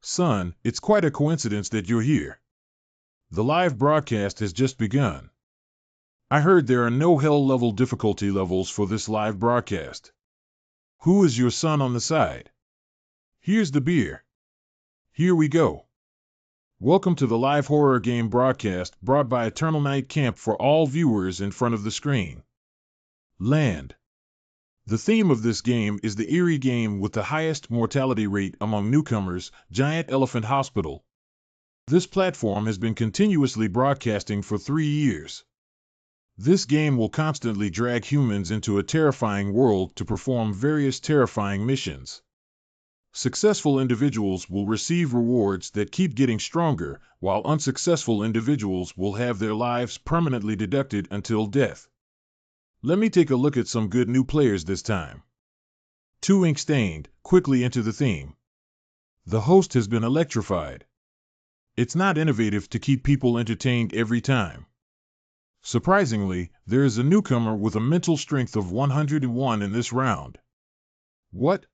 Son, it's quite a coincidence that you're here. The live broadcast has just begun. I heard there are no hell-level difficulty levels for this live broadcast. Who is your son on the side? Here's the beer. Here we go. Welcome to the live horror game broadcast brought by Eternal Night Camp for all viewers in front of the screen. Land. The theme of this game is the eerie game with the highest mortality rate among newcomers, Giant Elephant Hospital. This platform has been continuously broadcasting for 3 years. This game will constantly drag humans into a terrifying world to perform various terrifying missions. Successful individuals will receive rewards that keep getting stronger, while unsuccessful individuals will have their lives permanently deducted until death. Let me take a look at some good new players this time. Too ink-stained, quickly into the theme. The host has been electrified. It's not innovative to keep people entertained every time. Surprisingly, there is a newcomer with a mental strength of 101 in this round. What?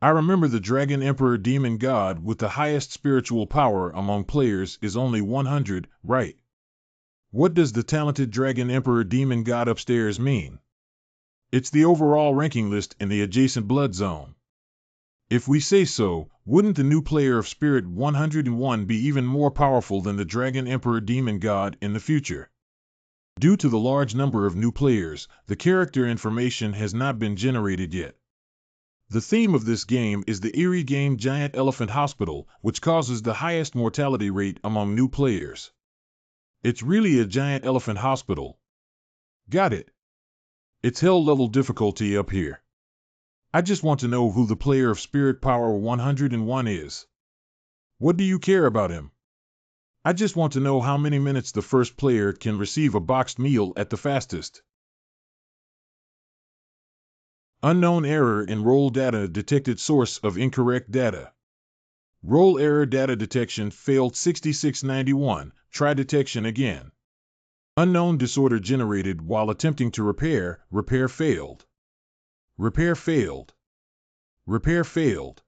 I remember the Dragon Emperor Demon God with the highest spiritual power among players is only 100, right? What does the talented Dragon Emperor Demon God upstairs mean? It's the overall ranking list in the adjacent blood zone. If we say so, wouldn't the new player of Spirit 101 be even more powerful than the Dragon Emperor Demon God in the future? Due to the large number of new players, the character information has not been generated yet. The theme of this game is the eerie game Giant Elephant Hospital, which causes the highest mortality rate among new players. It's really a giant elephant hospital. Got it. It's hell-level difficulty up here. I just want to know who the player of Spirit Power 101 is. What do you care about him? I just want to know how many minutes the first player can receive a boxed meal at the fastest. Unknown error in roll data detected. Source of incorrect data. Roll error data detection failed 6691. Try detection again. Unknown disorder generated while attempting to repair. Repair failed. Repair failed. Repair failed.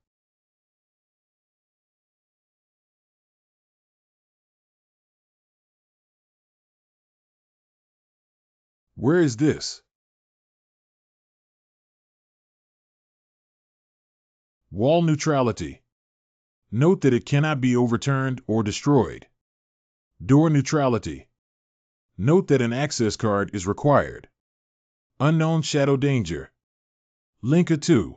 Where is this? Wall neutrality. Note that it cannot be overturned or destroyed. Door neutrality. Note that an access card is required. Unknown shadow danger. Linka 2.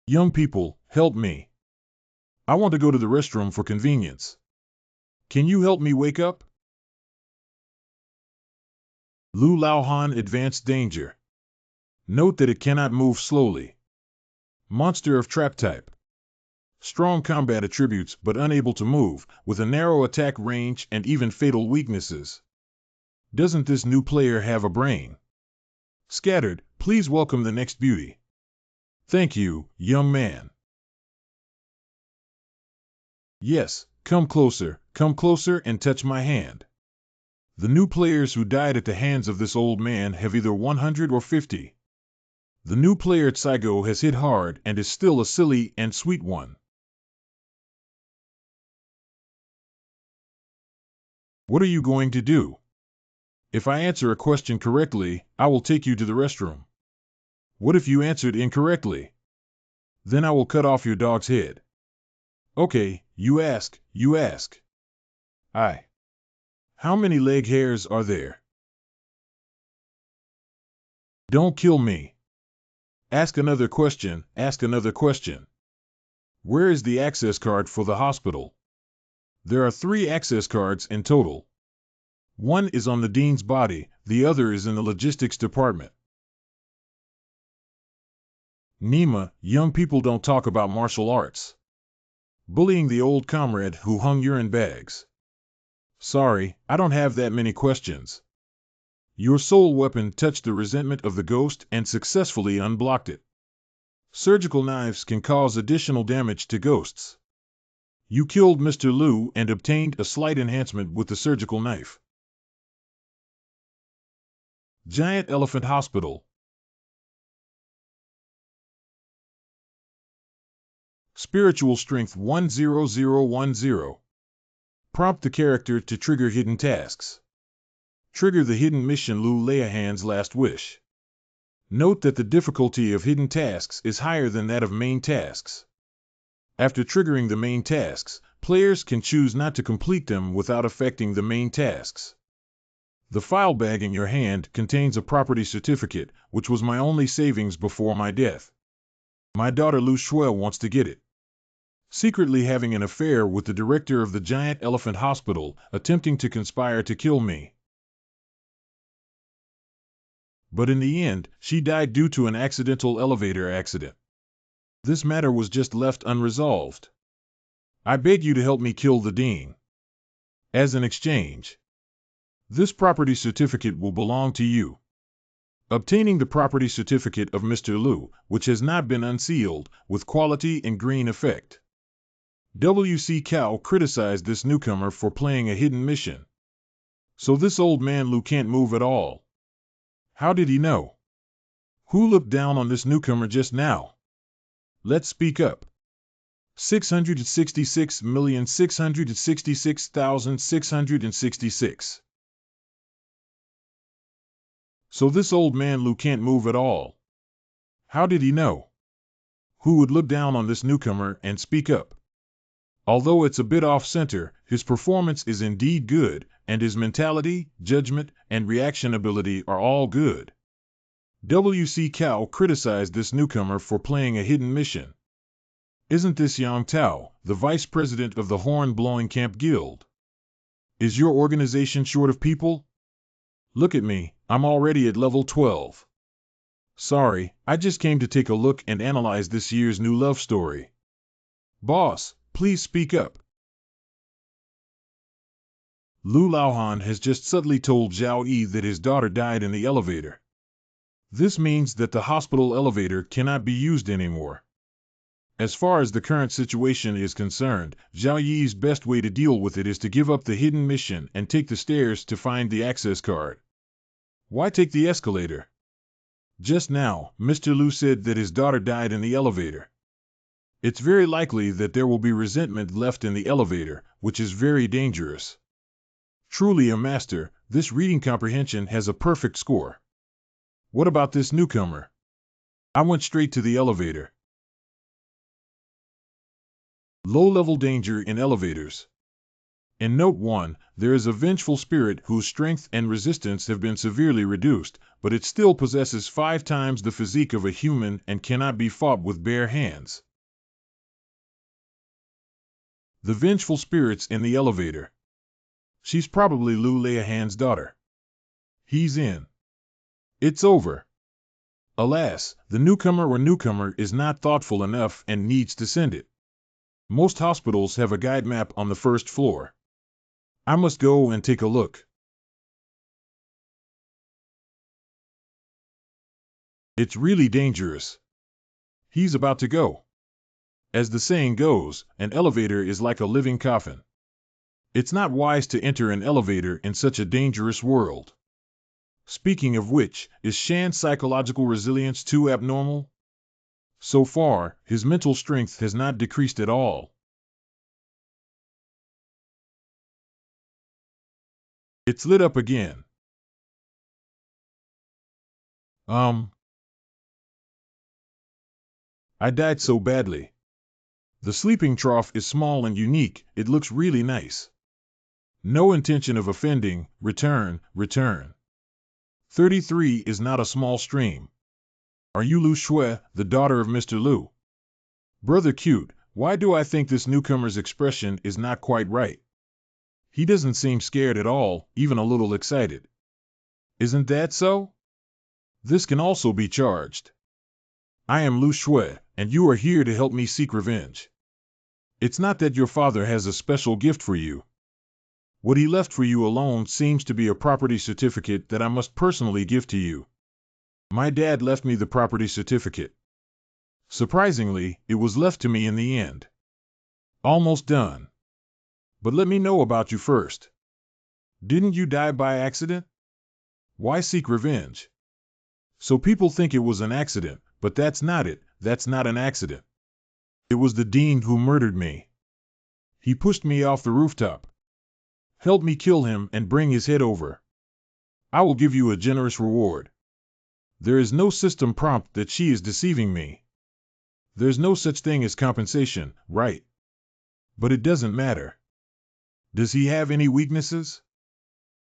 Young people, help me. I want to go to the restroom for convenience. Can you help me wake up? Lu Laohan advanced danger. Note that it cannot move slowly. Monster of trap type. Strong combat attributes but unable to move, with a narrow attack range and even fatal weaknesses. Doesn't this new player have a brain? Scattered, please welcome the next beauty. Thank you, young man. Yes, come closer and touch my hand. The new players who died at the hands of this old man have either 100 or 50. The new player Tsaigo has hit hard and is still a silly and sweet one. What are you going to do? If I answer a question correctly, I will take you to the restroom. What if you answered incorrectly? Then I will cut off your dog's head. Okay, you ask. How many leg hairs are there? Don't kill me. Ask another question. Where is the access card for the hospital? There are 3 access cards in total. One is on the dean's body, the other is in the logistics department. Nima, young people don't talk about martial arts. Bullying the old comrade who hung urine bags. Sorry, I don't have that many questions. Your soul weapon touched the resentment of the ghost and successfully unblocked it. Surgical knives can cause additional damage to ghosts. You killed Mr. Liu and obtained a slight enhancement with the surgical knife. Giant Elephant Hospital. Spiritual Strength 10010. Prompt the character to trigger hidden tasks. Trigger the hidden mission Liu Leiahan's last wish. Note that the difficulty of hidden tasks is higher than that of main tasks. After triggering the main tasks, players can choose not to complete them without affecting the main tasks. The file bag in your hand contains a property certificate, which was my only savings before my death. My daughter Lu Shui wants to get it. Secretly having an affair with the director of the Giant Elephant Hospital, attempting to conspire to kill me. But in the end, she died due to an accidental elevator accident. This matter was just left unresolved. I beg you to help me kill the dean. As an exchange, this property certificate will belong to you. Obtaining the property certificate of Mr. Liu, which has not been unsealed, with quality and green effect. W.C. Cao criticized this newcomer for playing a hidden mission. So this old man Liu can't move at all. How did he know? Who looked down on this newcomer just now? Let's speak up. 666,666,666. So this old man Liu can't move at all. How did he know? Who would look down on this newcomer and speak up? Although it's a bit off-center, his performance is indeed good, and his mentality, judgment, and reaction ability are all good. W.C. Cao criticized this newcomer for playing a hidden mission. Isn't this Yang Tao, the vice president of the Horn-Blowing Camp Guild? Is your organization short of people? Look at me, I'm already at level 12. Sorry, I just came to take a look and analyze this year's new love story. Boss, please speak up. Liu Laohan has just subtly told Zhao Yi that his daughter died in the elevator. This means that the hospital elevator cannot be used anymore. As far as the current situation is concerned, Zhao Yi's best way to deal with it is to give up the hidden mission and take the stairs to find the access card. Why take the escalator? Just now, Mr. Liu said that his daughter died in the elevator. It's very likely that there will be resentment left in the elevator, which is very dangerous. Truly a master, this reading comprehension has a perfect score. What about this newcomer? I went straight to the elevator. Low-level danger in elevators. In Note 1, there is a vengeful spirit whose strength and resistance have been severely reduced, but it still possesses 5 times the physique of a human and cannot be fought with bare hands. The vengeful spirits in the elevator. She's probably Liu Leiahan's daughter. He's in. It's over. Alas, the newcomer is not thoughtful enough and needs to send it. Most hospitals have a guide map on the first floor. I must go and take a look. It's really dangerous. He's about to go. As the saying goes, an elevator is like a living coffin. It's not wise to enter an elevator in such a dangerous world. Speaking of which, is Shan's psychological resilience too abnormal? So far, his mental strength has not decreased at all. It's lit up again. I died so badly. The sleeping trough is small and unique, it looks really nice. No intention of offending, return. 33 is not a small stream. Are you Lu Shui, the daughter of Mr. Liu? Brother cute, why do I think this newcomer's expression is not quite right? He doesn't seem scared at all, even a little excited. Isn't that so? This can also be charged. I am Lu Shui, and you are here to help me seek revenge. It's not that your father has a special gift for you. What he left for you alone seems to be a property certificate that I must personally give to you. My dad left me the property certificate. Surprisingly, it was left to me in the end. Almost done. But let me know about you first. Didn't you die by accident? Why seek revenge? So people think it was an accident, but that's not it. That's not an accident. It was the Dean who murdered me. He pushed me off the rooftop. Help me kill him and bring his head over. I will give you a generous reward. There is no system prompt that she is deceiving me. There's no such thing as compensation, right? But it doesn't matter. Does he have any weaknesses?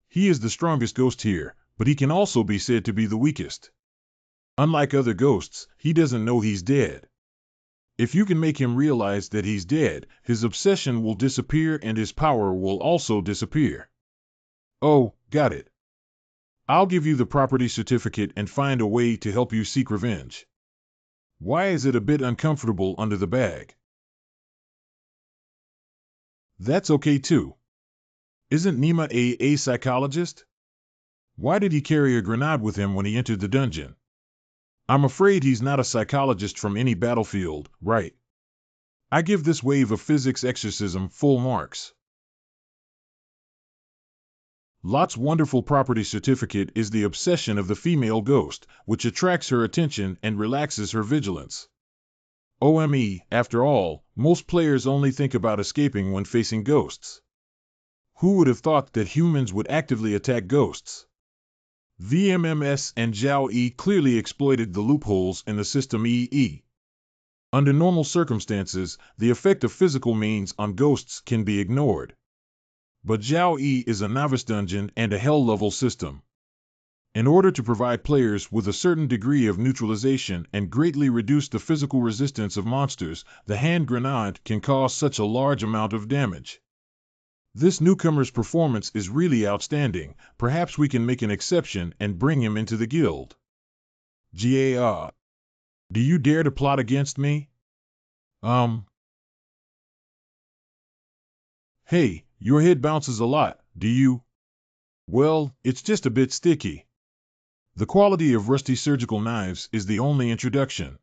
He is the strongest ghost here, but he can also be said to be the weakest. Unlike other ghosts, he doesn't know he's dead. If you can make him realize that he's dead, his obsession will disappear and his power will also disappear. Oh, got it. I'll give you the property certificate and find a way to help you seek revenge. Why is it a bit uncomfortable under the bag? That's okay too. Isn't Nima a psychologist? Why did he carry a grenade with him when he entered the dungeon? I'm afraid he's not a psychologist from any battlefield, right? I give this wave of physics exorcism full marks. Lot's wonderful property certificate is the obsession of the female ghost, which attracts her attention and relaxes her vigilance. OME, after all, most players only think about escaping when facing ghosts. Who would have thought that humans would actively attack ghosts? VMMS and Zhao Yi clearly exploited the loopholes in the system EE. Under normal circumstances, the effect of physical means on ghosts can be ignored. But Zhao Yi is a novice dungeon and a hell-level system. In order to provide players with a certain degree of neutralization and greatly reduce the physical resistance of monsters, the hand grenade can cause such a large amount of damage. This newcomer's performance is really outstanding. Perhaps we can make an exception and bring him into the guild. GAR. Do you dare to plot against me? Hey, your head bounces a lot, do you? Well, it's just a bit sticky. The quality of rusty surgical knives is the only introduction.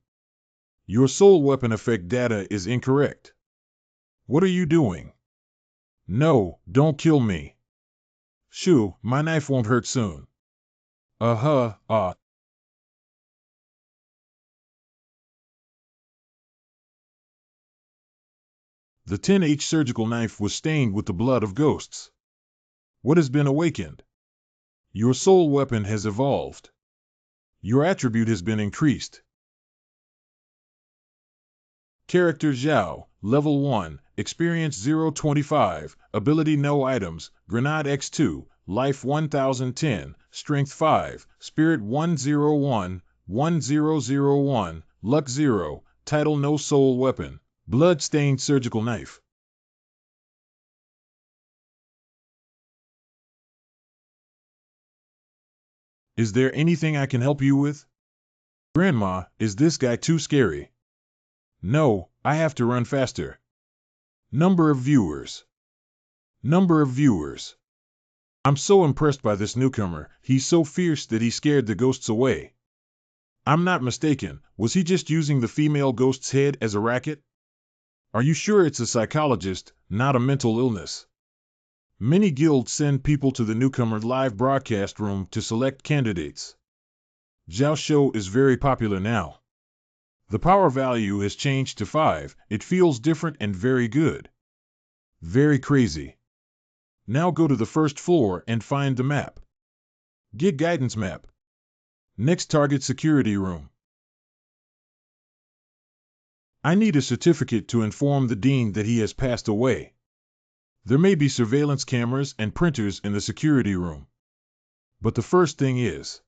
Your soul weapon effect data is incorrect. What are you doing? No, don't kill me. Shoo, my knife won't hurt soon. The 10H surgical knife was stained with the blood of ghosts. What has been awakened? Your soul weapon has evolved. Your attribute has been increased. Character Zhao, Level 1, Experience 025, Ability No Items, Grenade X2, Life 1010, Strength 5, Spirit 101, 1001, Luck 0, Title No Soul Weapon, Blood-Stained Surgical Knife. Is there anything I can help you with? Grandma, is this guy too scary? No, I have to run faster. Number of viewers. Number of viewers. I'm so impressed by this newcomer. He's so fierce that he scared the ghosts away. I'm not mistaken. Was he just using the female ghost's head as a racket? Are you sure it's a psychologist, not a mental illness? Many guilds send people to the newcomer live broadcast room to select candidates. Zhao Shou is very popular now. The power value has changed to 5. It feels different and very good. Very crazy. Now go to the first floor and find the map. Get guidance map. Next target security room. I need a certificate to inform the dean that he has passed away. There may be surveillance cameras and printers in the security room. But the first thing is,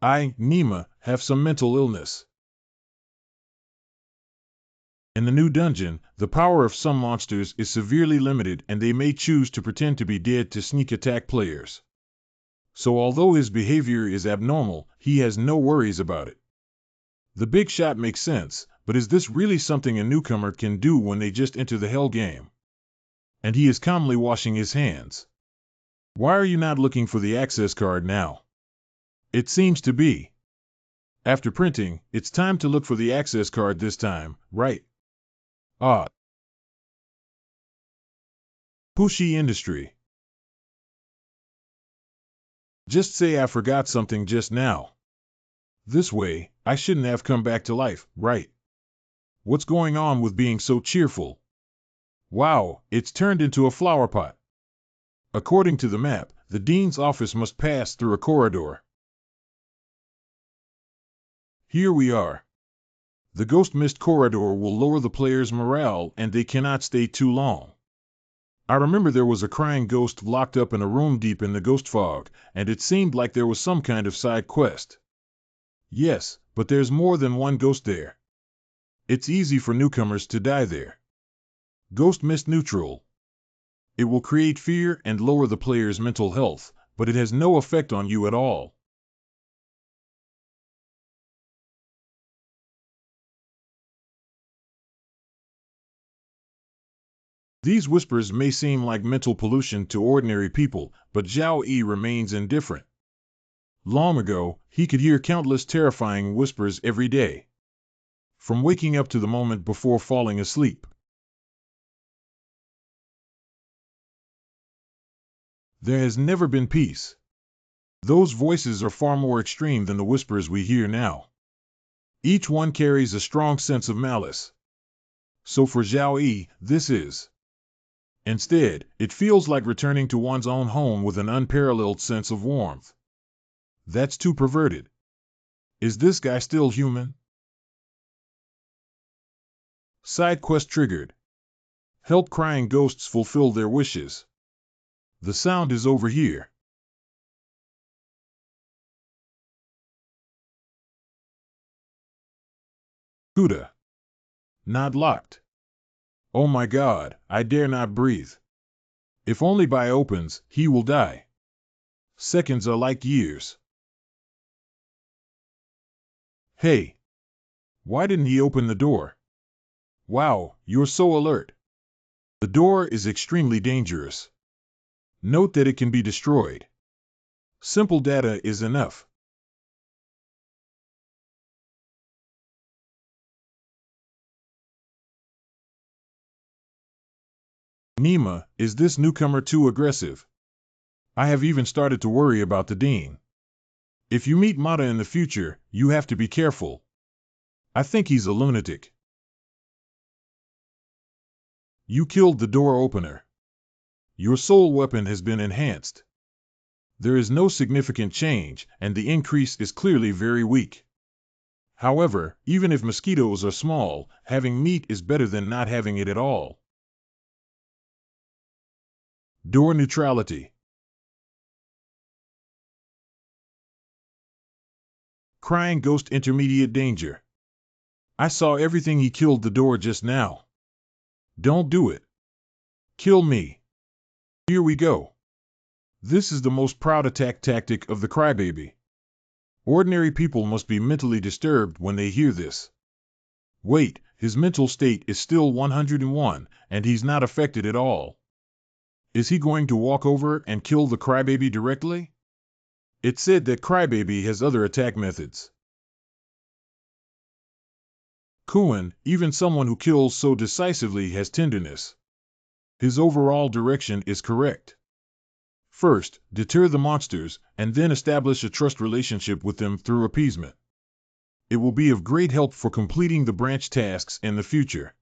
I, Nima, have some mental illness. In the new dungeon, the power of some monsters is severely limited and they may choose to pretend to be dead to sneak attack players. So although his behavior is abnormal, he has no worries about it. The big shot makes sense, but is this really something a newcomer can do when they just enter the hell game? And he is calmly washing his hands. Why are you not looking for the access card now? It seems to be. After printing, it's time to look for the access card this time, right? Ah. Pushy industry. Just say I forgot something just now. This way, I shouldn't have come back to life, right? What's going on with being so cheerful? Wow, it's turned into a flower pot. According to the map, the dean's office must pass through a corridor. Here we are. The ghost mist corridor will lower the player's morale and they cannot stay too long. I remember there was a crying ghost locked up in a room deep in the ghost fog, and it seemed like there was some kind of side quest. Yes, but there's more than one ghost there. It's easy for newcomers to die there. Ghost mist neutral. It will create fear and lower the player's mental health, but it has no effect on you at all. These whispers may seem like mental pollution to ordinary people, but Zhao Yi remains indifferent. Long ago, he could hear countless terrifying whispers every day, from waking up to the moment before falling asleep. There has never been peace. Those voices are far more extreme than the whispers we hear now. Each one carries a strong sense of malice. So for Zhao Yi, this is. Instead, it feels like returning to one's own home with an unparalleled sense of warmth. That's too perverted. Is this guy still human? Side quest triggered. Help crying ghosts fulfill their wishes. The sound is over here. Huda. Not locked. Oh my God, I dare not breathe. If only Bai opens, he will die. Seconds are like years. Hey. Why didn't he open the door? Wow, you're so alert. The door is extremely dangerous. Note that it can be destroyed. Simple data is enough. Nima, is this newcomer too aggressive? I have even started to worry about the dean. If you meet Mata in the future, you have to be careful. I think he's a lunatic. You killed the door opener. Your soul weapon has been enhanced. There is no significant change, and the increase is clearly very weak. However, even if mosquitoes are small, having meat is better than not having it at all. Door neutrality. Crying ghost intermediate danger. I saw everything he killed the door just now. Don't do it. Kill me. Here we go. This is the most proud attack tactic of the crybaby. Ordinary people must be mentally disturbed when they hear this. Wait, his mental state is still 101, and he's not affected at all. Is he going to walk over and kill the crybaby directly? It's said that crybaby has other attack methods. Kuan, even someone who kills so decisively has tenderness. His overall direction is correct. First, deter the monsters, and then establish a trust relationship with them through appeasement. It will be of great help for completing the branch tasks in the future.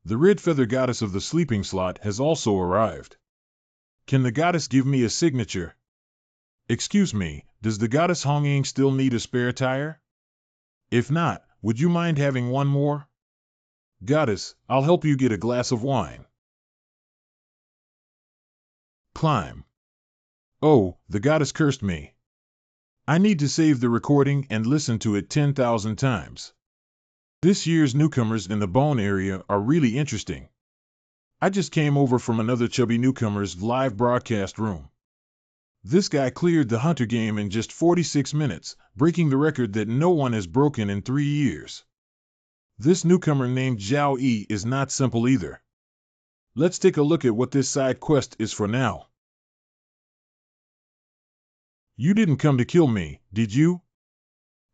The red feather goddess of the sleeping slot has also arrived. Can the goddess give me a signature? Excuse me, does the goddess Hongying still need a spare tire? If not, would you mind having one more? Goddess, I'll help you get a glass of wine. Climb. Oh, the goddess cursed me. I need to save the recording and listen to it 10,000 times. This year's newcomers in the Bone area are really interesting. I just came over from another chubby newcomer's live broadcast room. This guy cleared the hunter game in just 46 minutes, breaking the record that no one has broken in 3 years. This newcomer named Zhao Yi is not simple either. Let's take a look at what this side quest is for now. You didn't come to kill me, did you?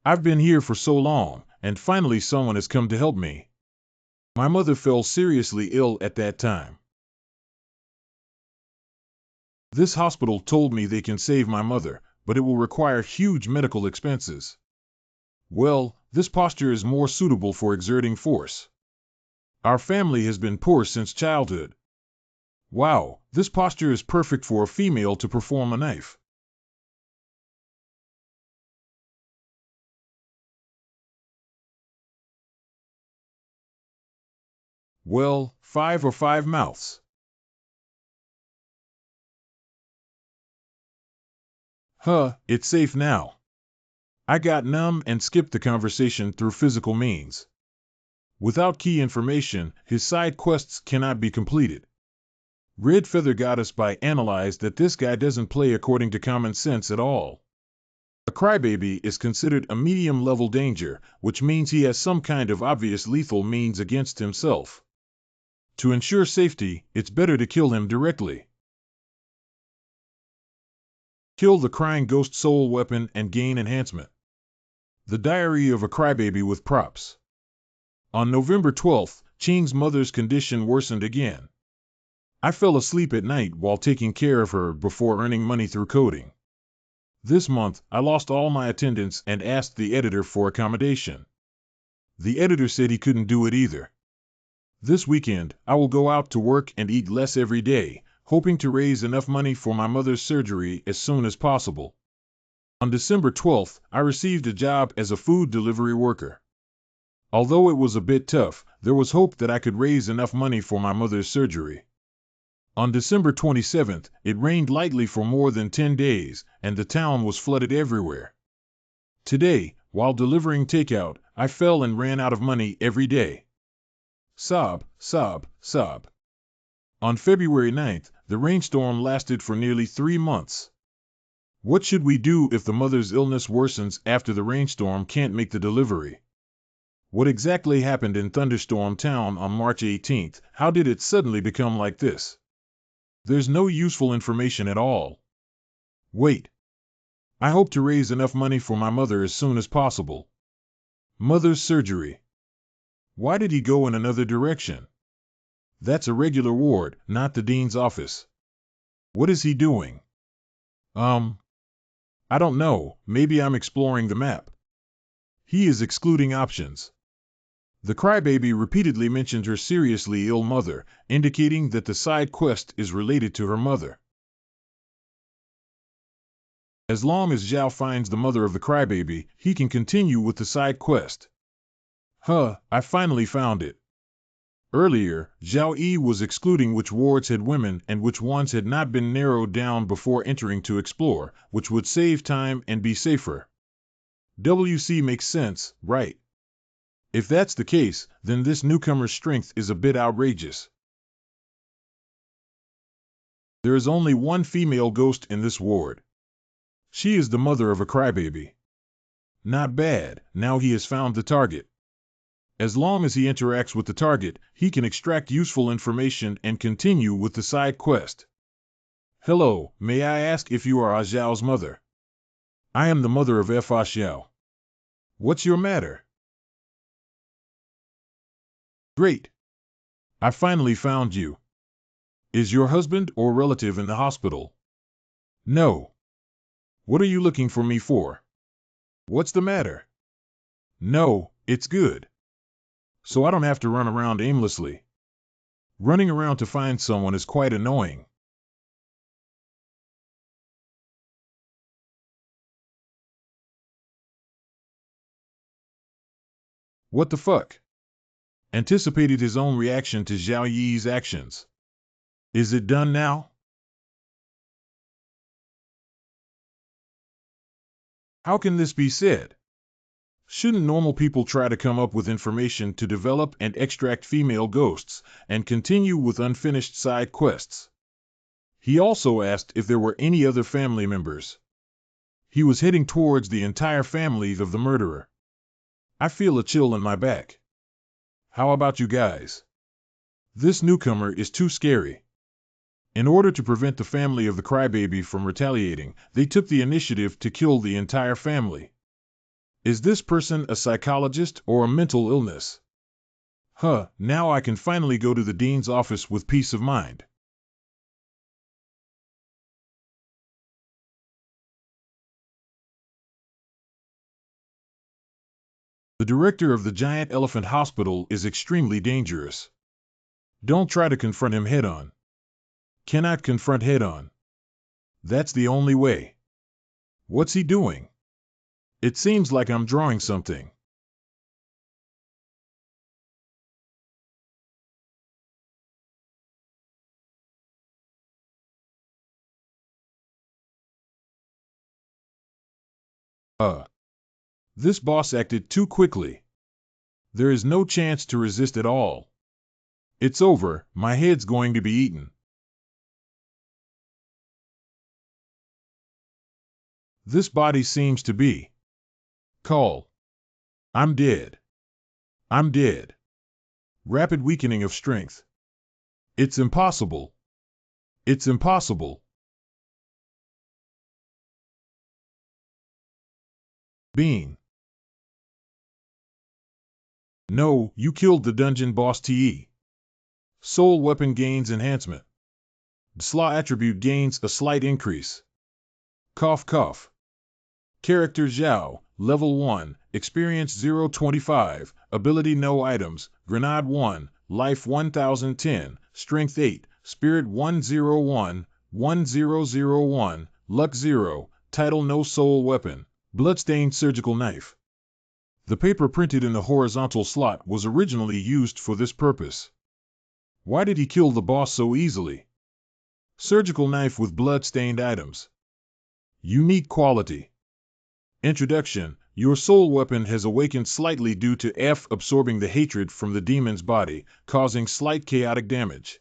I've been here for so long, and finally someone has come to help me. My mother fell seriously ill at that time. This hospital told me they can save my mother, but it will require huge medical expenses. Well, this posture is more suitable for exerting force. Our family has been poor since childhood. Wow, this posture is perfect for a female to perform a knife. Well, 5 mouths. Huh, it's safe now. I got numb and skipped the conversation through physical means. Without key information, his side quests cannot be completed. Red Feather Goddess by analyzed that this guy doesn't play according to common sense at all. A crybaby is considered a medium-level danger, which means he has some kind of obvious lethal means against himself. To ensure safety, it's better to kill him directly. Kill the crying ghost soul weapon and gain enhancement. The Diary of a Crybaby with props. On November 12th, Ching's mother's condition worsened again. I fell asleep at night while taking care of her before earning money through coding. This month, I lost all my attendance and asked the editor for accommodation. The editor said he couldn't do it either. This weekend, I will go out to work and eat less every day, hoping to raise enough money for my mother's surgery as soon as possible. On December 12th, I received a job as a food delivery worker. Although it was a bit tough, there was hope that I could raise enough money for my mother's surgery. On December 27th, it rained lightly for more than 10 days, and the town was flooded everywhere. Today, while delivering takeout, I fell and ran out of money every day. Sob, sob, sob. On February 9th, the rainstorm lasted for nearly 3 months. What should we do if the mother's illness worsens after the rainstorm can't make the delivery? What exactly happened in Thunderstorm Town on March 18th? How did it suddenly become like this? There's no useful information at all. Wait. I hope to raise enough money for my mother as soon as possible. Mother's surgery. Why did he go in another direction? That's a regular ward, not the dean's office. What is he doing? I don't know, maybe I'm exploring the map. He is excluding options. The crybaby repeatedly mentioned her seriously ill mother, indicating that the side quest is related to her mother. As long as Zhao finds the mother of the crybaby, he can continue with the side quest. Huh, I finally found it. Earlier, Zhao Yi was excluding which wards had women and which ones had not been narrowed down before entering to explore, which would save time and be safer. WC makes sense, right? If that's the case, then this newcomer's strength is a bit outrageous. There is only one female ghost in this ward. She is the mother of a crybaby. Not bad, now he has found the target. As long as he interacts with the target, he can extract useful information and continue with the side quest. Hello, may I ask if you are Zhao's mother? I am the mother of Fa Xiao. What's your matter? Great. I finally found you. Is your husband or relative in the hospital? No. What are you looking for me for? What's the matter? No, it's good. So I don't have to run around aimlessly. Running around to find someone is quite annoying. What the fuck? Anticipated his own reaction to Zhao Yi's actions. Is it done now? How can this be said? Shouldn't normal people try to come up with information to develop and extract female ghosts, and continue with unfinished side quests? He also asked if there were any other family members. He was heading towards the entire family of the murderer. I feel a chill in my back. How about you guys? This newcomer is too scary. In order to prevent the family of the crybaby from retaliating, they took the initiative to kill the entire family. Is this person a psychologist or a mental illness? Now I can finally go to the dean's office with peace of mind. The director of the giant elephant hospital is extremely dangerous. Don't try to confront him head-on. Cannot confront head-on. That's the only way. What's he doing? It seems like I'm drawing something. This boss acted too quickly. There is no chance to resist at all. It's over, my head's going to be eaten. This body seems to be. Call. I'm dead. I'm dead. Rapid weakening of strength. It's impossible. It's impossible. Being. No, you killed the dungeon boss TE. Soul weapon gains enhancement. Slaw attribute gains a slight increase. Cough cough. Character Zhao, level 1, experience 025, ability no items, grenade 1, life 1010, strength 8, spirit 101, 1001, luck 0, title no soul weapon, bloodstained surgical knife. The paper printed in the horizontal slot was originally used for this purpose. Why did he kill the boss so easily? Surgical knife with blood-stained items. Unique quality. Introduction. Your soul weapon has awakened slightly due to F absorbing the hatred from the demon's body, causing slight chaotic damage.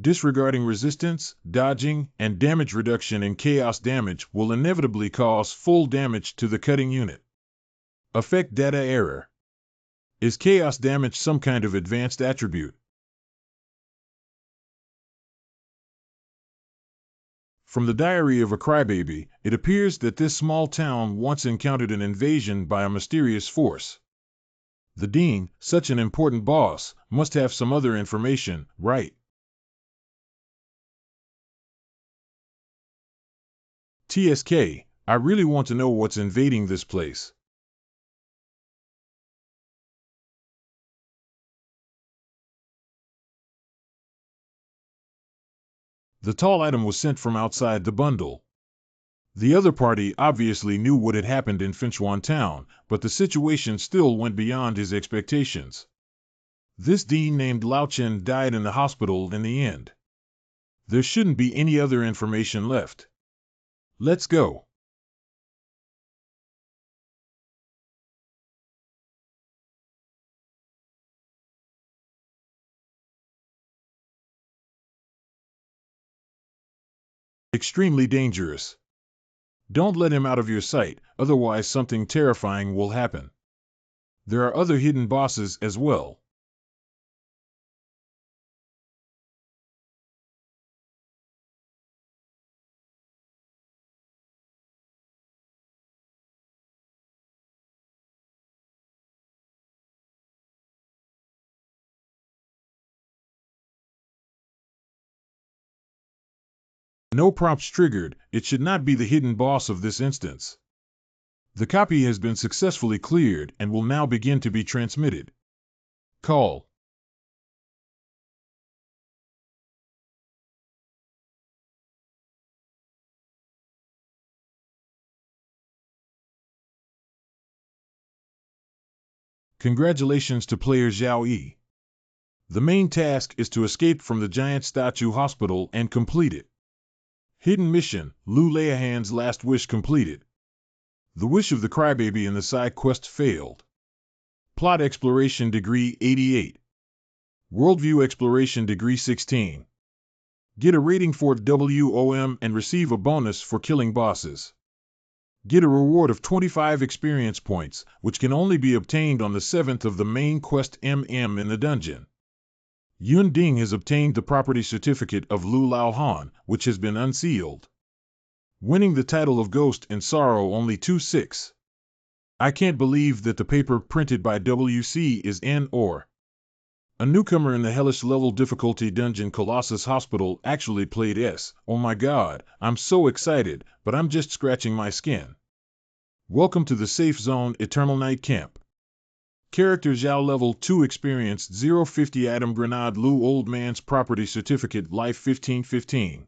Disregarding resistance, dodging, and damage reduction in chaos damage will inevitably cause full damage to the cutting unit. Effect data error. Is chaos damage some kind of advanced attribute? From the diary of a crybaby, it appears that this small town once encountered an invasion by a mysterious force. The dean, such an important boss, must have some other information, right? TSK, I really want to know what's invading this place. The tall item was sent from outside the bundle. The other party obviously knew what had happened in Finchuan Town, but the situation still went beyond his expectations. This dean named Lao Chen died in the hospital in the end. There shouldn't be any other information left. Let's go. Extremely dangerous. Don't let him out of your sight, otherwise something terrifying will happen. There are other hidden bosses as well. No prompts triggered, it should not be the hidden boss of this instance. The copy has been successfully cleared and will now begin to be transmitted. Call. Congratulations to player Zhao Yi. The main task is to escape from the giant statue hospital and complete it. Hidden mission, Lu Leiahan's last wish completed. The wish of the crybaby in the side quest failed. Plot exploration degree 88. Worldview exploration degree 16. Get a rating for WOM and receive a bonus for killing bosses. Get a reward of 25 experience points, which can only be obtained on the 7th of the main quest MM in the dungeon. Yun Ding has obtained the property certificate of Lu Lao Han, which has been unsealed, winning the title of Ghost in Sorrow only 2-6. I can't believe that the paper printed by WC is N or a newcomer in the hellish level difficulty dungeon Colossus Hospital actually played S. Oh my god, I'm so excited, but I'm just scratching my skin. Welcome to the Safe Zone Eternal Night Camp. Character Zhao Level 2 Experience 050 Adam Grenade Lu Old Man's Property Certificate Life 1515.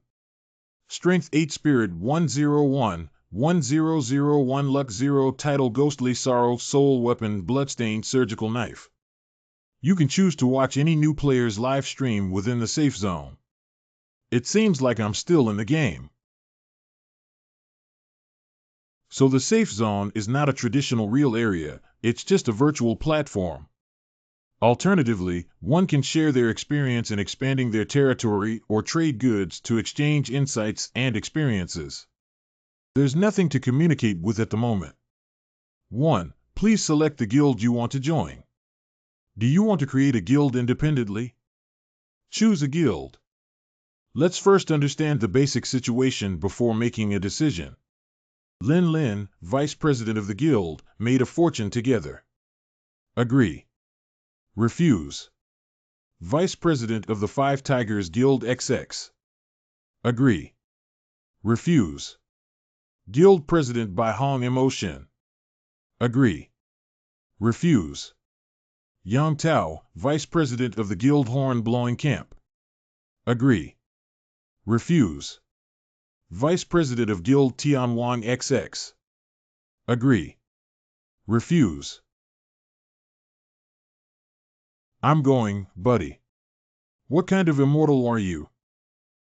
Strength 8 Spirit 101, 1001 Luck 0 Title Ghostly Sorrow Soul Weapon Bloodstained Surgical Knife. You can choose to watch any new player's live stream within the Safe Zone. It seems like I'm still in the game. So the Safe Zone is not a traditional real area, it's just a virtual platform. Alternatively, one can share their experience in expanding their territory or trade goods to exchange insights and experiences. There's nothing to communicate with at the moment. 1. Please select the guild you want to join. Do you want to create a guild independently? Choose a guild. Let's first understand the basic situation before making a decision. Lin Lin, vice president of the guild, made a fortune together. Agree. Refuse. Vice President of the Five Tigers Guild XX. Agree. Refuse. Guild President by Hong Emotion. Agree. Refuse. Yang Tao, Vice President of the Guild Horn Blowing Camp. Agree. Refuse. Vice President of Guild Tianwang XX. Agree. Refuse. I'm going, buddy. What kind of immortal are you?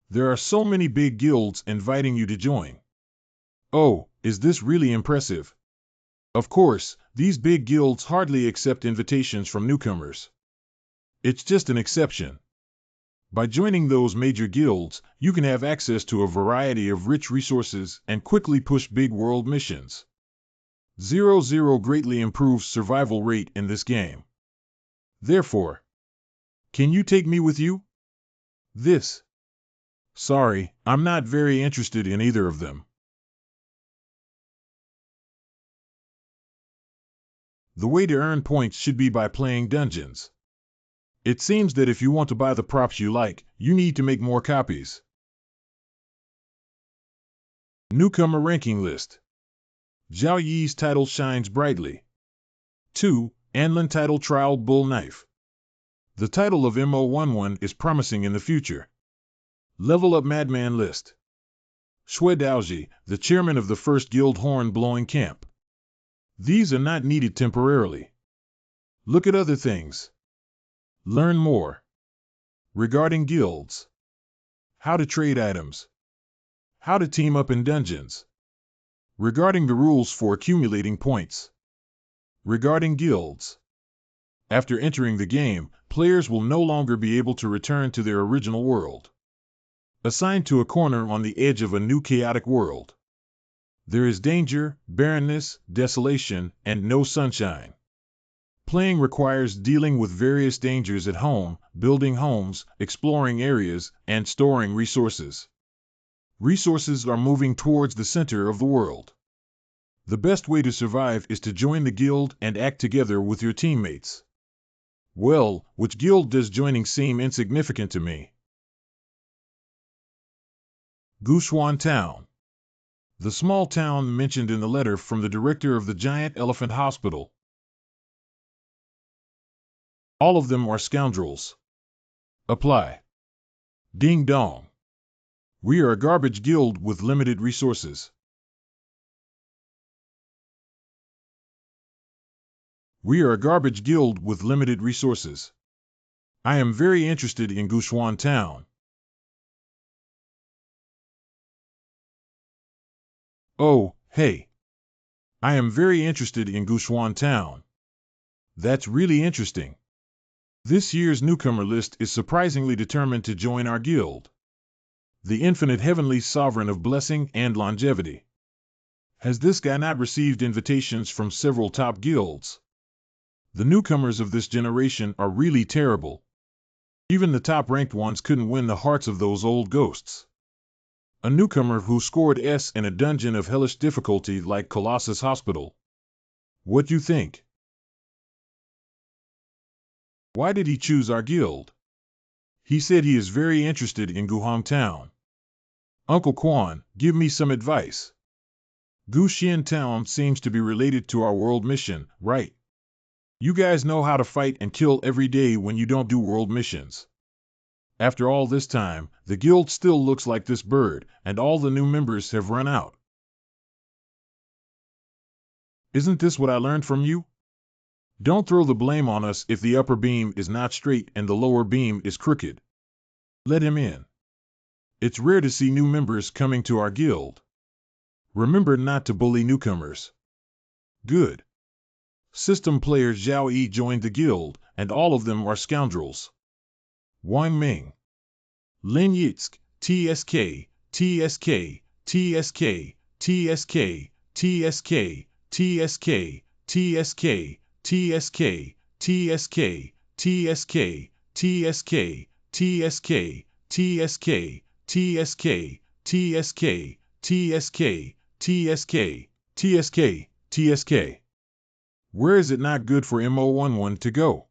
There are so many big guilds inviting you to join. Oh, is this really impressive? Of course, these big guilds hardly accept invitations from newcomers. It's just an exception. By joining those major guilds, you can have access to a variety of rich resources and quickly push big world missions. 0 greatly improves survival rate in this game. Therefore, can you take me with you? This. Sorry, I'm not very interested in either of them. The way to earn points should be by playing dungeons. It seems that if you want to buy the props you like, you need to make more copies. Newcomer Ranking List. Zhao Yi's title shines brightly. 2. Anlin title Trial Bull Knife. The title of MO11 is promising in the future. Level Up Madman List. Shui Daoji, the chairman of the first Guild Horn Blowing Camp. These are not needed temporarily. Look at other things. Learn more. Regarding guilds. How to trade items. How to team up in dungeons. Regarding the rules for accumulating points. Regarding guilds. After entering the game, players will no longer be able to return to their original world. Assigned to a corner on the edge of a new chaotic world. There is danger, barrenness, desolation, and no sunshine. Playing requires dealing with various dangers at home, building homes, exploring areas, and storing resources. Resources are moving towards the center of the world. The best way to survive is to join the guild and act together with your teammates. Well, which guild does joining seem insignificant to me? Gushuan Town. The small town mentioned in the letter from the director of the Giant Elephant Hospital. All of them are scoundrels. Apply. Ding dong. We are a garbage guild with limited resources. We are a garbage guild with limited resources. I am very interested in Gushuan Town. Oh, hey. I am very interested in Gushuan Town. That's really interesting. This year's newcomer list is surprisingly determined to join our guild. The infinite heavenly sovereign of blessing and longevity. Has this guy not received invitations from several top guilds? The newcomers of this generation are really terrible. Even the top-ranked ones couldn't win the hearts of those old ghosts. A newcomer who scored S in a dungeon of hellish difficulty like Colossus Hospital. What you think? Why did he choose our guild? He said he is very interested in Guhong Town. Uncle Quan, give me some advice. Guxian Town seems to be related to our world mission, right? You guys know how to fight and kill every day when you don't do world missions. After all this time, the guild still looks like this bird, and all the new members have run out. Isn't this what I learned from you? Don't throw the blame on us if the upper beam is not straight and the lower beam is crooked. Let him in. It's rare to see new members coming to our guild. Remember not to bully newcomers. Good. System player Zhao Yi joined the guild, and all of them are scoundrels. Wang Ming, Lin Yitsk, TSK, TSK, TSK, TSK, TSK, TSK, TSK, TSK, TSK, TSK, TSK, TSK, TSK, TSK, TSK, TSK, TSK, TSK, TSK. Where is it not good for MO11 to go?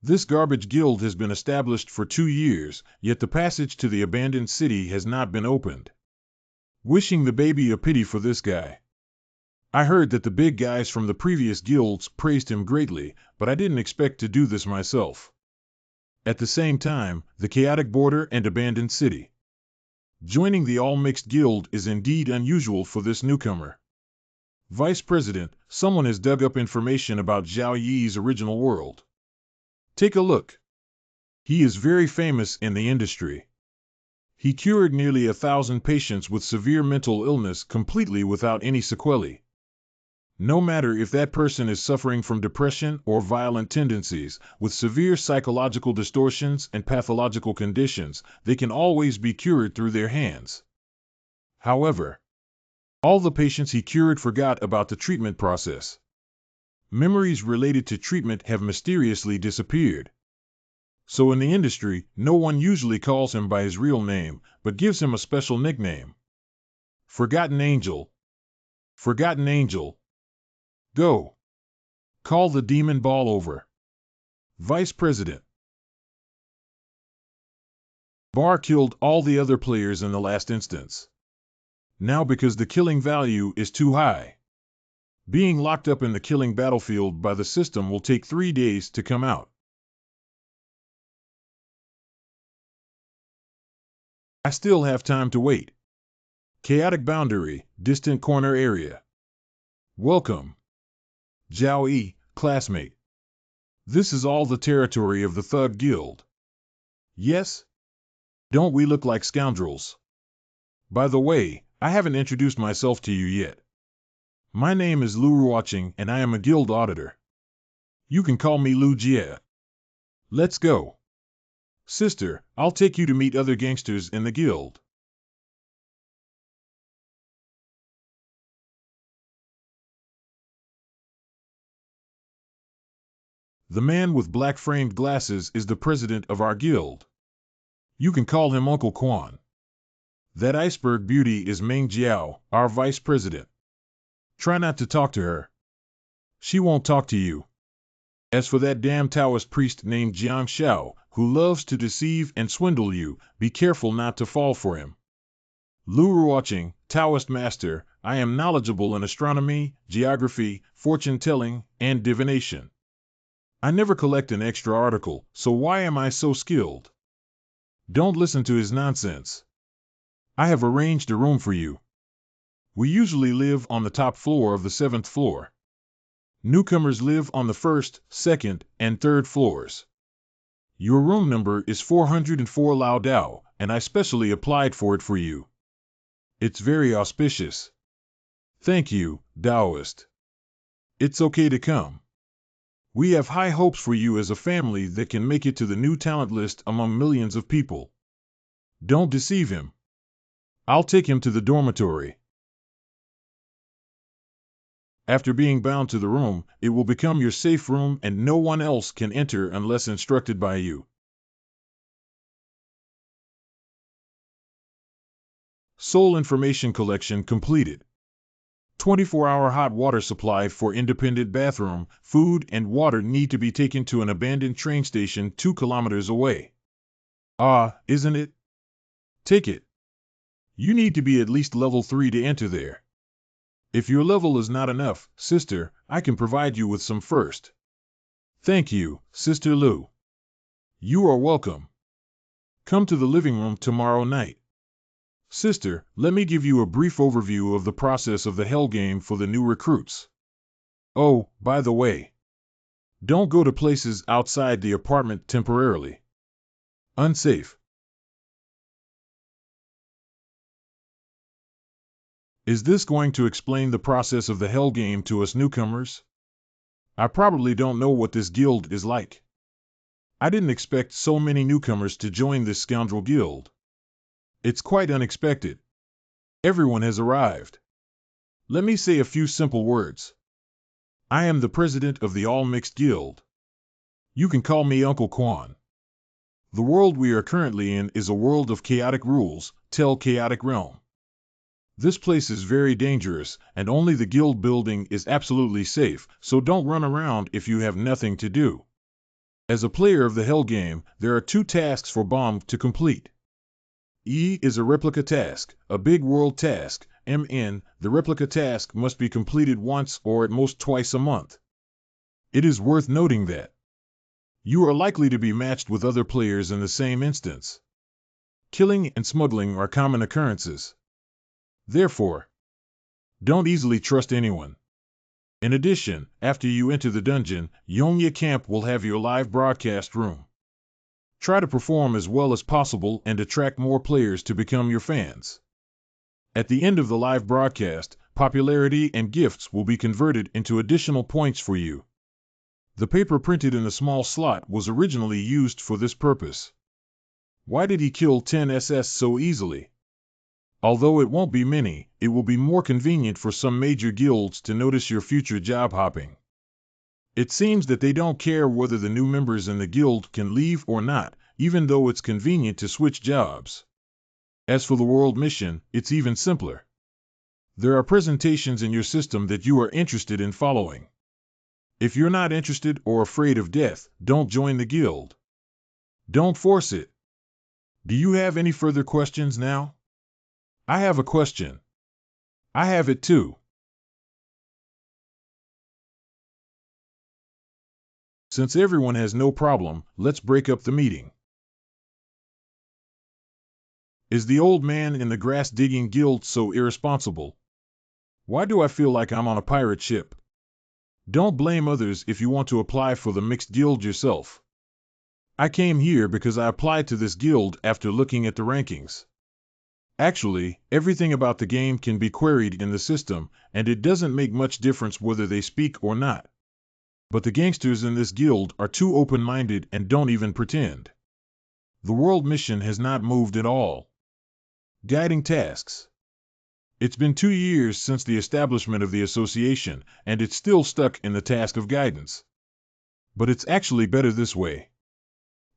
This garbage guild has been established for 2 years, yet the passage to the abandoned city has not been opened. Wishing the baby a pity for this guy. I heard that the big guys from the previous guilds praised him greatly, but I didn't expect to do this myself. At the same time, the chaotic border and abandoned city. Joining the all-mixed guild is indeed unusual for this newcomer. Vice President, someone has dug up information about Zhao Yi's original world. Take a look. He is very famous in the industry. He cured nearly 1,000 patients with severe mental illness completely without any sequelae. No matter if that person is suffering from depression or violent tendencies, with severe psychological distortions and pathological conditions, they can always be cured through their hands. However, all the patients he cured forgot about the treatment process. Memories related to treatment have mysteriously disappeared. So in the industry, no one usually calls him by his real name, but gives him a special nickname. Forgotten Angel. Forgotten Angel. Go. Call the demon ball over. Vice President. Bar killed all the other players in the last instance. Now because the killing value is too high. Being locked up in the killing battlefield by the system will take 3 days to come out. I still have time to wait. Chaotic boundary, distant corner area. Welcome. Zhao Yi, classmate. This is all the territory of the Thug Guild. Yes? Don't we look like scoundrels? By the way, I haven't introduced myself to you yet. My name is Lu Ruoqing and I am a guild auditor. You can call me Lu Jie. Let's go. Sister, I'll take you to meet other gangsters in the guild. The man with black-framed glasses is the president of our guild. You can call him Uncle Quan. That iceberg beauty is Meng Jiao, our vice president. Try not to talk to her. She won't talk to you. As for that damn Taoist priest named Jiang Xiao, who loves to deceive and swindle you, be careful not to fall for him. Lu Ruoqing, Taoist master, I am knowledgeable in astronomy, geography, fortune-telling, and divination. I never collect an extra article, so why am I so skilled? Don't listen to his nonsense. I have arranged a room for you. We usually live on the top floor of the 7th floor. Newcomers live on the 1st, 2nd, and 3rd floors. Your room number is 404 Lao Dao, and I specially applied for it for you. It's very auspicious. Thank you, Taoist. It's okay to come. We have high hopes for you as a family that can make it to the new talent list among millions of people. Don't deceive him. I'll take him to the dormitory. After being bound to the room, it will become your safe room and no one else can enter unless instructed by you. Soul information collection completed. 24-hour hot water supply for independent bathroom. Food and water need to be taken to an abandoned train station 2 kilometers away. Isn't it? Ticket. You need to be at least level 3 to enter there. If your level is not enough, sister, I can provide you with some first. Thank you, Sister Lou. You are welcome. Come to the living room tomorrow night. Sister, let me give you a brief overview of the process of the Hell game for the new recruits. Oh, by the way, don't go to places outside the apartment temporarily. Unsafe. Is this going to explain the process of the Hell game to us newcomers? I probably don't know what this guild is like. I didn't expect so many newcomers to join this scoundrel guild. It's quite unexpected. Everyone has arrived. Let me say a few simple words. I am the president of the All Mixed Guild. You can call me Uncle Quan. The world we are currently in is a world of chaotic rules, tell chaotic realm. This place is very dangerous, and only the guild building is absolutely safe, so don't run around if you have nothing to do. As a player of the Hell game, there are 2 tasks for Bomb to complete. E is a replica task, a big world task. MN, the replica task must be completed once or at most twice a month. It is worth noting that you are likely to be matched with other players in the same instance. Killing and smuggling are common occurrences. Therefore, don't easily trust anyone. In addition, after you enter the dungeon, Yongya Camp will have your live broadcast room. Try to perform as well as possible and attract more players to become your fans. At the end of the live broadcast, popularity and gifts will be converted into additional points for you. The paper printed in the small slot was originally used for this purpose. Why did he kill 10 SS so easily? Although it won't be many, it will be more convenient for some major guilds to notice your future job hopping. It seems that they don't care whether the new members in the guild can leave or not, even though it's convenient to switch jobs. As for the world mission, it's even simpler. There are presentations in your system that you are interested in following. If you're not interested or afraid of death, don't join the guild. Don't force it. Do you have any further questions now? I have a question. I have it too. Since everyone has no problem, let's break up the meeting. Is the old man in the grass-digging guild so irresponsible? Why do I feel like I'm on a pirate ship? Don't blame others if you want to apply for the mixed guild yourself. I came here because I applied to this guild after looking at the rankings. Actually, everything about the game can be queried in the system, and it doesn't make much difference whether they speak or not. But the gangsters in this guild are too open-minded and don't even pretend. The world mission has not moved at all. Guiding tasks. It's been 2 years since the establishment of the association, and it's still stuck in the task of guidance. But it's actually better this way.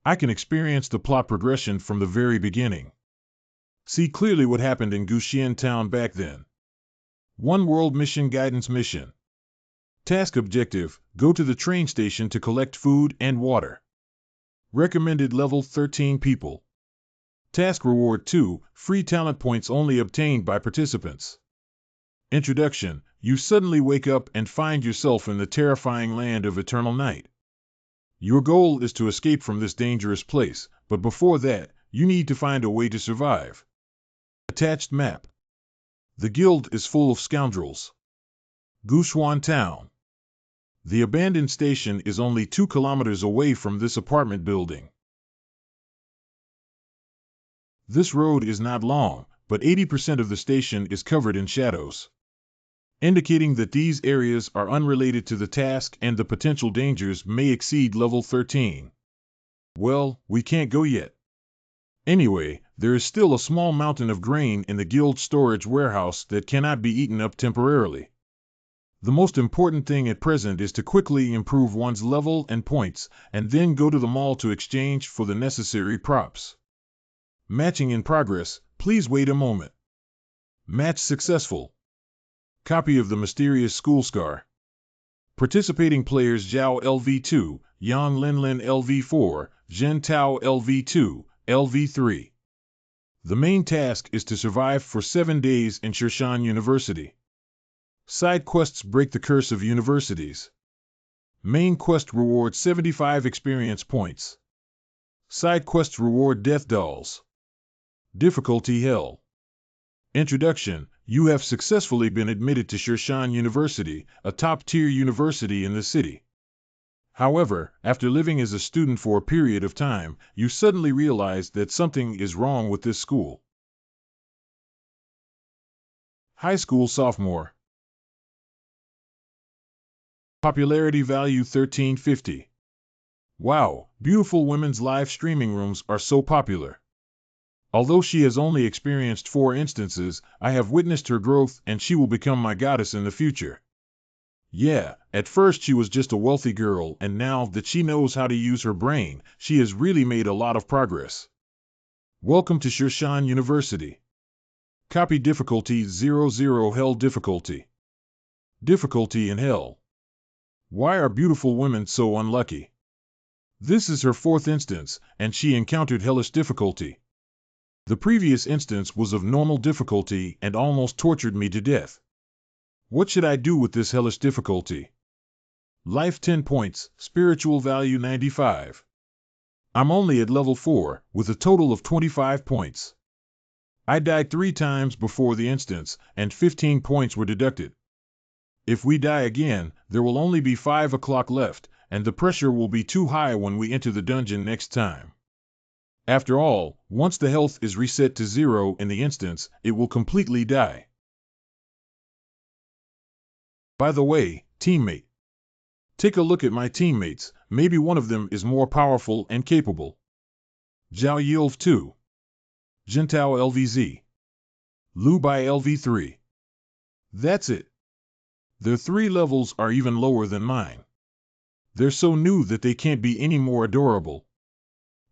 I can experience the plot progression from the very beginning. See clearly what happened in Guxian Town back then. 1 World Mission Guidance Mission. Task objective, go to the train station to collect food and water. Recommended level 13 people. Task reward 2, free talent points only obtained by participants. Introduction, you suddenly wake up and find yourself in the terrifying land of eternal night. Your goal is to escape from this dangerous place, but before that, you need to find a way to survive. Attached map. The guild is full of scoundrels. Guxuan Town. The abandoned station is only 2 kilometers away from this apartment building. This road is not long, but 80% of the station is covered in shadows, indicating that these areas are unrelated to the task and the potential dangers may exceed level 13. Well, we can't go yet. Anyway, there is still a small mountain of grain in the guild storage warehouse that cannot be eaten up temporarily. The most important thing at present is to quickly improve one's level and points, and then go to the mall to exchange for the necessary props. Matching in progress, please wait a moment. Match successful. Copy of the mysterious school scar. Participating players Zhao LV2, Yang Linlin LV4, Zhen Tao LV2, LV3. The main task is to survive for 7 days in Shashan University. Side quests break the curse of universities. Main quest rewards 75 experience points. Side quests reward death dolls. Difficulty Hell. Introduction. You have successfully been admitted to Shashan University, a top-tier university in the city. However, after living as a student for a period of time, you suddenly realize that something is wrong with this school. High school sophomore. Popularity value 1350. Wow, beautiful women's live streaming rooms are so popular. Although she has only experienced 4 instances, I have witnessed her growth and she will become my goddess in the future. Yeah, at first she was just a wealthy girl, and now that she knows how to use her brain, she has really made a lot of progress. Welcome to Shashan University. Copy difficulty 00 Hell difficulty. Difficulty in Hell. Why are beautiful women so unlucky? This is her 4th instance, and she encountered hellish difficulty. The previous instance was of normal difficulty and almost tortured me to death. What should I do with this hellish difficulty? Life 10 points, spiritual value 95. I'm only at level 4, with a total of 25 points. I died 3 times before the instance, and 15 points were deducted. If we die again, there will only be 5 o'clock left, and the pressure will be too high when we enter the dungeon next time. After all, once the health is reset to 0 in the instance, it will completely die. By the way, teammate. Take a look at my teammates, maybe one of them is more powerful and capable. Zhao Yilv 2. Jintao LVZ. Lu Bai LV3. That's it. Their 3 levels are even lower than mine. They're so new that they can't be any more adorable.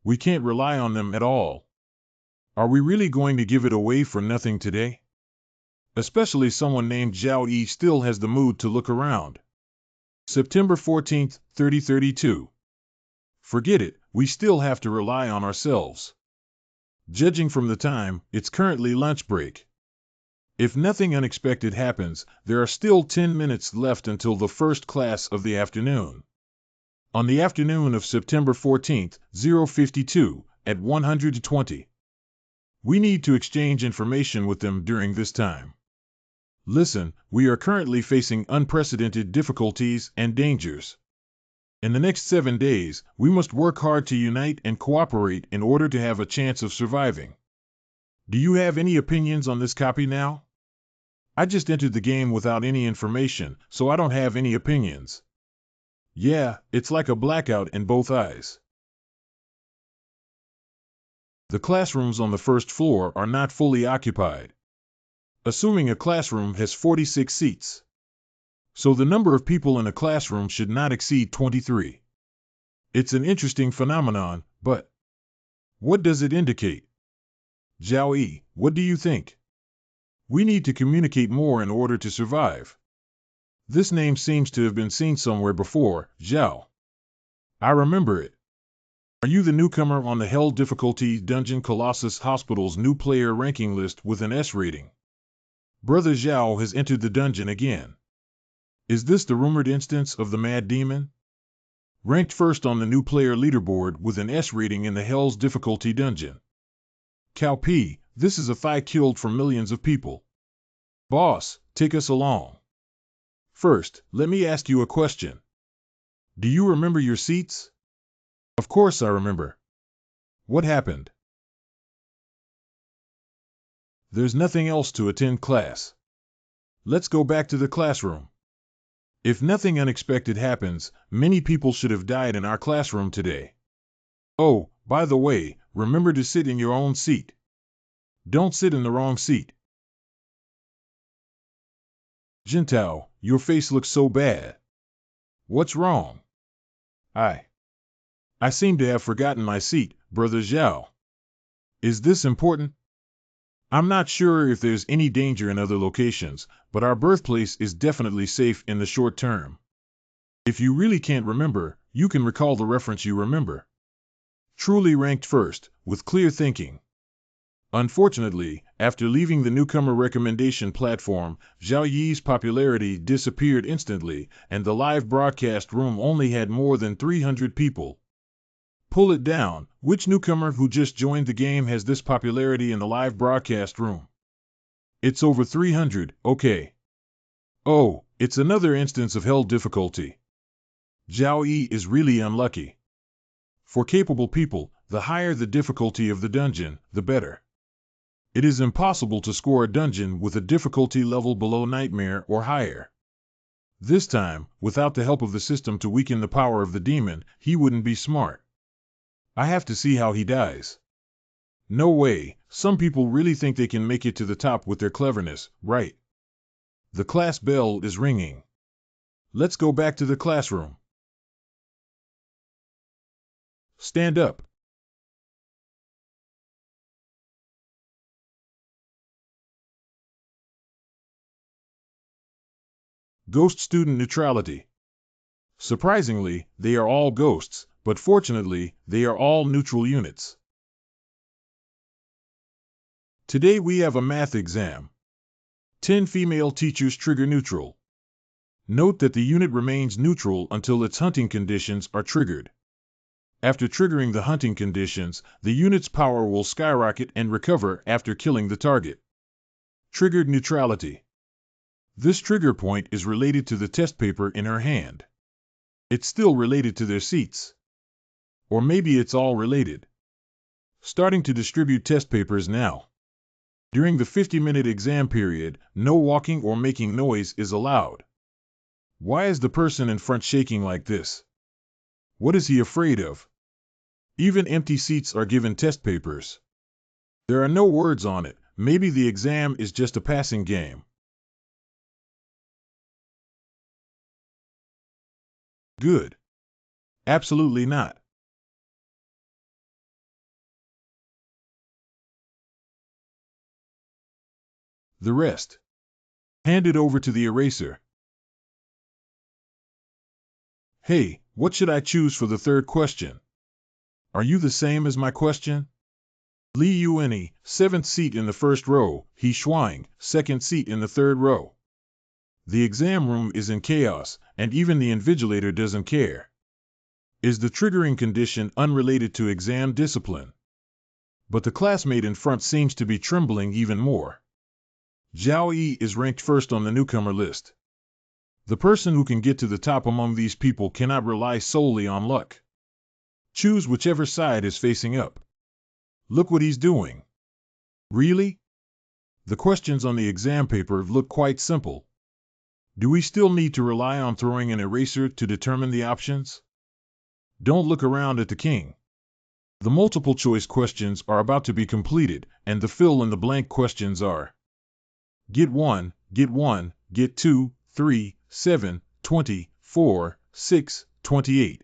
We can't rely on them at all. Are we really going to give it away for nothing today? Especially someone named Zhao Yi still has the mood to look around. September 14, 3032. Forget it, we still have to rely on ourselves. Judging from the time, it's currently lunch break. If nothing unexpected happens, there are still 10 minutes left until the first class of the afternoon. On the afternoon of September 14, 052, at 120. We need to exchange information with them during this time. Listen, we are currently facing unprecedented difficulties and dangers. In the next 7 days, we must work hard to unite and cooperate in order to have a chance of surviving. Do you have any opinions on this copy now? I just entered the game without any information, so I don't have any opinions. Yeah, it's like a blackout in both eyes. The classrooms on the first floor are not fully occupied. Assuming a classroom has 46 seats. So the number of people in a classroom should not exceed 23. It's an interesting phenomenon, but what does it indicate? Zhao Yi, what do you think? We need to communicate more in order to survive. This name seems to have been seen somewhere before, Zhao. I remember it. Are you the newcomer on the Hell Difficulty Dungeon Colossus Hospital's new player ranking list with an S rating? Brother Zhao has entered the dungeon again. Is this the rumored instance of the Mad Demon? Ranked first on the new player leaderboard with an S rating in the Hell's Difficulty Dungeon. Cao P, this is a thigh killed for millions of people. Boss, take us along. First, let me ask you a question. Do you remember your seats? Of course I remember. What happened? There's nothing else to attend class. Let's go back to the classroom. If nothing unexpected happens, many people should have died in our classroom today. Oh, by the way, remember to sit in your own seat. Don't sit in the wrong seat. Jintao, your face looks so bad. What's wrong? I seem to have forgotten my seat, Brother Zhao. Is this important? I'm not sure if there's any danger in other locations, but our birthplace is definitely safe in the short term. If you really can't remember, you can recall the reference you remember. Truly ranked first, with clear thinking. Unfortunately, after leaving the newcomer recommendation platform, Zhao Yi's popularity disappeared instantly, and the live broadcast room only had more than 300 people. Pull it down. Which newcomer who just joined the game has this popularity in the live broadcast room? It's over 300, okay. Oh, it's another instance of hell difficulty. Zhao Yi is really unlucky. For capable people, the higher the difficulty of the dungeon, the better. It is impossible to score a dungeon with a difficulty level below Nightmare or higher. This time, without the help of the system to weaken the power of the demon, he wouldn't be smart. I have to see how he dies. No way, some people really think they can make it to the top with their cleverness, right? The class bell is ringing. Let's go back to the classroom. Stand up. Ghost student neutrality. Surprisingly, they are all ghosts, but fortunately, they are all neutral units. Today we have a math exam. 10 female teachers trigger neutral. Note that the unit remains neutral until its hunting conditions are triggered. After triggering the hunting conditions, the unit's power will skyrocket and recover after killing the target. Triggered neutrality. This trigger point is related to the test paper in her hand. It's still related to their seats. Or maybe it's all related. Starting to distribute test papers now. During the 50-minute exam period, no walking or making noise is allowed. Why is the person in front shaking like this? What is he afraid of? Even empty seats are given test papers. There are no words on it. Maybe the exam is just a passing game. Good. Absolutely not. The rest. Hand it over to the eraser. Hey, what should I choose for the third question? Are you the same as my question? Li Yueni, 7th seat in the first row, He Shuang, 2nd seat in the third row. The exam room is in chaos, and even the invigilator doesn't care. Is the triggering condition unrelated to exam discipline? But the classmate in front seems to be trembling even more. Zhao Yi is ranked first on the newcomer list. The person who can get to the top among these people cannot rely solely on luck. Choose whichever side is facing up. Look what he's doing. Really? The questions on the exam paper look quite simple. Do we still need to rely on throwing an eraser to determine the options? Don't look around at the king. The multiple choice questions are about to be completed, and the fill in the blank questions are: get 1, get 2, 3, 7, 20, 4, 6, 28.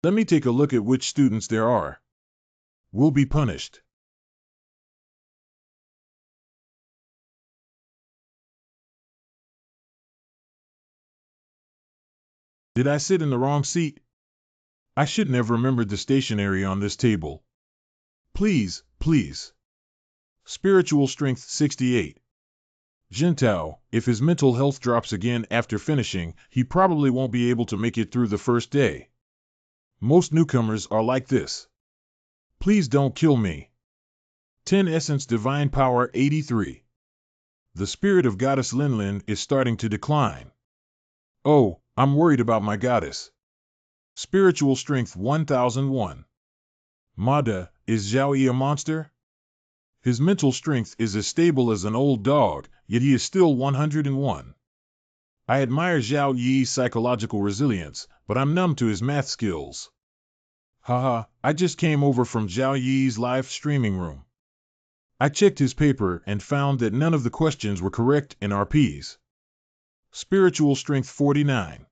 Let me take a look at which students there are. Will be punished. Did I sit in the wrong seat? I shouldn't have remembered the stationery on this table. Please, please. Spiritual strength 68. Jintao, if his mental health drops again after finishing, he probably won't be able to make it through the first day. Most newcomers are like this. Please don't kill me. 10 Essence Divine Power 83. The spirit of Goddess Linlin is starting to decline. Oh, I'm worried about my goddess. Spiritual Strength 1001. Mada, is Zhao Yi a monster? His mental strength is as stable as an old dog, yet he is still 101. I admire Zhao Yi's psychological resilience, but I'm numb to his math skills. Haha, I just came over from Zhao Yi's live streaming room. I checked his paper and found that none of the questions were correct in RPs. Spiritual Strength 49.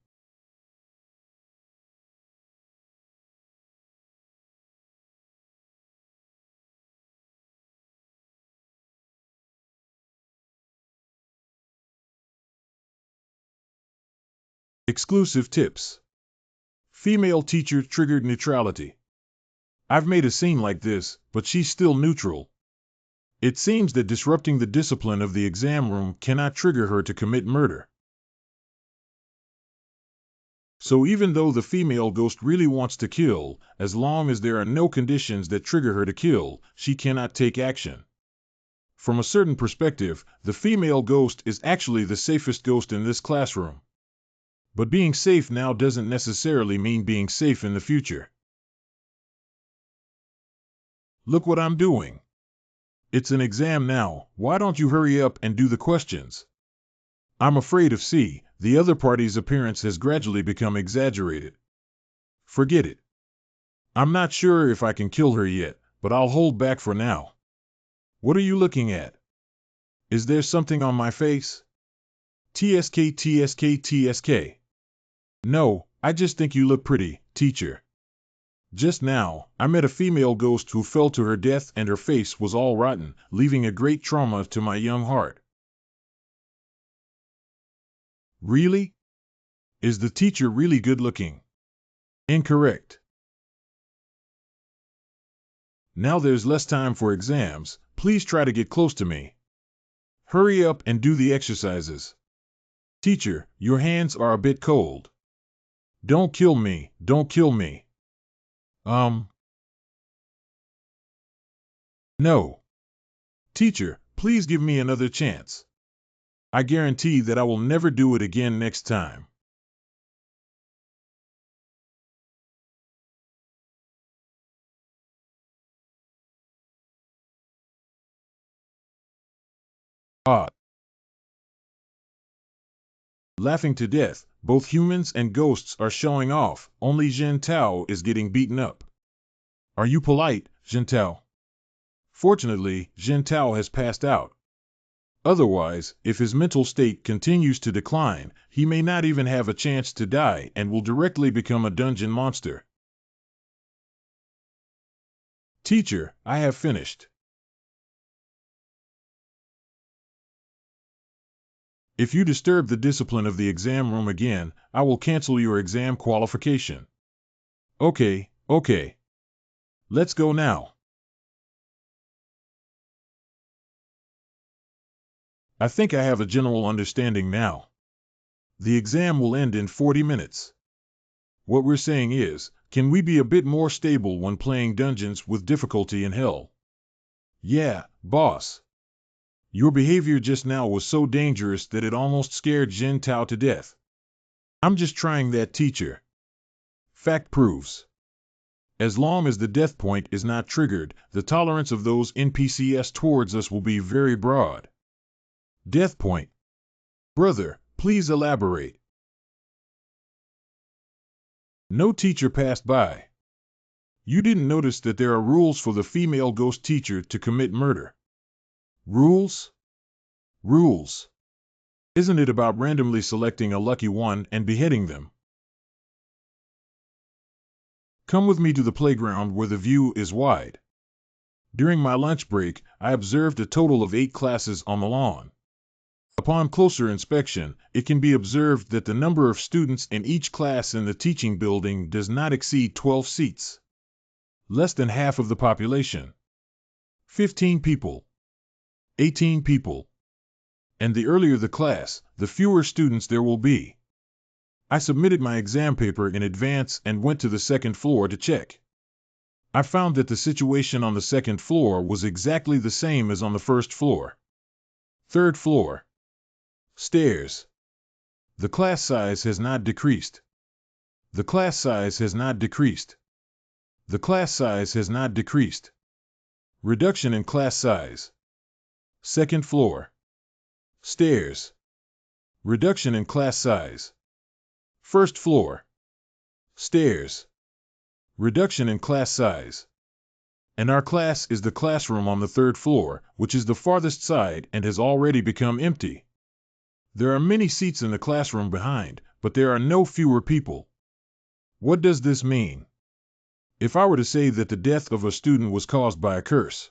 Exclusive tips. Female teacher triggered neutrality. I've made a scene like this, but she's still neutral. It seems that disrupting the discipline of the exam room cannot trigger her to commit murder. So even though the female ghost really wants to kill, as long as there are no conditions that trigger her to kill, she cannot take action. From a certain perspective, the female ghost is actually the safest ghost in this classroom. But being safe now doesn't necessarily mean being safe in the future. Look what I'm doing. It's an exam now, why don't you hurry up and do the questions? I'm afraid of C, the other party's appearance has gradually become exaggerated. Forget it. I'm not sure if I can kill her yet, but I'll hold back for now. What are you looking at? Is there something on my face? TSK, TSK, TSK. No, I just think you look pretty, teacher. Just now, I met a female ghost who fell to her death and her face was all rotten, leaving a great trauma to my young heart. Really? Is the teacher really good looking? Incorrect. Now there's less time for exams, please try to get close to me. Hurry up and do the exercises. Teacher, your hands are a bit cold. Don't kill me, don't kill me. No. Teacher, please give me another chance. I guarantee that I will never do it again next time. Laughing to death, both humans and ghosts are showing off, only Jin Tao is getting beaten up. Are you polite, Jin Tao? Fortunately, Jin Tao has passed out. Otherwise, if his mental state continues to decline, he may not even have a chance to die and will directly become a dungeon monster. Teacher, I have finished. If you disturb the discipline of the exam room again, I will cancel your exam qualification. Okay. Let's go now. I think I have a general understanding now. The exam will end in 40 minutes. What we're saying is, can we be a bit more stable when playing dungeons with difficulty in hell? Yeah, boss. Your behavior just now was so dangerous that it almost scared Jin Tao to death. I'm just trying that, teacher. Fact proves. As long as the death point is not triggered, the tolerance of those NPCs towards us will be very broad. Death point. Brother, please elaborate. No teacher passed by. You didn't notice that there are rules for the female ghost teacher to commit murder. Rules? Rules. Isn't it about randomly selecting a lucky one and beheading them? Come with me to the playground where the view is wide. During my lunch break, I observed a total of 8 classes on the lawn. Upon closer inspection, it can be observed that the number of students in each class in the teaching building does not exceed 12 seats. Less than half of the population. 15 people. 18 people. And the earlier the class, the fewer students there will be. I submitted my exam paper in advance and went to the second floor to check. I found that the situation on the second floor was exactly the same as on the first floor. Third floor. Stairs. The class size has not decreased. The class size has not decreased. The class size has not decreased. Reduction in class size. Second floor. Stairs. Reduction in class size. First floor. Stairs. Reduction in class size. And our class is the classroom on the third floor, which is the farthest side and has already become empty. There are many seats in the classroom behind, but there are no fewer people. What does this mean? If I were to say that the death of a student was caused by a curse,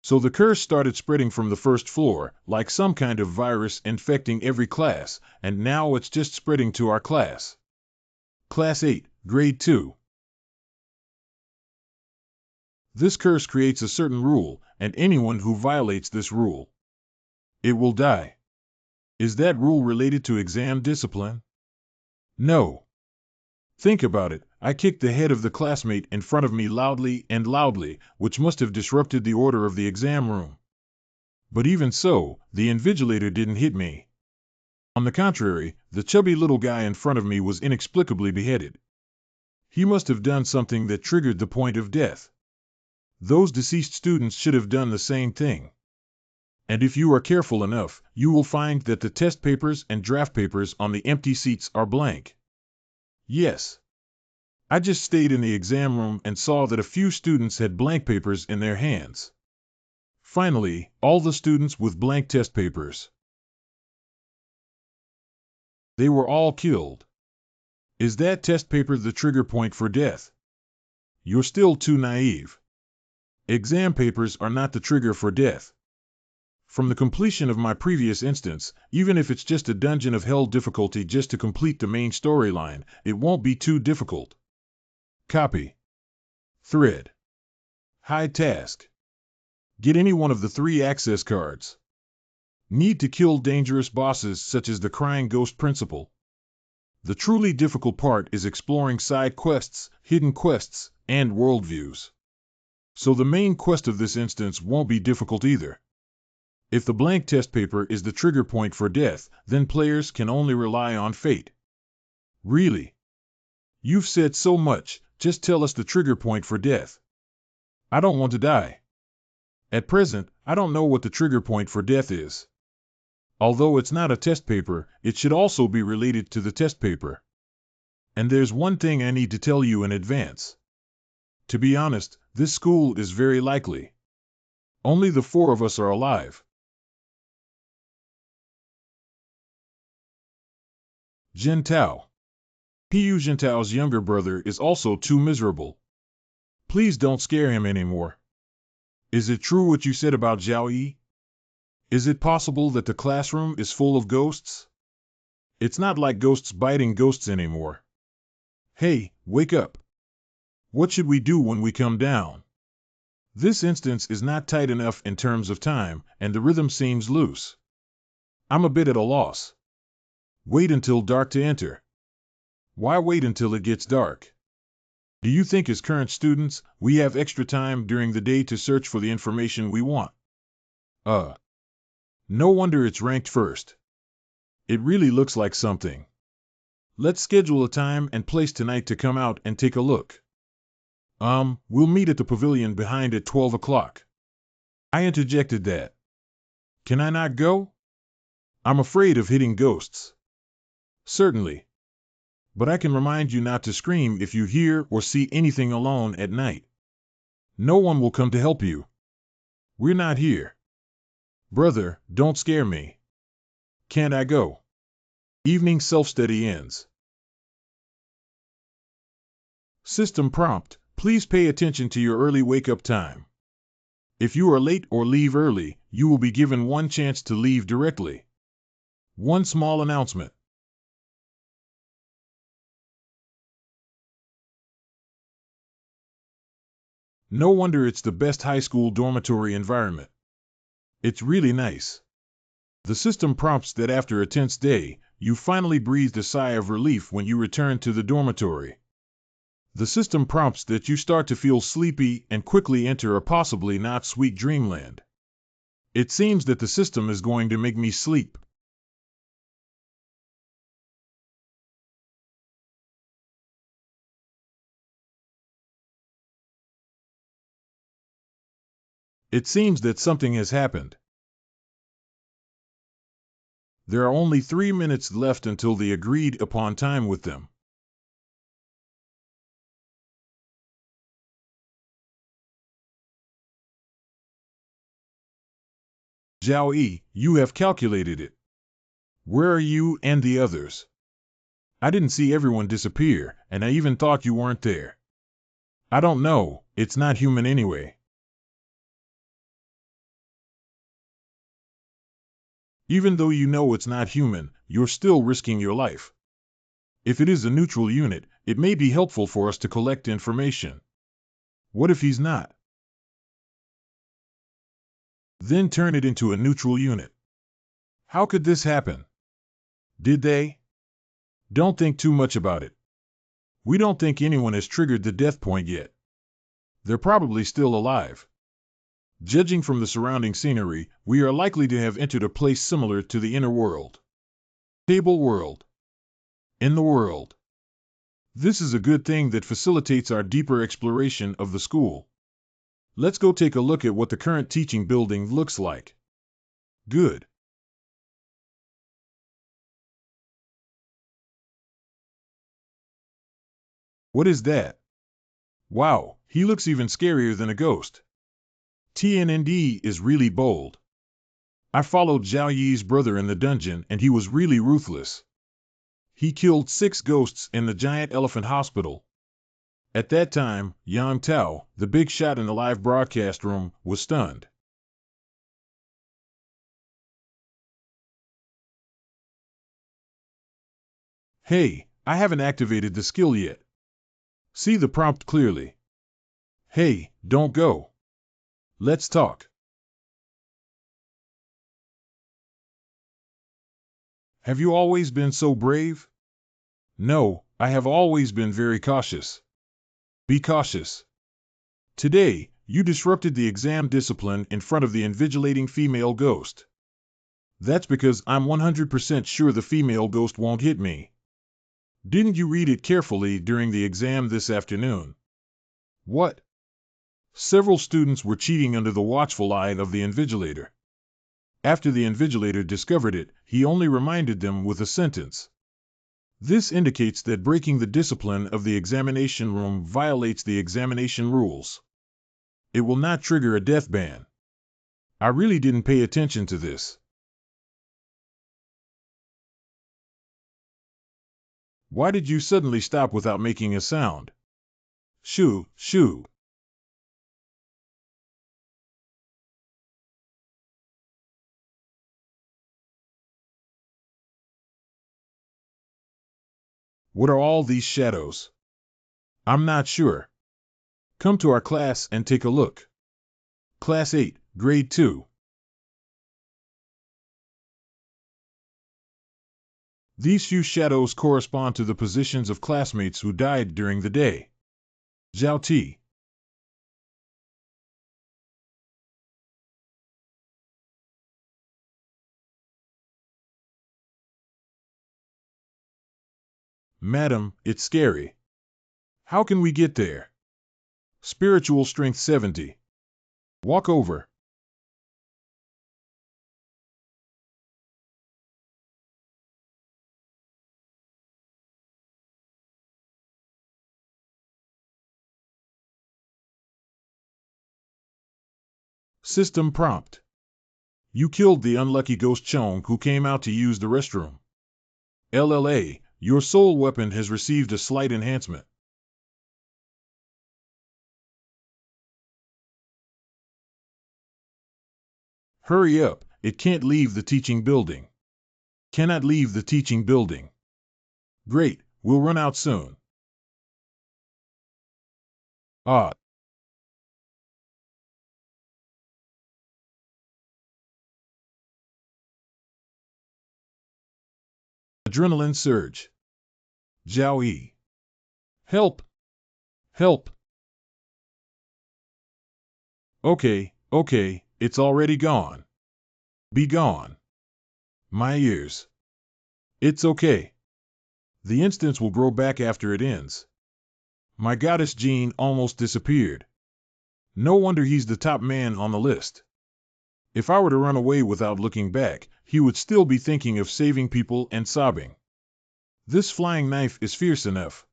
So the curse started spreading from the first floor, like some kind of virus infecting every class, and now it's just spreading to our class. Class 8, Grade 2. This curse creates a certain rule, and anyone who violates this rule, it will die. Is that rule related to exam discipline? No. Think about it. I kicked the head of the classmate in front of me loudly and loudly, which must have disrupted the order of the exam room. But even so, the invigilator didn't hit me. On the contrary, the chubby little guy in front of me was inexplicably beheaded. He must have done something that triggered the point of death. Those deceased students should have done the same thing. And if you are careful enough, you will find that the test papers and draft papers on the empty seats are blank. Yes. I just stayed in the exam room and saw that a few students had blank papers in their hands. Finally, all the students with blank test papers. They were all killed. Is that test paper the trigger point for death? You're still too naive. Exam papers are not the trigger for death. From the completion of my previous instance, even if it's just a Dungeon of Hell difficulty just to complete the main storyline, it won't be too difficult. Copy. Thread. Hide task. Get any one of the 3 access cards. Need to kill dangerous bosses such as the Crying Ghost Principal. The truly difficult part is exploring side quests, hidden quests, and worldviews. So the main quest of this instance won't be difficult either. If the blank test paper is the trigger point for death, then players can only rely on fate. Really? You've said so much, just tell us the trigger point for death. I don't want to die. At present, I don't know what the trigger point for death is. Although it's not a test paper, it should also be related to the test paper. And there's one thing I need to tell you in advance. To be honest, this school is very likely. Only the 4 of us are alive. Jintao. Pu Jintao's younger brother is also too miserable. Please don't scare him anymore. Is it true what you said about Zhao Yi? Is it possible that the classroom is full of ghosts? It's not like ghosts biting ghosts anymore. Hey, wake up. What should we do when we come down? This instance is not tight enough in terms of time, and the rhythm seems loose. I'm a bit at a loss. Wait until dark to enter. Why wait until it gets dark? Do you think as current students, we have extra time during the day to search for the information we want? No wonder it's ranked first. It really looks like something. Let's schedule a time and place tonight to come out and take a look. We'll meet at the pavilion behind at 12 o'clock. I interjected that. Can I not go? I'm afraid of hitting ghosts. Certainly. But I can remind you not to scream if you hear or see anything alone at night. No one will come to help you. We're not here. Brother, don't scare me. Can't I go? Evening self-study ends. System prompt, please pay attention to your early wake-up time. If you are late or leave early, you will be given one chance to leave directly. One small announcement. No wonder it's the best high school dormitory environment. It's really nice. The system prompts that after a tense day, you finally breathed a sigh of relief when you return to the dormitory. The system prompts that you start to feel sleepy and quickly enter a possibly not sweet dreamland. It seems that the system is going to make me sleep. It seems that something has happened. There are only 3 minutes left until the agreed upon time with them. Zhao Yi, you have calculated it. Where are you and the others? I didn't see everyone disappear, and I even thought you weren't there. I don't know, it's not human anyway. Even though you know it's not human, you're still risking your life. If it is a neutral unit, it may be helpful for us to collect information. What if he's not? Then turn it into a neutral unit. How could this happen? Did they? Don't think too much about it. We don't think anyone has triggered the death point yet. They're probably still alive. Judging from the surrounding scenery, we are likely to have entered a place similar to the inner world. Table world. In the world. This is a good thing that facilitates our deeper exploration of the school. Let's go take a look at what the current teaching building looks like. Good. What is that? Wow, he looks even scarier than a ghost. TNND is really bold. I followed Zhao Yi's brother in the dungeon and he was really ruthless. He killed 6 ghosts in the giant elephant hospital. At that time, Yang Tao, the big shot in the live broadcast room, was stunned. Hey, I haven't activated the skill yet. See the prompt clearly. Hey, don't go. Let's talk. Have you always been so brave? No, I have always been very cautious. Be cautious. Today, you disrupted the exam discipline in front of the invigilating female ghost. That's because I'm 100% sure the female ghost won't hit me. Didn't you read it carefully during the exam this afternoon? What? Several students were cheating under the watchful eye of the invigilator. After the invigilator discovered it, he only reminded them with a sentence. This indicates that breaking the discipline of the examination room violates the examination rules. It will not trigger a death ban. I really didn't pay attention to this. Why did you suddenly stop without making a sound? Shoo, shoo. What are all these shadows? I'm not sure. Come to our class and take a look. Class 8, Grade 2. These few shadows correspond to the positions of classmates who died during the day. Zhao Ti. Madam, it's scary. How can we get there? Spiritual strength 70. Walk over. System prompt. You killed the unlucky ghost Chong who came out to use the restroom. LLA, your soul weapon has received a slight enhancement. Hurry up, it can't leave the teaching building. Cannot leave the teaching building. Great, we'll run out soon. Ah. Adrenaline surge. Zhao Yi. Help! Help! Okay, it's already gone. Be gone. My ears. It's okay. The instance will grow back after it ends. My goddess gene almost disappeared. No wonder he's the top man on the list. If I were to run away without looking back, he would still be thinking of saving people and sobbing. This flying knife is fierce enough.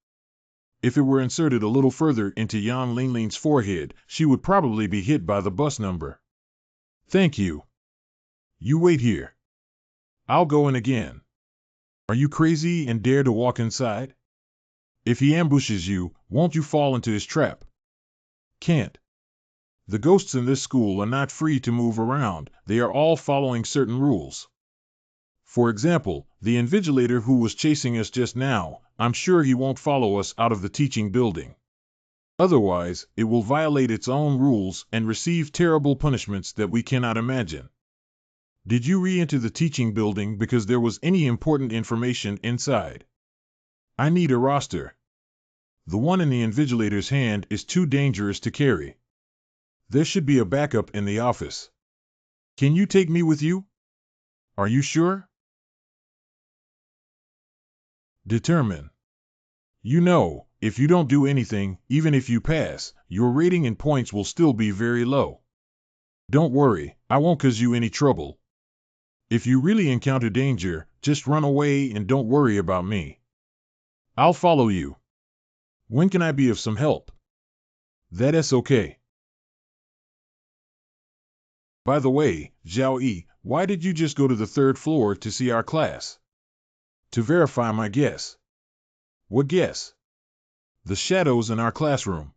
If it were inserted a little further into Yan Lingling's forehead, she would probably be hit by the bus number. Thank you. You wait here. I'll go in again. Are you crazy and dare to walk inside? If he ambushes you, won't you fall into his trap? Can't. The ghosts in this school are not free to move around, they are all following certain rules. For example, the invigilator who was chasing us just now, I'm sure he won't follow us out of the teaching building. Otherwise, it will violate its own rules and receive terrible punishments that we cannot imagine. Did you re-enter the teaching building because there was any important information inside? I need a roster. The one in the invigilator's hand is too dangerous to carry. There should be a backup in the office. Can you take me with you? Are you sure? Determine. You know, if you don't do anything, even if you pass, your rating and points will still be very low. Don't worry, I won't cause you any trouble. If you really encounter danger, just run away and don't worry about me. I'll follow you. When can I be of some help? That's okay. By the way, Zhao Yi, why did you just go to the third floor to see our class? To verify my guess. What guess? The shadows in our classroom.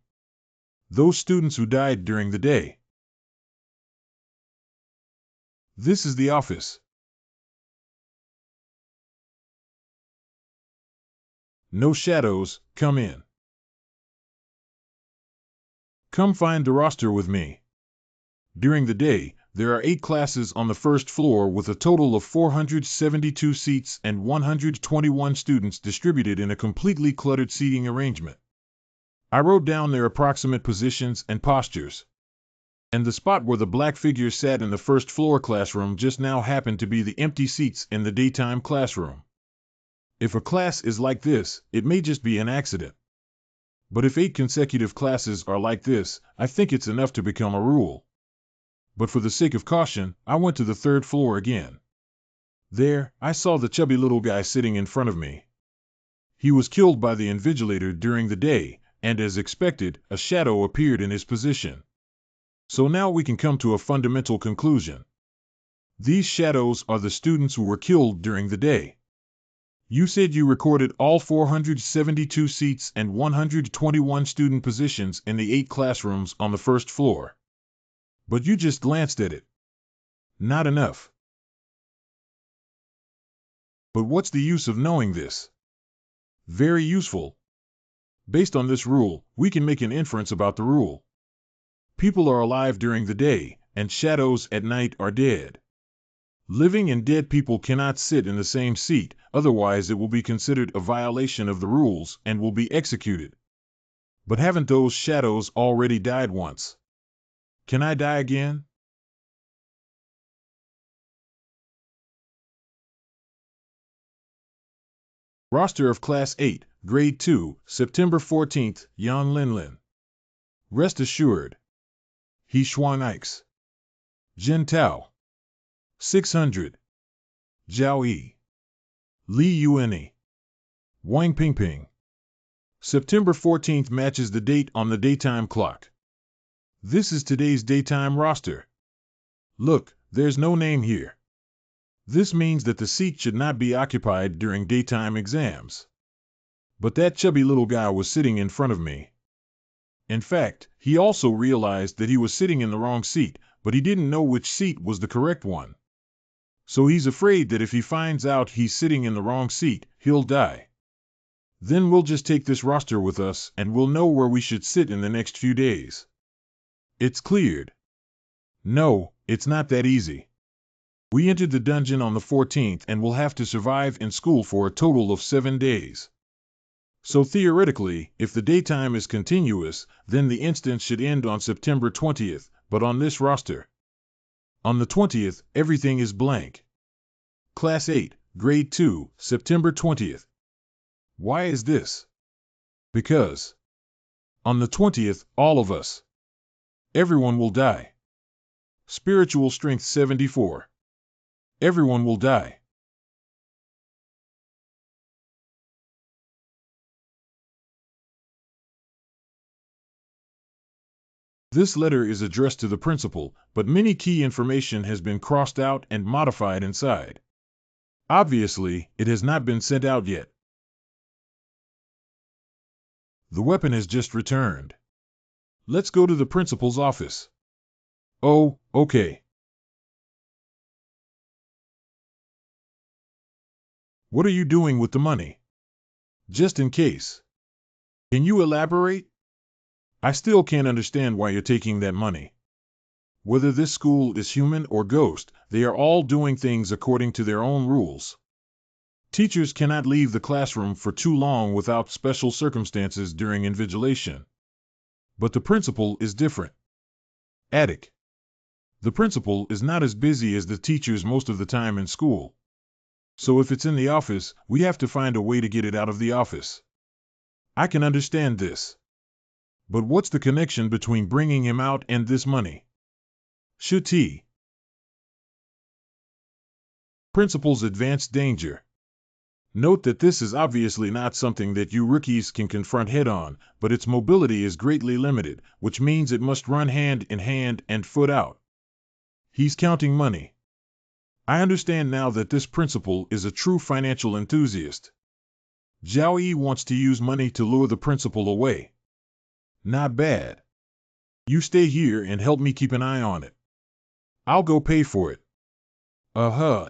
Those students who died during the day. This is the office. No shadows, come in. Come find the roster with me. During the day, there are 8 classes on the first floor with a total of 472 seats and 121 students distributed in a completely cluttered seating arrangement. I wrote down their approximate positions and postures. And the spot where the black figure sat in the first floor classroom just now happened to be the empty seats in the daytime classroom. If a class is like this, it may just be an accident. But if 8 consecutive classes are like this, I think it's enough to become a rule. But for the sake of caution, I went to the third floor again. There, I saw the chubby little guy sitting in front of me. He was killed by the invigilator during the day, and as expected, a shadow appeared in his position. So now we can come to a fundamental conclusion. These shadows are the students who were killed during the day. You said you recorded all 472 seats and 121 student positions in the 8 classrooms on the first floor. But you just glanced at it. Not enough. But what's the use of knowing this? Very useful. Based on this rule, we can make an inference about the rule. People are alive during the day, and shadows at night are dead. Living and dead people cannot sit in the same seat, otherwise it will be considered a violation of the rules and will be executed. But haven't those shadows already died once? Can I die again? Roster of Class 8, Grade 2, September 14th, Yan Linlin. Rest assured. He Xuan Ix. Jin Tao. 600. Zhao Yi. Li Yuanyi. Wang Pingping. September 14th matches the date on the daytime clock. This is today's daytime roster. Look, there's no name here. This means that the seat should not be occupied during daytime exams. But that chubby little guy was sitting in front of me. In fact, he also realized that he was sitting in the wrong seat, but he didn't know which seat was the correct one. So he's afraid that if he finds out he's sitting in the wrong seat, he'll die. Then we'll just take this roster with us and we'll know where we should sit in the next few days. It's cleared. No, it's not that easy. We entered the dungeon on the 14th and will have to survive in school for a total of 7 days. So theoretically, if the daytime is continuous, then the instance should end on September 20th, but on this roster. On the 20th, everything is blank. Class 8, Grade 2, September 20th. Why is this? Because on the 20th, all of us, everyone will die. Spiritual strength 74. Everyone will die. This letter is addressed to the principal, but many key information has been crossed out and modified inside. Obviously, it has not been sent out yet. The weapon has just returned. Let's go to the principal's office. Oh, okay. What are you doing with the money? Just in case. Can you elaborate? I still can't understand why you're taking that money. Whether this school is human or ghost, they are all doing things according to their own rules. Teachers cannot leave the classroom for too long without special circumstances during invigilation. But the principal is different. Attic. The principal is not as busy as the teachers most of the time in school. So if it's in the office, we have to find a way to get it out of the office. I can understand this. But what's the connection between bringing him out and this money? Should he? Principal's advanced danger. Note that this is obviously not something that you rookies can confront head-on, but its mobility is greatly limited, which means it must run hand in hand and foot out. He's counting money. I understand now that this principal is a true financial enthusiast. Zhao Yi wants to use money to lure the principal away. Not bad. You stay here and help me keep an eye on it. I'll go pay for it. Uh-huh.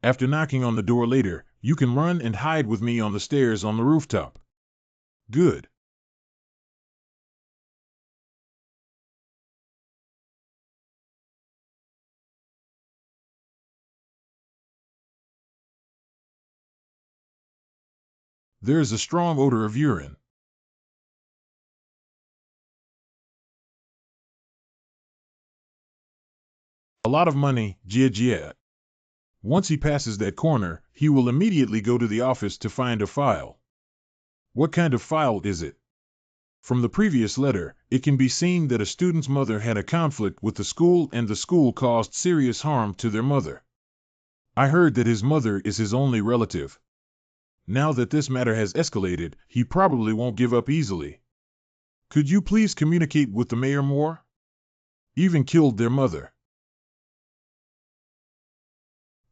After knocking on the door later, you can run and hide with me on the stairs on the rooftop. Good. There is a strong odor of urine. A lot of money, Jia. Once he passes that corner, he will immediately go to the office to find a file. What kind of file is it? From the previous letter, it can be seen that a student's mother had a conflict with the school and the school caused serious harm to their mother. I heard that his mother is his only relative. Now that this matter has escalated, he probably won't give up easily. Could you please communicate with the mayor more? Even killed their mother.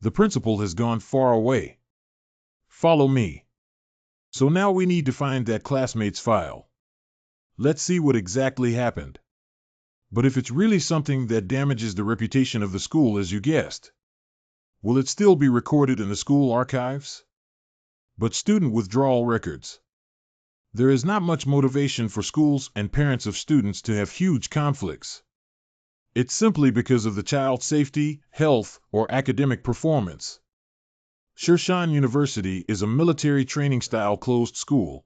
The principal has gone far away. Follow me. So now we need to find that classmate's file. Let's see what exactly happened. But if it's really something that damages the reputation of the school as you guessed, will it still be recorded in the school archives? But student withdrawal records. There is not much motivation for schools and parents of students to have huge conflicts. It's simply because of the child's safety, health, or academic performance. Shashan University is a military training-style closed school.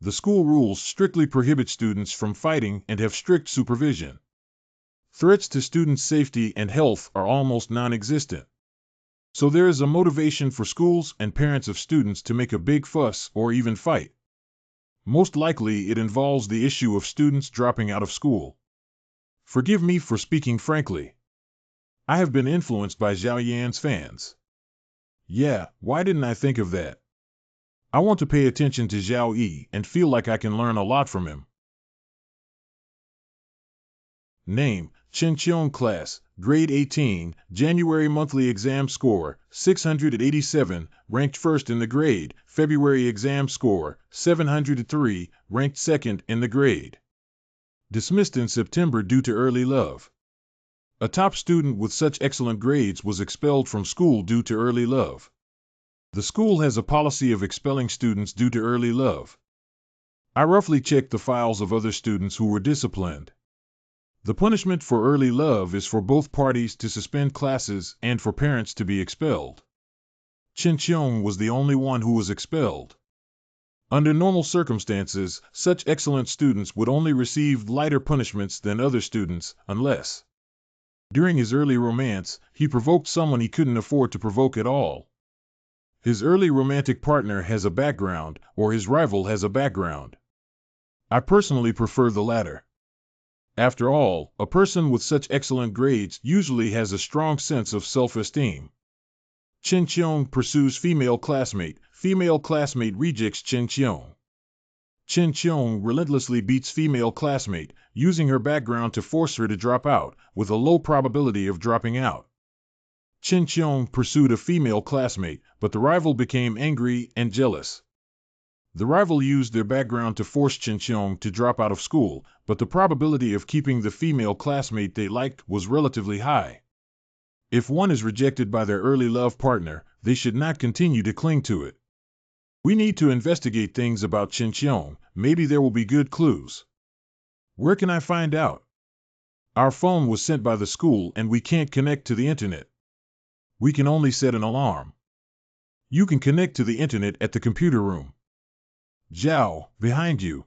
The school rules strictly prohibit students from fighting and have strict supervision. Threats to students' safety and health are almost non-existent. So there is a motivation for schools and parents of students to make a big fuss or even fight. Most likely it involves the issue of students dropping out of school. Forgive me for speaking frankly. I have been influenced by Zhao Yan's fans. Yeah, why didn't I think of that? I want to pay attention to Zhao Yi and feel like I can learn a lot from him. Name, Chen Qiong Class, Grade 18, January Monthly Exam Score, 687, ranked first in the grade, February Exam Score, 703, ranked second in the grade. Dismissed in September due to early love. A top student with such excellent grades was expelled from school due to early love. The school has a policy of expelling students due to early love. I roughly checked the files of other students who were disciplined. The punishment for early love is for both parties to suspend classes and for parents to be expelled. Chen Qiong was the only one who was expelled. Under normal circumstances, such excellent students would only receive lighter punishments than other students, unless, during his early romance, he provoked someone he couldn't afford to provoke at all. His early romantic partner has a background, or his rival has a background. I personally prefer the latter. After all, a person with such excellent grades usually has a strong sense of self-esteem. Chen Qiong pursues female classmate rejects Chen Qiong. Chen Qiong relentlessly beats female classmate, using her background to force her to drop out, with a low probability of dropping out. Chen Qiong pursued a female classmate, but the rival became angry and jealous. The rival used their background to force Chincheong to drop out of school, but the probability of keeping the female classmate they liked was relatively high. If one is rejected by their early love partner, they should not continue to cling to it. We need to investigate things about Chincheong. Maybe there will be good clues. Where can I find out? Our phone was sent by the school and we can't connect to the internet. We can only set an alarm. You can connect to the internet at the computer room. Zhao, behind you.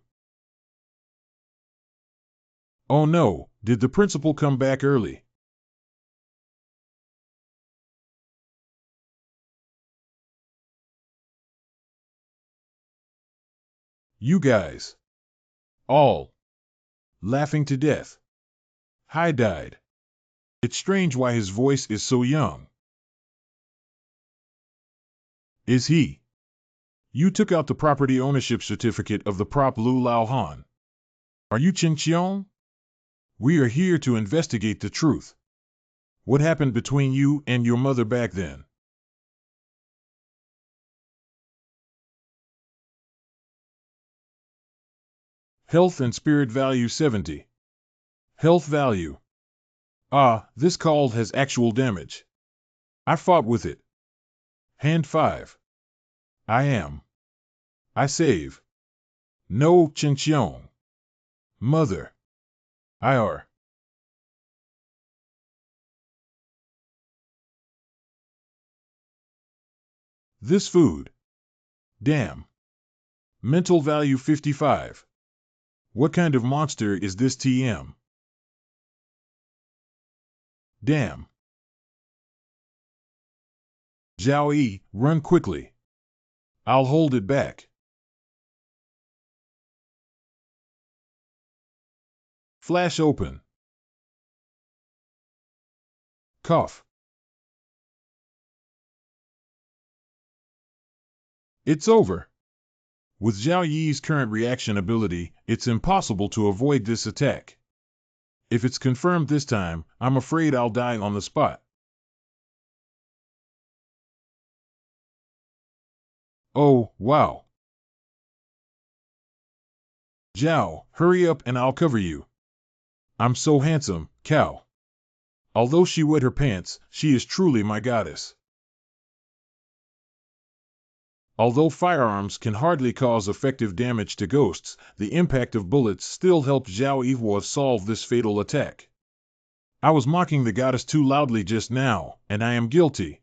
Oh no, did the principal come back early? You guys. All. Laughing to death. Hai died. It's strange why his voice is so young. Is he? You took out the property ownership certificate of the prop Lu Lao Han. Are you Chincheong? We are here to investigate the truth. What happened between you and your mother back then? Health and spirit value 70. Health value. Ah, this called has actual damage. I fought with it. Hand 5. I save. No, Chincheong. Mother. IR. This food. Damn. Mental value 55. What kind of monster is this TM? Damn. Zhao Yi, run quickly. I'll hold it back. Flash open. Cough. It's over. With Zhao Yi's current reaction ability, it's impossible to avoid this attack. If it's confirmed this time, I'm afraid I'll die on the spot. Oh, wow. Zhao, hurry up and I'll cover you. I'm so handsome, cow. Although she wet her pants, she is truly my goddess. Although firearms can hardly cause effective damage to ghosts, the impact of bullets still helped Zhao Yihua solve this fatal attack. I was mocking the goddess too loudly just now, and I am guilty.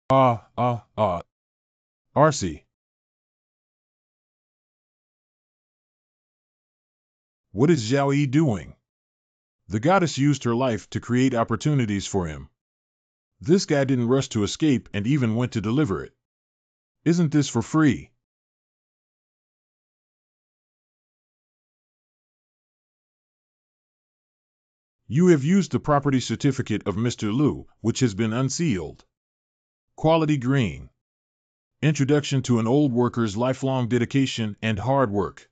Arcee. What is Zhao Yi doing? The goddess used her life to create opportunities for him. This guy didn't rush to escape and even went to deliver it. Isn't this for free? You have used the property certificate of Mr. Liu, which has been unsealed. Quality green. Introduction to an old worker's lifelong dedication and hard work.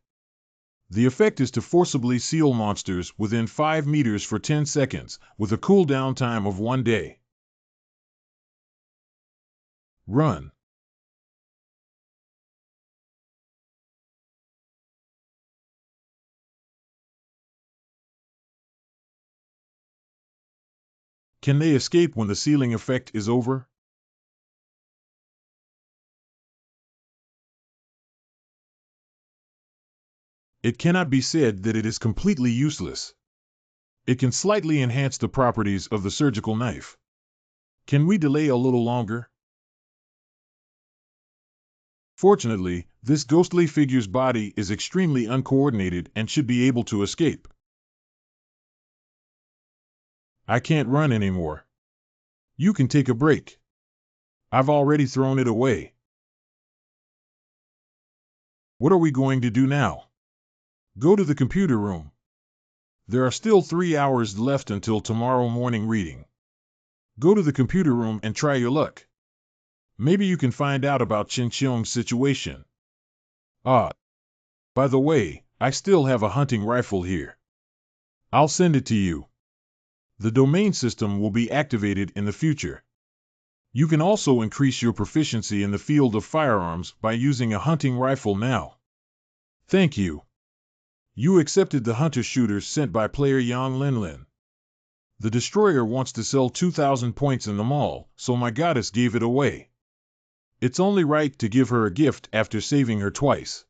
The effect is to forcibly seal monsters within 5 meters for 10 seconds, with a cooldown time of 1 day. Run. Can they escape when the sealing effect is over? It cannot be said that it is completely useless. It can slightly enhance the properties of the surgical knife. Can we delay a little longer? Fortunately, this ghostly figure's body is extremely uncoordinated and should be able to escape. I can't run anymore. You can take a break. I've already thrown it away. What are we going to do now? Go to the computer room. There are still 3 hours left until tomorrow morning reading. Go to the computer room and try your luck. Maybe you can find out about Chincheong's situation. By the way, I still have a hunting rifle here. I'll send it to you. The domain system will be activated in the future. You can also increase your proficiency in the field of firearms by using a hunting rifle now. Thank you. You accepted the hunter shooters sent by player Yang Linlin. The destroyer wants to sell 2,000 points in the mall, so my goddess gave it away. It's only right to give her a gift after saving her twice.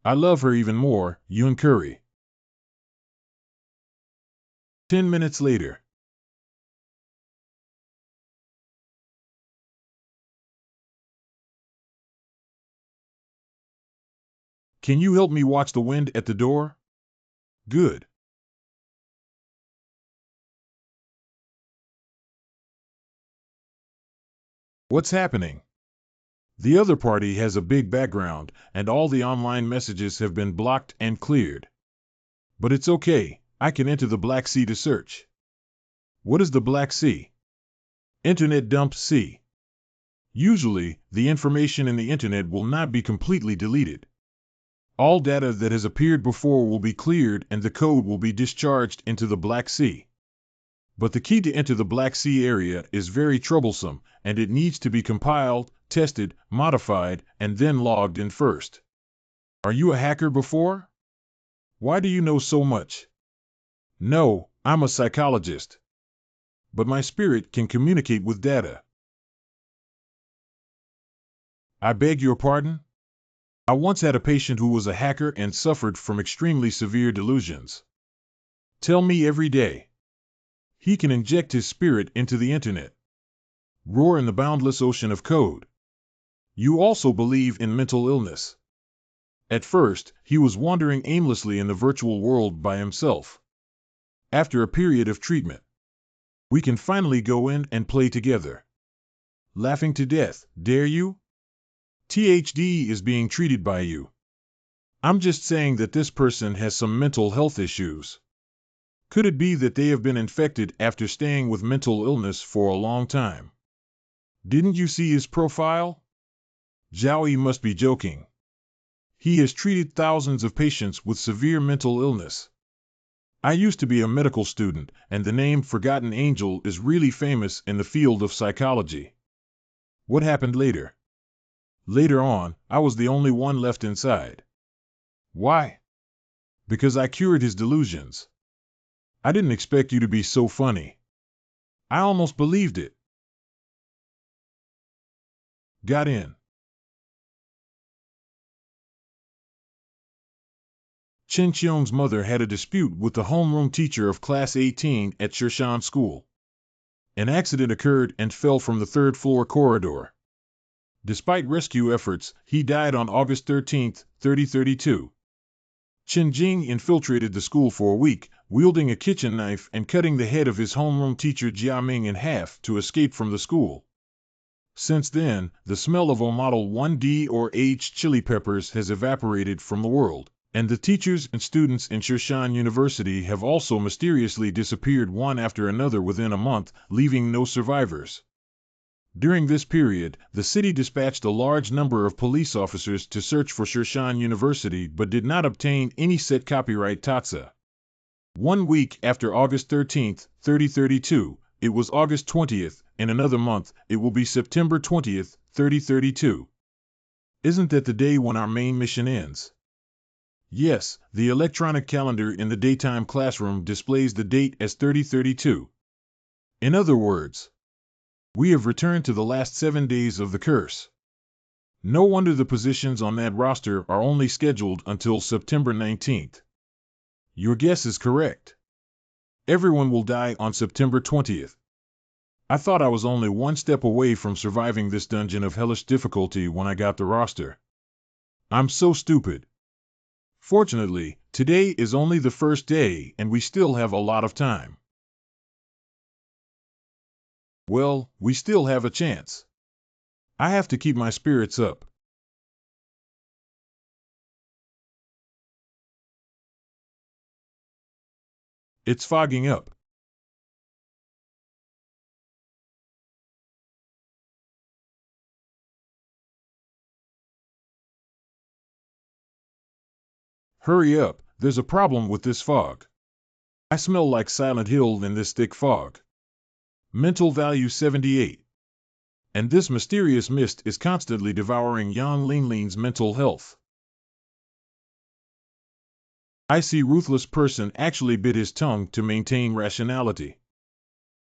I love her even more, Yun Curry. 10 minutes later. Can you help me watch the wind at the door? Good. What's happening? The other party has a big background, and all the online messages have been blocked and cleared. But it's okay, I can enter the Black Sea to search. What is the Black Sea? Internet dump sea. Usually, the information in the internet will not be completely deleted. All data that has appeared before will be cleared and the code will be discharged into the Black Sea. But the key to enter the Black Sea area is very troublesome, and it needs to be compiled, tested, modified, and then logged in first. Are you a hacker before? Why do you know so much? No, I'm a psychologist. But my spirit can communicate with data. I beg your pardon? I once had a patient who was a hacker and suffered from extremely severe delusions. Tell me every day. He can inject his spirit into the internet. Roar in the boundless ocean of code. You also believe in mental illness. At first, he was wandering aimlessly in the virtual world by himself. After a period of treatment, we can finally go in and play together. Laughing to death, dare you? THD is being treated by you. I'm just saying that this person has some mental health issues. Could it be that they have been infected after staying with mental illness for a long time? Didn't you see his profile? Zhao Yi must be joking. He has treated thousands of patients with severe mental illness. I used to be a medical student, and the name Forgotten Angel is really famous in the field of psychology. What happened later? Later on, I was the only one left inside. Why? Because I cured his delusions. I didn't expect you to be so funny. I almost believed it. Got in. Chen Qiong's mother had a dispute with the homeroom teacher of Class 18 at Shashan School. An accident occurred and fell from the third-floor corridor. Despite rescue efforts, he died on August 13, 3032. Chen Jing infiltrated the school for a week, wielding a kitchen knife and cutting the head of his homeroom teacher Jia Ming in half to escape from the school. Since then, the smell of Model 1D or aged chili peppers has evaporated from the world, and the teachers and students in Shashan University have also mysteriously disappeared one after another within a month, leaving no survivors. During this period, the city dispatched a large number of police officers to search for Shashan University but did not obtain any set copyright tatsa. 1 week after August 13, 3032, it was August 20th, in another month, it will be September 20th, 3032. Isn't that the day when our main mission ends? Yes, the electronic calendar in the daytime classroom displays the date as 3032. In other words, we have returned to the last 7 days of the curse. No wonder the positions on that roster are only scheduled until September 19th. Your guess is correct. Everyone will die on September 20th. I thought I was only one step away from surviving this dungeon of hellish difficulty when I got the roster. I'm so stupid. Fortunately, today is only the first day and we still have a lot of time. Well, we still have a chance. I have to keep my spirits up. It's fogging up. Hurry up, there's a problem with this fog. I smell like Silent Hill in this thick fog. Mental value 78. And this mysterious mist is constantly devouring Yan Linlin's mental health. I see ruthless person actually bit his tongue to maintain rationality.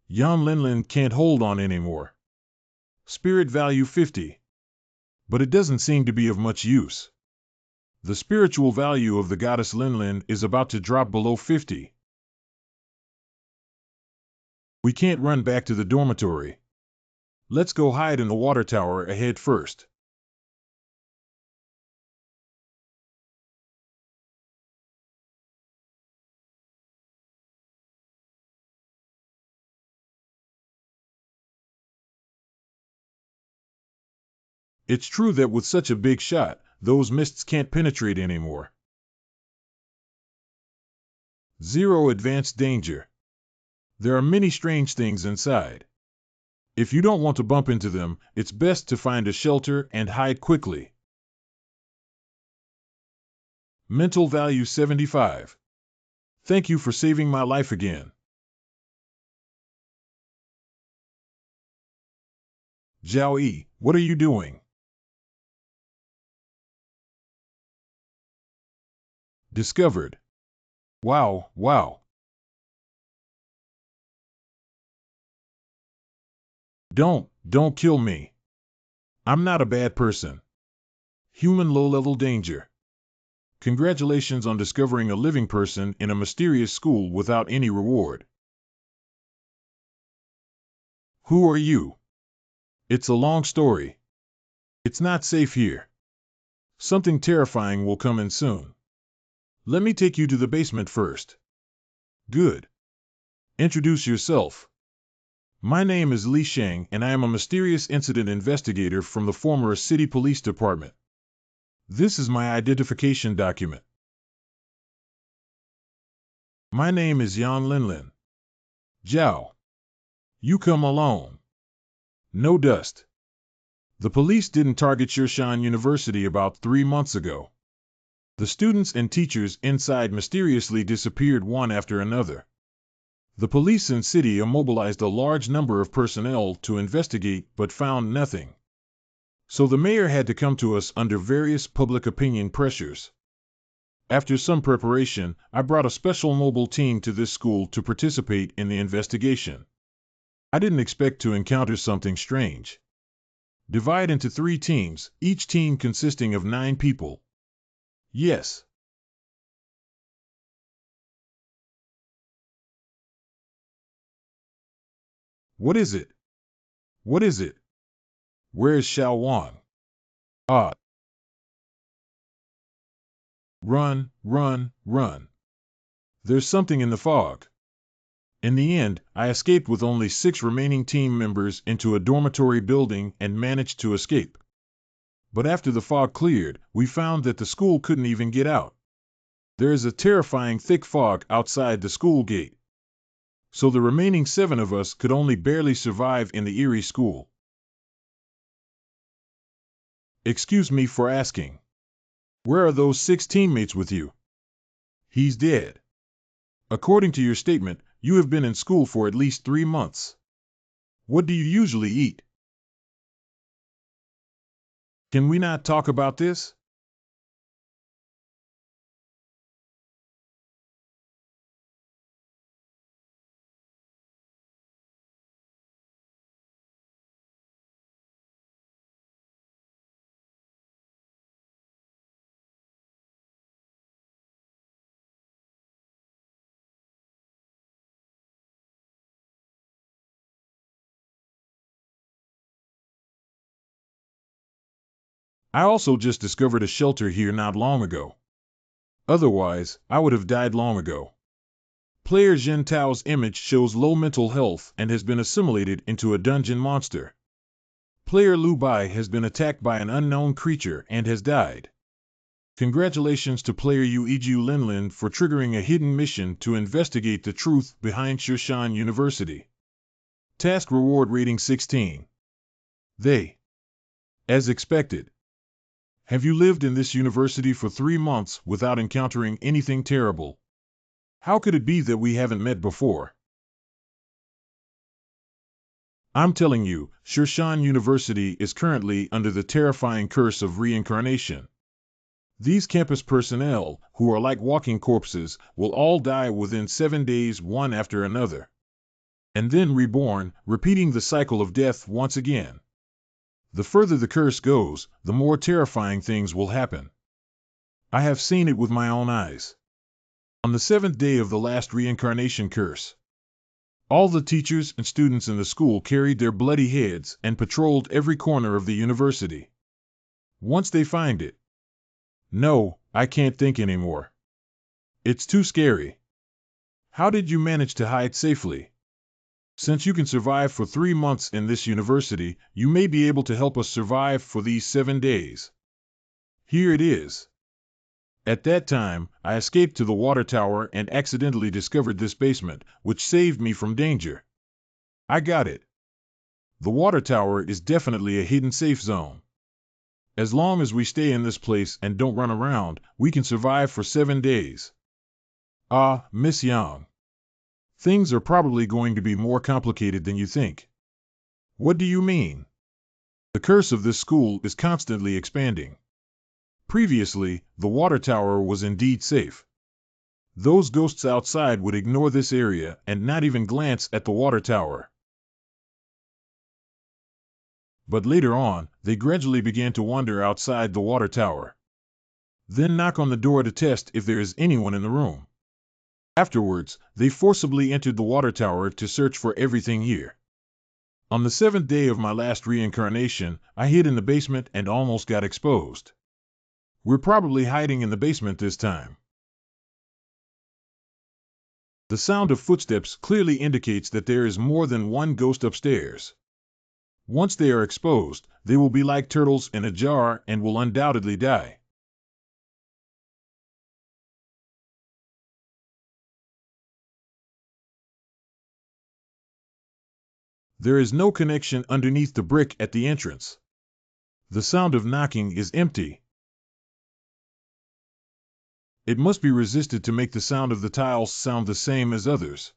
Yan Linlin can't hold on anymore. Spirit value 50. But it doesn't seem to be of much use. The spiritual value of the goddess Linlin is about to drop below 50. We can't run back to the dormitory. Let's go hide in the water tower ahead first. It's true that with such a big shot, those mists can't penetrate anymore. Zero advanced danger. There are many strange things inside. If you don't want to bump into them, it's best to find a shelter and hide quickly. Mental value 75. Thank you for saving my life again. Zhao Yi, what are you doing? Discovered. Wow, wow. Don't kill me. I'm not a bad person. Human low-level danger. Congratulations on discovering a living person in a mysterious school without any reward. Who are you? It's a long story. It's not safe here. Something terrifying will come in soon. Let me take you to the basement first. Good. Introduce yourself. My name is Li Sheng, and I am a mysterious incident investigator from the former city police department. This is my identification document. My name is Yan Linlin. Zhao. You come alone. No dust. The police didn't target Shashan University about 3 months ago. The students and teachers inside mysteriously disappeared one after another. The police in city immobilized a large number of personnel to investigate but found nothing. So the mayor had to come to us under various public opinion pressures. After some preparation, I brought a special mobile team to this school to participate in the investigation. I didn't expect to encounter something strange. Divide into 3 teams, each team consisting of 9 people. Yes. What is it? What is it? Where's Xiao Wang? Ah. Run, run, run. There's something in the fog. In the end, I escaped with only 6 remaining team members into a dormitory building and managed to escape. But after the fog cleared, we found that the school couldn't even get out. There is a terrifying thick fog outside the school gate. So the remaining 7 of us could only barely survive in the eerie school. Excuse me for asking. Where are those 6 teammates with you? He's dead. According to your statement, you have been in school for at least 3 months. What do you usually eat? Can we not talk about this? I also just discovered a shelter here not long ago. Otherwise, I would have died long ago. Player Jin Tao's image shows low mental health and has been assimilated into a dungeon monster. Player Lu Bai has been attacked by an unknown creature and has died. Congratulations to player Yuiju Linlin for triggering a hidden mission to investigate the truth behind Shashan University. Task reward rating 16. They. As expected. Have you lived in this university for 3 months without encountering anything terrible? How could it be that we haven't met before? I'm telling you, Shashan University is currently under the terrifying curse of reincarnation. These campus personnel, who are like walking corpses, will all die within 7 days, one after another. And then reborn, repeating the cycle of death once again. The further the curse goes, the more terrifying things will happen. I have seen it with my own eyes. On the 7th day of the last reincarnation curse, all the teachers and students in the school carried their bloody heads and patrolled every corner of the university. Once they find it, no, I can't think anymore. It's too scary. How did you manage to hide safely? Since you can survive for 3 months in this university, you may be able to help us survive for these 7 days. Here it is. At that time, I escaped to the water tower and accidentally discovered this basement, which saved me from danger. I got it. The water tower is definitely a hidden safe zone. As long as we stay in this place and don't run around, we can survive for 7 days. Ah, Miss Young. Things are probably going to be more complicated than you think. What do you mean? The curse of this school is constantly expanding. Previously, the water tower was indeed safe. Those ghosts outside would ignore this area and not even glance at the water tower. But later on, they gradually began to wander outside the water tower. Then knock on the door to test if there is anyone in the room. Afterwards, they forcibly entered the water tower to search for everything here. On the 7th day of my last reincarnation, I hid in the basement and almost got exposed. We're probably hiding in the basement this time. The sound of footsteps clearly indicates that there is more than one ghost upstairs. Once they are exposed, they will be like turtles in a jar and will undoubtedly die. There is no connection underneath the brick at the entrance. The sound of knocking is empty. It must be resisted to make the sound of the tiles sound the same as others.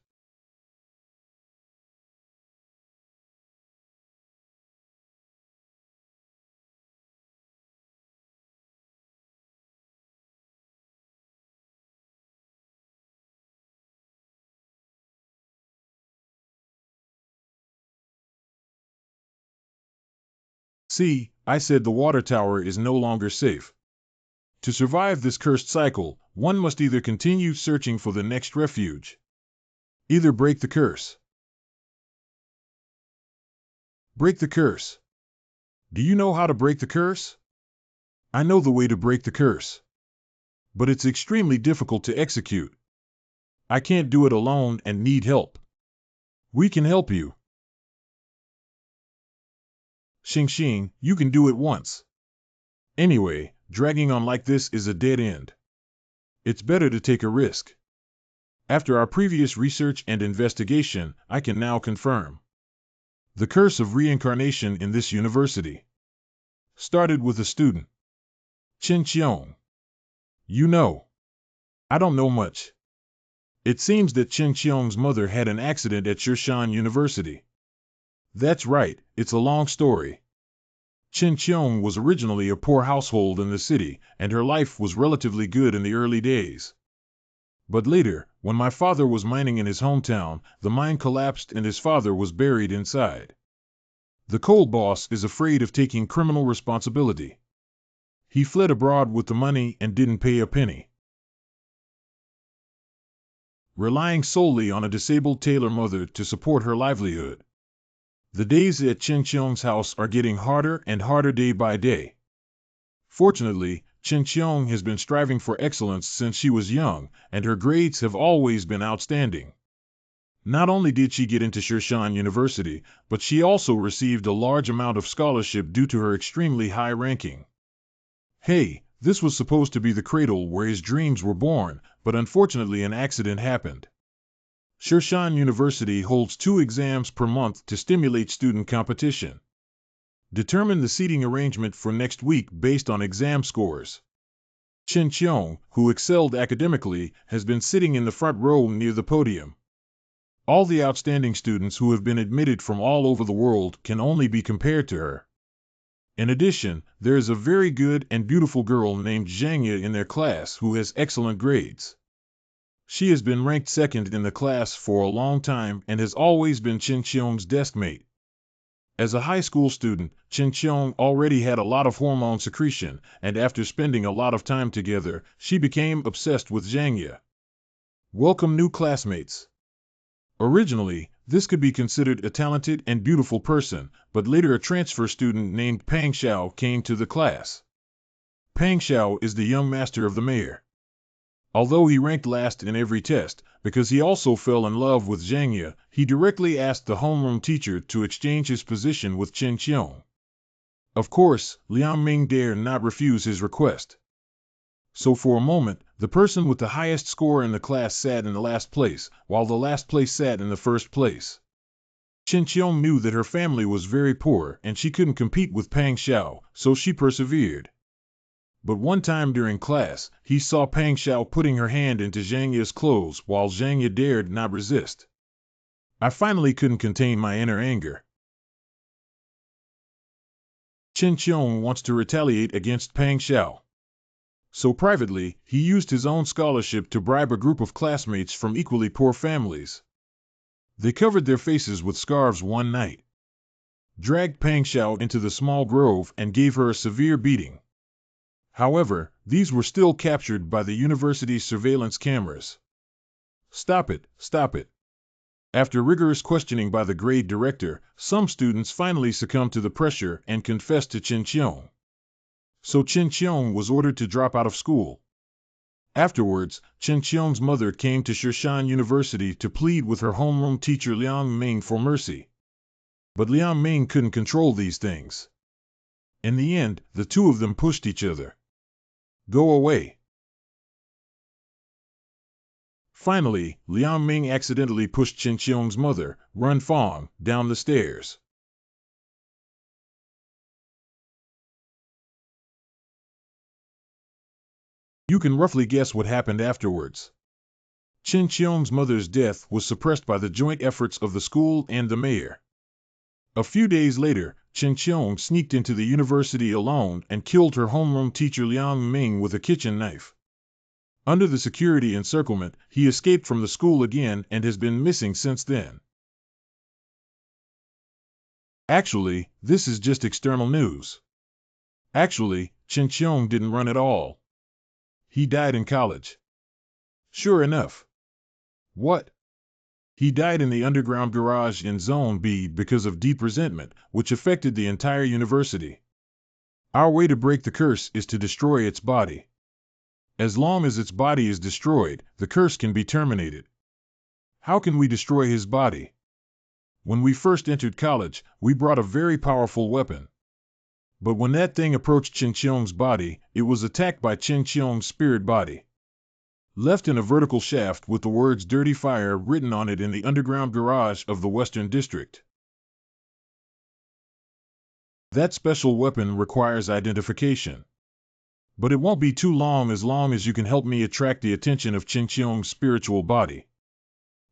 See, I said the water tower is no longer safe. To survive this cursed cycle, one must either continue searching for the next refuge. Either break the curse. Break the curse. Do you know how to break the curse? I know the way to break the curse. But it's extremely difficult to execute. I can't do it alone and need help. We can help you. Xing, you can do it once. Anyway, dragging on like this is a dead end. It's better to take a risk. After our previous research and investigation, I can now confirm. The curse of reincarnation in this university started with a student. Chen Qiong. You know. I don't know much. It seems that Chen Qiong's mother had an accident at Shashan University. That's right, it's a long story. Chen Qiong was originally a poor household in the city, and her life was relatively good in the early days. But later, when my father was mining in his hometown, the mine collapsed and his father was buried inside. The coal boss is afraid of taking criminal responsibility. He fled abroad with the money and didn't pay a penny. Relying solely on a disabled tailor mother to support her livelihood. The days at Chen Qiong's house are getting harder and harder day by day. Fortunately, Chen Qiong has been striving for excellence since she was young, and her grades have always been outstanding. Not only did she get into Shashan University, but she also received a large amount of scholarship due to her extremely high ranking. Hey, this was supposed to be the cradle where his dreams were born, but unfortunately an accident happened. Shashan University holds 2 exams per month to stimulate student competition. Determine the seating arrangement for next week based on exam scores. Chen Qiong, who excelled academically, has been sitting in the front row near the podium. All the outstanding students who have been admitted from all over the world can only be compared to her. In addition, there is a very good and beautiful girl named Zhangya in their class who has excellent grades. She has been ranked second in the class for a long time and has always been Chen Qiong's desk mate. As a high school student, Chen Qiong already had a lot of hormone secretion, and after spending a lot of time together, she became obsessed with Zhangya. Welcome new classmates. Originally, this could be considered a talented and beautiful person, but later a transfer student named Pang Xiao came to the class. Pang Xiao is the young master of the mayor. Although he ranked last in every test, because he also fell in love with Zhangya, he directly asked the homeroom teacher to exchange his position with Chen Qiong. Of course, Liang Ming dared not refuse his request. So for a moment, the person with the highest score in the class sat in the last place, while the last place sat in the first place. Chen Qiong knew that her family was very poor and she couldn't compete with Pang Xiao, so she persevered. But one time during class, he saw Pang Xiao putting her hand into Zhangya's clothes while Zhangya dared not resist. I finally couldn't contain my inner anger. Chen Qiong wants to retaliate against Pang Xiao. So privately, he used his own scholarship to bribe a group of classmates from equally poor families. They covered their faces with scarves one night, dragged Pang Xiao into the small grove and gave her a severe beating. However, these were still captured by the university's surveillance cameras. Stop it, stop it. After rigorous questioning by the grade director, some students finally succumbed to the pressure and confessed to Chen Qiong. So Chen Qiong was ordered to drop out of school. Afterwards, Chen Qiong's mother came to Shashan University to plead with her homeroom teacher Liang Ming for mercy. But Liang Ming couldn't control these things. In the end, the two of them pushed each other. Go away. Finally, Liang Ming accidentally pushed Chen Qiong's mother, Run Fong, down the stairs. You can roughly guess what happened afterwards. Chen Qiong's mother's death was suppressed by the joint efforts of the school and the mayor. A few days later, Chen Qiong sneaked into the university alone and killed her homeroom teacher Liang Ming with a kitchen knife. Under the security encirclement, he escaped from the school again and has been missing since then. Actually, this is just external news. Actually, Chen Qiong didn't run at all. He died in college. Sure enough. What? He died in the underground garage in Zone B because of deep resentment, which affected the entire university. Our way to break the curse is to destroy its body. As long as its body is destroyed, the curse can be terminated. How can we destroy his body? When we first entered college, we brought a very powerful weapon. But when that thing approached Chen Qiong's body, it was attacked by Chen Qiong's spirit body. Left in a vertical shaft with the words Dirty Fire written on it in the underground garage of the Western District. That special weapon requires identification. But it won't be too long as you can help me attract the attention of Chen Qiong's spiritual body.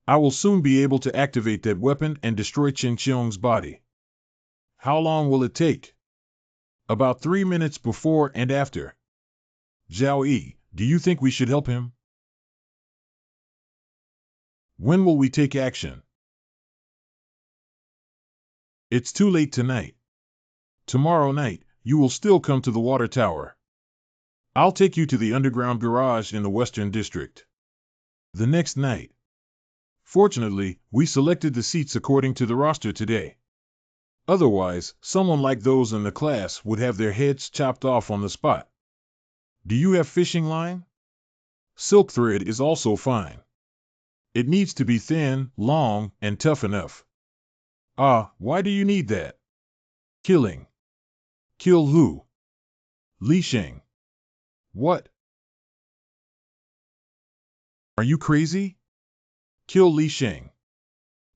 I will soon be able to activate that weapon and destroy Chen Qiong's body. How long will it take? About 3 minutes before and after. Zhao Yi, do you think we should help him? When will we take action? It's too late tonight. Tomorrow night, you will still come to the water tower. I'll take you to the underground garage in the Western District. The next night. Fortunately, we selected the seats according to the roster today. Otherwise, someone like those in the class would have their heads chopped off on the spot. Do you have fishing line? Silk thread is also fine. It needs to be thin, long, and tough enough. Why do you need that? Killing. Kill who? Li Sheng. What? Are you crazy? Kill Li Sheng.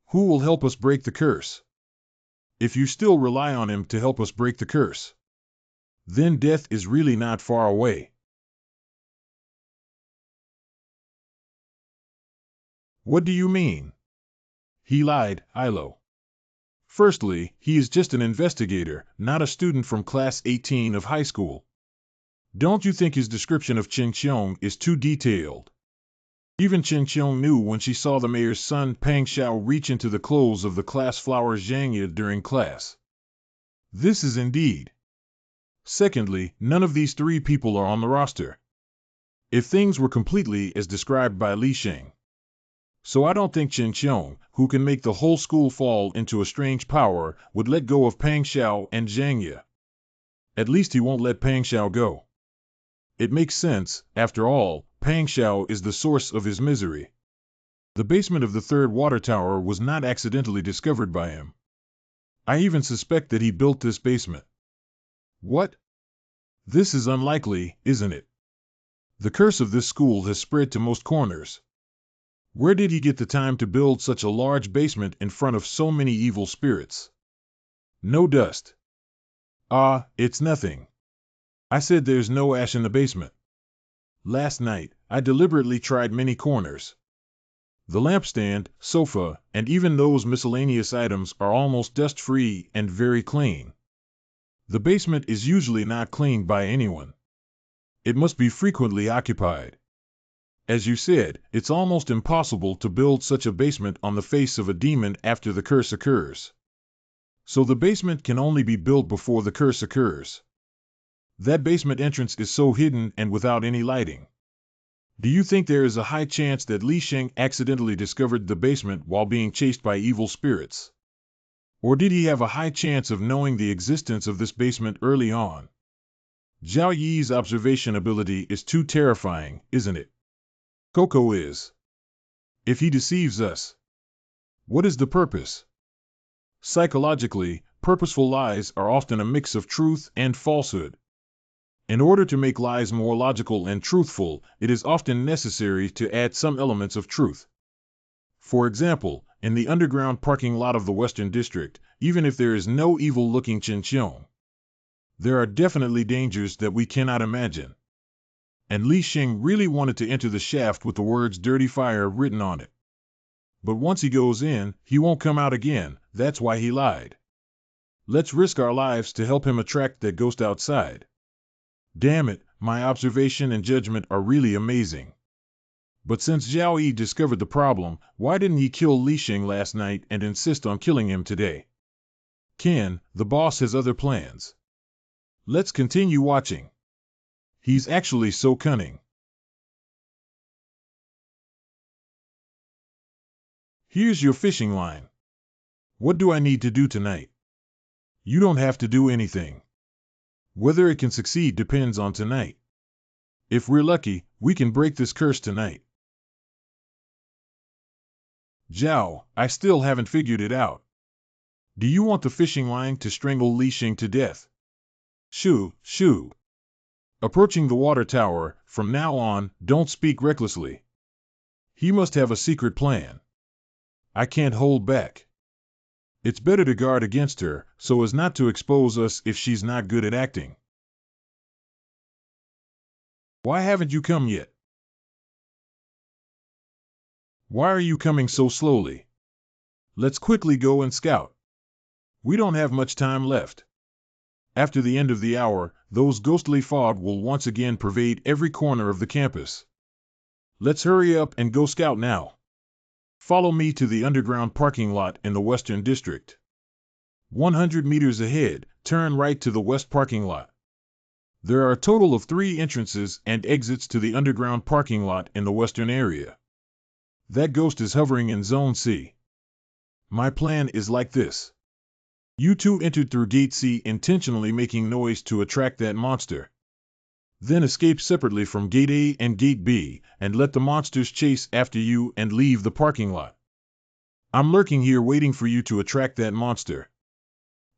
Who will help us break the curse? If you still rely on him to help us break the curse, then death is really not far away. What do you mean? he lied, Ilo. Firstly, he is just an investigator, not a student from class 18 of high school. Don't you think his description of Chen Qiong is too detailed? Even Chen Qiong knew when she saw the mayor's son Pang Xiao reach into the clothes of the class flower Zhang Yi during class. This is indeed. Secondly, none of these three people are on the roster. If things were completely as described by Li Sheng. So I don't think Chen Qiong, who can make the whole school fall into a strange power, would let go of Pang Xiao and Zhang Yi. At least he won't let Pang Xiao go. It makes sense, after all, Pang Xiao is the source of his misery. The basement of the third water tower was not accidentally discovered by him. I even suspect that he built this basement. What? This is unlikely, isn't it? The curse of this school has spread to most corners. Where did he get the time to build such a large basement in front of so many evil spirits? No dust. Ah, it's nothing. I said there's no ash in the basement. Last night, I deliberately tried many corners. The lampstand, sofa, and even those miscellaneous items are almost dust-free and very clean. The basement is usually not cleaned by anyone. It must be frequently occupied. As you said, it's almost impossible to build such a basement on the face of a demon after the curse occurs. So the basement can only be built before the curse occurs. That basement entrance is so hidden and without any lighting. Do you think there is a high chance that Li Sheng accidentally discovered the basement while being chased by evil spirits? Or did he have a high chance of knowing the existence of this basement early on? Zhao Yi's observation ability is too terrifying, isn't it? Coco is. If he deceives us, what is the purpose? Psychologically, purposeful lies are often a mix of truth and falsehood. In order to make lies more logical and truthful, it is often necessary to add some elements of truth. For example, in the underground parking lot of the Western District, even if there is no evil-looking Chen Qiong, there are definitely dangers that we cannot imagine. And Li Sheng really wanted to enter the shaft with the words "Dirty Fire" written on it. But once he goes in, he won't come out again, that's why he lied. Let's risk our lives to help him attract that ghost outside. Damn it, my observation and judgment are really amazing. But since Zhao Yi discovered the problem, why didn't he kill Li Sheng last night and insist on killing him today? Ken, the boss has other plans. Let's continue watching. He's actually so cunning. Here's your fishing line. What do I need to do tonight? You don't have to do anything. Whether it can succeed depends on tonight. If we're lucky, we can break this curse tonight. Zhao, I still haven't figured it out. Do you want the fishing line to strangle Li Sheng to death? Shoo, shoo. Approaching the water tower, from now on, don't speak recklessly. He must have a secret plan. I can't hold back. It's better to guard against her, so as not to expose us if she's not good at acting. Why haven't you come yet? Why are you coming so slowly? Let's quickly go and scout. We don't have much time left. After the end of the hour, those ghostly fog will once again pervade every corner of the campus. Let's hurry up and go scout now. Follow me to the underground parking lot in the Western District. 100 meters ahead, turn right to the west parking lot. There are a total of 3 entrances and exits to the underground parking lot in the western area. That ghost is hovering in Zone C. My plan is like this. You two entered through Gate C intentionally making noise to attract that monster. Then escape separately from Gate A and Gate B, and let the monsters chase after you and leave the parking lot. I'm lurking here waiting for you to attract that monster.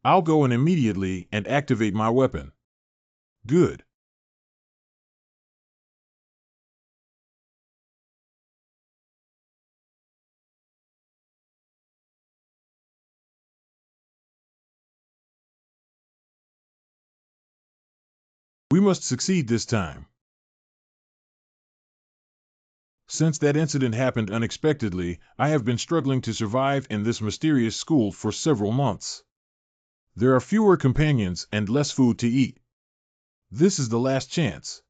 I'll go in immediately and activate my weapon. Good. We must succeed this time. Since that incident happened unexpectedly, I have been struggling to survive in this mysterious school for several months. There are fewer companions and less food to eat. This is the last chance.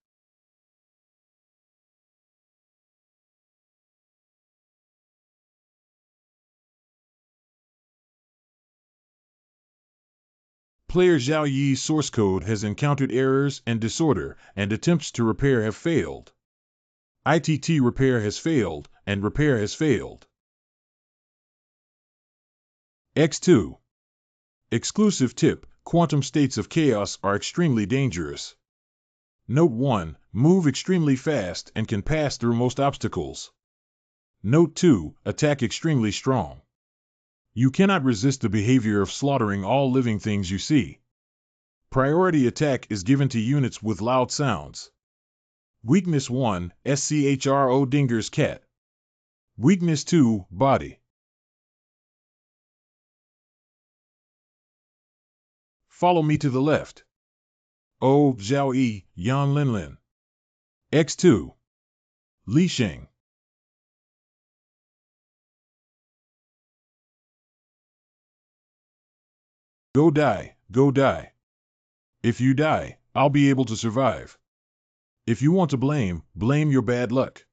Player Zhao Yi's source code has encountered errors and disorder, and attempts to repair have failed. ITT repair has failed, and repair has failed. X2. Exclusive tip: quantum states of chaos are extremely dangerous. Note 1. Move extremely fast and can pass through most obstacles. Note 2. Attack extremely strong. You cannot resist the behavior of slaughtering all living things you see. Priority attack is given to units with loud sounds. Weakness 1. SCHRO Dinger's cat. Weakness 2. Body. Follow me to the left. O. Zhao Yi, Yan Linlin. X2. Li Sheng. Go die, go die. If you die, I'll be able to survive. If you want to blame, blame your bad luck.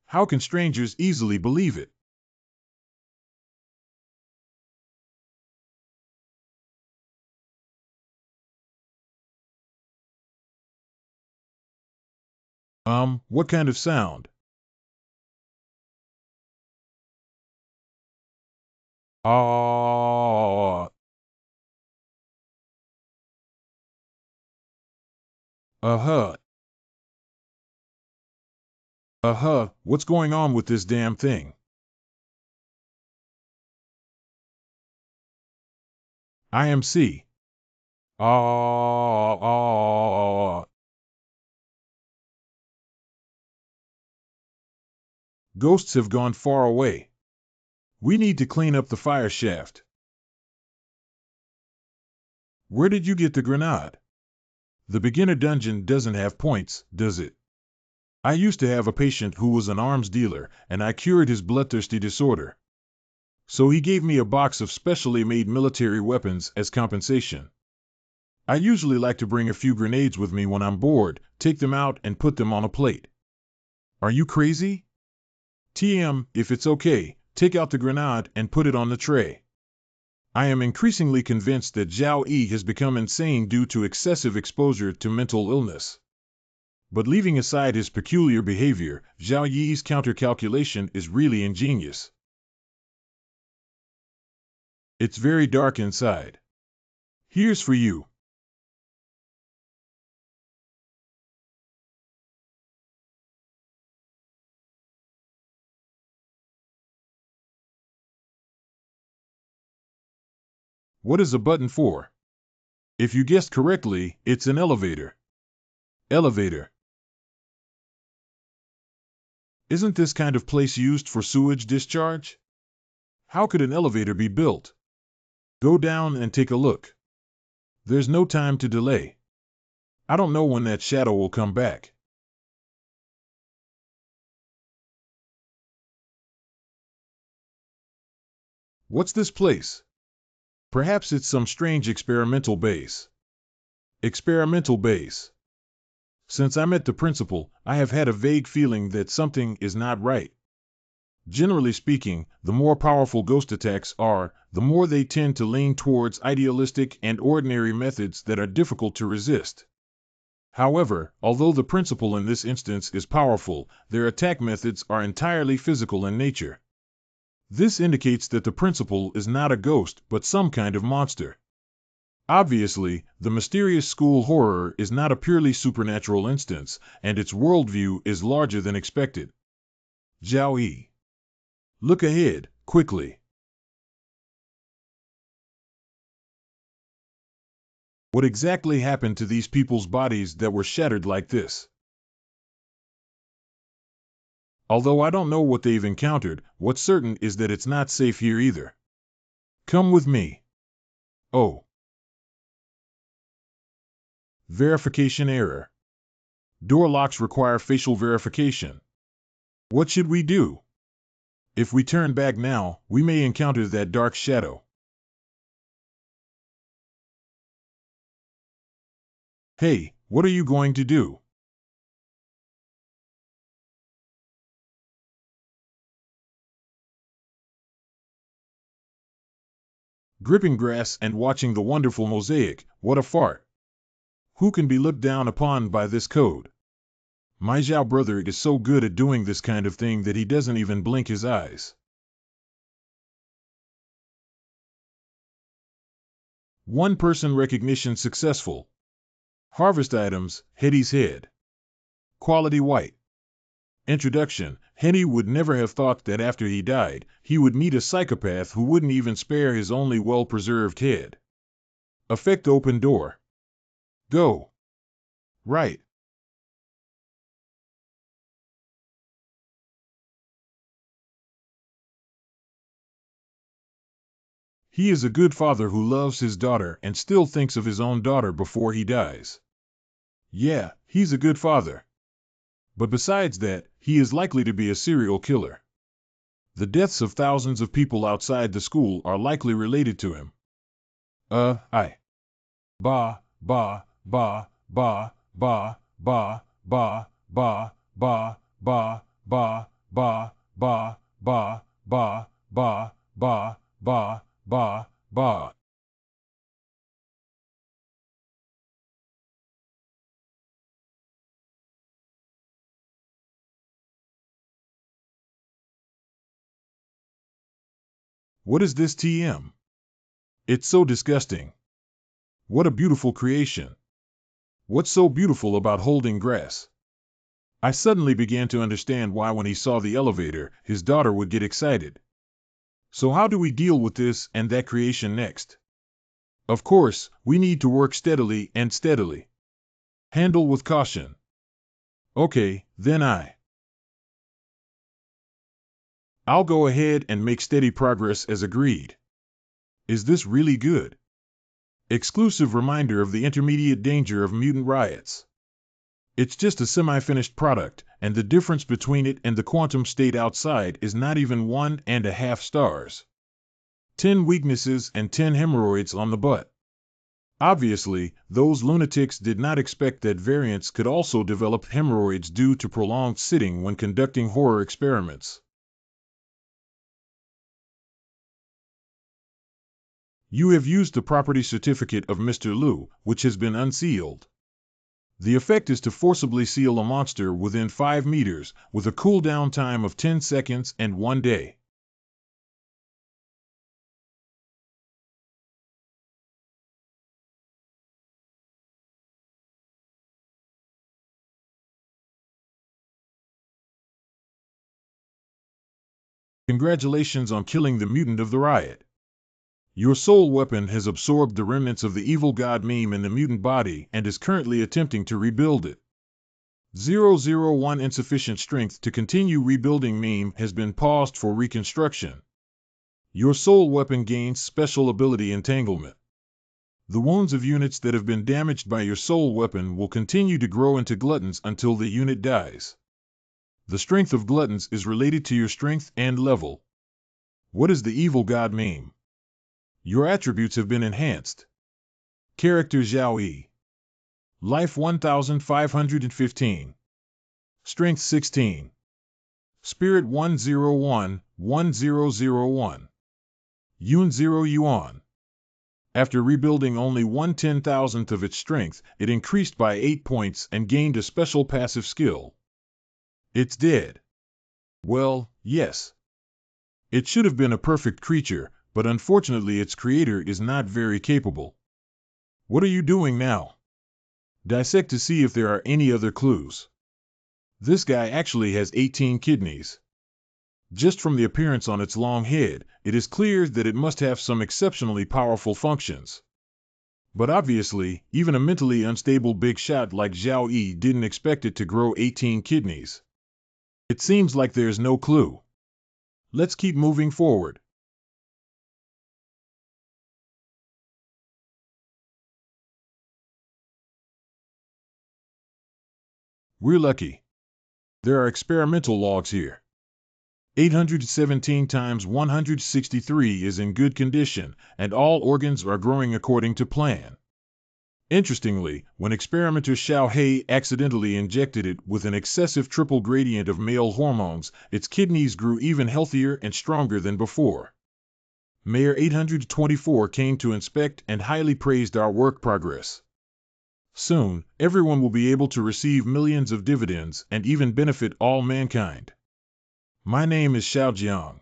How can strangers easily believe it? What kind of sound? Ah. Uh-huh. Uh-huh, what's going on with this damn thing? IMC. Ah. Ghosts have gone far away. We need to clean up the fire shaft. Where did you get the grenade? The beginner dungeon doesn't have points, does it? I used to have a patient who was an arms dealer, and I cured his bloodthirsty disorder. So he gave me a box of specially made military weapons as compensation. I usually like to bring a few grenades with me when I'm bored, take them out and put them on a plate. Are you crazy? TM, if it's okay, take out the grenade and put it on the tray. I am increasingly convinced that Zhao Yi has become insane due to excessive exposure to mental illness. But leaving aside his peculiar behavior, Zhao Yi's counter-calculation is really ingenious. It's very dark inside. Here's for you. What is a button for? If you guessed correctly, it's an elevator. Elevator. Isn't this kind of place used for sewage discharge? How could an elevator be built? Go down and take a look. There's no time to delay. I don't know when that shadow will come back. What's this place? Perhaps it's some strange experimental base. Experimental base. Since I met the principal, I have had a vague feeling that something is not right. Generally speaking, the more powerful ghost attacks are, the more they tend to lean towards idealistic and ordinary methods that are difficult to resist. However, although the principal in this instance is powerful, their attack methods are entirely physical in nature. This indicates that the principal is not a ghost but some kind of monster. Obviously, the mysterious school horror is not a purely supernatural instance, and its worldview is larger than expected. Zhao Yi. Look ahead, quickly. What exactly happened to these people's bodies that were shattered like this? Although I don't know what they've encountered, what's certain is that it's not safe here either. Come with me. Oh. Verification error. Door locks require facial verification. What should we do? If we turn back now, we may encounter that dark shadow. Hey, what are you going to do? Gripping grass and watching the wonderful mosaic, what a fart. Who can be looked down upon by this code? My Zhao brother is so good at doing this kind of thing that he doesn't even blink his eyes. One person recognition successful. Harvest items, Hetty's head. Quality white. Introduction. Hetty would never have thought that after he died, he would meet a psychopath who wouldn't even spare his only well-preserved head. Effect open door. Go. Right. He is a good father who loves his daughter and still thinks of his own daughter before he dies. Yeah, he's a good father. But besides that, he is likely to be a serial killer. The deaths of thousands of people outside the school are likely related to him. I. Ba, ba, ba, ba, ba, ba, ba, ba, ba, ba, ba, ba, ba, ba, ba, ba, ba, ba, ba. What is this TM? It's so disgusting. What a beautiful creation. What's so beautiful about holding grass? I suddenly began to understand why when he saw the elevator, his daughter would get excited. So how do we deal with this and that creation next? Of course, we need to work steadily and steadily. Handle with caution. Okay, then I'll go ahead and make steady progress as agreed. Is this really good? Exclusive reminder of the intermediate danger of mutant riots. It's just a semi-finished product, and the difference between it and the quantum state outside is not even 1.5 stars. 10 weaknesses and 10 hemorrhoids on the butt. Obviously, those lunatics did not expect that variants could also develop hemorrhoids due to prolonged sitting when conducting horror experiments. You have used the property certificate of Mr. Liu, which has been unsealed. The effect is to forcibly seal a monster within 5 meters, with a cooldown time of 10 seconds and 1 day. Congratulations on killing the mutant of the riot. Your soul weapon has absorbed the remnants of the evil god meme in the mutant body and is currently attempting to rebuild it. 001 insufficient strength to continue rebuilding meme has been paused for reconstruction. Your soul weapon gains special ability entanglement. The wounds of units that have been damaged by your soul weapon will continue to grow into gluttons until the unit dies. The strength of gluttons is related to your strength and level. What is the evil god meme? Your attributes have been enhanced. Character Zhao Yi. Life 1515. Strength 16. Spirit 101, 1001. Yun 0 Yuan. After rebuilding only 1/10,000th of its strength, it increased by 8 points and gained a special passive skill. It's dead. Well, yes. It should have been a perfect creature, but unfortunately its creator is not very capable. What are you doing now? Dissect to see if there are any other clues. This guy actually has 18 kidneys. Just from the appearance on its long head, it is clear that it must have some exceptionally powerful functions. But obviously, even a mentally unstable big shot like Zhao Yi didn't expect it to grow 18 kidneys. It seems like there's no clue. Let's keep moving forward. We're lucky. There are experimental logs here. 817 times 163 is in good condition, and all organs are growing according to plan. Interestingly, when experimenter Xiao He accidentally injected it with an excessive triple gradient of male hormones, its kidneys grew even healthier and stronger than before. Mayor 824 came to inspect and highly praised our work progress. Soon, everyone will be able to receive millions of dividends and even benefit all mankind. My name is Xiaojiang.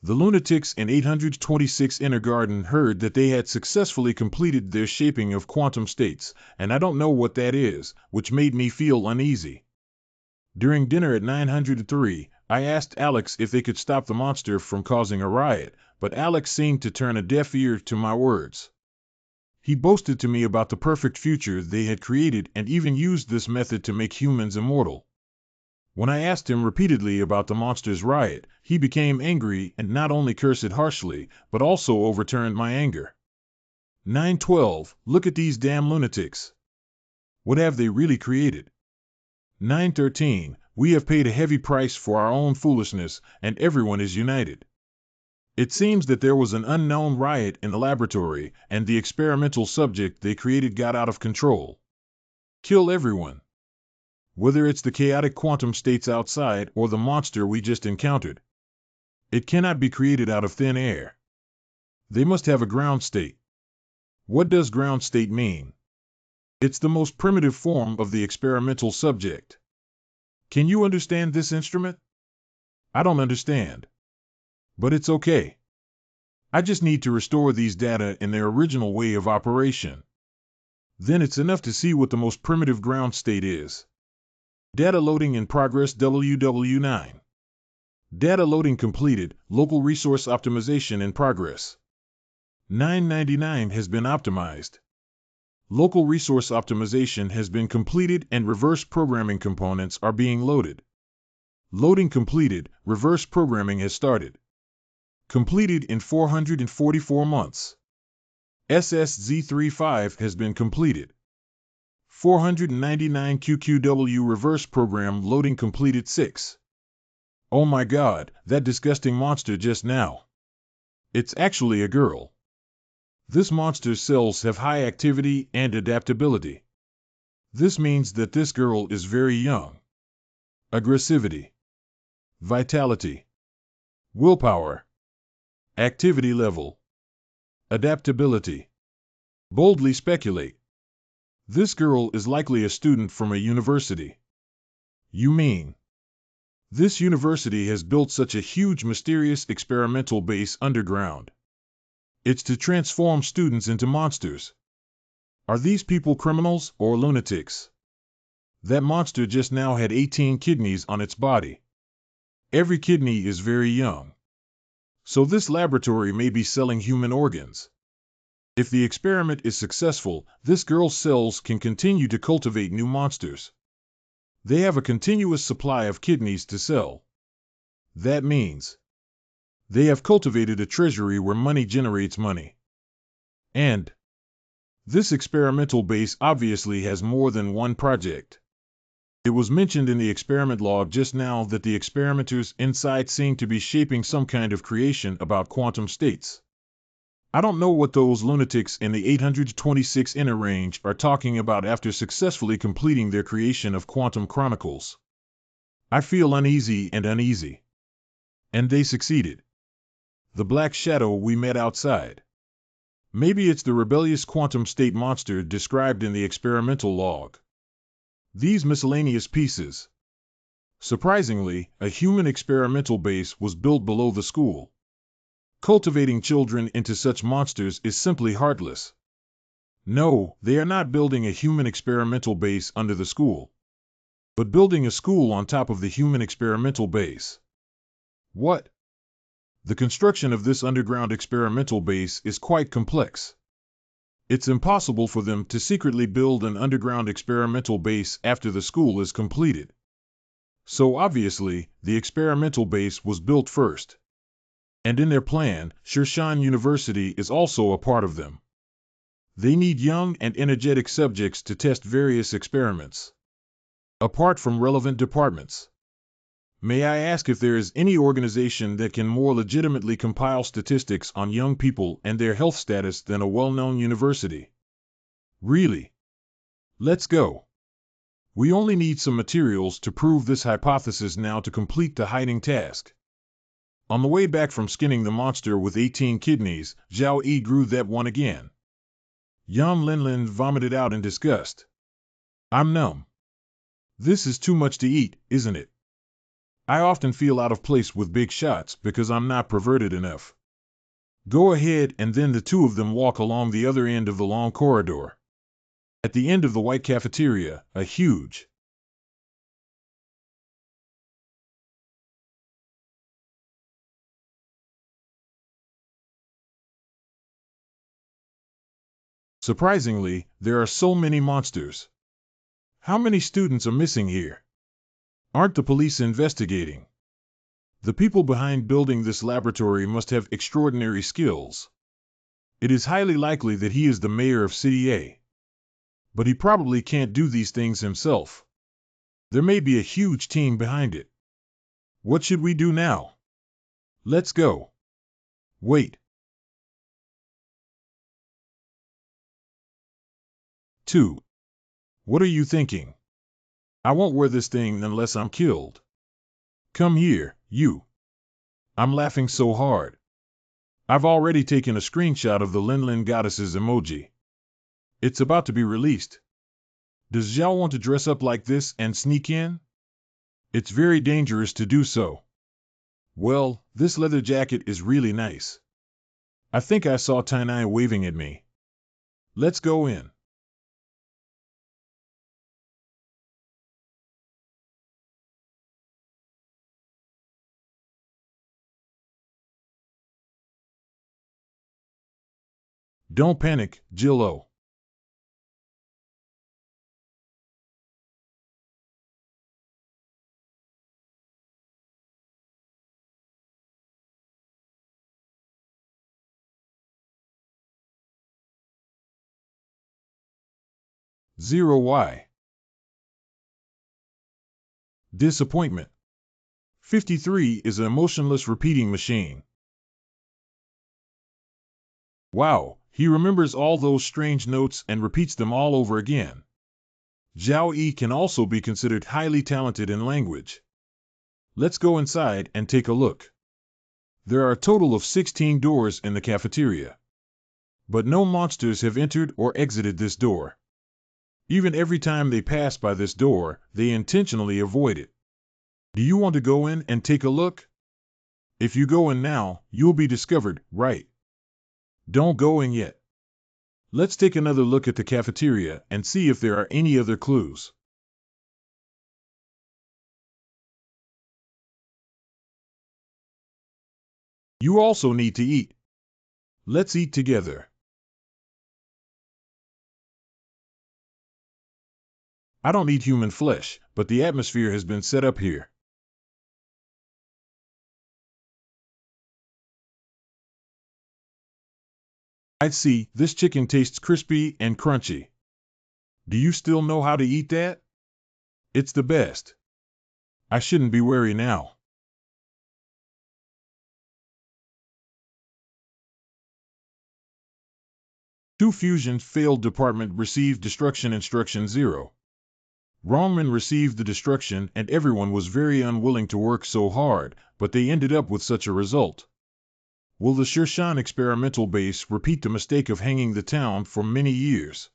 The lunatics in 826 Inner Garden heard that they had successfully completed their shaping of quantum states, and I don't know what that is, which made me feel uneasy. During dinner at 903, I asked Alex if they could stop the monster from causing a riot, but Alex seemed to turn a deaf ear to my words. He boasted to me about the perfect future they had created and even used this method to make humans immortal. When I asked him repeatedly about the monster's riot, he became angry and not only cursed harshly, but also overturned my anger. 912, look at these damn lunatics. What have they really created? 913, we have paid a heavy price for our own foolishness, and everyone is united. It seems that there was an unknown riot in the laboratory, and the experimental subject they created got out of control. Kill everyone. Whether it's the chaotic quantum states outside or the monster we just encountered. It cannot be created out of thin air. They must have a ground state. What does ground state mean? It's the most primitive form of the experimental subject. Can you understand this instrument? I don't understand. But it's okay. I just need to restore these data in their original way of operation. Then it's enough to see what the most primitive ground state is. Data loading in progress WW9. Data loading completed, local resource optimization in progress. 999 has been optimized. Local resource optimization has been completed and reverse programming components are being loaded. Loading completed, reverse programming has started. Completed in 444 months. SSZ35 has been completed. 499 QQW reverse program loading completed 6. Oh my god, that disgusting monster just now. It's actually a girl. This monster's cells have high activity and adaptability. This means that this girl is very young. Aggressivity. Vitality. Willpower. Activity level. Adaptability. Boldly speculate. This girl is likely a student from a university. You mean? This university has built such a huge mysterious experimental base underground. It's to transform students into monsters. Are these people criminals or lunatics? That monster just now had 18 kidneys on its body. Every kidney is very young. So this laboratory may be selling human organs. If the experiment is successful, this girl's cells can continue to cultivate new monsters. They have a continuous supply of kidneys to sell. That means they have cultivated a treasury where money generates money. And this experimental base obviously has more than one project. It was mentioned in the experiment log just now that the experimenters inside seem to be shaping some kind of creation about quantum states. I don't know what those lunatics in the 826 inner range are talking about after successfully completing their creation of quantum chronicles. I feel uneasy and uneasy. And they succeeded. The black shadow we met outside. Maybe it's the rebellious quantum state monster described in the experimental log. These miscellaneous pieces. Surprisingly, a human experimental base was built below the school. Cultivating children into such monsters is simply heartless. No, they are not building a human experimental base under the school, but building a school on top of the human experimental base. What? The construction of this underground experimental base is quite complex. It's impossible for them to secretly build an underground experimental base after the school is completed. So obviously, the experimental base was built first. And in their plan, Shashan University is also a part of them. They need young and energetic subjects to test various experiments. Apart from relevant departments. May I ask if there is any organization that can more legitimately compile statistics on young people and their health status than a well-known university? Really? Let's go. We only need some materials to prove this hypothesis now to complete the hiding task. On the way back from skinning the monster with 18 kidneys, Zhao Yi grew that one again. Yan Linlin vomited out in disgust. I'm numb. This is too much to eat, isn't it? I often feel out of place with big shots because I'm not perverted enough. Go ahead, and then the two of them walk along the other end of the long corridor. At the end of the white cafeteria, a huge Surprisingly, there are so many monsters. How many students are missing here? Aren't the police investigating? The people behind building this laboratory must have extraordinary skills. It is highly likely that he is the mayor of City A. But he probably can't do these things himself. There may be a huge team behind it. What should we do now? Let's go. Wait. 2. What are you thinking? I won't wear this thing unless I'm killed. Come here, you. I'm laughing so hard. I've already taken a screenshot of the Linlin Goddess's emoji. It's about to be released. Does Zhao want to dress up like this and sneak in? It's very dangerous to do so. Well, this leather jacket is really nice. I think I saw Tainai waving at me. Let's go in. Don't panic, Jillo. Zero Y. Disappointment. 53 is an emotionless repeating machine. Wow, he remembers all those strange notes and repeats them all over again. Zhao Yi can also be considered highly talented in language. Let's go inside and take a look. There are a total of 16 doors in the cafeteria. But no monsters have entered or exited this door. Even every time they pass by this door, they intentionally avoid it. Do you want to go in and take a look? If you go in now, you'll be discovered, right? Don't go in yet. Let's take another look at the cafeteria and see if there are any other clues. You also need to eat. Let's eat together. I don't eat human flesh, but the atmosphere has been set up here. I see, this chicken tastes crispy and crunchy. Do you still know how to eat that? It's the best. I shouldn't be wary now. Two fusions failed department received destruction instruction 0. Wrongman received the destruction and everyone was very unwilling to work so hard, but they ended up with such a result. Will the Shashan experimental base repeat the mistake of hanging the town for many years?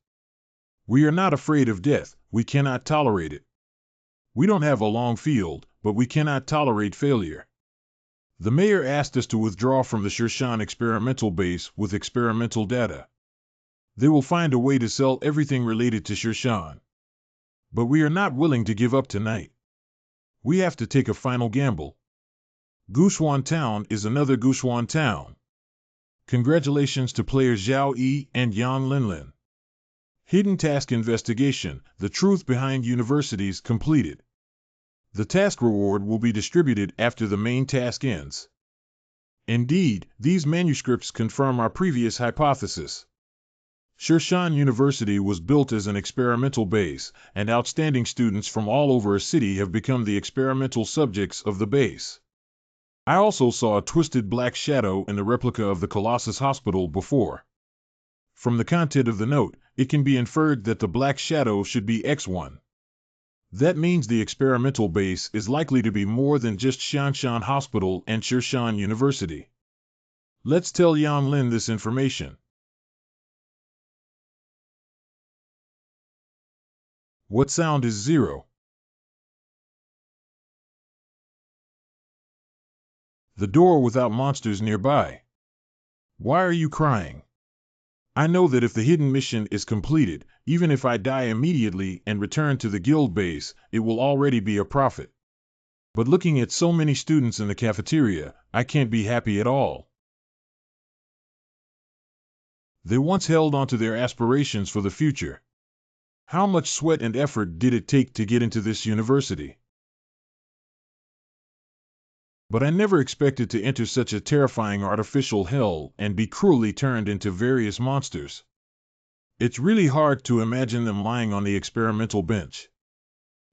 We are not afraid of death, we cannot tolerate it. We don't have a long field, but we cannot tolerate failure. The mayor asked us to withdraw from the Shashan experimental base with experimental data. They will find a way to sell everything related to Shashan. But we are not willing to give up tonight. We have to take a final gamble. Gushuan Town is another Gushuan Town. Congratulations to players Zhao Yi and Yan Linlin. Hidden Task Investigation, the truth behind universities completed. The task reward will be distributed after the main task ends. Indeed, these manuscripts confirm our previous hypothesis. Shashan University was built as an experimental base, and outstanding students from all over a city have become the experimental subjects of the base. I also saw a twisted black shadow in the replica of the Colossus Hospital before. From the content of the note, it can be inferred that the black shadow should be X1. That means the experimental base is likely to be more than just Shashan Hospital and Shashan University. Let's tell Yan Lin this information. What sound is 0? The door without monsters nearby. Why are you crying? I know that if the hidden mission is completed, even if I die immediately and return to the guild base, it will already be a profit. But looking at so many students in the cafeteria, I can't be happy at all. They once held onto their aspirations for the future. How much sweat and effort did it take to get into this university? But I never expected to enter such a terrifying artificial hell and be cruelly turned into various monsters. It's really hard to imagine them lying on the experimental bench.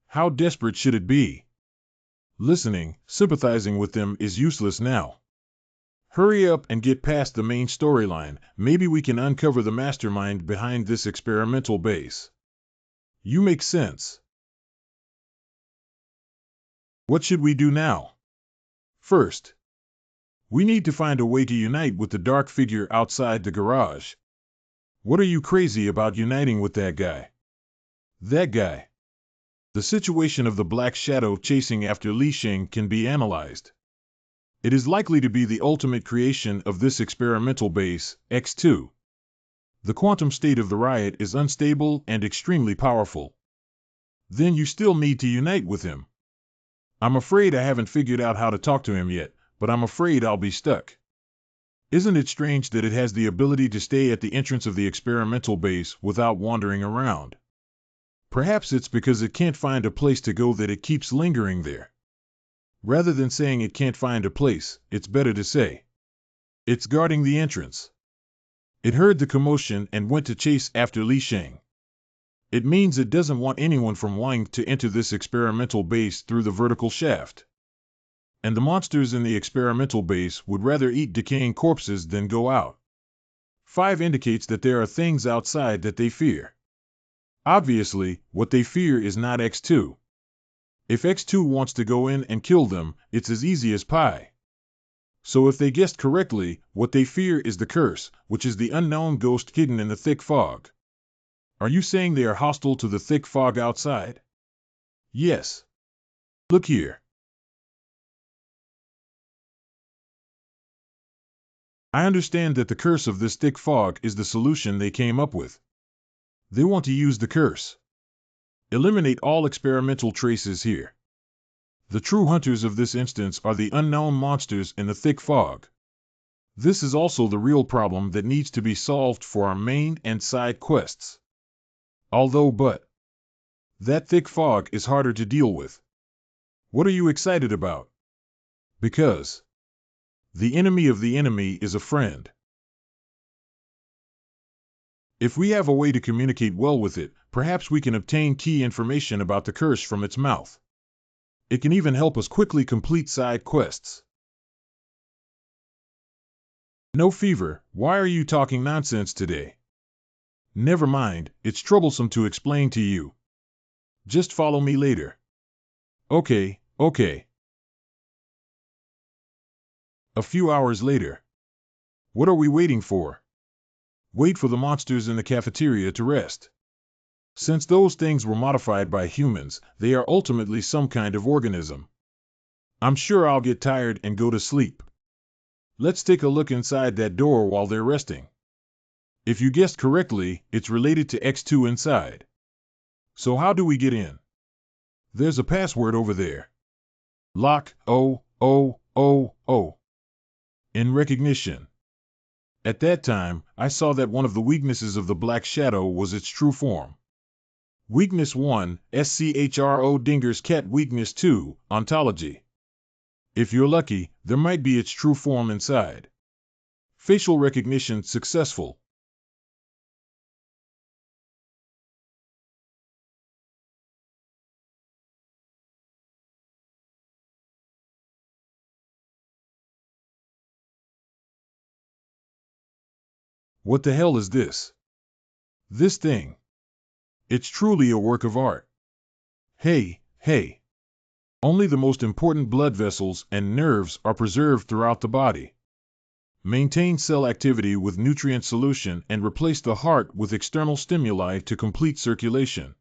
How desperate should it be? Listening, sympathizing with them is useless now. Hurry up and get past the main storyline. Maybe we can uncover the mastermind behind this experimental base. You make sense. What should we do now? First, we need to find a way to unite with the dark figure outside the garage. What are you crazy about uniting with that guy? That guy. The situation of the black shadow chasing after Li Sheng can be analyzed. It is likely to be the ultimate creation of this experimental base, X2. The quantum state of the riot is unstable and extremely powerful. Then you still need to unite with him. I'm afraid I haven't figured out how to talk to him yet, but I'm afraid I'll be stuck. Isn't it strange that it has the ability to stay at the entrance of the experimental base without wandering around? Perhaps it's because it can't find a place to go that it keeps lingering there. Rather than saying it can't find a place, it's better to say it's guarding the entrance. It heard the commotion and went to chase after Li Sheng. It means it doesn't want anyone from wanting to enter this experimental base through the vertical shaft. And the monsters in the experimental base would rather eat decaying corpses than go out. 5 indicates that there are things outside that they fear. Obviously, what they fear is not X2. If X2 wants to go in and kill them, it's as easy as pie. So if they guessed correctly, what they fear is the curse, which is the unknown ghost hidden in the thick fog. Are you saying they are hostile to the thick fog outside? Yes. Look here. I understand that the curse of this thick fog is the solution they came up with. They want to use the curse. Eliminate all experimental traces here. The true hunters of this instance are the unknown monsters in the thick fog. This is also the real problem that needs to be solved for our main and side quests. But that thick fog is harder to deal with. What are you excited about? Because the enemy of the enemy is a friend. If we have a way to communicate well with it, perhaps we can obtain key information about the curse from its mouth. It can even help us quickly complete side quests. No fever, why are you talking nonsense today? Never mind, it's troublesome to explain to you. Just follow me later. Okay. A few hours later. What are we waiting for? Wait for the monsters in the cafeteria to rest. Since those things were modified by humans, they are ultimately some kind of organism. I'm sure I'll get tired and go to sleep. Let's take a look inside that door while they're resting. If you guessed correctly, it's related to X2 inside. So how do we get in? There's a password over there. Lock O. In recognition. At that time, I saw that one of the weaknesses of the Black Shadow was its true form. Weakness 1, SCHRO Dinger's Cat. Weakness 2, Ontology. If you're lucky, there might be its true form inside. Facial recognition successful. What the hell is this? This thing. It's truly a work of art. Hey, hey. Only the most important blood vessels and nerves are preserved throughout the body. Maintain cell activity with nutrient solution and replace the heart with external stimuli to complete circulation.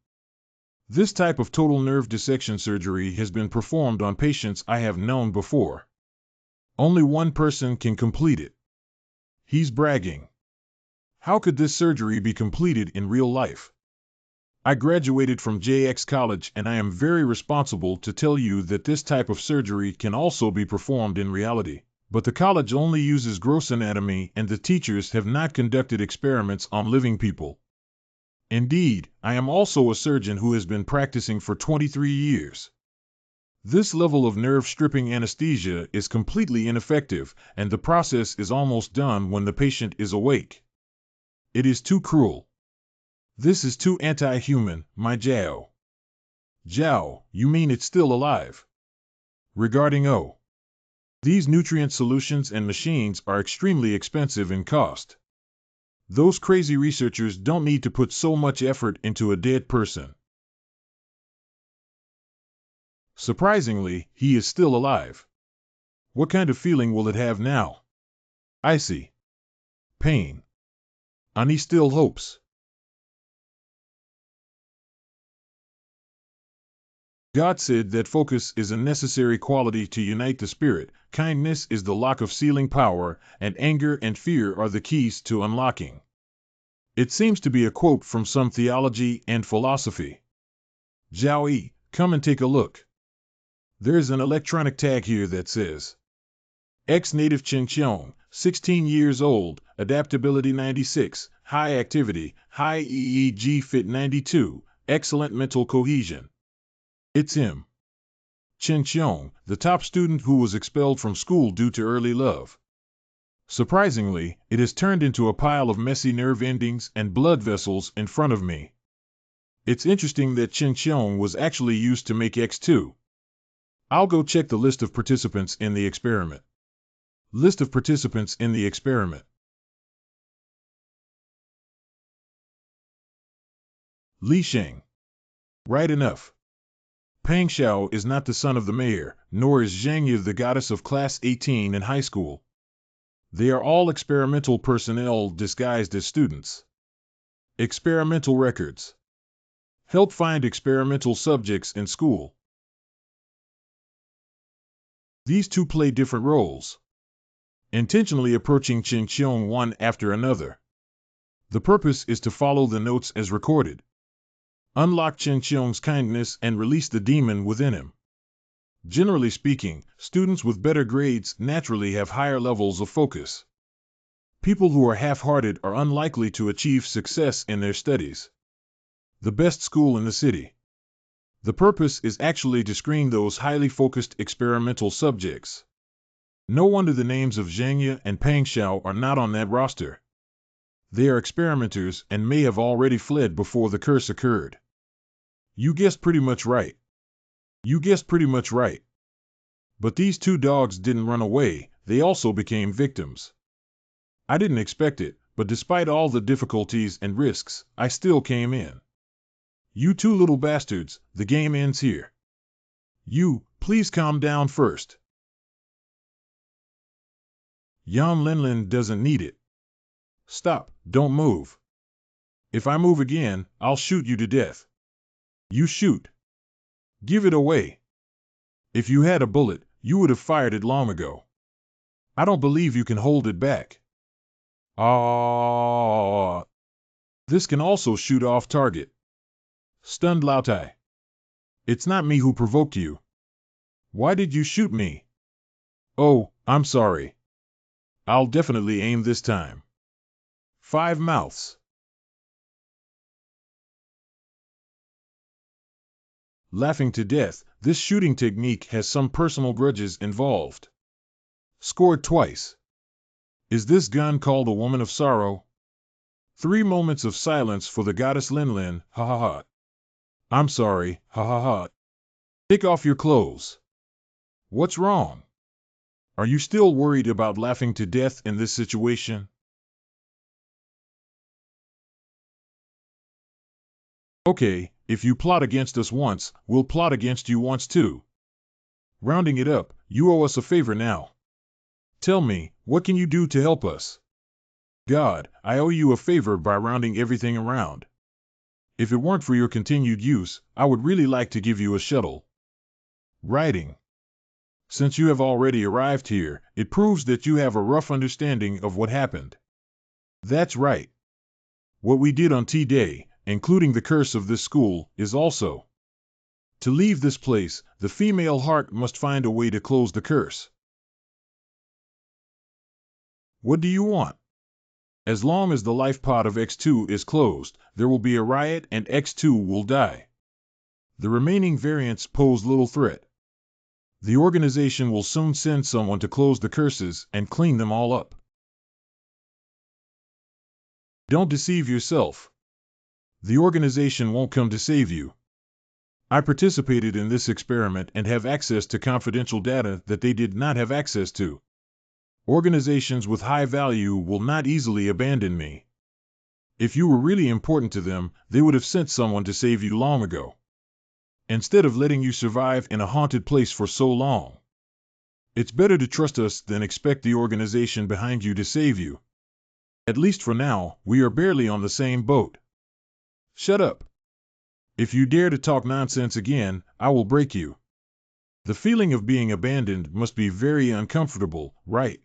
This type of total nerve dissection surgery has been performed on patients I have known before. Only one person can complete it. He's bragging. How could this surgery be completed in real life? I graduated from JX College and I am very responsible to tell you that this type of surgery can also be performed in reality. But the college only uses gross anatomy and the teachers have not conducted experiments on living people. Indeed, I am also a surgeon who has been practicing for 23 years. This level of nerve-stripping anesthesia is completely ineffective, and the process is almost done when the patient is awake. It is too cruel. This is too anti-human, my Jiao. Jiao, you mean it's still alive? Regarding O. These nutrient solutions and machines are extremely expensive in cost. Those crazy researchers don't need to put so much effort into a dead person. Surprisingly, he is still alive. What kind of feeling will it have now? I see. Pain. And he still hopes. God said that focus is a necessary quality to unite the spirit, kindness is the lock of sealing power, and anger and fear are the keys to unlocking. It seems to be a quote from some theology and philosophy. Jiao Yi, come and take a look. There's an electronic tag here that says, ex-native Chen Qiong, 16 years old, adaptability 96, high activity, high EEG fit 92, excellent mental cohesion. It's him. Chen Qiong, the top student who was expelled from school due to early love. Surprisingly, it has turned into a pile of messy nerve endings and blood vessels in front of me. It's interesting that Chen Qiong was actually used to make X2. I'll go check the list of participants in the experiment. List of participants in the experiment. Li Sheng. Right enough. Pang Xiao is not the son of the mayor, nor is Zhang Yi the goddess of class 18 in high school. They are all experimental personnel disguised as students. Experimental records. Help find experimental subjects in school. These two play different roles, intentionally approaching Chen Qiong one after another. The purpose is to follow the notes as recorded. Unlock Chen Qiong's kindness and release the demon within him. Generally speaking, students with better grades naturally have higher levels of focus. People who are half-hearted are unlikely to achieve success in their studies. The best school in the city. The purpose is actually to screen those highly focused experimental subjects. No wonder the names of Zhang Yi and Pang Xiao are not on that roster. They are experimenters and may have already fled before the curse occurred. You guessed pretty much right. You guessed pretty much right. But these two dogs didn't run away, they also became victims. I didn't expect it, but despite all the difficulties and risks, I still came in. You two little bastards, the game ends here. You, please calm down first. Yan Linlin doesn't need it. Stop, don't move. If I move again, I'll shoot you to death. You shoot. Give it away. If you had a bullet, you would have fired it long ago. I don't believe you can hold it back. Ah. This can also shoot off target. Stunned Lao Tai. It's not me who provoked you. Why did you shoot me? Oh, I'm sorry. I'll definitely aim this time. 5 mouths. Laughing to death, this shooting technique has some personal grudges involved. Scored twice. Is this gun called a woman of sorrow? 3 moments of silence for the goddess Linlin, ha ha ha. I'm sorry, ha ha ha. Take off your clothes. What's wrong? Are you still worried about laughing to death in this situation? Okay, if you plot against us once, we'll plot against you once too. Rounding it up, you owe us a favor now. Tell me, what can you do to help us? God, I owe you a favor by rounding everything around. If it weren't for your continued use, I would really like to give you a shuttle. Writing. Since you have already arrived here, it proves that you have a rough understanding of what happened. That's right. What we did on T-Day, including the curse of this school, is also. To leave this place, the female heart must find a way to close the curse. What do you want? As long as the life pod of X2 is closed, there will be a riot and X2 will die. The remaining variants pose little threat. The organization will soon send someone to close the curses and clean them all up. Don't deceive yourself. The organization won't come to save you. I participated in this experiment and have access to confidential data that they did not have access to. Organizations with high value will not easily abandon me. If you were really important to them, they would have sent someone to save you long ago. Instead of letting you survive in a haunted place for so long. It's better to trust us than expect the organization behind you to save you. At least for now, we are barely on the same boat. Shut up. If you dare to talk nonsense again, I will break you. The feeling of being abandoned must be very uncomfortable, right?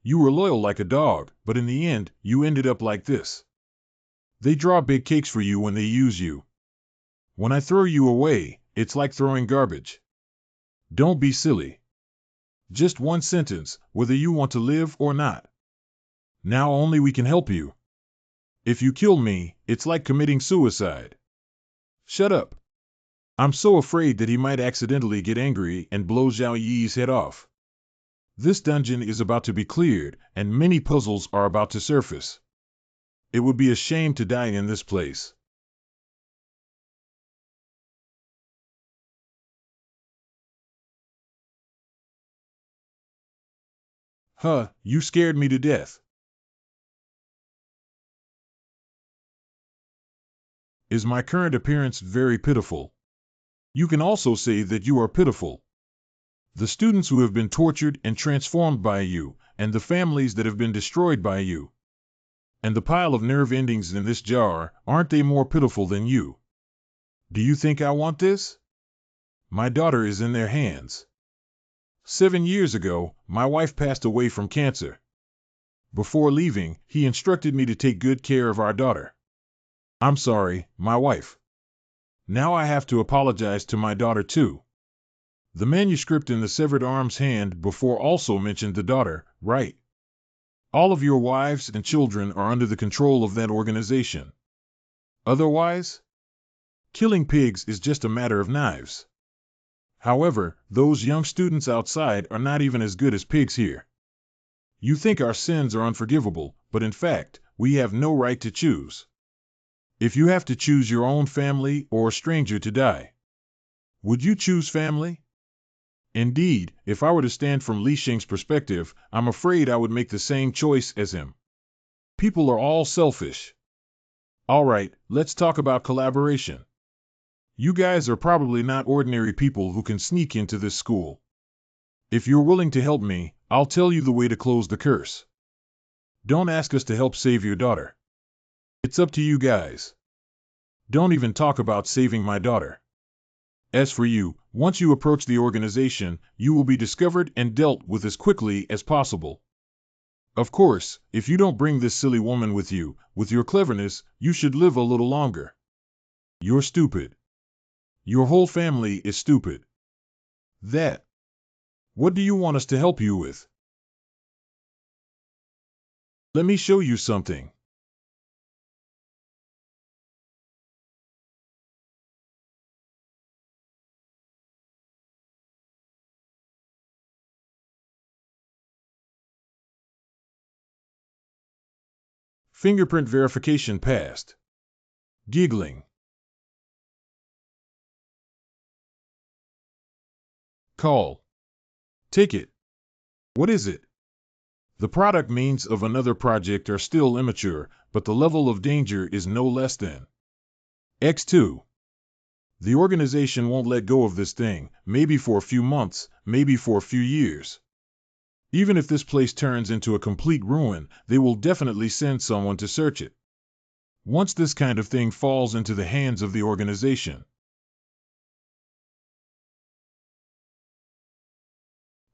You were loyal like a dog, but in the end, you ended up like this. They draw big cakes for you when they use you. When I throw you away, it's like throwing garbage. Don't be silly. Just one sentence, whether you want to live or not. Now only we can help you. If you kill me, it's like committing suicide. Shut up. I'm so afraid that he might accidentally get angry and blow Zhao Yi's head off. This dungeon is about to be cleared, and many puzzles are about to surface. It would be a shame to die in this place. Huh, you scared me to death. Is my current appearance very pitiful? You can also say that you are pitiful. The students who have been tortured and transformed by you, and the families that have been destroyed by you. And the pile of nerve endings in this jar, aren't they more pitiful than you? Do you think I want this? My daughter is in their hands. 7 years ago, my wife passed away from cancer. Before leaving, he instructed me to take good care of our daughter. I'm sorry, my wife. Now I have to apologize to my daughter too. The manuscript in the severed arm's hand before also mentioned the daughter, right? All of your wives and children are under the control of that organization. Otherwise, killing pigs is just a matter of knives. However, those young students outside are not even as good as pigs here. You think our sins are unforgivable, but in fact, we have no right to choose. If you have to choose your own family or a stranger to die, would you choose family? Indeed, if I were to stand from Li Xing's perspective, I'm afraid I would make the same choice as him. People are all selfish. All right, let's talk about collaboration. You guys are probably not ordinary people who can sneak into this school. If you're willing to help me, I'll tell you the way to close the curse. Don't ask us to help save your daughter. It's up to you guys. Don't even talk about saving my daughter. As for you, once you approach the organization, you will be discovered and dealt with as quickly as possible. Of course, if you don't bring this silly woman with you, with your cleverness, you should live a little longer. You're stupid. Your whole family is stupid. That. What do you want us to help you with? Let me show you something. Fingerprint verification passed. Giggling. Call. Ticket. What is it? The product means of another project are still immature, but the level of danger is no less than. X2. The organization won't let go of this thing, maybe for a few months, maybe for a few years. Even if this place turns into a complete ruin, they will definitely send someone to search it. Once this kind of thing falls into the hands of the organization.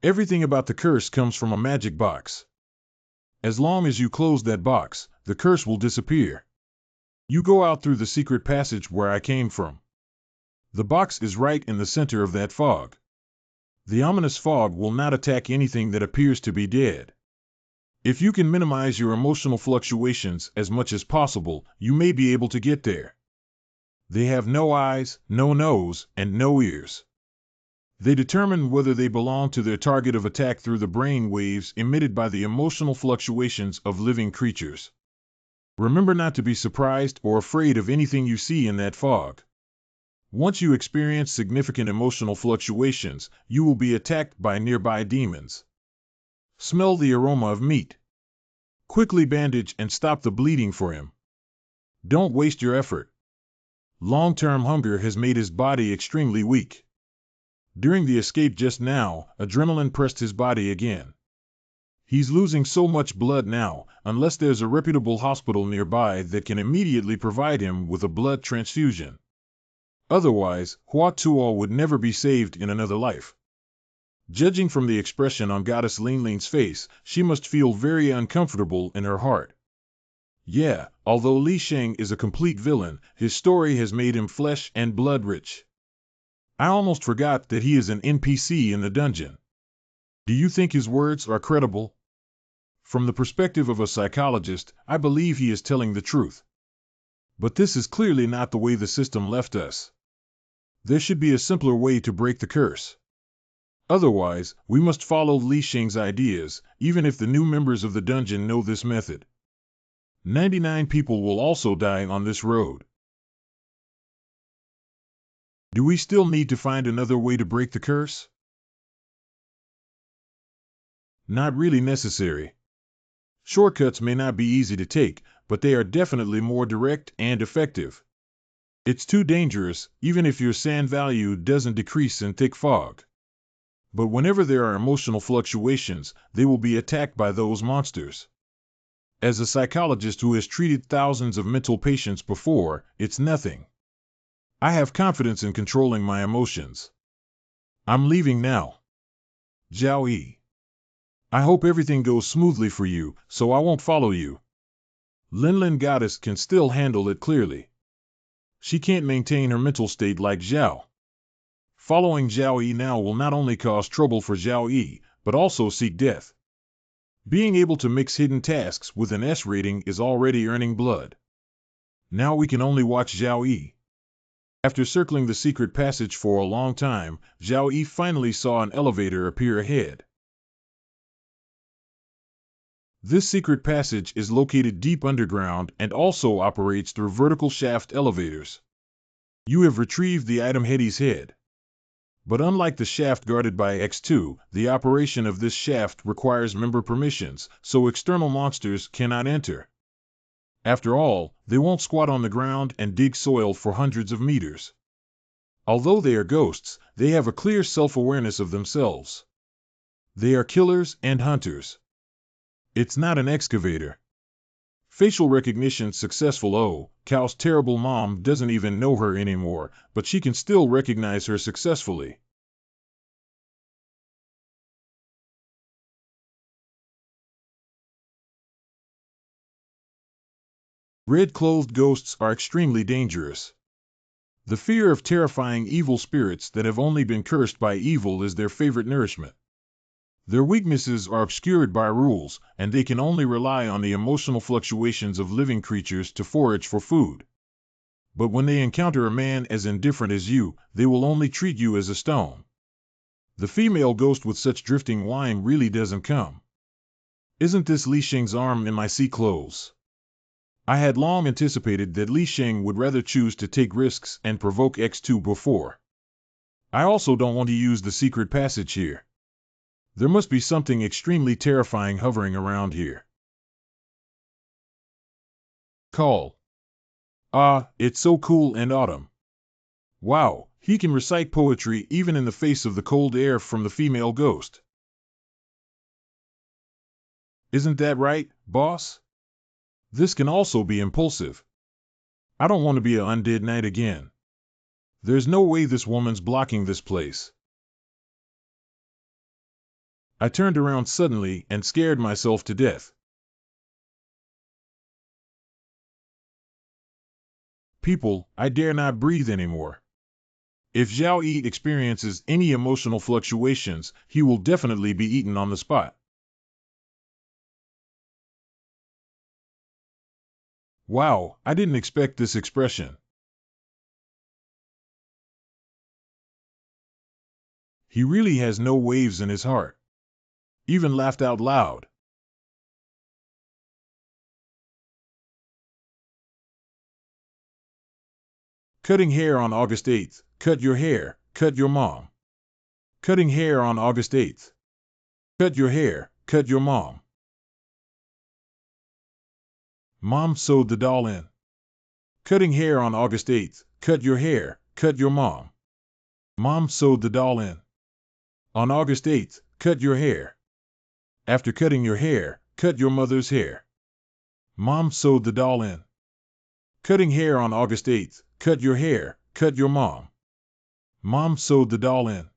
Everything about the curse comes from a magic box. As long as you close that box, the curse will disappear. You go out through the secret passage where I came from. The box is right in the center of that fog. The ominous fog will not attack anything that appears to be dead. If you can minimize your emotional fluctuations as much as possible, you may be able to get there. They have no eyes, no nose, and no ears. They determine whether they belong to their target of attack through the brain waves emitted by the emotional fluctuations of living creatures. Remember not to be surprised or afraid of anything you see in that fog. Once you experience significant emotional fluctuations, you will be attacked by nearby demons. Smell the aroma of meat. Quickly bandage and stop the bleeding for him. Don't waste your effort. Long-term hunger has made his body extremely weak. During the escape just now, adrenaline pressed his body again. He's losing so much blood now, unless there's a reputable hospital nearby that can immediately provide him with a blood transfusion. Otherwise, Hua Tuo would never be saved in another life. Judging from the expression on Goddess Linling's face, she must feel very uncomfortable in her heart. Yeah, although Li Sheng is a complete villain, his story has made him flesh and blood rich. I almost forgot that he is an NPC in the dungeon. Do you think his words are credible? From the perspective of a psychologist, I believe he is telling the truth. But this is clearly not the way the system left us. There should be a simpler way to break the curse. Otherwise, we must follow Li Sheng's ideas, even if the new members of the dungeon know this method. 99 people will also die on this road. Do we still need to find another way to break the curse? Not really necessary. Shortcuts may not be easy to take, but they are definitely more direct and effective. It's too dangerous, even if your sand value doesn't decrease in thick fog. But whenever there are emotional fluctuations, they will be attacked by those monsters. As a psychologist who has treated thousands of mental patients before, it's nothing. I have confidence in controlling my emotions. I'm leaving now. Zhao Yi. I hope everything goes smoothly for you, so I won't follow you. Linlin Goddess can still handle it clearly. She can't maintain her mental state like Zhao. Following Zhao Yi now will not only cause trouble for Zhao Yi, but also seek death. Being able to mix hidden tasks with an S rating is already earning blood. Now we can only watch Zhao Yi. After circling the secret passage for a long time, Zhao Yi finally saw an elevator appear ahead. This secret passage is located deep underground and also operates through vertical shaft elevators. You have retrieved the item Hetty's head. But unlike the shaft guarded by X2, the operation of this shaft requires member permissions, so external monsters cannot enter. After all, they won't squat on the ground and dig soil for hundreds of meters. Although they are ghosts, they have a clear self-awareness of themselves. They are killers and hunters. It's not an excavator. Facial recognition successful. Oh, Cao's terrible mom doesn't even know her anymore, but she can still recognize her successfully. Red-clothed ghosts are extremely dangerous. The fear of terrifying evil spirits that have only been cursed by evil is their favorite nourishment. Their weaknesses are obscured by rules, and they can only rely on the emotional fluctuations of living creatures to forage for food. But when they encounter a man as indifferent as you, they will only treat you as a stone. The female ghost with such drifting wine really doesn't come. Isn't this Li Sheng's arm in my sea clothes? I had long anticipated that Li Sheng would rather choose to take risks and provoke X2 before. I also don't want to use the secret passage here. There must be something extremely terrifying hovering around here. Call. Ah, it's so cool and autumn. Wow, he can recite poetry even in the face of the cold air from the female ghost. Isn't that right, boss? This can also be impulsive. I don't want to be an undead knight again. There's no way this woman's blocking this place. I turned around suddenly and scared myself to death. People, I dare not breathe anymore. If Zhao Yi experiences any emotional fluctuations, he will definitely be eaten on the spot. Wow, I didn't expect this expression. He really has no waves in his heart. Even laughed out loud. Cutting hair on August 8th. Cut your hair. Cut your mom. Cutting hair on August 8th. Cut your hair. Cut your mom. Mom sewed the doll in. Cutting hair on August 8th. Cut your hair. Cut your mom. Mom sewed the doll in. On August 8th, cut your hair. After cutting your hair, cut your mother's hair. Mom sewed the doll in. Cutting hair on August 8th. Cut your hair. Cut your mom. Mom sewed the doll in.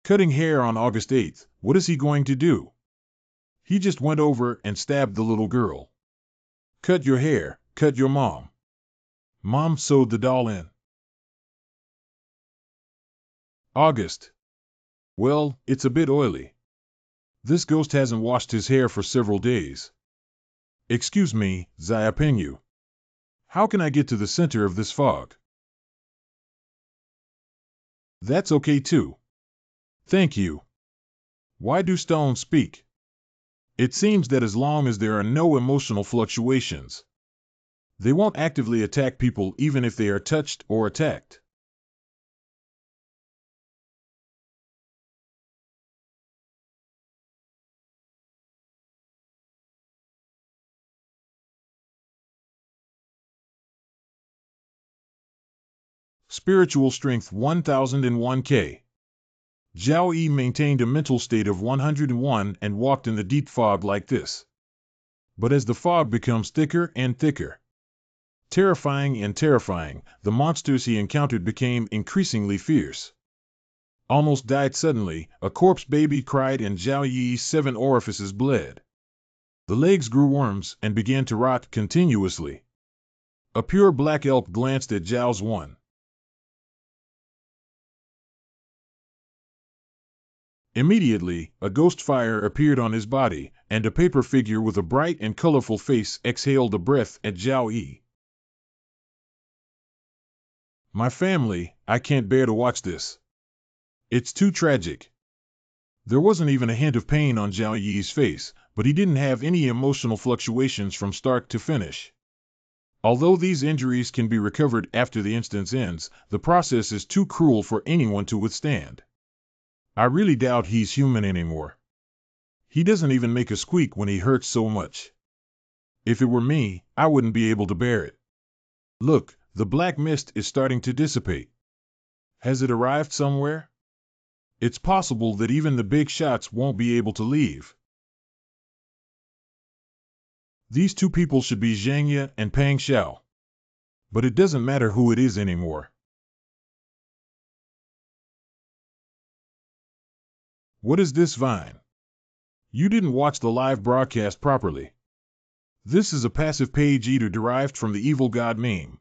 Cutting hair on August 8th. What is he going to do? He just went over and stabbed the little girl. Cut your hair. Cut your mom. Mom sewed the doll in. August. Well, it's a bit oily. This ghost hasn't washed his hair for several days. Excuse me, Xiaopingyu. How can I get to the center of this fog? That's okay too. Thank you. Why do stones speak? It seems that as long as there are no emotional fluctuations, they won't actively attack people even if they are touched or attacked. Spiritual strength 1001K. Zhao Yi maintained a mental state of 101 and walked in the deep fog like this. But as the fog becomes thicker and thicker, terrifying and terrifying, the monsters he encountered became increasingly fierce. Almost died suddenly, a corpse baby cried and Zhao Yi's 7 orifices bled. The legs grew worms and began to rot continuously. A pure black elk glanced at Zhao's one. Immediately, a ghost fire appeared on his body, and a paper figure with a bright and colorful face exhaled a breath at Zhao Yi. My family, I can't bear to watch this. It's too tragic. There wasn't even a hint of pain on Zhao Yi's face, but he didn't have any emotional fluctuations from start to finish. Although these injuries can be recovered after the instance ends, the process is too cruel for anyone to withstand. I really doubt he's human anymore. He doesn't even make a squeak when he hurts so much. If it were me, I wouldn't be able to bear it. Look, the black mist is starting to dissipate. Has it arrived somewhere? It's possible that even the big shots won't be able to leave. These two people should be Zhang Ye and Pang Xiao. But it doesn't matter who it is anymore. What is this vine? You didn't watch the live broadcast properly. This is a passive page eater derived from the evil god meme.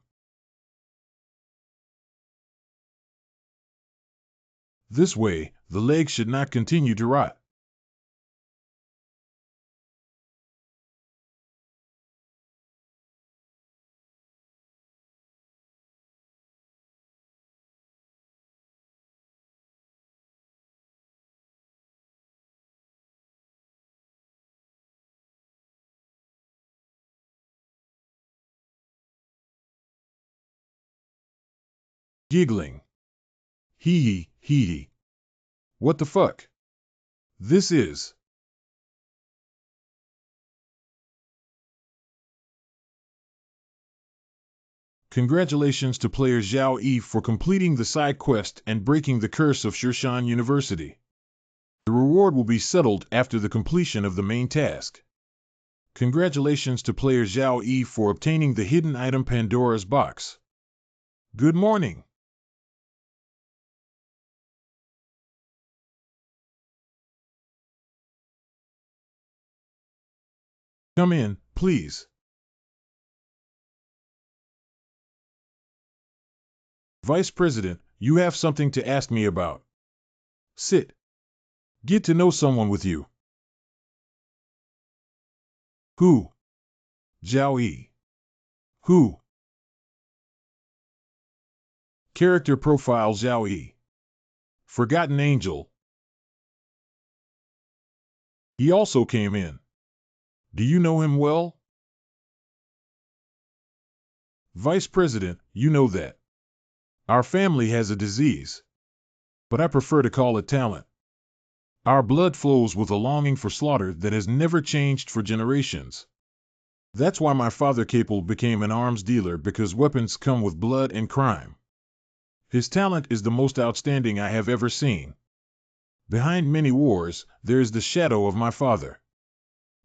This way, the legs should not continue to rot. Giggling. Hee hee hee. What the fuck? This is Congratulations to player Zhao Yi for completing the side quest and breaking the curse of Shashan University. The reward will be settled after the completion of the main task. Congratulations to player Zhao Yi for obtaining the hidden item Pandora's box. Good morning. Come in, please. Vice President, you have something to ask me about. Sit. Get to know someone with you. Who? Zhao Yi. Who? Character profile Zhao Yi. Forgotten Angel. He also came in. Do you know him well? Vice President, you know that our family has a disease, but I prefer to call it talent. Our blood flows with a longing for slaughter that has never changed for generations. That's why my father Capel became an arms dealer, because weapons come with blood and crime. His talent is the most outstanding I have ever seen. Behind many wars, there is the shadow of my father.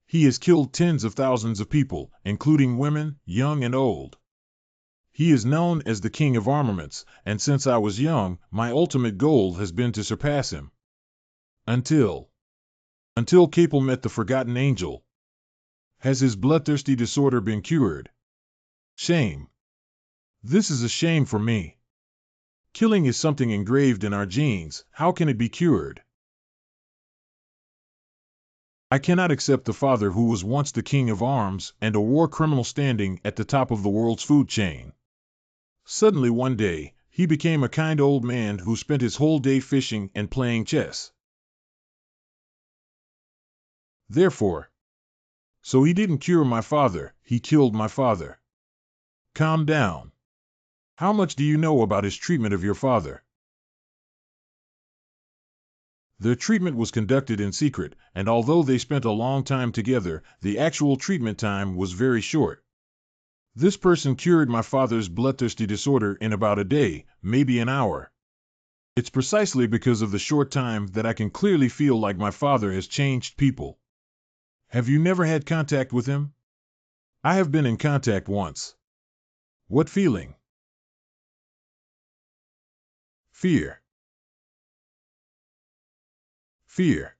He has killed tens of thousands of people, including women, young and old. He is known as the king of armaments, and since I was young, my ultimate goal has been to surpass him. Until Capel met the Forgotten Angel. Has his bloodthirsty disorder been cured? Shame. This is a shame for me. Killing is something engraved in our genes. How can it be cured? I cannot accept the father who was once the king of arms and a war criminal standing at the top of the world's food chain. Suddenly one day, he became a kind old man who spent his whole day fishing and playing chess. Therefore, so he didn't cure my father, he killed my father. Calm down. How much do you know about his treatment of your father? Their treatment was conducted in secret, and although they spent a long time together, the actual treatment time was very short. This person cured my father's bloodthirsty disorder in about a day, maybe an hour. It's precisely because of the short time that I can clearly feel like my father has changed people. Have you never had contact with him? I have been in contact once. What feeling? Fear. Fear.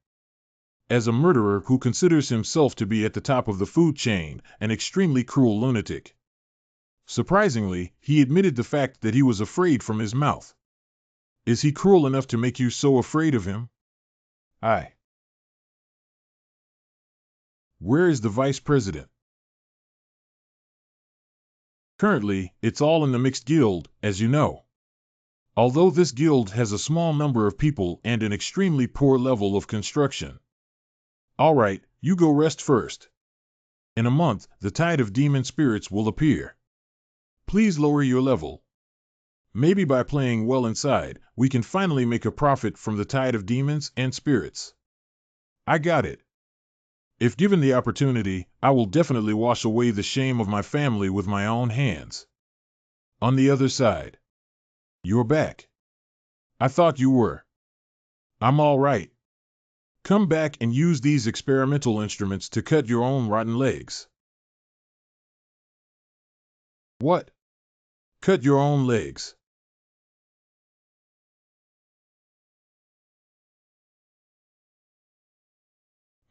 As a murderer who considers himself to be at the top of the food chain, an extremely cruel lunatic. Surprisingly, he admitted the fact that he was afraid from his mouth. Is he cruel enough to make you so afraid of him? Where is the vice president? Currently, it's all in the mixed guild, as you know. Although this guild has a small number of people and an extremely poor level of construction. All right, you go rest first. In a month, the tide of demon spirits will appear. Please lower your level. Maybe by playing well inside, we can finally make a profit from the tide of demons and spirits. I got it. If given the opportunity, I will definitely wash away the shame of my family with my own hands. On the other side. You're back. I thought you were. I'm all right. Come back and use these experimental instruments to cut your own rotten legs. What? Cut your own legs.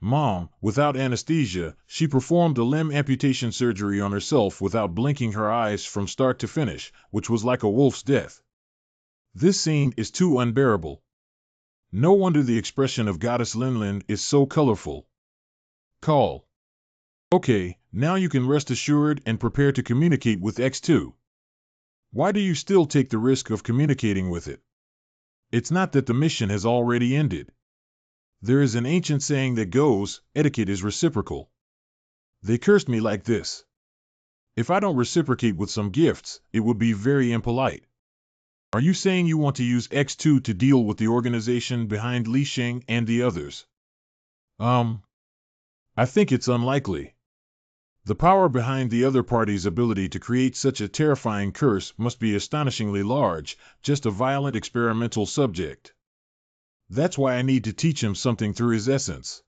Mom, without anesthesia, she performed a limb amputation surgery on herself without blinking her eyes from start to finish, which was like a wolf's death. This scene is too unbearable. No wonder the expression of Goddess Linlin is so colorful. Call. Okay, now you can rest assured and prepare to communicate with X2. Why do you still take the risk of communicating with it? It's not that the mission has already ended. There is an ancient saying that goes, etiquette is reciprocal. They cursed me like this. If I don't reciprocate with some gifts, it would be very impolite. Are you saying you want to use X2 to deal with the organization behind Li Sheng and the others? I think it's unlikely. The power behind the other party's ability to create such a terrifying curse must be astonishingly large, just a violent experimental subject. That's why I need to teach him something through his essence.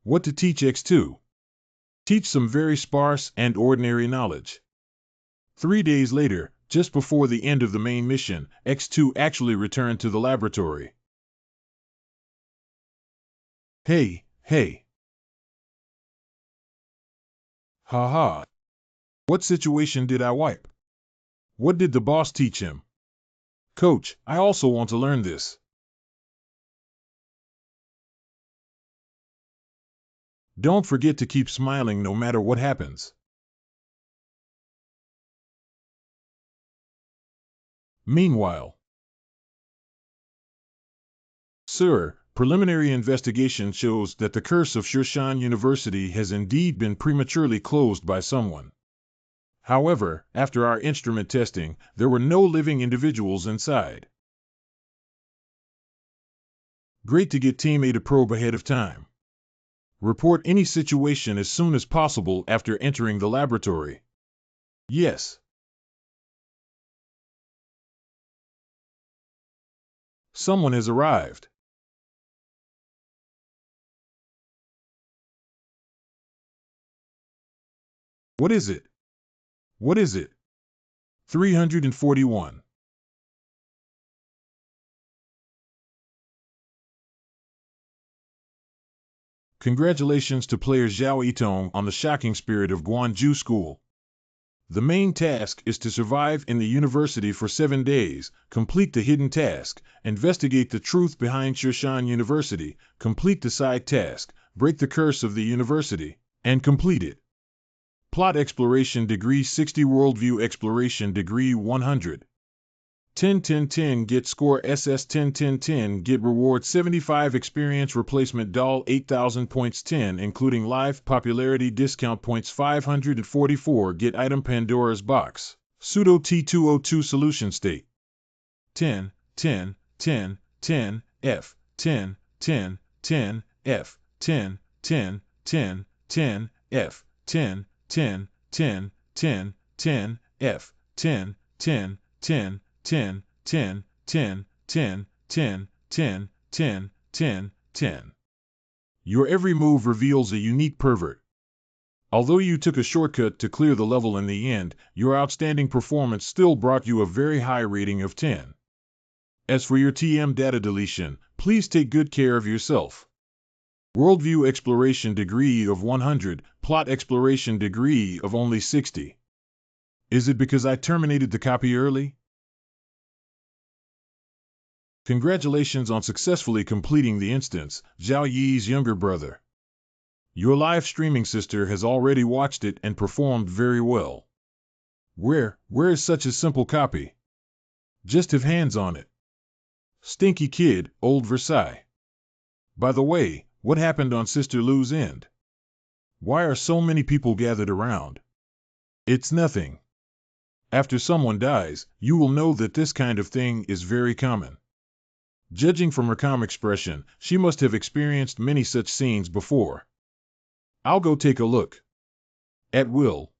What to teach X2? Teach some very sparse and ordinary knowledge. 3 days later, just before the end of the main mission, X2 actually returned to the laboratory. Hey. Ha. What situation did I wipe? What did the boss teach him? Coach, I also want to learn this. Don't forget to keep smiling no matter what happens. Meanwhile, Sir, preliminary investigation shows that the curse of Shashan University has indeed been prematurely closed by someone. However, after our instrument testing, there were no living individuals inside. Great to get Team A to probe ahead of time. Report any situation as soon as possible after entering the laboratory. Yes. Someone has arrived. What is it? 341. Congratulations to player Zhao Yitong on the shocking spirit of Guanju School. The main task is to survive in the university for 7 days, complete the hidden task, investigate the truth behind Shashan University, complete the side task, break the curse of the university, and complete it. Plot exploration degree 60, worldview exploration degree 100. 10 get score SS 10 get reward 75 experience replacement doll 8,000 points 10 including live popularity discount points 544 get item Pandora's box pseudo T202 solution state 10 F 10 F 10 F 10 F 10. Your every move reveals a unique pervert. Although you took a shortcut to clear the level in the end, your outstanding performance still brought you a very high rating of 10. As for your TM data deletion, please take good care of yourself. Worldview exploration degree of 100, plot exploration degree of only 60. Is it because I terminated the copy early? Congratulations on successfully completing the instance, Zhao Yi's younger brother. Your live streaming sister has already watched it and performed very well. Where is such a simple copy? Just have hands on it. Stinky kid, old Versailles. By the way, what happened on Sister Lou's end? Why are so many people gathered around? It's nothing. After someone dies, you will know that this kind of thing is very common. Judging from her calm expression, she must have experienced many such scenes before. I'll go take a look. At will.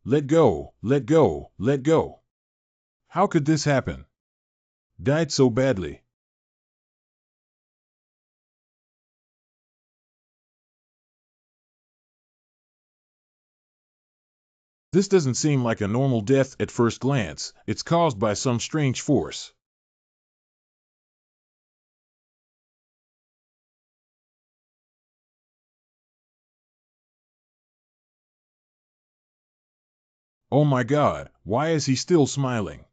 Let go. How could this happen? Died so badly. This doesn't seem like a normal death at first glance. It's caused by some strange force. Oh my God, why is he still smiling?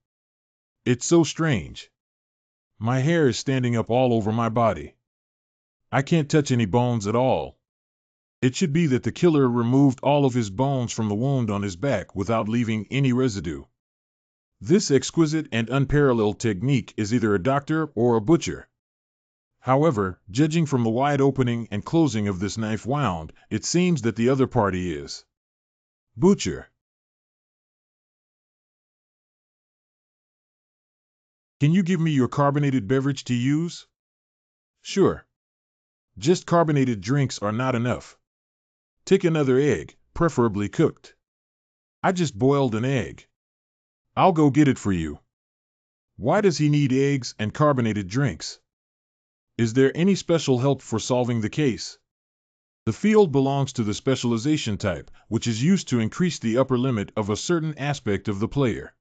It's so strange. My hair is standing up all over my body. I can't touch any bones at all. It should be that the killer removed all of his bones from the wound on his back without leaving any residue. This exquisite and unparalleled technique is either a doctor or a butcher. However, judging from the wide opening and closing of this knife wound, it seems that the other party is butcher. Can you give me your carbonated beverage to use? Sure. Just carbonated drinks are not enough. Take another egg, preferably cooked. I just boiled an egg. I'll go get it for you. Why does he need eggs and carbonated drinks? Is there any special help for solving the case? The field belongs to the specialization type, which is used to increase the upper limit of a certain aspect of the player.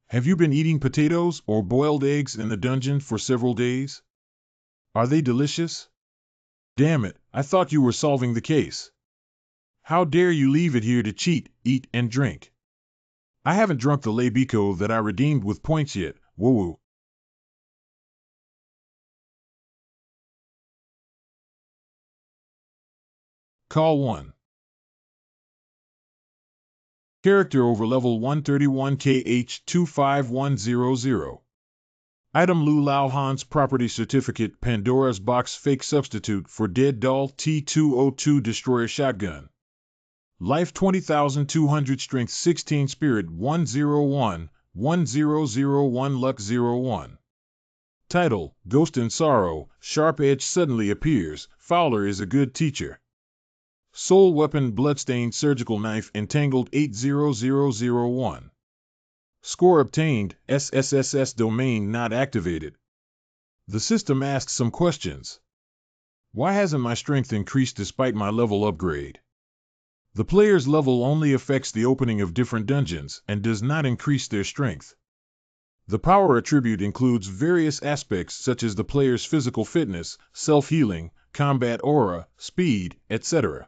Have you been eating potatoes or boiled eggs in the dungeon for several days? Are they delicious? Damn it, I thought you were solving the case. How dare you leave it here to cheat, eat, and drink? I haven't drunk the Lebico that I redeemed with points yet, woo-woo. Call 1. Character over level 131 KH25100. Item Lu Lao Han's property certificate Pandora's box fake substitute for dead doll T202 destroyer shotgun. Life 20,200 strength 16 spirit 101, 1001 luck 01. Title, Ghost in Sorrow, Sharp Edge suddenly appears, Fowler is a good teacher. Soul weapon bloodstained surgical knife entangled 80001. Score obtained, SSSS domain not activated. The system asks some questions. Why hasn't my strength increased despite my level upgrade? The player's level only affects the opening of different dungeons and does not increase their strength. The power attribute includes various aspects such as the player's physical fitness, self-healing, combat aura, speed, etc.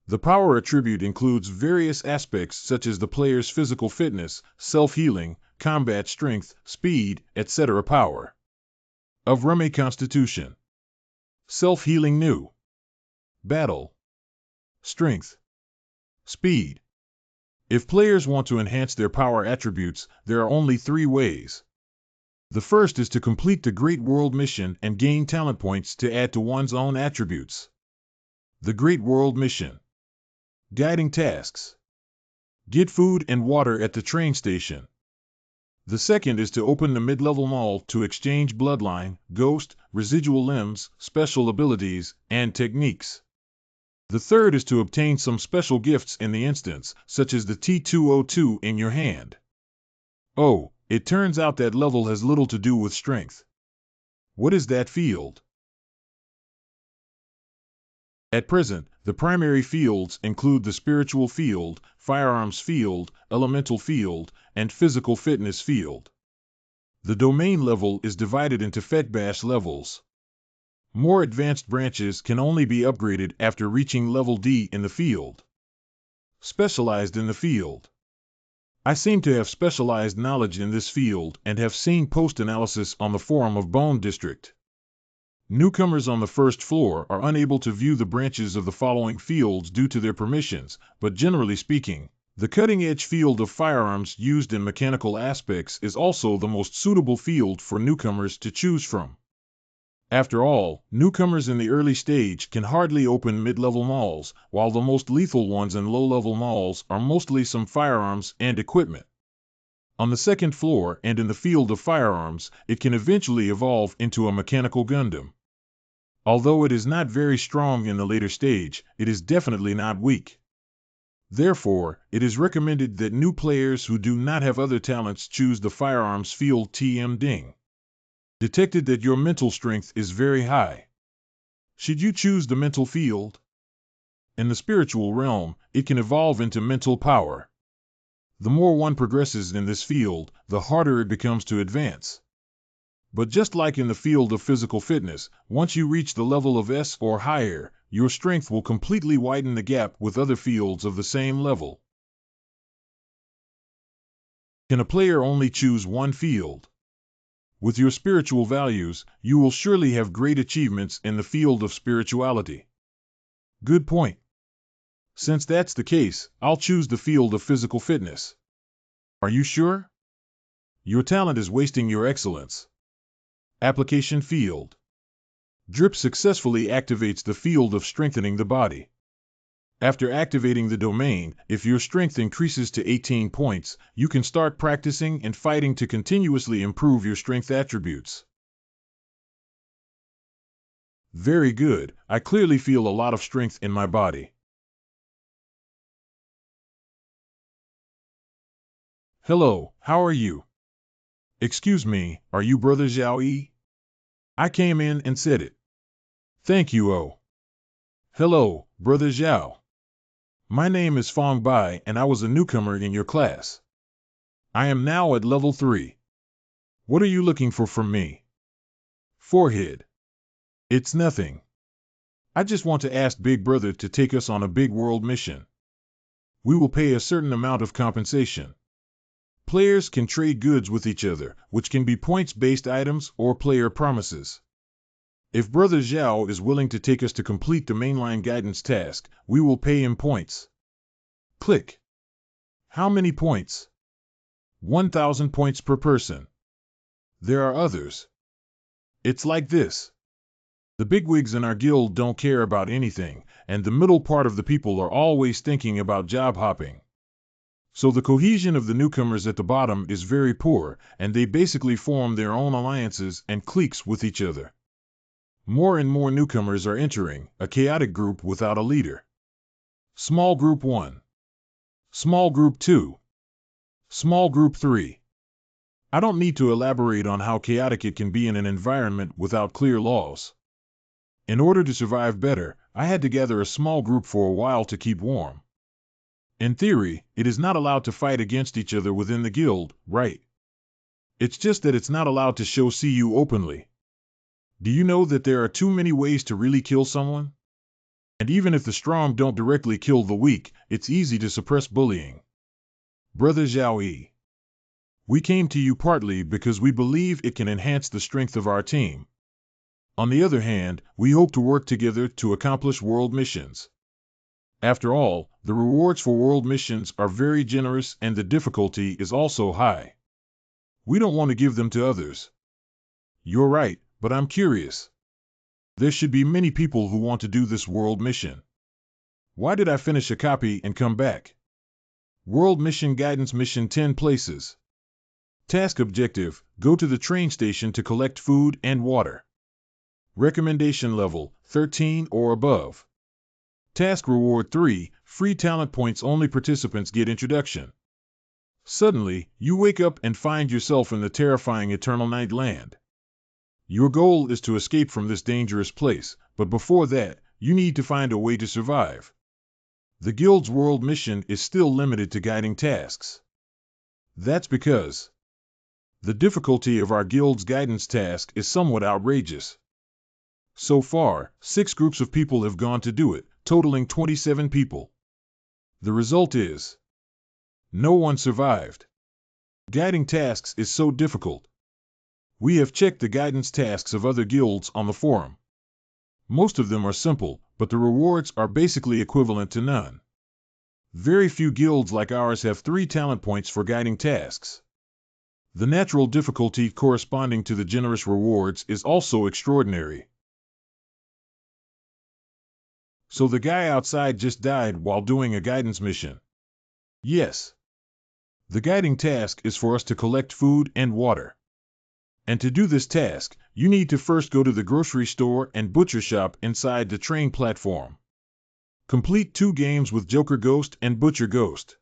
The power attribute includes various aspects such as the player's physical fitness, self-healing, combat strength, speed, etc. Power of Rummy Constitution. Self-healing new. Battle. Strength. Speed. If players want to enhance their power attributes, there are only 3 ways. The first is to complete the Great World Mission and gain talent points to add to one's own attributes. The Great World Mission. Guiding tasks. Get food and water at the train station. The second is to open the mid-level mall to exchange bloodline, ghost, residual limbs, special abilities, and techniques. The third is to obtain some special gifts in the instance, such as the T202 in your hand. Oh, it turns out that level has little to do with strength. What is that field? At present, the primary fields include the spiritual field, firearms field, elemental field, and physical fitness field. The domain level is divided into Fetbash levels. More advanced branches can only be upgraded after reaching level D in the field. Specialized in the field. I seem to have specialized knowledge in this field and have seen post-analysis on the forum of Bone District. Newcomers on the first floor are unable to view the branches of the following fields due to their permissions, but generally speaking, the cutting-edge field of firearms used in mechanical aspects is also the most suitable field for newcomers to choose from. After all, newcomers in the early stage can hardly open mid-level malls, while the most lethal ones in low-level malls are mostly some firearms and equipment. On the second floor and in the field of firearms, it can eventually evolve into a mechanical Gundam. Although it is not very strong in the later stage, it is definitely not weak. Therefore, it is recommended that new players who do not have other talents choose the firearms field TM Ding. Detected that your mental strength is very high. Should you choose the mental field? In the spiritual realm, it can evolve into mental power. The more one progresses in this field, the harder it becomes to advance. But just like in the field of physical fitness, once you reach the level of S or higher, your strength will completely widen the gap with other fields of the same level. Can a player only choose one field? With your spiritual values, you will surely have great achievements in the field of spirituality. Good point. Since that's the case, I'll choose the field of physical fitness. Are you sure? Your talent is wasting your excellence. Application field. Drip successfully activates the field of strengthening the body. After activating the domain, if your strength increases to 18 points, you can start practicing and fighting to continuously improve your strength attributes. Very good. I clearly feel a lot of strength in my body. Hello, how are you? Excuse me, are you Brother Zhao Yi? I came in and said it. Thank you, oh. Hello, Brother Zhao. My name is Fong Bai and I was a newcomer in your class. I am now at level 3. What are you looking for from me? Forehead. It's nothing. I just want to ask Big Brother to take us on a big world mission. We will pay a certain amount of compensation. Players can trade goods with each other, which can be points-based items or player promises. If Brother Zhao is willing to take us to complete the mainline guidance task, we will pay him points. Click. How many points? 1,000 points per person. There are others. It's like this. The bigwigs in our guild don't care about anything, and the middle part of the people are always thinking about job hopping. So the cohesion of the newcomers at the bottom is very poor, and they basically form their own alliances and cliques with each other. More and more newcomers are entering, a chaotic group without a leader. Small Group 1. Small Group 2. Small Group 3. I don't need to elaborate on how chaotic it can be in an environment without clear laws. In order to survive better, I had to gather a small group for a while to keep warm. In theory, it is not allowed to fight against each other within the guild, right? It's just that it's not allowed to show CU openly. Do you know that there are too many ways to really kill someone? And even if the strong don't directly kill the weak, it's easy to suppress bullying. Brother Zhao Yi. We came to you partly because we believe it can enhance the strength of our team. On the other hand, we hope to work together to accomplish world missions. After all, the rewards for world missions are very generous and the difficulty is also high. We don't want to give them to others. You're right, but I'm curious. There should be many people who want to do this world mission. Why did I finish a copy and come back? World Mission Guidance Mission 10 places. Task objective, go to the train station to collect food and water. Recommendation level, 13 or above. Task reward 3, free talent points only participants get introduction. Suddenly, you wake up and find yourself in the terrifying Eternal Night Land. Your goal is to escape from this dangerous place, but before that, you need to find a way to survive. The guild's world mission is still limited to guiding tasks. That's because the difficulty of our guild's guidance task is somewhat outrageous. So far, 6 groups of people have gone to do it, totaling 27 people. The result is no one survived. Guiding tasks is so difficult. We have checked the guidance tasks of other guilds on the forum. Most of them are simple, but the rewards are basically equivalent to none. Very few guilds like ours have 3 talent points for guiding tasks. The natural difficulty corresponding to the generous rewards is also extraordinary. So the guy outside just died while doing a guidance mission. Yes. The guiding task is for us to collect food and water. And to do this task, you need to first go to the grocery store and butcher shop inside the train platform. Complete 2 games with Joker Ghost and Butcher Ghost.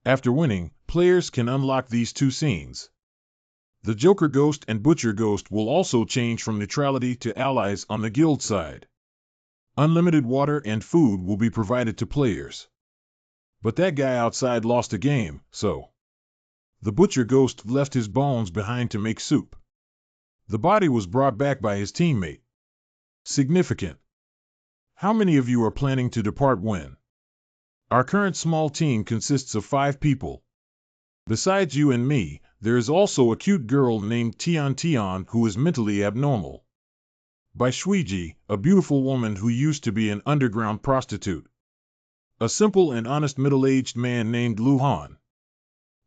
After winning, players can unlock these 2 scenes. The Joker Ghost and Butcher Ghost will also change from neutrality to allies on the guild side. Unlimited water and food will be provided to players. But that guy outside lost a game, so the Butcher Ghost left his bones behind to make soup. The body was brought back by his teammate. Significant. How many of you are planning to depart when? Our current small team consists of 5 people. Besides you and me, there is also a cute girl named Tian Tian who is mentally abnormal. By Shuiji, a beautiful woman who used to be an underground prostitute. A simple and honest middle-aged man named Lu Han.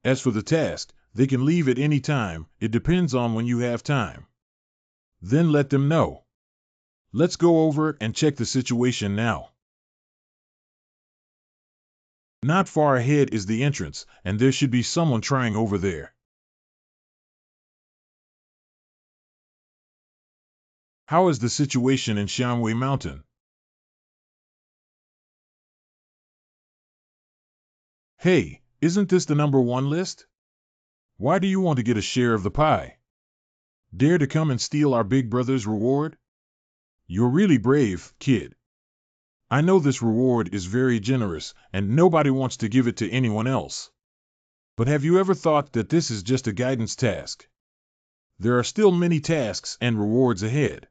As for the task, they can leave at any time, it depends on when you have time. Then let them know. Let's go over and check the situation now. Not far ahead is the entrance, and there should be someone trying over there. How is the situation in Shanwei Mountain? Hey, isn't this the #1 list? Why do you want to get a share of the pie? Dare to come and steal our big brother's reward? You're really brave, kid. I know this reward is very generous, and nobody wants to give it to anyone else. But have you ever thought that this is just a guidance task? There are still many tasks and rewards ahead.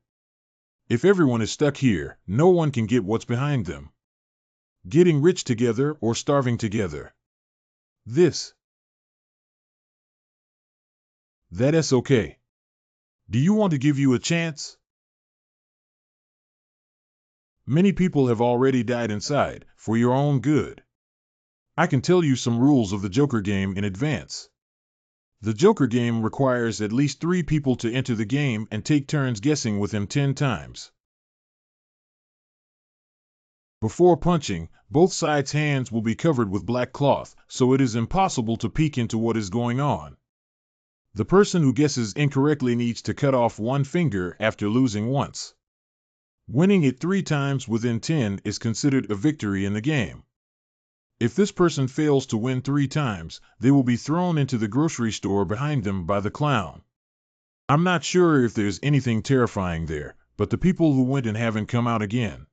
If everyone is stuck here, no one can get what's behind them. Getting rich together or starving together. That's okay. Do you want to give you a chance? Many people have already died inside, for your own good. I can tell you some rules of the Joker game in advance. The Joker game requires at least 3 people to enter the game and take turns guessing with him 10 times. Before punching, both sides' hands will be covered with black cloth, so it is impossible to peek into what is going on. The person who guesses incorrectly needs to cut off 1 finger after losing once. Winning it 3 times within 10 is considered a victory in the game. If this person fails to win 3 times, they will be thrown into the grocery store behind them by the clown. I'm not sure if there's anything terrifying there, but the people who went and haven't come out again.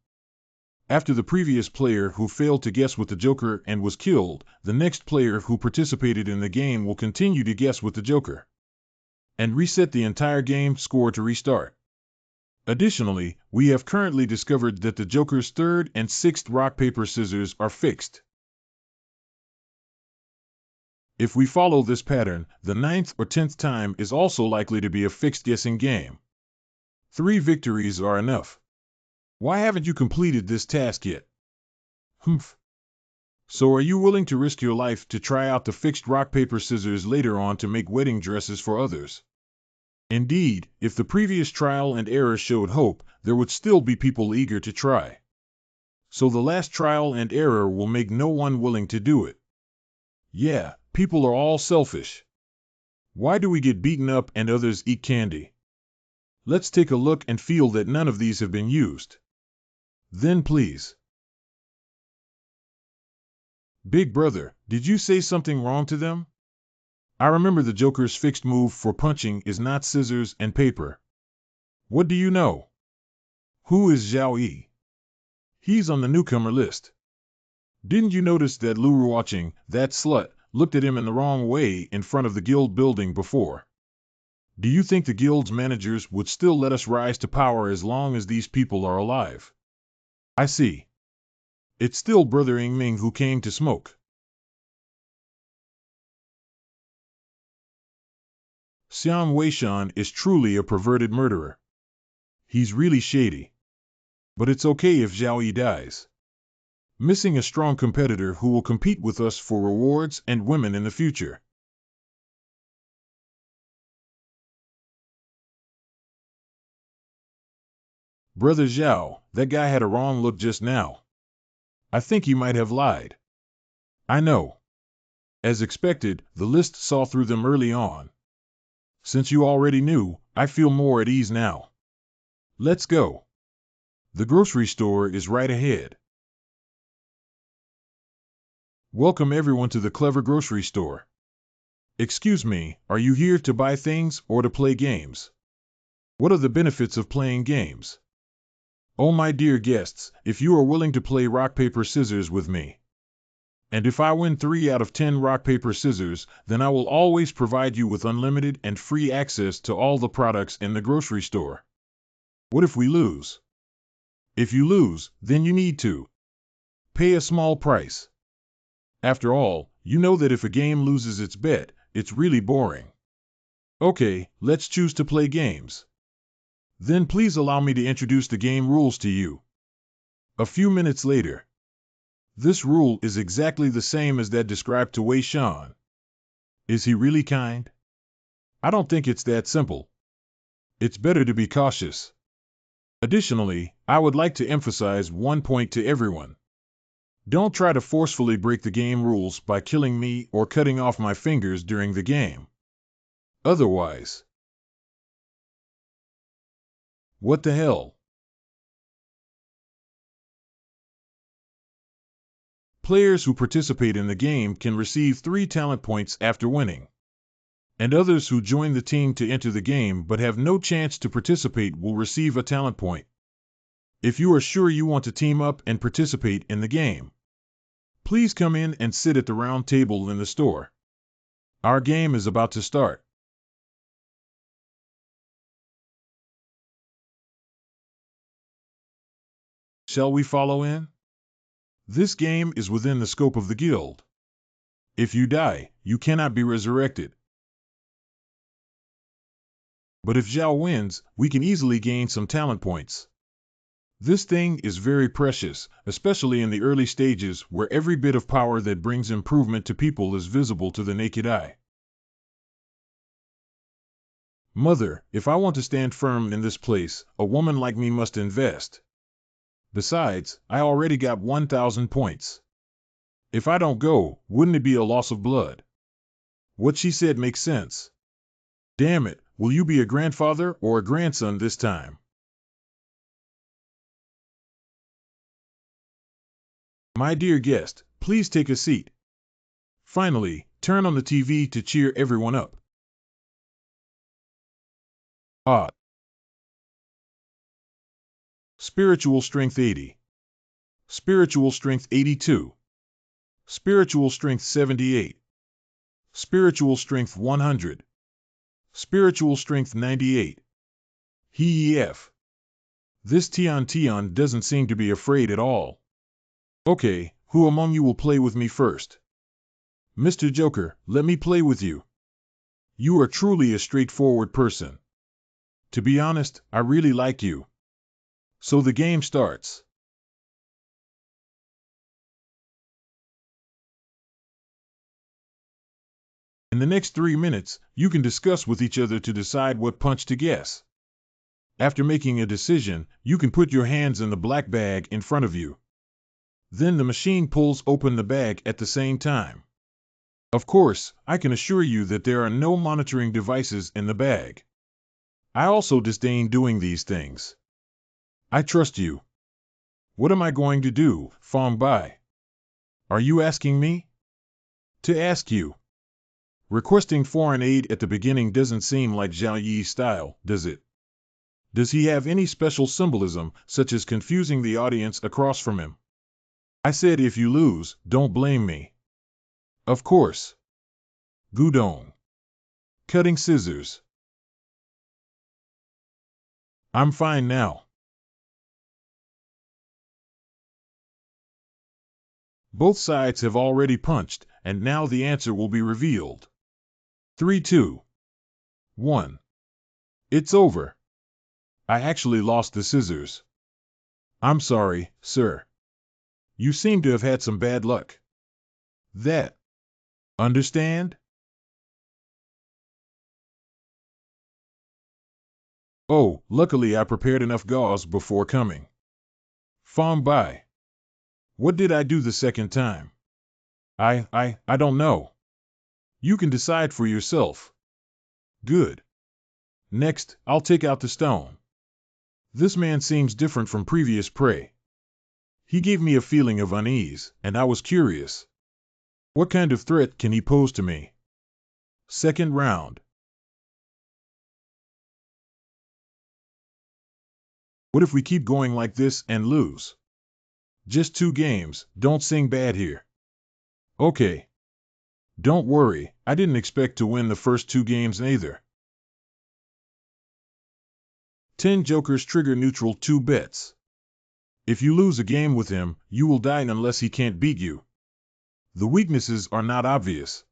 After the previous player who failed to guess with the Joker and was killed, the next player who participated in the game will continue to guess with the Joker and reset the entire game score to restart. Additionally, we have currently discovered that the Joker's 3rd and 6th rock, paper, scissors are fixed. If we follow this pattern, the 9th or 10th time is also likely to be a fixed guessing game. 3 victories are enough. Why haven't you completed this task yet? Humph. So are you willing to risk your life to try out the fixed rock, paper, scissors later on to make wedding dresses for others? Indeed, if the previous trial and error showed hope, there would still be people eager to try. So the last trial and error will make no one willing to do it. Yeah, people are all selfish. Why do we get beaten up and others eat candy? Let's take a look and feel that none of these have been used. Then please. Big brother, did you say something wrong to them? I remember the Joker's fixed move for punching is not scissors and paper. What do you know? Who is Zhao Yi? He's on the newcomer list. Didn't you notice that Luru watching, that slut, looked at him in the wrong way in front of the guild building before? Do you think the guild's managers would still let us rise to power as long as these people are alive? I see. It's still Brother Ming who came to smoke. Xian Weishan is truly a perverted murderer. He's really shady. But it's okay if Zhao Yi dies. Missing a strong competitor who will compete with us for rewards and women in the future. Brother Zhao, that guy had a wrong look just now. I think he might have lied. I know. As expected, the list saw through them early on. Since you already knew, I feel more at ease now. Let's go. The grocery store is right ahead. Welcome everyone to the Clever Grocery Store. Excuse me, are you here to buy things or to play games? What are the benefits of playing games? Oh my dear guests, if you are willing to play rock, paper, scissors with me, and if I win 3 out of 10 rock, paper, scissors, then I will always provide you with unlimited and free access to all the products in the grocery store. What if we lose? If you lose, then you need to pay a small price. After all, you know that if a game loses its bet, it's really boring. Okay, let's choose to play games. Then please allow me to introduce the game rules to you. A few minutes later. This rule is exactly the same as that described to Wei Shan. Is he really kind? I don't think it's that simple. It's better to be cautious. Additionally, I would like to emphasize one point to everyone. Don't try to forcefully break the game rules by killing me or cutting off my fingers during the game. Otherwise, what the hell? Players who participate in the game can receive 3 talent points after winning. And others who join the team to enter the game but have no chance to participate will receive a talent point. If you are sure you want to team up and participate in the game, please come in and sit at the round table in the store. Our game is about to start. Shall we follow in? This game is within the scope of the guild. If you die, you cannot be resurrected. But if Zhao wins, we can easily gain some talent points. This thing is very precious, especially in the early stages where every bit of power that brings improvement to people is visible to the naked eye. Mother, if I want to stand firm in this place, a woman like me must invest. Besides, I already got 1,000 points. If I don't go, wouldn't it be a loss of blood? What she said makes sense. Damn it, will you be a grandfather or a grandson this time? My dear guest, please take a seat. Finally, turn on the TV to cheer everyone up. Ah. Spiritual Strength 80. Spiritual Strength 82. Spiritual Strength 78. Spiritual Strength 100. Spiritual Strength 98. He-F. This Tian doesn't seem to be afraid at all. Okay, who among you will play with me first? Mr. Joker, let me play with you. You are truly a straightforward person. To be honest, I really like you. So the game starts. In the next 3 minutes, you can discuss with each other to decide what punch to guess. After making a decision, you can put your hands in the black bag in front of you. Then the machine pulls open the bag at the same time. Of course, I can assure you that there are no monitoring devices in the bag. I also disdain doing these things. I trust you. What am I going to do, Fong Bai? Are you asking me? To ask you. Requesting foreign aid at the beginning doesn't seem like Zhao Yi's style, does it? Does he have any special symbolism, such as confusing the audience across from him? I said if you lose, don't blame me. Of course. Gudong. Cutting scissors. I'm fine now. Both sides have already punched, and now the answer will be revealed. 3, 2, 1. It's over. I actually lost the scissors. I'm sorry, sir. You seem to have had some bad luck. That. Understand? Oh, luckily I prepared enough gauze before coming. Fong Bai. What did I do the second time? I don't know. You can decide for yourself. Good. Next, I'll take out the stone. This man seems different from previous prey. He gave me a feeling of unease, and I was curious. What kind of threat can he pose to me? Second round. What if we keep going like this and lose? Just 2 games, don't sing bad here. Okay. Don't worry, I didn't expect to win the first 2 games either. 10 jokers trigger neutral 2 bets. If you lose a game with him, you will die unless he can't beat you. The weaknesses are not obvious.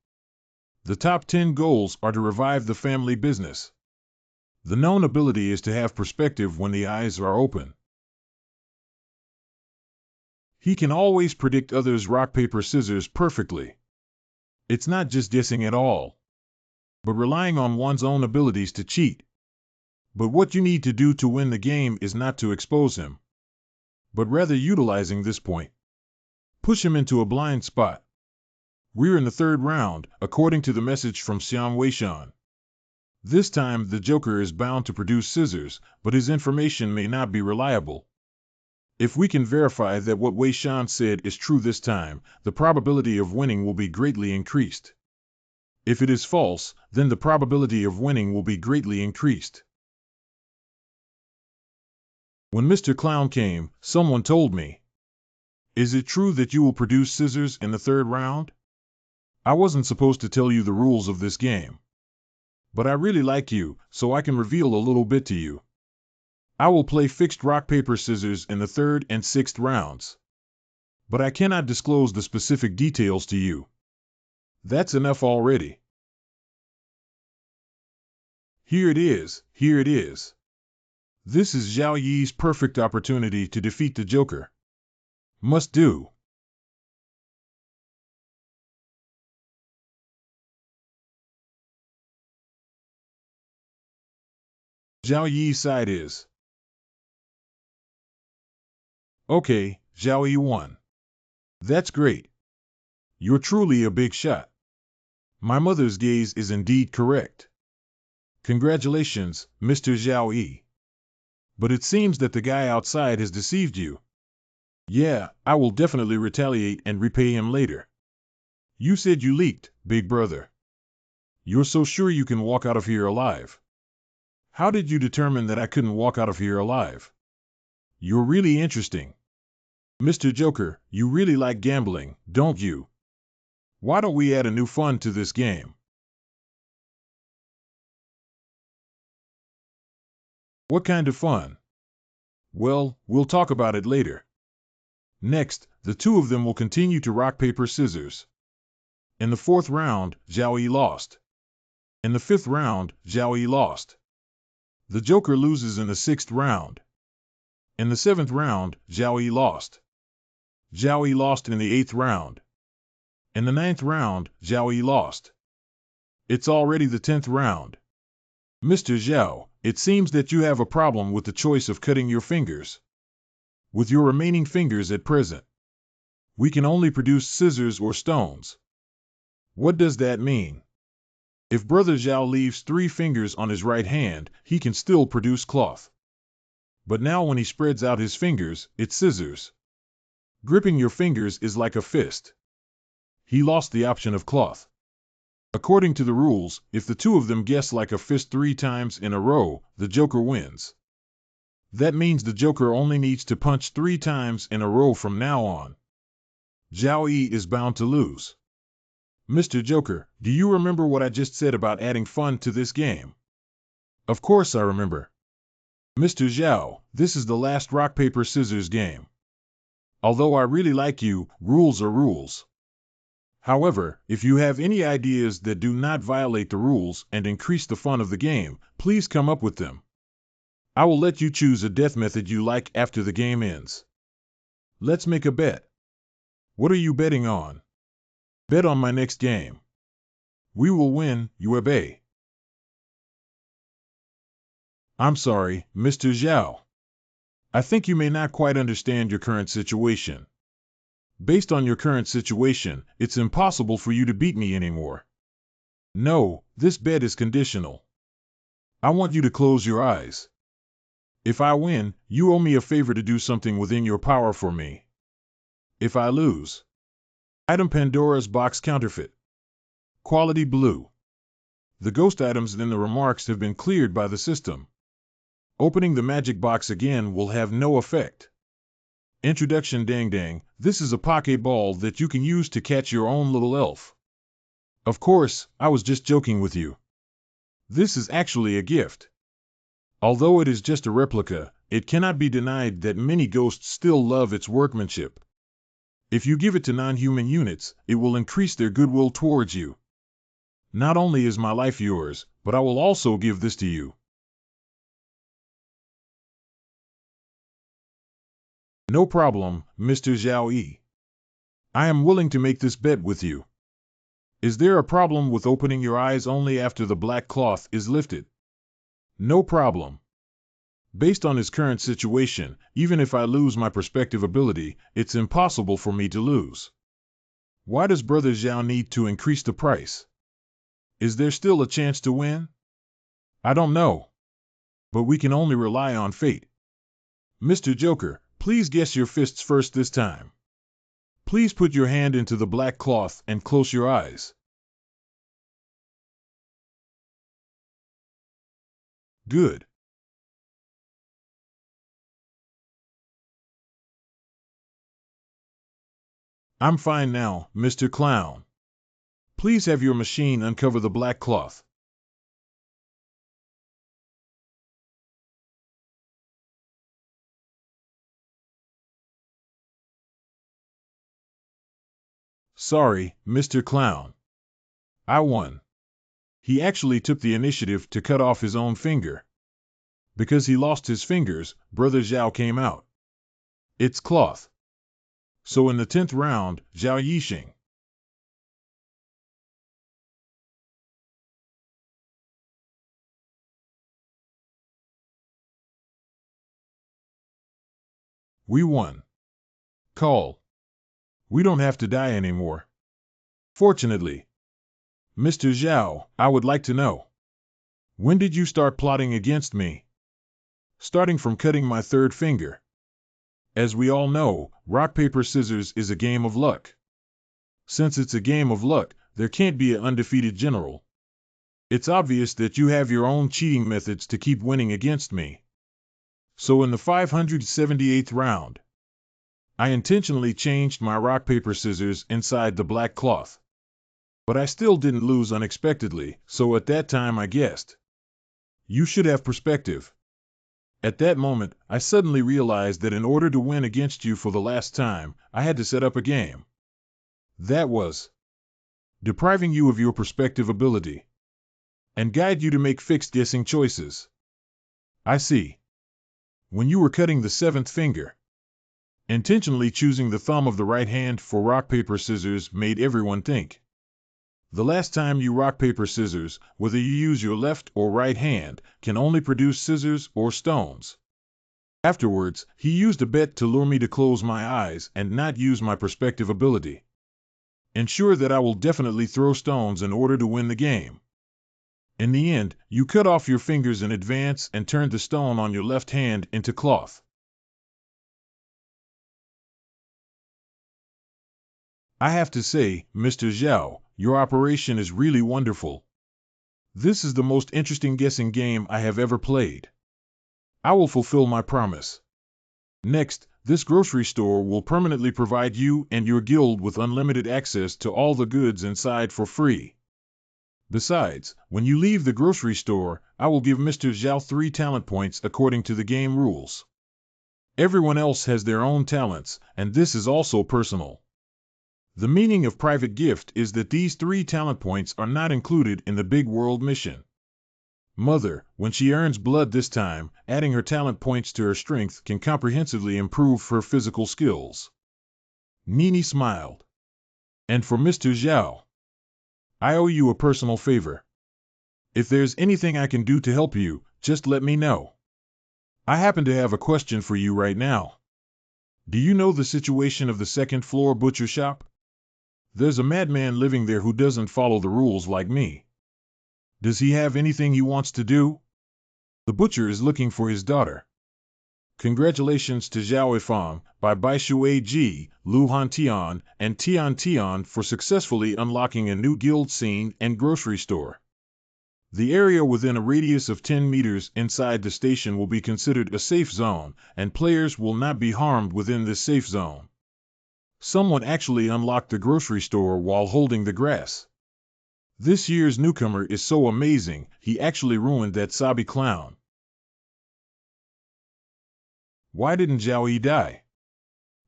The top 10 goals are to revive the family business. The known ability is to have perspective when the eyes are open. He can always predict others' rock, paper, scissors perfectly. It's not just guessing at all, but relying on one's own abilities to cheat. But what you need to do to win the game is not to expose him, but rather utilizing this point. Push him into a blind spot. We're in the third round, according to the message from Xian Weishan. This time, the Joker is bound to produce scissors, but his information may not be reliable. If we can verify that what Weishan said is true this time, the probability of winning will be greatly increased. If it is false, then the probability of winning will be greatly increased. When Mr. Clown came, someone told me, "Is it true that you will produce scissors in the third round?" I wasn't supposed to tell you the rules of this game. But I really like you, so I can reveal a little bit to you. I will play fixed rock, paper, scissors in the third and sixth rounds. But I cannot disclose the specific details to you. That's enough already. Here it is, here it is. This is Zhao Yi's perfect opportunity to defeat the Joker. Must do. Zhao Yi's side is. Okay, Zhao Yi won. That's great. You're truly a big shot. My mother's gaze is indeed correct. Congratulations, Mr. Zhao Yi. But it seems that the guy outside has deceived you. Yeah, I will definitely retaliate and repay him later. You said you leaked, big brother. You're so sure you can walk out of here alive. How did you determine that I couldn't walk out of here alive? You're really interesting. Mr. Joker, you really like gambling, don't you? Why don't we add a new fun to this game? What kind of fun? Well, we'll talk about it later. Next, the two of them will continue to rock, paper, scissors. In the fourth round, Zhao Yi lost. In the fifth round, Zhao Yi lost. The Joker loses in the sixth round. In the seventh round, Zhao Yi lost. Zhao Yi lost in the eighth round. In the ninth round, Zhao Yi lost. It's already the 10th round. Mr. Zhao, it seems that you have a problem with the choice of cutting your fingers. With your remaining fingers at present, we can only produce scissors or stones. What does that mean? If Brother Zhao leaves 3 fingers on his right hand, he can still produce cloth. But now when he spreads out his fingers, it's scissors. Gripping your fingers is like a fist. He lost the option of cloth. According to the rules, if the two of them guess like a fist 3 times in a row, the Joker wins. That means the Joker only needs to punch 3 times in a row from now on. Zhao Yi is bound to lose. Mr. Joker, do you remember what I just said about adding fun to this game? Of course I remember. Mr. Zhao, this is the last rock, paper, scissors game. Although I really like you, rules are rules. However, if you have any ideas that do not violate the rules and increase the fun of the game, please come up with them. I will let you choose a death method you like after the game ends. Let's make a bet. What are you betting on? Bet on my next game. We will win, you obey. I'm sorry, Mr. Zhao. I think you may not quite understand your current situation. Based on your current situation, it's impossible for you to beat me anymore. No, this bet is conditional. I want you to close your eyes. If I win, you owe me a favor to do something within your power for me. If I lose, item Pandora's box counterfeit. Quality blue. The ghost items in the remarks have been cleared by the system. Opening the magic box again will have no effect. Introduction. Dang dang, this is a Pokeball that you can use to catch your own little elf. Of course, I was just joking with you. This is actually a gift. Although it is just a replica, it cannot be denied that many ghosts still love its workmanship. If you give it to non-human units, it will increase their goodwill towards you. Not only is my life yours, but I will also give this to you. No problem, Mr. Zhao Yi. I am willing to make this bet with you. Is there a problem with opening your eyes only after the black cloth is lifted? No problem. Based on his current situation, even if I lose my perspective ability, it's impossible for me to lose. Why does Brother Zhao need to increase the price? Is there still a chance to win? I don't know. But we can only rely on fate. Mr. Joker, please guess your fists first this time. Please put your hand into the black cloth and close your eyes. Good. I'm fine now, Mr. Clown. Please have your machine uncover the black cloth. Sorry, Mr. Clown. I won. He actually took the initiative to cut off his own finger. Because he lost his fingers, Brother Zhao came out. It's cloth. So in the 10th round, Zhao Yixing. We won. Call. We don't have to die anymore. Fortunately. Mr. Zhao, I would like to know. When did you start plotting against me? Starting from cutting my third finger. As we all know, rock, paper, scissors is a game of luck. Since it's a game of luck, there can't be an undefeated general. It's obvious that you have your own cheating methods to keep winning against me. So in the 578th round, I intentionally changed my rock, paper, scissors inside the black cloth. But I still didn't lose unexpectedly, so at that time I guessed. You should have perspective. At that moment, I suddenly realized that in order to win against you for the last time, I had to set up a game. That was depriving you of your perspective ability and guide you to make fixed guessing choices. I see. When you were cutting the 7th finger, intentionally choosing the thumb of the right hand for rock, paper, scissors made everyone think. The last time you rock, paper, scissors, whether you use your left or right hand, can only produce scissors or stones. Afterwards, he used a bet to lure me to close my eyes and not use my perspective ability. Ensure that I will definitely throw stones in order to win the game. In the end, you cut off your fingers in advance and turned the stone on your left hand into cloth. I have to say, Mr. Zhao, your operation is really wonderful. This is the most interesting guessing game I have ever played. I will fulfill my promise. Next, this grocery store will permanently provide you and your guild with unlimited access to all the goods inside for free. Besides, when you leave the grocery store, I will give Mr. Zhao 3 talent points according to the game rules. Everyone else has their own talents, and this is also personal. The meaning of private gift is that these 3 talent points are not included in the big world mission. Mother, when she earns blood this time, adding her talent points to her strength can comprehensively improve her physical skills. Nini smiled. And for Mr. Zhao, I owe you a personal favor. If there's anything I can do to help you, just let me know. I happen to have a question for you right now. Do you know the situation of the 2nd floor butcher shop? There's a madman living there who doesn't follow the rules like me. Does he have anything he wants to do? The butcher is looking for his daughter. Congratulations to Zhao Ifang, Bai Baishui Ji, Lu Hantian, and Tian Tian for successfully unlocking a new guild scene and grocery store. The area within a radius of 10 meters inside the station will be considered a safe zone, and players will not be harmed within this safe zone. Someone actually unlocked the grocery store while holding the grass. This year's newcomer is so amazing, he actually ruined that Sabi clown. Why didn't Zhao Yi die?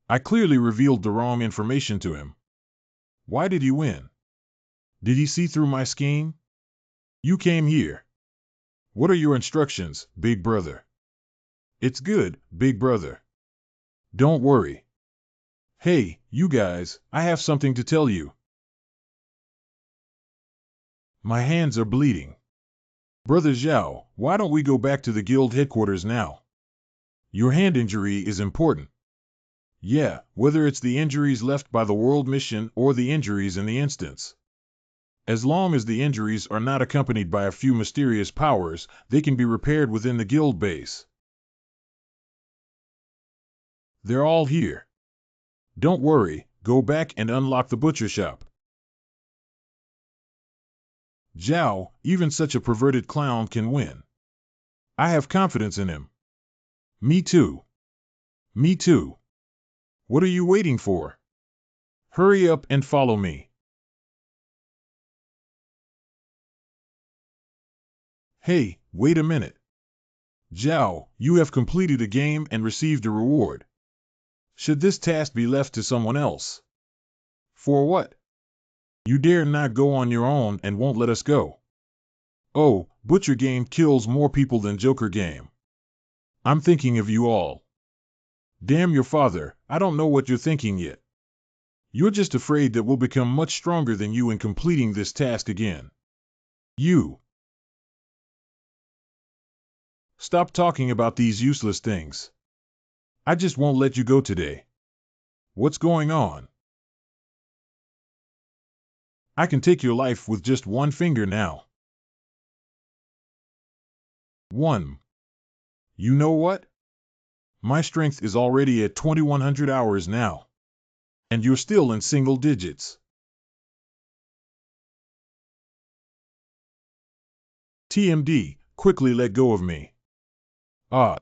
I clearly revealed the wrong information to him. Why did he win? Did he see through my scheme? You came here. What are your instructions, big brother? It's good, big brother. Don't worry. Hey, you guys, I have something to tell you. My hands are bleeding. Brother Zhao, why don't we go back to the guild headquarters now? Your hand injury is important. Yeah, whether it's the injuries left by the world mission or the injuries in the instance. As long as the injuries are not accompanied by a few mysterious powers, they can be repaired within the guild base. They're all here. Don't worry, go back and unlock the butcher shop. Zhao, even such a perverted clown can win. I have confidence in him. Me too. Me too. What are you waiting for? Hurry up and follow me. Hey, wait a minute. Zhao, you have completed a game and received a reward. Should this task be left to someone else? For what? You dare not go on your own and won't let us go. Oh, Butcher game kills more people than Joker game. I'm thinking of you all. Damn your father, I don't know what you're thinking yet. You're just afraid that we'll become much stronger than you in completing this task again. You. Stop talking about these useless things. I just won't let you go today. What's going on? I can take your life with just one finger now. 1. You know what? My strength is already at 2100 hours now. And you're still in single digits. TMD, quickly let go of me. Ah.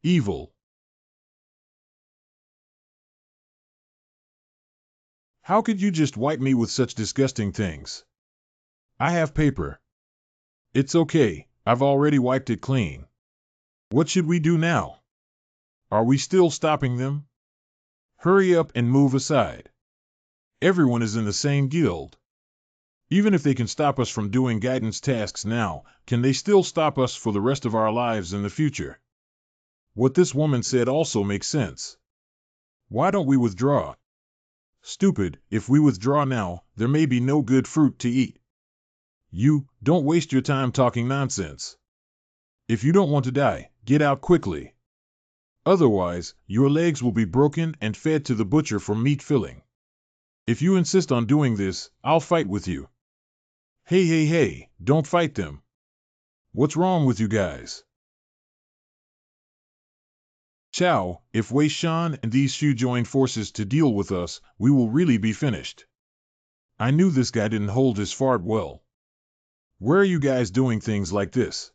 Evil. How could you just wipe me with such disgusting things? I have paper. It's okay, I've already wiped it clean. What should we do now? Are we still stopping them? Hurry up and move aside. Everyone is in the same guild. Even if they can stop us from doing guidance tasks now, can they still stop us for the rest of our lives in the future? What this woman said also makes sense. Why don't we withdraw? Stupid, if we withdraw now, there may be no good fruit to eat. You, don't waste your time talking nonsense. If you don't want to die, get out quickly. Otherwise, your legs will be broken and fed to the butcher for meat filling. If you insist on doing this, I'll fight with you. Hey, don't fight them. What's wrong with you guys? Chow, if Wei Shan and these Shu join forces to deal with us, we will really be finished. I knew this guy didn't hold his fart well. Where are you guys doing things like this?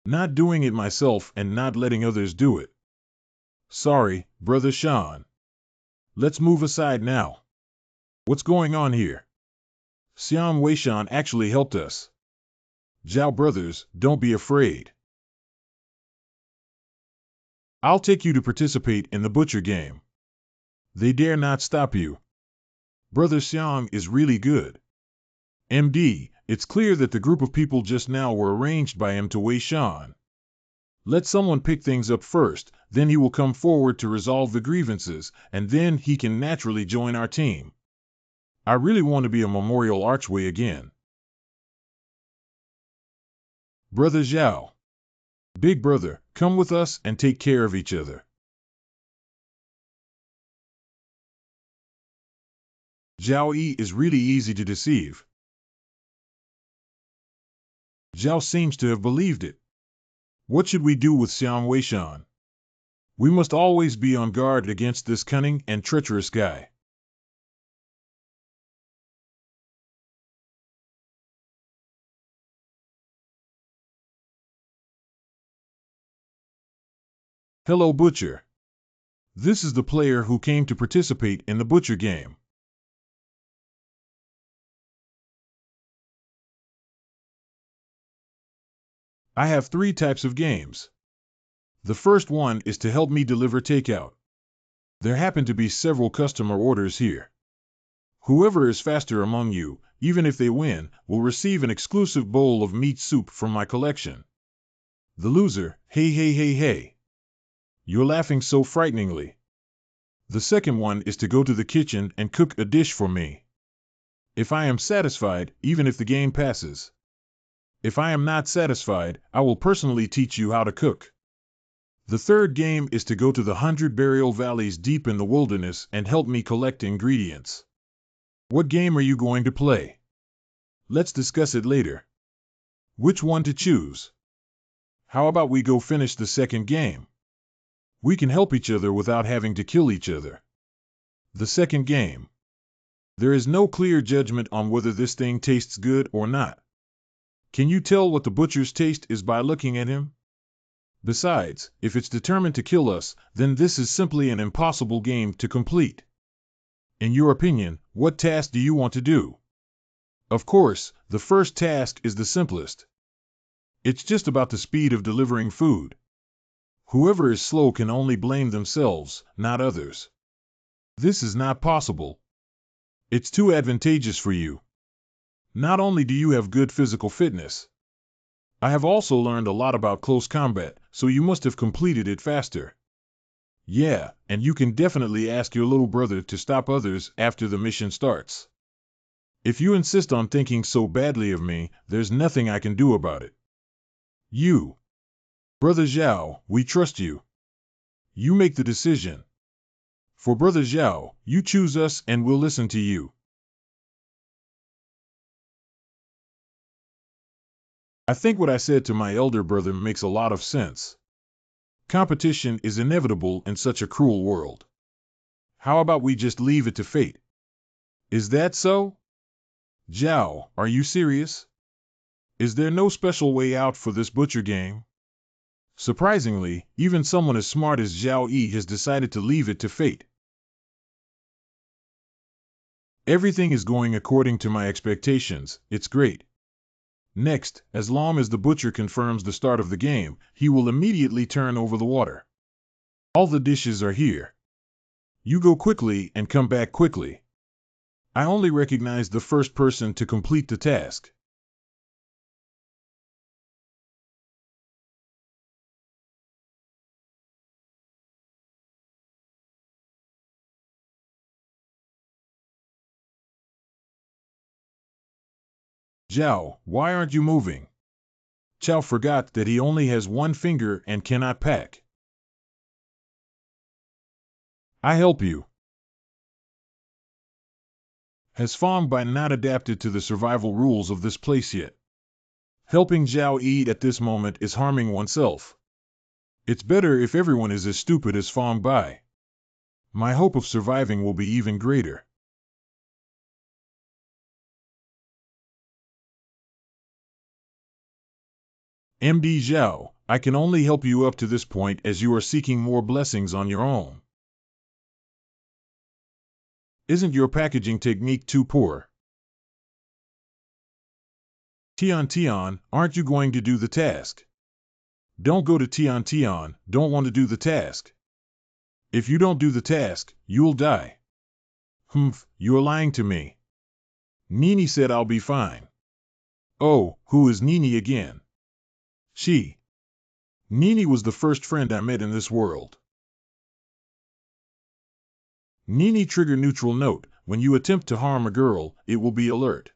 Not doing it myself and not letting others do it. Sorry, Brother Shan. Let's move aside now. What's going on here? Xian Weishan actually helped us. Zhao brothers, don't be afraid. I'll take you to participate in the butcher game. They dare not stop you. Brother Xiang is really good. MD, it's clear that the group of people just now were arranged by him to Wei Shan. Let someone pick things up first, then he will come forward to resolve the grievances, and then he can naturally join our team. I really want to be a memorial archway again. Brother Zhao. Big brother, come with us and take care of each other. Zhao Yi is really easy to deceive. Zhao seems to have believed it. What should we do with Xiang Weishan? We must always be on guard against this cunning and treacherous guy. Hello, Butcher. This is the player who came to participate in the Butcher game. I have 3 types of games. The first one is to help me deliver takeout. There happen to be several customer orders here. Whoever is faster among you, even if they win, will receive an exclusive bowl of meat soup from my collection. The loser, hey. You're laughing so frighteningly. The second one is to go to the kitchen and cook a dish for me. If I am satisfied, even if the game passes. If I am not satisfied, I will personally teach you how to cook. The third game is to go to the 100 burial valleys deep in the wilderness and help me collect ingredients. What game are you going to play? Let's discuss it later. Which one to choose? How about we go finish the second game? We can help each other without having to kill each other. The second game. There is no clear judgment on whether this thing tastes good or not. Can you tell what the butcher's taste is by looking at him? Besides, if it's determined to kill us, then this is simply an impossible game to complete. In your opinion, what task do you want to do? Of course, the first task is the simplest. It's just about the speed of delivering food. Whoever is slow can only blame themselves, not others. This is not possible. It's too advantageous for you. Not only do you have good physical fitness, I have also learned a lot about close combat, so you must have completed it faster. Yeah, and you can definitely ask your little brother to stop others after the mission starts. If you insist on thinking so badly of me, there's nothing I can do about it. You. Brother Zhao, we trust you. You make the decision. For Brother Zhao, you choose us and we'll listen to you. I think what I said to my elder brother makes a lot of sense. Competition is inevitable in such a cruel world. How about we just leave it to fate? Is that so? Zhao, are you serious? Is there no special way out for this butcher game? Surprisingly, even someone as smart as Zhao Yi has decided to leave it to fate. Everything is going according to my expectations, it's great. Next, as long as the butcher confirms the start of the game, he will immediately turn over the water. All the dishes are here. You go quickly and come back quickly. I only recognize the first person to complete the task. Zhao, why aren't you moving? Zhao forgot that he only has one finger and cannot pack. I help you. Has Fong Bai not adapted to the survival rules of this place yet? Helping Zhao eat at this moment is harming oneself. It's better if everyone is as stupid as Fong Bai. My hope of surviving will be even greater. MD Zhao, I can only help you up to this point as you are seeking more blessings on your own. Isn't your packaging technique too poor? Tian, aren't you going to do the task? Don't go to Tian, don't want to do the task. If you don't do the task, you'll die. Humph, you're lying to me. Nini said I'll be fine. Oh, who is Nini again? She. Nini was the first friend I met in this world. Nini trigger neutral note. When you attempt to harm a girl, it will be alert.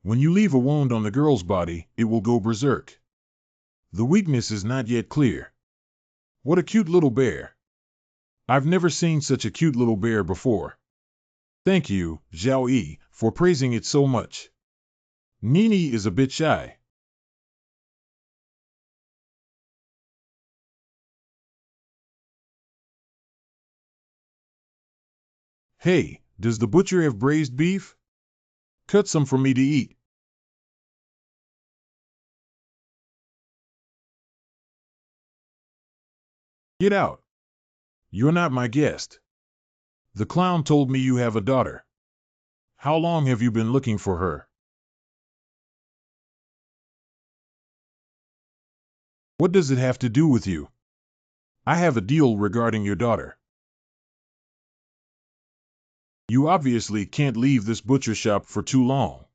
When you leave a wound on the girl's body, it will go berserk. The weakness is not yet clear. What a cute little bear. I've never seen such a cute little bear before. Thank you, Zhao Yi, for praising it so much. Nini is a bit shy. Hey, does the butcher have braised beef? Cut some for me to eat. Get out. You're not my guest. The clown told me you have a daughter. How long have you been looking for her? What does it have to do with you? I have a deal regarding your daughter. You obviously can't leave this butcher shop for too long.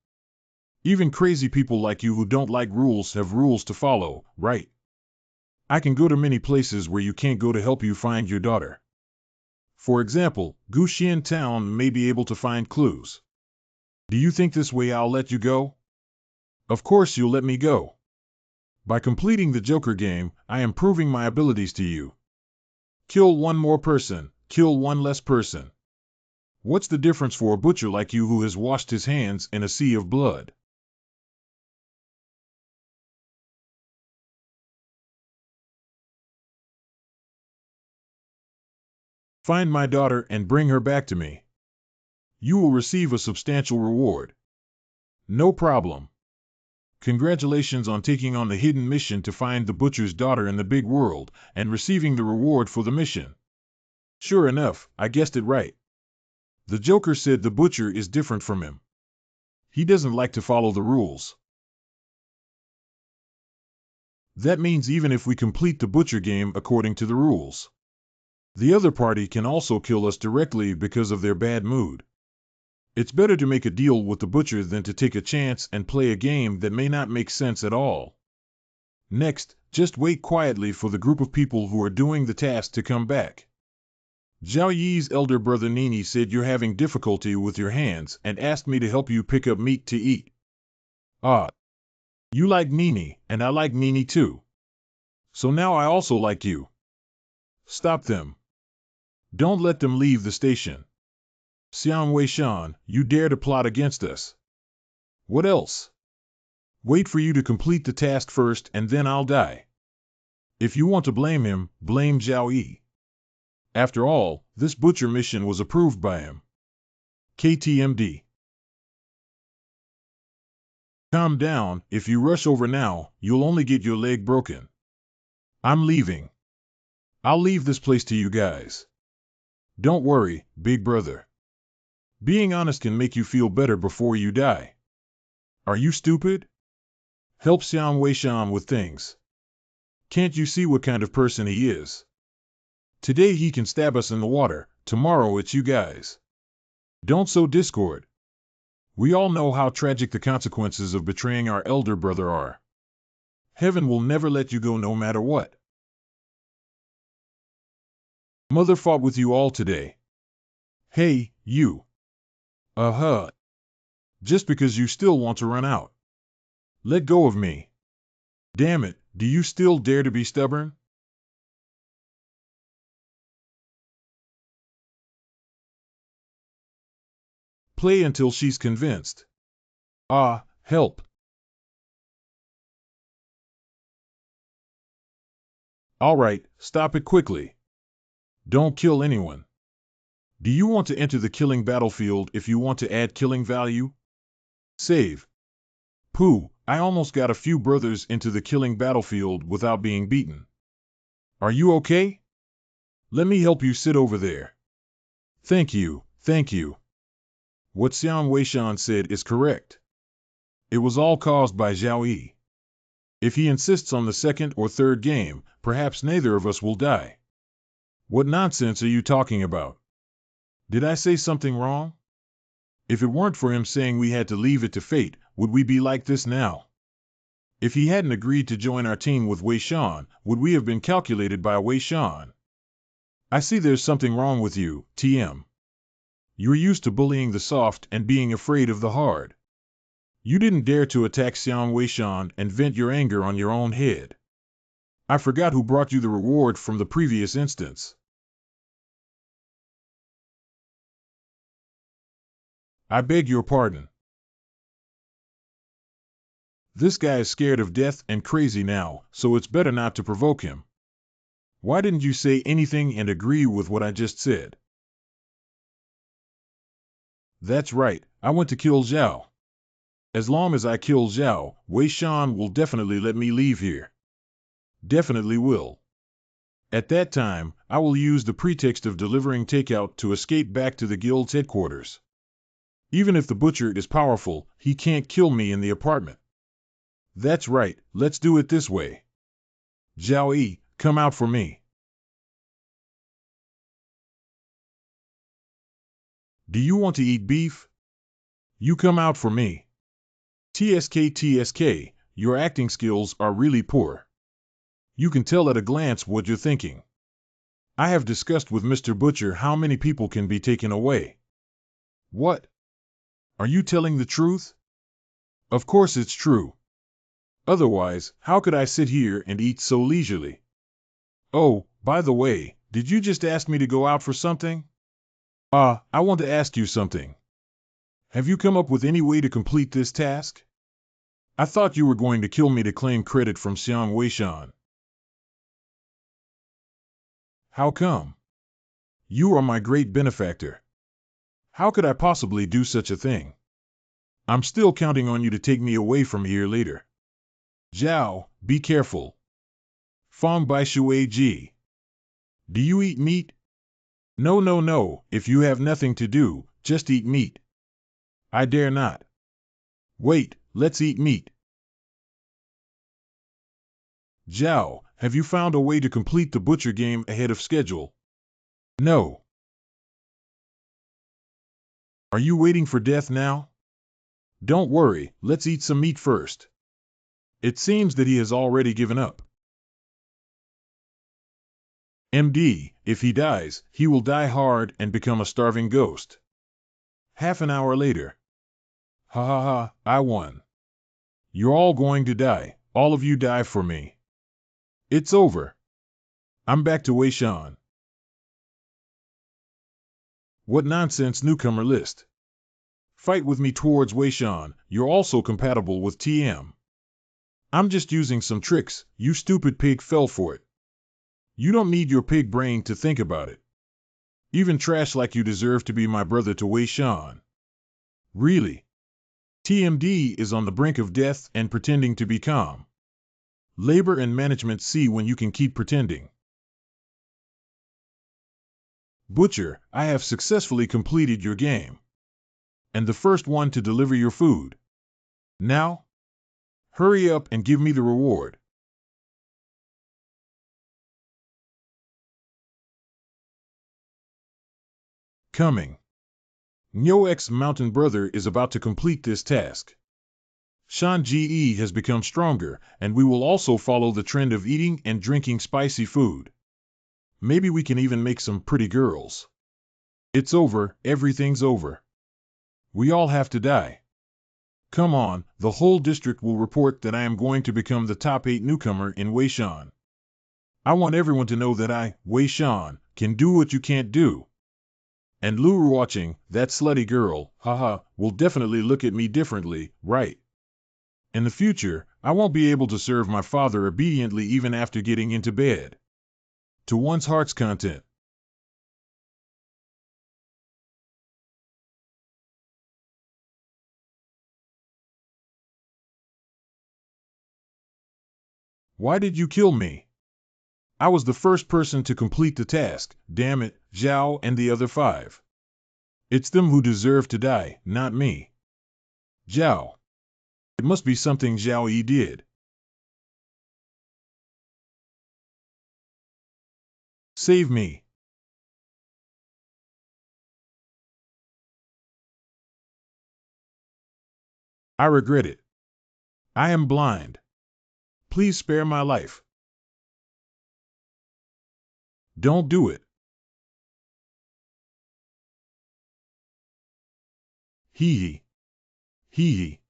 Even crazy people like you who don't like rules have rules to follow, right? I can go to many places where you can't go to help you find your daughter. For example, Guxian Town may be able to find clues. Do you think this way I'll let you go? Of course you'll let me go. By completing the Joker game, I am proving my abilities to you. Kill one more person, kill one less person. What's the difference for a butcher like you who has washed his hands in a sea of blood? Find my daughter and bring her back to me. You will receive a substantial reward. No problem. Congratulations on taking on the hidden mission to find the butcher's daughter in the big world and receiving the reward for the mission. Sure enough, I guessed it right. The Joker said the butcher is different from him. He doesn't like to follow the rules. That means even if we complete the butcher game according to the rules, the other party can also kill us directly because of their bad mood. It's better to make a deal with the butcher than to take a chance and play a game that may not make sense at all. Next, just wait quietly for the group of people who are doing the task to come back. Zhao Yi's elder brother Nini said you're having difficulty with your hands and asked me to help you pick up meat to eat. Ah, you like Nini, and I like Nini too. So now I also like you. Stop them. Don't let them leave the station. Xian Weishan, you dare to plot against us. What else? Wait for you to complete the task first and then I'll die. If you want to blame him, blame Zhao Yi. After all, this butcher mission was approved by him. KTMD. Calm down, if you rush over now, you'll only get your leg broken. I'm leaving. I'll leave this place to you guys. Don't worry, big brother. Being honest can make you feel better before you die. Are you stupid? Help Xian Weishan with things. Can't you see what kind of person he is? Today he can stab us in the water, tomorrow it's you guys. Don't sow discord. We all know how tragic the consequences of betraying our elder brother are. Heaven will never let you go no matter what. Mother fought with you all today. Hey, you. Just because you still want to run out. Let go of me. Damn it, do you still dare to be stubborn? Play until she's convinced. Ah, help. All right, stop it quickly. Don't kill anyone. Do you want to enter the killing battlefield if you want to add killing value? Save. Pooh, I almost got a few brothers into the killing battlefield without being beaten. Are you okay? Let me help you sit over there. Thank you, thank you. What Xian Weishan said is correct. It was all caused by Zhao Yi. If he insists on the second or third game, perhaps neither of us will die. What nonsense are you talking about? Did I say something wrong? If it weren't for him saying we had to leave it to fate, would we be like this now? If he hadn't agreed to join our team with Weishan, would we have been calculated by Weishan? I see there's something wrong with you, TM. You're used to bullying the soft and being afraid of the hard. You didn't dare to attack Xian Weishan and vent your anger on your own head. I forgot who brought you the reward from the previous instance. I beg your pardon. This guy is scared of death and crazy now, so it's better not to provoke him. Why didn't you say anything and agree with what I just said? That's right, I went to kill Zhao. As long as I kill Zhao, Weishan will definitely let me leave here. Definitely will. At that time, I will use the pretext of delivering takeout to escape back to the guild's headquarters. Even if the butcher is powerful, he can't kill me in the apartment. That's right, let's do it this way. Zhao Yi, come out for me. Do you want to eat beef? You come out for me. TSK, your acting skills are really poor. You can tell at a glance what you're thinking. I have discussed with Mr. Butcher how many people can be taken away. What? Are you telling the truth? Of course it's true. Otherwise, how could I sit here and eat so leisurely? Oh, by the way, did you just ask me to go out for something? I want to ask you something. Have you come up with any way to complete this task? I thought you were going to kill me to claim credit from Xiang Weishan. How come? You are my great benefactor. How could I possibly do such a thing? I'm still counting on you to take me away from here later. Zhao, be careful. Fong Bai Shui Ji. Do you eat meat? No, no, no, if you have nothing to do, just eat meat. I dare not. Wait, let's eat meat. Zhao, have you found a way to complete the butcher game ahead of schedule? No. Are you waiting for death now? Don't worry, let's eat some meat first. It seems that he has already given up. MD, if he dies, he will die hard and become a starving ghost. Half an hour later. Ha ha ha, I won. You're all going to die, all of you die for me. It's over. I'm back to Weishan. What nonsense newcomer list. Fight with me towards Weishan, you're also compatible with TM. I'm just using some tricks, you stupid pig fell for it. You don't need your pig brain to think about it. Even trash like you deserve to be my brother to Weishan. Really? TMD is on the brink of death and pretending to be calm. Labor and management see when you can keep pretending. Butcher, I have successfully completed your game. And the first one to deliver your food. Now? Hurry up and give me the reward. Coming. Nyoek's mountain brother is about to complete this task. Shan Ji has become stronger, and we will also follow the trend of eating and drinking spicy food. Maybe we can even make some pretty girls. It's over, everything's over. We all have to die. Come on, the whole district will report that I am going to become the top 8 newcomer in Weishan. I want everyone to know that I, Weishan, can do what you can't do. And Lu watching, that slutty girl, haha, will definitely look at me differently, right? In the future, I won't be able to serve my father obediently even after getting into bed. To one's heart's content. Why did you kill me? I was the first person to complete the task, damn it, Zhao and the other 5. It's them who deserve to die, not me. Zhao. It must be something Zhao Yi did. Save me. I regret it. I am blind. Please spare my life. Don't do it. Hee hee. Hee.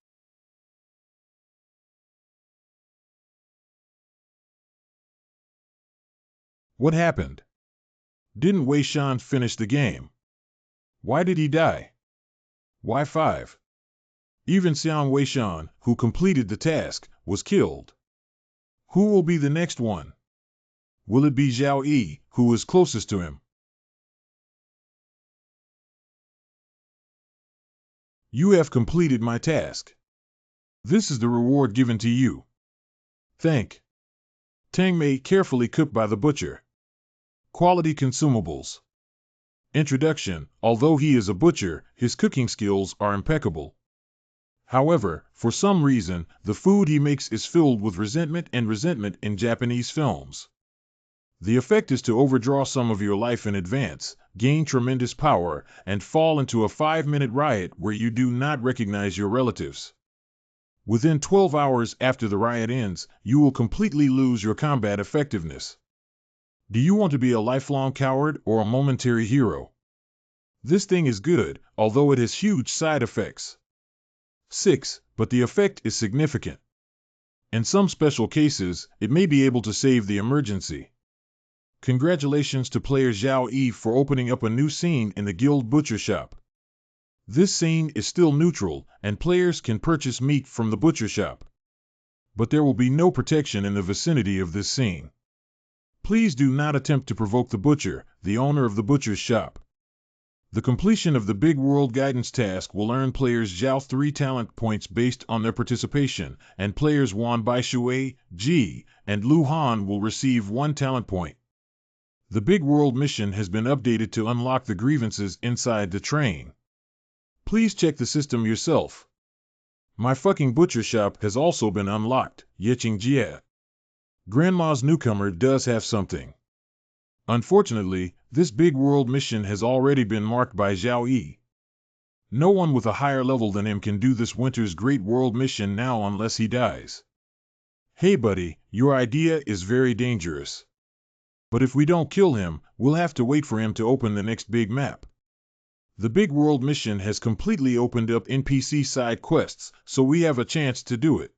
What happened? Didn't Wei Shan finish the game? Why did he die? Why 5? Even Xiang Weishan, who completed the task, was killed. Who will be the next one? Will it be Zhao Yi, who is closest to him? You have completed my task. This is the reward given to you. Thank. Tangmei carefully cooked by the butcher. Quality consumables. Introduction. Although he is a butcher, his cooking skills are impeccable. However, for some reason, the food he makes is filled with resentment in Japanese films. The effect is to overdraw some of your life in advance, gain tremendous power, and fall into a 5-minute riot where you do not recognize your relatives. Within 12 hours after the riot ends, you will completely lose your combat effectiveness. Do you want to be a lifelong coward or a momentary hero? This thing is good, although it has huge side effects. 6. But the effect is significant. In some special cases, it may be able to save the emergency. Congratulations to player Zhao Yi for opening up a new scene in the guild butcher shop. This scene is still neutral, and players can purchase meat from the butcher shop. But there will be no protection in the vicinity of this scene. Please do not attempt to provoke the butcher, the owner of the butcher's shop. The completion of the Big World Guidance task will earn players Zhao 3 talent points based on their participation, and players Wan Baishui, Ji, and Lu Han will receive 1 talent point. The Big World mission has been updated to unlock the grievances inside the train. Please check the system yourself. My fucking butcher shop has also been unlocked, Yeqing Jia. Grandma's newcomer does have something. Unfortunately, this Big World mission has already been marked by Zhao Yi. No one with a higher level than him can do this winter's Great World mission now unless he dies. Hey buddy, your idea is very dangerous. But if we don't kill him, we'll have to wait for him to open the next big map. The Big World mission has completely opened up NPC side quests, so we have a chance to do it.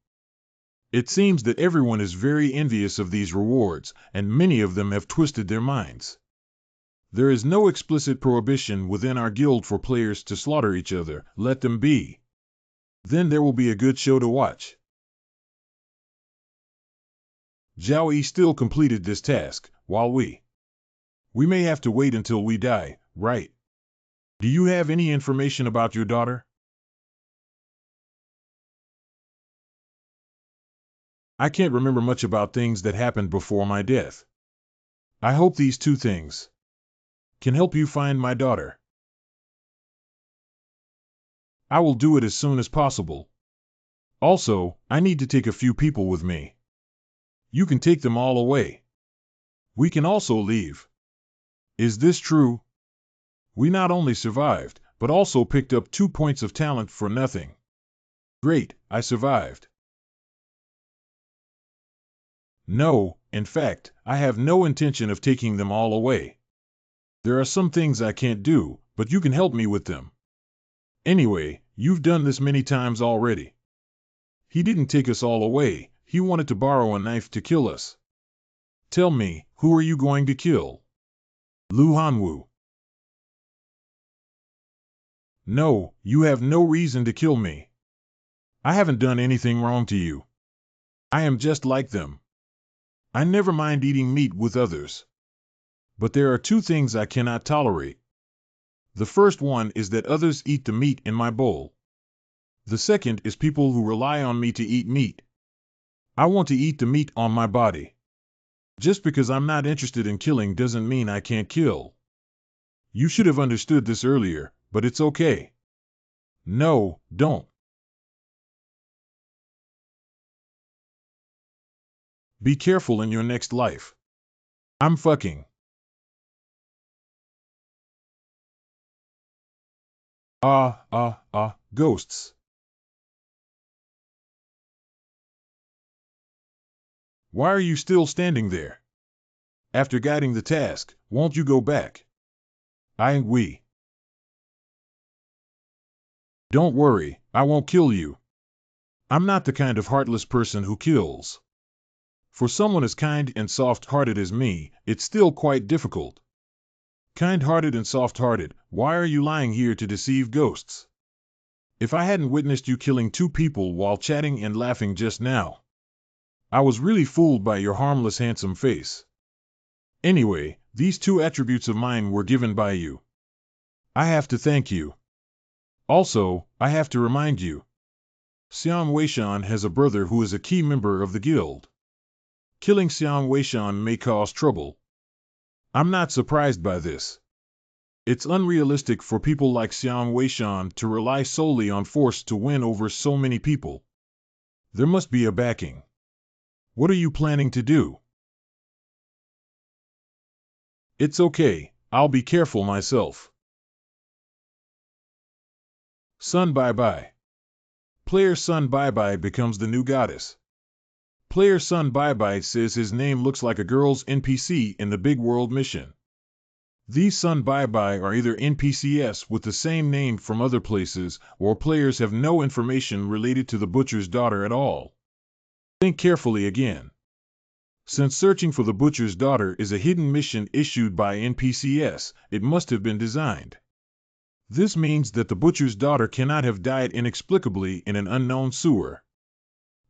It seems that everyone is very envious of these rewards, and many of them have twisted their minds. There is no explicit prohibition within our guild for players to slaughter each other, let them be. Then there will be a good show to watch. Zhao Yi still completed this task, while we may have to wait until we die, right? Do you have any information about your daughter? I can't remember much about things that happened before my death. I hope these 2 things can help you find my daughter. I will do it as soon as possible. Also, I need to take a few people with me. You can take them all away. We can also leave. Is this true? We not only survived, but also picked up 2 points of talent for nothing. Great, I survived. No, in fact, I have no intention of taking them all away. There are some things I can't do, but you can help me with them. Anyway, you've done this many times already. He didn't take us all away, he wanted to borrow a knife to kill us. Tell me, who are you going to kill? Lu Hanwu. No, you have no reason to kill me. I haven't done anything wrong to you. I am just like them. I never mind eating meat with others. But there are 2 things I cannot tolerate. The first one is that others eat the meat in my bowl. The second is people who rely on me to eat meat. I want to eat the meat on my body. Just because I'm not interested in killing doesn't mean I can't kill. You should have understood this earlier, but it's okay. No, don't. Be careful in your next life. I'm fucking. Ghosts. Why are you still standing there? After guiding the task, won't you go back? We. Don't worry, I won't kill you. I'm not the kind of heartless person who kills. For someone as kind and soft-hearted as me, it's still quite difficult. Kind-hearted and soft-hearted, why are you lying here to deceive ghosts? If I hadn't witnessed you killing 2 people while chatting and laughing just now, I was really fooled by your harmless handsome face. Anyway, these 2 attributes of mine were given by you. I have to thank you. Also, I have to remind you. Xiang Weishan has a brother who is a key member of the guild. Killing Xiang Weishan may cause trouble. I'm not surprised by this. It's unrealistic for people like Xiang Weishan to rely solely on force to win over so many people. There must be a backing. What are you planning to do? It's okay, I'll be careful myself. Sun Bye-Bye. Player Sun Bye-Bye becomes the new goddess. Player Sun Bye-Bye says his name looks like a girl's NPC in the Big World mission. These Sun Bye-Bye are either NPCs with the same name from other places, or players have no information related to the butcher's daughter at all. Think carefully again. Since searching for the butcher's daughter is a hidden mission issued by NPCs, it must have been designed. This means that the butcher's daughter cannot have died inexplicably in an unknown sewer.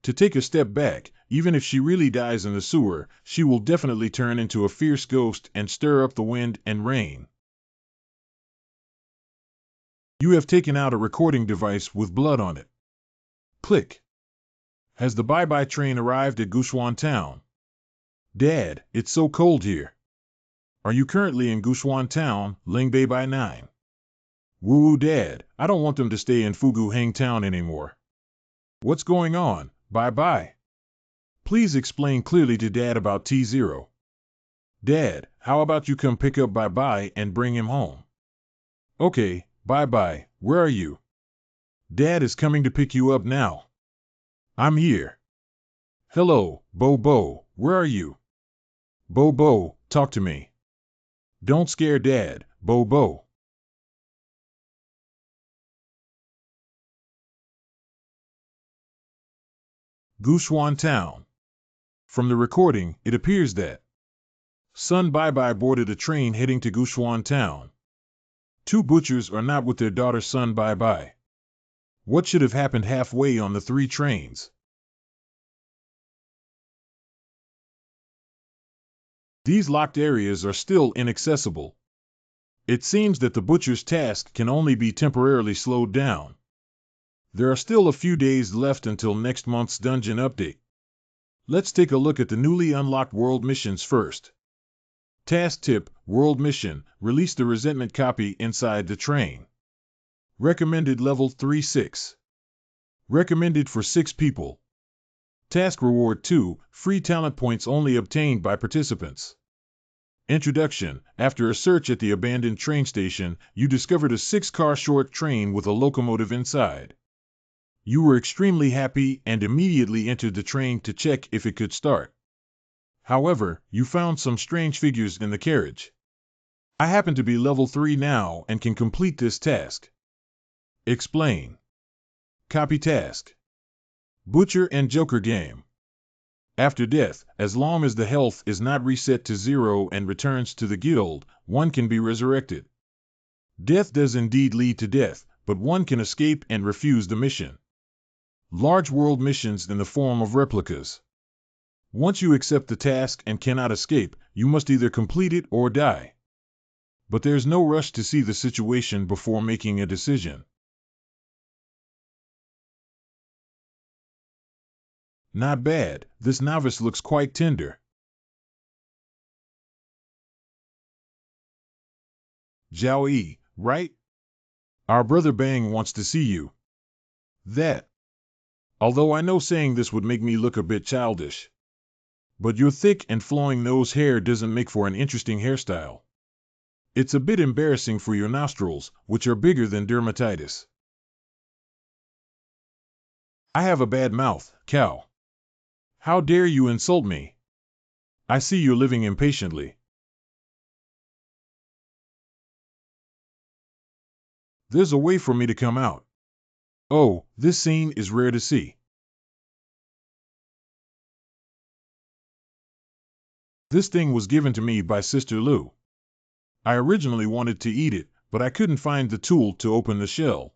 To take a step back, even if she really dies in the sewer, she will definitely turn into a fierce ghost and stir up the wind and rain. You have taken out a recording device with blood on it. Click. Has the Bye-Bye train arrived at Guchuan Town? Dad, it's so cold here. Are you currently in Guchuan Town, Lingbei by 9? Woo, Dad, I don't want them to stay in Fugu Hang Town anymore. What's going on, Bye-Bye? Please explain clearly to Dad about T0. Dad, how about you come pick up Bye-Bye and bring him home? Okay, Bye-Bye, where are you? Dad is coming to pick you up now. I'm here. Hello, Bo-Bo, where are you? Bo-Bo, talk to me. Don't scare Dad, Bo-Bo. Guchuan Town. From the recording, it appears that Sun Bye-Bye boarded a train heading to Guchuan Town. Two butchers are not with their daughter Sun Bye-Bye. What should have happened halfway on the 3 trains? These locked areas are still inaccessible. It seems that the butcher's task can only be temporarily slowed down. There are still a few days left until next month's dungeon update. Let's take a look at the newly unlocked world missions first. Task tip, world mission, release the resentment copy inside the train. Recommended level 3-6. Recommended for 6 people. Task reward 2, free talent points only obtained by participants. Introduction. After a search at the abandoned train station, you discovered a 6-car short train with a locomotive inside. You were extremely happy and immediately entered the train to check if it could start. However, you found some strange figures in the carriage. I happen to be level 3 now and can complete this task. Explain. Copy task. Butcher and Joker game. After death, as long as the health is not reset to 0 and returns to the guild, one can be resurrected. Death does indeed lead to death, but one can escape and refuse the mission. Large world missions in the form of replicas. Once you accept the task and cannot escape, you must either complete it or die. But there's no rush to see the situation before making a decision. Not bad, this novice looks quite tender. Zhao Yi, right? Our brother Bang wants to see you. That. Although I know saying this would make me look a bit childish. But your thick and flowing nose hair doesn't make for an interesting hairstyle. It's a bit embarrassing for your nostrils, which are bigger than dermatitis. I have a bad mouth, cow. How dare you insult me? I see you're living impatiently. There's a way for me to come out. Oh, this scene is rare to see. This thing was given to me by Sister Lu. I originally wanted to eat it, but I couldn't find the tool to open the shell.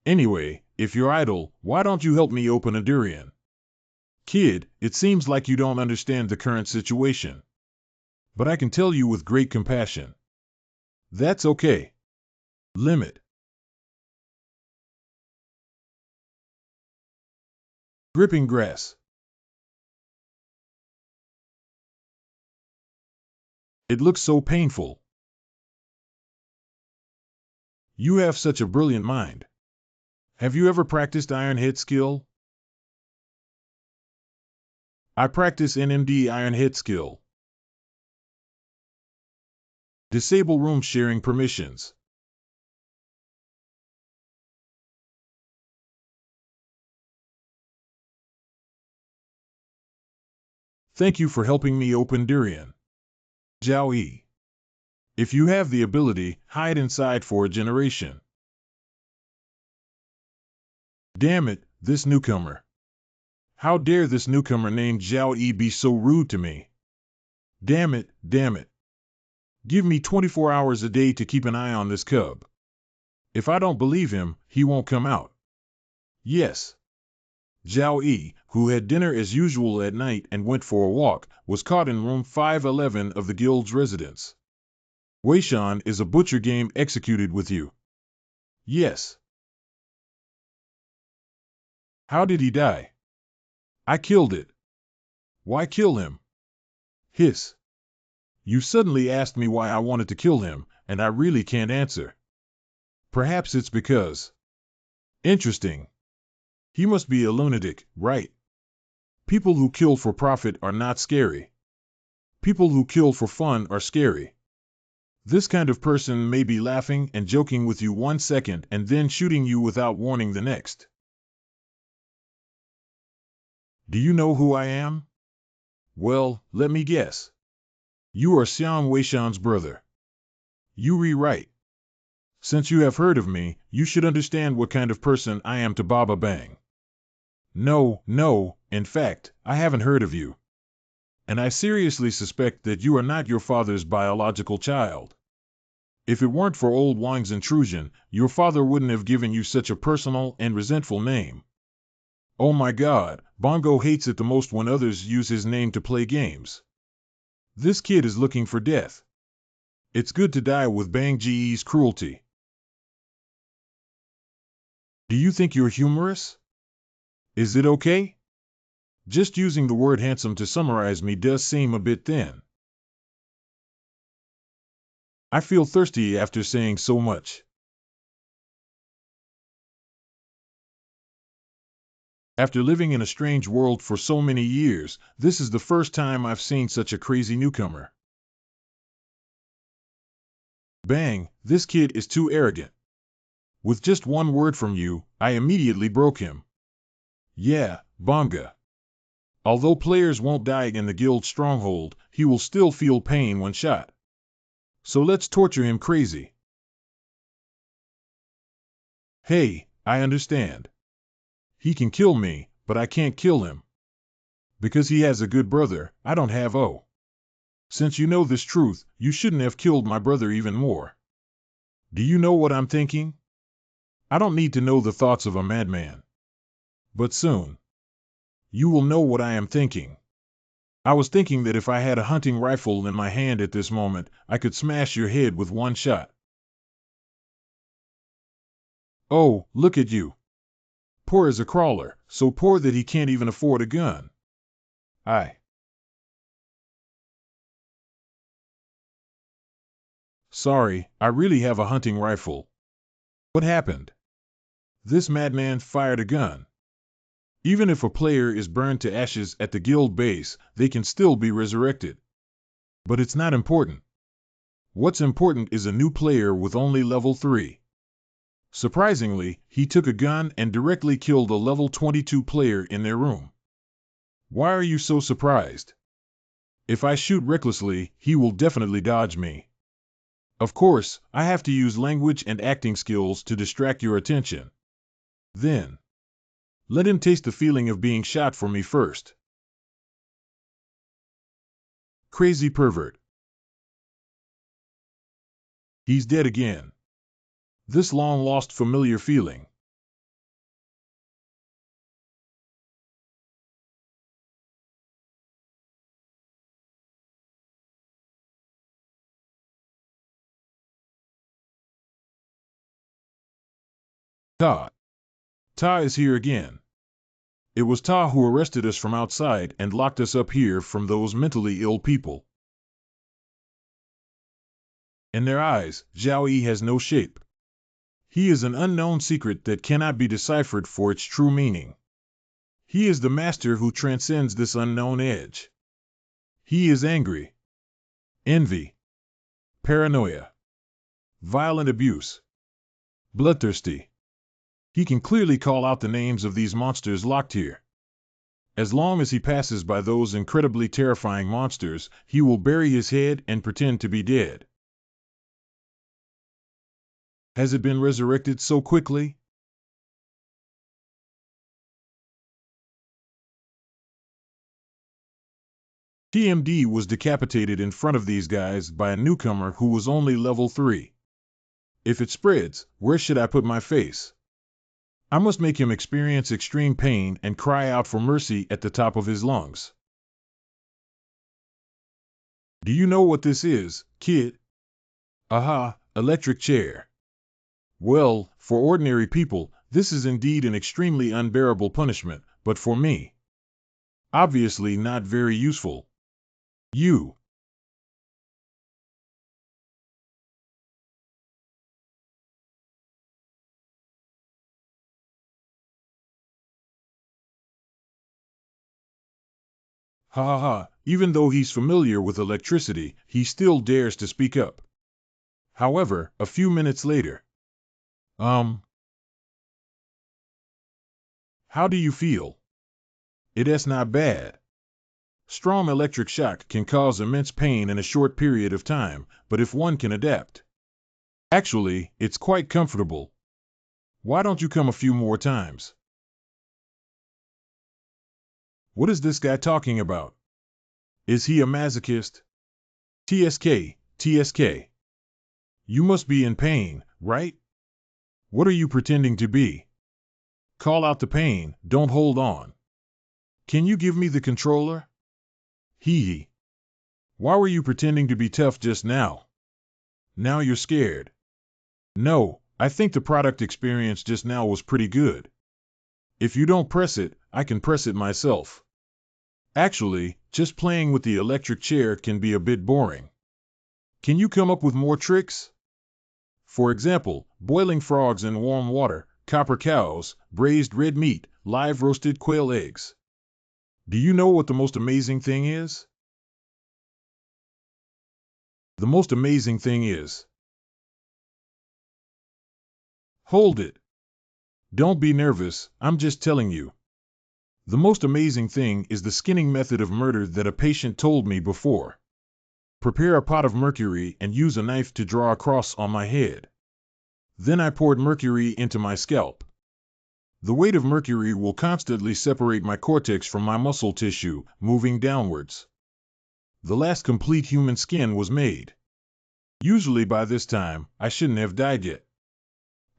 Anyway, if you're idle, why don't you help me open a durian? Kid, it seems like you don't understand the current situation. But I can tell you with great compassion. That's okay. Limit. Gripping grass. It looks so painful. You have such a brilliant mind. Have you ever practiced Iron Head skill? I practice NMD Iron Head skill. Disable room sharing permissions. Thank you for helping me open durian. Zhao Yi. If you have the ability, hide inside for a generation. Damn it, this newcomer. How dare this newcomer named Zhao Yi be so rude to me? Damn it, damn it. Give me 24 hours a day to keep an eye on this cub. If I don't believe him, he won't come out. Yes. Zhao Yi, who had dinner as usual at night and went for a walk, was caught in room 511 of the guild's residence. Weishan is a butcher game executed with you. Yes. How did he die? I killed it. Why kill him? Hiss. You suddenly asked me why I wanted to kill him, and I really can't answer. Perhaps it's because. Interesting. He must be a lunatic, right? People who kill for profit are not scary. People who kill for fun are scary. This kind of person may be laughing and joking with you 1 second and then shooting you without warning the next. Do you know who I am? Well, let me guess. You are Xiang Weishan's brother. You rewrite. Since you have heard of me, you should understand what kind of person I am to Baba Bang. No, in fact, I haven't heard of you. And I seriously suspect that you are not your father's biological child. If it weren't for old Wang's intrusion, your father wouldn't have given you such a personal and resentful name. Oh my God, Bongo hates it the most when others use his name to play games. This kid is looking for death. It's good to die with Bang Ji's cruelty. Do you think you're humorous? Is it okay? Just using the word handsome to summarize me does seem a bit thin. I feel thirsty after saying so much. After living in a strange world for so many years, this is the first time I've seen such a crazy newcomer. Bang, this kid is too arrogant. With just one word from you, I immediately broke him. Yeah, Bonga. Although players won't die in the guild stronghold, he will still feel pain when shot. So let's torture him crazy. Hey, I understand. He can kill me, but I can't kill him. Because he has a good brother, I don't have O. Since you know this truth, you shouldn't have killed my brother even more. Do you know what I'm thinking? I don't need to know the thoughts of a madman. But soon. You will know what I am thinking. I was thinking that if I had a hunting rifle in my hand at this moment, I could smash your head with one shot. Oh, look at you. Poor as a crawler, so poor that he can't even afford a gun. Sorry, I really have a hunting rifle. What happened? This madman fired a gun. Even if a player is burned to ashes at the guild base, they can still be resurrected. But it's not important. What's important is a new player with only level 3. Surprisingly, he took a gun and directly killed a level 22 player in their room. Why are you so surprised? If I shoot recklessly, he will definitely dodge me. Of course, I have to use language and acting skills to distract your attention. Then, let him taste the feeling of being shot for me first. Crazy pervert. He's dead again. This long-lost familiar feeling. Ta. Ta is here again. It was Ta who arrested us from outside and locked us up here from those mentally ill people. In their eyes, Zhao Yi has no shape. He is an unknown secret that cannot be deciphered for its true meaning. He is the master who transcends this unknown edge. He is angry, envy, paranoia, violent abuse, bloodthirsty. He can clearly call out the names of these monsters locked here. As long as he passes by those incredibly terrifying monsters, he will bury his head and pretend to be dead. Has it been resurrected so quickly? TMD was decapitated in front of these guys by a newcomer who was only level 3. If it spreads, where should I put my face? I must make him experience extreme pain and cry out for mercy at the top of his lungs. Do you know what this is, kid? Aha, electric chair. Well, for ordinary people, this is indeed an extremely unbearable punishment, but for me, obviously not very useful. You. Ha ha ha, even though he's familiar with electricity, he still dares to speak up. However, a few minutes later. How do you feel? It's not bad. Strong electric shock can cause immense pain in a short period of time, but if one can adapt. Actually, it's quite comfortable. Why don't you come a few more times? What is this guy talking about? Is he a masochist? TSK, TSK. You must be in pain, right? What are you pretending to be? Call out the pain, don't hold on. Can you give me the controller? Hee hee. Why were you pretending to be tough just now? Now you're scared. No, I think the product experience just now was pretty good. If you don't press it, I can press it myself. Actually, just playing with the electric chair can be a bit boring. Can you come up with more tricks? For example, boiling frogs in warm water, copper cows, braised red meat, live roasted quail eggs. Do you know what the most amazing thing is? The most amazing thing is. Hold it. Don't be nervous, I'm just telling you. The most amazing thing is the skinning method of murder that a patient told me before. Prepare a pot of mercury and use a knife to draw a cross on my head. Then I poured mercury into my scalp. The weight of mercury will constantly separate my cortex from my muscle tissue, moving downwards. The last complete human skin was made. Usually by this time, I shouldn't have died yet.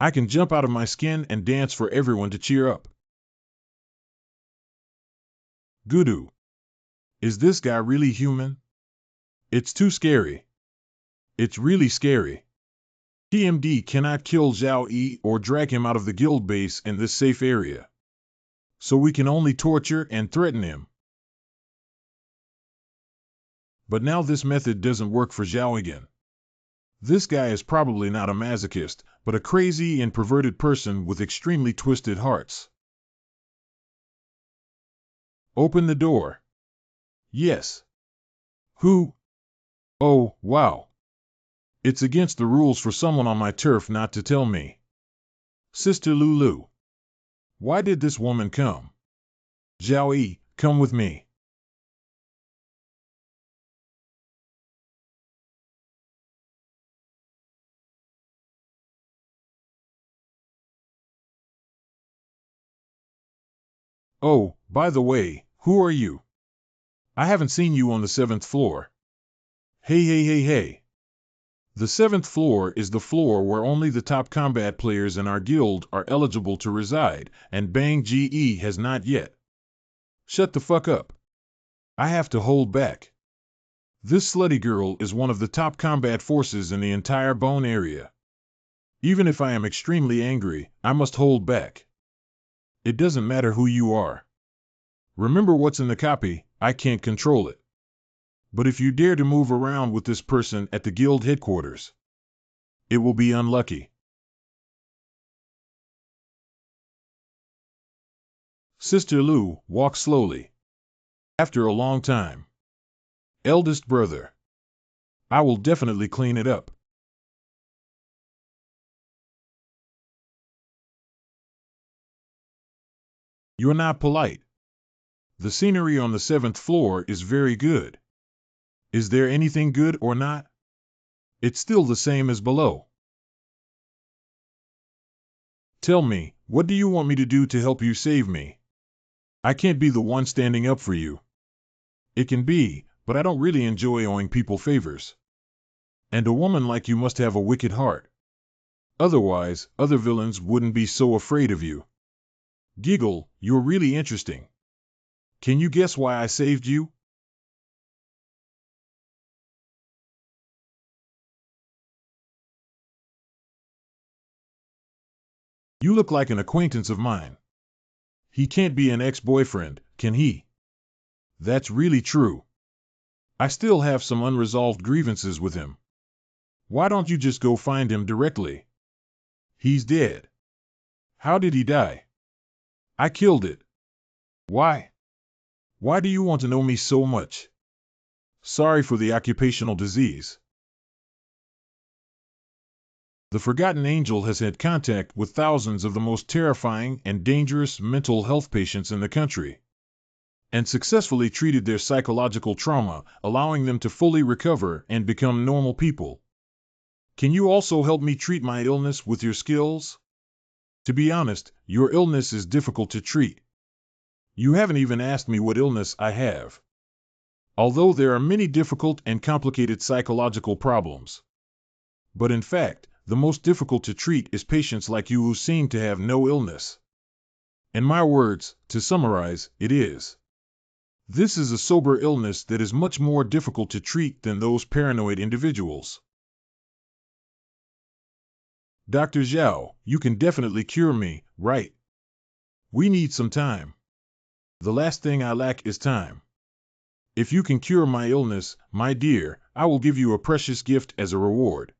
I can jump out of my skin and dance for everyone to cheer up. Gudu. Is this guy really human? It's too scary. It's really scary. TMD cannot kill Zhao Yi or drag him out of the guild base in this safe area. So we can only torture and threaten him. But now this method doesn't work for Zhao again. This guy is probably not a masochist, but a crazy and perverted person with extremely twisted hearts. Open the door. Yes. Who? Oh, wow. It's against the rules for someone on my turf not to tell me. Sister Lulu. Why did this woman come? Zhao Yi, come with me. Oh, by the way, who are you? I haven't seen you on the 7th floor. Hey. The 7th floor is the floor where only the top combat players in our guild are eligible to reside, and Bang GE has not yet. Shut the fuck up. I have to hold back. This slutty girl is one of the top combat forces in the entire Bone area. Even if I am extremely angry, I must hold back. It doesn't matter who you are. Remember what's in the copy, I can't control it. But if you dare to move around with this person at the guild headquarters, it will be unlucky. Sister Lu, walk slowly. After a long time. Eldest brother. I will definitely clean it up. You're not polite. The scenery on the 7th floor is very good. Is there anything good or not? It's still the same as below. Tell me, what do you want me to do to help you save me? I can't be the one standing up for you. It can be, but I don't really enjoy owing people favors. And a woman like you must have a wicked heart. Otherwise, other villains wouldn't be so afraid of you. Giggle, you're really interesting. Can you guess why I saved you? You look like an acquaintance of mine. He can't be an ex-boyfriend, can he? That's really true. I still have some unresolved grievances with him. Why don't you just go find him directly? He's dead. How did he die? I killed it. Why? Why do you want to know me so much? Sorry for the occupational disease. The Forgotten Angel has had contact with thousands of the most terrifying and dangerous mental health patients in the country, and successfully treated their psychological trauma, allowing them to fully recover and become normal people. Can you also help me treat my illness with your skills? To be honest, your illness is difficult to treat. You haven't even asked me what illness I have. Although there are many difficult and complicated psychological problems. But in fact, the most difficult to treat is patients like you who seem to have no illness. In my words, to summarize, it is. This is a sober illness that is much more difficult to treat than those paranoid individuals. Dr. Zhao, you can definitely cure me, right? We need some time. The last thing I lack is time. If you can cure my illness, my dear, I will give you a precious gift as a reward.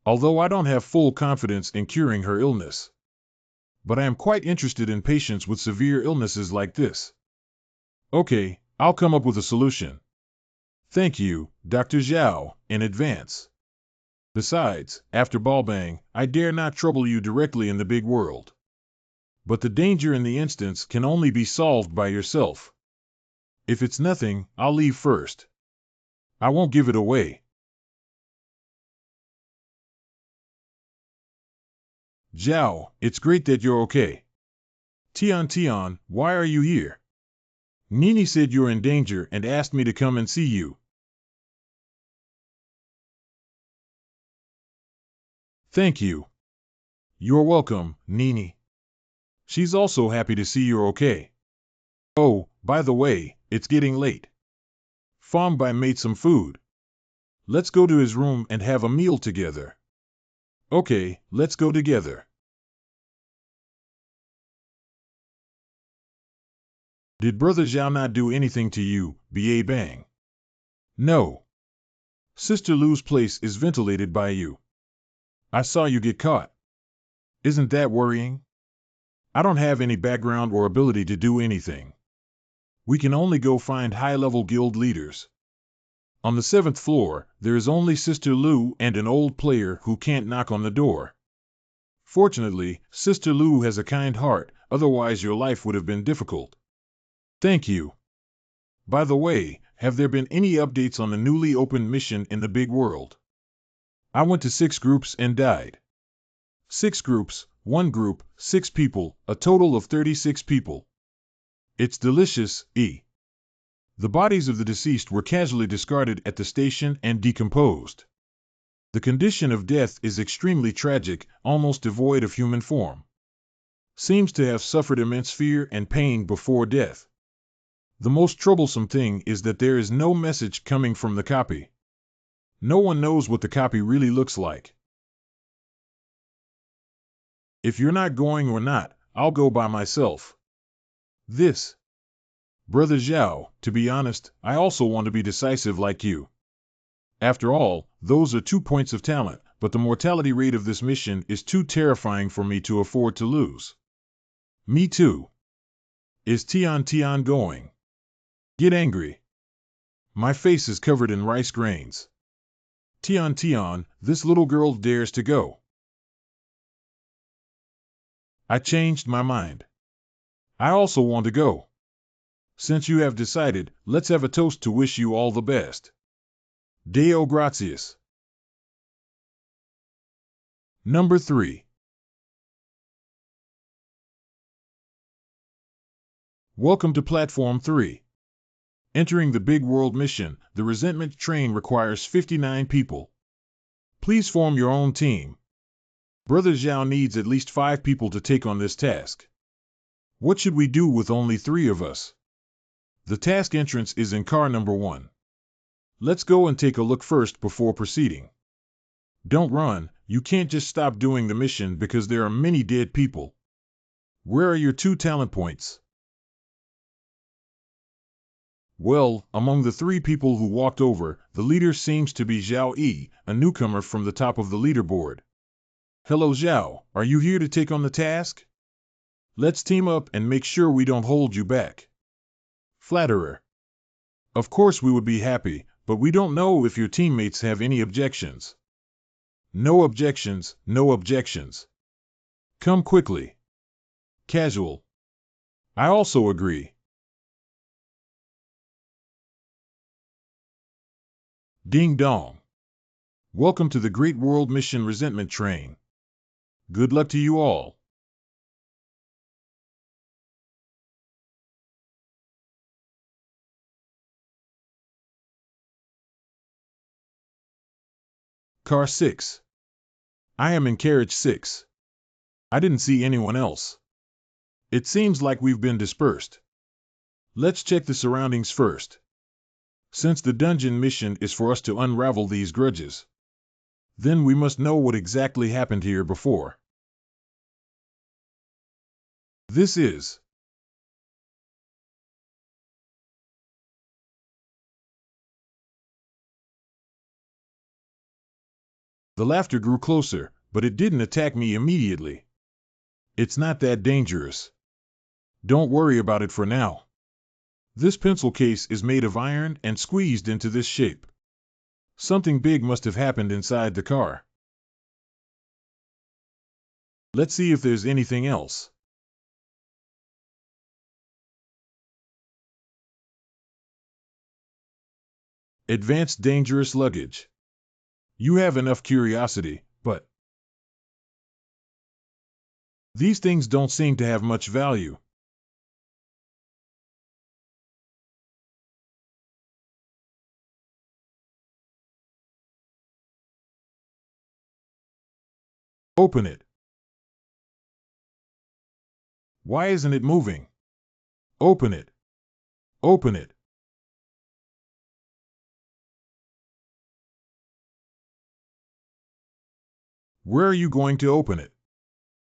Although I don't have full confidence in curing her illness. But I am quite interested in patients with severe illnesses like this. Okay, I'll come up with a solution. Thank you, Dr. Zhao, in advance. Besides, after Balbang, I dare not trouble you directly in the big world. But the danger in the instance can only be solved by yourself. If it's nothing, I'll leave first. I won't give it away. Zhao, it's great that you're okay. Tian, why are you here? Nini said you're in danger and asked me to come and see you. Thank you. You're welcome, Nini. She's also happy to see you're okay. Oh, by the way, it's getting late. Fombai made some food. Let's go to his room and have a meal together. Okay, let's go together. Did Brother Zhao not do anything to you, B.A. Bang? No. Sister Lu's place is ventilated by you. I saw you get caught. Isn't that worrying? I don't have any background or ability to do anything. We can only go find high-level guild leaders. On the 7th floor, there is only Sister Lu and an old player who can't knock on the door. Fortunately, Sister Lu has a kind heart, otherwise your life would have been difficult. Thank you. By the way, have there been any updates on the newly opened mission in the big world? I went to 6 groups and died. 6 groups, 1 group, 6 people, a total of 36 people. It's delicious, The bodies of the deceased were casually discarded at the station and decomposed. The condition of death is extremely tragic, almost devoid of human form. Seems to have suffered immense fear and pain before death. The most troublesome thing is that there is no message coming from the copy. No one knows what the copy really looks like. If you're not going or not, I'll go by myself. This. Brother Zhao, to be honest, I also want to be decisive like you. After all, those are 2 points of talent, but the mortality rate of this mission is too terrifying for me to afford to lose. Me too. Is Tian going? Get angry. My face is covered in rice grains. Tian, this little girl dares to go. I changed my mind. I also want to go. Since you have decided, let's have a toast to wish you all the best. Deo gratias. Number 3. Welcome to Platform 3. Entering the big world mission, the resentment train requires 59 people. Please form your own team. Brother Zhao needs at least 5 people to take on this task. What should we do with only 3 of us? The task entrance is in car number 1. Let's go and take a look first before proceeding. Don't run, you can't just stop doing the mission because there are many dead people. Where are your 2 talent points? Well, among the 3 people who walked over, the leader seems to be Zhao Yi, a newcomer from the top of the leaderboard. Hello Zhao, are you here to take on the task? Let's team up and make sure we don't hold you back. Flatterer. Of course we would be happy, but we don't know if your teammates have any objections. No objections, no objections. Come quickly. Casual. I also agree. Ding dong. Welcome to the Great World Mission Resentment Train. Good luck to you all. Car 6. I am in carriage 6. I didn't see anyone else. It seems like we've been dispersed. Let's check the surroundings first. Since the dungeon mission is for us to unravel these grudges, then we must know what exactly happened here before. This is The laughter grew closer, but it didn't attack me immediately. It's not that dangerous. Don't worry about it for now. This pencil case is made of iron and squeezed into this shape. Something big must have happened inside the car. Let's see if there's anything else. Advanced dangerous luggage. You have enough curiosity, but these things don't seem to have much value. Open it. Why isn't it moving? Open it. Open it. Where are you going to open it?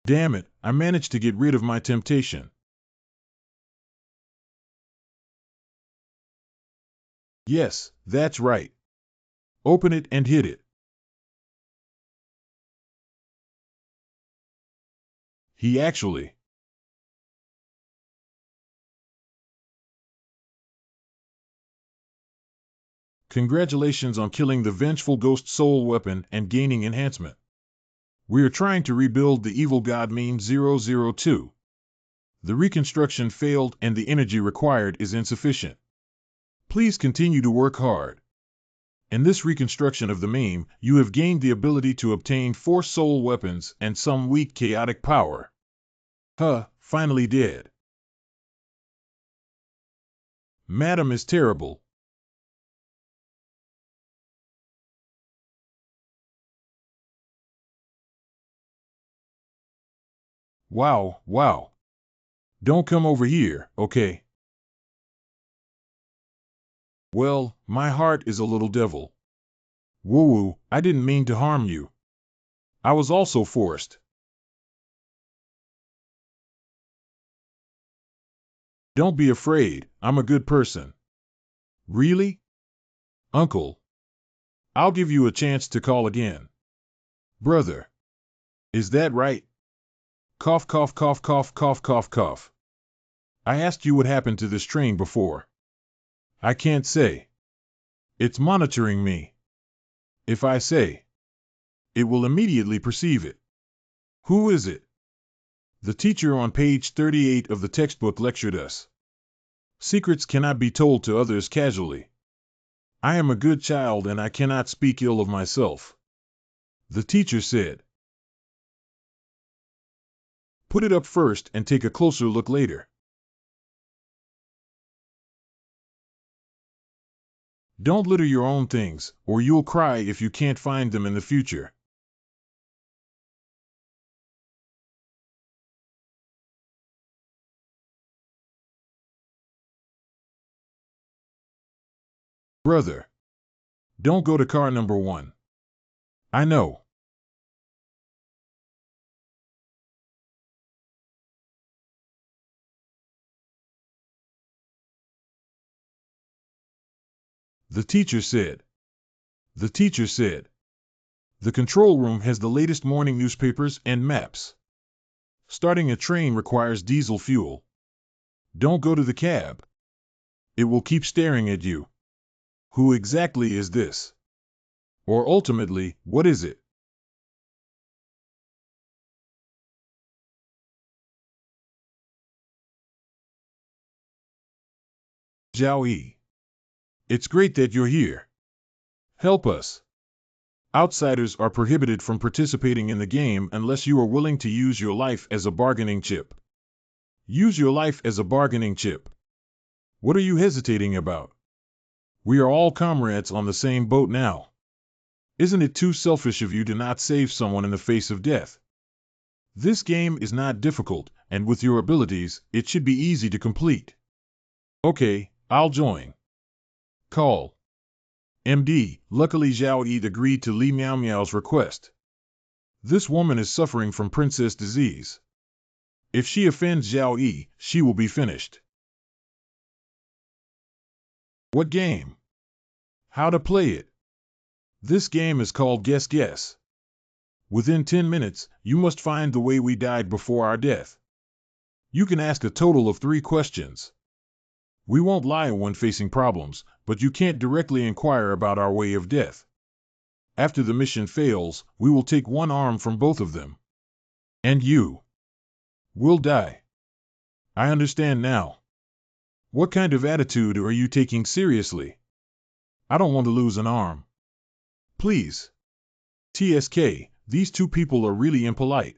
Damn it, I managed to get rid of my temptation. Yes, that's right. Open it and hit it. He actually. Congratulations on killing the vengeful ghost soul weapon and gaining enhancement. We are trying to rebuild the evil god meme 002. The reconstruction failed and the energy required is insufficient. Please continue to work hard. In this reconstruction of the meme, you have gained the ability to obtain 4 soul weapons and some weak chaotic power. Finally dead. Madam is terrible. Wow. Don't come over here, okay? Well, my heart is a little devil. Woo-woo, I didn't mean to harm you. I was also forced. Don't be afraid, I'm a good person. Really? Uncle. I'll give you a chance to call again. Brother. Is that right? Cough, cough, cough, cough, cough, cough, cough. I asked you what happened to this train before. I can't say. It's monitoring me. If I say, it will immediately perceive it. Who is it? The teacher on page 38 of the textbook lectured us. Secrets cannot be told to others casually. I am a good child and I cannot speak ill of myself. The teacher said. Put it up first and take a closer look later. Don't litter your own things, or you'll cry if you can't find them in the future. Brother, don't go to car number 1. I know. The teacher said. The teacher said. The control room has the latest morning newspapers and maps. Starting a train requires diesel fuel. Don't go to the cab. It will keep staring at you. Who exactly is this? Or ultimately, what is it? Zhao Yi. It's great that you're here. Help us. Outsiders are prohibited from participating in the game unless you are willing to use your life as a bargaining chip. Use your life as a bargaining chip. What are you hesitating about? We are all comrades on the same boat now. Isn't it too selfish of you to not save someone in the face of death? This game is not difficult, and with your abilities, it should be easy to complete. Okay, I'll join. Call. MD, luckily Zhao Yi agreed to Li Miao Miao's request. This woman is suffering from princess disease. If she offends Zhao Yi, she will be finished. What game? How to play it? This game is called Guess Guess. Within 10 minutes, you must find the way we died before our death. You can ask a total of 3 questions. We won't lie when facing problems, but you can't directly inquire about our way of death. After the mission fails, we will take one arm from both of them. And you will die. I understand now. What kind of attitude are you taking seriously? I don't want to lose an arm. Please. TSK, these 2 people are really impolite.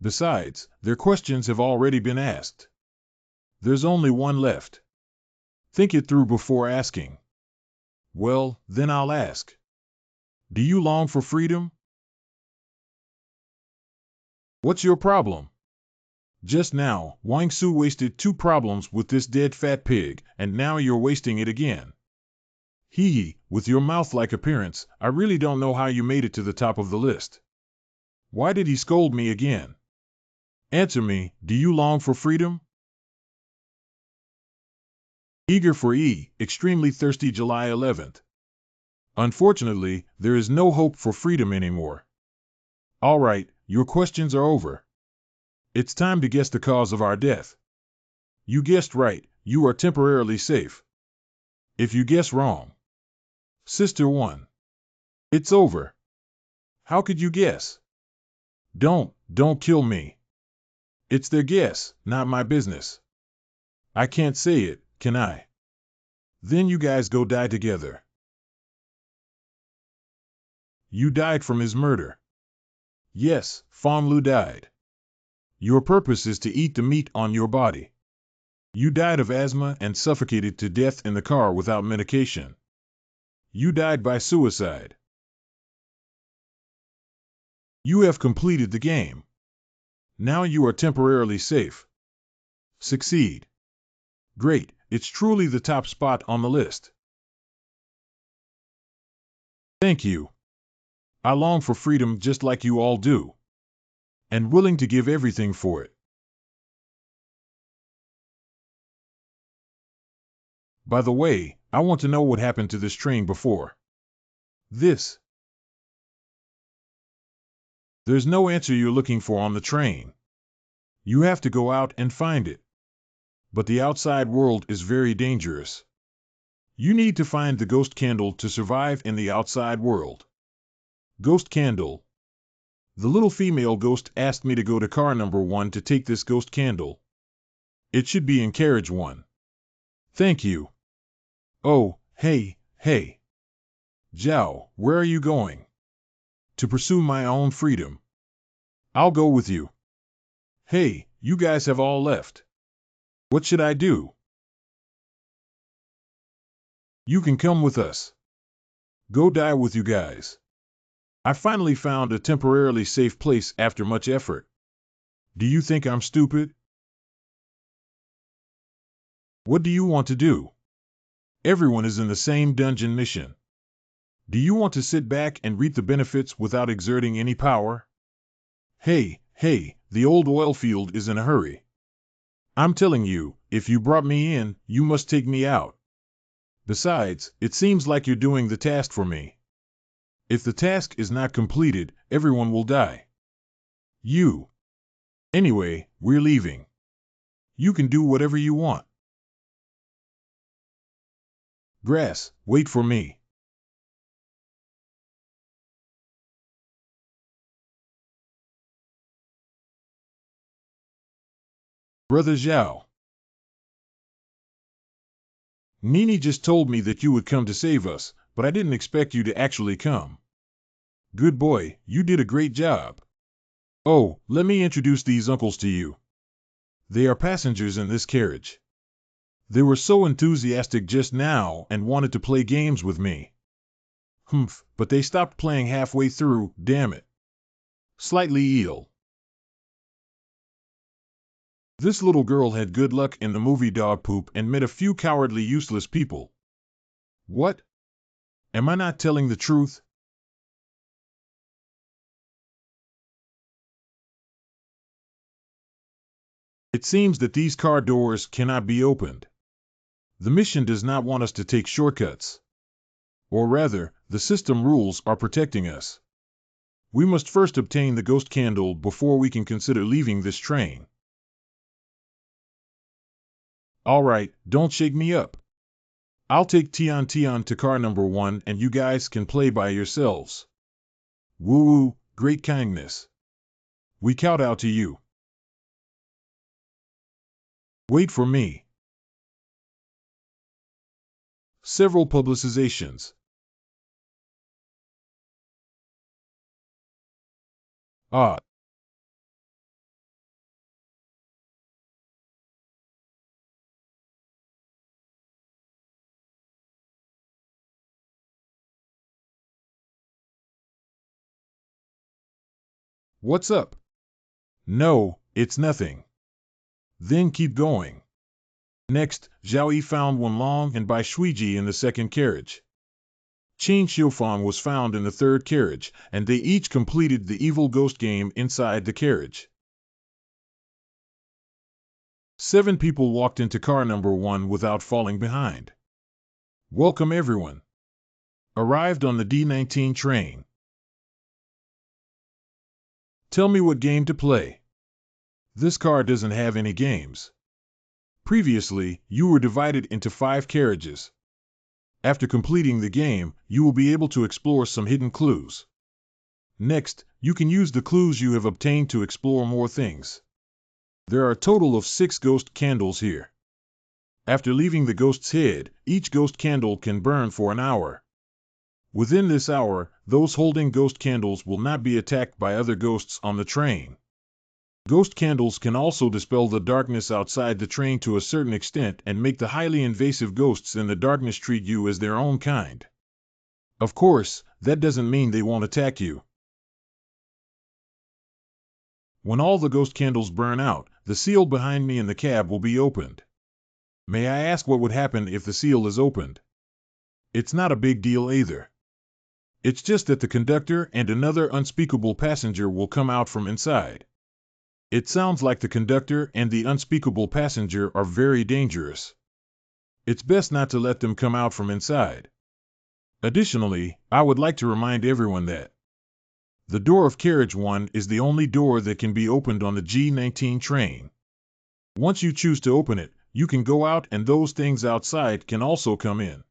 Besides, their questions have already been asked. There's only one left. Think it through before asking. Well, then I'll ask. Do you long for freedom? What's your problem? Just now, Wang Su wasted 2 problems with this dead fat pig, and now you're wasting it again. Hee, with your mouth-like appearance, I really don't know how you made it to the top of the list. Why did he scold me again? Answer me, do you long for freedom? Eager for E, extremely thirsty July 11th. Unfortunately, there is no hope for freedom anymore. All right, your questions are over. It's time to guess the cause of our death. You guessed right, you are temporarily safe. If you guess wrong, Sister 1. It's over. How could you guess? Don't kill me. It's their guess, not my business. I can't say it, can I? Then you guys go die together. You died from his murder. Yes, Fong Lu died. Your purpose is to eat the meat on your body. You died of asthma and suffocated to death in the car without medication. You died by suicide. You have completed the game. Now you are temporarily safe. Succeed. Great, it's truly the top spot on the list. Thank you. I long for freedom just like you all do. And willing to give everything for it. By the way, I want to know what happened to this train before. This. There's no answer you're looking for on the train. You have to go out and find it. But the outside world is very dangerous. You need to find the ghost candle to survive in the outside world. Ghost candle. The little female ghost asked me to go to car number 1 to take this ghost candle. It should be in carriage 1. Thank you. Oh, hey. Zhao, where are you going? To pursue my own freedom. I'll go with you. Hey, you guys have all left. What should I do? You can come with us. Go die with you guys. I finally found a temporarily safe place after much effort. Do you think I'm stupid? What do you want to do? Everyone is in the same dungeon mission. Do you want to sit back and reap the benefits without exerting any power? Hey, the old oil field is in a hurry. I'm telling you, if you brought me in, you must take me out. Besides, it seems like you're doing the task for me. If the task is not completed, everyone will die. You. Anyway, we're leaving. You can do whatever you want. Grass, wait for me. Brother Zhao. Nini just told me that you would come to save us, but I didn't expect you to actually come. Good boy, you did a great job. Oh, let me introduce these uncles to you. They are passengers in this carriage. They were so enthusiastic just now and wanted to play games with me. Humph, but they stopped playing halfway through, damn it. Slightly ill. This little girl had good luck in the movie Dog Poop and met a few cowardly useless people. What? Am I not telling the truth? It seems that these car doors cannot be opened. The mission does not want us to take shortcuts. Or rather, the system rules are protecting us. We must first obtain the ghost candle before we can consider leaving this train. All right, don't shake me up. I'll take Tian to car number 1 and you guys can play by yourselves. Woo-woo, great kindness. We kowtow to you. Wait for me. Several publicizations. Ah. What's up? No, it's nothing. Then keep going. Next, Zhao Yi found Wenlong and Bai Shuiji in the second carriage. Qin Xiufang was found in the third carriage, and they each completed the evil ghost game inside the carriage. 7 people walked into car number 1 without falling behind. Welcome everyone. Arrived on the D19 train. Tell me what game to play. This car doesn't have any games. Previously, you were divided into 5 carriages. After completing the game, you will be able to explore some hidden clues. Next, you can use the clues you have obtained to explore more things. There are a total of 6 ghost candles here. After leaving the ghost's head, each ghost candle can burn for an hour. Within this hour, those holding ghost candles will not be attacked by other ghosts on the train. Ghost candles can also dispel the darkness outside the train to a certain extent and make the highly invasive ghosts in the darkness treat you as their own kind. Of course, that doesn't mean they won't attack you. When all the ghost candles burn out, the seal behind me in the cab will be opened. May I ask what would happen if the seal is opened? It's not a big deal either. It's just that the conductor and another unspeakable passenger will come out from inside. It sounds like the conductor and the unspeakable passenger are very dangerous. It's best not to let them come out from inside. Additionally, I would like to remind everyone that the door of carriage 1 is the only door that can be opened on the G19 train. Once you choose to open it, you can go out and those things outside can also come in.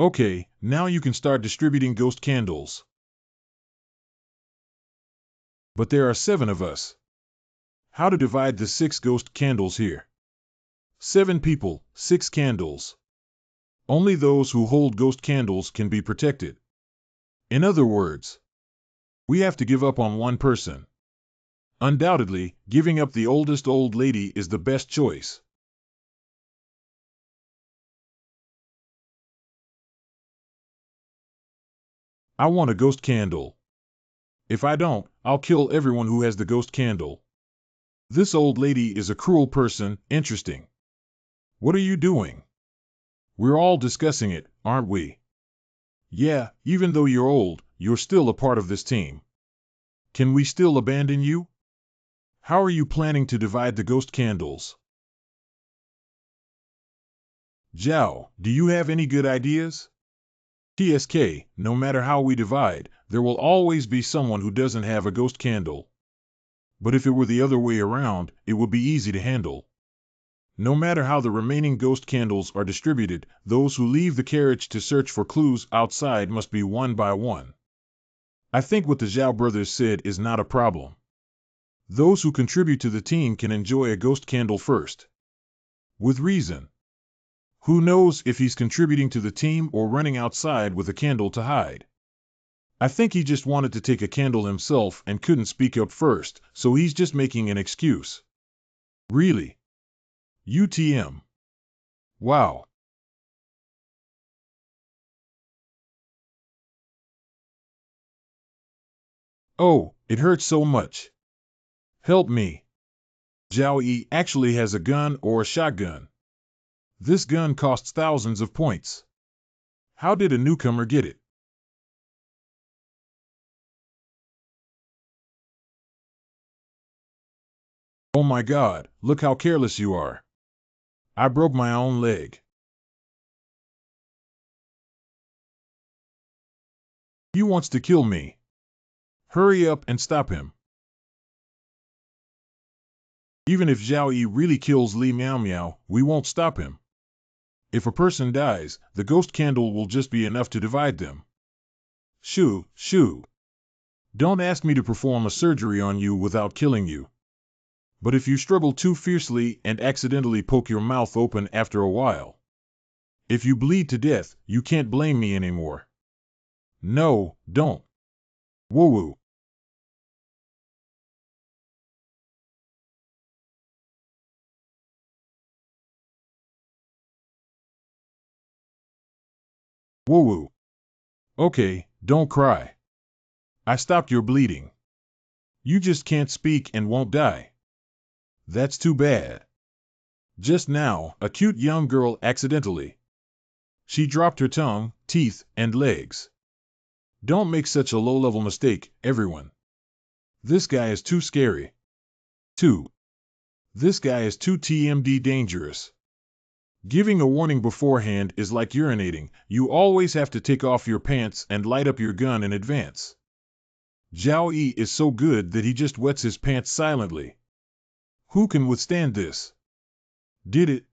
Okay, now you can start distributing ghost candles. But there are 7 of us. How to divide the 6 ghost candles here? 7 people, 6 candles. Only those who hold ghost candles can be protected. In other words, we have to give up on one person. Undoubtedly, giving up the oldest old lady is the best choice. I want a ghost candle. If I don't, I'll kill everyone who has the ghost candle. This old lady is a cruel person. Interesting. What are you doing? We're all discussing it, aren't we? Yeah, even though you're old, you're still a part of this team. Can we still abandon you? How are you planning to divide the ghost candles? Zhao, do you have any good ideas? TSK, no matter how we divide, there will always be someone who doesn't have a ghost candle. But if it were the other way around, it would be easy to handle. No matter how the remaining ghost candles are distributed, those who leave the carriage to search for clues outside must be one by one. I think what the Zhao brothers said is not a problem. Those who contribute to the team can enjoy a ghost candle first. With reason. Who knows if he's contributing to the team or running outside with a candle to hide. I think he just wanted to take a candle himself and couldn't speak up first, so he's just making an excuse. Really? UTM. Wow. Oh, it hurts so much. Help me. Zhao Yi actually has a gun or a shotgun. This gun costs thousands of points. How did a newcomer get it? Oh my God, look how careless you are. I broke my own leg. He wants to kill me. Hurry up and stop him. Even if Zhao Yi really kills Li Miao Miao, we won't stop him. If a person dies, the ghost candle will just be enough to divide them. Shoo, shoo. Don't ask me to perform a surgery on you without killing you. But if you struggle too fiercely and accidentally poke your mouth open after a while. If you bleed to death, you can't blame me anymore. No, don't. Woo-woo. Woo-woo. Okay, don't cry. I stopped your bleeding. You just can't speak and won't die. That's too bad. Just now, a cute young girl accidentally. She dropped her tongue, teeth, and legs. Don't make such a low-level mistake, everyone. This guy is too scary. 2. This guy is too TMD dangerous. Giving a warning beforehand is like urinating. You always have to take off your pants and light up your gun in advance. Zhao Yi is so good that he just wets his pants silently. Who can withstand this? Did it?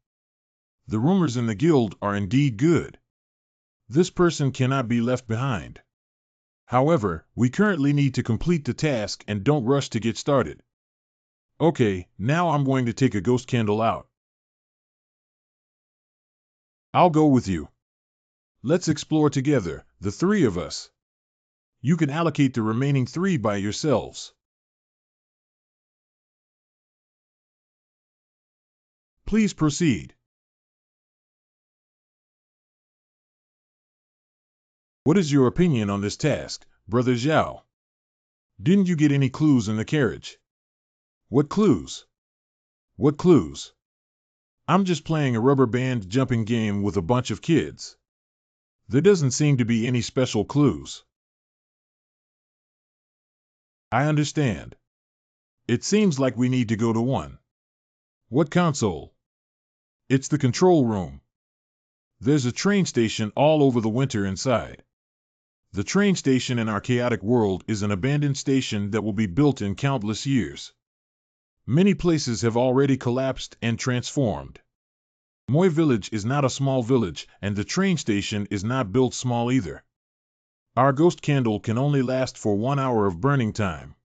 The rumors in the guild are indeed good. This person cannot be left behind. However, we currently need to complete the task and don't rush to get started. Okay, now I'm going to take a ghost candle out. I'll go with you. Let's explore together, the three of us. You can allocate the remaining 3 by yourselves. Please proceed. What is your opinion on this task, Brother Zhao? Didn't you get any clues in the carriage? What clues? What clues? I'm just playing a rubber band jumping game with a bunch of kids. There doesn't seem to be any special clues. I understand. It seems like we need to go to one. What console? It's the control room. There's a train station all over the winter inside. The train station in our chaotic world is an abandoned station that will be built in countless years. Many places have already collapsed and transformed. Moi Village is not a small village, and the train station is not built small either. Our ghost candle can only last for 1 hour of burning time.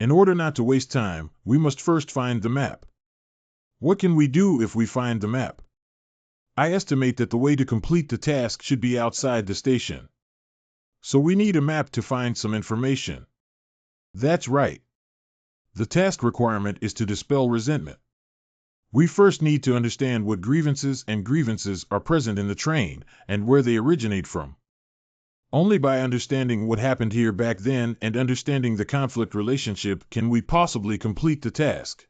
In order not to waste time, we must first find the map. What can we do if we find the map? I estimate that the way to complete the task should be outside the station. So we need a map to find some information. That's right. The task requirement is to dispel resentment. We first need to understand what grievances are present in the train and where they originate from. Only by understanding what happened here back then and understanding the conflict relationship can we possibly complete the task.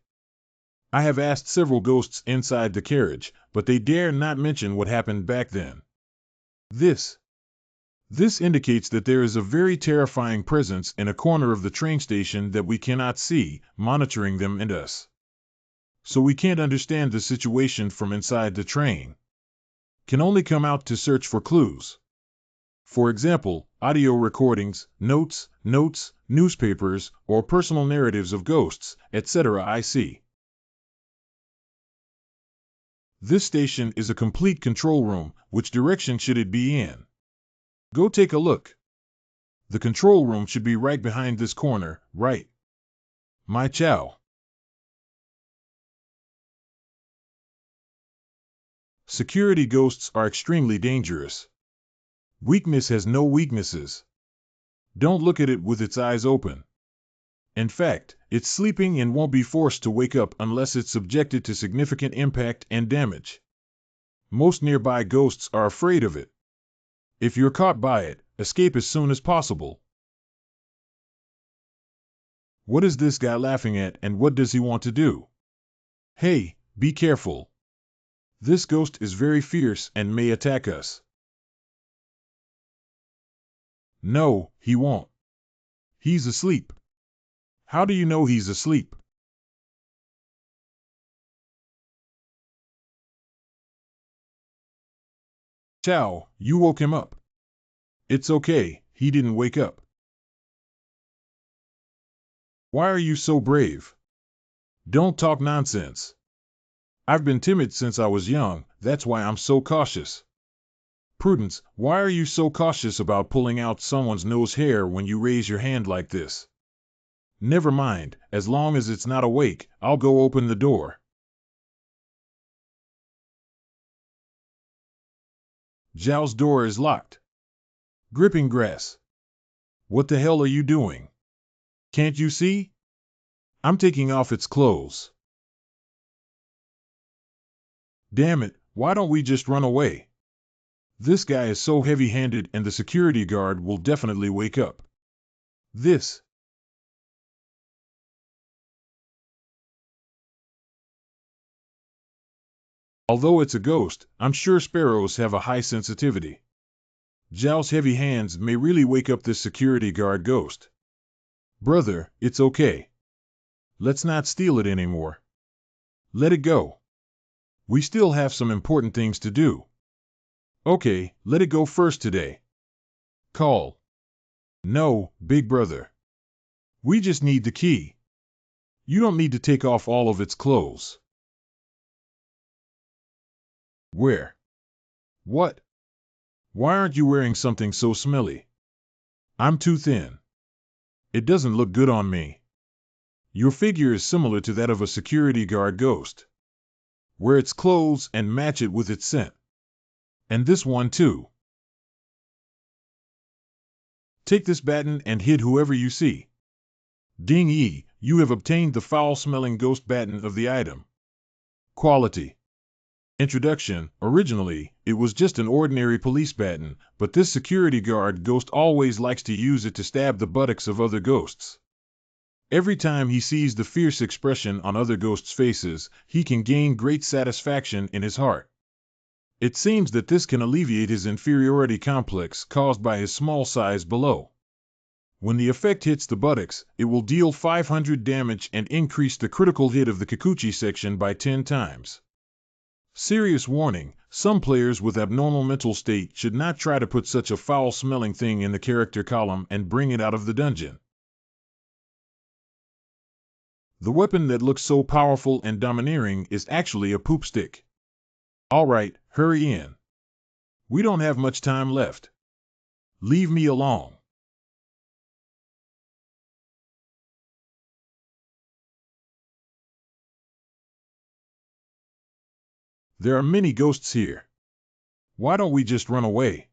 I have asked several ghosts inside the carriage, but they dare not mention what happened back then. This indicates that there is a very terrifying presence in a corner of the train station that we cannot see, monitoring them and us. So we can't understand the situation from inside the train. Can only come out to search for clues. For example, audio recordings, notes, newspapers, or personal narratives of ghosts, etc. I see. This station is a complete control room. Which direction should it be in? Go take a look. The control room should be right behind this corner, right? My chow. Security ghosts are extremely dangerous. Weakness has no weaknesses. Don't look at it with its eyes open. In fact, it's sleeping and won't be forced to wake up unless it's subjected to significant impact and damage. Most nearby ghosts are afraid of it. If you're caught by it, escape as soon as possible. What is this guy laughing at and what does he want to do? Hey, be careful. This ghost is very fierce and may attack us. No, he won't. He's asleep. How do you know he's asleep? Chow, you woke him up. It's okay, he didn't wake up. Why are you so brave? Don't talk nonsense. I've been timid since I was young, that's why I'm so cautious. Prudence, why are you so cautious about pulling out someone's nose hair when you raise your hand like this? Never mind, as long as it's not awake, I'll go open the door. Zhao's door is locked. Gripping grass. What the hell are you doing? Can't you see? I'm taking off its clothes. Damn it, why don't we just run away? This guy is so heavy-handed and the security guard will definitely wake up. Although it's a ghost, I'm sure sparrows have a high sensitivity. Zhao's heavy hands may really wake up this security guard ghost. Brother, it's okay. Let's not steal it anymore. Let it go. We still have some important things to do. Okay, let it go first today. Call. No, big brother. We just need the key. You don't need to take off all of its clothes. Where? What? Why aren't you wearing something so smelly? I'm too thin. It doesn't look good on me. Your figure is similar to that of a security guard ghost. Wear its clothes and match it with its scent. And this one too. Take this baton and hit whoever you see. Ding Yi, you have obtained the foul-smelling ghost baton of the item. Quality. Introduction. Originally, it was just an ordinary police baton, but this security guard ghost always likes to use it to stab the buttocks of other ghosts. Every time he sees the fierce expression on other ghosts' faces, he can gain great satisfaction in his heart. It seems that this can alleviate his inferiority complex caused by his small size below. When the effect hits the buttocks, it will deal 500 damage and increase the critical hit of the Kikuchi section by 10 times. Serious warning, some players with abnormal mental state should not try to put such a foul-smelling thing in the character column and bring it out of the dungeon. The weapon that looks so powerful and domineering is actually a poop stick. Alright, hurry in. We don't have much time left. Leave me alone. There are many ghosts here. Why don't we just run away?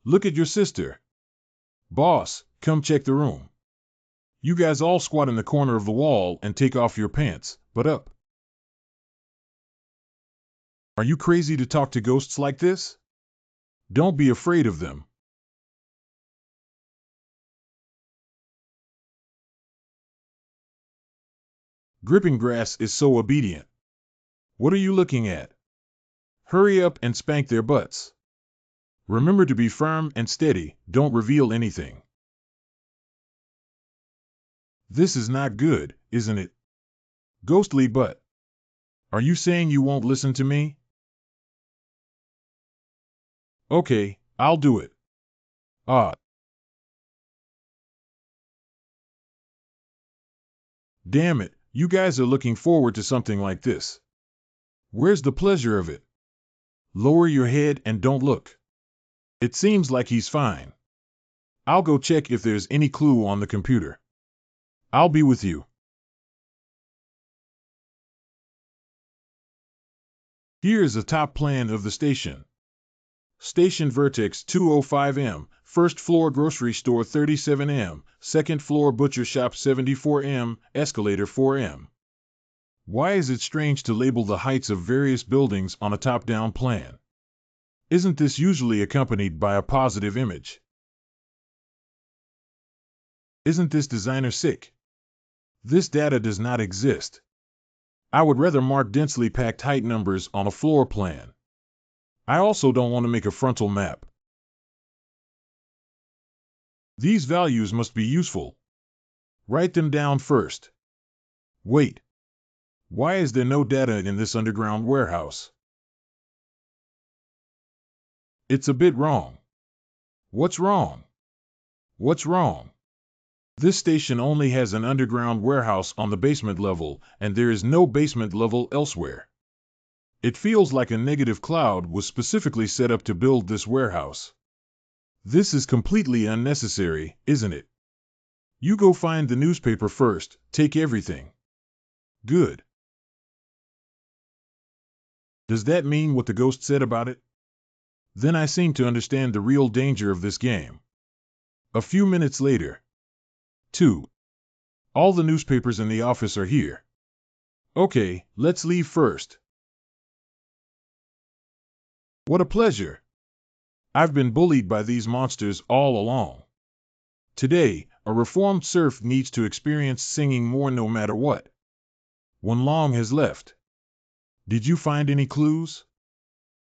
Look at your sister. Boss, come check the room. You guys all squat in the corner of the wall and take off your pants, but up. Are you crazy to talk to ghosts like this? Don't be afraid of them. Gripping grass is so obedient. What are you looking at? Hurry up and spank their butts. Remember to be firm and steady, don't reveal anything. This is not good, isn't it? Ghostly butt. Are you saying you won't listen to me? Okay, I'll do it. Ah. Damn it, you guys are looking forward to something like this. Where's the pleasure of it? Lower your head and don't look. It seems like he's fine. I'll go check if there's any clue on the computer. I'll be with you. Here is a top plan of the station. Station Vertex 205M, first floor grocery store 37M, second floor butcher shop 74M, escalator 4M. Why is it strange to label the heights of various buildings on a top-down plan? Isn't this usually accompanied by a positive image? Isn't this designer sick? This data does not exist. I would rather mark densely packed height numbers on a floor plan. I also don't want to make a frontal map. These values must be useful. Write them down first. Wait. Why is there no data in this underground warehouse? It's a bit wrong. What's wrong? What's wrong? This station only has an underground warehouse on the basement level, and there is no basement level elsewhere. It feels like a negative cloud was specifically set up to build this warehouse. This is completely unnecessary, isn't it? You go find the newspaper first, take everything. Good. Does that mean what the ghost said about it? Then I seem to understand the real danger of this game. A few minutes later. 2. All the newspapers in the office are here. Okay, let's leave first. What a pleasure! I've been bullied by these monsters all along. Today, a reformed serf needs to experience singing more no matter what. One Long has left. Did you find any clues?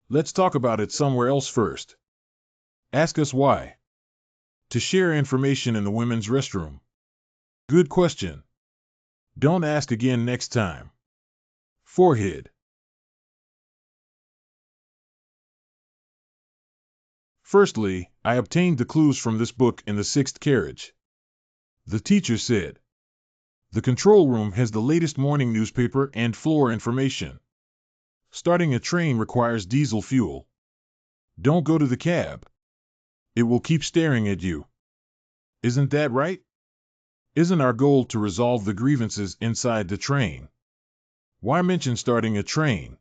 Let's talk about it somewhere else first. Ask us why. To share information in the women's restroom. Good question. Don't ask again next time. Forehead. Firstly, I obtained the clues from this book in the 6th carriage. The teacher said, the control room has the latest morning newspaper and floor information. Starting a train requires diesel fuel. Don't go to the cab. It will keep staring at you. Isn't that right? Isn't our goal to resolve the grievances inside the train? Why mention starting a train?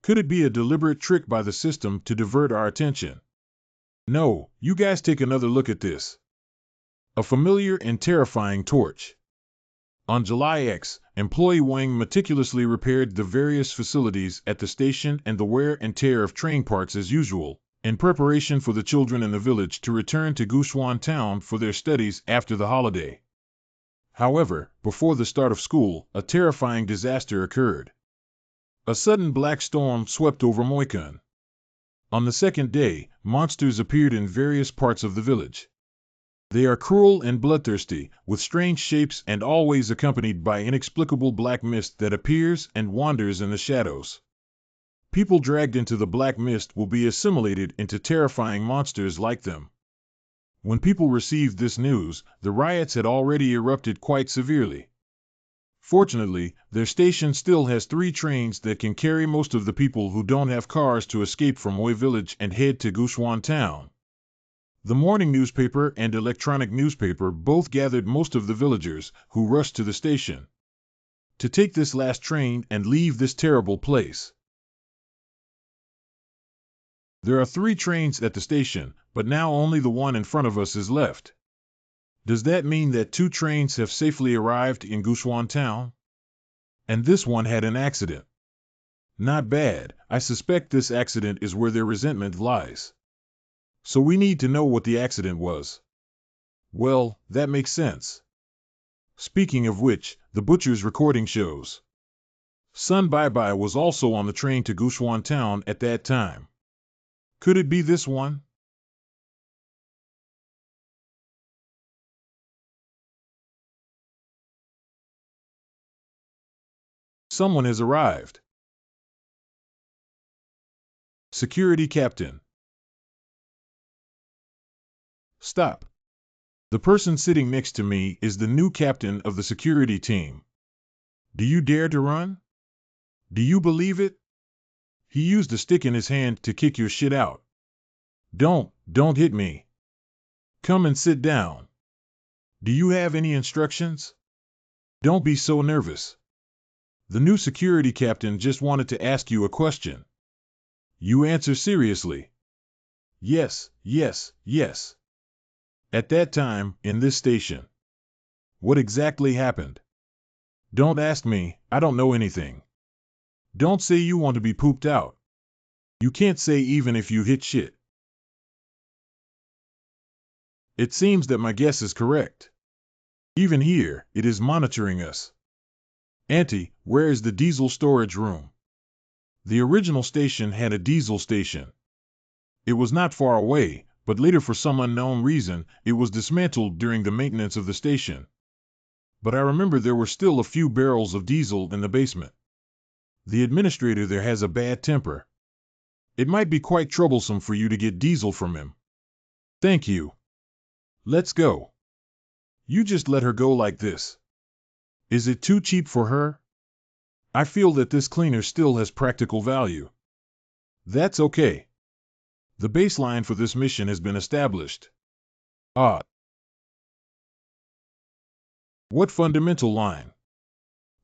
Could it be a deliberate trick by the system to divert our attention? No, you guys take another look at this. A familiar and terrifying torch. On July X, employee Wang meticulously repaired the various facilities at the station and the wear and tear of train parts as usual, in preparation for the children in the village to return to Guchuan Town for their studies after the holiday. However, before the start of school, a terrifying disaster occurred. A sudden black storm swept over Moikun. On the second day, monsters appeared in various parts of the village. They are cruel and bloodthirsty, with strange shapes and always accompanied by inexplicable black mist that appears and wanders in the shadows. People dragged into the black mist will be assimilated into terrifying monsters like them. When people received this news, the riots had already erupted quite severely. Fortunately, their station still has 3 trains that can carry most of the people who don't have cars to escape from Oi Village and head to Guchuan Town. The morning newspaper and electronic newspaper both gathered most of the villagers, who rushed to the station to take this last train and leave this terrible place. There are 3 trains at the station, but now only the one in front of us is left. Does that mean that 2 trains have safely arrived in Guchuan Town? And this one had an accident. Not bad. I suspect this accident is where their resentment lies. So we need to know what the accident was. Well, that makes sense. Speaking of which, the butcher's recording shows Sun Bye was also on the train to Guchuan town at that time. Could it be this one? Someone has arrived. Security captain. Stop. The person sitting next to me is the new captain of the security team. Do you dare to run? Do you believe it? He used a stick in his hand to kick your shit out. Don't hit me. Come and sit down. Do you have any instructions? Don't be so nervous. The new security captain just wanted to ask you a question. You answer seriously. Yes, yes, yes. At that time, in this station. What exactly happened? Don't ask me, I don't know anything. Don't say you want to be pooped out. You can't say even if you hit shit. It seems that my guess is correct. Even here, it is monitoring us. Auntie, where is the diesel storage room? The original station had a diesel station. It was not far away, but later for some unknown reason, it was dismantled during the maintenance of the station. But I remember there were still a few barrels of diesel in the basement. The administrator there has a bad temper. It might be quite troublesome for you to get diesel from him. Thank you. Let's go. You just let her go like this. Is it too cheap for her? I feel that this cleaner still has practical value. That's okay. The baseline for this mission has been established. Ah. What fundamental line?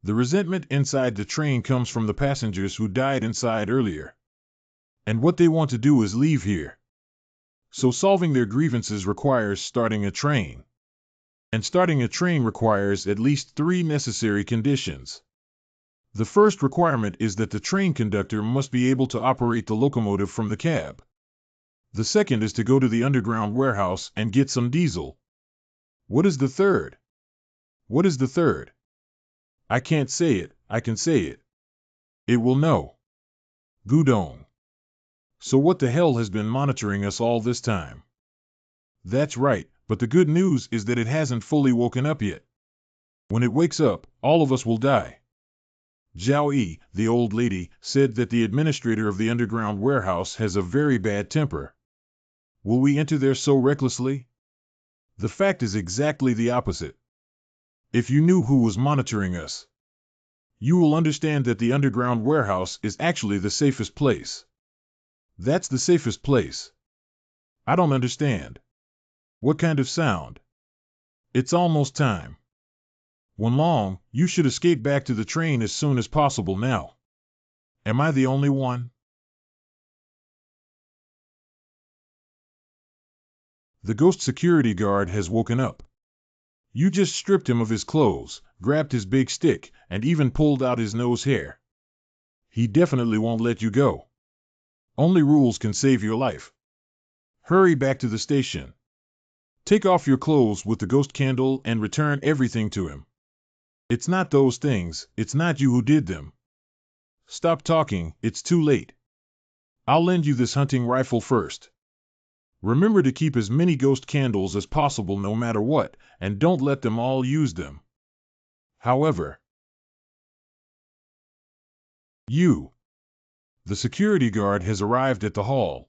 The resentment inside the train comes from the passengers who died inside earlier. And what they want to do is leave here. So solving their grievances requires starting a train. And starting a train requires at least 3 necessary conditions. The first requirement is that the train conductor must be able to operate the locomotive from the cab. The second is to go to the underground warehouse and get some diesel. What is the third? What is the third? I can't say it, I can say it. It will know. Gudong. So what the hell has been monitoring us all this time? That's right, but the good news is that it hasn't fully woken up yet. When it wakes up, all of us will die. Zhao Yi, the old lady, said that the administrator of the underground warehouse has a very bad temper. Will we enter there so recklessly? The fact is exactly the opposite. If you knew who was monitoring us, you will understand that the underground warehouse is actually the safest place. That's the safest place. I don't understand. What kind of sound? It's almost time. Wenlong, you should escape back to the train as soon as possible now. Am I the only one? The ghost security guard has woken up. You just stripped him of his clothes, grabbed his big stick, and even pulled out his nose hair. He definitely won't let you go. Only rules can save your life. Hurry back to the station. Take off your clothes with the ghost candle and return everything to him. It's not those things, it's not you who did them. Stop talking, it's too late. I'll lend you this hunting rifle first. Remember to keep as many ghost candles as possible no matter what, and don't let them all use them. However, the security guard has arrived at the hall.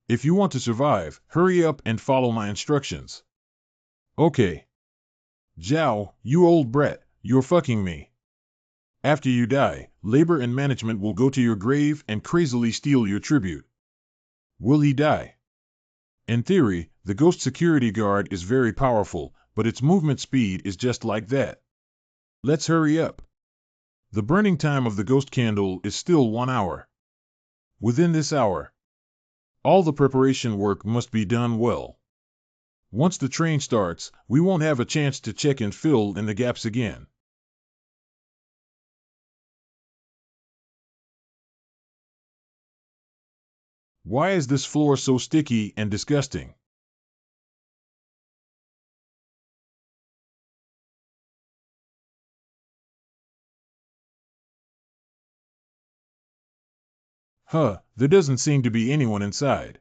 If you want to survive, hurry up and follow my instructions. Okay. Zhao, you old brat, you're fucking me. After you die, labor and management will go to your grave and crazily steal your tribute. Will he die? In theory, the ghost security guard is very powerful, but its movement speed is just like that. Let's hurry up. The burning time of the ghost candle is still 1 hour. Within this hour, all the preparation work must be done well. Once the train starts, we won't have a chance to check and fill in the gaps again. Why is this floor so sticky and disgusting? There doesn't seem to be anyone inside.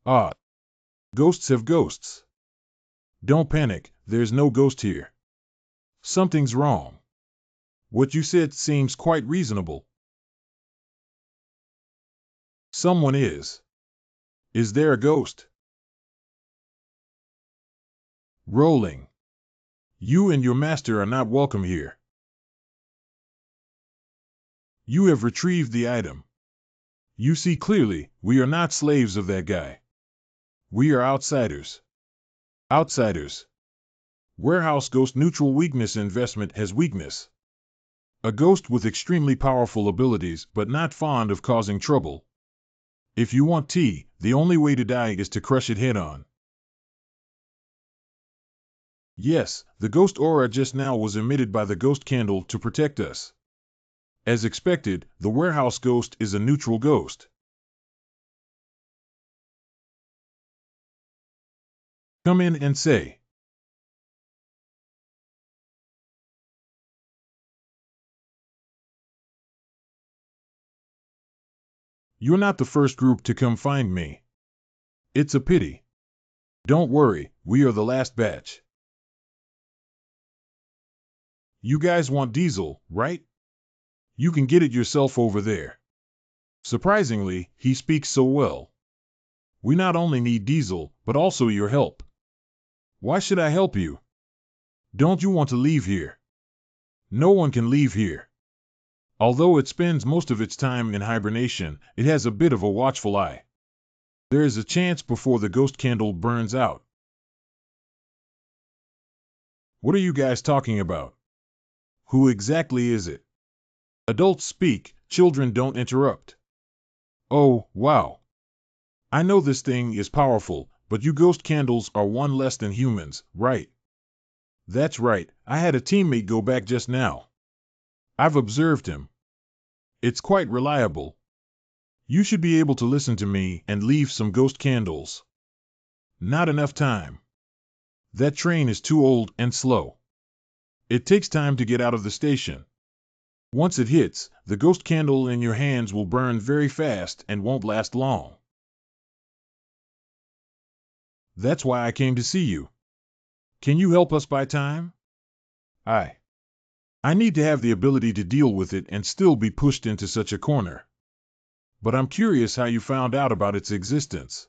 Ah, ghosts have ghosts. Don't panic, there's no ghost here. Something's wrong. What you said seems quite reasonable. Someone is. Is there a ghost? Rolling. You and your master are not welcome here. You have retrieved the item. You see clearly, we are not slaves of that guy. We are outsiders. Outsiders. Warehouse ghost neutral weakness investment has weakness. A ghost with extremely powerful abilities but not fond of causing trouble. If you want tea, the only way to die is to crush it head on. Yes, the ghost aura just now was emitted by the ghost candle to protect us. As expected, the warehouse ghost is a neutral ghost. Come in and say. You're not the first group to come find me. It's a pity. Don't worry, we are the last batch. You guys want diesel, right? You can get it yourself over there. Surprisingly, he speaks so well. We not only need diesel, but also your help. Why should I help you? Don't you want to leave here? No one can leave here. Although it spends most of its time in hibernation, it has a bit of a watchful eye. There is a chance before the ghost candle burns out. What are you guys talking about? Who exactly is it? Adults speak, children don't interrupt. Oh, wow. I know this thing is powerful, but you ghost candles are one less than humans, right? That's right, I had a teammate go back just now. I've observed him. It's quite reliable. You should be able to listen to me and leave some ghost candles. Not enough time. That train is too old and slow. It takes time to get out of the station. Once it hits, the ghost candle in your hands will burn very fast and won't last long. That's why I came to see you. Can you help us buy time? I need to have the ability to deal with it and still be pushed into such a corner. But I'm curious how you found out about its existence.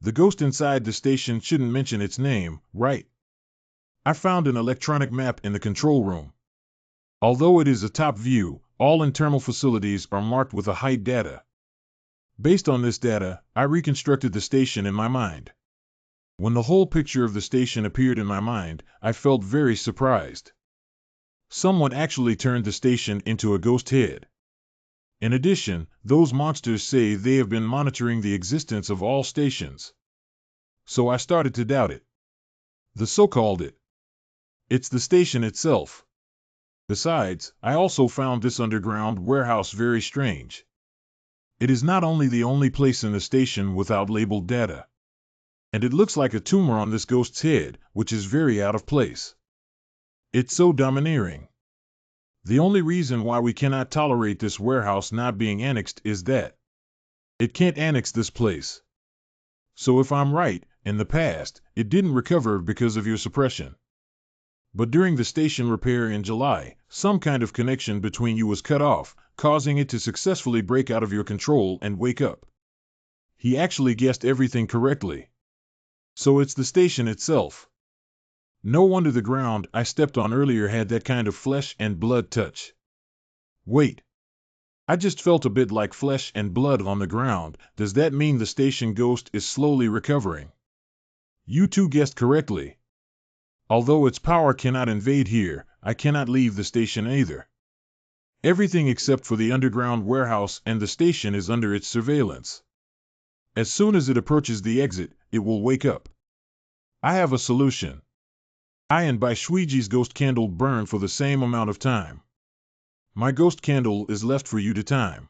The ghost inside the station shouldn't mention its name, right? I found an electronic map in the control room. Although it is a top view, all internal facilities are marked with a height data. Based on this data, I reconstructed the station in my mind. When the whole picture of the station appeared in my mind, I felt very surprised. Someone actually turned the station into a ghost head. In addition, those monsters say they have been monitoring the existence of all stations. So I started to doubt it. The so-called it. It's the station itself. Besides, I also found this underground warehouse very strange. It is not only the only place in the station without labeled data. And it looks like a tumor on this ghost's head, which is very out of place. It's so domineering. The only reason why we cannot tolerate this warehouse not being annexed is that it can't annex this place. So if I'm right, in the past, it didn't recover because of your suppression. But during the station repair in July, some kind of connection between you was cut off, causing it to successfully break out of your control and wake up. He actually guessed everything correctly. So it's the station itself. No wonder the ground I stepped on earlier had that kind of flesh and blood touch. Wait. I just felt a bit like flesh and blood on the ground. Does that mean the station ghost is slowly recovering? You two guessed correctly. Although its power cannot invade here, I cannot leave the station either. Everything except for the underground warehouse and the station is under its surveillance. As soon as it approaches the exit, it will wake up. I have a solution. I and Baishuiji's ghost candle burn for the same amount of time. My ghost candle is left for you to time.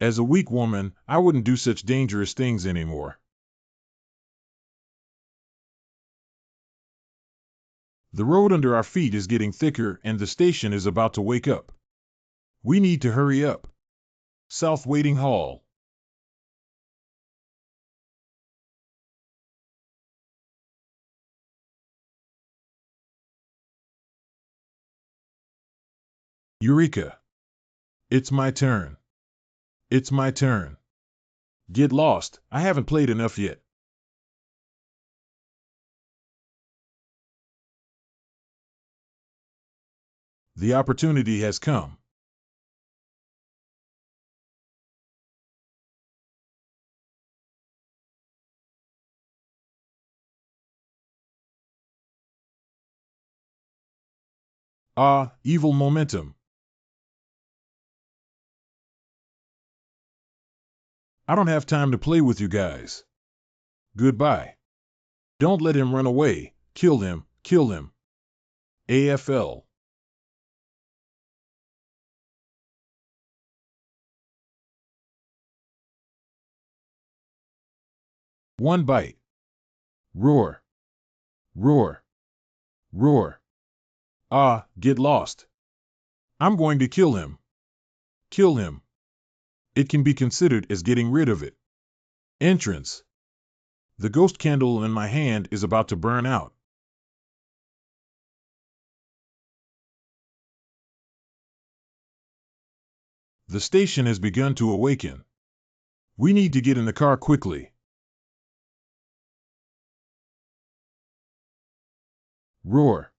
As a weak woman, I wouldn't do such dangerous things anymore. The road under our feet is getting thicker and the station is about to wake up. We need to hurry up. South Waiting Hall. Eureka! It's my turn. It's my turn. Get lost, I haven't played enough yet. The opportunity has come. Ah, evil momentum. I don't have time to play with you guys. Goodbye. Don't let him run away. Kill him, kill him. AFL. One bite. Roar. Roar. Roar. Ah, get lost. I'm going to kill him. Kill him. It can be considered as getting rid of it. Entrance. The ghost candle in my hand is about to burn out. The station has begun to awaken. We need to get in the car quickly. Roar.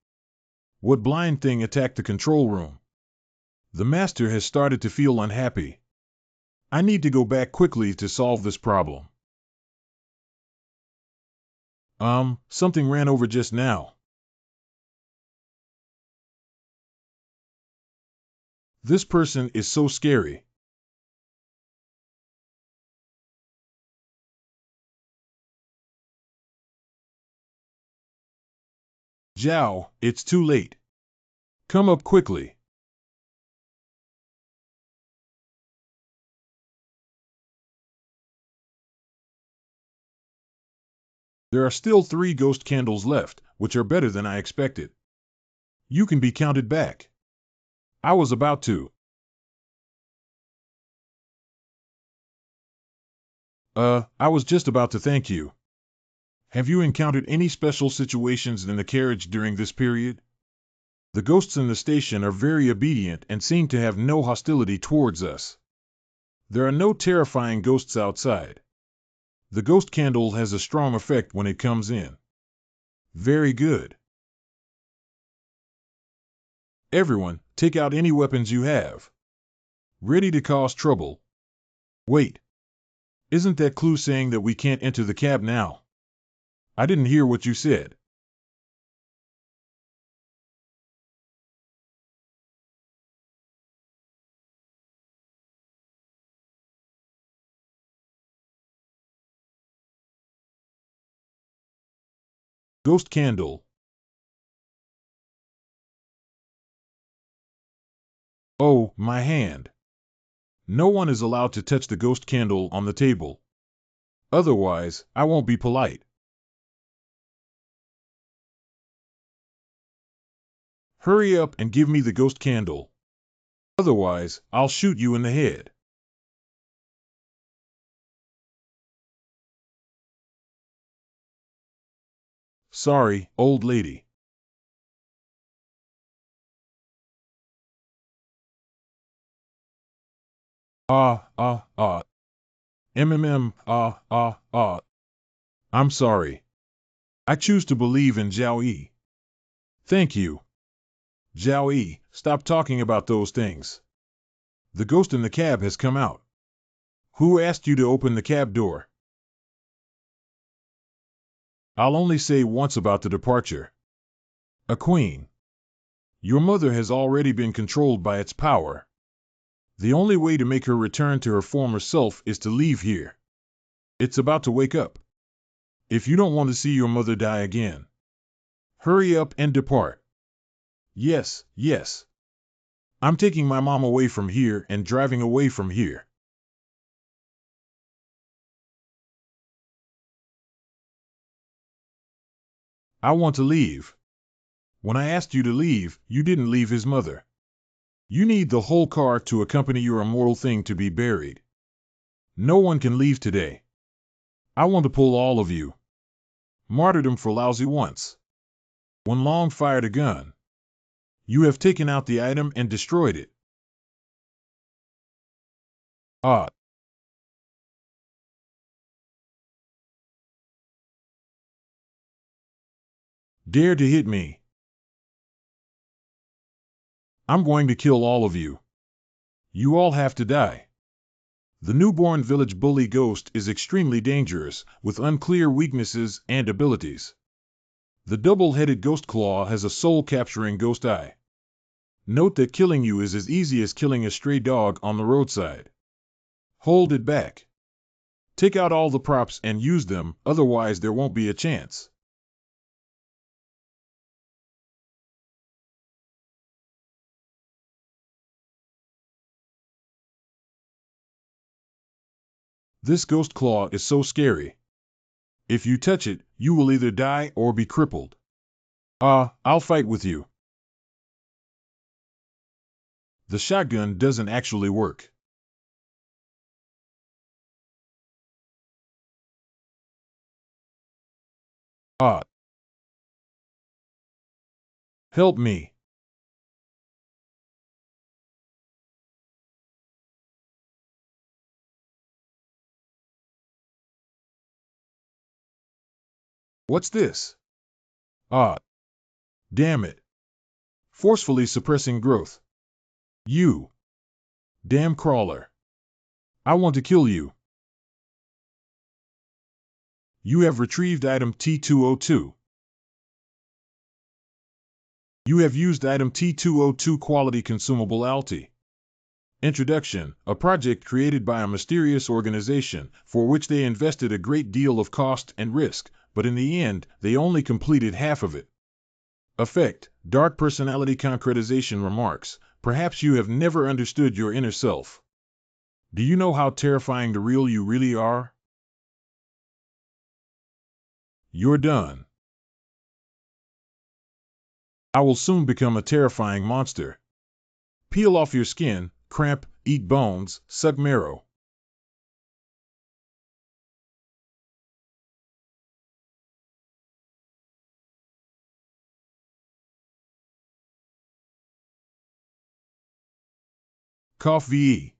What blind thing attacked the control room? The master has started to feel unhappy. I need to go back quickly to solve this problem. Something ran over just now. This person is so scary. Zhao, it's too late. Come up quickly. There are still 3 ghost candles left, which are better than I expected. You can be counted back. I was about to. I was just about to thank you. Have you encountered any special situations in the carriage during this period? The ghosts in the station are very obedient and seem to have no hostility towards us. There are no terrifying ghosts outside. The ghost candle has a strong effect when it comes in. Very good. Everyone, take out any weapons you have. Ready to cause trouble. Wait. Isn't that clue saying that we can't enter the cab now? I didn't hear what you said. Ghost candle. Oh, my hand. No one is allowed to touch the ghost candle on the table. Otherwise, I won't be polite. Hurry up and give me the ghost candle. Otherwise, I'll shoot you in the head. Sorry, old lady. Ah, ah, ah. Ah. I'm sorry. I choose to believe in Zhao Yi. Thank you. Zhao Yi, stop talking about those things. The ghost in the cab has come out. Who asked you to open the cab door? I'll only say once about the departure. A queen. Your mother has already been controlled by its power. The only way to make her return to her former self is to leave here. It's about to wake up. If you don't want to see your mother die again, hurry up and depart. Yes, yes. I'm taking my mom away from here and driving away from here. I want to leave. When I asked you to leave, you didn't leave his mother. You need the whole car to accompany your immortal thing to be buried. No one can leave today. I want to pull all of you. Martyrdom for lousy once. When Long fired a gun. You have taken out the item and destroyed it. Ah. Dare to hit me. I'm going to kill all of you. You all have to die. The newborn village bully ghost is extremely dangerous, with unclear weaknesses and abilities. The double-headed ghost claw has a soul-capturing ghost eye. Note that killing you is as easy as killing a stray dog on the roadside. Hold it back. Take out all the props and use them, otherwise there won't be a chance. This ghost claw is so scary. If you touch it, you will either die or be crippled. I'll fight with you. The shotgun doesn't actually work. Help me. What's this? Damn it. Forcefully suppressing growth. You. Damn crawler. I want to kill you. You have retrieved item T202. You have used item T202 quality consumable alti. Introduction, a project created by a mysterious organization, for which they invested a great deal of cost and risk, but in the end, they only completed half of it. Effect, dark personality concretization remarks, perhaps you have never understood your inner self. Do you know how terrifying the real you really are? You're done. I will soon become a terrifying monster. Peel off your skin, cramp, eat bones, suck marrow. Cough VE.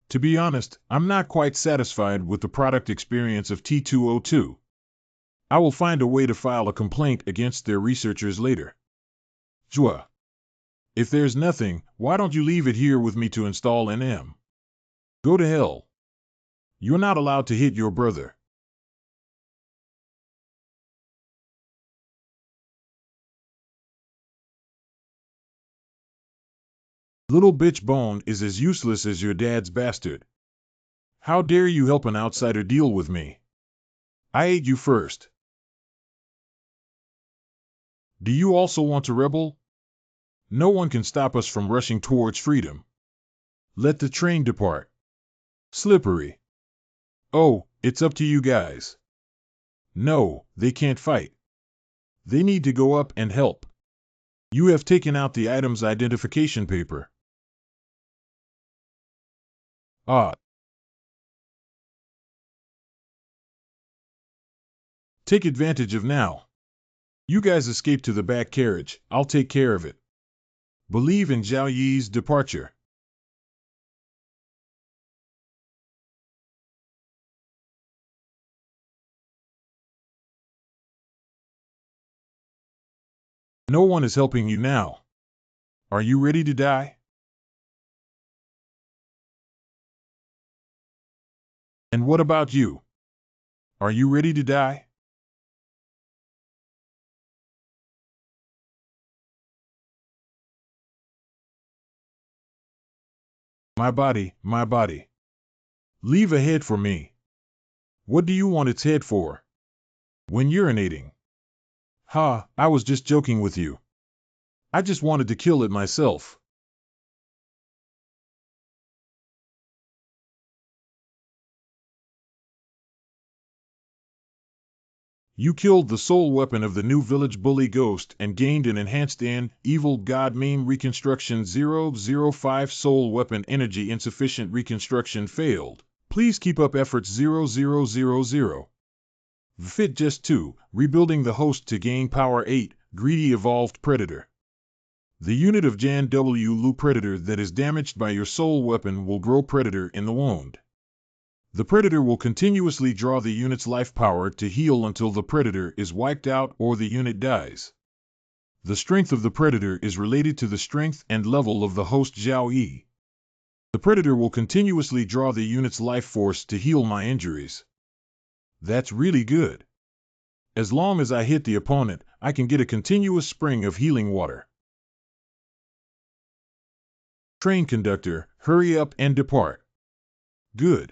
To be honest, I'm not quite satisfied with the product experience of T202. I will find a way to file a complaint against their researchers later. Jua. If there's nothing, why don't you leave it here with me to install NM? Go to hell. You're not allowed to hit your brother. Little bitch Bone is as useless as your dad's bastard. How dare you help an outsider deal with me? I ate you first. Do you also want to rebel? No one can stop us from rushing towards freedom. Let the train depart. Slippery. Oh, it's up to you guys. No, they can't fight. They need to go up and help. You have taken out the item's identification paper. Take advantage of now. You guys escape to the back carriage. I'll take care of it. Believe in Zhao Yi's departure. No one is helping you now. Are you ready to die? And what about you? Are you ready to die? My body, my body. Leave a head for me. What do you want its head for? When urinating. Ha, I was just joking with you. I just wanted to kill it myself. You killed the sole weapon of the new village bully Ghost and gained an enhanced evil god meme reconstruction 005 soul weapon energy insufficient reconstruction failed. Please keep up efforts 0000. Fit just 2, rebuilding the host to gain power 8, greedy evolved predator. The unit of Jan W. Lu predator that is damaged by your soul weapon will grow predator in the wound. The predator will continuously draw the unit's life power to heal until the predator is wiped out or the unit dies. The strength of the predator is related to the strength and level of the host Zhao Yi. The predator will continuously draw the unit's life force to heal my injuries. That's really good. As long as I hit the opponent, I can get a continuous spring of healing water. Train conductor, hurry up and depart. Good.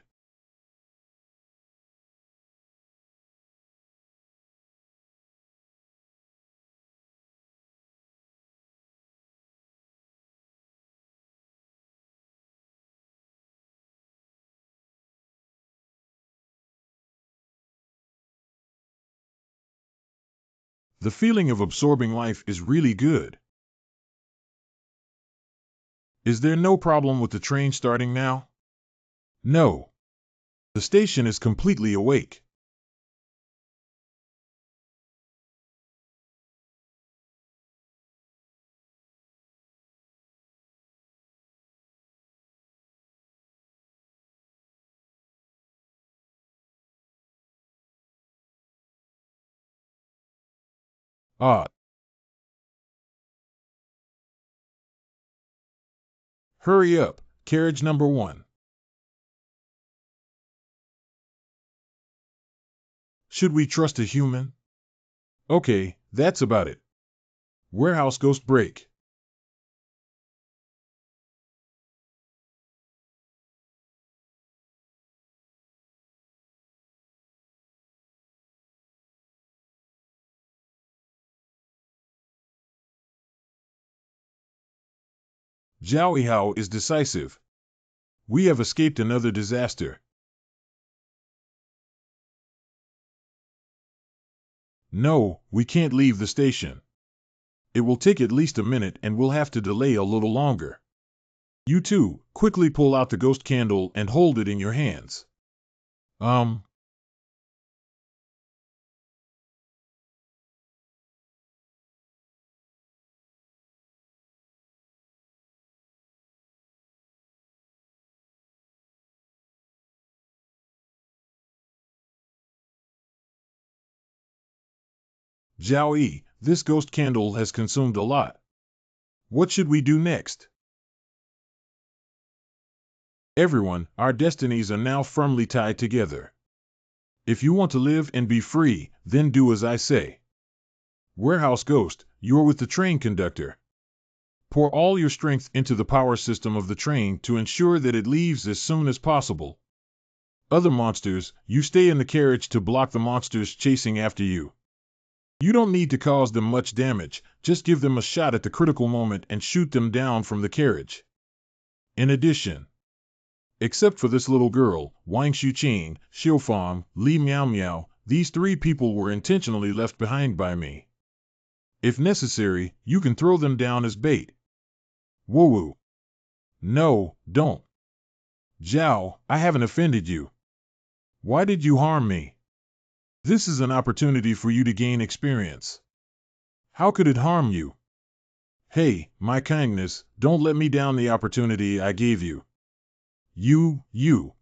The feeling of absorbing life is really good. Is there no problem with the train starting now? No. The station is completely awake. Ah. Hurry up, carriage number 1. Should we trust a human? Okay, that's about it. Warehouse ghost break. Zhao Yihao is decisive. We have escaped another disaster. No, we can't leave the station. It will take at least a minute and we'll have to delay a little longer. You two, quickly pull out the ghost candle and hold it in your hands. Zhao Yi, this ghost candle has consumed a lot. What should we do next? Everyone, our destinies are now firmly tied together. If you want to live and be free, then do as I say. Warehouse Ghost, you're with the train conductor. Pour all your strength into the power system of the train to ensure that it leaves as soon as possible. Other monsters, you stay in the carriage to block the monsters chasing after you. You don't need to cause them much damage, just give them a shot at the critical moment and shoot them down from the carriage. In addition, except for this little girl, Wang Xuqing, Xiufang, Li Miao Miao, these 3 people were intentionally left behind by me. If necessary, you can throw them down as bait. Woo-woo. No, don't. Zhao, I haven't offended you. Why did you harm me? This is an opportunity for you to gain experience. How could it harm you? Hey, my kindness, don't let me down the opportunity I gave you. You.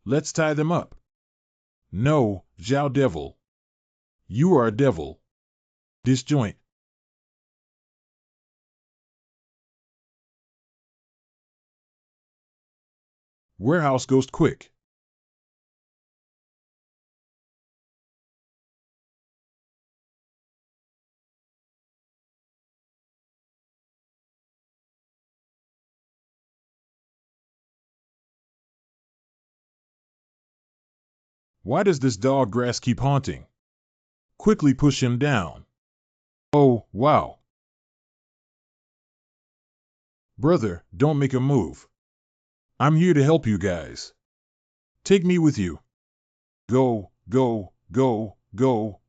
Let's tie them up. No, Zhao Devil. You are a devil. Disjoint. Warehouse Ghost quick. Why does this dog grass keep haunting? Quickly push him down. Oh, wow. Brother, don't make a move. I'm here to help you guys. Take me with you. Go, go, go, go,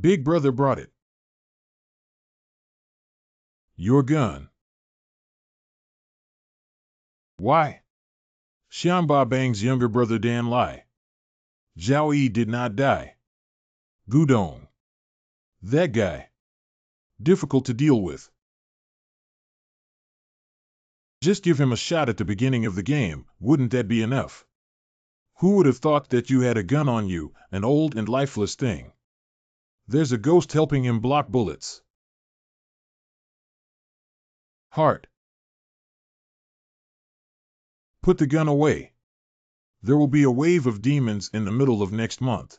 Big brother brought it. Your gun. Why? Xianba Bang's younger brother Dan Lai. Zhao Yi did not die. Gudong. That guy. Difficult to deal with. Just give him a shot at the beginning of the game, wouldn't that be enough? Who would have thought that you had a gun on you, an old and lifeless thing? There's a ghost helping him block bullets. Heart. Put the gun away. There will be a wave of demons in the middle of next month.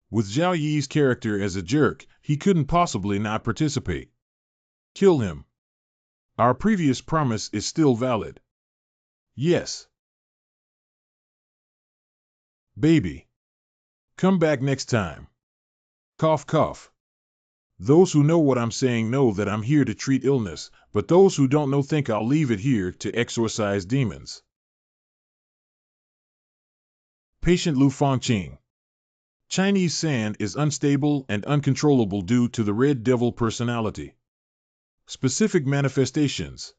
With Zhao Yi's character as a jerk, he couldn't possibly not participate. Kill him. Our previous promise is still valid. Yes. Baby. Come back next time. Cough cough. Those who know what I'm saying know that I'm here to treat illness, but those who don't know think I'll leave it here to exorcise demons. Patient Lu Fangqing. Chinese sand is unstable and uncontrollable due to the red devil personality. Specific manifestations.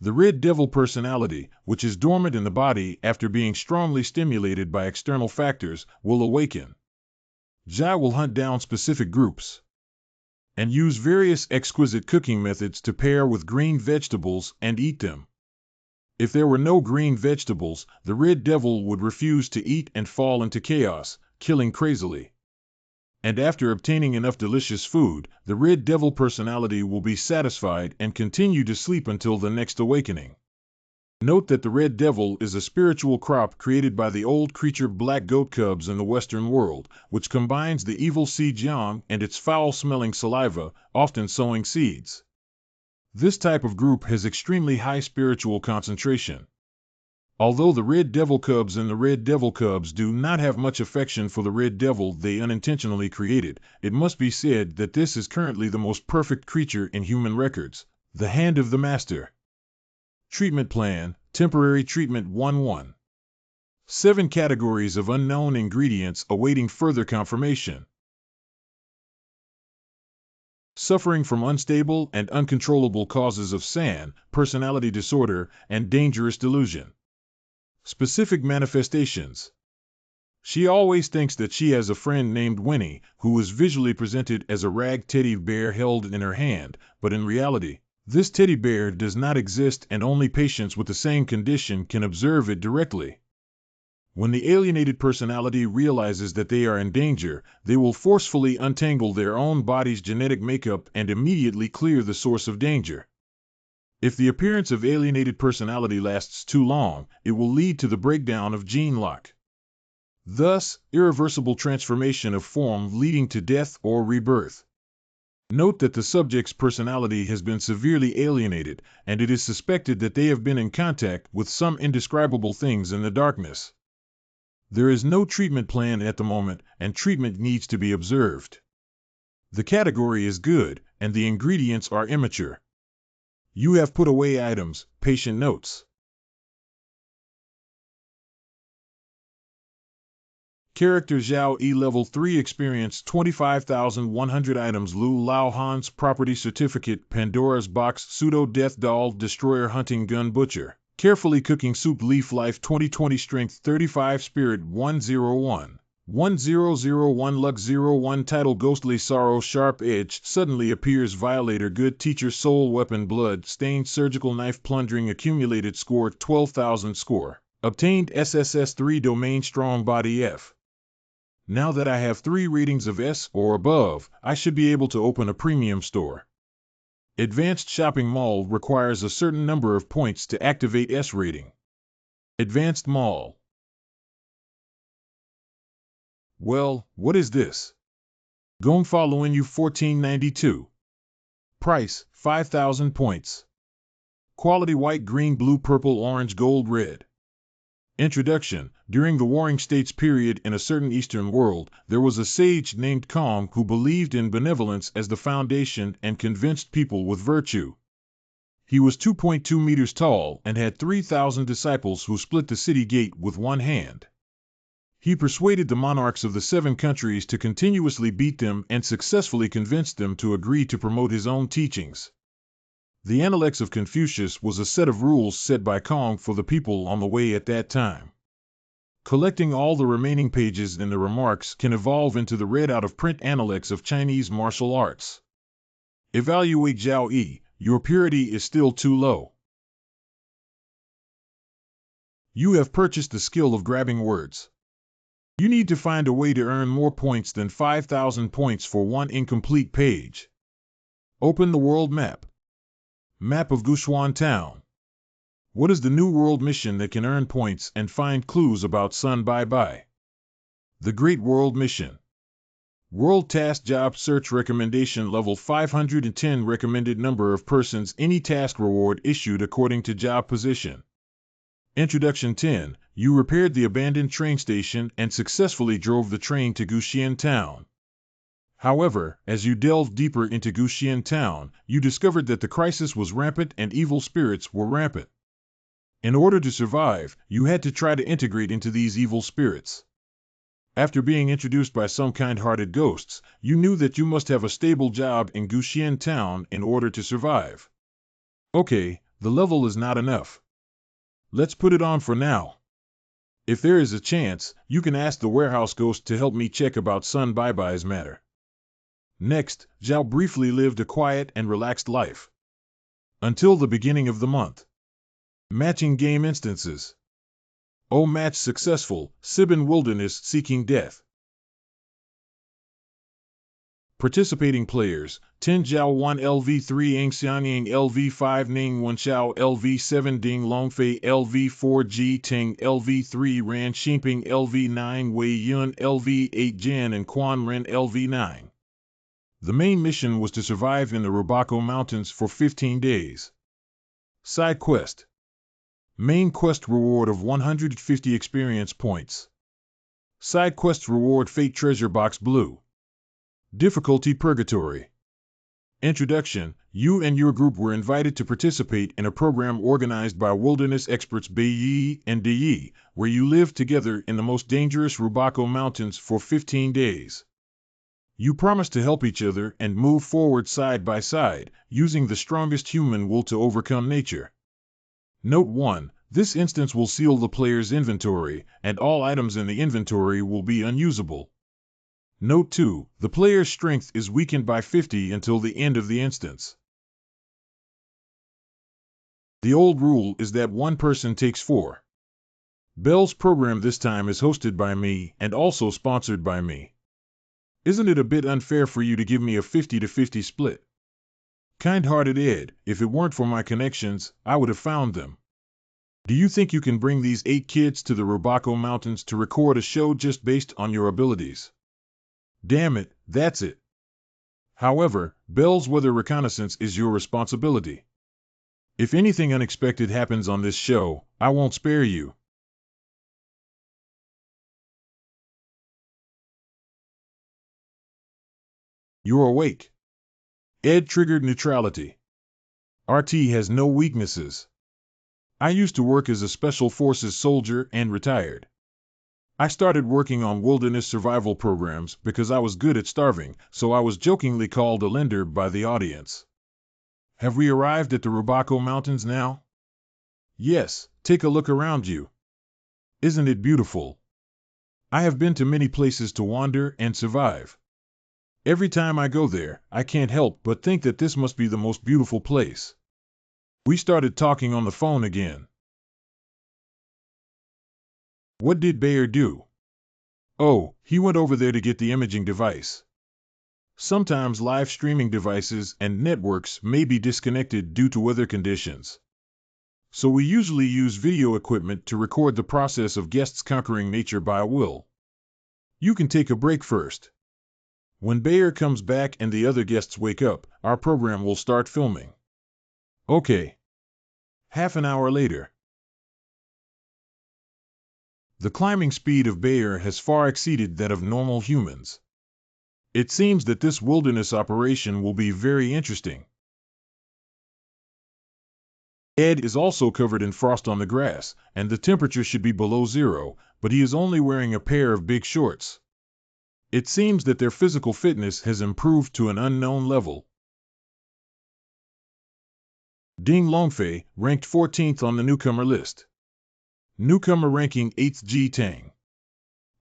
The red devil personality, which is dormant in the body after being strongly stimulated by external factors, will awaken. Jia will hunt down specific groups and use various exquisite cooking methods to pair with green vegetables and eat them. If there were no green vegetables, the red devil would refuse to eat and fall into chaos, killing crazily. And after obtaining enough delicious food, the red devil personality will be satisfied and continue to sleep until the next awakening. Note that the red devil is a spiritual crop created by the old creature black goat cubs in the Western world, which combines the evil seed jiang and its foul-smelling saliva, often sowing seeds. This type of group has extremely high spiritual concentration. Although the red devil cubs and the red devil cubs do not have much affection for the red devil they unintentionally created, it must be said that this is currently the most perfect creature in human records, the hand of the master. Treatment Plan, Temporary Treatment 1-1. 7 categories of unknown ingredients awaiting further confirmation. Suffering from unstable and uncontrollable causes of SAN, personality disorder, and dangerous delusion. Specific manifestations. She always thinks that she has a friend named Winnie, who is visually presented as a rag teddy bear held in her hand, but in reality, this teddy bear does not exist and only patients with the same condition can observe it directly. When the alienated personality realizes that they are in danger, they will forcefully untangle their own body's genetic makeup and immediately clear the source of danger. If the appearance of alienated personality lasts too long, it will lead to the breakdown of gene lock. Thus, irreversible transformation of form leading to death or rebirth. Note that the subject's personality has been severely alienated, and it is suspected that they have been in contact with some indescribable things in the darkness. There is no treatment plan at the moment, and treatment needs to be observed. The category is good, and the ingredients are immature. You have put away items, patient notes. Character Zhao Yi Level 3 Experience 25,100 items Lu Lao Han's Property Certificate Pandora's Box Pseudo Death Doll Destroyer Hunting Gun Butcher Carefully Cooking Soup Leaf Life 2020 Strength 35 Spirit 101 1001 Luck 01 Title Ghostly Sorrow Sharp Edge Suddenly Appears Violator Good Teacher Soul Weapon Blood Stained Surgical Knife Plundering Accumulated Score 12,000 Score Obtained SSS 3 Domain Strong Body F. Now that I have 3 ratings of S or above, I should be able to open a premium store. Advanced Shopping Mall requires a certain number of points to activate S rating. Advanced Mall. Well, what is this? Gongfa Luan Yu 1492. Price, 5,000 points. Quality white, green, blue, purple, orange, gold, red. Introduction. During the Warring States period in a certain Eastern world, there was a sage named Kong who believed in benevolence as the foundation and convinced people with virtue. He was 2.2 meters tall and had 3,000 disciples who split the city gate with one hand. He persuaded the monarchs of the 7 countries to continuously beat them and successfully convinced them to agree to promote his own teachings. The Analects of Confucius was a set of rules set by Kong for the people on the way at that time. Collecting all the remaining pages in the remarks can evolve into the read out-of-print Analects of Chinese martial arts. Evaluate Zhao Yi. Your purity is still too low. You have purchased the skill of grabbing words. You need to find a way to earn more points than 5,000 points for one incomplete page. Open the world map. Map of Gushuan Town. What is the new world mission that can earn points and find clues about Sun Bai Bai? The Great World Mission. World Task Job Search Recommendation Level 510. Recommended number of persons. Any task reward issued according to job position. Introduction 10. You repaired the abandoned train station and successfully drove the train to Gushuan Town. However, as you delved deeper into Gushuan Town, you discovered that the crisis was rampant and evil spirits were rampant. In order to survive, you had to try to integrate into these evil spirits. After being introduced by some kind-hearted ghosts, you knew that you must have a stable job in Gushuan Town in order to survive. Okay, the level is not enough. Let's put it on for now. If there is a chance, you can ask the warehouse ghost to help me check about Sun Bai Bai's matter. Next, Zhao briefly lived a quiet and relaxed life. Until the beginning of the month. Matching game instances. O match successful, Sibin Wilderness seeking death. Participating players, 10 Zhao 1 LV3 Ang Xianyang LV5 Ning 1 Xiao LV7 Ding Longfei LV4 Ji Ting LV3 Ran Xinping LV9 Wei Yun LV8 Jan and Quan Ren LV9. The main mission was to survive in the Robaco Mountains for 15 days. Side quest. Main quest reward of 150 experience points. Side quest reward Fate Treasure Box Blue. Difficulty Purgatory. Introduction. You and your group were invited to participate in a program organized by wilderness experts Bai Yi and De Yi, where you lived together in the most dangerous Robaco Mountains for 15 days. You promised to help each other and move forward side by side, using the strongest human will to overcome nature. Note 1. This instance will seal the player's inventory, and all items in the inventory will be unusable. Note 2. The player's strength is weakened by 50 until the end of the instance. The old rule is that one person takes 4. Bell's program this time is hosted by me and also sponsored by me. Isn't it a bit unfair for you to give me a 50-50 split? Kind-hearted Ed, if it weren't for my connections, I would have found them. Do you think you can bring these 8 kids to the Robaco Mountains to record a show just based on your abilities? Damn it, that's it. However, Bell's weather reconnaissance is your responsibility. If anything unexpected happens on this show, I won't spare you. You're awake. Ed triggered neutrality. RT has no weaknesses. I used to work as a Special Forces soldier and retired. I started working on wilderness survival programs because I was good at starving, so I was jokingly called a lender by the audience. Have we arrived at the Robaco Mountains now? Yes, take a look around you. Isn't it beautiful? I have been to many places to wander and survive. Every time I go there, I can't help but think that this must be the most beautiful place. We started talking on the phone again. What did Bayer do? Oh, he went over there to get the imaging device. Sometimes live streaming devices and networks may be disconnected due to weather conditions. So we usually use video equipment to record the process of guests conquering nature by will. You can take a break first. When Bayer comes back and the other guests wake up, our program will start filming. Okay. Half an hour later. The climbing speed of Bayer has far exceeded that of normal humans. It seems that this wilderness operation will be very interesting. Ed is also covered in frost on the grass, and the temperature should be below zero, but he is only wearing a pair of big shorts. It seems that their physical fitness has improved to an unknown level. Ding Longfei, ranked 14th on the newcomer list. Newcomer ranking 8th G Tang.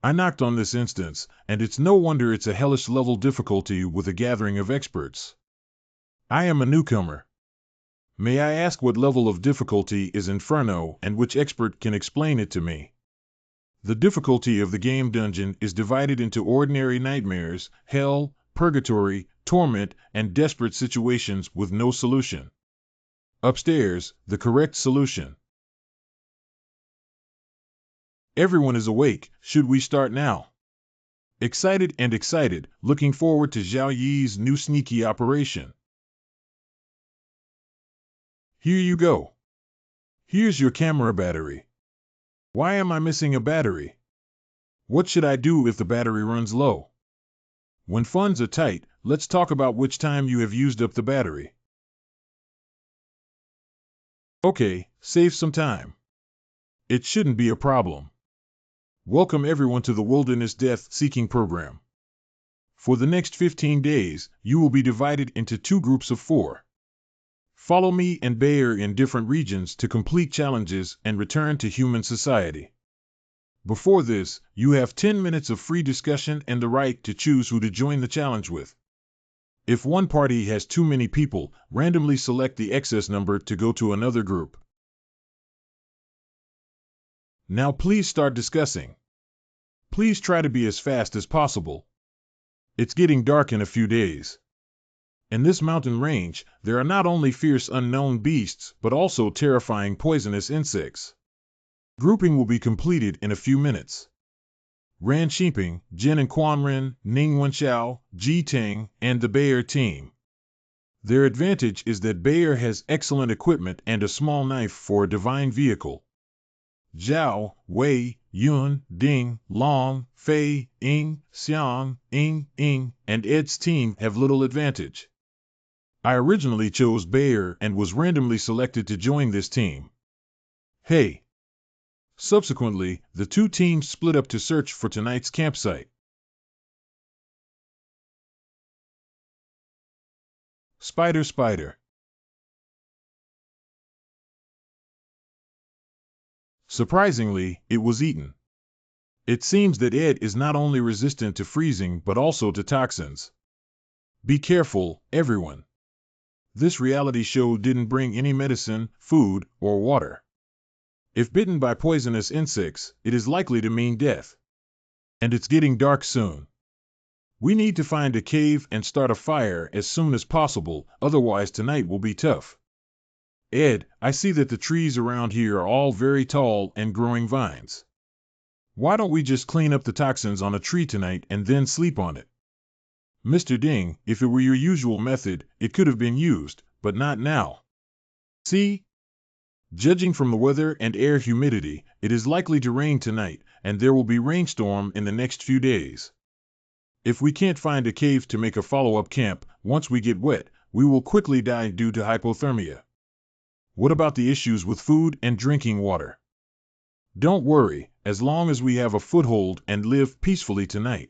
I knocked on this instance, and it's no wonder it's a hellish level difficulty with a gathering of experts. I am a newcomer. May I ask what level of difficulty is Inferno and which expert can explain it to me? The difficulty of the game dungeon is divided into ordinary nightmares, hell, purgatory, torment, and desperate situations with no solution. Upstairs, the correct solution. Everyone is awake. Should we start now? Excited, looking forward to Zhao Yi's new sneaky operation. Here you go. Here's your camera battery. Why am I missing a battery? What should I do if the battery runs low? When funds are tight, let's talk about which time you have used up the battery. Okay, save some time. It shouldn't be a problem. Welcome everyone to the Wilderness Death Seeking program. For the next 15 days, you will be divided into 2 groups of 4. Follow me and Bayer in different regions to complete challenges and return to human society. Before this, you have 10 minutes of free discussion and the right to choose who to join the challenge with. If one party has too many people, randomly select the excess number to go to another group. Now please start discussing. Please try to be as fast as possible. It's getting dark in a few days. In this mountain range, there are not only fierce unknown beasts, but also terrifying poisonous insects. Grouping will be completed in a few minutes. Ran Xiping, Jin and Quanren, Ning Wenxiao, Ji Teng, and the Bayer team. Their advantage is that Bayer has excellent equipment and a small knife for a divine vehicle. Zhao, Wei, Yun, Ding, Long, Fei, Ying, Xiang, Ying, and Ed's team have little advantage. I originally chose Bayer and was randomly selected to join this team. Hey! Subsequently, the 2 teams split up to search for tonight's campsite. Spider. Surprisingly, it was eaten. It seems that Ed is not only resistant to freezing but also to toxins. Be careful, everyone. This reality show didn't bring any medicine, food, or water. If bitten by poisonous insects, it is likely to mean death. And it's getting dark soon. We need to find a cave and start a fire as soon as possible, otherwise tonight will be tough. Ed, I see that the trees around here are all very tall and growing vines. Why don't we just clean up the toxins on a tree tonight and then sleep on it? Mr. Ding, if it were your usual method, it could have been used, but not now. See? Judging from the weather and air humidity, it is likely to rain tonight, and there will be rainstorm in the next few days. If we can't find a cave to make a follow-up camp, once we get wet, we will quickly die due to hypothermia. What about the issues with food and drinking water? Don't worry, as long as we have a foothold and live peacefully tonight.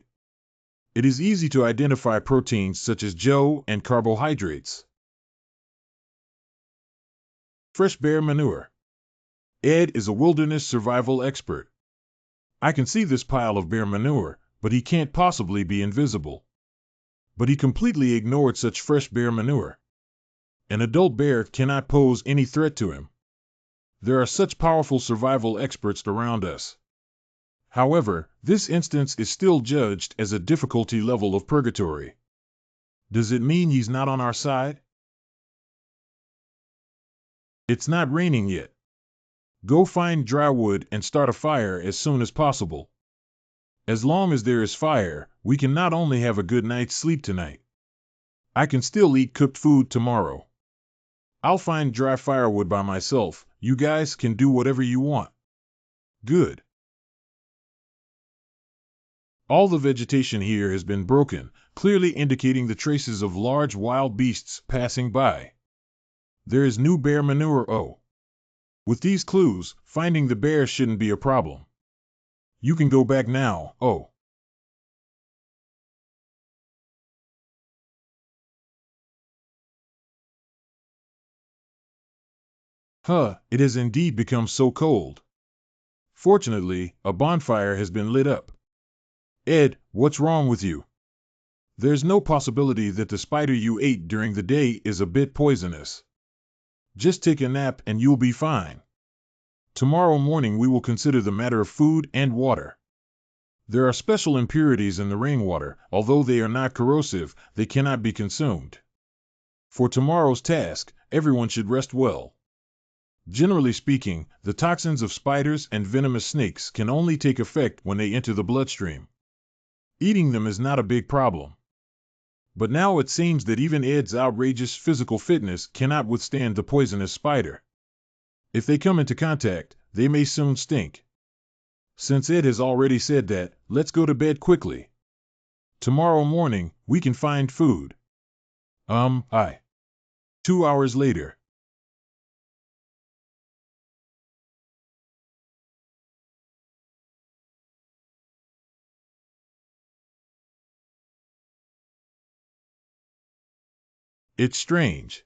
It is easy to identify proteins such as Joe and carbohydrates. Fresh bear manure. Ed is a wilderness survival expert. I can see this pile of bear manure, but he can't possibly be invisible. But he completely ignored such fresh bear manure. An adult bear cannot pose any threat to him. There are such powerful survival experts around us. However, this instance is still judged as a difficulty level of purgatory. Does it mean he's not on our side? It's not raining yet. Go find dry wood and start a fire as soon as possible. As long as there is fire, we can not only have a good night's sleep tonight. I can still eat cooked food tomorrow. I'll find dry firewood by myself. You guys can do whatever you want. Good. All the vegetation here has been broken, clearly indicating the traces of large wild beasts passing by. There is new bear manure. Oh, With these clues, finding the bear shouldn't be a problem. You can go back now. Oh. It has indeed become so cold. Fortunately, a bonfire has been lit up. Ed, what's wrong with you? There's no possibility that the spider you ate during the day is a bit poisonous. Just take a nap and you'll be fine. Tomorrow morning we will consider the matter of food and water. There are special impurities in the rainwater. Although they are not corrosive, they cannot be consumed. For tomorrow's task, everyone should rest well. Generally speaking, the toxins of spiders and venomous snakes can only take effect when they enter the bloodstream. Eating them is not a big problem. But now it seems that even Ed's outrageous physical fitness cannot withstand the poisonous spider. If they come into contact, they may soon stink. Since Ed has already said that, let's go to bed quickly. Tomorrow morning, we can find food. 2 hours later. It's strange.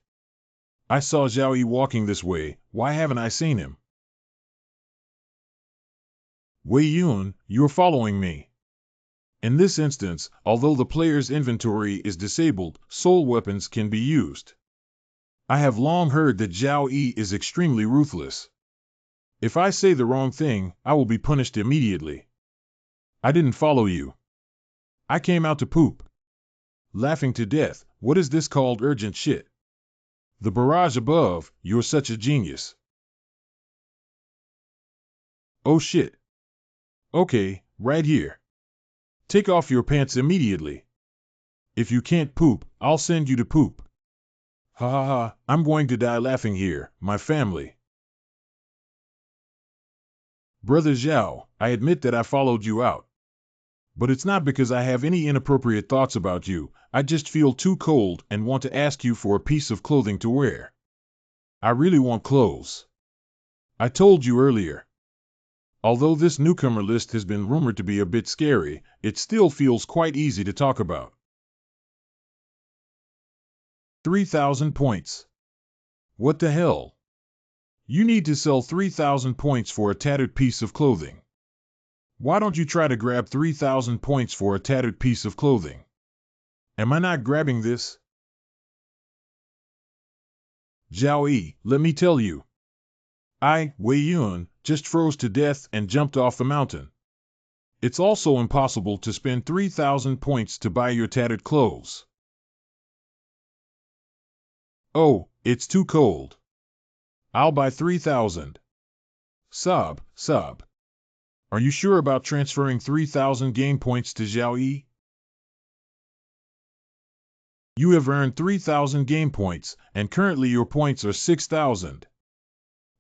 I saw Zhao Yi walking this way. Why haven't I seen him? Wei Yun, you're following me. In this instance, although the player's inventory is disabled, soul weapons can be used. I have long heard that Zhao Yi is extremely ruthless. If I say the wrong thing, I will be punished immediately. I didn't follow you. I came out to poop. Laughing to death, what is this called urgent shit? The barrage above, you're such a genius. Oh shit. Okay, right here. Take off your pants immediately. If you can't poop, I'll send you to poop. Ha ha ha, I'm going to die laughing here, my family. Brother Zhao, I admit that I followed you out. But it's not because I have any inappropriate thoughts about you. I just feel too cold and want to ask you for a piece of clothing to wear. I really want clothes. I told you earlier. Although this newcomer list has been rumored to be a bit scary, it still feels quite easy to talk about. 3,000 points. What the hell? You need to sell 3,000 points for a tattered piece of clothing. Why don't you try to grab 3,000 points for a tattered piece of clothing? Am I not grabbing this? Zhao Yi, let me tell you. Wei Yun, just froze to death and jumped off the mountain. It's also impossible to spend 3,000 points to buy your tattered clothes. Oh, it's too cold. I'll buy 3,000. Sob. Are you sure about transferring 3,000 game points to Zhao Yi? You have earned 3,000 game points, and currently your points are 6,000.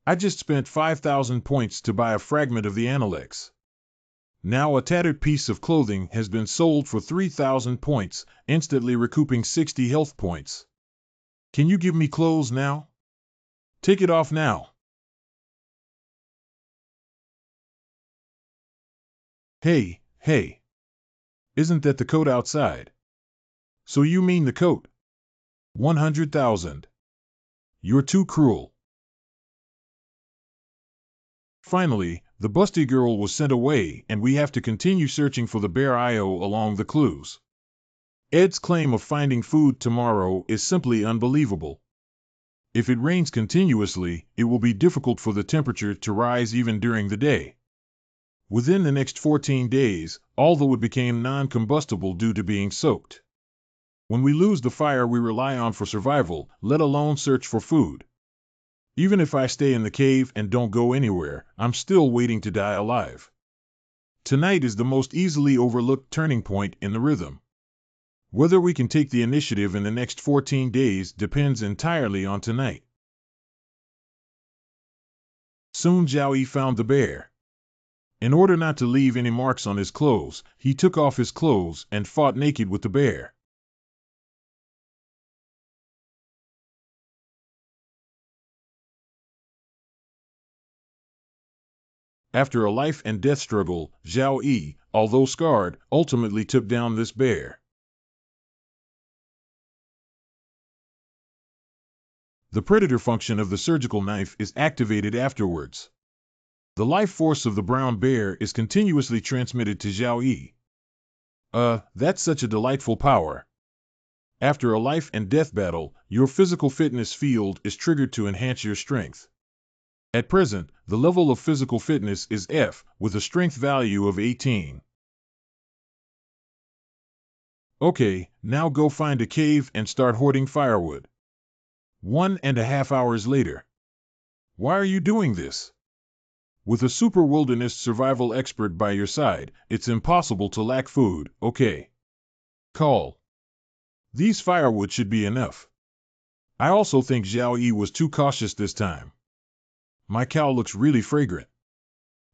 I just spent 5,000 points to buy a fragment of the Analects. Now a tattered piece of clothing has been sold for 3,000 points, instantly recouping 60 health points. Can you give me clothes now? Take it off now. Hey. Isn't that the coat outside? So you mean the coat? 100,000. You're too cruel. Finally, the busty girl was sent away and we have to continue searching for the bear IO along the clues. Ed's claim of finding food tomorrow is simply unbelievable. If it rains continuously, it will be difficult for the temperature to rise even during the day. Within the next 14 days, all the wood became non-combustible due to being soaked. When we lose the fire we rely on for survival, let alone search for food. Even if I stay in the cave and don't go anywhere, I'm still waiting to die alive. Tonight is the most easily overlooked turning point in the rhythm. Whether we can take the initiative in the next 14 days depends entirely on tonight. Soon Zhao Yi found the bear. In order not to leave any marks on his clothes, he took off his clothes and fought naked with the bear. After a life and death struggle, Zhao Yi, although scarred, ultimately took down this bear. The predator function of the surgical knife is activated afterwards. The life force of the brown bear is continuously transmitted to Zhao Yi. That's such a delightful power. After a life and death battle, your physical fitness field is triggered to enhance your strength. At present, the level of physical fitness is F, with a strength value of 18. Okay, now go find a cave and start hoarding firewood. 1.5 hours later. Why are you doing this? With a super wilderness survival expert by your side, it's impossible to lack food, okay? Call. These firewood should be enough. I also think Zhao Yi was too cautious this time. My cow looks really fragrant.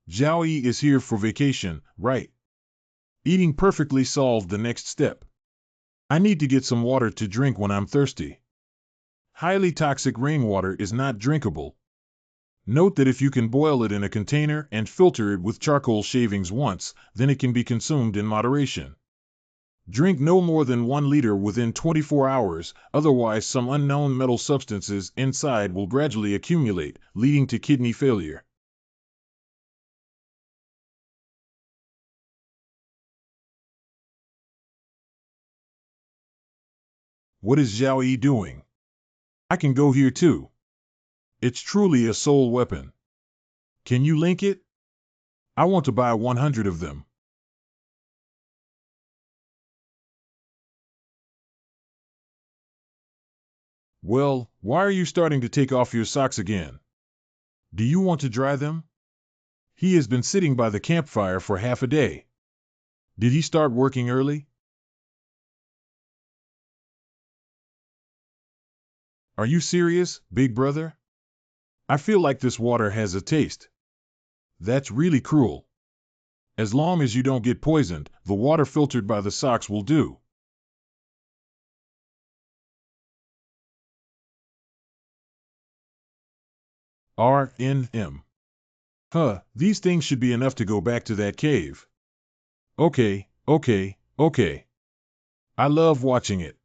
Zhao Yi is here for vacation, right? Eating perfectly solved the next step. I need to get some water to drink when I'm thirsty. Highly toxic rainwater is not drinkable. Note that if you can boil it in a container and filter it with charcoal shavings once, then it can be consumed in moderation. Drink no more than 1 liter within 24 hours, otherwise some unknown metal substances inside will gradually accumulate, leading to kidney failure. What is Zhao Yi doing? I can go here too. It's truly a soul weapon. Can you link it? I want to buy 100 of them. Well, why are you starting to take off your socks again? Do you want to dry them? He has been sitting by the campfire for half a day. Did he start working early? Are you serious, big brother? I feel like this water has a taste. That's really cruel. As long as you don't get poisoned, the water filtered by the socks will do. RNM. These things should be enough to go back to that cave. Okay. I love watching it.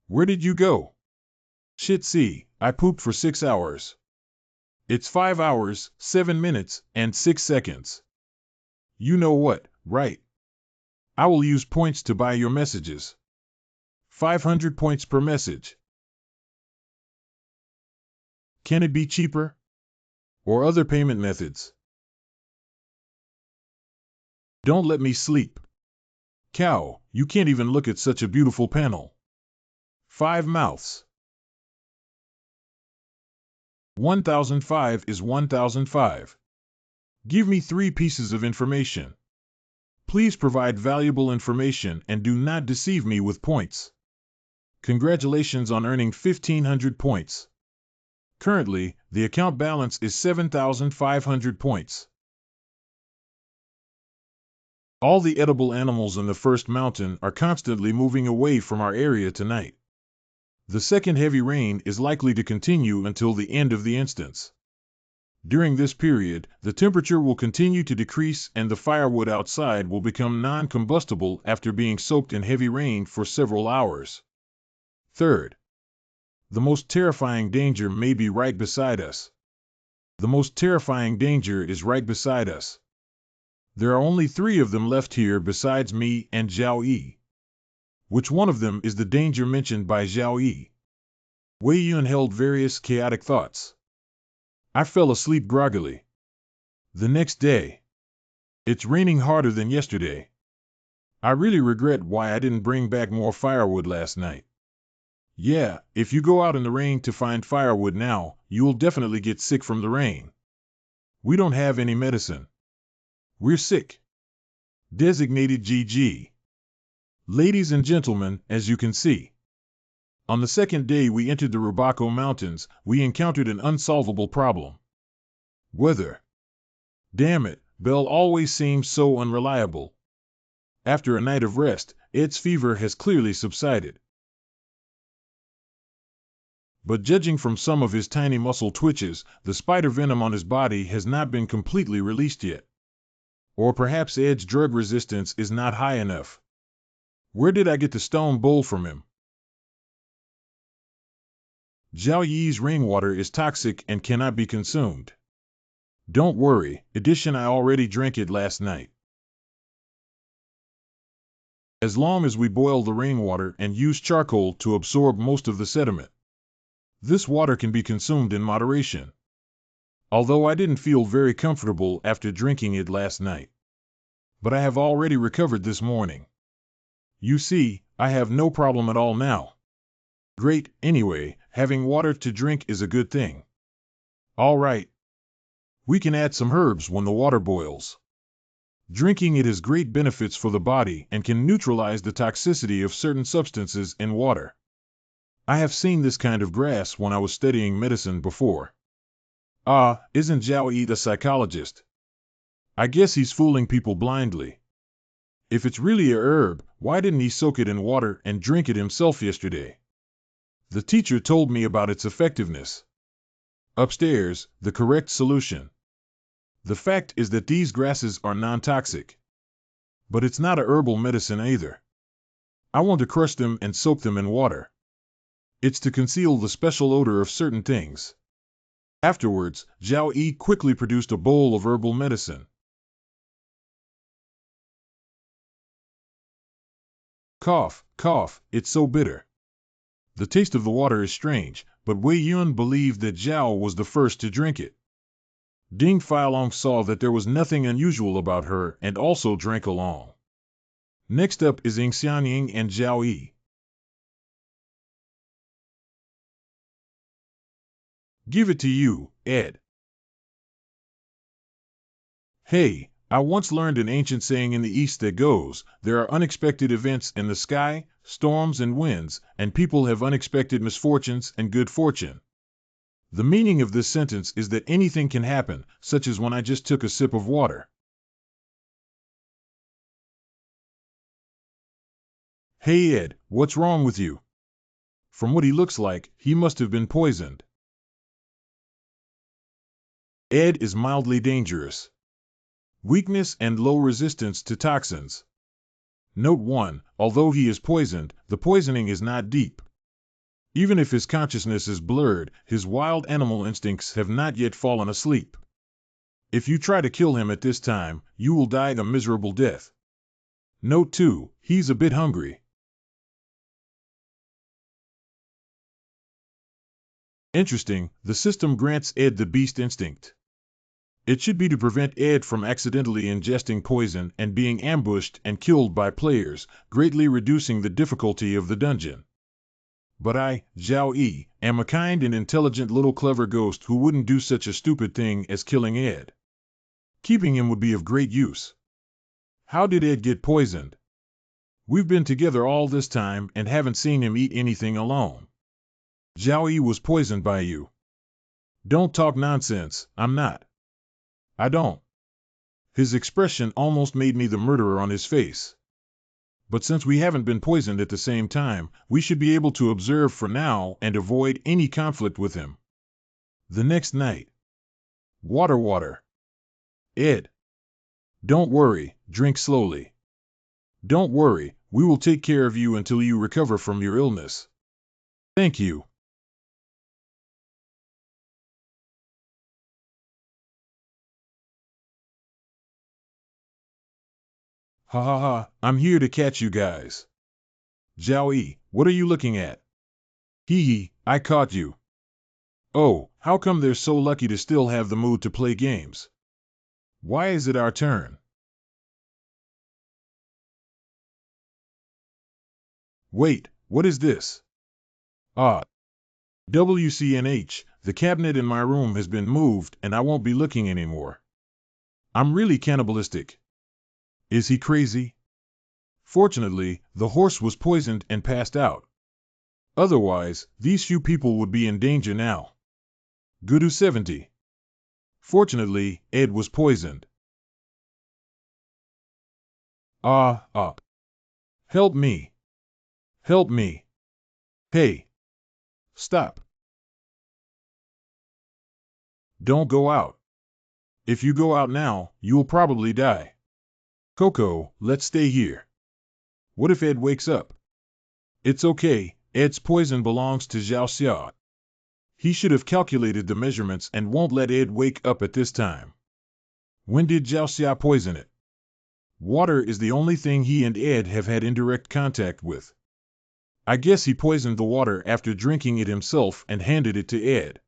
Where did you go? Shit, see, I pooped for 6 hours. It's 5 hours, 7 minutes, and 6 seconds. You know what, right? I will use points to buy your messages. 500 points per message. Can it be cheaper? Or other payment methods? Don't let me sleep. Cow, you can't even look at such a beautiful panel. 5 mouths. 1005 is 1005. Give me 3 pieces of information. Please provide valuable information and do not deceive me with points. Congratulations on earning 1500 points. Currently, the account balance is 7,500 points. All the edible animals in the first mountain are constantly moving away from our area tonight. The second heavy rain is likely to continue until the end of the instance. During this period, the temperature will continue to decrease and the firewood outside will become non-combustible after being soaked in heavy rain for several hours. Third, the most terrifying danger may be right beside us. The most terrifying danger is right beside us. There are only 3 of them left here besides me and Zhao Yi. Which one of them is the danger mentioned by Zhao Yi? Wei Yun held various chaotic thoughts. I fell asleep groggily. The next day. It's raining harder than yesterday. I really regret why I didn't bring back more firewood last night. Yeah, if you go out in the rain to find firewood now, you'll definitely get sick from the rain. We don't have any medicine. We're sick. Designated GG. Ladies and gentlemen, as you can see, on the second day we entered the Rubaco Mountains, we encountered an unsolvable problem. Weather. Damn it, Belle always seems so unreliable. After a night of rest, Ed's fever has clearly subsided. but judging from some of his tiny muscle twitches, the spider venom on his body has not been completely released yet. Or perhaps Ed's drug resistance is not high enough. Where did I get the stone bowl from him? Zhao Yi's rainwater is toxic and cannot be consumed. Don't worry, addition, I already drank it last night. As long as we boil the rainwater and use charcoal to absorb most of the sediment, this water can be consumed in moderation. Although I didn't feel very comfortable after drinking it last night. But I have already recovered this morning. You see, I have no problem at all now. Great, anyway, having water to drink is a good thing. All right. We can add some herbs when the water boils. Drinking it has great benefits for the body and can neutralize the toxicity of certain substances in water. I have seen this kind of grass when I was studying medicine before. Ah, isn't Zhao Yi a psychologist? I guess he's fooling people blindly. If it's really a herb, why didn't he soak it in water and drink it himself yesterday? The teacher told me about its effectiveness. Upstairs, the correct solution. The fact is that these grasses are non-toxic. But it's not a herbal medicine either. I want to crush them and soak them in water. It's to conceal the special odor of certain things. Afterwards, Zhao Yi quickly produced a bowl of herbal medicine. Cough, cough, it's so bitter. The taste of the water is strange, but Wei Yun believed that Zhao was the first to drink it. Ding Feilong saw that there was nothing unusual about her and also drank along. Next up is Ying Xianying and Zhao Yi. Give it to you, Ed. Hey, I once learned an ancient saying in the East that goes, there are unexpected events in the sky, storms and winds, and people have unexpected misfortunes and good fortune. The meaning of this sentence is that anything can happen, such as when I just took a sip of water. Hey Ed, what's wrong with you? From what he looks like, he must have been poisoned. Ed is mildly dangerous. Weakness and low resistance to toxins. Note 1. Although he is poisoned, the poisoning is not deep. Even if his consciousness is blurred, his wild animal instincts have not yet fallen asleep. If you try to kill him at this time, you will die a miserable death. Note 2. He's a bit hungry. Interesting, the system grants Ed the beast instinct. It should be to prevent Ed from accidentally ingesting poison and being ambushed and killed by players, greatly reducing the difficulty of the dungeon. But I, Zhao Yi, am a kind and intelligent little clever ghost who wouldn't do such a stupid thing as killing Ed. Keeping him would be of great use. How did Ed get poisoned? We've been together all this time and haven't seen him eat anything alone. Zhao Yi was poisoned by you. Don't talk nonsense, I'm not. I don't. His expression almost made me the murderer on his face. But since we haven't been poisoned at the same time, we should be able to observe for now and avoid any conflict with him. The next night. Water. Ed. Don't worry, drink slowly. Don't worry, we will take care of you until you recover from your illness. Thank you. Ha ha ha, I'm here to catch you guys. Zhao Yi, what are you looking at? Hee hee, I caught you. Oh, how come they're so lucky to still have the mood to play games? Why is it our turn? Wait, what is this? Ah, WCNH, the cabinet in my room has been moved and I won't be looking anymore. I'm really cannibalistic. Is he crazy? Fortunately, the horse was poisoned and passed out. Otherwise, these few people would be in danger now. Gudu 70. Fortunately, Ed was poisoned. Ah. Help me. Help me. Hey. Stop. don't go out. If you go out now, you'll probably die. Coco, let's stay here. What if Ed wakes up? It's okay, Ed's poison belongs to Zhao Xia. He should have calculated the measurements and won't let Ed wake up at this time. When did Zhao Xia poison it? Water is the only thing he and Ed have had indirect contact with. I guess he poisoned the water after drinking it himself and handed it to Ed.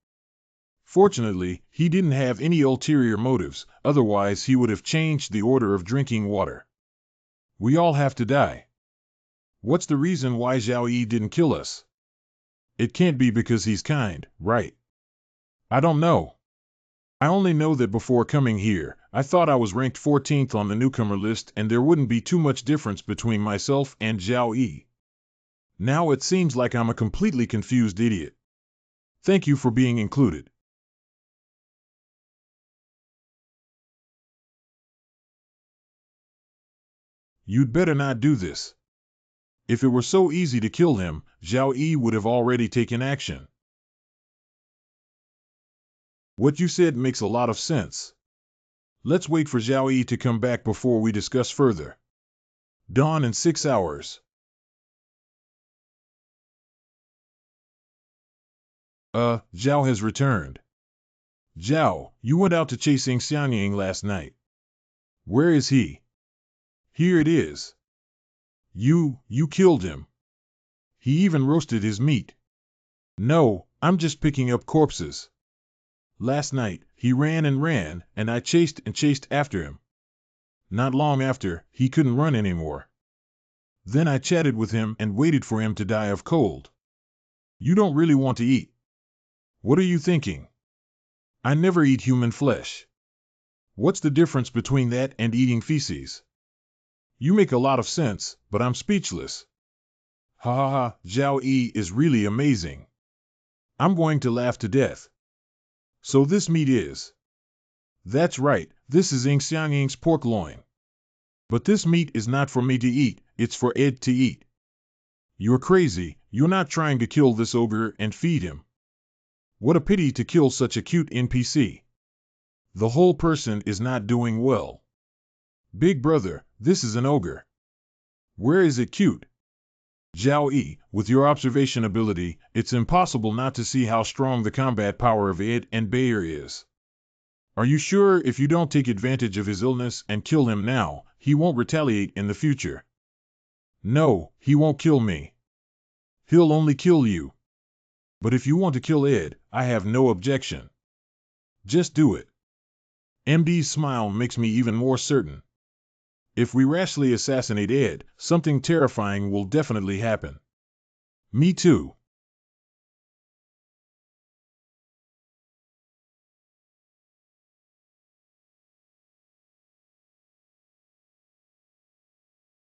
Fortunately, he didn't have any ulterior motives, otherwise he would have changed the order of drinking water. We all have to die. What's the reason why Zhao Yi didn't kill us? It can't be because he's kind, right? I don't know. I only know that before coming here, I thought I was ranked 14th on the newcomer list and there wouldn't be too much difference between myself and Zhao Yi. Now it seems like I'm a completely confused idiot. Thank you for being included. You'd better not do this. If it were so easy to kill him, Zhao Yi would have already taken action. What you said makes a lot of sense. Let's wait for Zhao Yi to come back before we discuss further. Dawn in 6 hours. Zhao has returned. Zhao, you went out to chasing Xiangying last night. Where is he? Here it is. You killed him. He even roasted his meat. No, I'm just picking up corpses. Last night, he ran, and I chased and chased after him. Not long after, he couldn't run anymore. Then I chatted with him and waited for him to die of cold. You don't really want to eat. What are you thinking? I never eat human flesh. What's the difference between that and eating feces? You make a lot of sense, but I'm speechless. Ha ha ha, Zhao Yi is really amazing. I'm going to laugh to death. So this meat is. That's right, this is Ying Xiangying's pork loin. But this meat is not for me to eat, it's for Ed to eat. You're crazy, you're not trying to kill this ogre and feed him. What a pity to kill such a cute NPC. The whole person is not doing well. Big brother, this is an ogre. Where is it cute? Zhao Yi, with your observation ability, it's impossible not to see how strong the combat power of Ed and Bayer is. Are you sure if you don't take advantage of his illness and kill him now, he won't retaliate in the future? No, he won't kill me. He'll only kill you. But if you want to kill Ed, I have no objection. Just do it. MD's smile makes me even more certain. If we rashly assassinate Ed, something terrifying will definitely happen. Me too.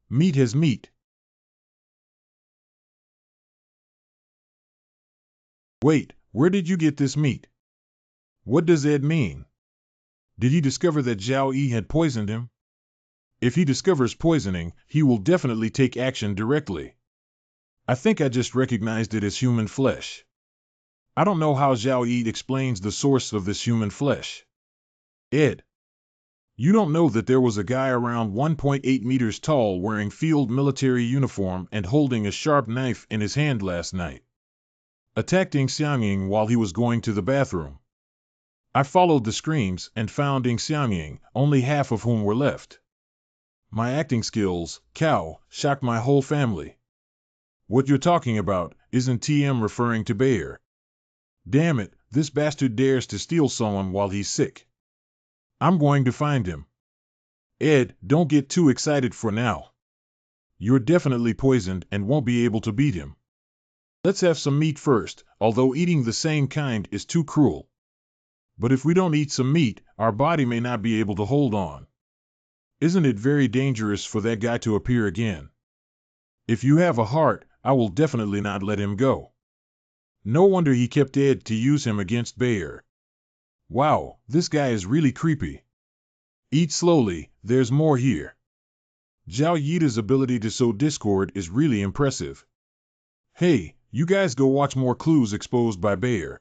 Meat has meat. Wait, where did you get this meat? What does Ed mean? Did he discover that Zhao Yi had poisoned him? If he discovers poisoning, he will definitely take action directly. I think I just recognized it as human flesh. I don't know how Zhao Yi explains the source of this human flesh. Ed, you don't know that there was a guy around 1.8 meters tall wearing field military uniform and holding a sharp knife in his hand last night. Attacked Ying Xiangying while he was going to the bathroom. I followed the screams and found Ying Xiangying, only half of whom were left. My acting skills, cow, shocked my whole family. What you're talking about, isn't TM referring to Bayer? Damn it, this bastard dares to steal someone while he's sick. I'm going to find him. Ed, don't get too excited for now. You're definitely poisoned and won't be able to beat him. Let's have some meat first, although eating the same kind is too cruel. But if we don't eat some meat, our body may not be able to hold on. Isn't it very dangerous for that guy to appear again? If you have a heart, I will definitely not let him go. No wonder he kept Ed to use him against Bayer. Wow, this guy is really creepy. Eat slowly, there's more here. Zhao Yi's ability to sow discord is really impressive. Hey, you guys go watch more clues exposed by Bayer.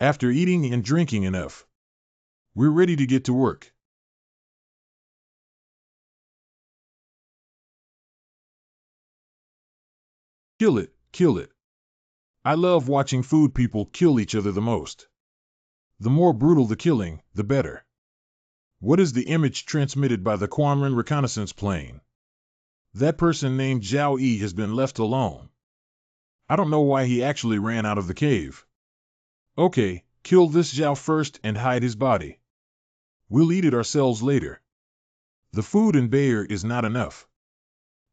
After eating and drinking enough, we're ready to get to work. Kill it, kill it. I love watching food people kill each other the most. The more brutal the killing, the better. What is the image transmitted by the Quamran reconnaissance plane? That person named Zhao Yi has been left alone. I don't know why he actually ran out of the cave. Okay, kill this Zhao first and hide his body. We'll eat it ourselves later. The food in Bayer is not enough.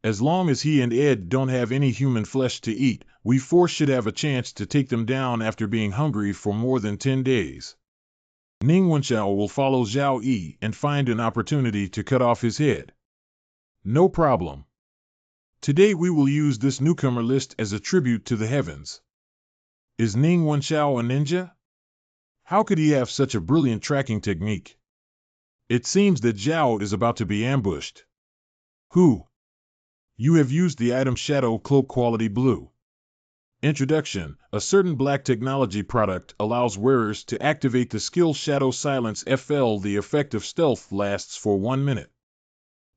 As long as he and Ed don't have any human flesh to eat, we four should have a chance to take them down after being hungry for more than 10 days. Ning Wenxiao will follow Zhao Yi and find an opportunity to cut off his head. No problem. Today we will use this newcomer list as a tribute to the heavens. Is Ning Wenxiao a ninja? How could he have such a brilliant tracking technique? It seems that Zhao is about to be ambushed. Who? You have used the item Shadow Cloak Quality Blue. Introduction: a certain black technology product allows wearers to activate the skill Shadow Silence FL. The effect of stealth lasts for 1 minute.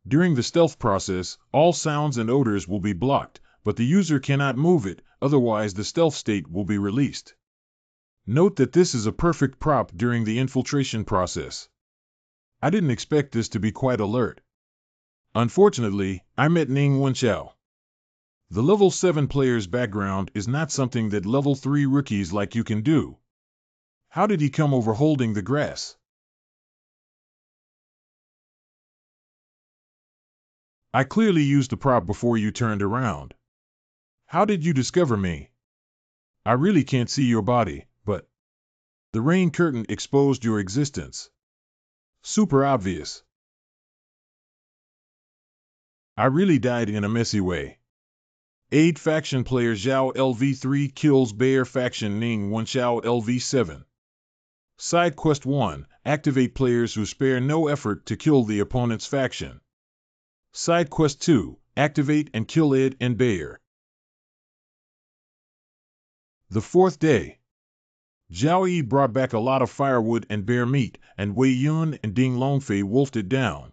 During the stealth process, all sounds and odors will be blocked, but the user cannot move it, otherwise the stealth state will be released. Note that this is a perfect prop during the infiltration process. I didn't expect this to be quite alert. Unfortunately, I met Ning Wenxiao. The level 7 player's background is not something that level 3 rookies like you can do. How did he come over holding the grass? I clearly used the prop before you turned around. How did you discover me? I really can't see your body, but the rain curtain exposed your existence. Super obvious. I really died in a messy way. Aid faction player Zhao LV3 kills Bayer faction Ning Wenxiao LV7. Side quest 1: activate players who spare no effort to kill the opponent's faction. Side quest 2: activate and kill Ed and Bayer. The fourth day. Zhao Yi brought back a lot of firewood and bear meat, and Wei Yun and Ding Longfei wolfed it down.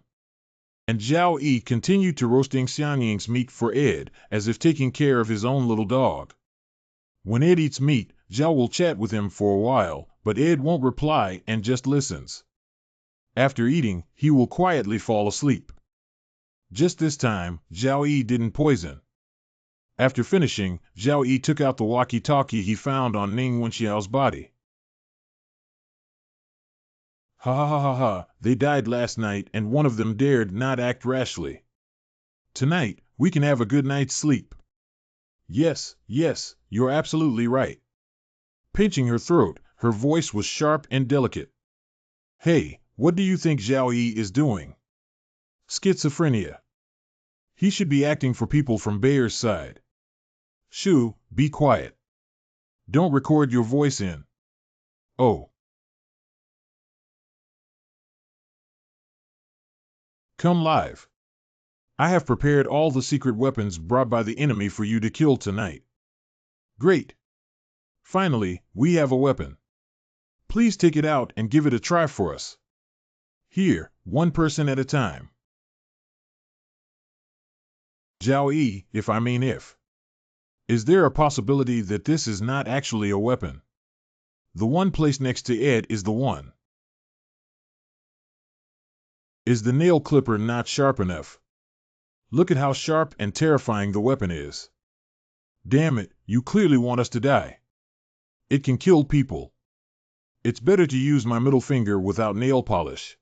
And Zhao Yi continued to roasting Xiangying's meat for Ed, as if taking care of his own little dog. When Ed eats meat, Zhao will chat with him for a while, but Ed won't reply and just listens. After eating, he will quietly fall asleep. Just this time, Zhao Yi didn't poison. After finishing, Zhao Yi took out the walkie-talkie he found on Ning Wenxiao's body. Ha ha ha ha ha, they died last night and one of them dared not act rashly. Tonight, we can have a good night's sleep. Yes, yes, you're absolutely right. Pinching her throat, her voice was sharp and delicate. Hey, what do you think Zhao Yi is doing? Schizophrenia. He should be acting for people from Bayer's side. Shu, be quiet. Don't record your voice in. Oh. Come live. I have prepared all the secret weapons brought by the enemy for you to kill tonight. Great. Finally, we have a weapon. Please take it out and give it a try for us. Here, one person at a time. Zhao Yi, if I mean if. Is there a possibility that this is not actually a weapon? The one placed next to Ed is the one. Is the nail clipper not sharp enough? Look at how sharp and terrifying the weapon is. Damn it, you clearly want us to die. It can kill people. It's better to use my middle finger without nail polish.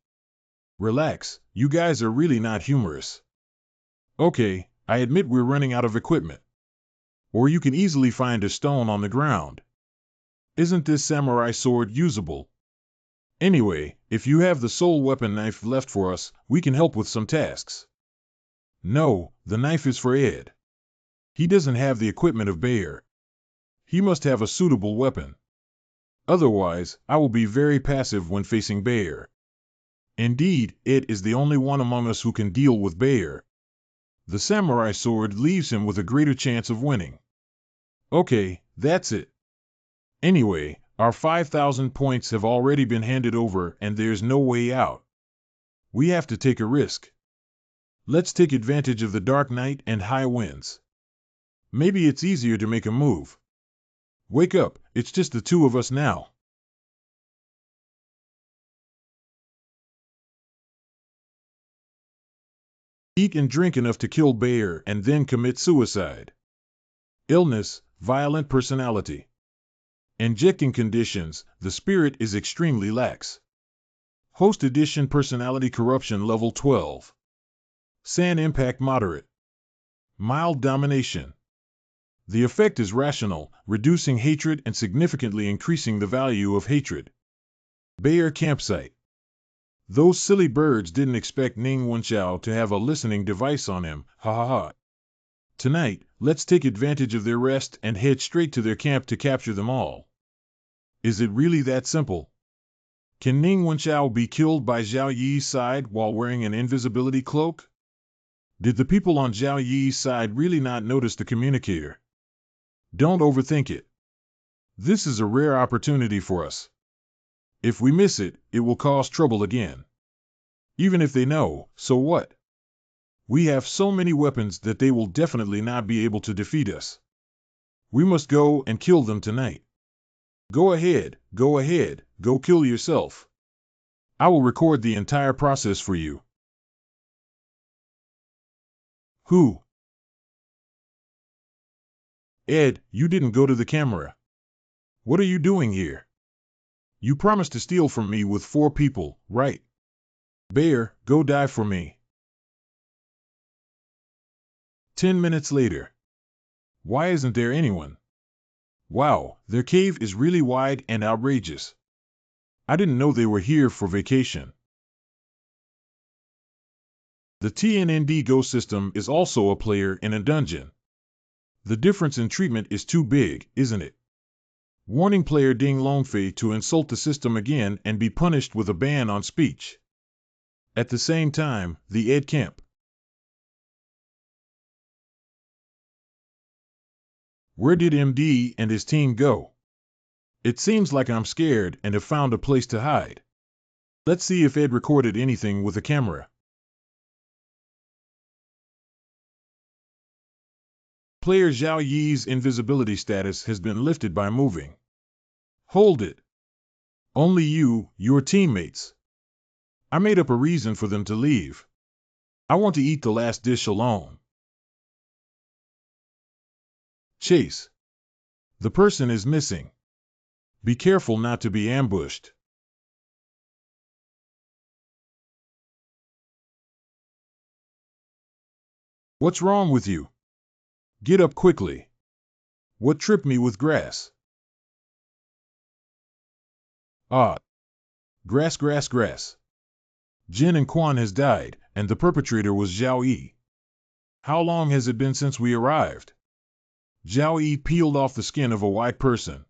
Relax, you guys are really not humorous. Okay, I admit we're running out of equipment. Or you can easily find a stone on the ground. Isn't this samurai sword usable? Anyway, if you have the soul weapon knife left for us, we can help with some tasks. No, the knife is for Ed. He doesn't have the equipment of Bayer. He must have a suitable weapon. Otherwise, I will be very passive when facing Bayer. Indeed, Ed is the only one among us who can deal with Bayer. The samurai sword leaves him with a greater chance of winning. Okay, that's it. Anyway, Our 5,000 points have already been handed over and there's no way out. We have to take a risk. Let's take advantage of the dark night and high winds. Maybe it's easier to make a move. Wake up, it's just the two of us now. Eat and drink enough to kill Bayer and then commit suicide. Illness, violent personality. Injecting conditions, the spirit is extremely lax. Host edition personality corruption level 12. San impact moderate. Mild domination. The effect is rational, reducing hatred and significantly increasing the value of hatred. Bayer campsite. Those silly birds didn't expect Ning Wenxiao to have a listening device on him, ha ha ha. Tonight, let's take advantage of their rest and head straight to their camp to capture them all. Is it really that simple? Can Ning Wenxiao be killed by Zhao Yi's side while wearing an invisibility cloak? Did the people on Zhao Yi's side really not notice the communicator? Don't overthink it. This is a rare opportunity for us. If we miss it, it will cause trouble again. Even if they know, so what? We have so many weapons that they will definitely not be able to defeat us. We must go and kill them tonight. Go ahead, go kill yourself. I will record the entire process for you. Who? Ed, you didn't go to the camera. What are you doing here? You promised to steal from me with 4 people, right? Bayer, go die for me. 10 minutes later. Why isn't there anyone? Wow, their cave is really wide and outrageous. I didn't know they were here for vacation. The TNND Go system is also a player in a dungeon. The difference in treatment is too big, isn't it? Warning player Ding Longfei to insult the system again and be punished with a ban on speech. At the same time, the Ed camp. Where did MD and his team go? It seems like I'm scared and have found a place to hide. Let's see if Ed recorded anything with a camera. Player Zhao Yi's invisibility status has been lifted by moving. Hold it. Only you, your teammates. I made up a reason for them to leave. I want to eat the last dish alone. Chase. The person is missing. Be careful not to be ambushed. What's wrong with you? Get up quickly. What tripped me with grass? Ah. Grass. Jin and Quan has died, and the perpetrator was Zhao Yi. How long has it been since we arrived? Zhao Yi peeled off the skin of a white person.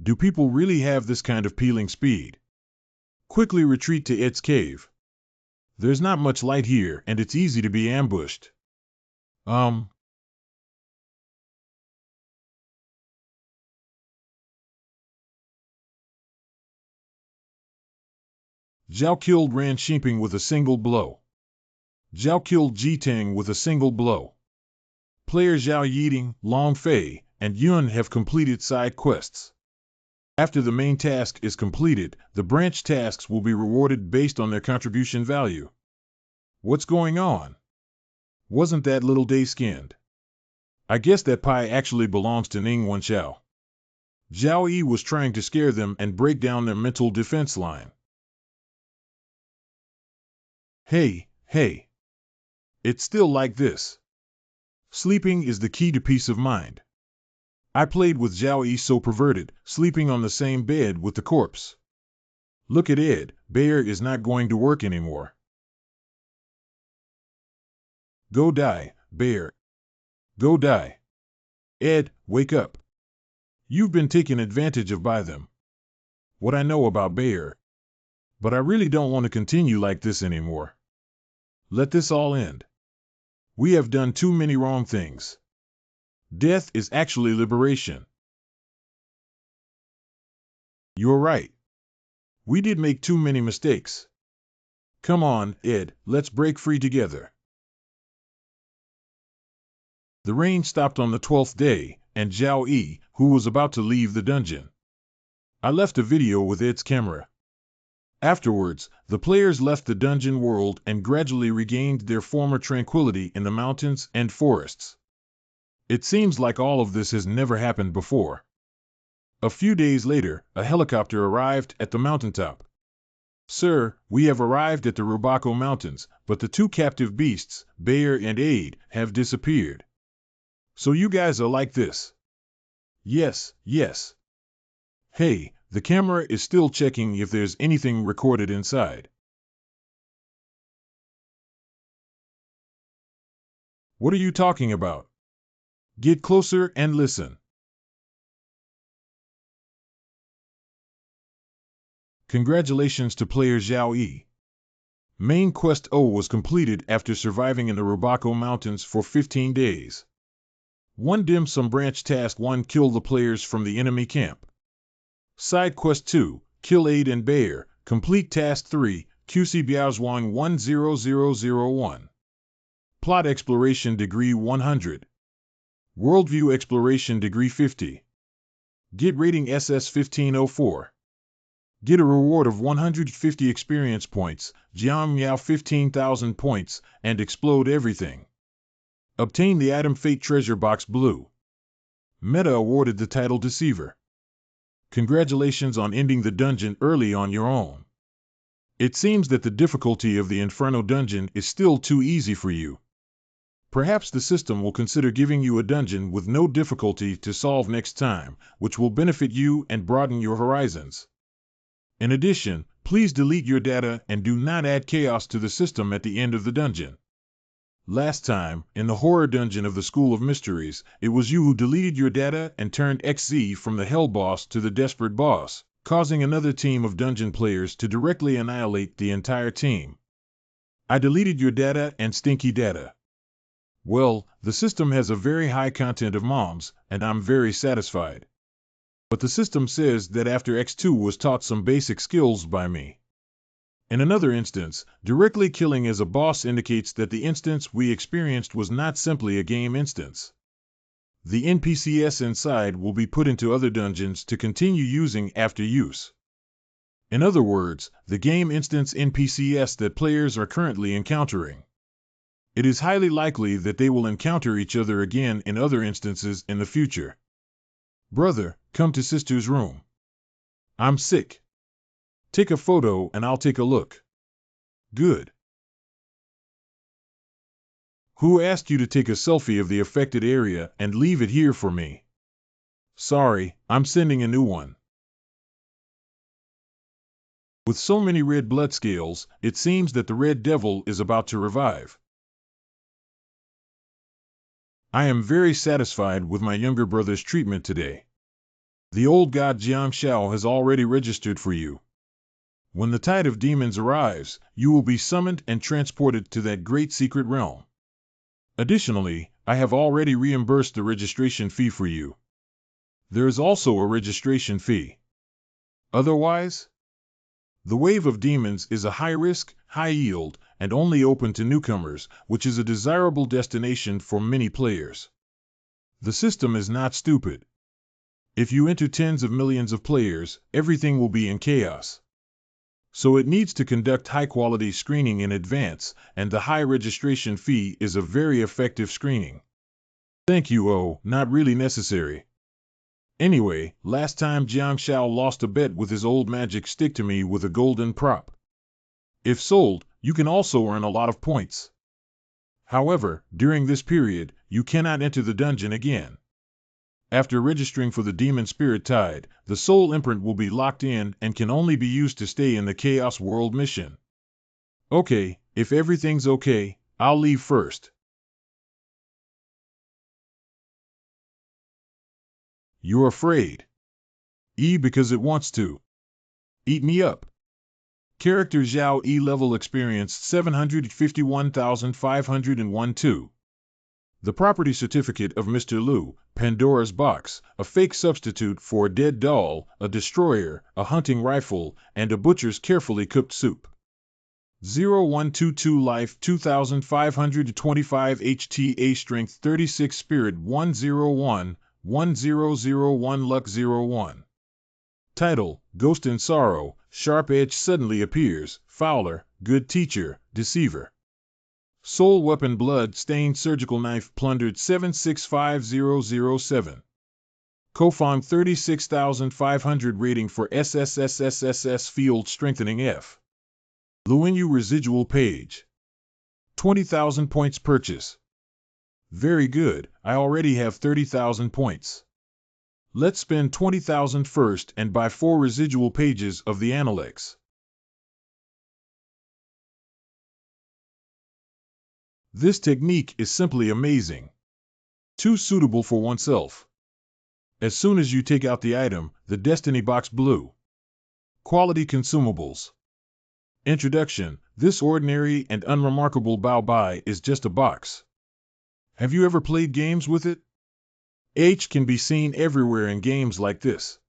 Do people really have this kind of peeling speed? Quickly retreat to Ed's cave. There's not much light here, and it's easy to be ambushed. Zhao killed Ran Xinping with a single blow. Zhao killed Jitang with a single blow. Players Zhao Yiding, Long Fei, and Yun have completed side quests. After the main task is completed, the branch tasks will be rewarded based on their contribution value. What's going on? Wasn't that little day skinned? I guess that pie actually belongs to Ning Wenxiao. Zhao Yi was trying to scare them and break down their mental defense line. Hey. It's still like this. Sleeping is the key to peace of mind. I played with Zhao Yi so perverted, sleeping on the same bed with the corpse. Look at Ed, Bayer is not going to work anymore. Go die, Bayer. Go die. Ed, wake up. You've been taken advantage of by them. What I know about Bayer. But I really don't want to continue like this anymore. Let this all end. We have done too many wrong things. Death is actually liberation. You're right. We did make too many mistakes. Come on, Ed, let's break free together. The rain stopped on the 12th day, and Zhao Yi, who was about to leave the dungeon. I left a video with Ed's camera. Afterwards, the players left the dungeon world and gradually regained their former tranquility in the mountains and forests. It seems like all of this has never happened before. A few days later, a helicopter arrived at the mountaintop. Sir, we have arrived at the Rubako Mountains, but the two captive beasts, Bayer and Aid, have disappeared. So you guys are like this? Yes, yes. Hey, the camera is still checking if there's anything recorded inside. What are you talking about? Get closer and listen. Congratulations to player Zhao Yi. Main Quest O was completed after surviving in the Rubako Mountains for 15 days. 1 Dim Sum Branch Task 1 Kill the players from the enemy camp. Side Quest 2 Kill Aid and Bayer. Complete Task 3 QC Biaozhuang 10001. Plot Exploration Degree 100. Worldview Exploration Degree 50. Get Rating SS 1504. Get a reward of 150 experience points, Jiang Miao 15,000 points, and explode everything. Obtain the Item Fate Treasure Box Blue. Meta awarded the title Deceiver. Congratulations on ending the dungeon early on your own. It seems that the difficulty of the Inferno dungeon is still too easy for you. Perhaps the system will consider giving you a dungeon with no difficulty to solve next time, which will benefit you and broaden your horizons. In addition, please delete your data and do not add chaos to the system at the end of the dungeon. Last time, in the horror dungeon of the School of Mysteries, it was you who deleted your data and turned XZ from the Hell Boss to the Desperate Boss, causing another team of dungeon players to directly annihilate the entire team. I deleted your data and stinky data. Well, the system has a very high content of moms, and I'm very satisfied. But the system says that after X2 was taught some basic skills by me. In another instance, directly killing as a boss indicates that the instance we experienced was not simply a game instance. The NPCs inside will be put into other dungeons to continue using after use. In other words, the game instance NPCs that players are currently encountering. It is highly likely that they will encounter each other again in other instances in the future. Brother, come to sister's room. I'm sick. Take a photo and I'll take a look. Good. Who asked you to take a selfie of the affected area and leave it here for me? Sorry, I'm sending a new one. With so many red blood scales, it seems that the Red Devil is about to revive. I am very satisfied with my younger brother's treatment today. The old god Jiang Shao has already registered for you. When the tide of demons arrives, you will be summoned and transported to that great secret realm. Additionally, I have already reimbursed the registration fee for you. There is also a registration fee. Otherwise, the wave of demons is a high-risk, high-yield, and only open to newcomers, which is a desirable destination for many players. The system is not stupid. If you enter tens of millions of players, everything will be in chaos. So it needs to conduct high-quality screening in advance, and the high registration fee is a very effective screening. Thank you, oh, not really necessary. Anyway, last time Jiang Shao lost a bet with his old magic stick to me with a golden prop. If sold, you can also earn a lot of points. However, during this period, you cannot enter the dungeon again. After registering for the Demon Spirit Tide, the soul imprint will be locked in and can only be used to stay in the Chaos World mission. Okay, if everything's okay, I'll leave first. You're afraid. E because it wants to. Eat me up. Character Zhao E level experienced 751,501 2. The property certificate of Mr. Liu, Pandora's box, a fake substitute for a dead doll, a destroyer, a hunting rifle, and a butcher's carefully cooked soup. 0122 Life 2525 HTA Strength 36 Spirit 101 1001 Luck 01. Title: Ghost in Sorrow. Sharp edge suddenly appears. Fowler, good teacher, deceiver. Soul weapon: blood stained surgical knife plundered 765007. Kofang 36,500 rating for SSSSSS field strengthening F. Luinyu residual page. 20,000 points purchase. Very good, I already have 30,000 points. Let's spend 20,000 first and buy 4 residual pages of the Analects. This technique is simply amazing. Too suitable for oneself. As soon as you take out the item, the Destiny box blue. Quality consumables. Introduction: this ordinary and unremarkable Bao Bai is just a box. Have you ever played games with it? H can be seen everywhere in games like this.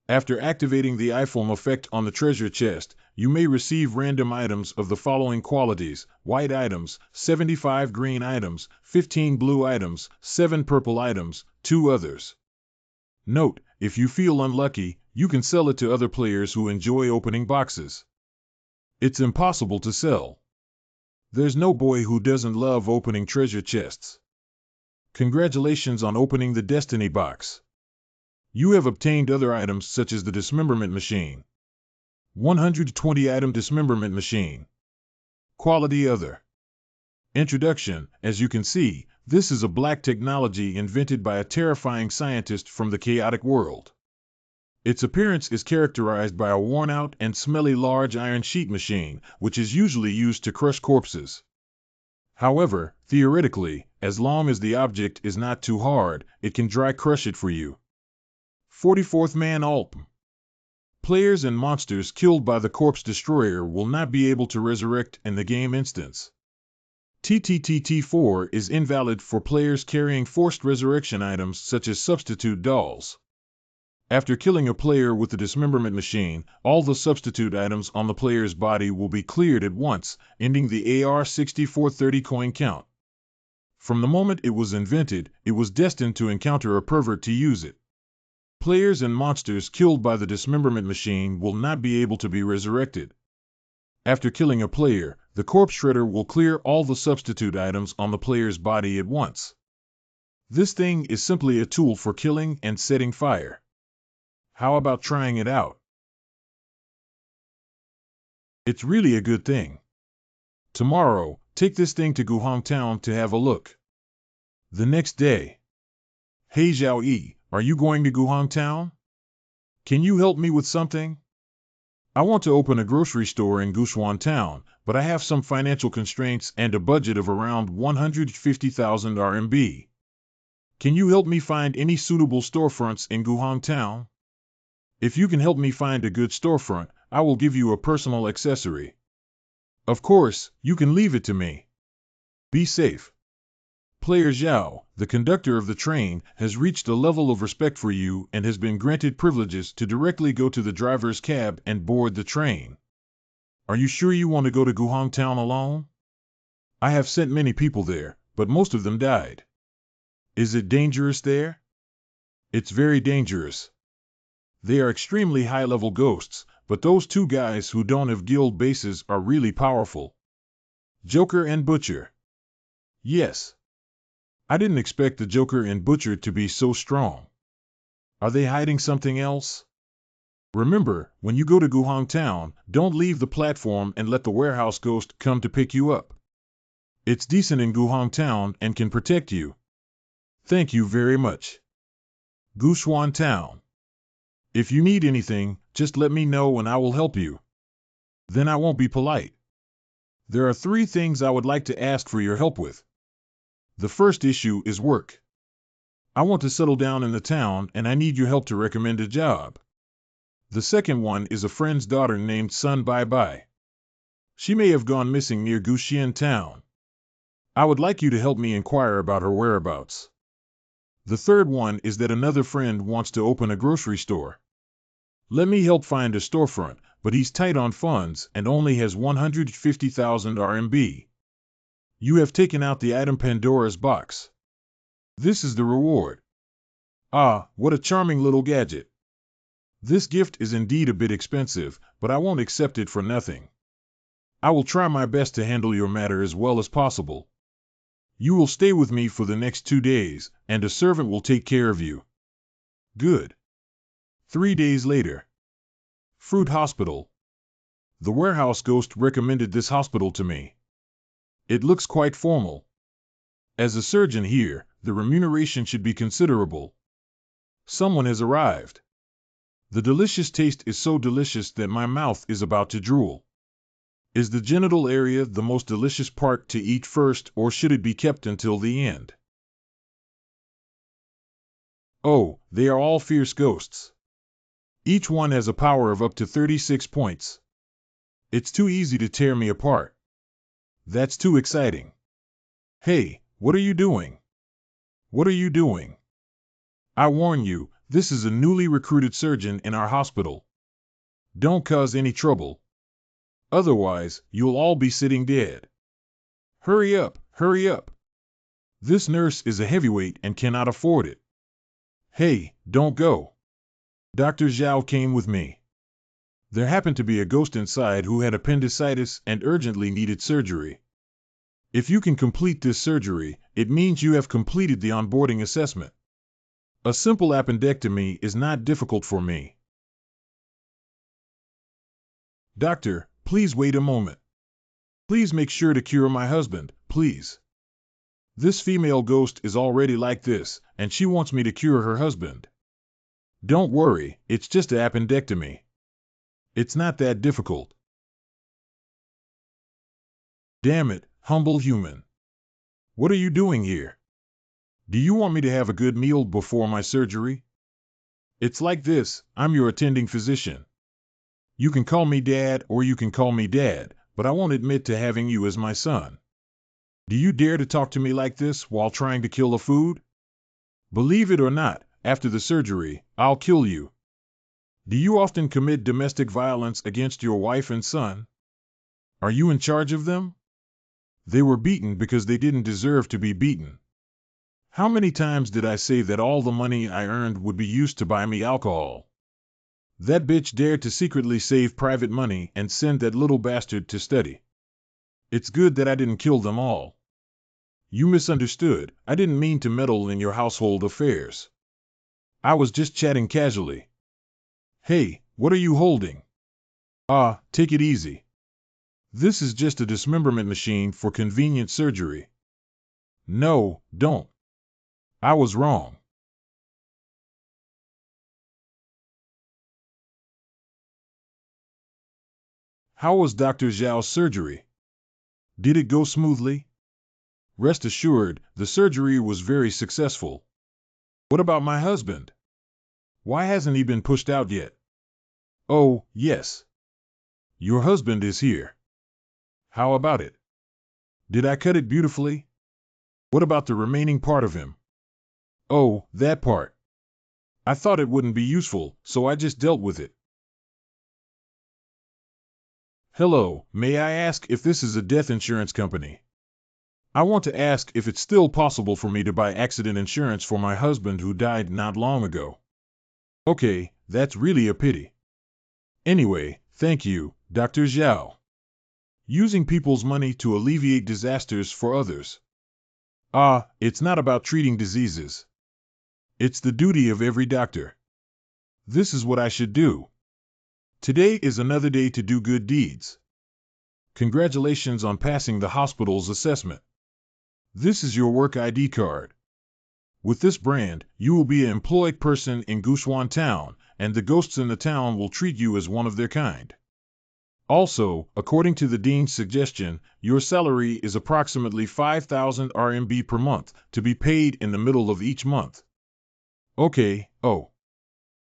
After activating the iPhone effect on the treasure chest, you may receive random items of the following qualities: white items, 75 green items, 15 blue items, 7 purple items, 2 others. Note: if you feel unlucky, you can sell it to other players who enjoy opening boxes. It's impossible to sell. There's no boy who doesn't love opening treasure chests. Congratulations on opening the Destiny box. You have obtained other items such as the Dismemberment Machine. 120 item Dismemberment Machine. Quality Other. Introduction: as you can see, this is a black technology invented by a terrifying scientist from the chaotic world. Its appearance is characterized by a worn-out and smelly large iron sheet machine, which is usually used to crush corpses. However, theoretically, as long as the object is not too hard, it can dry crush it for you. 44th Man Alp. Players and monsters killed by the corpse destroyer will not be able to resurrect in the game instance. TTTT4 is invalid for players carrying forced resurrection items such as substitute dolls. After killing a player with the Dismemberment Machine, all the substitute items on the player's body will be cleared at once, ending the AR-6430 coin count. From the moment it was invented, it was destined to encounter a pervert to use it. Players and monsters killed by the Dismemberment Machine will not be able to be resurrected. After killing a player, the corpse shredder will clear all the substitute items on the player's body at once. This thing is simply a tool for killing and setting fire. How about trying it out? It's really a good thing. Tomorrow, take this thing to Guhong Town to have a look. The next day. Hey Zhao Yi, are you going to Guhong Town? Can you help me with something? I want to open a grocery store in Guchuan Town, but I have some financial constraints and a budget of around 150,000 RMB. Can you help me find any suitable storefronts in Guhong Town? If you can help me find a good storefront, I will give you a personal accessory. Of course, you can leave it to me. Be safe. Player Zhao, the conductor of the train, has reached a level of respect for you and has been granted privileges to directly go to the driver's cab and board the train. Are you sure you want to go to Guhong Town alone? I have sent many people there, but most of them died. Is it dangerous there? It's very dangerous. They are extremely high-level ghosts, but those 2 guys who don't have guild bases are really powerful. Joker and Butcher. Yes. I didn't expect the Joker and Butcher to be so strong. Are they hiding something else? Remember, when you go to Guhong Town, don't leave the platform and let the warehouse ghost come to pick you up. It's decent in Guhong Town and can protect you. Thank you very much. Guchuan Town. If you need anything, just let me know and I will help you. Then I won't be polite. There are 3 things I would like to ask for your help with. The first issue is work. I want to settle down in the town and I need your help to recommend a job. The second one is a friend's daughter named Sun Bai Bai. She may have gone missing near Guxian Town. I would like you to help me inquire about her whereabouts. The third one is that another friend wants to open a grocery store. Let me help find a storefront, but he's tight on funds and only has 150,000 RMB. You have taken out the item Pandora's box. This is the reward. Ah, what a charming little gadget. This gift is indeed a bit expensive, but I won't accept it for nothing. I will try my best to handle your matter as well as possible. You will stay with me for the next 2 days, and a servant will take care of you. Good. 3 days later. Fruit Hospital. The warehouse ghost recommended this hospital to me. It looks quite formal. As a surgeon here, the remuneration should be considerable. Someone has arrived. The delicious taste is so delicious that my mouth is about to drool. Is the genital area the most delicious part to eat first, or should it be kept until the end? Oh, they are all fierce ghosts. Each one has a power of up to 36 points. It's too easy to tear me apart. That's too exciting. Hey, what are you doing? What are you doing? I warn you, this is a newly recruited surgeon in our hospital. Don't cause any trouble. Otherwise, you'll all be sitting dead. Hurry up, hurry up. This nurse is a heavyweight and cannot afford it. Hey, don't go. Dr. Zhao came with me. There happened to be a ghost inside who had appendicitis and urgently needed surgery. If you can complete this surgery, it means you have completed the onboarding assessment. A simple appendectomy is not difficult for me. Doctor, please wait a moment. Please make sure to cure my husband, please. This female ghost is already like this, and she wants me to cure her husband. Don't worry, it's just an appendectomy. It's not that difficult. Damn it, humble human. What are you doing here? Do you want me to have a good meal before my surgery? It's like this, I'm your attending physician. You can call me Dad or you can call me Dad, but I won't admit to having you as my son. Do you dare to talk to me like this while trying to kill a food? Believe it or not, after the surgery, I'll kill you. Do you often commit domestic violence against your wife and son? Are you in charge of them? They were beaten because they didn't deserve to be beaten. How many times did I say that all the money I earned would be used to buy me alcohol? That bitch dared to secretly save private money and send that little bastard to study. It's good that I didn't kill them all. You misunderstood. I didn't mean to meddle in your household affairs. I was just chatting casually. Hey, what are you holding? Ah, take it easy. This is just a dismemberment machine for convenient surgery. No, don't. I was wrong. How was Dr. Zhao's surgery? Did it go smoothly? Rest assured, the surgery was very successful. What about my husband? Why hasn't he been pushed out yet? Oh, yes. Your husband is here. How about it? Did I cut it beautifully? What about the remaining part of him? Oh, that part. I thought it wouldn't be useful, so I just dealt with it. Hello, may I ask if this is a death insurance company? I want to ask if it's still possible for me to buy accident insurance for my husband who died not long ago. Okay, that's really a pity. Anyway, thank you, Dr. Zhao. Using people's money to alleviate disasters for others. Ah, it's not about treating diseases. It's the duty of every doctor. This is what I should do. Today is another day to do good deeds. Congratulations on passing the hospital's assessment. This is your work ID card. With this brand, you will be an employed person in Gushuan Town, and the ghosts in the town will treat you as one of their kind. Also, according to the dean's suggestion, your salary is approximately 5,000 RMB per month, to be paid in the middle of each month. Okay, oh.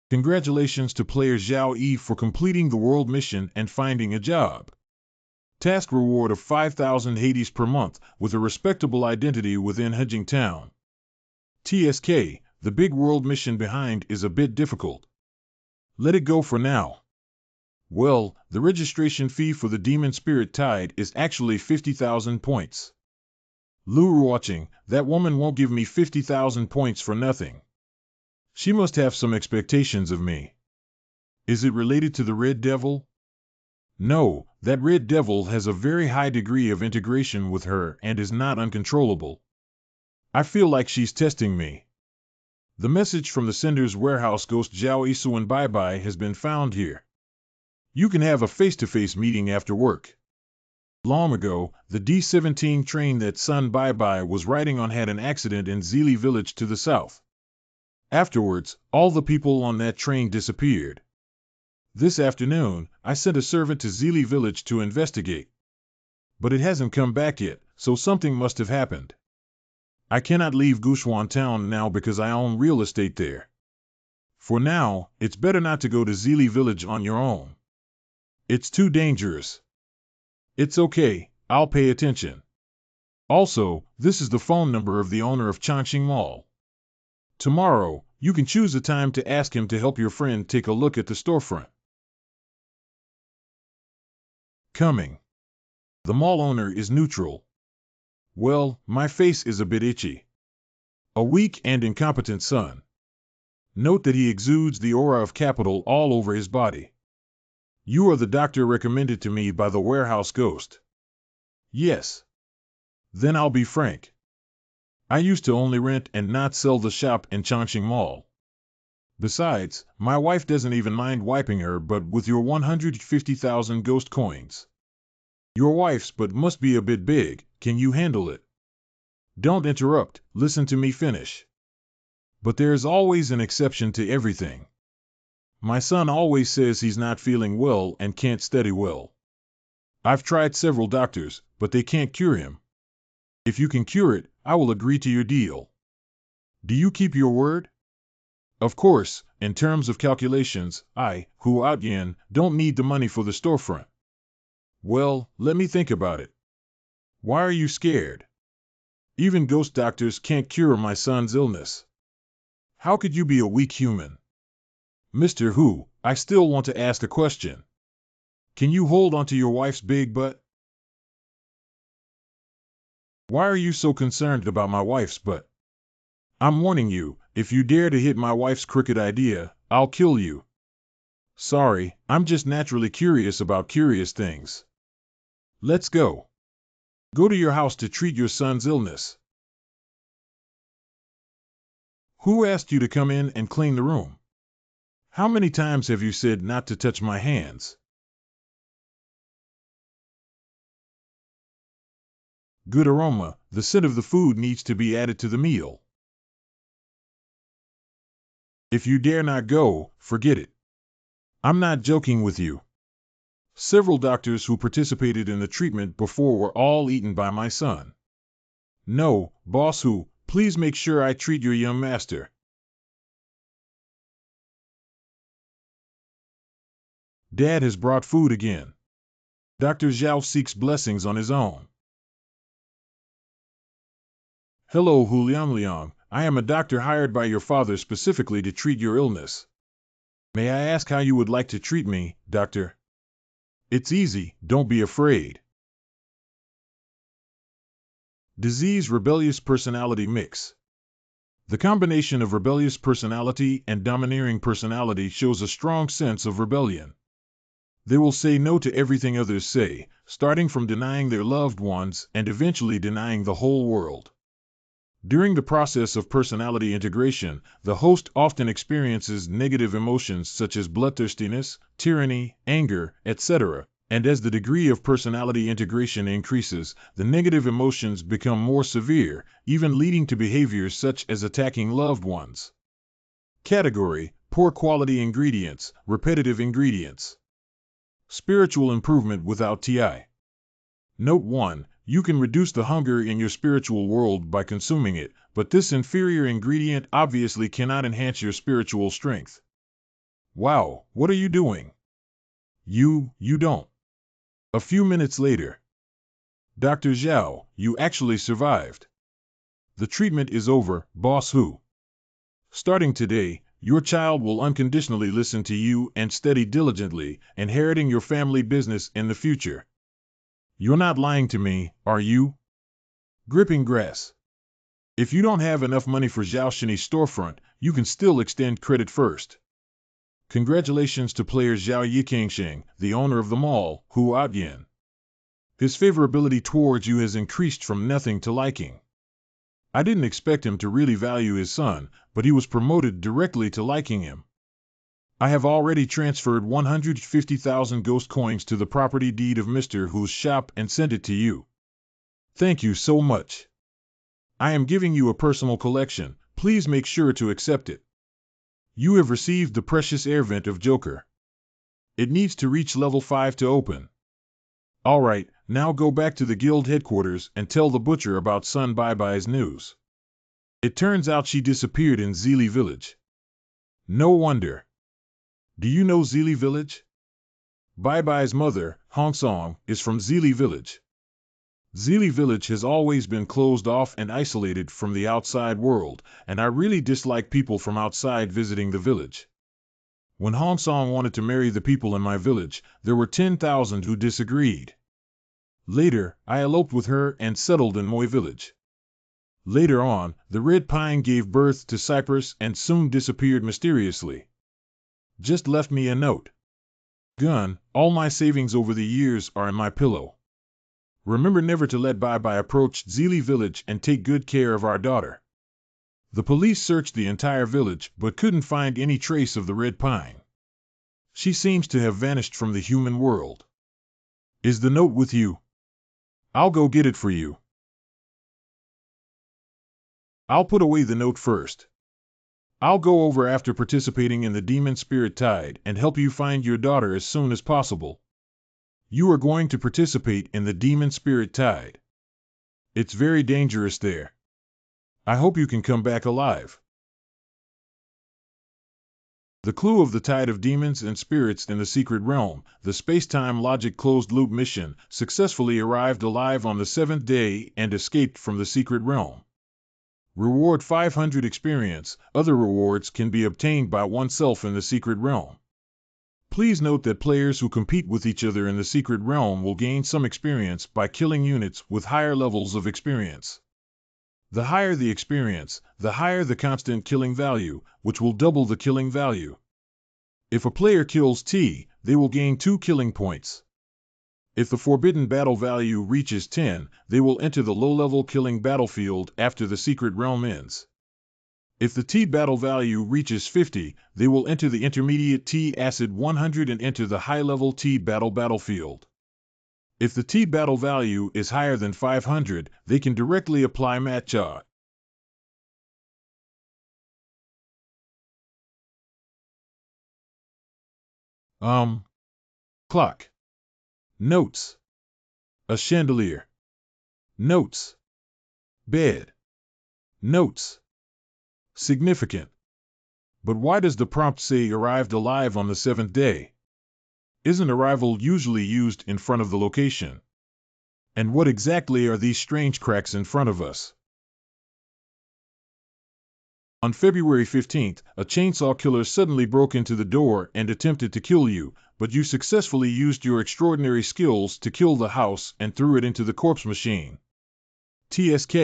Congratulations to player Zhao Yi for completing the world mission and finding a job. Task reward of 5,000 Hades per month, with a respectable identity within Hedging Town. TSK, the big world mission behind is a bit difficult. Let it go for now. Well, the registration fee for the Demon Spirit Tide is actually 50,000 points. Lure watching, that woman won't give me 50,000 points for nothing. She must have some expectations of me. Is it related to the Red Devil? No, that Red Devil has a very high degree of integration with her and is not uncontrollable. I feel like she's testing me. The message from the sender's warehouse ghost Zhao Isuan Bye has been found here. You can have a face-to-face meeting after work. Long ago, the D-17 train that Sun Bye was riding on had an accident in Zili village to the south. Afterwards, all the people on that train disappeared. This afternoon, I sent a servant to Zili village to investigate. But it hasn't come back yet, so something must have happened. I cannot leave Guxuan town now because I own real estate there. For now, it's better not to go to Zili village on your own. It's too dangerous. It's okay, I'll pay attention. Also, this is the phone number of the owner of Changxing Mall. Tomorrow, you can choose a time to ask him to help your friend take a look at the storefront. Coming. The mall owner is neutral. Well, my face is a bit itchy. A weak and incompetent son. Note that he exudes the aura of capital all over his body. You are the doctor recommended to me by the warehouse ghost. Yes. Then I'll be frank. I used to only rent and not sell the shop in Changxing Mall. Besides, my wife doesn't even mind wiping her butt with your 150,000 ghost coins. Your wife's butt must be a bit big, can you handle it? Don't interrupt, listen to me finish. But there's always an exception to everything. My son always says he's not feeling well and can't study well. I've tried several doctors, but they can't cure him. If you can cure it, I will agree to your deal. Do you keep your word? Of course, in terms of calculations, I, Hu Outyan, don't need the money for the storefront. Well, let me think about it. Why are you scared? Even ghost doctors can't cure my son's illness. How could you be a weak human? Mr. Hu, I still want to ask a question. Can you hold onto your wife's big butt? Why are you so concerned about my wife's butt? I'm warning you, if you dare to hit my wife's crooked idea, I'll kill you. Sorry, I'm just naturally curious about curious things. Let's go. Go to your house to treat your son's illness. Who asked you to come in and clean the room? How many times have you said not to touch my hands? Good aroma, the scent of the food needs to be added to the meal. If you dare not go, forget it. I'm not joking with you. Several doctors who participated in the treatment before were all eaten by my son. No, Boss Hu, please make sure I treat your young master. Dad has brought food again. Dr. Zhao seeks blessings on his own. Hello, Hu Liang. I am a doctor hired by your father specifically to treat your illness. May I ask how you would like to treat me, doctor? It's easy, don't be afraid. Disease rebellious personality mix. The combination of rebellious personality and domineering personality shows a strong sense of rebellion. They will say no to everything others say, starting from denying their loved ones and eventually denying the whole world. During the process of personality integration, the host often experiences negative emotions such as bloodthirstiness, tyranny, anger, etc., and as the degree of personality integration increases, the negative emotions become more severe, even leading to behaviors such as attacking loved ones. Category: poor quality ingredients, repetitive ingredients. Spiritual improvement without TI. Note 1. You can reduce the hunger in your spiritual world by consuming it, but this inferior ingredient obviously cannot enhance your spiritual strength. Wow, what are you doing? You don't. A few minutes later. Dr. Zhao, you actually survived. The treatment is over, Boss Hu. Starting today, your child will unconditionally listen to you and study diligently, inheriting your family business in the future. You're not lying to me, are you? Gripping grass. If you don't have enough money for Zhao Shini's storefront, you can still extend credit first. Congratulations to player Zhao Yikangsheng, the owner of the mall, Hu Outyan. His favorability towards you has increased from nothing to liking. I didn't expect him to really value his son, but he was promoted directly to liking him. I have already transferred 150,000 ghost coins to the property deed of Mr. Hu's shop and sent it to you. Thank you so much. I am giving you a personal collection, please make sure to accept it. You have received the precious air vent of Joker. It needs to reach level 5 to open. Alright, now go back to the guild headquarters and tell the butcher about Sun Bai's news. It turns out she disappeared in Zili village. No wonder. Do you know Zili village? Bai's mother, Hong Song, is from Zili village. Zili village has always been closed off and isolated from the outside world, and I really dislike people from outside visiting the village. When Hong Song wanted to marry the people in my village, there were 10,000 who disagreed. Later, I eloped with her and settled in Moi village. Later on, the red pine gave birth to Cypress and soon disappeared mysteriously. Just left me a note. Gun, all my savings over the years are in my pillow. Remember never to let Bai approach Zili village and take good care of our daughter. The police searched the entire village but couldn't find any trace of the red pine. She seems to have vanished from the human world. Is the note with you? I'll go get it for you. I'll put away the note first. I'll go over after participating in the Demon Spirit Tide and help you find your daughter as soon as possible. You are going to participate in the Demon Spirit Tide. It's very dangerous there. I hope you can come back alive. The clue of the Tide of Demons and Spirits in the Secret Realm, the Space-Time Logic Closed-Loop mission, successfully arrived alive on the 7th day and escaped from the Secret Realm. Reward 500 experience. Other rewards can be obtained by oneself in the Secret Realm. Please note that players who compete with each other in the Secret Realm will gain some experience by killing units with higher levels of experience. The higher the experience, the higher the constant killing value, which will double the killing value. If a player kills T, they will gain 2 killing points. If the forbidden battle value reaches 10, they will enter the low-level killing battlefield after the Secret Realm ends. If the T battle value reaches 50, they will enter the intermediate T acid 100 and enter the high-level T battlefield. If the T battle value is higher than 500, they can directly apply matcha. Clock. Notes. A chandelier. Notes. Bed. Notes. Significant. But why does the prompt say arrived alive on the 7th day? Isn't arrival usually used in front of the location? And what exactly are these strange cracks in front of us? On February 15th, a chainsaw killer suddenly broke into the door and attempted to kill you, but you successfully used your extraordinary skills to kill the house and threw it into the corpse machine. TSK,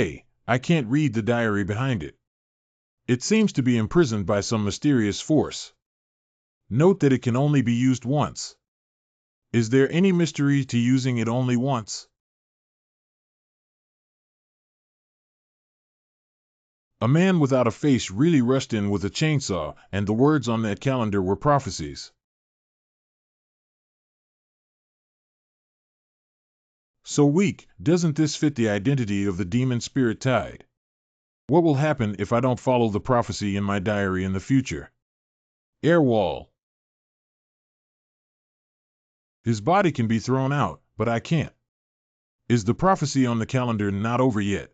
I can't read the diary behind it. It seems to be imprisoned by some mysterious force. Note that it can only be used once. Is there any mystery to using it only once? A man without a face really rushed in with a chainsaw, and the words on that calendar were prophecies. So weak, doesn't this fit the identity of the Demon Spirit Tide? What will happen if I don't follow the prophecy in my diary in the future? Air wall. His body can be thrown out, but I can't. Is the prophecy on the calendar not over yet?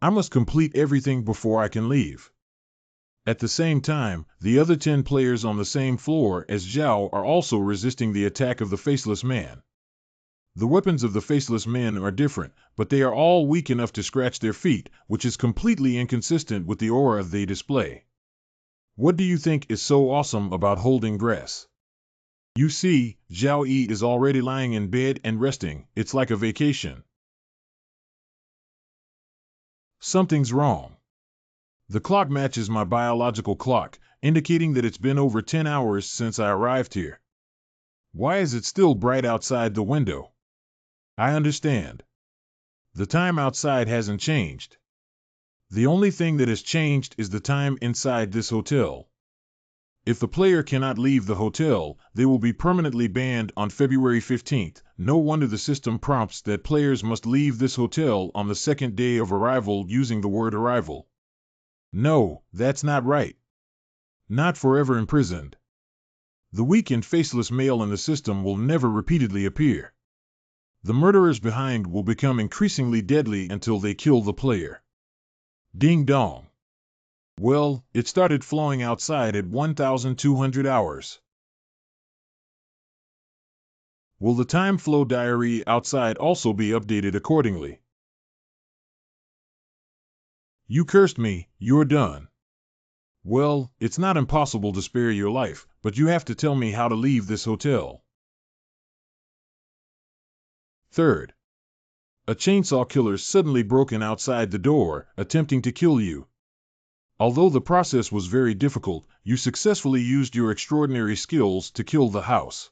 I must complete everything before I can leave. At the same time, the other 10 players on the same floor as Zhao are also resisting the attack of the Faceless Man. The weapons of the faceless men are different, but they are all weak enough to scratch their feet, which is completely inconsistent with the aura they display. What do you think is so awesome about holding grass? You see, Zhao Yi is already lying in bed and resting. It's like a vacation. Something's wrong. The clock matches my biological clock, indicating that it's been over 10 hours since I arrived here. Why is it still bright outside the window? I understand. The time outside hasn't changed. The only thing that has changed is the time inside this hotel. If the player cannot leave the hotel, they will be permanently banned on February 15th. No wonder the system prompts that players must leave this hotel on the second day of arrival using the word arrival. No, that's not right. Not forever imprisoned. The weak and faceless male in the system will never repeatedly appear. The murderers behind will become increasingly deadly until they kill the player. Ding dong. Well, it started flowing outside at 1,200 hours. Will the time flow diary outside also be updated accordingly? You cursed me, you're done. Well, it's not impossible to spare your life, but you have to tell me how to leave this hotel. Third, a chainsaw killer suddenly broke in outside the door, attempting to kill you. Although the process was very difficult, you successfully used your extraordinary skills to kill the house.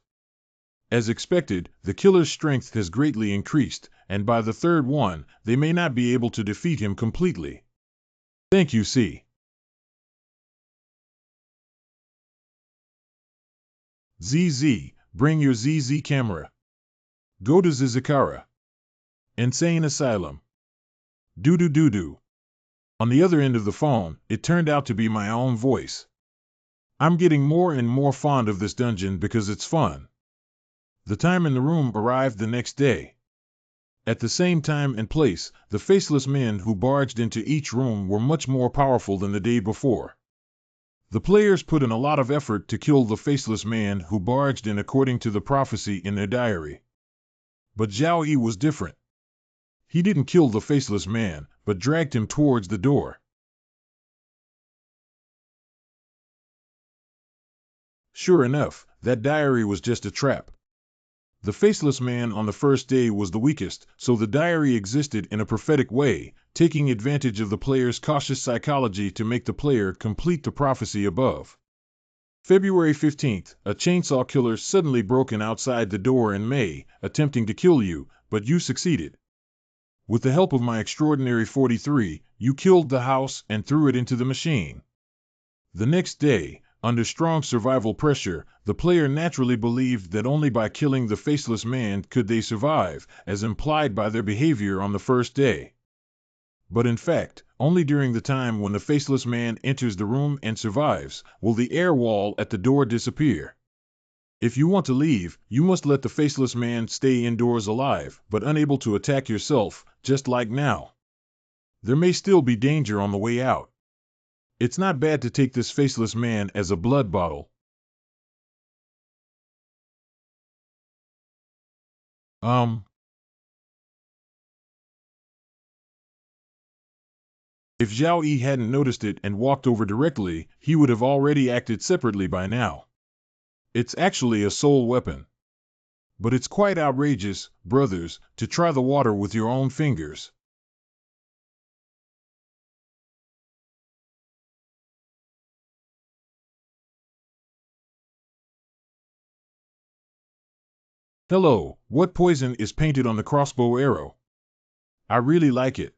As expected, the killer's strength has greatly increased, and by the third one, they may not be able to defeat him completely. Thank you, C. ZZ, bring your ZZ camera. Go to Zizikara. Insane Asylum. Doo-doo-doo-doo. On the other end of the phone, it turned out to be my own voice. I'm getting more and more fond of this dungeon because it's fun. The time in the room arrived the next day. At the same time and place, the faceless men who barged into each room were much more powerful than the day before. The players put in a lot of effort to kill the faceless man who barged in according to the prophecy in their diary. But Zhao Yi was different. He didn't kill the faceless man, but dragged him towards the door. Sure enough, that diary was just a trap. The faceless man on the first day was the weakest, so the diary existed in a prophetic way, taking advantage of the player's cautious psychology to make the player complete the prophecy above. February 15th, a chainsaw killer suddenly broke in outside the door in May, attempting to kill you, but you succeeded. With the help of my extraordinary 43, you killed the house and threw it into the machine. The next day, under strong survival pressure, the player naturally believed that only by killing the faceless man could they survive, as implied by their behavior on the first day. But in fact, only during the time when the faceless man enters the room and survives, will the air wall at the door disappear. If you want to leave, you must let the faceless man stay indoors alive, but unable to attack yourself, just like now. There may still be danger on the way out. It's not bad to take this faceless man as a blood bottle. If Zhao Yi hadn't noticed it and walked over directly, he would have already acted separately by now. It's actually a soul weapon. But it's quite outrageous, brothers, to try the water with your own fingers. Hello, what poison is painted on the crossbow arrow? I really like it.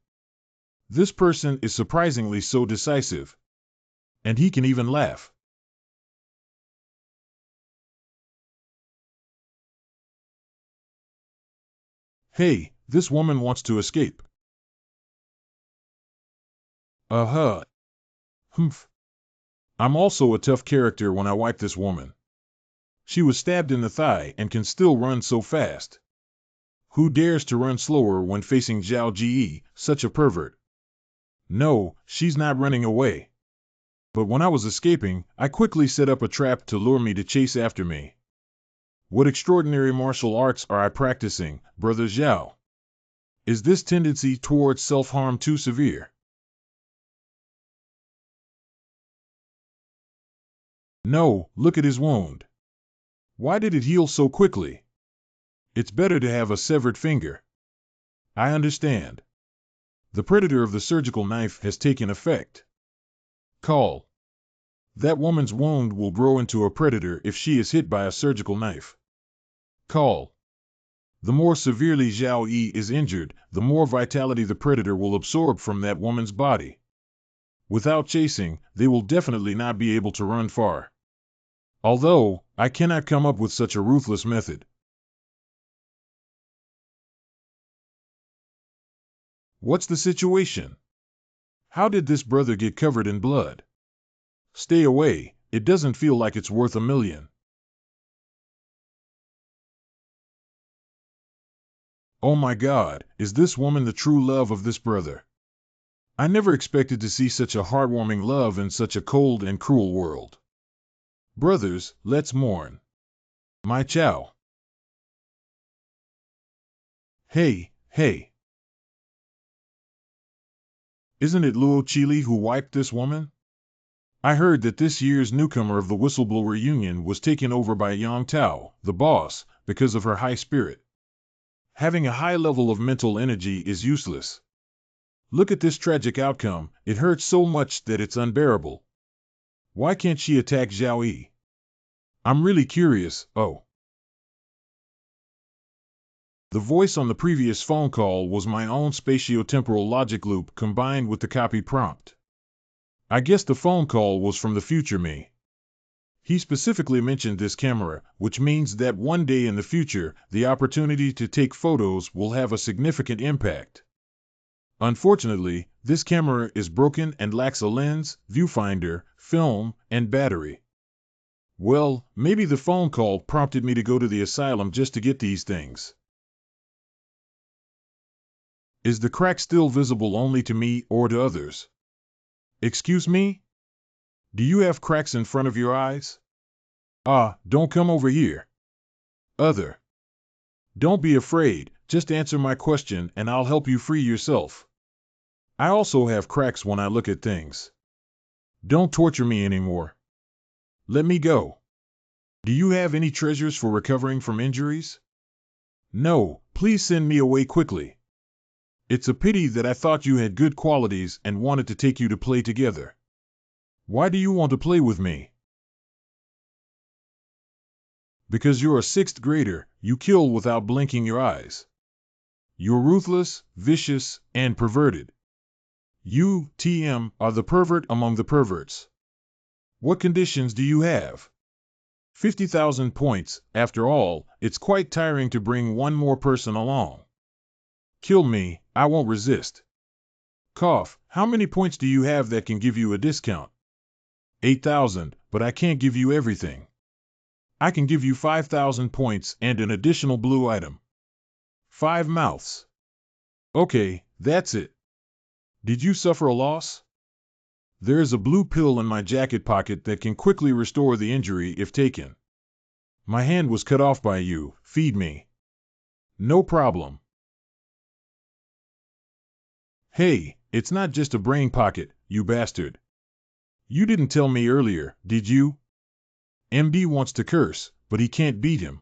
This person is surprisingly so decisive. And he can even laugh. Hey, this woman wants to escape. Uh-huh. Humph. I'm also a tough character when I wipe this woman. She was stabbed in the thigh and can still run so fast. Who dares to run slower when facing Zhao Ji, such a pervert? No, she's not running away. But when I was escaping, I quickly set up a trap to lure me to chase after me. What extraordinary martial arts are I practicing, Brother Zhao? Is this tendency towards self-harm too severe? No, look at his wound. Why did it heal so quickly? It's better to have a severed finger. I understand. The predator of the surgical knife has taken effect. Call. That woman's wound will grow into a predator if she is hit by a surgical knife. Call. The more severely Zhao Yi is injured, the more vitality the predator will absorb from that woman's body. Without chasing, they will definitely not be able to run far. Although, I cannot come up with such a ruthless method. What's the situation? How did this brother get covered in blood? Stay away, it doesn't feel like it's worth $1 million. Oh my God, is this woman the true love of this brother? I never expected to see such a heartwarming love in such a cold and cruel world. Brothers, let's mourn. My chow. Hey, hey. Isn't it Luo Chili who wiped this woman? I heard that this year's newcomer of the Whistleblower Union was taken over by Yang Tao, the boss, because of her high spirit. Having a high level of mental energy is useless. Look at this tragic outcome, it hurts so much that it's unbearable. Why can't she attack Zhao Yi? I'm really curious, oh. The voice on the previous phone call was my own spatio-temporal logic loop combined with the copy prompt. I guess the phone call was from the future me. He specifically mentioned this camera, which means that one day in the future, the opportunity to take photos will have a significant impact. Unfortunately, this camera is broken and lacks a lens, viewfinder, film, and battery. Well, maybe the phone call prompted me to go to the asylum just to get these things. Is the crack still visible only to me or to others? Excuse me? Do you have cracks in front of your eyes? Ah, don't come over here. Other. Don't be afraid, just answer my question and I'll help you free yourself. I also have cracks when I look at things. Don't torture me anymore. Let me go. Do you have any treasures for recovering from injuries? No, please send me away quickly. It's a pity that I thought you had good qualities and wanted to take you to play together. Why do you want to play with me? Because you're a 6th grader, you kill without blinking your eyes. You're ruthless, vicious, and perverted. You, TM, are the pervert among the perverts. What conditions do you have? 50,000 points, after all, it's quite tiring to bring one more person along. Kill me, I won't resist. Cough, how many points do you have that can give you a discount? 8,000, but I can't give you everything. I can give you 5,000 points and an additional blue item. 5 mouths. Okay, that's it. Did you suffer a loss? There is a blue pill in my jacket pocket that can quickly restore the injury if taken. My hand was cut off by you, feed me. No problem. Hey, it's not just a brain pocket, you bastard. You didn't tell me earlier, did you? MD wants to curse, but he can't beat him.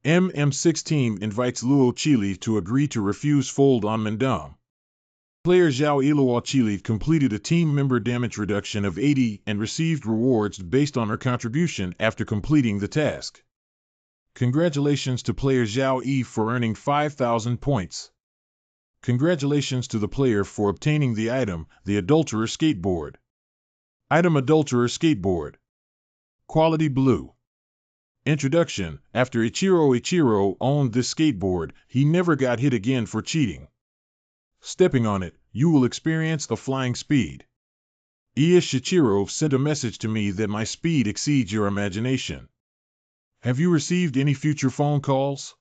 MM16 invites Luo Chili to agree to refuse fold on Mendam. Player Zhao Luo Chili completed a team member damage reduction of 80 and received rewards based on her contribution after completing the task. Congratulations to player Zhao Yi for earning 5,000 points. Congratulations to the player for obtaining the item, the Adulterer Skateboard. Item Adulterer Skateboard. Quality Blue. Introduction. After Ichiro owned this skateboard, he never got hit again for cheating. Stepping on it, you will experience a flying speed. Shichiro sent a message to me that my speed exceeds your imagination. Have you received any future phone calls?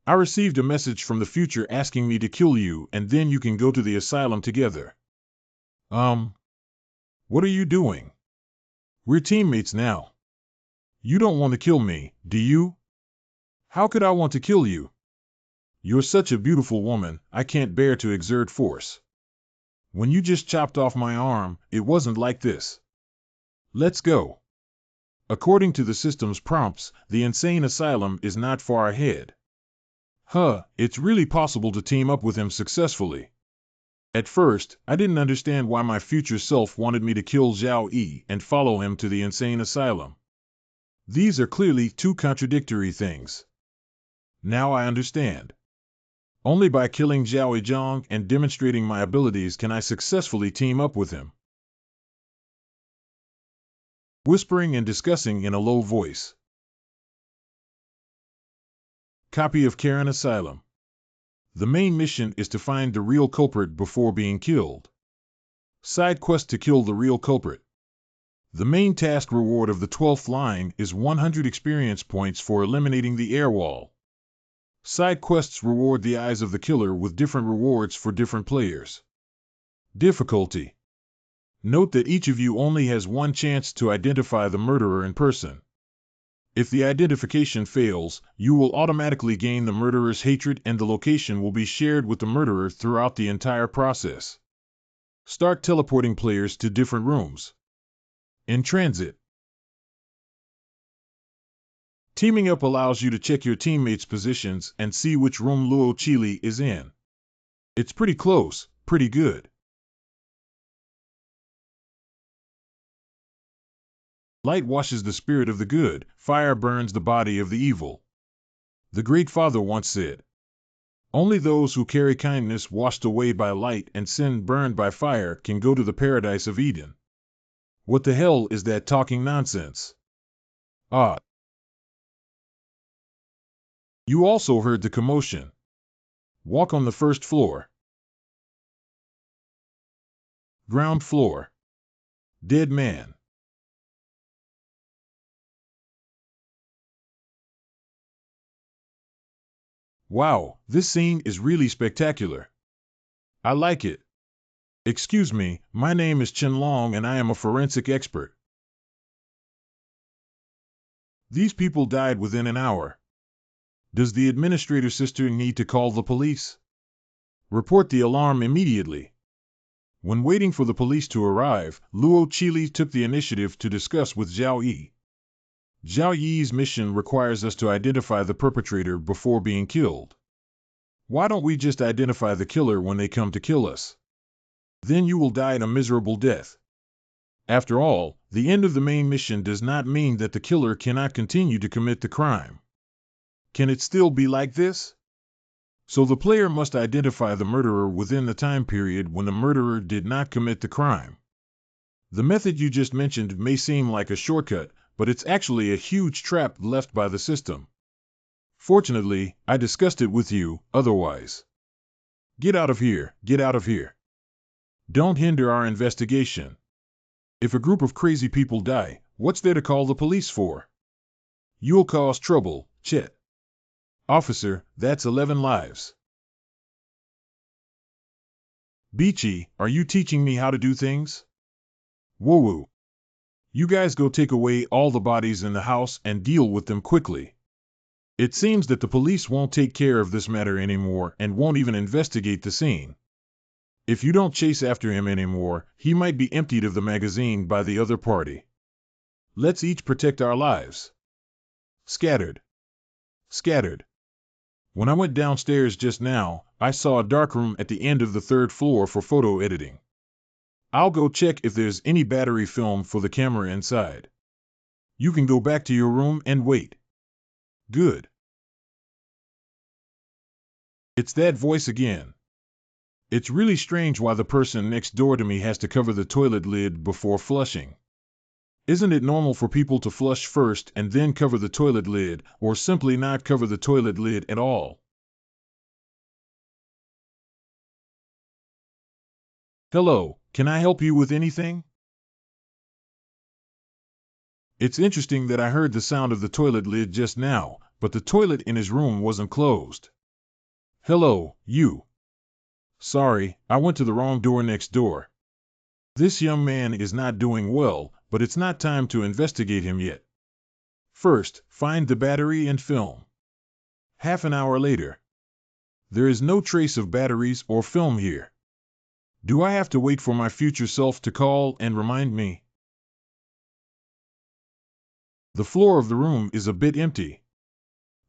I received a message from the future asking me to kill you and then you can go to the asylum together. What are you doing? We're teammates now. You don't want to kill me, do you? How could I want to kill you? You're such a beautiful woman, I can't bear to exert force. When you just chopped off my arm, it wasn't like this. Let's go. According to the system's prompts, the insane asylum is not far ahead. It's really possible to team up with him successfully. At first, I didn't understand why my future self wanted me to kill Zhao Yi and follow him to the insane asylum. These are clearly two contradictory things. Now I understand. Only by killing Zhao Yizhong and demonstrating my abilities can I successfully team up with him. Whispering and discussing in a low voice. Copy of Karen Asylum. The main mission is to find the real culprit before being killed. Side quest to kill the real culprit. The main task reward of the 12th line is 100 experience points for eliminating the air wall. Side quests reward the eyes of the killer with different rewards for different players. Difficulty. Note that each of you only has one chance to identify the murderer in person. If the identification fails, you will automatically gain the murderer's hatred and the location will be shared with the murderer throughout the entire process. Start teleporting players to different rooms. In transit. Teaming up allows you to check your teammates' positions and see which room Luo Qili is in. It's pretty close, pretty good. Light washes the spirit of the good, fire burns the body of the evil. The Great Father once said, "Only those who carry kindness washed away by light and sin burned by fire can go to the paradise of Eden." What the hell is that talking nonsense? Ah. You also heard the commotion. Walk on the first floor. Ground floor. Dead man. Wow, this scene is really spectacular. I like it. Excuse me, my name is Chen Long and I am a forensic expert. These people died within an hour. Does the administrator's sister need to call the police? Report the alarm immediately. When waiting for the police to arrive, Luo Qili took the initiative to discuss with Zhao Yi. Zhao Yi's mission requires us to identify the perpetrator before being killed. Why don't we just identify the killer when they come to kill us? Then you will die a miserable death. After all, the end of the main mission does not mean that the killer cannot continue to commit the crime. Can it still be like this? So the player must identify the murderer within the time period when the murderer did not commit the crime. The method you just mentioned may seem like a shortcut, but it's actually a huge trap left by the system. Fortunately, I discussed it with you, otherwise. Get out of here, get out of here. Don't hinder our investigation. If a group of crazy people die, what's there to call the police for? You'll cause trouble, Chet. Officer, that's 11 lives. Beachy, are you teaching me how to do things? Woo-woo. You guys go take away all the bodies in the house and deal with them quickly. It seems that the police won't take care of this matter anymore and won't even investigate the scene. If you don't chase after him anymore, he might be emptied of the magazine by the other party. Let's each protect our lives. Scattered. Scattered. When I went downstairs just now, I saw a darkroom at the end of the 3rd floor for photo editing. I'll go check if there's any battery film for the camera inside. You can go back to your room and wait. Good. It's that voice again. It's really strange why the person next door to me has to cover the toilet lid before flushing. Isn't it normal for people to flush first and then cover the toilet lid, or simply not cover the toilet lid at all? Hello, can I help you with anything? It's interesting that I heard the sound of the toilet lid just now, but the toilet in his room wasn't closed. Hello, you. Sorry, I went to the wrong door next door. This young man is not doing well, but it's not time to investigate him yet. First, find the battery and film. Half an hour later. There is no trace of batteries or film here. Do I have to wait for my future self to call and remind me? The floor of the room is a bit empty.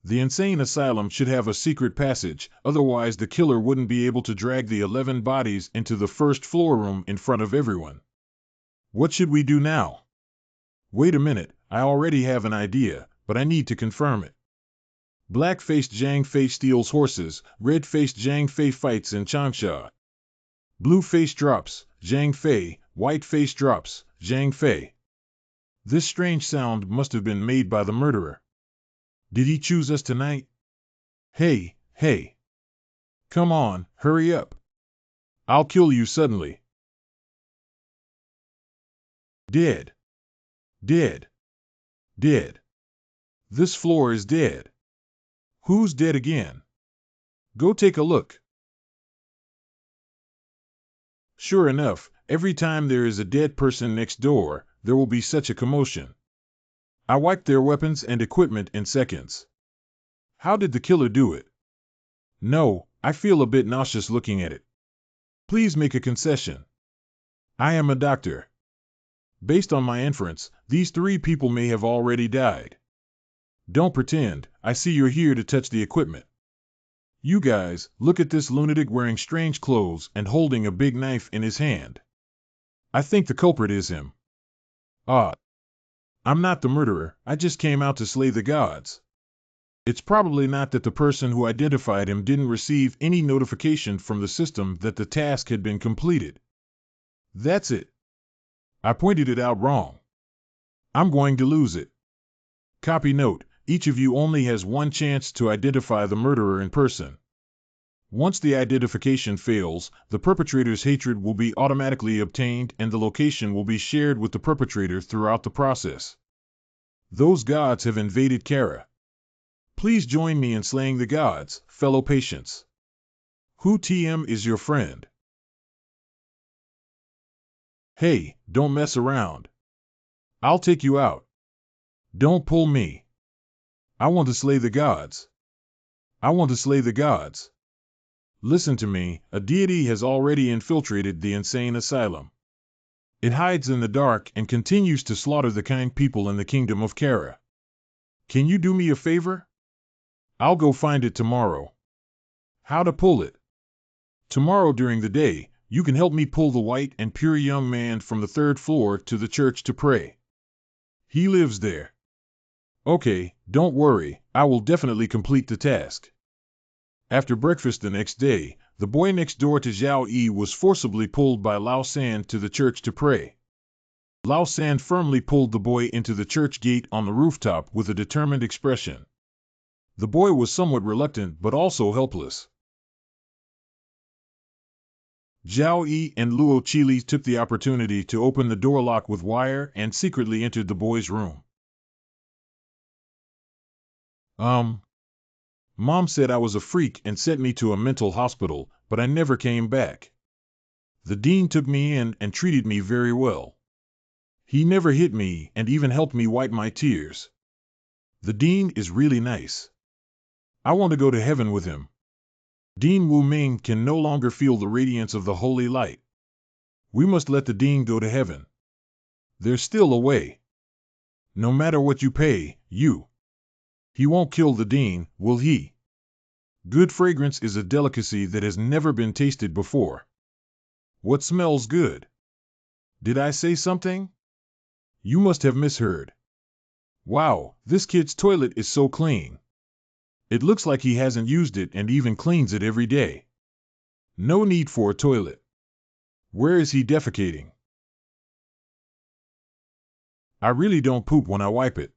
The insane asylum should have a secret passage, otherwise the killer wouldn't be able to drag the 11 bodies into the first floor room in front of everyone. What should we do now? Wait a minute, I already have an idea, but I need to confirm it. Black-faced Zhang Fei steals horses, red-faced Zhang Fei fights in Changsha. Blue-face drops, Zhang Fei, white-face drops, Zhang Fei. This strange sound must have been made by the murderer. Did he choose us tonight? Hey, hey. Come on, hurry up. I'll kill you suddenly. Dead. Dead. Dead. This floor is dead. Who's dead again? Go take a look. Sure enough, every time there is a dead person next door, there will be such a commotion. I wiped their weapons and equipment in seconds. How did the killer do it? No, I feel a bit nauseous looking at it. Please make a concession. I am a doctor. Based on my inference, these 3 people may have already died. Don't pretend, I see you're here to touch the equipment. You guys, look at this lunatic wearing strange clothes and holding a big knife in his hand. I think the culprit is him. I'm not the murderer, I just came out to slay the gods. It's probably not that the person who identified him didn't receive any notification from the system that the task had been completed. That's it. I pointed it out wrong. I'm going to lose it. Copy note, each of you only has 1 chance to identify the murderer in person. Once the identification fails, the perpetrator's hatred will be automatically obtained and the location will be shared with the perpetrator throughout the process. Those gods have invaded Kara. Please join me in slaying the gods, fellow patients. Who TM is your friend? Hey, don't mess around. I'll take you out. Don't pull me. I want to slay the gods. I want to slay the gods. Listen to me, a deity has already infiltrated the insane asylum. It hides in the dark and continues to slaughter the kind people in the kingdom of Kara. Can you do me a favor? I'll go find it tomorrow. How to pull it? Tomorrow during the day, you can help me pull the white and pure young man from the 3rd floor to the church to pray. He lives there. Okay, don't worry, I will definitely complete the task. After breakfast the next day, the boy next door to Zhao Yi was forcibly pulled by Lao San to the church to pray. Lao San firmly pulled the boy into the church gate on the rooftop with a determined expression. The boy was somewhat reluctant but also helpless. Zhao Yi and Luo Qili took the opportunity to open the door lock with wire and secretly entered the boy's room. Mom said I was a freak and sent me to a mental hospital, but I never came back. The dean took me in and treated me very well. He never hit me and even helped me wipe my tears. The dean is really nice. I want to go to heaven with him. Dean Wu Ming can no longer feel the radiance of the holy light. We must let the dean go to heaven. There's still a way. No matter what you pay, He won't kill the dean, will he? Good fragrance is a delicacy that has never been tasted before. What smells good? Did I say something? You must have misheard. Wow, this kid's toilet is so clean. It looks like he hasn't used it and even cleans it every day. No need for a toilet. Where is he defecating? I really don't poop when I wipe it.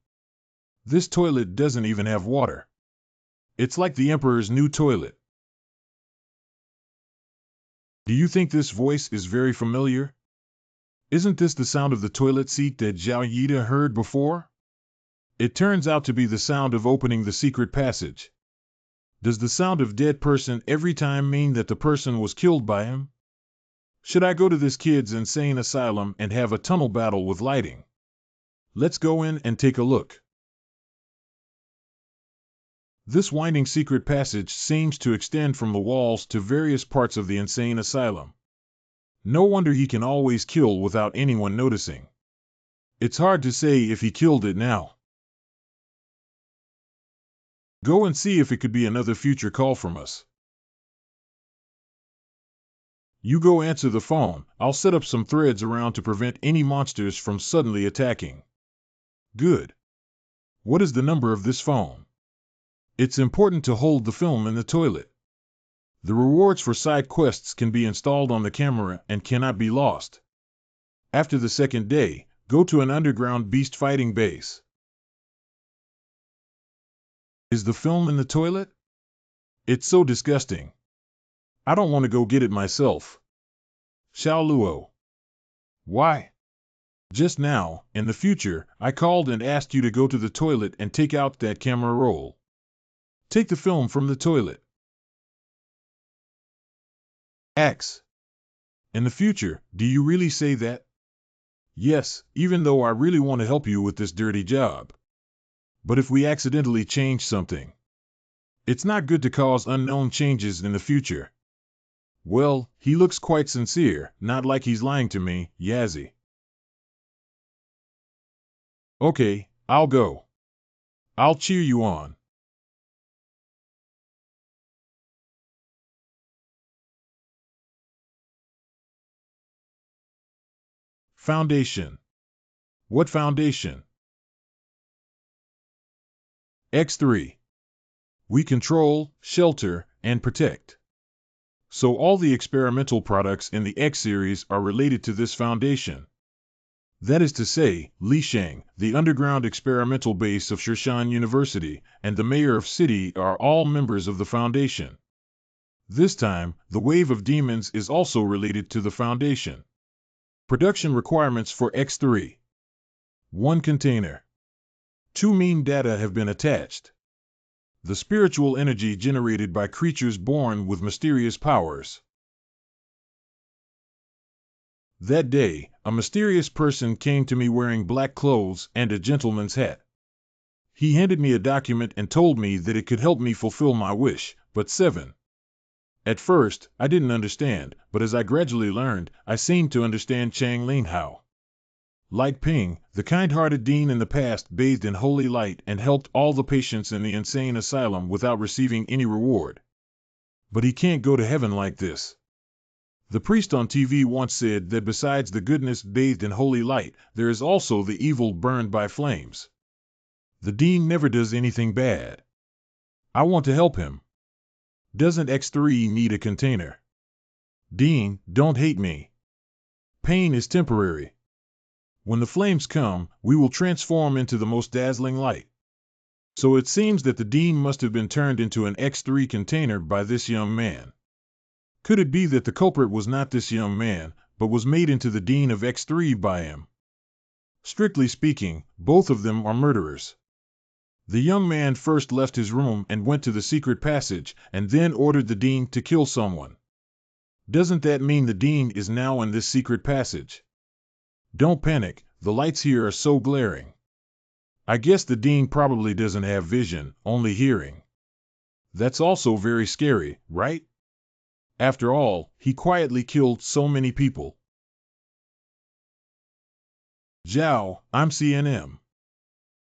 This toilet doesn't even have water. It's like the Emperor's new toilet. Do you think this voice is very familiar? Isn't this the sound of the toilet seat that Zhao Yida heard before? It turns out to be the sound of opening the secret passage. Does the sound of dead person every time mean that the person was killed by him? Should I go to this kid's insane asylum and have a tunnel battle with lighting? Let's go in and take a look. This winding secret passage seems to extend from the walls to various parts of the insane asylum. No wonder he can always kill without anyone noticing. It's hard to say if he killed it now. Go and see if it could be another future call from us. You go answer the phone. I'll set up some threads around to prevent any monsters from suddenly attacking. Good. What is the number of this phone? It's important to hold the film in the toilet. The rewards for side quests can be installed on the camera and cannot be lost. After the second day, go to an underground beast fighting base. Is the film in the toilet? It's so disgusting. I don't want to go get it myself. Xiao Luo. Why? Just now, in the future, I called and asked you to go to the toilet and take out that camera roll. Take the film from the toilet. X. In the future, do you really say that? Yes, even though I really want to help you with this dirty job. But if we accidentally change something, it's not good to cause unknown changes in the future. Well, he looks quite sincere, not like he's lying to me, Yazzie. Okay, I'll go. I'll cheer you on. Foundation. What foundation? X3. We control, shelter, and protect. So all the experimental products in the X series are related to this foundation. That is to say, Lishang, the underground experimental base of Shashan University, and the mayor of city are all members of the foundation. This time, the wave of demons is also related to the foundation. Production requirements for X3. 1 container. 2 mean data have been attached. The spiritual energy generated by creatures born with mysterious powers. That day, a mysterious person came to me wearing black clothes and a gentleman's hat. He handed me a document and told me that it could help me fulfill my wish, but 7. At first, I didn't understand, but as I gradually learned, I seemed to understand Chang Ling Hao. Like Ping, the kind-hearted dean in the past bathed in holy light and helped all the patients in the insane asylum without receiving any reward. But he can't go to heaven like this. The priest on TV once said that besides the goodness bathed in holy light, there is also the evil burned by flames. The dean never does anything bad. I want to help him. Doesn't X3 need a container? Dean, don't hate me. Pain is temporary. When the flames come, we will transform into the most dazzling light. So it seems that the dean must have been turned into an X3 container by this young man. Could it be that the culprit was not this young man, but was made into the dean of X3 by him? Strictly speaking, both of them are murderers. The young man first left his room and went to the secret passage, and then ordered the dean to kill someone. Doesn't that mean the dean is now in this secret passage? Don't panic, the lights here are so glaring. I guess the dean probably doesn't have vision, only hearing. That's also very scary, right? After all, he quietly killed so many people. Zhao, I'm CNM.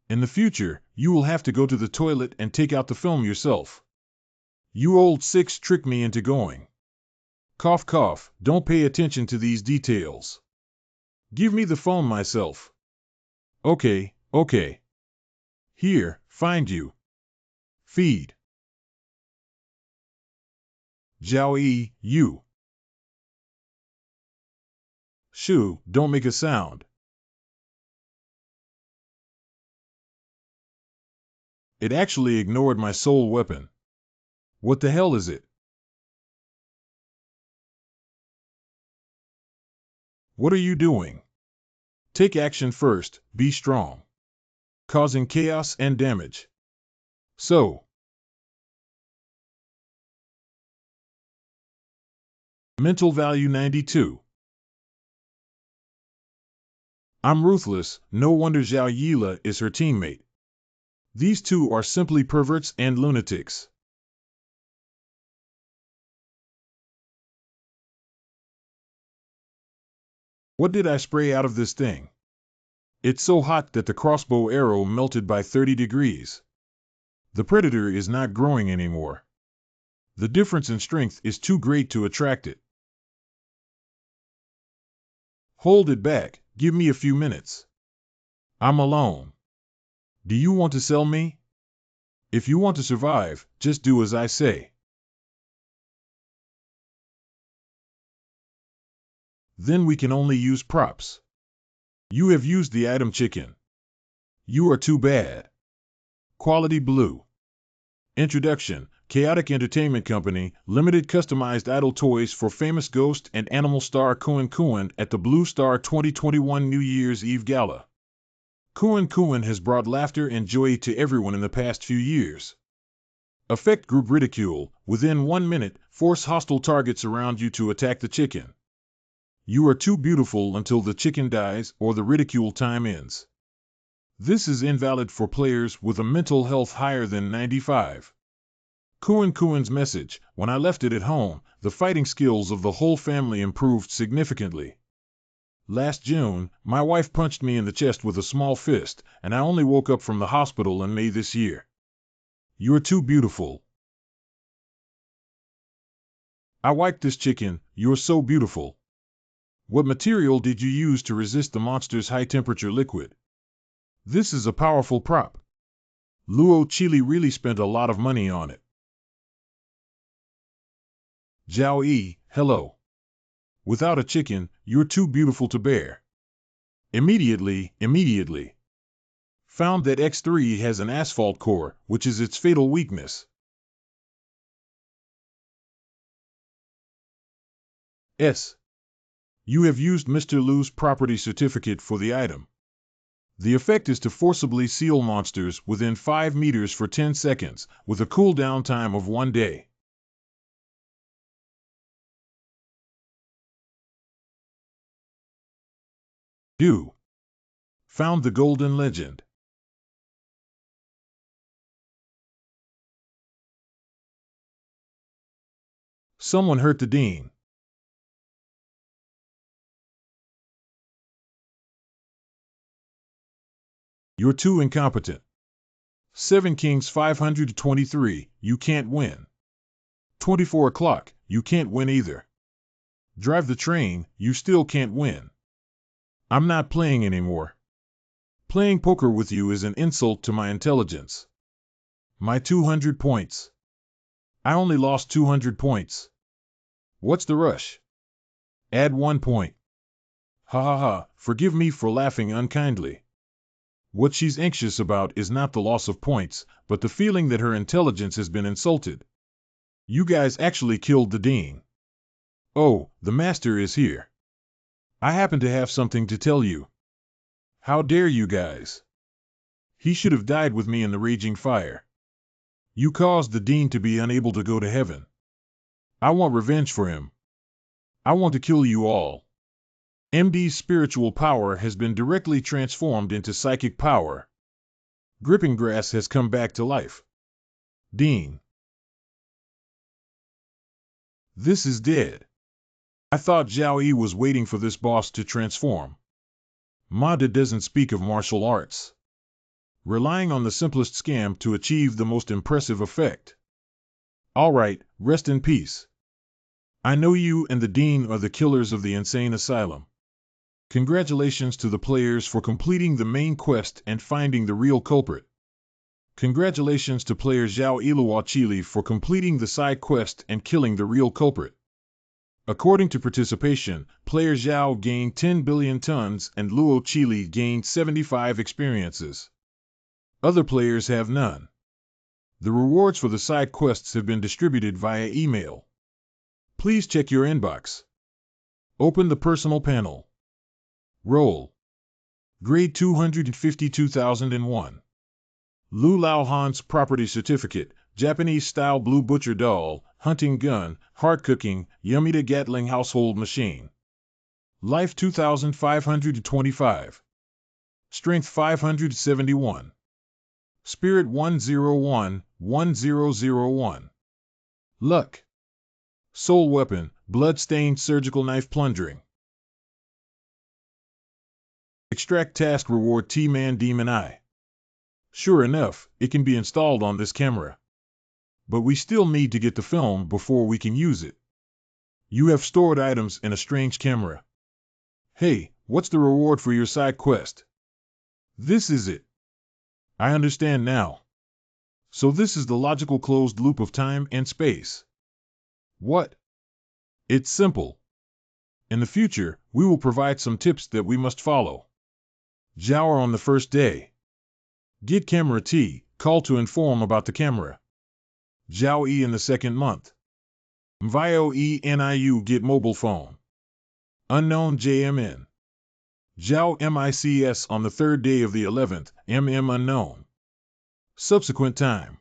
In the future, you will have to go to the toilet and take out the film yourself. You old six tricked me into going. Cough cough, don't pay attention to these details. Give me the phone myself. Okay, okay. Here, find you. Feed. Zhao Yi, you. Shoo, don't make a sound. It actually ignored my soul weapon. What the hell is it? What are you doing? Take action first, be strong. Causing chaos and damage. So. Mental value 92. I'm ruthless, no wonder Zhao Yila is her teammate. These two are simply perverts and lunatics. What did I spray out of this thing? It's so hot that the crossbow arrow melted by 30 degrees. The predator is not growing anymore. The difference in strength is too great to attract it. Hold it back, give me a few minutes. I'm alone. Do you want to sell me? If you want to survive, just do as I say. Then we can only use props. You have used the item chicken. You are too bad. Quality Blue. Introduction: Chaotic Entertainment Company, limited customized idle toys for famous ghost and animal star Kuan Kuan at the Blue Star 2021 New Year's Eve Gala. Kuan Kuan has brought laughter and joy to everyone in the past few years. Affect group ridicule. Within 1 minute, force hostile targets around you to attack the chicken. You are too beautiful until the chicken dies or the ridicule time ends. This is invalid for players with a mental health higher than 95. Kuan Kuan's message: when I left it at home, the fighting skills of the whole family improved significantly. Last June, my wife punched me in the chest with a small fist, and I only woke up from the hospital in May this year. You're too beautiful. I wiped this chicken, you're so beautiful. What material did you use to resist the monster's high-temperature liquid? This is a powerful prop. Luo Chili really spent a lot of money on it. Zhao Yi, hello. Without a chicken, you're too beautiful to bear. Immediately. Found that X3 has an asphalt core, which is its fatal weakness. You have used Mr. Lu's property certificate for the item. The effect is to forcibly seal monsters within 5 meters for 10 seconds, with a cooldown time of 1 day. Found the golden legend. Someone hurt the dean. You're too incompetent. 7 Kings 523, you can't win. 24 o'clock, you can't win either. Drive the train, you still can't win. I'm not playing anymore. Playing poker with you is an insult to my intelligence. My 200 points. I only lost 200 points. What's the rush? Add 1 point. Ha ha ha, forgive me for laughing unkindly. What she's anxious about is not the loss of points, but the feeling that her intelligence has been insulted. You guys actually killed the dean. Oh, the master is here. I happen to have something to tell you. How dare you guys? He should have died with me in the raging fire. You caused the dean to be unable to go to heaven. I want revenge for him. I want to kill you all. MD's spiritual power has been directly transformed into psychic power. Gripping Grass has come back to life. Dean. This is dead. I thought Zhao Yi was waiting for this boss to transform. Mada doesn't speak of martial arts. Relying on the simplest scam to achieve the most impressive effect. Alright, rest in peace. I know you and the Dean are the killers of the insane asylum. Congratulations to the players for completing the main quest and finding the real culprit. Congratulations to player Zhao Iluachili for completing the side quest and killing the real culprit. According to participation, player Zhao gained 10 billion tons and Luo Chili gained 75 experiences. Other players have none. The rewards for the side quests have been distributed via email. Please check your inbox. Open the personal panel. Roll. Grade 252,001. Lu Lao Han's property certificate, Japanese-style blue butcher doll, hunting gun, hard cooking, Yamita Gatling household machine. Life 2,525. Strength 571. Spirit 101, 1001. Luck. Soul weapon, blood-stained surgical knife plundering. Extract task reward T-Man Demon Eye. Sure enough, it can be installed on this camera. But we still need to get the film before we can use it. You have stored items in a strange camera. Hey, what's the reward for your side quest? This is it. I understand now. So this is the logical closed loop of time and space. What? It's simple. In the future, we will provide some tips that we must follow. Shower on the first day. Get camera T, call to inform about the camera. Zhao E in the second month. Mvio E NIU get mobile phone. Unknown JMN. Zhao MICS on the third day of the 11th, MM unknown. Subsequent time.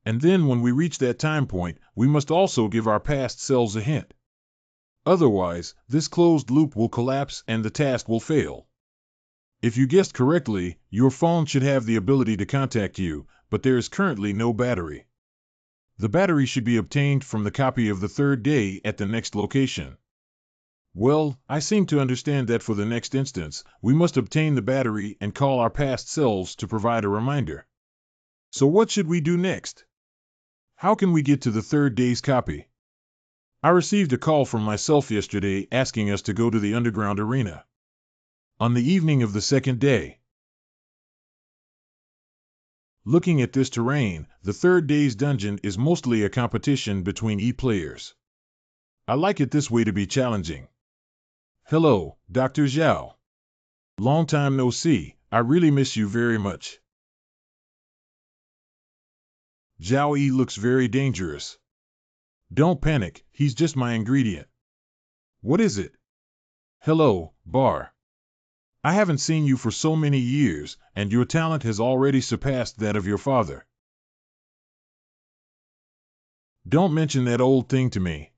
And then when we reach that time point, we must also give our past selves a hint. Otherwise, this closed loop will collapse and the task will fail. If you guessed correctly, your phone should have the ability to contact you, but there is currently no battery. The battery should be obtained from the copy of the third day at the next location. Well, I seem to understand that for the next instance, we must obtain the battery and call our past selves to provide a reminder. So what should we do next? How can we get to the third day's copy? I received a call from myself yesterday asking us to go to the underground arena. On the evening of the second day. Looking at this terrain, the third day's dungeon is mostly a competition between players. I like it this way to be challenging. Hello, Dr. Zhao. Long time no see, I really miss you very much. Zhao Yi looks very dangerous. Don't panic, he's just my ingredient. What is it? Hello, Bar. I haven't seen you for so many years, and your talent has already surpassed that of your father. Don't mention that old thing to me.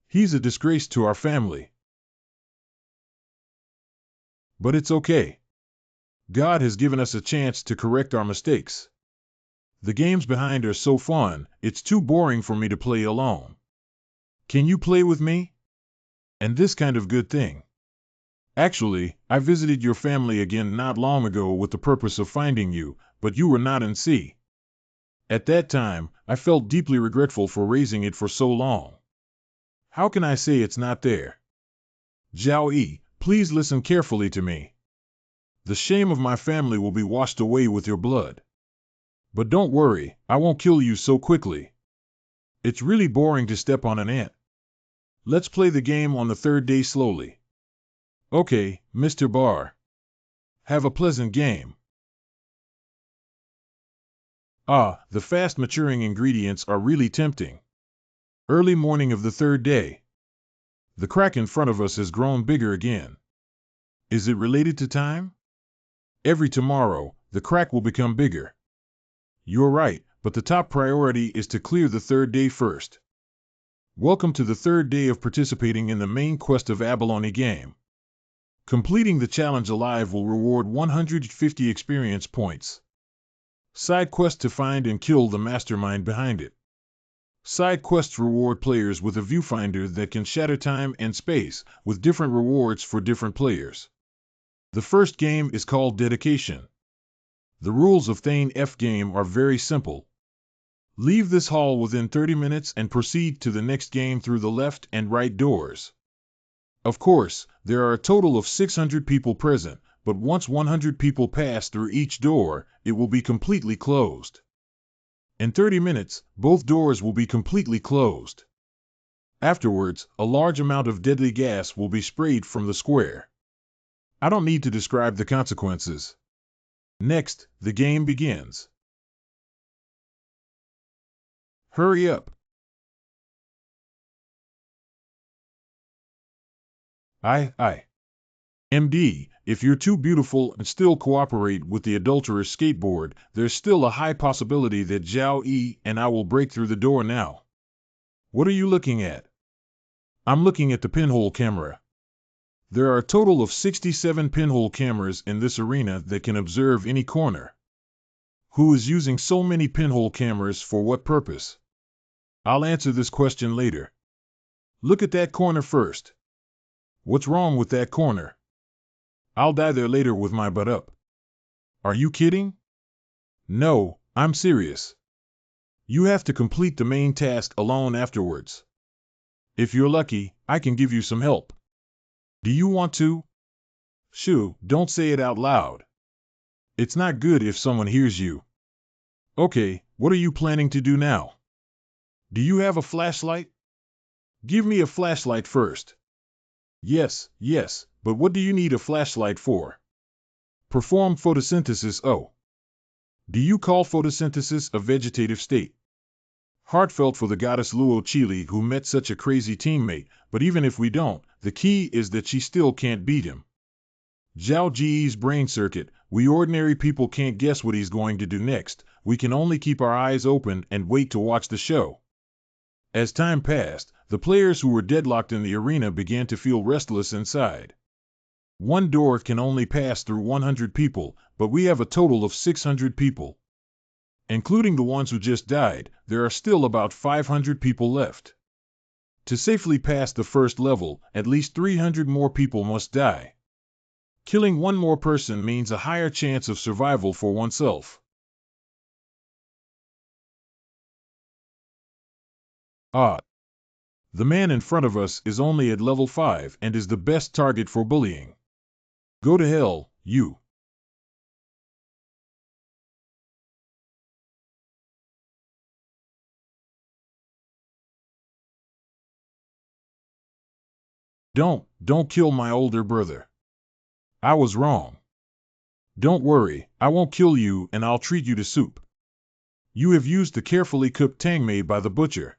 He's a disgrace to our family. But it's okay. God has given us a chance to correct our mistakes. The games behind are so fun, it's too boring for me to play alone. Can you play with me? And this kind of good thing. Actually, I visited your family again not long ago with the purpose of finding you, but you were not in C. At that time, I felt deeply regretful for raising it for so long. How can I say it's not there? Zhao Yi, please listen carefully to me. The shame of my family will be washed away with your blood. But don't worry, I won't kill you so quickly. It's really boring to step on an ant. Let's play the game on the third day slowly. Okay, Mr. Bar. Have a pleasant game. Ah, the fast maturing ingredients are really tempting. Early morning of the third day. The crack in front of us has grown bigger again. Is it related to time? Every tomorrow, the crack will become bigger. You're right, but the top priority is to clear the third day first. Welcome to the third day of participating in the main quest of Abalone game. Completing the challenge alive will reward 150 experience points. Side quest to find and kill the mastermind behind it. Side quests reward players with a viewfinder that can shatter time and space, with different rewards for different players. The first game is called Dedication. The rules of Thane F game are very simple. Leave this hall within 30 minutes and proceed to the next game through the left and right doors. Of course, there are a total of 600 people present, but once 100 people pass through each door, it will be completely closed. In 30 minutes, both doors will be completely closed. Afterwards, a large amount of deadly gas will be sprayed from the square. I don't need to describe the consequences. Next, the game begins. Hurry up. MD, if you're too beautiful and still cooperate with the adulterous skateboard, there's still a high possibility that Zhao Yi and I will break through the door now. What are you looking at? I'm looking at the pinhole camera. There are a total of 67 pinhole cameras in this arena that can observe any corner. Who is using so many pinhole cameras for what purpose? I'll answer this question later. Look at that corner first. What's wrong with that corner? I'll die there later with my butt up. Are you kidding? No, I'm serious. You have to complete the main task alone afterwards. If you're lucky, I can give you some help. Do you want to? Shoo, don't say it out loud. It's not good if someone hears you. Okay, what are you planning to do now? Do you have a flashlight? Give me a flashlight first. Yes, but what do you need a flashlight for? Perform photosynthesis. Oh. Do you call photosynthesis a vegetative state? Heartfelt for the goddess Luo Chili who met such a crazy teammate, but even if we don't, the key is that she still can't beat him. Zhao Ji's brain circuit, we ordinary people can't guess what he's going to do next, we can only keep our eyes open and wait to watch the show. As time passed, the players who were deadlocked in the arena began to feel restless inside. One door can only pass through 100 people, but we have a total of 600 people. Including the ones who just died, there are still about 500 people left. To safely pass the first level, at least 300 more people must die. Killing one more person means a higher chance of survival for oneself. Ah. The man in front of us is only at level 5 and is the best target for bullying. Go to hell, you. Don't kill my older brother. I was wrong. Don't worry, I won't kill you and I'll treat you to soup. You have used the carefully cooked tang made by the butcher.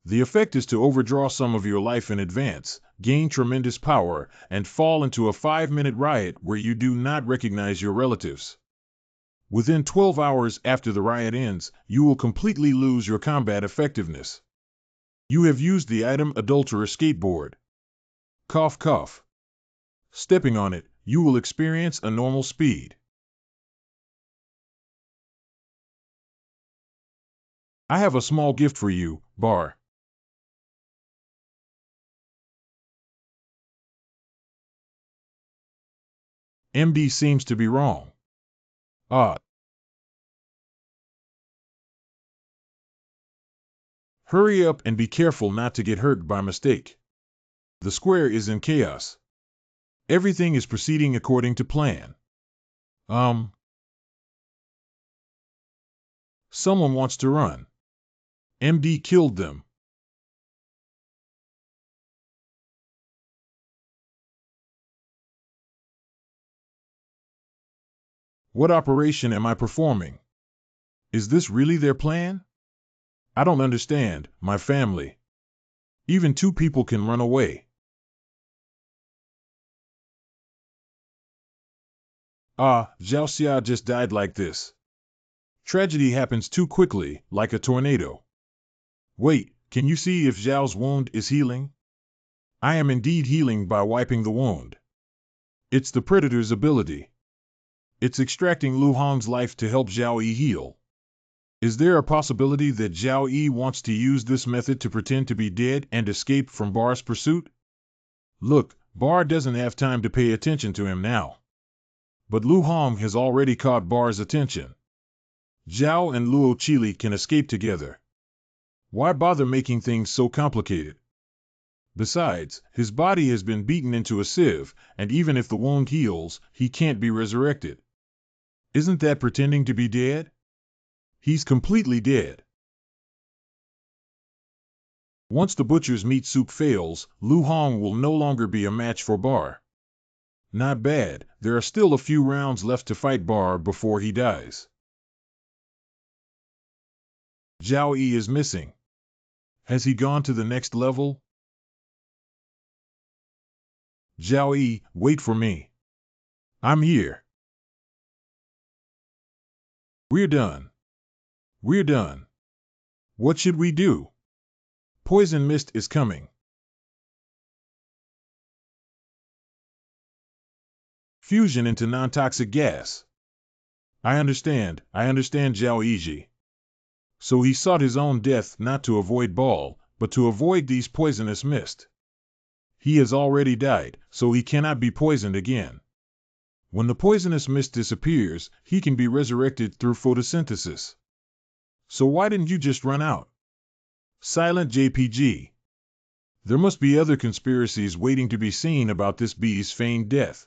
The effect is to overdraw some of your life in advance, gain tremendous power, and fall into a 5-minute riot where you do not recognize your relatives. Within 12 hours after the riot ends, you will completely lose your combat effectiveness. You have used the item Adulterer Skateboard. Cough cough. Stepping on it, you will experience a normal speed. I have a small gift for you, Bar. MD seems to be wrong. Ah. Hurry up and be careful not to get hurt by mistake. The square is in chaos. Everything is proceeding according to plan. Someone wants to run. MD killed them. What operation am I performing? Is this really their plan? I don't understand, my family. Even 2 people can run away. Ah, Zhao Xia just died like this. Tragedy happens too quickly, like a tornado. Wait, can you see if Zhao's wound is healing? I am indeed healing by wiping the wound. It's the Predator's ability. It's extracting Lu Hong's life to help Zhao Yi heal. Is there a possibility that Zhao Yi wants to use this method to pretend to be dead and escape from Bar's pursuit? Look, Bar doesn't have time to pay attention to him now. But Lu Hong has already caught Bar's attention. Zhao and Luo Chili can escape together. Why bother making things so complicated? Besides, his body has been beaten into a sieve, and even if the wound heals, he can't be resurrected. Isn't that pretending to be dead? He's completely dead. Once the butcher's meat soup fails, Lu Hong will no longer be a match for Bar. Not bad, there are still a few rounds left to fight Bar before he dies. Zhao Yi is missing. Has he gone to the next level? Zhao Yi, wait for me. I'm here. We're done. We're done. What should we do? Poison mist is coming. Fusion into non-toxic gas. I understand, Zhao Yiji. So he sought his own death not to avoid Ball, but to avoid these poisonous mist. He has already died, so he cannot be poisoned again. When the poisonous mist disappears, he can be resurrected through photosynthesis. So why didn't you just run out? Silent JPG. There must be other conspiracies waiting to be seen about this bee's feigned death.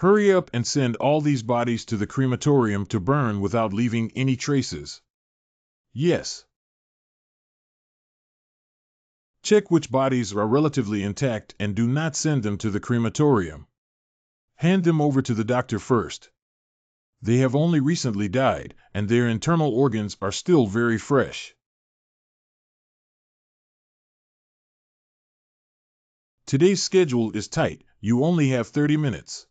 Hurry up and send all these bodies to the crematorium to burn without leaving any traces. Yes. Check which bodies are relatively intact and do not send them to the crematorium. Hand them over to the doctor first. They have only recently died, and their internal organs are still very fresh. Today's schedule is tight. You only have 30 minutes.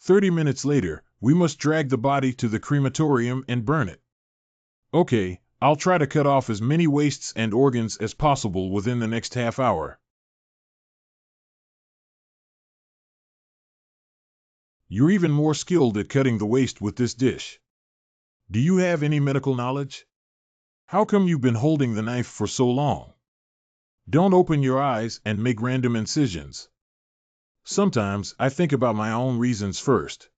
30 minutes later, we must drag the body to the crematorium and burn it. Okay, I'll try to cut off as many wastes and organs as possible within the next half hour. You're even more skilled at cutting the waste with this dish. Do you have any medical knowledge? How come you've been holding the knife for so long? Don't open your eyes and make random incisions. Sometimes I think about my own reasons first.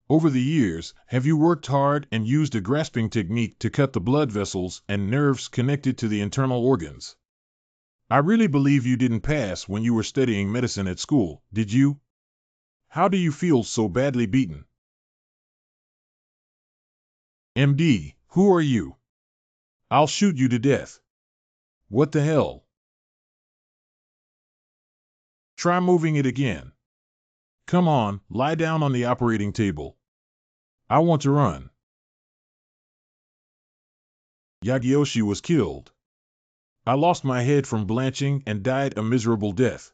Over the years, have you worked hard and used a grasping technique to cut the blood vessels and nerves connected to the internal organs? I really believe you didn't pass when you were studying medicine at school, did you? How do you feel so badly beaten? MD, who are you? I'll shoot you to death. What the hell? Try moving it again. Come on, lie down on the operating table. I want to run. Yagiyoshi was killed. I lost my head from blanching and died a miserable death.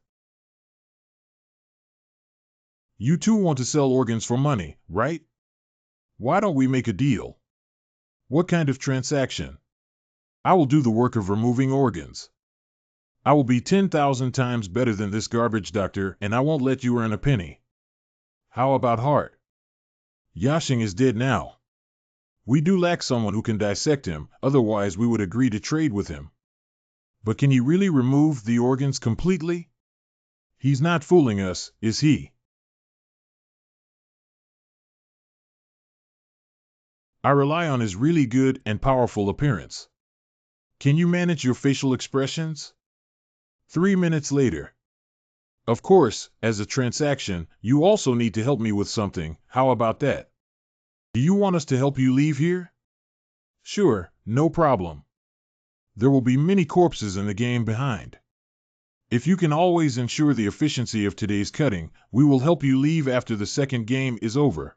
You two want to sell organs for money, right? Why don't we make a deal? What kind of transaction? I will do the work of removing organs. I will be 10,000 times better than this garbage doctor, and I won't let you earn a penny. How about heart? Yashing is dead now. We do lack someone who can dissect him, otherwise we would agree to trade with him. But can he really remove the organs completely? He's not fooling us, is he? I rely on his really good and powerful appearance. Can you manage your facial expressions? 3 minutes later. Of course, as a transaction, you also need to help me with something. How about that? Do you want us to help you leave here? Sure, no problem. There will be many corpses in the game behind. If you can always ensure the efficiency of today's cutting, we will help you leave after the second game is over.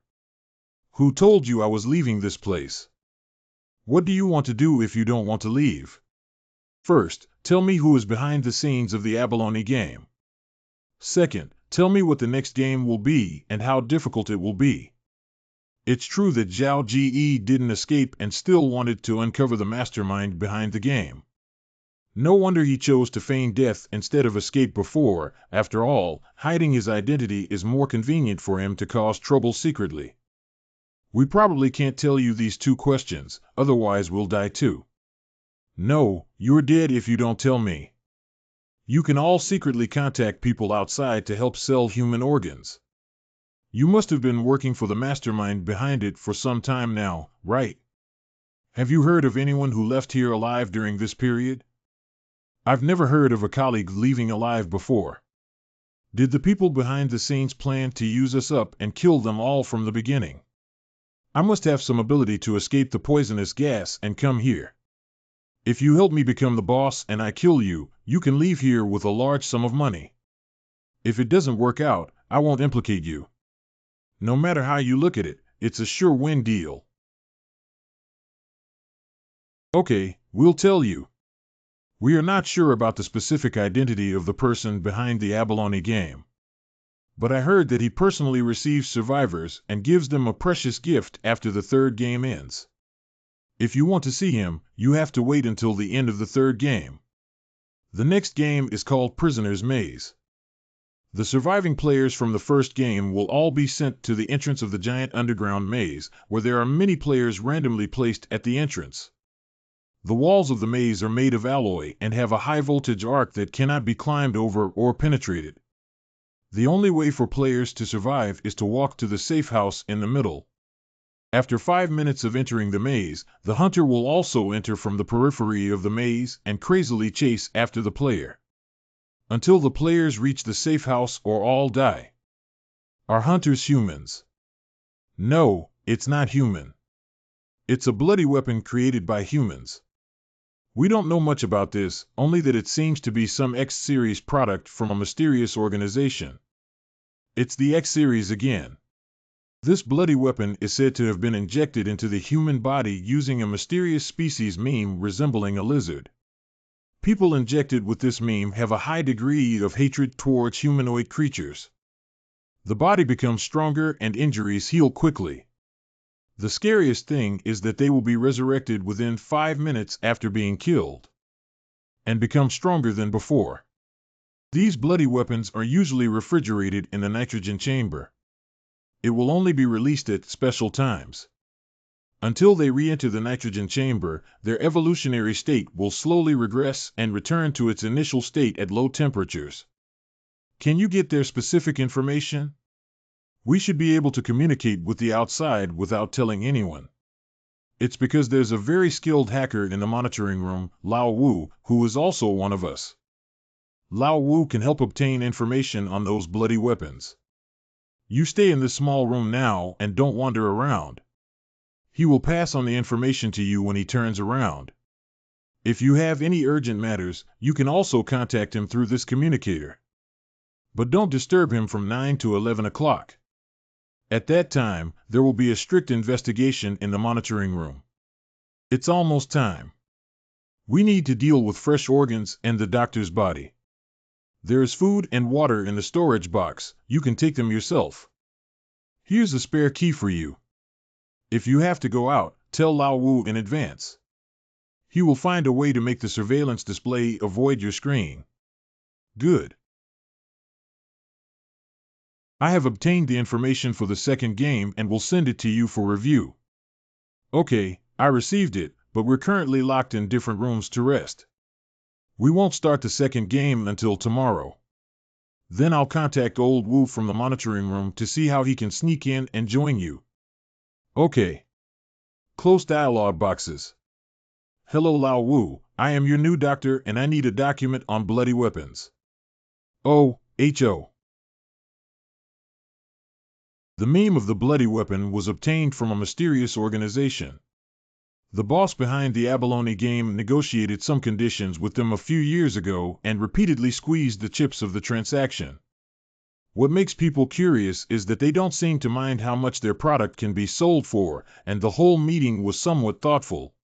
Who told you I was leaving this place? What do you want to do if you don't want to leave? First, tell me who is behind the scenes of the abalone game. Second, tell me what the next game will be and how difficult it will be. It's true that Zhao Ji didn't escape and still wanted to uncover the mastermind behind the game. No wonder he chose to feign death instead of escape before. After all, hiding his identity is more convenient for him to cause trouble secretly. We probably can't tell you these 2 questions, otherwise we'll die too. No, you're dead if you don't tell me. You can all secretly contact people outside to help sell human organs. You must have been working for the mastermind behind it for some time now, right? Have you heard of anyone who left here alive during this period? I've never heard of a colleague leaving alive before. Did the people behind the scenes plan to use us up and kill them all from the beginning? I must have some ability to escape the poisonous gas and come here. If you help me become the boss and I kill you, you can leave here with a large sum of money. If it doesn't work out, I won't implicate you. No matter how you look at it, it's a sure win deal. Okay, we'll tell you. We are not sure about the specific identity of the person behind the abalone game. But I heard that he personally receives survivors and gives them a precious gift after the 3rd game ends. If you want to see him, you have to wait until the end of the 3rd game. The next game is called Prisoner's Maze. The surviving players from the first game will all be sent to the entrance of the giant underground maze, where there are many players randomly placed at the entrance. The walls of the maze are made of alloy and have a high-voltage arc that cannot be climbed over or penetrated. The only way for players to survive is to walk to the safe house in the middle. After 5 minutes of entering the maze, the hunter will also enter from the periphery of the maze and crazily chase after the player, until the players reach the safe house or all die. Are hunters humans? No, it's not human. It's a bloody weapon created by humans. We don't know much about this, only that it seems to be some X-Series product from a mysterious organization. It's the X-Series again. This bloody weapon is said to have been injected into the human body using a mysterious species meme resembling a lizard. People injected with this meme have a high degree of hatred towards humanoid creatures. The body becomes stronger and injuries heal quickly. The scariest thing is that they will be resurrected within 5 minutes after being killed, and become stronger than before. These bloody weapons are usually refrigerated in the nitrogen chamber. It will only be released at special times. Until they re-enter the nitrogen chamber, their evolutionary state will slowly regress and return to its initial state at low temperatures. Can you get their specific information? We should be able to communicate with the outside without telling anyone. It's because there's a very skilled hacker in the monitoring room, Lao Wu, who is also one of us. Lao Wu can help obtain information on those bloody weapons. You stay in this small room now and don't wander around. He will pass on the information to you when he turns around. If you have any urgent matters, you can also contact him through this communicator. But don't disturb him from 9 to 11 o'clock. At that time, there will be a strict investigation in the monitoring room. It's almost time. We need to deal with fresh organs and the doctor's body. There is food and water in the storage box. You can take them yourself. Here's a spare key for you. If you have to go out, tell Lao Wu in advance. He will find a way to make the surveillance display avoid your screen. Good. I have obtained the information for the second game and will send it to you for review. Okay, I received it, but we're currently locked in different rooms to rest. We won't start the second game until tomorrow. Then I'll contact old Wu from the monitoring room to see how he can sneak in and join you. Okay. Close dialogue boxes. Hello Lao Wu, I am your new doctor and I need a document on bloody weapons. O.H.O. The meme of the bloody weapon was obtained from a mysterious organization. The boss behind the abalone game negotiated some conditions with them a few years ago and repeatedly squeezed the chips of the transaction. What makes people curious is that they don't seem to mind how much their product can be sold for, and the whole meeting was somewhat thoughtful.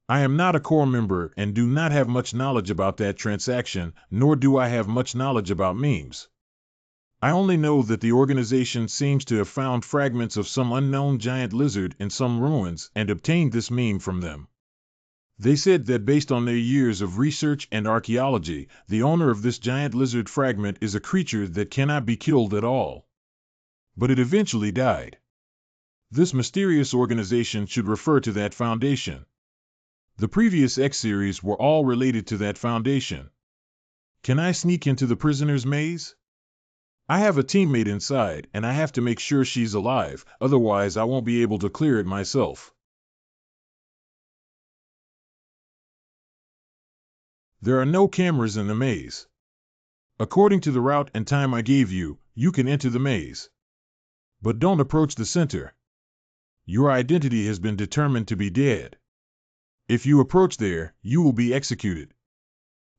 I am not a core member and do not have much knowledge about that transaction, nor do I have much knowledge about memes. I only know that the organization seems to have found fragments of some unknown giant lizard in some ruins and obtained this meme from them. They said that based on their years of research and archaeology, the owner of this giant lizard fragment is a creature that cannot be killed at all. But it eventually died. This mysterious organization should refer to that foundation. The previous X-series were all related to that foundation. Can I sneak into the prisoner's maze? I have a teammate inside, and I have to make sure she's alive, otherwise I won't be able to clear it myself. There are no cameras in the maze. According to the route and time I gave you, you can enter the maze. But don't approach the center. Your identity has been determined to be dead. If you approach there, you will be executed.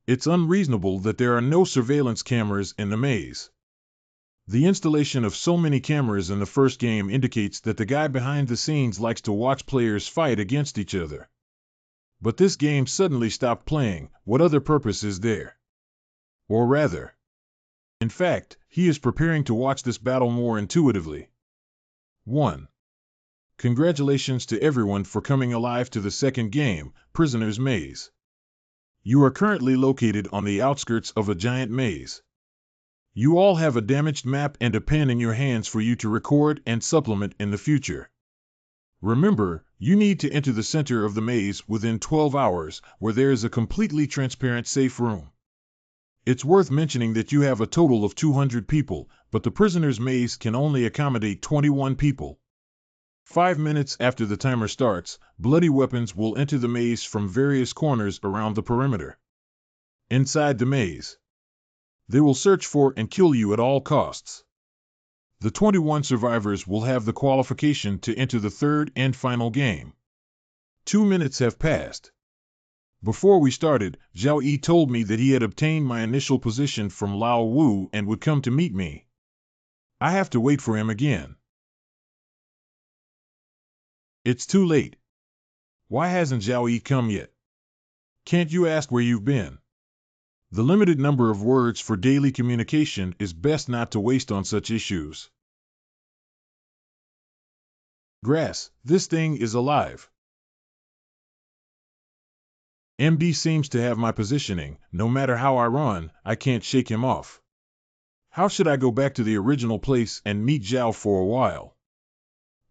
It's unreasonable that there are no surveillance cameras in the maze. The installation of so many cameras in the first game indicates that the guy behind the scenes likes to watch players fight against each other. But this game suddenly stopped playing. What other purpose is there? Or rather, in fact, he is preparing to watch this battle more intuitively. 1. Congratulations to everyone for coming alive to the second game, Prisoner's Maze. You are currently located on the outskirts of a giant maze. You all have a damaged map and a pen in your hands for you to record and supplement in the future. Remember, you need to enter the center of the maze within 12 hours, where there is a completely transparent safe room. It's worth mentioning that you have a total of 200 people, but the prisoner's maze can only accommodate 21 people. 5 minutes after the timer starts, bloody weapons will enter the maze from various corners around the perimeter. Inside the maze, they will search for and kill you at all costs. The 21 survivors will have the qualification to enter the third and final game. 2 minutes have passed. Before we started, Zhao Yi told me that he had obtained my initial position from Lao Wu and would come to meet me. I have to wait for him again. It's too late. Why hasn't Zhao Yi come yet? Can't you ask where you've been? The limited number of words for daily communication is best not to waste on such issues. Grass, this thing is alive. MD seems to have my positioning. No matter how I run, I can't shake him off. How should I go back to the original place and meet Zhao for a while?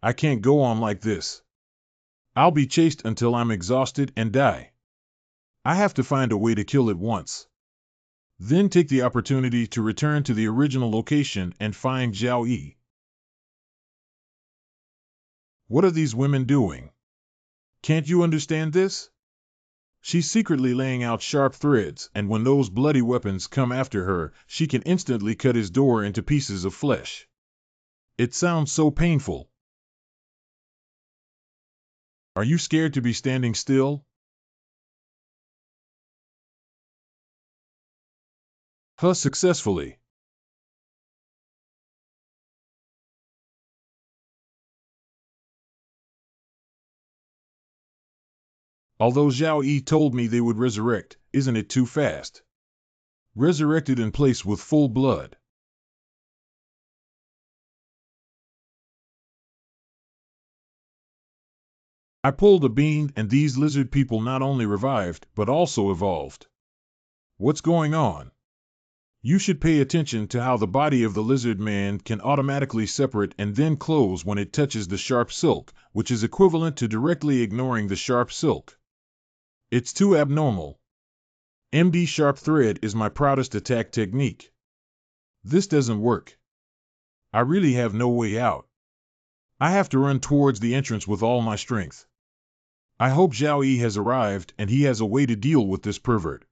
I can't go on like this. I'll be chased until I'm exhausted and die. I have to find a way to kill it once. Then take the opportunity to return to the original location and find Zhao Yi. What are these women doing? Can't you understand this? She's secretly laying out sharp threads, and when those bloody weapons come after her, she can instantly cut his door into pieces of flesh. It sounds so painful. Are you scared to be standing still? Successfully. Although Zhao Yi told me they would resurrect, isn't it too fast? Resurrected in place with full blood. I pulled a bean and these lizard people not only revived, but also evolved. What's going on? You should pay attention to how the body of the lizard man can automatically separate and then close when it touches the sharp silk, which is equivalent to directly ignoring the sharp silk. It's too abnormal. MD sharp thread is my proudest attack technique. This doesn't work. I really have no way out. I have to run towards the entrance with all my strength. I hope Zhao Yi has arrived and he has a way to deal with this pervert.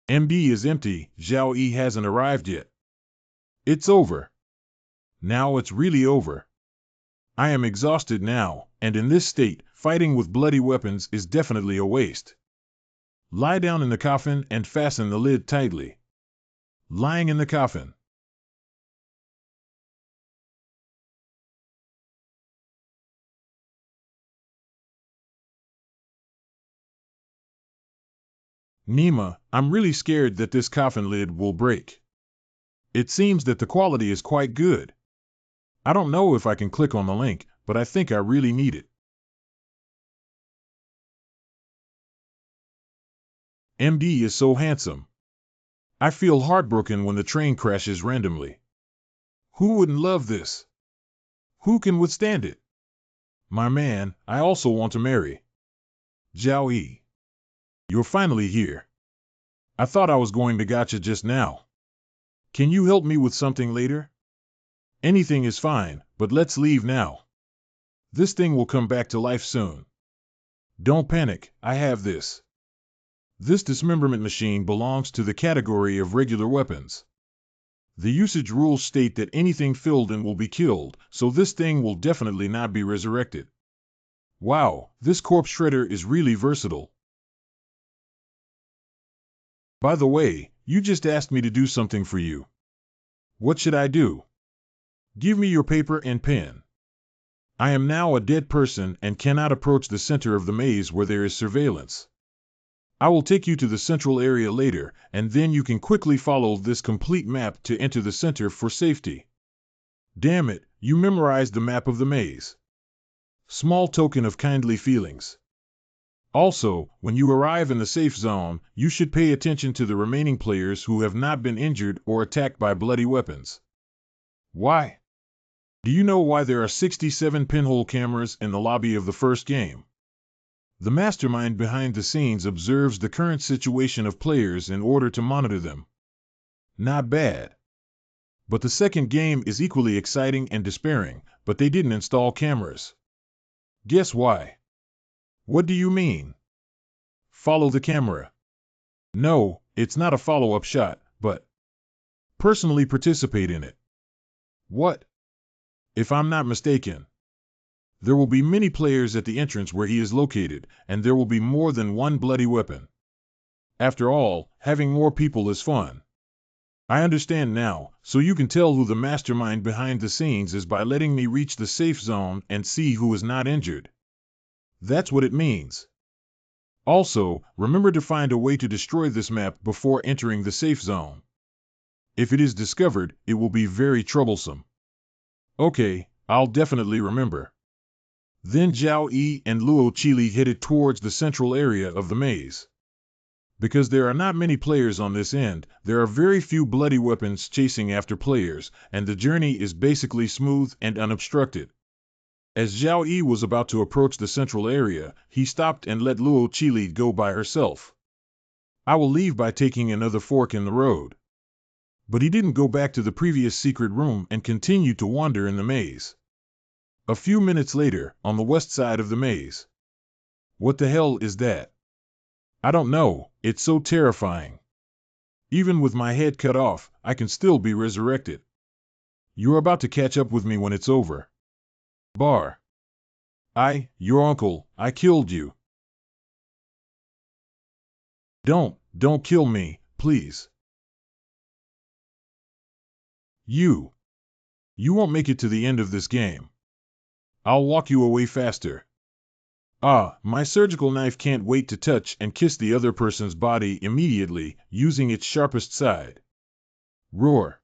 MD is empty, Zhao Yi hasn't arrived yet. It's over. Now it's really over. I am exhausted now, and in this state, fighting with bloody weapons is definitely a waste. Lie down in the coffin and fasten the lid tightly. Lying in the coffin. Nima, I'm really scared that this coffin lid will break. It seems that the quality is quite good. I don't know if I can click on the link, but I think I really need it. MD is so handsome. I feel heartbroken when the train crashes randomly. Who wouldn't love this? Who can withstand it? My man, I also want to marry. Zhao Yi. You're finally here. I thought I was going to gotcha just now. Can you help me with something later? Anything is fine, but let's leave now. This thing will come back to life soon. Don't panic, I have this. This dismemberment machine belongs to the category of regular weapons. The usage rules state that anything filled in will be killed, so this thing will definitely not be resurrected. Wow, this corpse shredder is really versatile. By the way, you just asked me to do something for you. What should I do? Give me your paper and pen. I am now a dead person and cannot approach the center of the maze where there is surveillance. I will take you to the central area later, and then you can quickly follow this complete map to enter the center for safety. Damn it, you memorized the map of the maze. Small token of kindly feelings. Also, when you arrive in the safe zone, you should pay attention to the remaining players who have not been injured or attacked by bloody weapons. Why? Do you know why there are 67 pinhole cameras in the lobby of the first game? The mastermind behind the scenes observes the current situation of players in order to monitor them. Not bad. But the second game is equally exciting and despairing, but they didn't install cameras. Guess why? What do you mean? Follow the camera. No, it's not a follow-up shot, but personally participate in it. What? If I'm not mistaken, there will be many players at the entrance where he is located, and there will be more than one bloody weapon. After all, having more people is fun. I understand now, so you can tell who the mastermind behind the scenes is by letting me reach the safe zone and see who is not injured. That's what it means. Also, remember to find a way to destroy this map before entering the safe zone. If it is discovered, it will be very troublesome. Okay, I'll definitely remember. Then Zhao Yi and Luo Qili headed towards the central area of the maze. Because there are not many players on this end, there are very few bloody weapons chasing after players, and the journey is basically smooth and unobstructed. As Zhao Yi was about to approach the central area, he stopped and let Luo Qili go by herself. I will leave by taking another fork in the road. But he didn't go back to the previous secret room and continued to wander in the maze. A few minutes later, on the west side of the maze. What the hell is that? I don't know, it's so terrifying. Even with my head cut off, I can still be resurrected. You're about to catch up with me when it's over. Bar. Your uncle, I killed you. Don't kill me, please. You won't make it to the end of this game. I'll walk you away faster. My surgical knife can't wait to touch and kiss the other person's body immediately, using its sharpest side. Roar.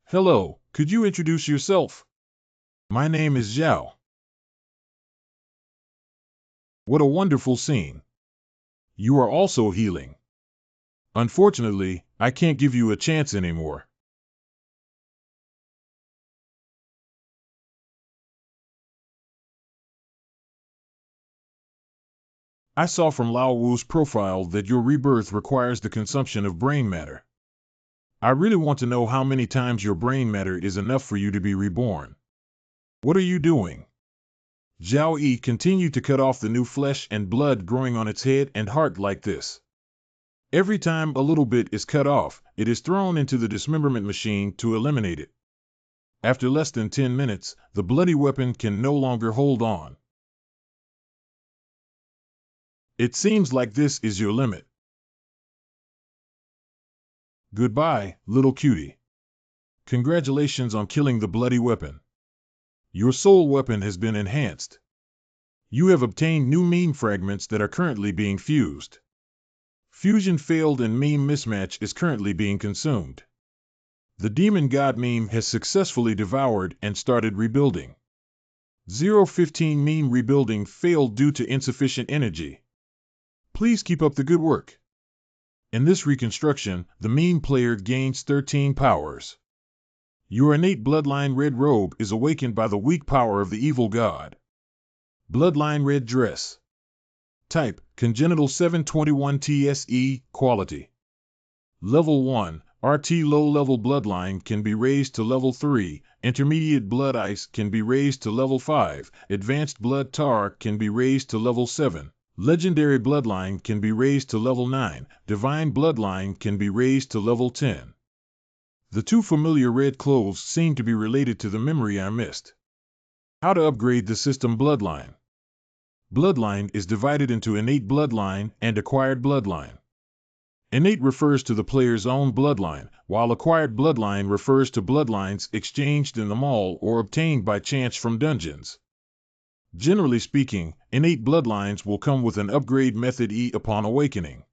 Hello, could you introduce yourself? My name is Zhao. What a wonderful scene. You are also healing. Unfortunately, I can't give you a chance anymore. I saw from Lao Wu's profile that your rebirth requires the consumption of brain matter. I really want to know how many times your brain matter is enough for you to be reborn. What are you doing? Zhao Yi continued to cut off the new flesh and blood growing on its head and heart like this. Every time a little bit is cut off, it is thrown into the dismemberment machine to eliminate it. After less than 10 minutes, the bloody weapon can no longer hold on. It seems like this is your limit. Goodbye, little cutie. Congratulations on killing the bloody weapon. Your soul weapon has been enhanced. You have obtained new meme fragments that are currently being fused. Fusion failed and meme mismatch is currently being consumed. The demon god meme has successfully devoured and started rebuilding. 015 meme rebuilding failed due to insufficient energy. Please keep up the good work. In this reconstruction, the meme player gains 13 powers. Your innate bloodline red robe is awakened by the weak power of the evil god. Bloodline red dress. Type, congenital 721 TSE, quality. Level 1, RT low-level bloodline can be raised to level 3, intermediate blood ice can be raised to level 5, advanced blood tar can be raised to level 7, legendary bloodline can be raised to level 9, divine bloodline can be raised to level 10. The two familiar red clothes seem to be related to the memory I missed. How to upgrade the system bloodline. Bloodline is divided into innate bloodline and acquired bloodline. Innate refers to the player's own bloodline, while acquired bloodline refers to bloodlines exchanged in the mall or obtained by chance from dungeons. Generally speaking, innate bloodlines will come with an upgrade method E upon awakening.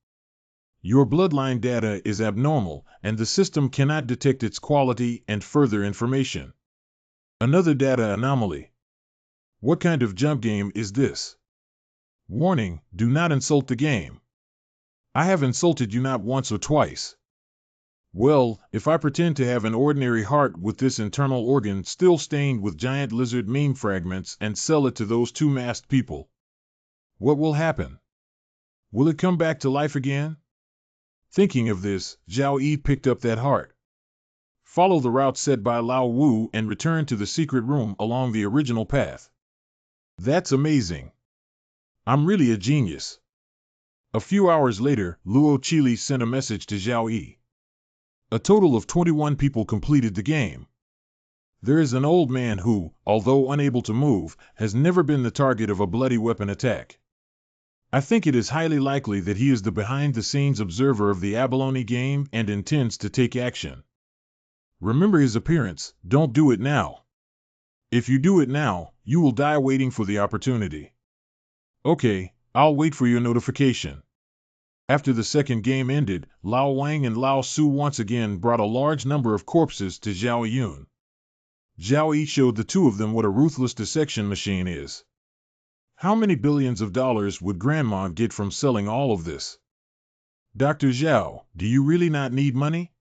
Your bloodline data is abnormal, and the system cannot detect its quality and further information. Another data anomaly. What kind of jump game is this? Warning, do not insult the game. I have insulted you not once or twice. Well, if I pretend to have an ordinary heart with this internal organ still stained with giant lizard meme fragments and sell it to those two masked people, what will happen? Will it come back to life again? Thinking of this, Zhao Yi picked up that heart. Follow the route set by Lao Wu and return to the secret room along the original path. That's amazing. I'm really a genius. A few hours later, Luo Qili sent a message to Zhao Yi. A total of 21 people completed the game. There is an old man who, although unable to move, has never been the target of a bloody weapon attack. I think it is highly likely that he is the behind-the-scenes observer of the abalone game and intends to take action. Remember his appearance, don't do it now. If you do it now, you will die waiting for the opportunity. Okay, I'll wait for your notification. After the second game ended, Lao Wang and Lao Su once again brought a large number of corpses to Zhao Yun. Zhao Yi showed the two of them what a ruthless dissection machine is. How many billions of dollars would Grandma get from selling all of this? Dr. Zhao, do you really not need money?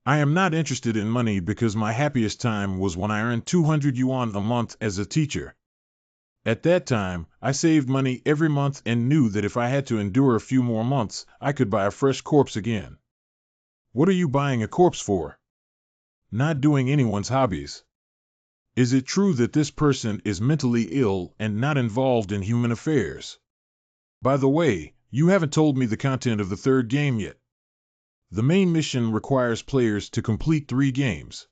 I am not interested in money because my happiest time was when I earned 200 yuan a month as a teacher. At that time, I saved money every month and knew that if I had to endure a few more months, I could buy a fresh corpse again. What are you buying a corpse for? Not doing anyone's hobbies. Is it true that this person is mentally ill and not involved in human affairs? By the way, you haven't told me the content of the third game yet. The main mission requires players to complete 3 games.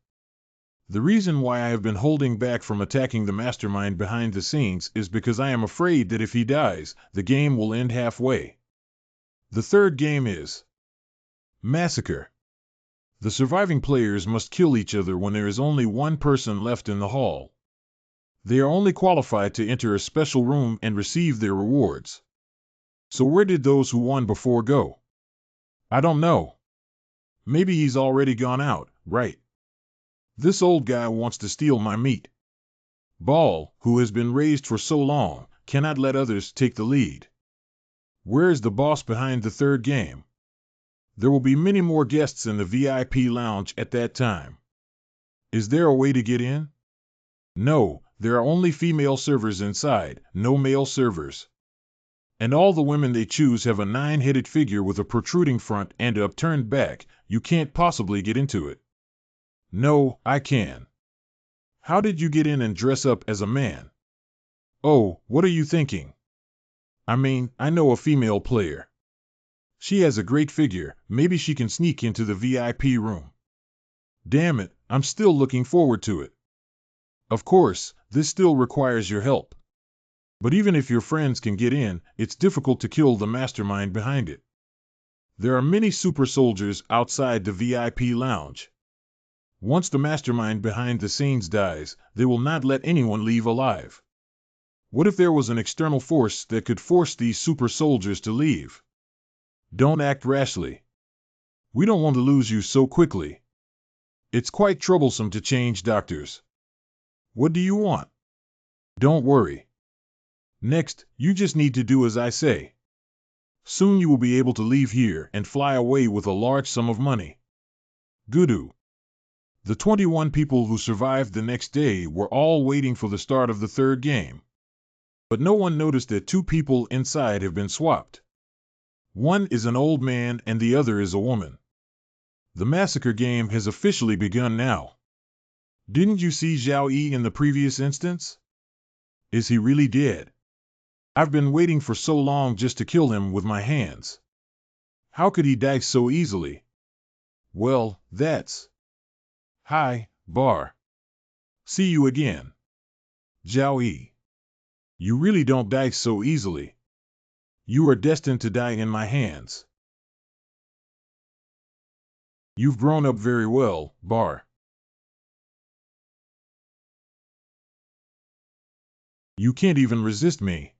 The reason why I have been holding back from attacking the mastermind behind the scenes is because I am afraid that if he dies, the game will end halfway. The third game is Massacre. The surviving players must kill each other when there is only one person left in the hall. They are only qualified to enter a special room and receive their rewards. So where did those who won before go? I don't know. Maybe he's already gone out, right? This old guy wants to steal my meat. Ball, who has been raised for so long, cannot let others take the lead. Where is the boss behind the third game? There will be many more guests in the VIP lounge at that time. Is there a way to get in? No, there are only female servers inside, no male servers. And all the women they choose have a 9-headed figure with a protruding front and a upturned back. You can't possibly get into it. No, I can. How did you get in and dress up as a man? Oh, what are you thinking? I mean, I know a female player. She has a great figure, maybe she can sneak into the VIP room. Damn it, I'm still looking forward to it. Of course, this still requires your help. But even if your friends can get in, it's difficult to kill the mastermind behind it. There are many super soldiers outside the VIP lounge. Once the mastermind behind the scenes dies, they will not let anyone leave alive. What if there was an external force that could force these super soldiers to leave? Don't act rashly. We don't want to lose you so quickly. It's quite troublesome to change doctors. What do you want? Don't worry. Next, you just need to do as I say. Soon you will be able to leave here and fly away with a large sum of money. Gudu. The 21 people who survived the next day were all waiting for the start of the third game. But no one noticed that 2 people inside have been swapped. One is an old man and the other is a woman. The massacre game has officially begun now. Didn't you see Zhao Yi in the previous instance? Is he really dead? I've been waiting for so long just to kill him with my hands. How could he die so easily? Well, that's... Hi, Bar. See you again. Zhao Yi. You really don't die so easily. You are destined to die in my hands. You've grown up very well, Bar. You can't even resist me.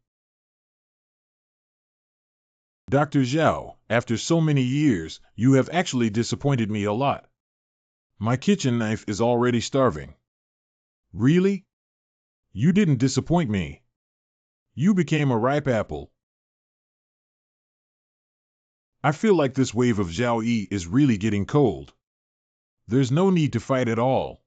Dr. Zhao, after so many years, you have actually disappointed me a lot. My kitchen knife is already starving. Really? You didn't disappoint me. You became a ripe apple. I feel like this wave of Zhao Yi is really getting cold. There's no need to fight at all.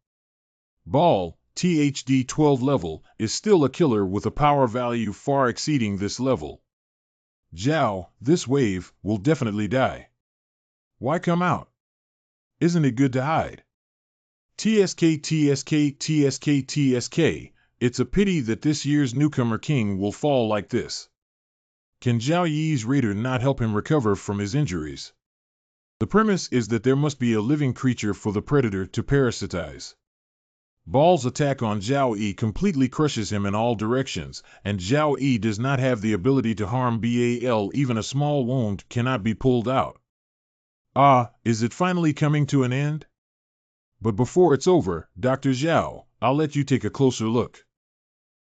Ball, THD 12 level, is still a killer with a power value far exceeding this level. Zhao, this wave, will definitely die. Why come out? Isn't it good to hide? TSK, TSK, TSK, TSK, it's a pity that this year's newcomer king will fall like this. Can Zhao Yi's raider not help him recover from his injuries? The premise is that there must be a living creature for the predator to parasitize. Ball's attack on Zhao Yi completely crushes him in all directions, and Zhao Yi does not have the ability to harm Bal. Even a small wound cannot be pulled out. Ah, is it finally coming to an end? But before it's over, Dr. Zhao, I'll let you take a closer look.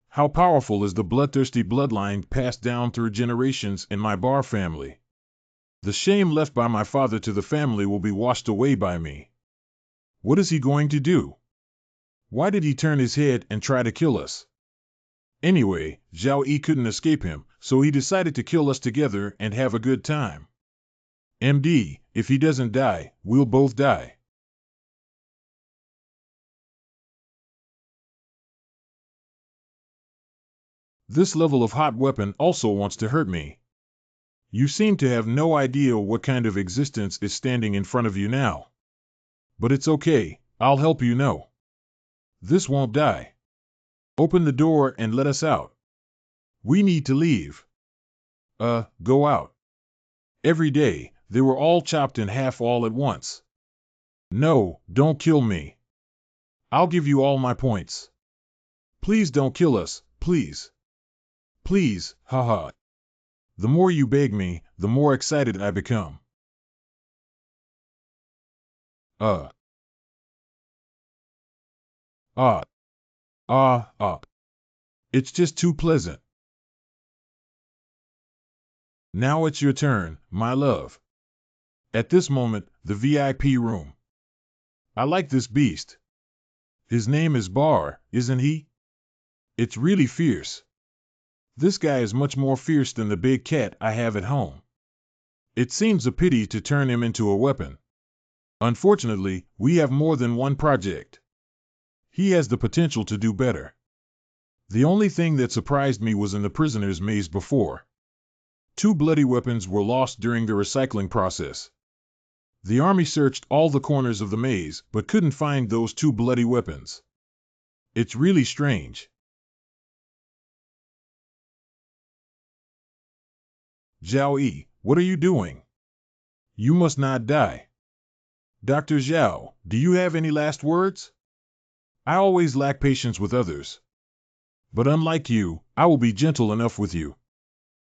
How powerful is the bloodthirsty bloodline passed down through generations in my Bar family? The shame left by my father to the family will be washed away by me. What is he going to do? Why did he turn his head and try to kill us? Anyway, Zhao Yi couldn't escape him, so he decided to kill us together and have a good time. MD, if he doesn't die, we'll both die. This level of hot weapon also wants to hurt me. You seem to have no idea what kind of existence is standing in front of you now. But it's okay, I'll help you know. This won't die. Open the door and let us out. We need to leave. Go out. Every day, they were all chopped in half all at once. No, don't kill me. I'll give you all my points. Please don't kill us, please. Please, haha. The more you beg me, the more excited I become. It's just too pleasant. Now it's your turn, my love. At this moment, the VIP room. I like this beast. His name is Bar, isn't he? It's really fierce. This guy is much more fierce than the big cat I have at home. It seems a pity to turn him into a weapon. Unfortunately, we have more than one project. He has the potential to do better. The only thing that surprised me was in the prisoner's maze before. 2 bloody weapons were lost during the recycling process. The army searched all the corners of the maze, but couldn't find those 2 bloody weapons. It's really strange. Zhao Yi, what are you doing? You must not die. Dr. Zhao, do you have any last words? I always lack patience with others. But unlike you, I will be gentle enough with you.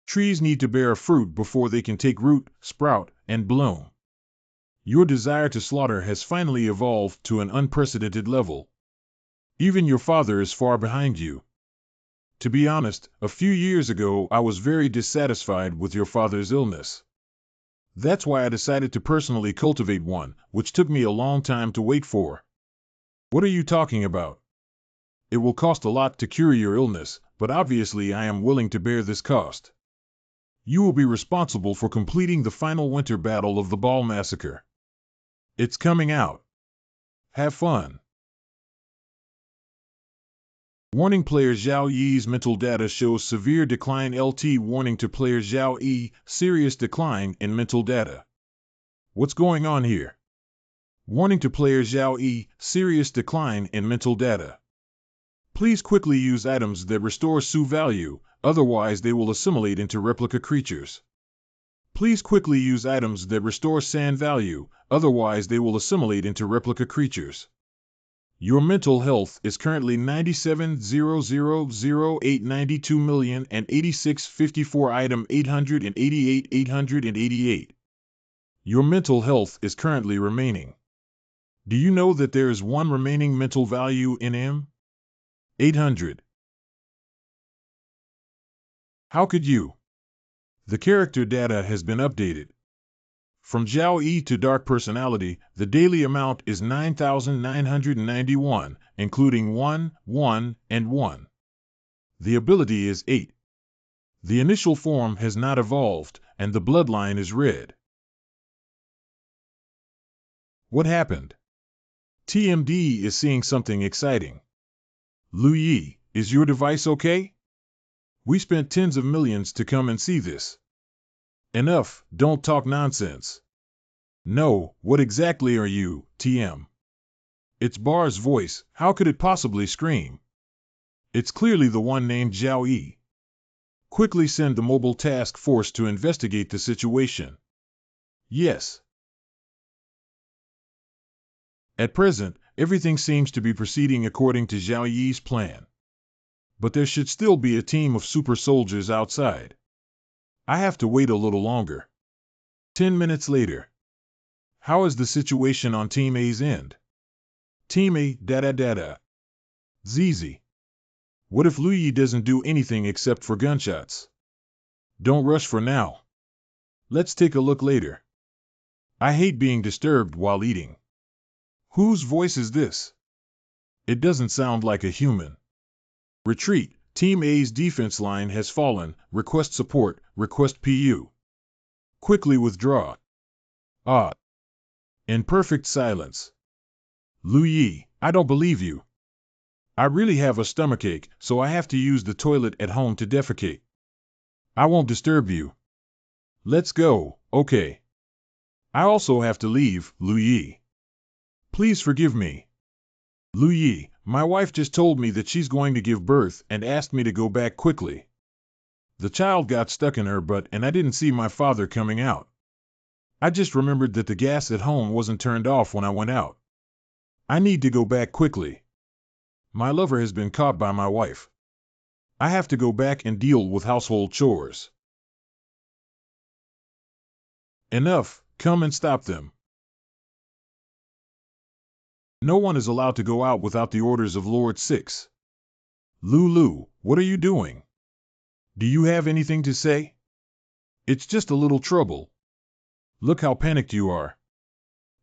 Trees need to bear fruit before they can take root, sprout, and bloom. Your desire to slaughter has finally evolved to an unprecedented level. Even your father is far behind you. To be honest, a few years ago I was very dissatisfied with your father's illness. That's why I decided to personally cultivate one, which took me a long time to wait for. What are you talking about? It will cost a lot to cure your illness, but obviously I am willing to bear this cost. You will be responsible for completing the final winter battle of the Ball Massacre. It's coming out. Have fun. Warning: player Zhao Yi's mental data shows severe decline. LT warning to player Zhao Yi, serious decline in mental data. What's going on here? Warning to player Zhao Yi, serious decline in mental data. Please quickly use items that restore Su value, otherwise they will assimilate into replica creatures. Please quickly use items that restore San value, otherwise they will assimilate into replica creatures. Your mental health is currently 97,000,892,086,54 item 888. Your mental health is currently remaining. Do you know that there is one remaining mental value in M? 800. How could you? The character data has been updated. From Zhao Yi to Dark Personality, the daily amount is 9,991, including 1, 1, and 1. The ability is 8. The initial form has not evolved, and the bloodline is red. What happened? TMD is seeing something exciting. Lu Yi, is your device okay? We spent tens of millions to come and see this. Enough, don't talk nonsense. No, what exactly are you, TM? It's Bar's voice, how could it possibly scream? It's clearly the one named Zhao Yi. Quickly send the mobile task force to investigate the situation. Yes. At present, everything seems to be proceeding according to Zhao Yi's plan. But there should still be a team of super soldiers outside. I have to wait a little longer. 10 minutes later. How is the situation on Team A's end? Team A, da-da-da-da. ZZ. What if Lu Yi doesn't do anything except for gunshots? Don't rush for now. Let's take a look later. I hate being disturbed while eating. Whose voice is this? It doesn't sound like a human. Retreat. Team A's defense line has fallen. Request support. Request PU. Quickly withdraw. Ah. In perfect silence. Lu Yi, I don't believe you. I really have a stomachache, so I have to use the toilet at home to defecate. I won't disturb you. Let's go, okay. I also have to leave, Lu Yi. Please forgive me. Lu Yi, my wife just told me that she's going to give birth and asked me to go back quickly. The child got stuck in her butt and I didn't see my father coming out. I just remembered that the gas at home wasn't turned off when I went out. I need to go back quickly. My lover has been caught by my wife. I have to go back and deal with household chores. Enough, come and stop them. No one is allowed to go out without the orders of Lord 6. Lulu, what are you doing? Do you have anything to say? It's just a little trouble. Look how panicked you are.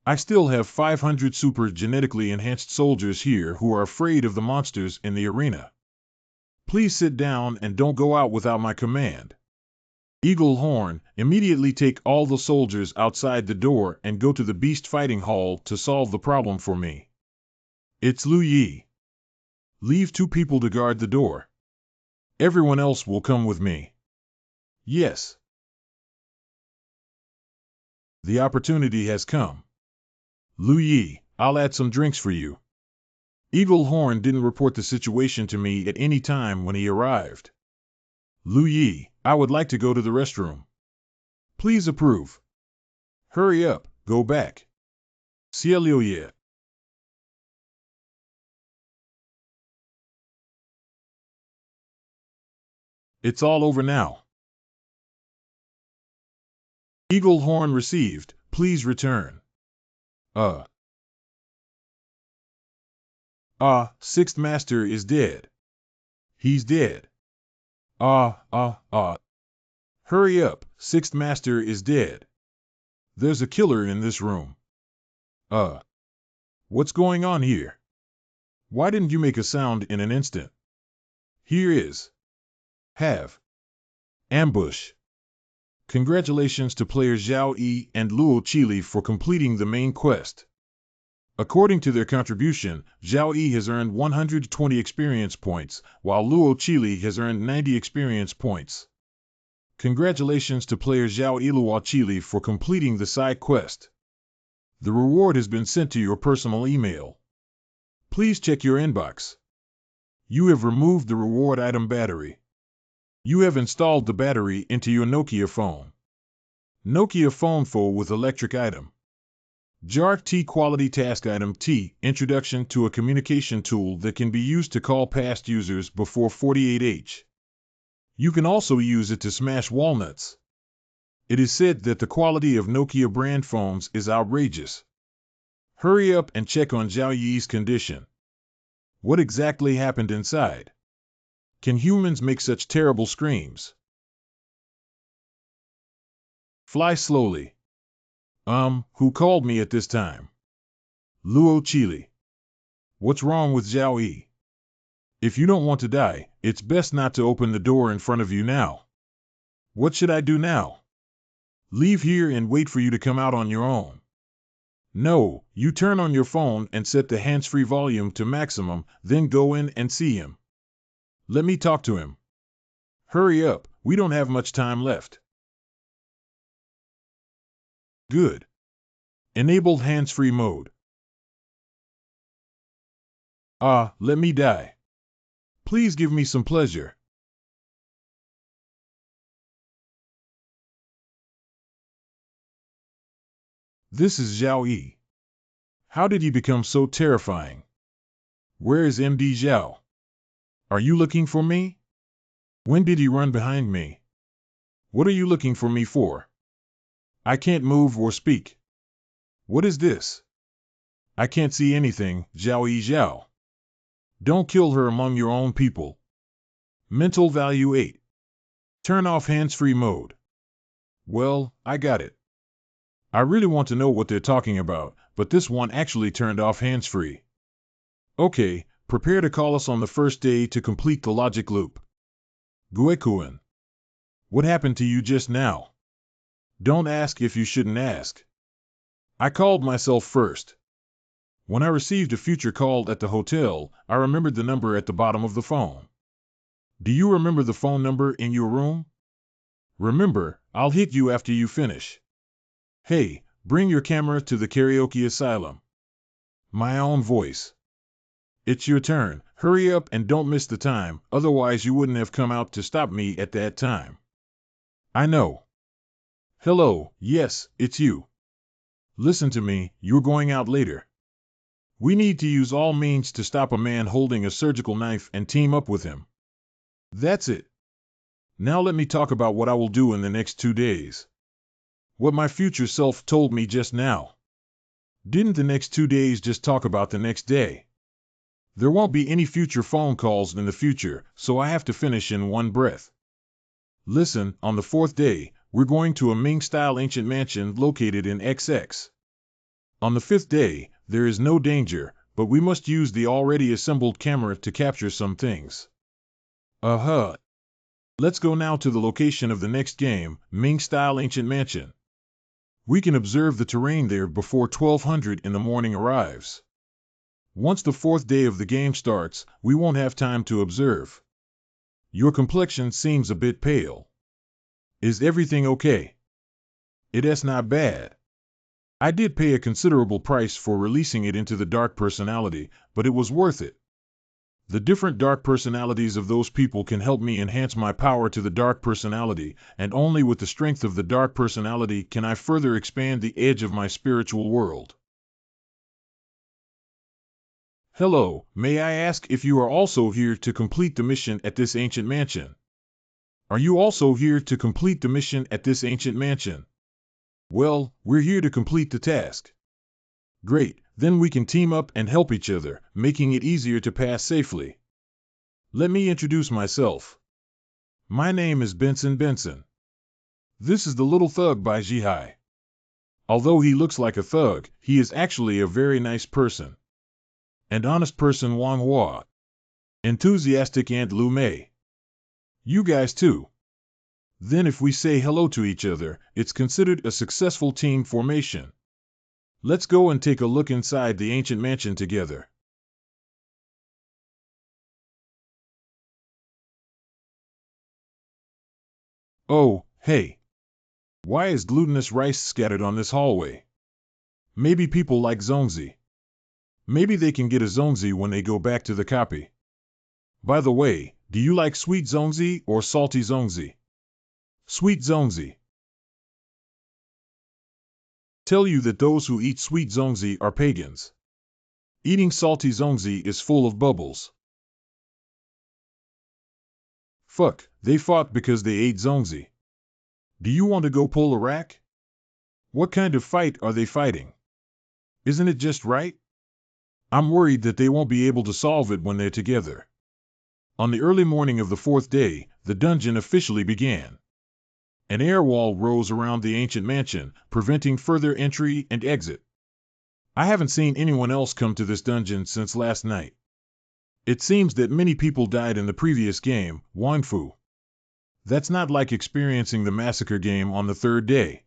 I still have 500 super genetically enhanced soldiers here who are afraid of the monsters in the arena. Please sit down and don't go out without my command. Eagle Horn, immediately take all the soldiers outside the door and go to the Beast Fighting Hall to solve the problem for me. It's Lu Yi. Leave 2 people to guard the door. Everyone else will come with me. Yes. The opportunity has come. Lu Yi, I'll add some drinks for you. Eagle Horn didn't report the situation to me at any time when he arrived. Lu Yi, I would like to go to the restroom. Please approve. Hurry up, go back. Cielo ye. It's all over now. Eagle Horn received, please return. Sixth Master is dead. He's dead. Hurry up, Sixth Master is dead. There's a killer in this room. What's going on here? Why didn't you make a sound in an instant? Here is. Have. Ambush. Congratulations to players Zhao Yi and Luo Qili for completing the main quest. According to their contribution, Zhao Yi has earned 120 experience points, while Luo Qili has earned 90 experience points. Congratulations to players Zhao Yi Luo Qili for completing the side quest. The reward has been sent to your personal email. Please check your inbox. You have removed the reward item battery. You have installed the battery into your Nokia phone. Nokia phone phone with electric item. JAR T quality task item T, introduction to a communication tool that can be used to call past users before 48H. You can also use it to smash walnuts. It is said that the quality of Nokia brand phones is outrageous. Hurry up and check on Zhao Yi's condition. What exactly happened inside? Can humans make such terrible screams? Fly slowly. Who called me at this time? Luo Qili. What's wrong with Zhao Yi? If you don't want to die, it's best not to open the door in front of you now. What should I do now? Leave here and wait for you to come out on your own. No, you turn on your phone and set the hands-free volume to maximum, then go in and see him. Let me talk to him. Hurry up, we don't have much time left. Good. Enabled hands-free mode. Let me die. Please give me some pleasure. This is Zhao Yi. How did he become so terrifying? Where is MD Zhao? Are you looking for me? When did he run behind me? What are you looking for me for? I can't move or speak. What is this? I can't see anything, Zhao Yi Zhao. Don't kill her among your own people. Mental value 8. Turn off hands-free mode. Well, I got it. I really want to know what they're talking about, but this one actually turned off hands-free. Okay, prepare to call us on the first day to complete the logic loop. Guekuen. What happened to you just now? Don't ask if you shouldn't ask. I called myself first. When I received a future call at the hotel, I remembered the number at the bottom of the phone. Do you remember the phone number in your room? Remember, I'll hit you after you finish. Hey, bring your camera to the karaoke asylum. My own voice. It's your turn. Hurry up and don't miss the time, otherwise you wouldn't have come out to stop me at that time. I know. Hello, yes, it's you. Listen to me, you're going out later. We need to use all means to stop a man holding a surgical knife and team up with him. That's it. Now let me talk about what I will do in the next 2 days. What my future self told me just now. Didn't the next 2 days just talk about the next day? There won't be any future phone calls in the future, so I have to finish in one breath. Listen, on the 4th day, we're going to a Ming-style ancient mansion located in XX. On the 5th day, there is no danger, but we must use the already assembled camera to capture some things. Let's go now to the location of the next game, Ming-style ancient mansion. We can observe the terrain there before 1200 in the morning arrives. Once the 4th day of the game starts, we won't have time to observe. Your complexion seems a bit pale. Is everything okay? It's not bad. I did pay a considerable price for releasing it into the dark personality, but it was worth it. The different dark personalities of those people can help me enhance my power to the dark personality, and only with the strength of the dark personality can I further expand the edge of my spiritual world. Hello, may I ask if you are also here to complete the mission at this ancient mansion? Are you also here to complete the mission at this ancient mansion? Well, we're here to complete the task. Great, then we can team up and help each other, making it easier to pass safely. Let me introduce myself. My name is Benson. This is the little thug by Jihai. Although he looks like a thug, he is actually a very nice person. And honest person Wang Hua. Enthusiastic Aunt Lu Mei. You guys too. Then if we say hello to each other, it's considered a successful team formation. Let's go and take a look inside the ancient mansion together. Oh, hey. Why is glutinous rice scattered on this hallway? Maybe people like zongzi. Maybe they can get a zongzi when they go back to the copy. By the way, do you like sweet zongzi or salty zongzi? Sweet zongzi. Tell you that those who eat sweet zongzi are pagans. Eating salty zongzi is full of bubbles. Fuck, they fought because they ate zongzi. Do you want to go pull a rack? What kind of fight are they fighting? Isn't it just right? I'm worried that they won't be able to solve it when they're together. On the early morning of the 4th day, the dungeon officially began. An air wall rose around the ancient mansion, preventing further entry and exit. I haven't seen anyone else come to this dungeon since last night. It seems that many people died in the previous game, Wanfu. That's not like experiencing the massacre game on the 3rd day.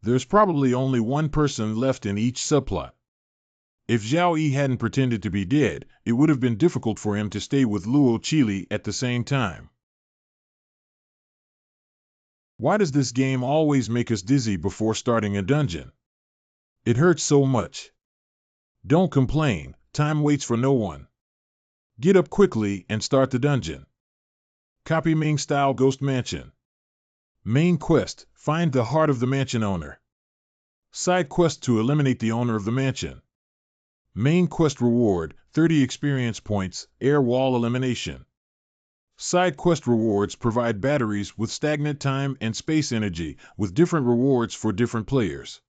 There's probably only one person left in each subplot. If Zhao Yi hadn't pretended to be dead, it would have been difficult for him to stay with Luo Qili at the same time. Why does this game always make us dizzy before starting a dungeon? It hurts so much. Don't complain, time waits for no one. Get up quickly and start the dungeon. Copy Ming Style Ghost Mansion. Main quest, find the heart of the mansion owner. Side quest to eliminate the owner of the mansion. Main quest reward, 30 experience points, air wall elimination. Side quest rewards provide batteries with stagnant time and space energy, with different rewards for different players.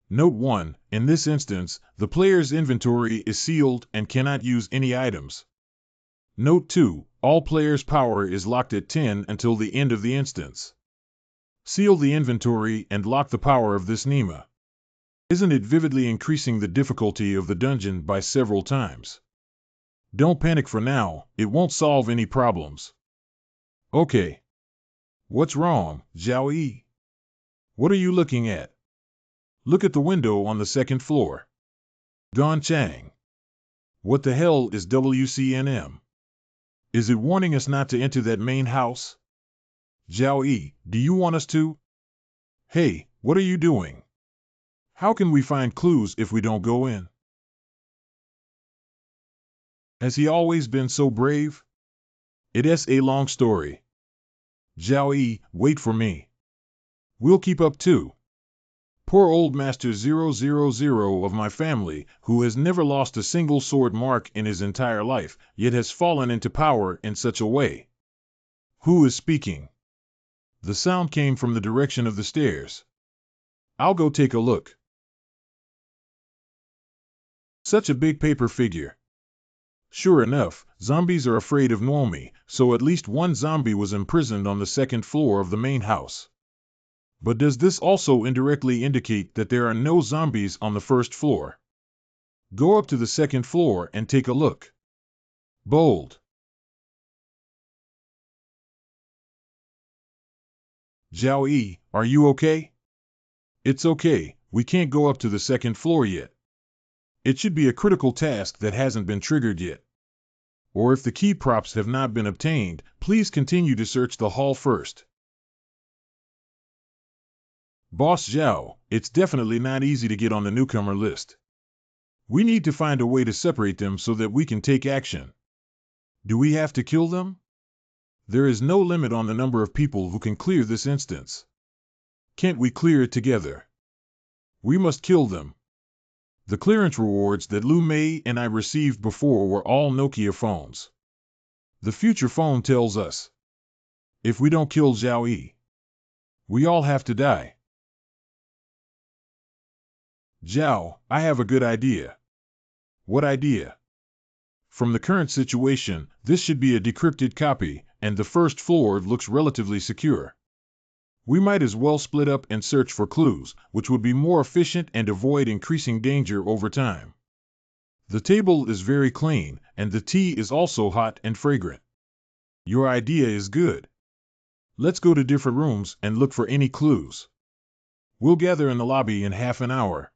Note 1. In this instance, the player's inventory is sealed and cannot use any items. Note 2. All players' power is locked at 10 until the end of the instance. Seal the inventory and lock the power of this Nima. Isn't it vividly increasing the difficulty of the dungeon by several times? Don't panic for now, it won't solve any problems. Okay. What's wrong, Zhao Yi? What are you looking at? Look at the window on the second floor. Don Chang. What the hell is WCNM? Is it warning us not to enter that main house? Zhao Yi, do you want us to? Hey, what are you doing? How can we find clues if we don't go in? Has he always been so brave? It's a long story. Zhao Yi, wait for me. We'll keep up too. Poor old Master 000 of my family, who has never lost a single sword mark in his entire life, yet has fallen into power in such a way. Who is speaking? The sound came from the direction of the stairs. I'll go take a look. Such a big paper figure. Sure enough, zombies are afraid of Nobi, so at least one zombie was imprisoned on the second floor of the main house. But does this also indirectly indicate that there are no zombies on the first floor? Go up to the second floor and take a look. Bold. Zhao Yi, are you okay? It's okay, we can't go up to the second floor yet. It should be a critical task that hasn't been triggered yet. Or if the key props have not been obtained, please continue to search the hall first. Boss Zhao, it's definitely not easy to get on the newcomer list. We need to find a way to separate them so that we can take action. Do we have to kill them? There is no limit on the number of people who can clear this instance. Can't we clear it together? We must kill them. The clearance rewards that Lu Mei and I received before were all Nokia phones. The future phone tells us, if we don't kill Zhao Yi, we all have to die. Zhao, I have a good idea. What idea? From the current situation, this should be a decrypted copy, and the first floor looks relatively secure. We might as well split up and search for clues, which would be more efficient and avoid increasing danger over time. The table is very clean, and the tea is also hot and fragrant. Your idea is good. Let's go to different rooms and look for any clues. We'll gather in the lobby in half an hour.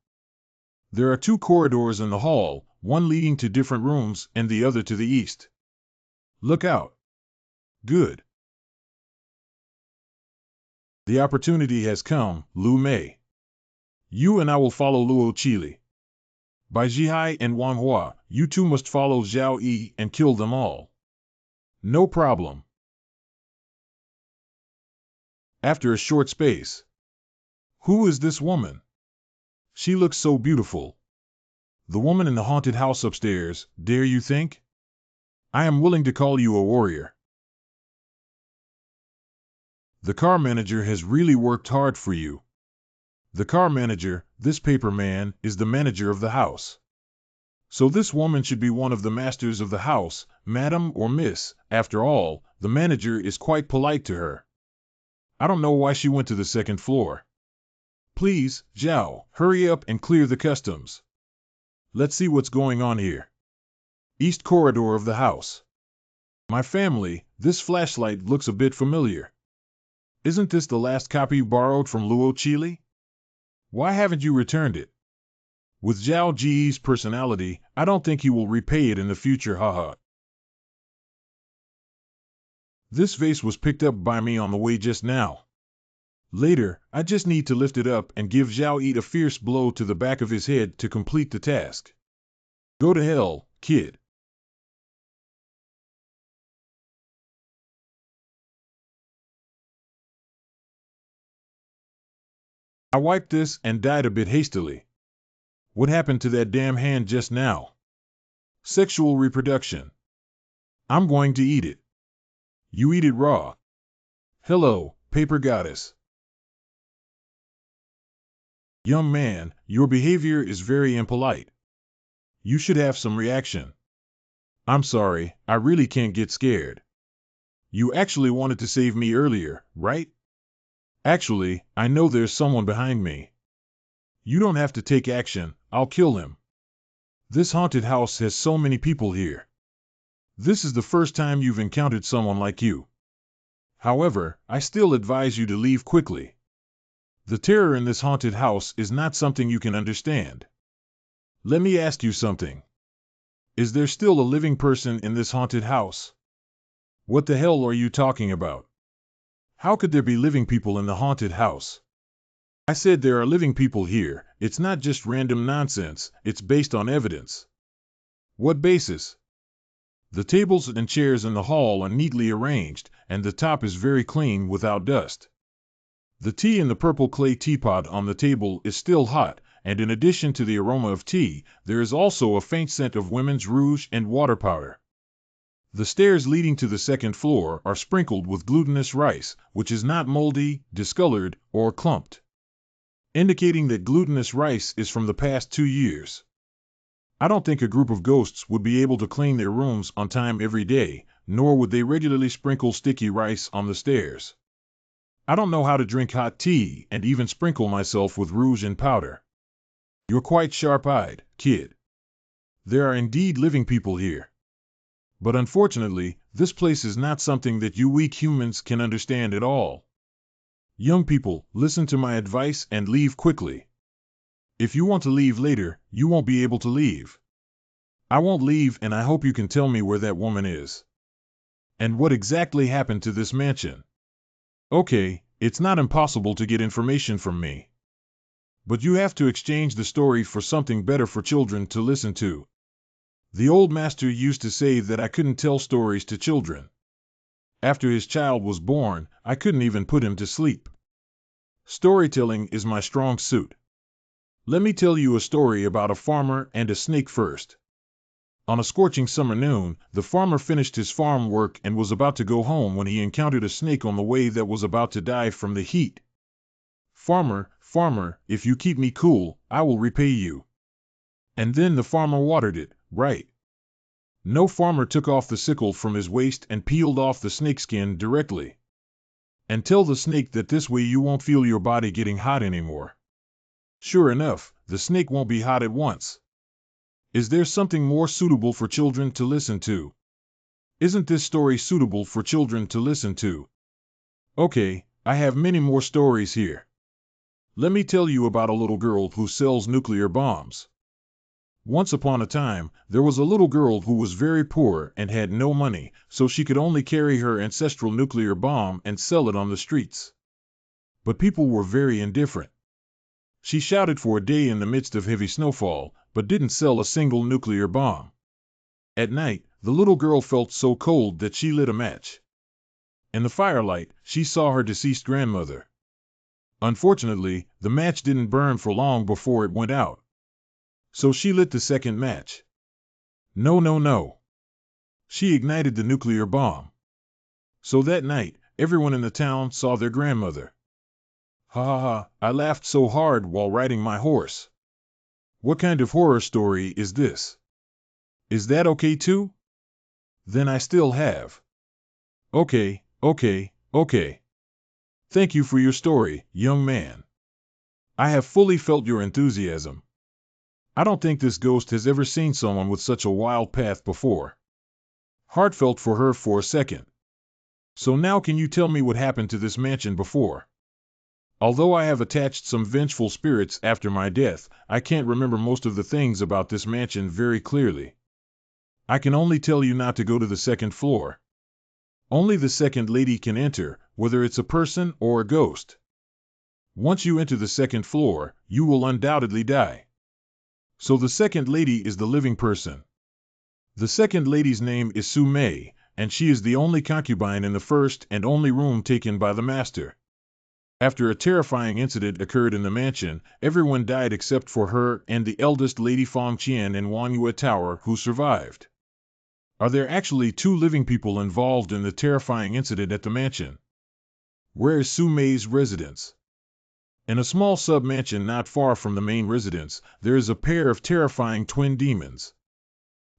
There are 2 corridors in the hall, one leading to different rooms and the other to the east. Look out. Good. The opportunity has come, Lu Mei. You and I will follow Luo Qili. By Zhihai and Manhua, you two must follow Zhao Yi and kill them all. No problem. After a short space. Who is this woman? She looks so beautiful. The woman in the haunted house upstairs, dare you think? I am willing to call you a warrior. The car manager has really worked hard for you. The car manager, this paper man, is the manager of the house. So this woman should be one of the masters of the house, madam or miss. After all, the manager is quite polite to her. I don't know why she went to the second floor. Please, Zhao, hurry up and clear the customs. Let's see what's going on here. East corridor of the house. My family, this flashlight looks a bit familiar. Isn't this the last copy borrowed from Luo Qili? Why haven't you returned it? With Zhao Ji's personality, I don't think he will repay it in the future, haha. This vase was picked up by me on the way just now. Later, I just need to lift it up and give Zhao Yi a fierce blow to the back of his head to complete the task. Go to hell, kid. I wiped this and died a bit hastily. What happened to that damn hand just now? Sexual reproduction. I'm going to eat it. You eat it raw. Hello, paper goddess. Young man, your behavior is very impolite. You should have some reaction. I'm sorry, I really can't get scared. You actually wanted to save me earlier, right? Actually, I know there's someone behind me. You don't have to take action, I'll kill him. This haunted house has so many people here. This is the first time you've encountered someone like you. However, I still advise you to leave quickly. The terror in this haunted house is not something you can understand. Let me ask you something. Is there still a living person in this haunted house? What the hell are you talking about? How could there be living people in the haunted house? I said there are living people here. It's not just random nonsense, it's based on evidence. What basis? The tables and chairs in the hall are neatly arranged, and the top is very clean without dust. The tea in the purple clay teapot on the table is still hot, and in addition to the aroma of tea, there is also a faint scent of women's rouge and water powder. The stairs leading to the second floor are sprinkled with glutinous rice, which is not moldy, discolored, or clumped, indicating that glutinous rice is from the past 2 years. I don't think a group of ghosts would be able to clean their rooms on time every day, nor would they regularly sprinkle sticky rice on the stairs. I don't know how to drink hot tea and even sprinkle myself with rouge and powder. You're quite sharp-eyed, kid. There are indeed living people here. But unfortunately, this place is not something that you weak humans can understand at all. Young people, listen to my advice and leave quickly. If you want to leave later, you won't be able to leave. I won't leave, and I hope you can tell me where that woman is. And what exactly happened to this mansion? Okay, it's not impossible to get information from me. But you have to exchange the story for something better for children to listen to. The old master used to say that I couldn't tell stories to children. After his child was born, I couldn't even put him to sleep. Storytelling is my strong suit. Let me tell you a story about a farmer and a snake first. On a scorching summer noon, the farmer finished his farm work and was about to go home when he encountered a snake on the way that was about to die from the heat. Farmer, farmer, if you keep me cool, I will repay you. And then the farmer watered it, right? No farmer took off the sickle from his waist and peeled off the snakeskin directly. And tell the snake that this way you won't feel your body getting hot anymore. Sure enough, the snake won't be hot at once. Is there something more suitable for children to listen to? Isn't this story suitable for children to listen to? Okay, I have many more stories here. Let me tell you about a little girl who sells nuclear bombs. Once upon a time, there was a little girl who was very poor and had no money, so she could only carry her ancestral nuclear bomb and sell it on the streets. But people were very indifferent. She shouted for a day in the midst of heavy snowfall, but didn't sell a single nuclear bomb. At night, the little girl felt so cold that she lit a match. In the firelight, she saw her deceased grandmother. Unfortunately, the match didn't burn for long before it went out. So she lit the second match. No. She ignited the nuclear bomb. So that night, everyone in the town saw their grandmother. Ha ha ha, I laughed so hard while riding my horse. What kind of horror story is this? Is that okay too? Then I still have. Okay. Thank you for your story, young man. I have fully felt your enthusiasm. I don't think this ghost has ever seen someone with such a wild path before. Heartfelt for her for a second. So now can you tell me what happened to this mansion before? Although I have attached some vengeful spirits after my death, I can't remember most of the things about this mansion very clearly. I can only tell you not to go to the second floor. Only the second lady can enter, whether it's a person or a ghost. Once you enter the second floor, you will undoubtedly die. So the second lady is the living person. The second lady's name is Su Mei, and she is the only concubine in the first and only room taken by the master. After a terrifying incident occurred in the mansion, everyone died except for her and the eldest Lady Fong Qian in Manhua Tower, who survived. Are there actually 2 living people involved in the terrifying incident at the mansion? Where is Su Mei's residence? In a small sub-mansion not far from the main residence, there is a pair of terrifying twin demons.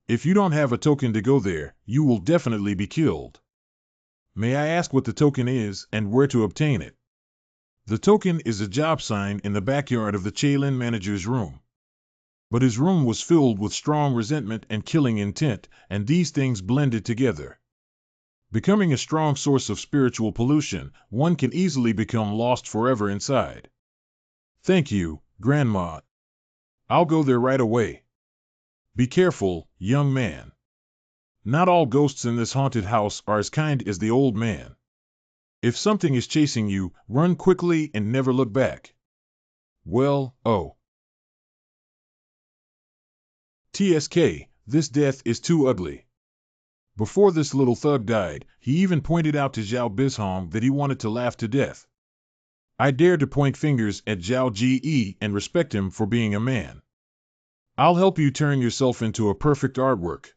If you don't have a token to go there, you will definitely be killed. May I ask what the token is and where to obtain it? The token is a job sign in the backyard of the Chaylin manager's room. But his room was filled with strong resentment and killing intent, and these things blended together. Becoming a strong source of spiritual pollution, one can easily become lost forever inside. Thank you, Grandma. I'll go there right away. Be careful, young man. Not all ghosts in this haunted house are as kind as the old man. If something is chasing you, run quickly and never look back. Well, oh. TSK, this death is too ugly. Before this little thug died, he even pointed out to Zhao Bizhong that he wanted to laugh to death. I dare to point fingers at Zhao Ji and respect him for being a man. I'll help you turn yourself into a perfect artwork.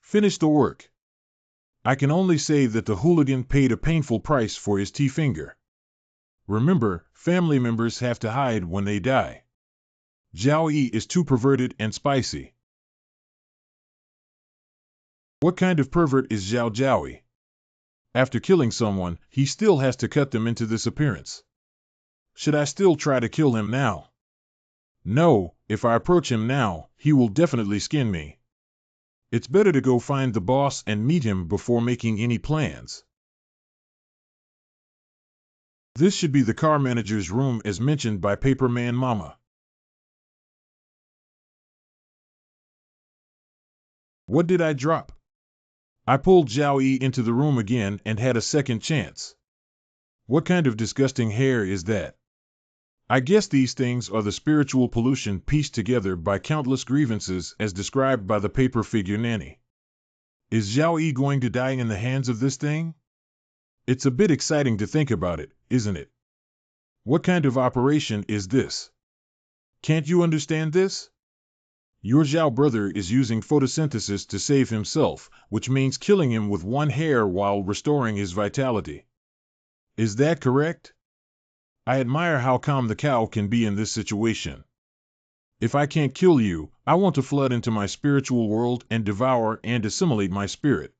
Finish the work. I can only say that the hooligan paid a painful price for his T-finger. Remember, family members have to hide when they die. Zhao Yi is too perverted and spicy. What kind of pervert is Zhao Jiaoyi? After killing someone, he still has to cut them into this appearance. Should I still try to kill him now? No, if I approach him now, he will definitely skin me. It's better to go find the boss and meet him before making any plans. This should be the car manager's room as mentioned by Paperman Mama. What did I drop? I pulled Zhao Yi into the room again and had a second chance. What kind of disgusting hair is that? I guess these things are the spiritual pollution pieced together by countless grievances as described by the paper figure nanny. Is Zhao Yi going to die in the hands of this thing? It's a bit exciting to think about it, isn't it? What kind of operation is this? Can't you understand this? Your Zhao brother is using photosynthesis to save himself, which means killing him with one hair while restoring his vitality. Is that correct? I admire how calm the cow can be in this situation. If I can't kill you, I want to flood into my spiritual world and devour and assimilate my spirit.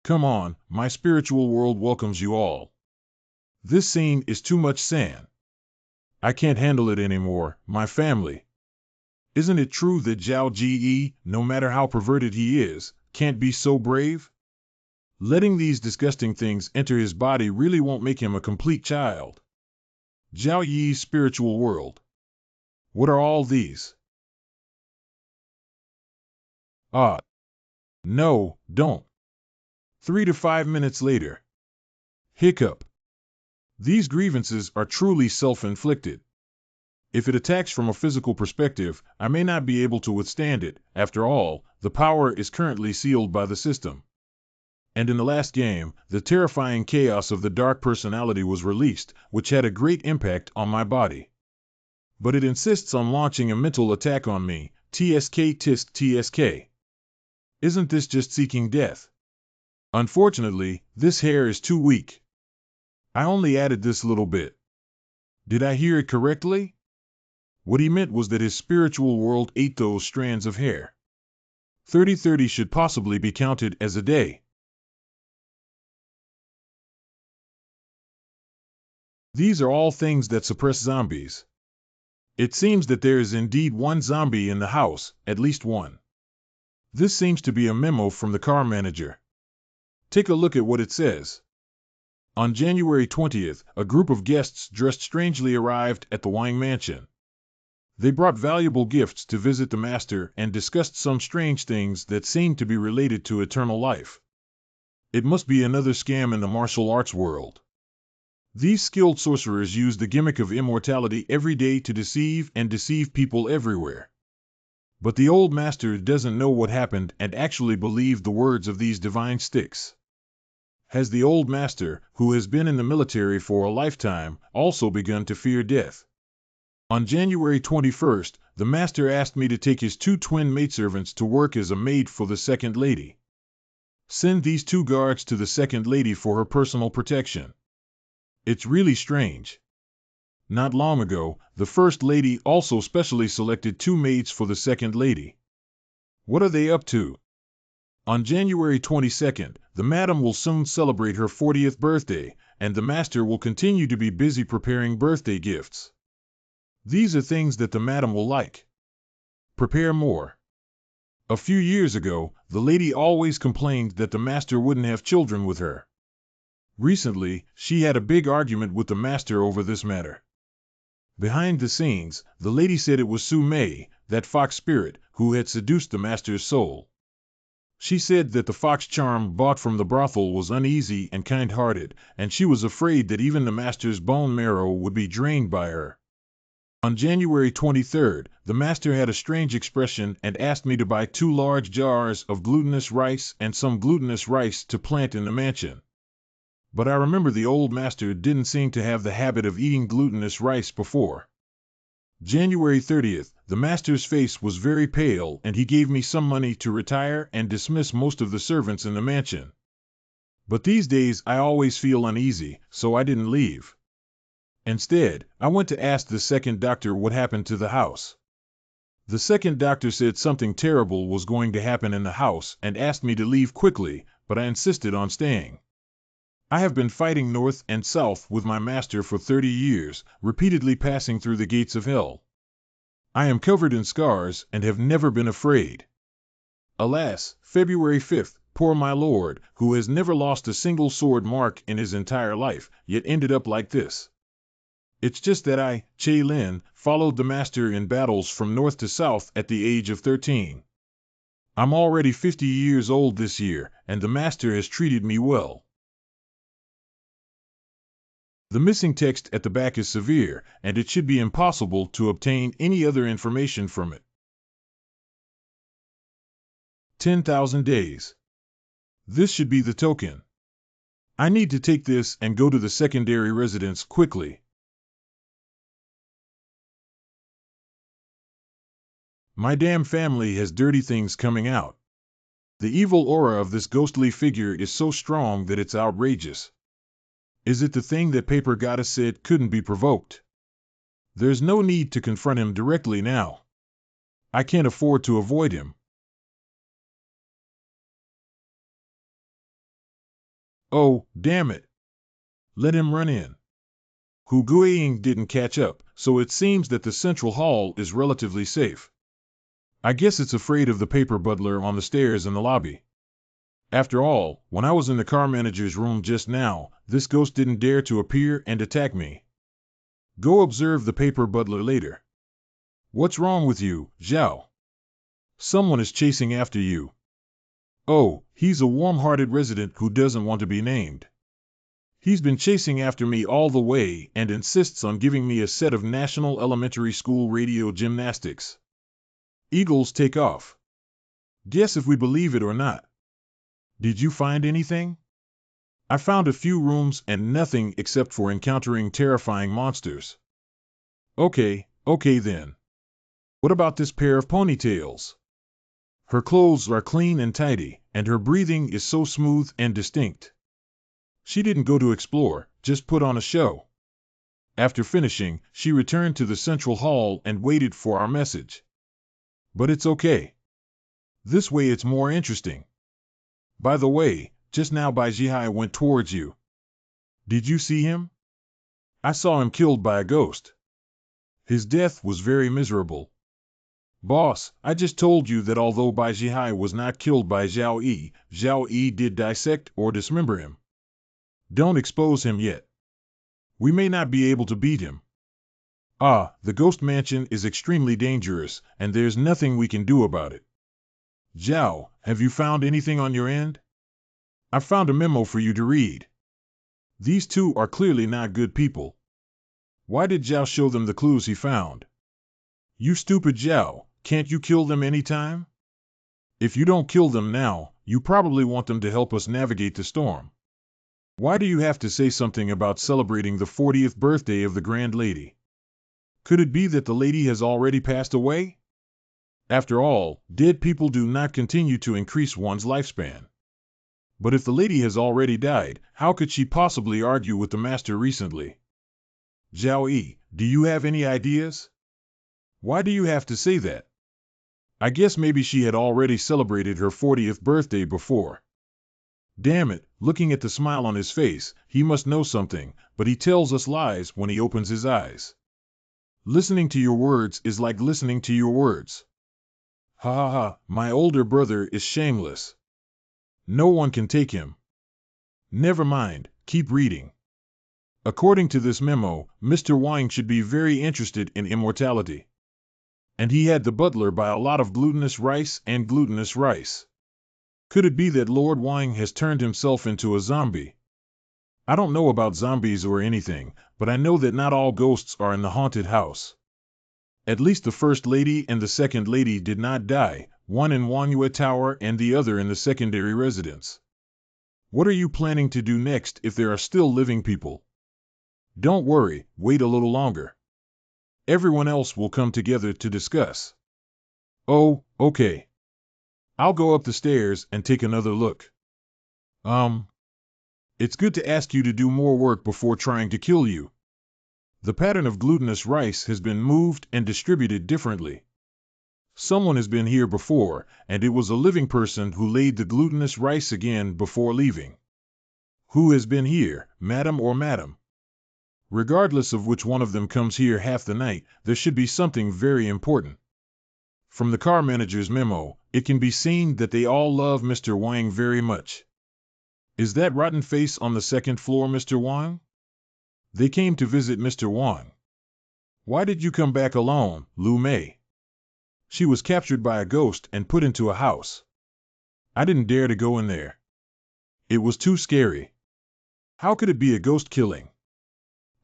Come on, my spiritual world welcomes you all. This scene is too much sand. I can't handle it anymore, my family. Isn't it true that Zhao Ji, no matter how perverted he is, can't be so brave? Letting these disgusting things enter his body really won't make him a complete child. Zhao Yi's spiritual world. What are all these? Ah. No, don't. 3 to 5 minutes later. Hiccup. These grievances are truly self-inflicted. If it attacks from a physical perspective, I may not be able to withstand it. After all, the power is currently sealed by the system. And in the last game, the terrifying chaos of the dark personality was released, which had a great impact on my body. But it insists on launching a mental attack on me, TSK tisk TSK. Isn't this just seeking death? Unfortunately, this hair is too weak. I only added this little bit. Did I hear it correctly? What he meant was that his spiritual world ate those strands of hair. 30/30 should possibly be counted as a day. These are all things that suppress zombies. It seems that there is indeed one zombie in the house, at least one. This seems to be a memo from the car manager. Take a look at what it says. On January 20th, a group of guests dressed strangely arrived at the Wang mansion. They brought valuable gifts to visit the master and discussed some strange things that seemed to be related to eternal life. It must be another scam in the martial arts world. These skilled sorcerers use the gimmick of immortality every day to deceive people everywhere. But the old master doesn't know what happened and actually believed the words of these divine sticks. Has the old master, who has been in the military for a lifetime, also begun to fear death? On January 21st, the master asked me to take his 2 twin maidservants to work as a maid for the second lady. Send these 2 guards to the second lady for her personal protection. It's really strange. Not long ago, the first lady also specially selected 2 maids for the second lady. What are they up to? On January 22nd, the madam will soon celebrate her 40th birthday, and the master will continue to be busy preparing birthday gifts. These are things that the madam will like. Prepare more. A few years ago, the lady always complained that the master wouldn't have children with her. Recently, she had a big argument with the master over this matter. Behind the scenes, the lady said it was Su Mei, that fox spirit, who had seduced the master's soul. She said that the fox charm bought from the brothel was uneasy and kind-hearted, and she was afraid that even the master's bone marrow would be drained by her. On January 23rd, the master had a strange expression and asked me to buy 2 large jars of glutinous rice and some glutinous rice to plant in the mansion. But I remember the old master didn't seem to have the habit of eating glutinous rice before. January 30th, the master's face was very pale and he gave me some money to retire and dismiss most of the servants in the mansion. But these days I always feel uneasy, so I didn't leave. Instead, I went to ask the second doctor what happened to the house. The second doctor said something terrible was going to happen in the house and asked me to leave quickly, but I insisted on staying. I have been fighting north and south with my master for 30 years, repeatedly passing through the gates of hell. I am covered in scars and have never been afraid. Alas, February 5th, poor my lord, who has never lost a single sword mark in his entire life, yet ended up like this. It's just that I, Che Lin, followed the master in battles from north to south at the age of 13. I'm already 50 years old this year, and the master has treated me well. The missing text at the back is severe, and it should be impossible to obtain any other information from it. 10,000 days. This should be the token. I need to take this and go to the secondary residence quickly. My damn family has dirty things coming out. The evil aura of this ghostly figure is so strong that it's outrageous. Is it the thing that Paper Goddess said couldn't be provoked? There's no need to confront him directly now. I can't afford to avoid him. Oh, damn it. Let him run in. Hu Guiying didn't catch up, so it seems that the central hall is relatively safe. I guess it's afraid of the paper butler on the stairs in the lobby. After all, when I was in the car manager's room just now, this ghost didn't dare to appear and attack me. Go observe the paper butler later. What's wrong with you, Zhao? Someone is chasing after you. Oh, he's a warm-hearted resident who doesn't want to be named. He's been chasing after me all the way and insists on giving me a set of National Elementary School radio gymnastics. Eagles take off. Guess if we believe it or not. Did you find anything? I found a few rooms and nothing except for encountering terrifying monsters. Okay then. What about this pair of ponytails? Her clothes are clean and tidy, and her breathing is so smooth and distinct. She didn't go to explore, just put on a show. After finishing, she returned to the central hall and waited for our message. But it's okay. This way it's more interesting. By the way, just now Bai Jihai went towards you. Did you see him? I saw him killed by a ghost. His death was very miserable. Boss, I just told you that although Bai Jihai was not killed by Zhao Yi did dissect or dismember him. Don't expose him yet. We may not be able to beat him. The ghost mansion is extremely dangerous, and there's nothing we can do about it. Zhao, have you found anything on your end? I found a memo for you to read. These two are clearly not good people. Why did Zhao show them the clues he found? You stupid Zhao, can't you kill them anytime? If you don't kill them now, you probably want them to help us navigate the storm. Why do you have to say something about celebrating the 40th birthday of the Grand Lady? Could it be that the lady has already passed away? After all, dead people do not continue to increase one's lifespan. But if the lady has already died, how could she possibly argue with the master recently? Zhao Yi, do you have any ideas? Why do you have to say that? I guess maybe she had already celebrated her 40th birthday before. Damn it, looking at the smile on his face, he must know something, but he tells us lies when he opens his eyes. Listening to your words is like listening to your words. Ha ha ha, my older brother is shameless. No one can take him. Never mind, keep reading. According to this memo, Mr. Wang should be very interested in immortality. And he had the butler buy a lot of glutinous rice and glutinous rice. Could it be that Lord Wang has turned himself into a zombie? I don't know about zombies or anything, but I know that not all ghosts are in the haunted house. At least the first lady and the second lady did not die, one in Manhua Tower and the other in the secondary residence. What are you planning to do next if there are still living people? Don't worry, wait a little longer. Everyone else will come together to discuss. Oh, okay. I'll go up the stairs and take another look. It's good to ask you to do more work before trying to kill you. The pattern of glutinous rice has been moved and distributed differently. Someone has been here before, and it was a living person who laid the glutinous rice again before leaving. Who has been here, madam or madam? Regardless of which one of them comes here half the night, there should be something very important. From the car manager's memo, it can be seen that they all love Mr. Wang very much. Is that rotten face on the second floor Mr. Wang? They came to visit Mr. Wang. Why did you come back alone, Lu Mei? She was captured by a ghost and put into a house. I didn't dare to go in there. It was too scary. How could it be a ghost killing?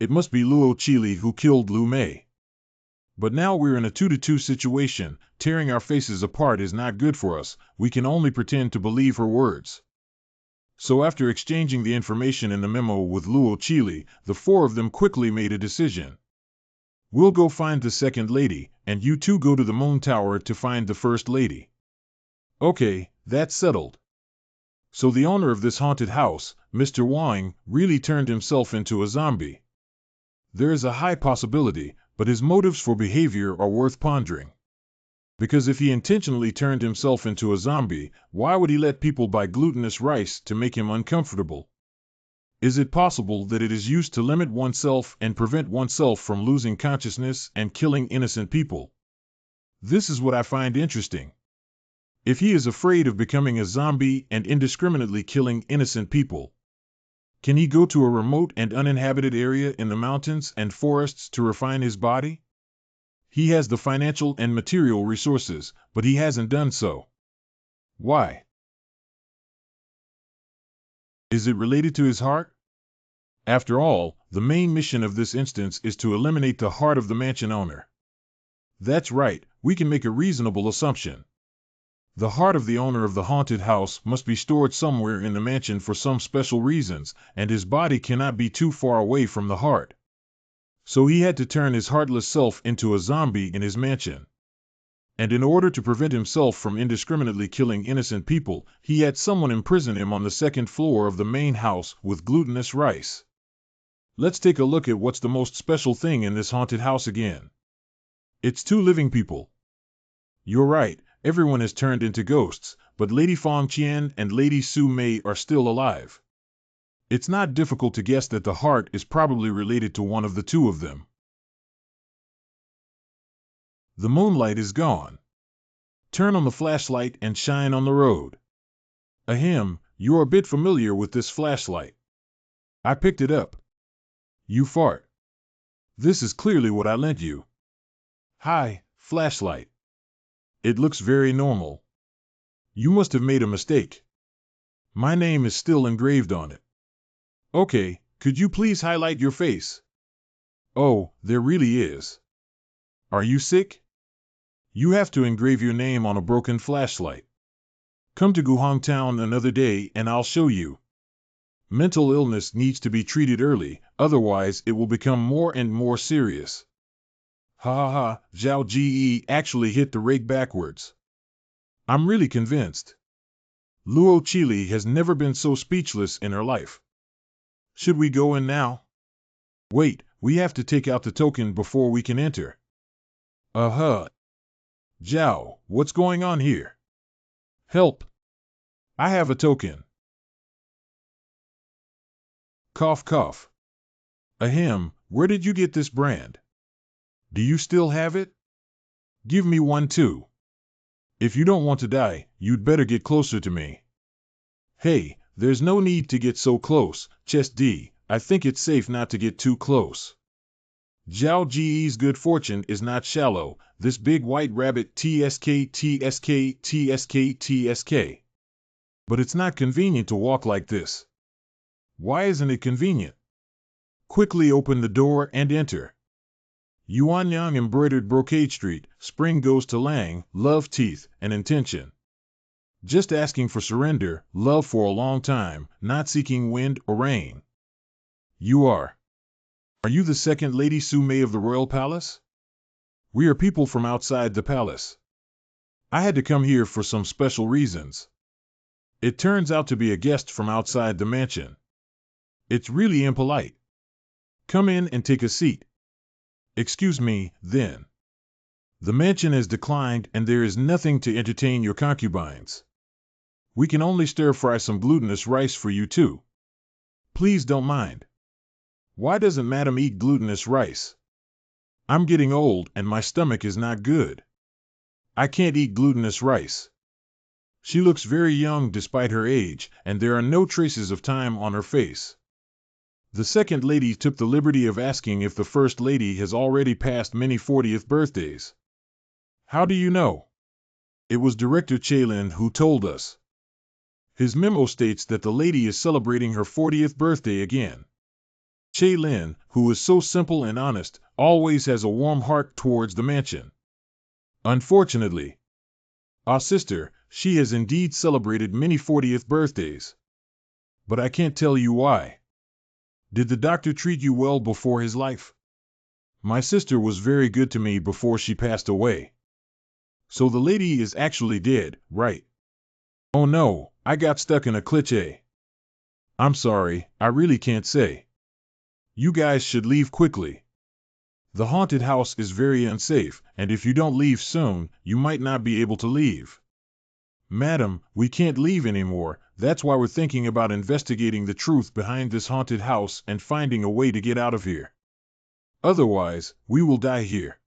It must be Luo Qili who killed Lu Mei. But now we're in a 2-to-2 situation. Tearing our faces apart is not good for us. We can only pretend to believe her words. So after exchanging the information in the memo with Luo Qili, the four of them quickly made a decision. We'll go find the second lady, and you two go to the Moon Tower to find the first lady. Okay, that's settled. So the owner of this haunted house, Mr. Wang, really turned himself into a zombie. There is a high possibility, but his motives for behavior are worth pondering. Because if he intentionally turned himself into a zombie, why would he let people buy glutinous rice to make him uncomfortable? Is it possible that it is used to limit oneself and prevent oneself from losing consciousness and killing innocent people? This is what I find interesting. If he is afraid of becoming a zombie and indiscriminately killing innocent people, can he go to a remote and uninhabited area in the mountains and forests to refine his body? He has the financial and material resources, but he hasn't done so. Why? Is it related to his heart? After all, the main mission of this instance is to eliminate the heart of the mansion owner. That's right, we can make a reasonable assumption. The heart of the owner of the haunted house must be stored somewhere in the mansion for some special reasons, and his body cannot be too far away from the heart. So he had to turn his heartless self into a zombie in his mansion. And in order to prevent himself from indiscriminately killing innocent people, he had someone imprison him on the second floor of the main house with glutinous rice. Let's take a look at what's the most special thing in this haunted house again. It's two living people. You're right, everyone has turned into ghosts, but Lady Fong Qian and Lady Su Mei are still alive. It's not difficult to guess that the heart is probably related to one of the two of them. The moonlight is gone. Turn on the flashlight and shine on the road. Ahem, you're a bit familiar with this flashlight. I picked it up. You fart. This is clearly what I lent you. Hi, flashlight. It looks very normal. You must have made a mistake. My name is still engraved on it. Okay, could you please highlight your face? Oh, there really is. Are you sick? You have to engrave your name on a broken flashlight. Come to Guhong Town another day and I'll show you. Mental illness needs to be treated early, otherwise it will become more and more serious. Ha ha ha, Zhao Ji actually hit the rake backwards. I'm really convinced. Luo Qili has never been so speechless in her life. Should we go in now? Wait, we have to take out the token before we can enter. Zhao, what's going on here? Help! I have a token. Cough cough. Ahem, where did you get this brand? Do you still have it? Give me one too. If you don't want to die, you'd better get closer to me. Hey, there's no need to get so close, Chest D. I think it's safe not to get too close. Zhao Ji's good fortune is not shallow, this big white rabbit TSK. But it's not convenient to walk like this. Why isn't it convenient? Quickly open the door and enter. Yuanyang embroidered brocade street, spring goes to Lang, love teeth, and intention. Just asking for surrender, love for a long time, not seeking wind or rain. You are. Are you the second Lady Sumei of the Royal Palace? We are people from outside the palace. I had to come here for some special reasons. It turns out to be a guest from outside the mansion. It's really impolite. Come in and take a seat. Excuse me, then. The mansion has declined and there is nothing to entertain your concubines. We can only stir-fry some glutinous rice for you too. Please don't mind. Why doesn't Madam eat glutinous rice? I'm getting old and my stomach is not good. I can't eat glutinous rice. She looks very young despite her age, and there are no traces of time on her face. The second lady took the liberty of asking if the first lady has already passed many 40th birthdays. How do you know? It was Director Chaylin who told us. His memo states that the lady is celebrating her 40th birthday again. Chaylin, who is so simple and honest, always has a warm heart towards the mansion. Unfortunately, our sister, she has indeed celebrated many 40th birthdays. But I can't tell you why. Did the doctor treat you well before his life? My sister was very good to me before she passed away. So the lady is actually dead, right? Oh no, I got stuck in a cliché. I'm sorry, I really can't say. You guys should leave quickly. The haunted house is very unsafe, and if you don't leave soon, you might not be able to leave. Madam, we can't leave anymore, that's why we're thinking about investigating the truth behind this haunted house and finding a way to get out of here. Otherwise, we will die here.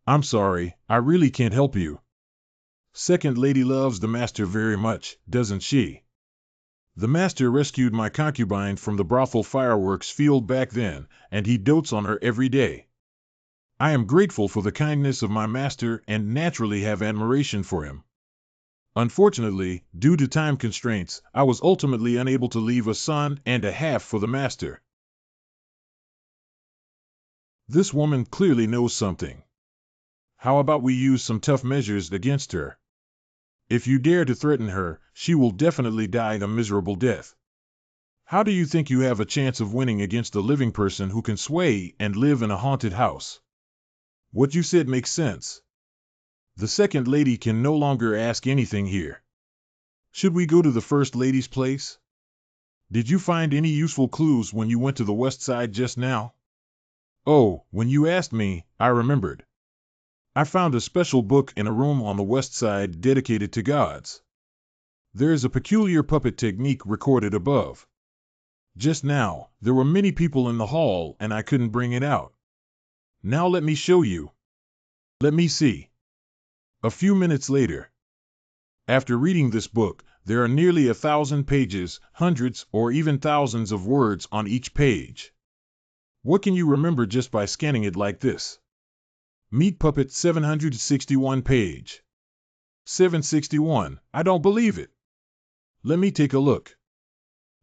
I'm sorry, I really can't help you. Second lady loves the master very much, doesn't she? The master rescued my concubine from the brothel fireworks field back then, and he dotes on her every day. I am grateful for the kindness of my master and naturally have admiration for him. Unfortunately, due to time constraints, I was ultimately unable to leave a son and a half for the master. This woman clearly knows something. How about we use some tough measures against her? If you dare to threaten her, she will definitely die a miserable death. How do you think you have a chance of winning against a living person who can sway and live in a haunted house? What you said makes sense. The second lady can no longer ask anything here. Should we go to the first lady's place? Did you find any useful clues when you went to the west side just now? Oh, when you asked me, I remembered. I found a special book in a room on the west side dedicated to gods. There is a peculiar puppet technique recorded above. Just now, there were many people in the hall and I couldn't bring it out. Now let me show you. Let me see. A few minutes later. After reading this book, There are nearly 1,000 pages, hundreds or even thousands of words on each page. What can you remember just by scanning it like this? Meat Puppet 761 page. 761, I don't believe it. Let me take a look.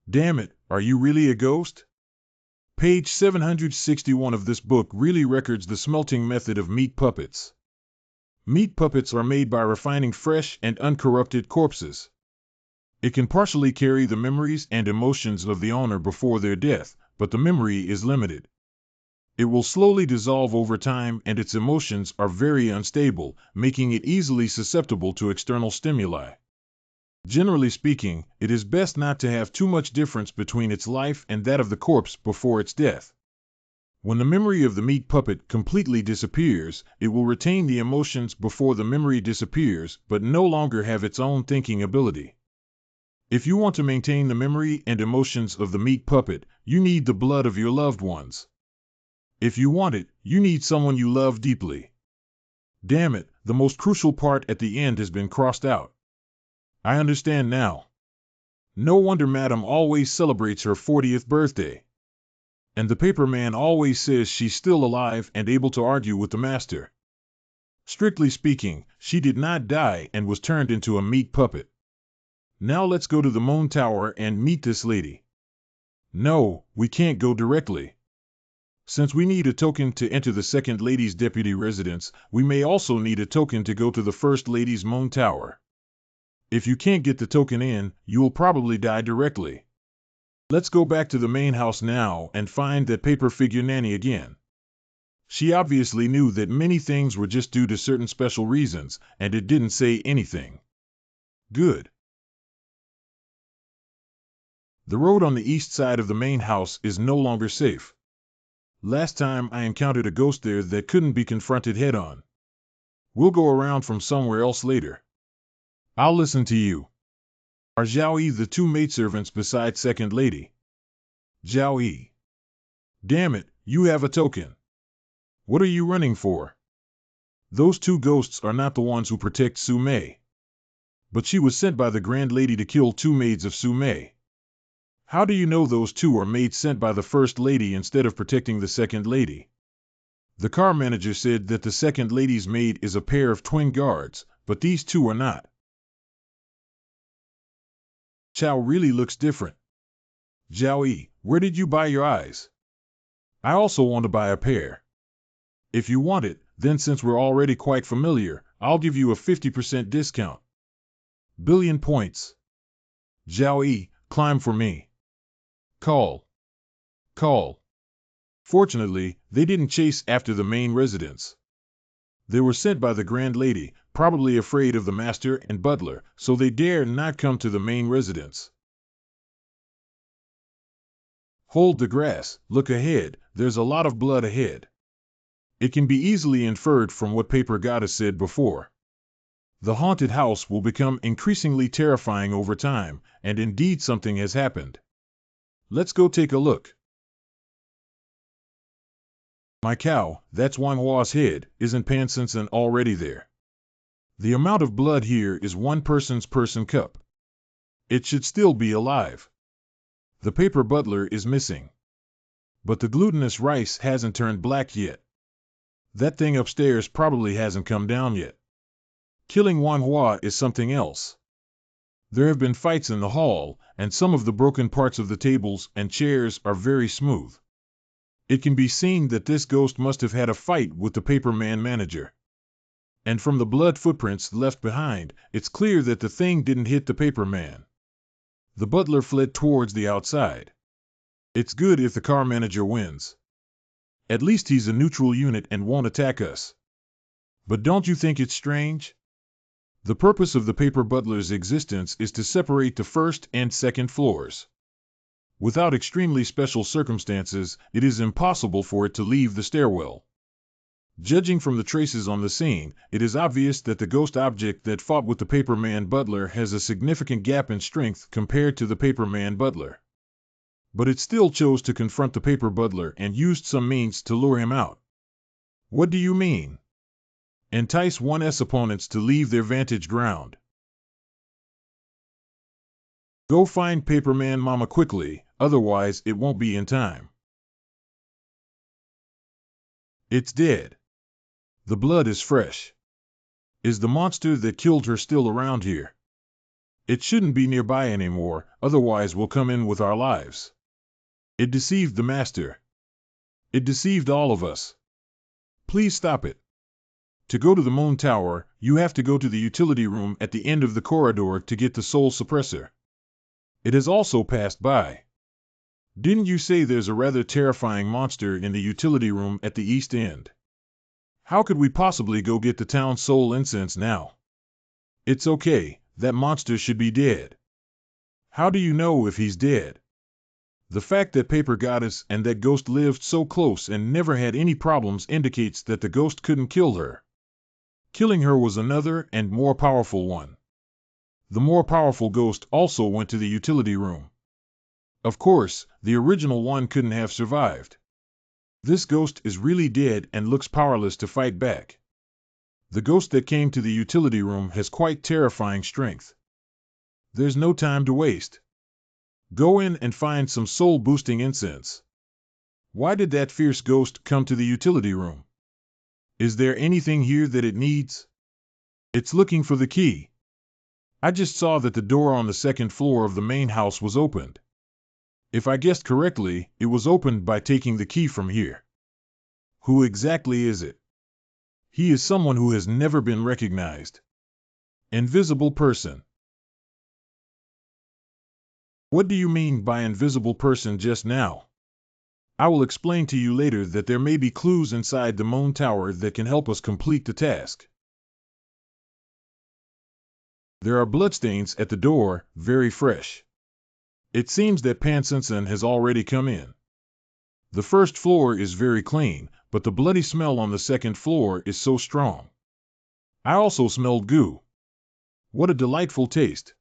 Damn it, are you really a ghost? Page 761 of this book really records the smelting method of meat puppets. Meat puppets are made by refining fresh and uncorrupted corpses. It can partially carry the memories and emotions of the owner before their death, but the memory is limited. It will slowly dissolve over time and its emotions are very unstable, making it easily susceptible to external stimuli. Generally speaking, it is best not to have too much difference between its life and that of the corpse before its death. When the memory of the meat puppet completely disappears, it will retain the emotions before the memory disappears, but no longer have its own thinking ability. If you want to maintain the memory and emotions of the meat puppet, you need the blood of your loved ones. If you want it, you need someone you love deeply. Damn it, the most crucial part at the end has been crossed out. I understand now. No wonder Madam always celebrates her 40th birthday. And the paper man always says she's still alive and able to argue with the master. Strictly speaking, she did not die and was turned into a meat puppet. Now let's go to the Moon Tower and meet this lady. No, we can't go directly. Since we need a token to enter the Second Lady's deputy residence, we may also need a token to go to the First Lady's Moon Tower. If you can't get the token in, you will probably die directly. Let's go back to the main house now and find that paper figure nanny again. She obviously knew that many things were just due to certain special reasons, and it didn't say anything. Good. The road on the east side of the main house is no longer safe. Last time I encountered a ghost there that couldn't be confronted head-on. We'll go around from somewhere else later. I'll listen to you. Are Zhao Yi the two maidservants beside Second Lady? Zhao Yi. Damn it, you have a token. What are you running for? Those two ghosts are not the ones who protect Su Mei. But she was sent by the Grand Lady to kill two maids of Su Mei. How do you know those two are maids sent by the First Lady instead of protecting the Second Lady? The car manager said that the Second Lady's maid is a pair of twin guards, but these two are not. Chow really looks different. Zhao Yi, where did you buy your eyes? I also want to buy a pair. If you want it, then since we're already quite familiar, I'll give you a 50% discount. Billion points. Zhao Yi, climb for me. Call. Call. Fortunately, they didn't chase after the main residence. They were sent by the Grand Lady, probably afraid of the master and butler, so they dare not come to the main residence. Hold the grass, look ahead, there's a lot of blood ahead. It can be easily inferred from what Paper Goddess said before. The haunted house will become increasingly terrifying over time, and indeed something has happened. Let's go take a look. My cow, that's Manhua's head, isn't Pansensen already there? The amount of blood here is one person's person cup. It should still be alive. The paper butler is missing. But the glutinous rice hasn't turned black yet. That thing upstairs probably hasn't come down yet. Killing Manhua is something else. There have been fights in the hall, and some of the broken parts of the tables and chairs are very smooth. It can be seen that this ghost must have had a fight with the paperman manager. And from the blood footprints left behind, it's clear that the thing didn't hit the paperman. The butler fled towards the outside. It's good if the car manager wins. At least he's a neutral unit and won't attack us. But don't you think it's strange? The purpose of the paper butler's existence is to separate the first and second floors. Without extremely special circumstances, it is impossible for it to leave the stairwell. Judging from the traces on the scene, it is obvious that the ghost object that fought with the paperman butler has a significant gap in strength compared to the paperman butler. But it still chose to confront the paper butler and used some means to lure him out. What do you mean? Entice one's opponents to leave their vantage ground. Go find Paperman Mama quickly, otherwise it won't be in time. It's dead. The blood is fresh. Is the monster that killed her still around here? It shouldn't be nearby anymore, otherwise we'll come in with our lives. It deceived the master. It deceived all of us. Please stop it. To go to the moon tower, you have to go to the utility room at the end of the corridor to get the soul suppressor. It has also passed by. Didn't you say there's a rather terrifying monster in the utility room at the east end? How could we possibly go get the town soul incense now? It's okay, that monster should be dead. How do you know if he's dead? The fact that Paper Goddess and that ghost lived so close and never had any problems indicates that the ghost couldn't kill her. Killing her was another and more powerful one. The more powerful ghost also went to the utility room. Of course, the original one couldn't have survived. This ghost is really dead and looks powerless to fight back. The ghost that came to the utility room has quite terrifying strength. There's no time to waste. Go in and find some soul-boosting incense. Why did that fierce ghost come to the utility room? Is there anything here that it needs? It's looking for the key. I just saw that the door on the second floor of the main house was opened. If I guessed correctly, it was opened by taking the key from here. Who exactly is it? He is someone who has never been recognized. Invisible person. What do you mean by invisible person just now? I will explain to you later that there may be clues inside the moon tower that can help us complete the task. There are bloodstains at the door, very fresh. It seems that Pansensen has already come in. The first floor is very clean, but the bloody smell on the second floor is so strong. I also smelled goo. What a delightful taste.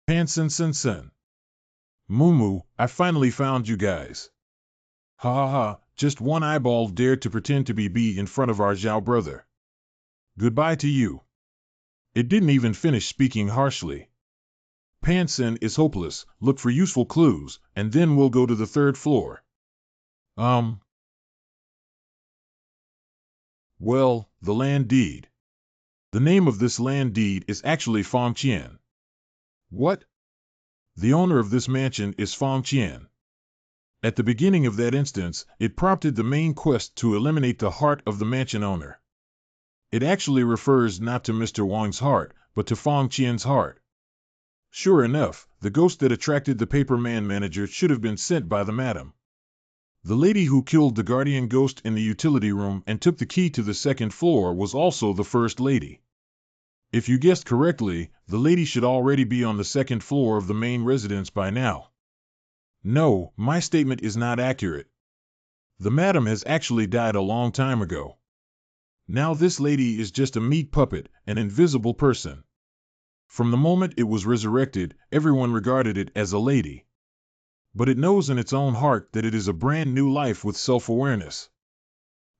Pansensen. Mumu, I finally found you guys. Ha ha ha, just one eyeball dared to pretend to be B in front of our Zhao brother. Goodbye to you. It didn't even finish speaking harshly. Pansen is hopeless, look for useful clues, and then we'll go to the third floor. Well, the land deed. The name of this land deed is actually Fong Qian. What? The owner of this mansion is Fong Qian. At the beginning of that instance, it prompted the main quest to eliminate the heart of the mansion owner. It actually refers not to Mr. Wang's heart, but to Fong Qian's heart. Sure enough, the ghost that attracted the Paperman manager should have been sent by the madam. The lady who killed the guardian ghost in the utility room and took the key to the second floor was also the first lady. If you guessed correctly, the lady should already be on the second floor of the main residence by now. No, my statement is not accurate. The madam has actually died a long time ago. Now this lady is just a meat puppet, an invisible person. From the moment it was resurrected, everyone regarded it as a lady. But it knows in its own heart that it is a brand new life with self-awareness.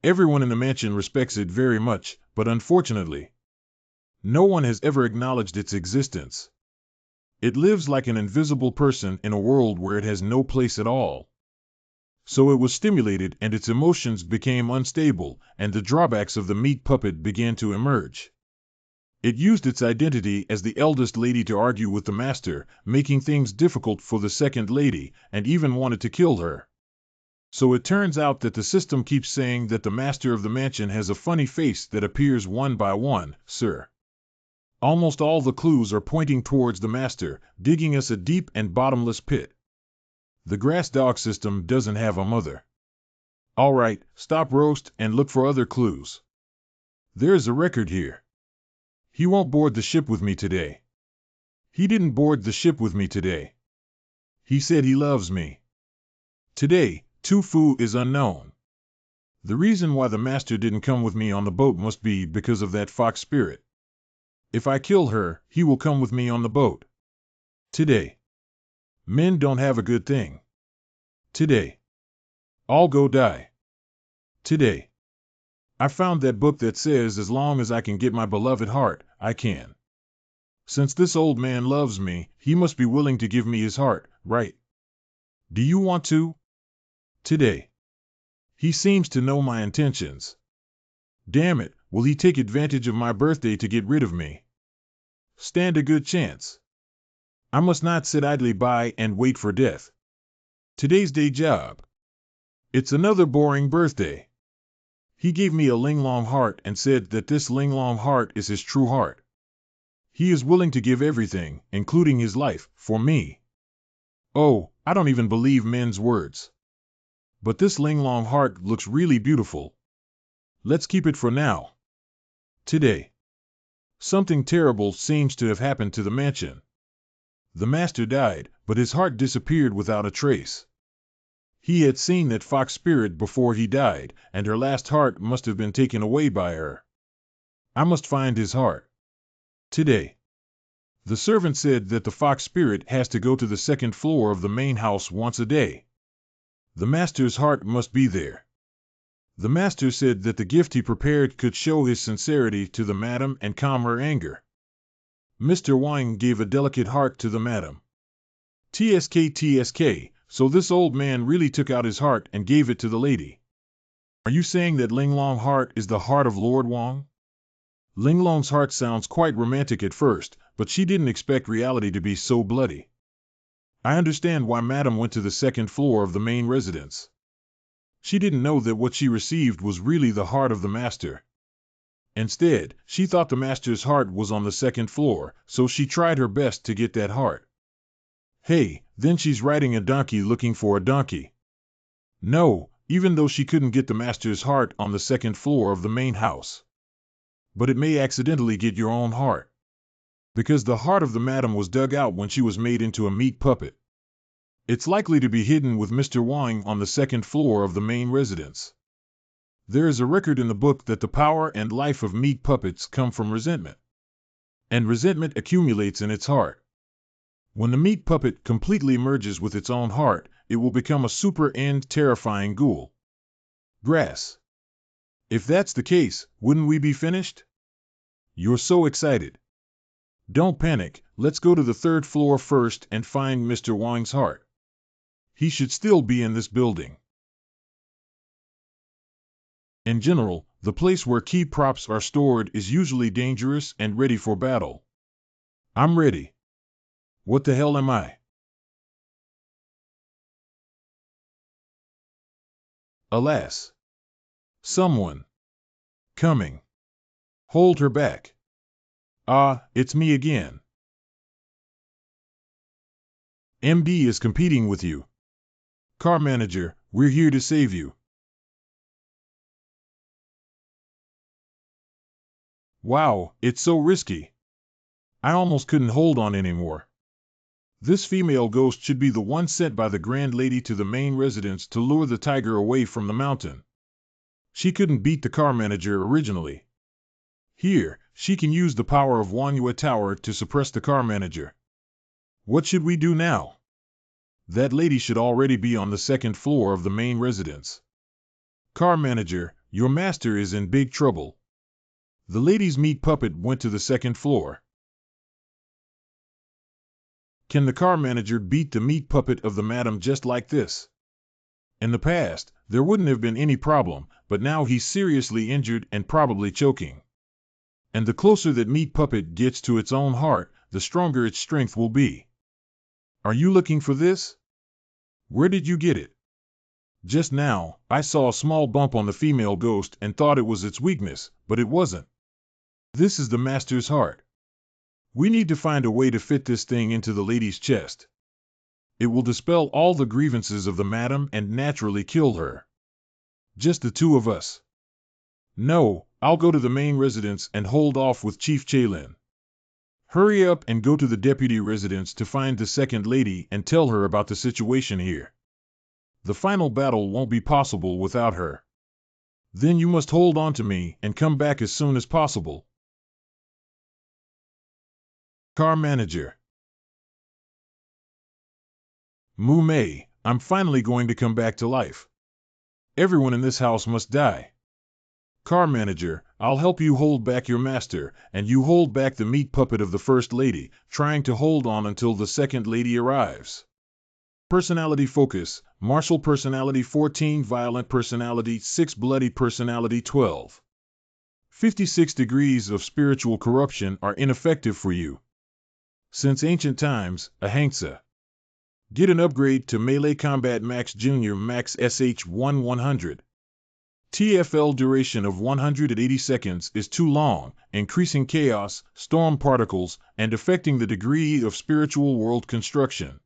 Everyone in the mansion respects it very much, but unfortunately, no one has ever acknowledged its existence. It lives like an invisible person in a world where it has no place at all. So it was stimulated and its emotions became unstable, and the drawbacks of the meat puppet began to emerge. It used its identity as the eldest lady to argue with the master, making things difficult for the second lady, and even wanted to kill her. So it turns out that the system keeps saying that the master of the mansion has a funny face that appears one by one, sir. Almost all the clues are pointing towards the master, digging us a deep and bottomless pit. The grass dog system doesn't have a mother. All right, stop roast and look for other clues. There's a record here. He won't board the ship with me today. He didn't board the ship with me today. He said he loves me. Today, Tufu is unknown. The reason why the master didn't come with me on the boat must be because of that fox spirit. If I kill her, he will come with me on the boat. Today. Men don't have a good thing. Today. All go die. Today. I found that book that says as long as I can get my beloved heart, I can. Since this old man loves me, he must be willing to give me his heart, right? Do you want to? Today. He seems to know my intentions. Damn it, will he take advantage of my birthday to get rid of me? Stand a good chance. I must not sit idly by and wait for death. Today's day job. It's another boring birthday. He gave me a linglong heart and said that this linglong heart is his true heart. He is willing to give everything, including his life, for me. Oh, I don't even believe men's words. But this linglong heart looks really beautiful. Let's keep it for now. Today. Something terrible seems to have happened to the mansion. The master died, but his heart disappeared without a trace. He had seen that fox spirit before he died, and her last heart must have been taken away by her. I must find his heart. Today. The servant said that the fox spirit has to go to the second floor of the main house once a day. The master's heart must be there. The master said that the gift he prepared could show his sincerity to the madam and calm her anger. Mr. Wang gave a delicate heart to the madam. TSK, so this old man really took out his heart and gave it to the lady. Are you saying that Linglong heart is the heart of Lord Wang? Linglong's heart sounds quite romantic at first, but she didn't expect reality to be so bloody. I understand why Madam went to the second floor of the main residence. She didn't know that what she received was really the heart of the master. Instead, she thought the master's heart was on the second floor, so she tried her best to get that heart. Hey, then she's riding a donkey looking for a donkey. No, even though she couldn't get the master's heart on the second floor of the main house. But it may accidentally get your own heart. Because the heart of the madam was dug out when she was made into a meat puppet. It's likely to be hidden with Mr. Wang on the second floor of the main residence. There is a record in the book that the power and life of meat puppets come from resentment. And resentment accumulates in its heart. When the meat puppet completely merges with its own heart, it will become a super-end terrifying ghoul. Grass. If that's the case, wouldn't we be finished? You're so excited. Don't panic, let's go to the third floor first and find Mr. Wang's heart. He should still be in this building. In general, the place where key props are stored is usually dangerous and ready for battle. I'm ready. What the hell am I? Alas. Someone. Coming. Hold her back. Ah, it's me again. MD is competing with you. Car manager, we're here to save you. Wow, it's so risky. I almost couldn't hold on anymore. This female ghost should be the one sent by the grand lady to the main residence to lure the tiger away from the mountain. She couldn't beat the car manager originally. Here, she can use the power of Manhua Tower to suppress the car manager. What should we do now? That lady should already be on the second floor of the main residence. Car manager, your master is in big trouble. The lady's meat puppet went to the second floor. Can the car manager beat the meat puppet of the madam just like this? In the past, there wouldn't have been any problem, but now he's seriously injured and probably choking. And the closer that meat puppet gets to its own heart, the stronger its strength will be. Are you looking for this? Where did you get it? Just now, I saw a small bump on the female ghost and thought it was its weakness, but it wasn't. This is the master's heart. We need to find a way to fit this thing into the lady's chest. It will dispel all the grievances of the madam and naturally kill her. Just the two of us. No, I'll go to the main residence and hold off with Chief Chaylin. Hurry up and go to the deputy residence to find the second lady and tell her about the situation here. The final battle won't be possible without her. Then you must hold on to me and come back as soon as possible. Car manager. Mu Mei, I'm finally going to come back to life. Everyone in this house must die. Car manager, I'll help you hold back your master, and you hold back the meat puppet of the first lady, trying to hold on until the second lady arrives. Personality focus, martial personality 14, violent personality 6, bloody personality 12. 56 degrees of spiritual corruption are ineffective for you. Since ancient times, a hangsa. Get an upgrade to Melee Combat Max Junior Max SH1 100. TFL duration of 180 seconds is too long, increasing chaos, storm particles, and affecting the degree of spiritual world construction.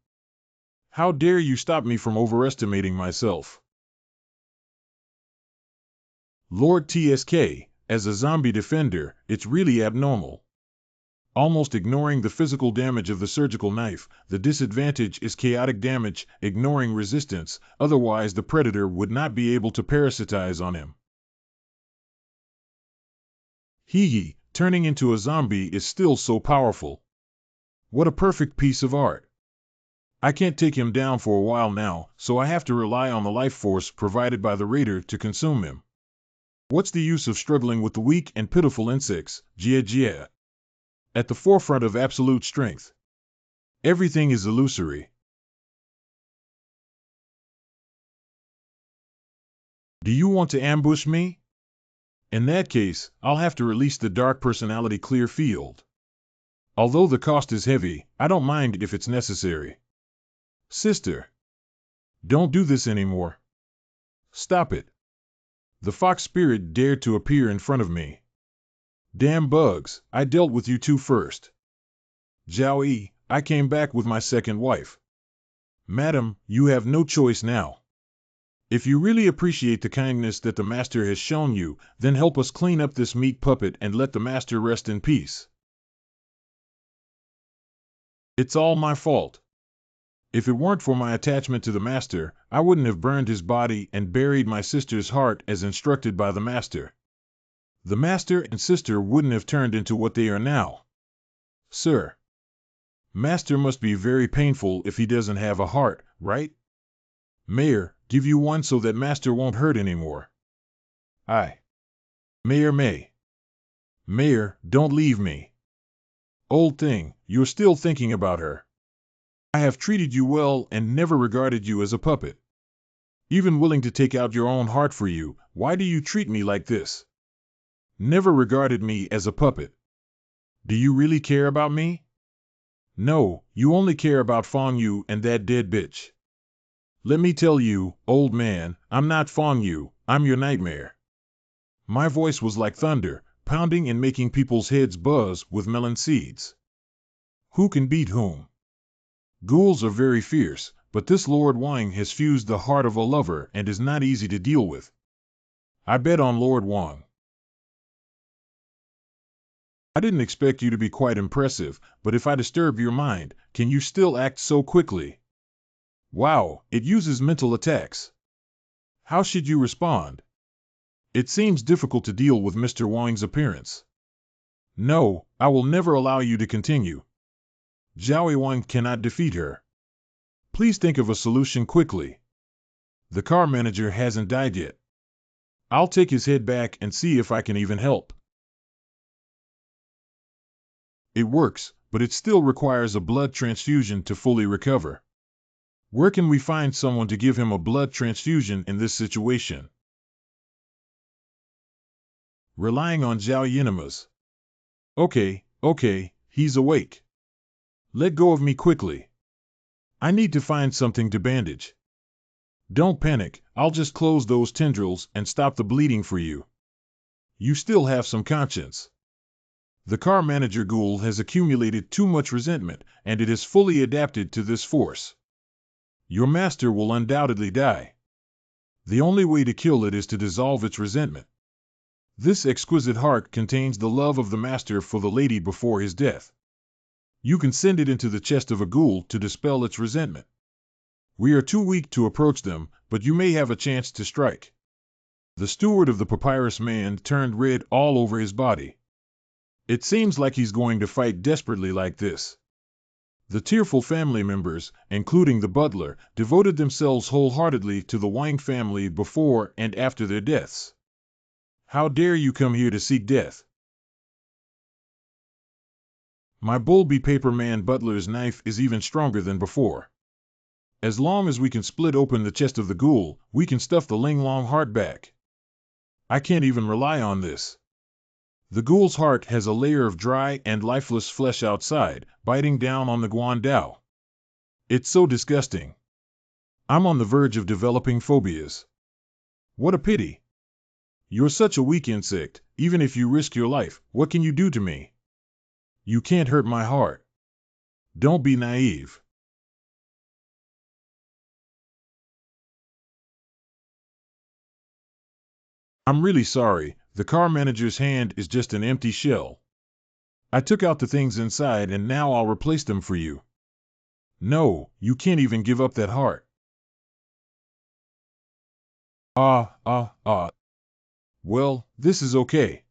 How dare you stop me from overestimating myself? Lord TSK, as a zombie defender, it's really abnormal. Almost ignoring the physical damage of the surgical knife, the disadvantage is chaotic damage, ignoring resistance, otherwise the predator would not be able to parasitize on him. Hee, turning into a zombie is still so powerful. What a perfect piece of art. I can't take him down for a while now, so I have to rely on the life force provided by the raider to consume him. What's the use of struggling with the weak and pitiful insects, Jia? At the forefront of absolute strength. Everything is illusory. Do you want to ambush me? In that case, I'll have to release the dark personality clear field. Although the cost is heavy, I don't mind if it's necessary. Sister, don't do this anymore. Stop it. The fox spirit dared to appear in front of me. Damn bugs, I dealt with you two first. Zhao Yi, I came back with my second wife. Madam, you have no choice now. If you really appreciate the kindness that the master has shown you, then help us clean up this meat puppet and let the master rest in peace. It's all my fault. If it weren't for my attachment to the master, I wouldn't have burned his body and buried my sister's heart as instructed by the master. The master and sister wouldn't have turned into what they are now. Sir, master must be very painful if he doesn't have a heart, right? Mayor, give you one so that master won't hurt anymore. Mayor May. Mayor, don't leave me. Old thing, you're still thinking about her. I have treated you well and never regarded you as a puppet. Even willing to take out your own heart for you, why do you treat me like this? Never regarded me as a puppet. Do you really care about me? No, you only care about Fong Yu and that dead bitch. Let me tell you, old man, I'm not Fong Yu, I'm your nightmare. My voice was like thunder, pounding and making people's heads buzz with melon seeds. Who can beat whom? Ghouls are very fierce, but this Lord Wang has fused the heart of a lover and is not easy to deal with. I bet on Lord Wang. I didn't expect you to be quite impressive, but if I disturb your mind, can you still act so quickly? Wow, it uses mental attacks. How should you respond? It seems difficult to deal with Mr. Wang's appearance. No, I will never allow you to continue. Zhao Wang cannot defeat her. Please think of a solution quickly. The car manager hasn't died yet. I'll take his head back and see if I can even help. It works, but it still requires a blood transfusion to fully recover. Where can we find someone to give him a blood transfusion in this situation? Relying on Zhao Yinema's. Okay, he's awake. Let go of me quickly. I need to find something to bandage. Don't panic, I'll just close those tendrils and stop the bleeding for you. You still have some conscience. The car manager ghoul has accumulated too much resentment, and it has fully adapted to this force. Your master will undoubtedly die. The only way to kill it is to dissolve its resentment. This exquisite heart contains the love of the master for the lady before his death. You can send it into the chest of a ghoul to dispel its resentment. We are too weak to approach them, but you may have a chance to strike. The steward of the papyrus man turned red all over his body. It seems like he's going to fight desperately like this. The tearful family members, including the butler, devoted themselves wholeheartedly to the Wang family before and after their deaths. How dare you come here to seek death? My Bulby Paperman Butler's knife is even stronger than before. As long as we can split open the chest of the ghoul, we can stuff the Linglong heart back. I can't even rely on this. The ghoul's heart has a layer of dry and lifeless flesh outside, biting down on the Guandao. It's so disgusting. I'm on the verge of developing phobias. What a pity. You're such a weak insect. Even if you risk your life, what can you do to me? You can't hurt my heart. Don't be naive. I'm really sorry, the car manager's hand is just an empty shell. I took out the things inside and now I'll replace them for you. No, you can't even give up that heart. Well, this is okay.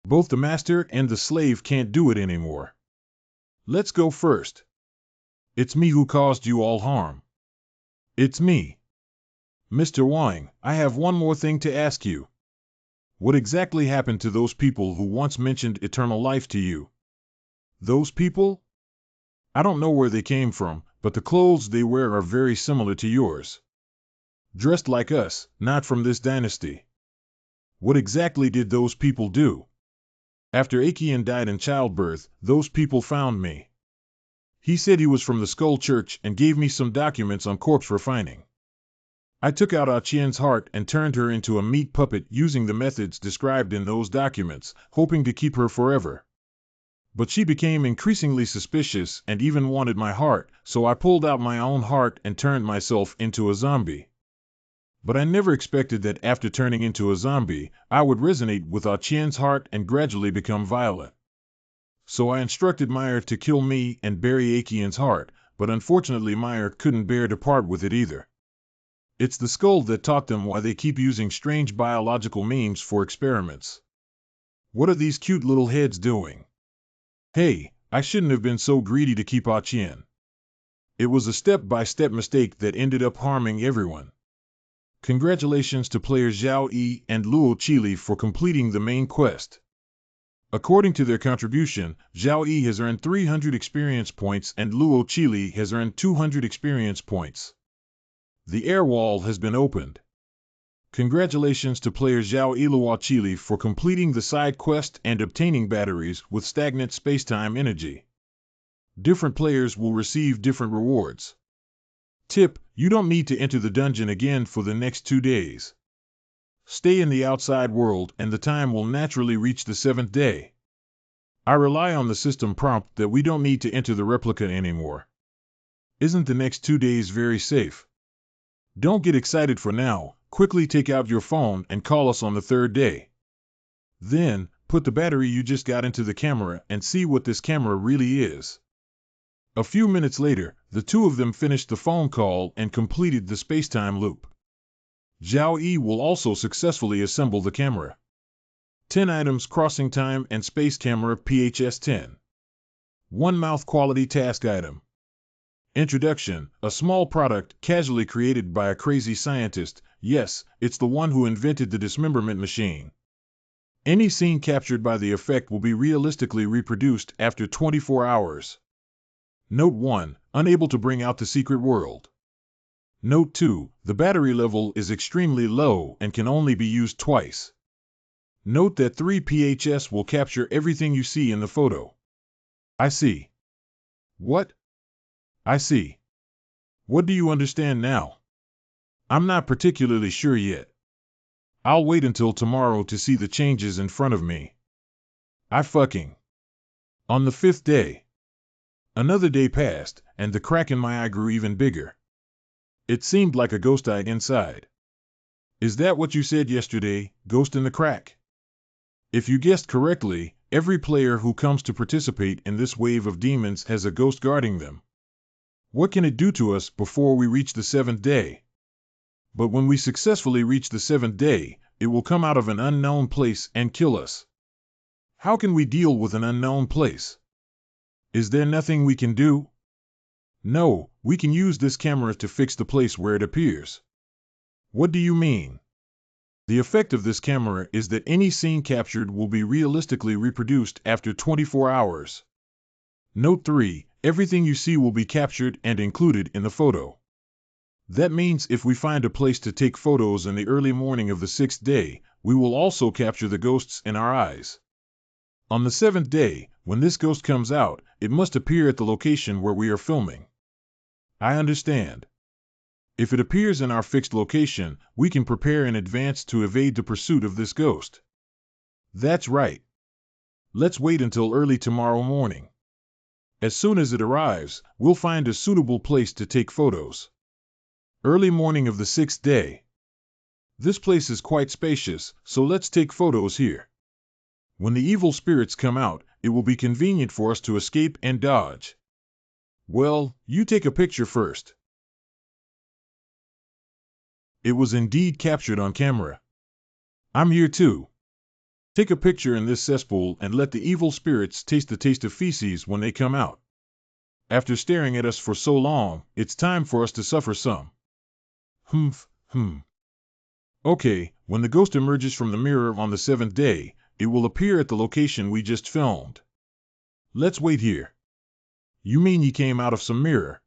Both the master and the slave can't do it anymore. Let's go first. It's me who caused you all harm. It's me. Mr. Wang, I have one more thing to ask you. What exactly happened to those people who once mentioned eternal life to you? Those people? I don't know where they came from, but the clothes they wear are very similar to yours. Dressed like us, not from this dynasty. What exactly did those people do? After Akian died in childbirth, those people found me. He said he was from the Skull Church and gave me some documents on corpse refining. I took out Aqian's heart and turned her into a meat puppet using the methods described in those documents, hoping to keep her forever. But she became increasingly suspicious and even wanted my heart, so I pulled out my own heart and turned myself into a zombie. But I never expected that after turning into a zombie, I would resonate with Aqian's heart and gradually become violent. So I instructed Meyer to kill me and bury Aqian's heart, but unfortunately Meyer couldn't bear to part with it either. It's the skull that taught them why they keep using strange biological memes for experiments. What are these cute little heads doing? Hey, I shouldn't have been so greedy to keep Aqian. It was a step-by-step mistake that ended up harming everyone. Congratulations to players Zhao Yi and Luo Qili for completing the main quest. According to their contribution, Zhao Yi has earned 300 experience points and Luo Qili has earned 200 experience points. The air wall has been opened. Congratulations to player Zhao Yi Luo Qili for completing the side quest and obtaining batteries with stagnant spacetime energy. Different players will receive different rewards. Tip: you don't need to enter the dungeon again for the next 2 days. Stay in the outside world and the time will naturally reach the 7th day. I rely on the system prompt that we don't need to enter the replica anymore. Isn't the next 2 days very safe? Don't get excited for now, quickly take out your phone and call us on the 3rd day. Then, put the battery you just got into the camera and see what this camera really is. A few minutes later, the two of them finished the phone call and completed the spacetime loop. Zhao Yi will also successfully assemble the camera. 10 items crossing time and space camera PHS 10. 1 mouth quality task item. Introduction: a small product casually created by a crazy scientist. Yes, it's the one who invented the dismemberment machine. Any scene captured by the effect will be realistically reproduced after 24 hours. Note 1: unable to bring out the secret world. Note 2: the battery level is extremely low and can only be used twice. Note that 3 PHS will capture everything you see in the photo. I see. What? I see. What do you understand now? I'm not particularly sure yet. I'll wait until tomorrow to see the changes in front of me. On the 5th day. Another day passed, and the crack in my eye grew even bigger. It seemed like a ghost eye inside. Is that what you said yesterday, ghost in the crack? If you guessed correctly, every player who comes to participate in this wave of demons has a ghost guarding them. What can it do to us before we reach the 7th day? But when we successfully reach the 7th day, it will come out of an unknown place and kill us. How can we deal with an unknown place? Is there nothing we can do? No, we can use this camera to fix the place where it appears. What do you mean? The effect of this camera is that any scene captured will be realistically reproduced after 24 hours. Note 3. Everything you see will be captured and included in the photo. That means if we find a place to take photos in the early morning of the 6th day, we will also capture the ghosts in our eyes. On the 7th day, when this ghost comes out, it must appear at the location where we are filming. I understand. If it appears in our fixed location, we can prepare in advance to evade the pursuit of this ghost. That's right. Let's wait until early tomorrow morning. As soon as it arrives, we'll find a suitable place to take photos. Early morning of the 6th day. This place is quite spacious, so let's take photos here. When the evil spirits come out, it will be convenient for us to escape and dodge. Well, you take a picture first. It was indeed captured on camera. I'm here too. Take a picture in this cesspool and let the evil spirits taste the taste of feces when they come out. After staring at us for so long, it's time for us to suffer some. Okay, when the ghost emerges from the mirror on the 7th day, it will appear at the location we just filmed. Let's wait here. You mean he came out of some mirror?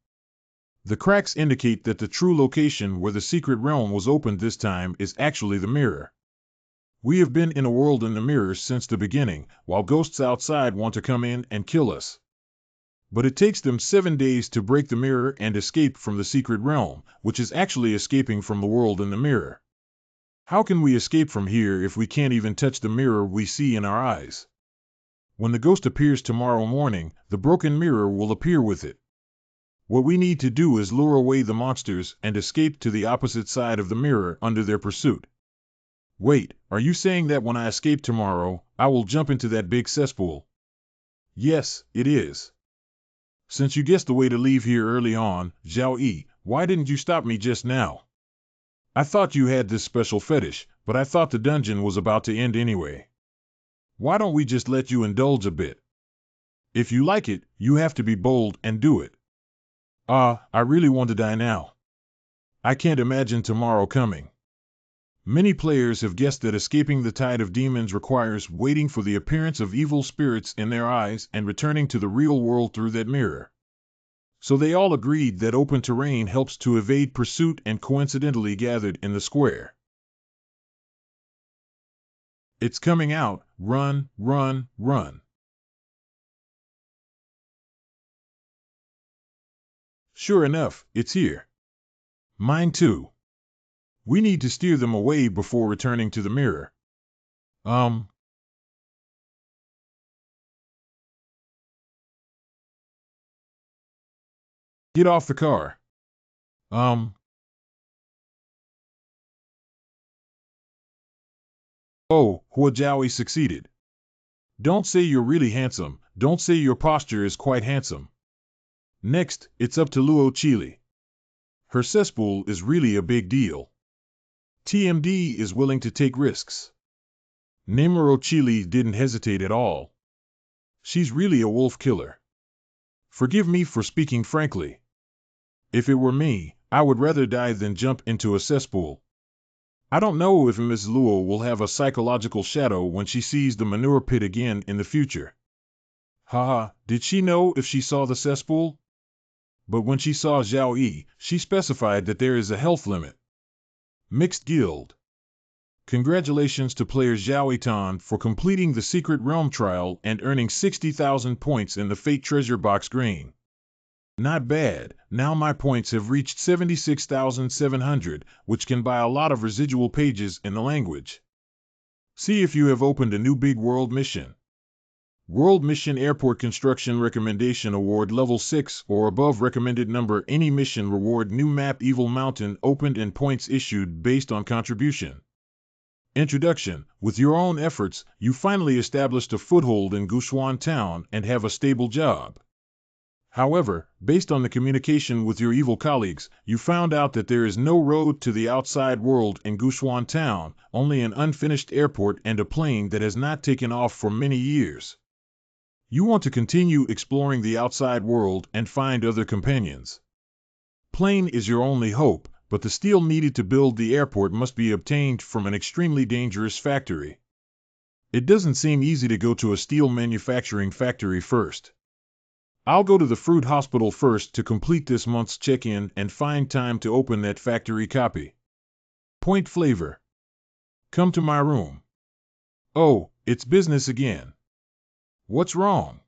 The cracks indicate that the true location where the secret realm was opened this time is actually the mirror. We have been in a world in the mirrors since the beginning, while ghosts outside want to come in and kill us. But it takes them 7 days to break the mirror and escape from the secret realm, which is actually escaping from the world in the mirror. How can we escape from here if we can't even touch the mirror we see in our eyes? When the ghost appears tomorrow morning, the broken mirror will appear with it. What we need to do is lure away the monsters and escape to the opposite side of the mirror under their pursuit. Wait, are you saying that when I escape tomorrow, I will jump into that big cesspool? Yes, it is. Since you guessed the way to leave here early on, Zhao Yi, why didn't you stop me just now? I thought you had this special fetish, but I thought the dungeon was about to end anyway. Why don't we just let you indulge a bit? If you like it, you have to be bold and do it. I really want to die now. I can't imagine tomorrow coming. Many players have guessed that escaping the tide of demons requires waiting for the appearance of evil spirits in their eyes and returning to the real world through that mirror. So they all agreed that open terrain helps to evade pursuit and coincidentally gathered in the square. It's coming out, run, run, run. Sure enough, it's here. Mine too. We need to steer them away before returning to the mirror. Get off the car. Oh, Hua Jiaoi succeeded. Don't say you're really handsome, don't say your posture is quite handsome. Next, it's up to Luo Chili. Her cesspool is really a big deal. TMD is willing to take risks. Nemuro Chili didn't hesitate at all. She's really a wolf killer. Forgive me for speaking frankly. If it were me, I would rather die than jump into a cesspool. I don't know if Ms. Luo will have a psychological shadow when she sees the manure pit again in the future. Haha, did she know if she saw the cesspool? But when she saw Zhao Yi, she specified that there is a health limit. Mixed Guild. Congratulations to player Zhao Yitan for completing the Secret Realm trial and earning 60,000 points in the Fate Treasure Box Grain. Not bad, now my points have reached 76,700, which can buy a lot of residual pages in the language. See if you have opened a new big world mission. World Mission Airport Construction Recommendation Award Level 6 or above recommended number any mission reward new map Evil Mountain opened and points issued based on contribution. Introduction. With your own efforts, you finally established a foothold in Guxuan Town and have a stable job. However, based on the communication with your evil colleagues, you found out that there is no road to the outside world in Guxuan Town, only an unfinished airport and a plane that has not taken off for many years. You want to continue exploring the outside world and find other companions. Plane is your only hope, but the steel needed to build the airport must be obtained from an extremely dangerous factory. It doesn't seem easy to go to a steel manufacturing factory first. I'll go to the fruit hospital first to complete this month's check-in and find time to open that factory copy. Point flavor. Come to my room. Oh, it's business again. What's wrong?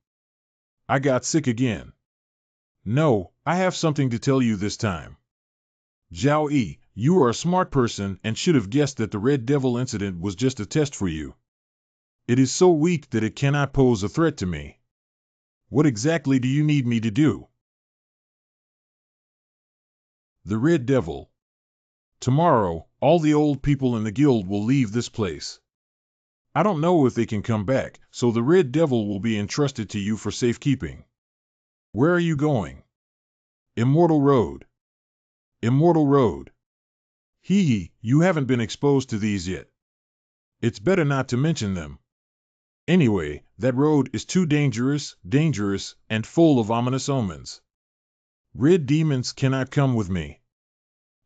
I got sick again. No, I have something to tell you this time. Zhao Yi, you are a smart person and should have guessed that the Red Devil incident was just a test for you. It is so weak that it cannot pose a threat to me. What exactly do you need me to do? The Red Devil. Tomorrow, all the old people in the guild will leave this place. I don't know if they can come back, so the Red Devil will be entrusted to you for safekeeping. Where are you going? Immortal Road. Immortal Road. Hee, you haven't been exposed to these yet. It's better not to mention them. Anyway, that road is too dangerous, and full of ominous omens. Red demons cannot come with me.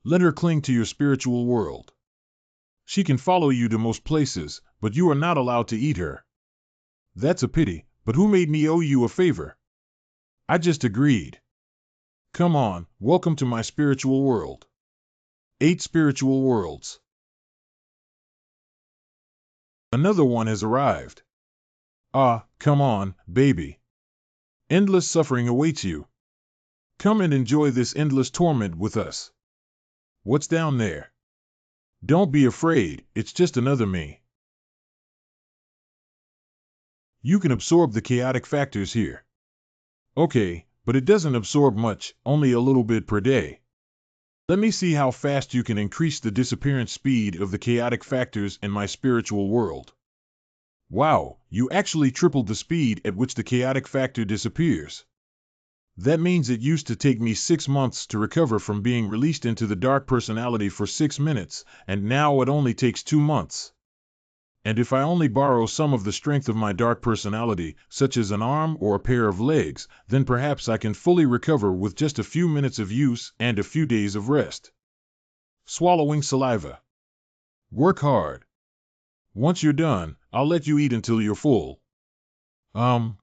Let her cling to your spiritual world. She can follow you to most places, but you are not allowed to eat her. That's a pity, but who made me owe you a favor? I just agreed. Come on, welcome to my spiritual world. 8 spiritual worlds. Another one has arrived. Ah, come on, baby. Endless suffering awaits you. Come and enjoy this endless torment with us. What's down there? Don't be afraid, it's just another me. You can absorb the chaotic factors here. Okay, but it doesn't absorb much, only a little bit per day. Let me see how fast you can increase the disappearance speed of the chaotic factors in my spiritual world. Wow, you actually tripled the speed at which the chaotic factor disappears. That means it used to take me 6 months to recover from being released into the dark personality for 6 minutes, and now it only takes 2 months. And if I only borrow some of the strength of my dark personality, such as an arm or a pair of legs, then perhaps I can fully recover with just a few minutes of use and a few days of rest. Swallowing saliva. Work hard. Once you're done, I'll let you eat until you're full. Zhao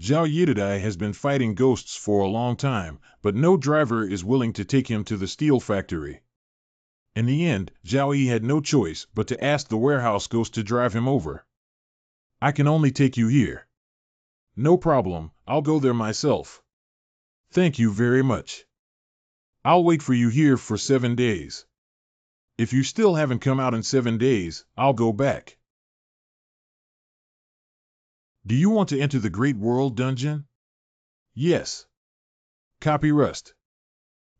Yididai has been fighting ghosts for a long time, but no driver is willing to take him to the steel factory. In the end, Zhao Yi had no choice but to ask the warehouse ghost to drive him over. I can only take you here. No problem, I'll go there myself. Thank you very much. I'll wait for you here for 7 days. If you still haven't come out in 7 days, I'll go back. Do you want to enter the Great World Dungeon? Yes. Copy Rust.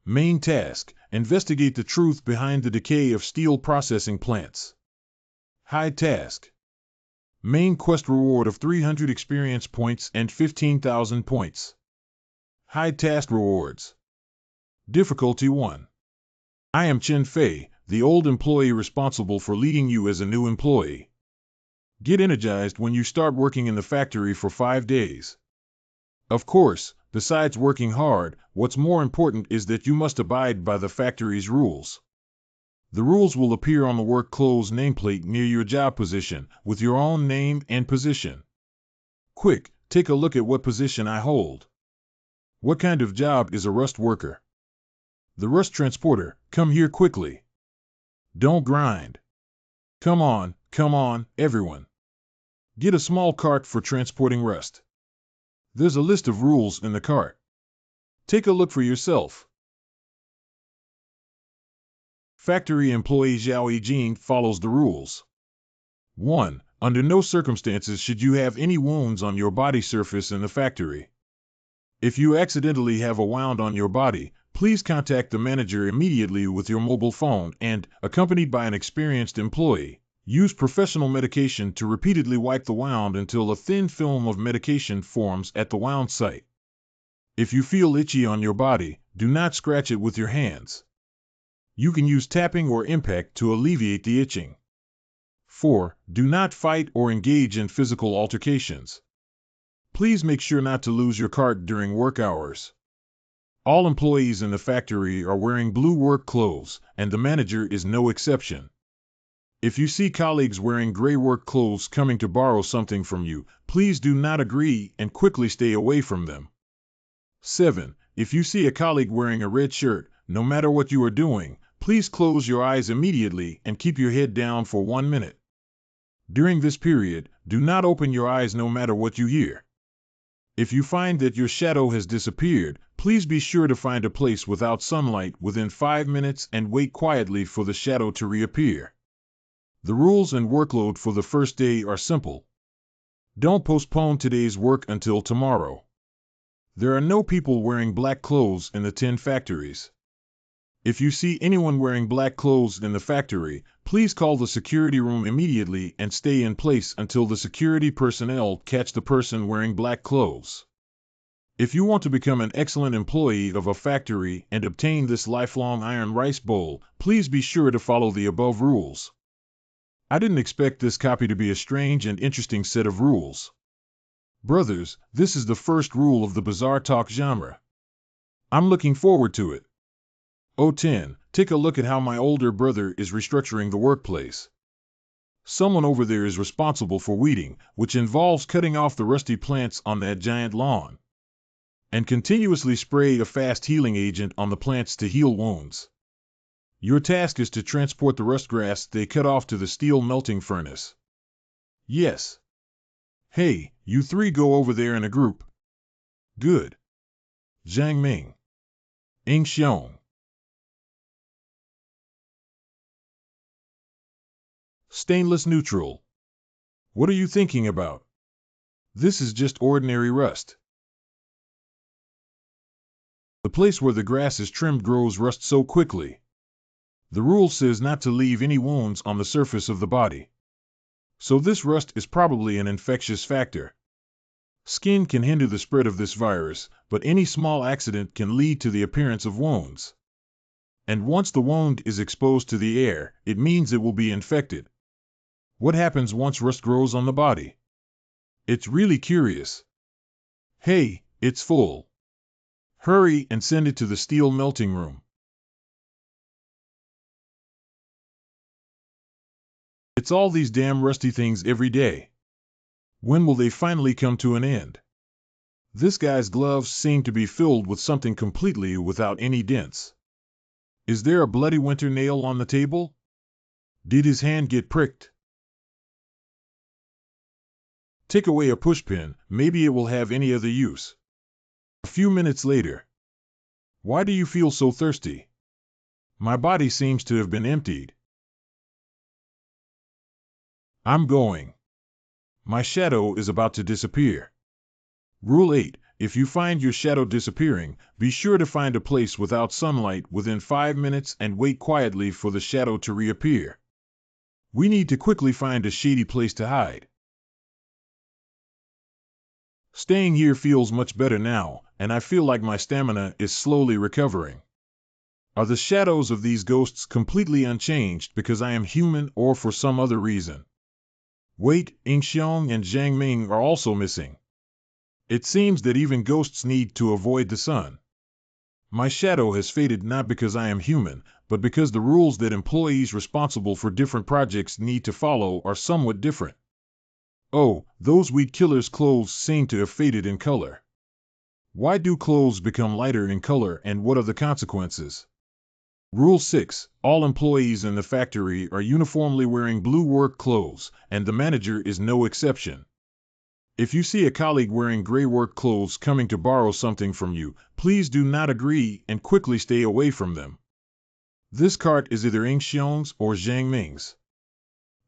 Main task: investigate the truth behind the decay of steel processing plants. High task. Main quest reward of 300 experience points and 15,000 points. High task rewards. Difficulty 1. I am Chen Fei, the old employee responsible for leading you as a new employee. Get energized when you start working in the factory for 5 days. Of course, besides working hard, what's more important is that you must abide by the factory's rules. The rules will appear on the work clothes nameplate near your job position, with your own name and position. Quick, take a look at what position I hold. What kind of job is a rust worker? The rust transporter. Come here quickly. Don't grind. Come on, everyone. Get a small cart for transporting rust. There's a list of rules in the cart. Take a look for yourself. Factory employee Zhao Yijing follows the rules. 1. Under no circumstances should you have any wounds on your body surface in the factory. If you accidentally have a wound on your body, please contact the manager immediately with your mobile phone and, accompanied by an experienced employee, use professional medication to repeatedly wipe the wound until a thin film of medication forms at the wound site. If you feel itchy on your body, do not scratch it with your hands. You can use tapping or impact to alleviate the itching. 4. Do not fight or engage in physical altercations. Please make sure not to lose your cart during work hours. All employees in the factory are wearing blue work clothes, and the manager is no exception. If you see colleagues wearing gray work clothes coming to borrow something from you, please do not agree and quickly stay away from them. 7. If you see a colleague wearing a red shirt, no matter what you are doing, please close your eyes immediately and keep your head down for 1 minute. During this period, do not open your eyes no matter what you hear. If you find that your shadow has disappeared, please be sure to find a place without sunlight within 5 minutes and wait quietly for the shadow to reappear. The rules and workload for the first day are simple. Don't postpone today's work until tomorrow. There are no people wearing black clothes in the 10 factories. If you see anyone wearing black clothes in the factory, please call the security room immediately and stay in place until the security personnel catch the person wearing black clothes. If you want to become an excellent employee of a factory and obtain this lifelong iron rice bowl, please be sure to follow the above rules. I didn't expect this copy to be a strange and interesting set of rules. Brothers, this is the first rule of the bizarre talk genre. I'm looking forward to it. 10. Take a look at how my older brother is restructuring the workplace. Someone over there is responsible for weeding, which involves cutting off the rusty plants on that giant lawn, and continuously spray a fast healing agent on the plants to heal wounds. Your task is to transport the rustgrass they cut off to the steel melting furnace. Yes. Hey, you three go over there in a group. Good. Zhang Ming. Ing Xiong. Stainless neutral. What are you thinking about? This is just ordinary rust. The place where the grass is trimmed grows rust so quickly. The rule says not to leave any wounds on the surface of the body. So this rust is probably an infectious factor. Skin can hinder the spread of this virus, but any small accident can lead to the appearance of wounds. And once the wound is exposed to the air, it means it will be infected. What happens once rust grows on the body? It's really curious. Hey, it's full. Hurry and send it to the steel melting room. It's all these damn rusty things every day. When will they finally come to an end? This guy's gloves seem to be filled with something completely without any dents. Is there a bloody winter nail on the table? Did his hand get pricked? Take away a pushpin, maybe it will have any other use. A few minutes later. Why do you feel so thirsty? My body seems to have been emptied. I'm going. My shadow is about to disappear. Rule 8. If you find your shadow disappearing, be sure to find a place without sunlight within 5 minutes and wait quietly for the shadow to reappear. We need to quickly find a shady place to hide. Staying here feels much better now, and I feel like my stamina is slowly recovering. Are the shadows of these ghosts completely unchanged because I am human or for some other reason? Wait, Ing Xiong and Zhang Ming are also missing. It seems that even ghosts need to avoid the sun. My shadow has faded not because I am human, but because the rules that employees responsible for different projects need to follow are somewhat different. Oh, those weed killers' clothes seem to have faded in color. Why do clothes become lighter in color and what are the consequences? Rule 6. All employees in the factory are uniformly wearing blue work clothes, and the manager is no exception. If you see a colleague wearing gray work clothes coming to borrow something from you, please do not agree and quickly stay away from them. This cart is either Ing Xiong's or Zhang Ming's.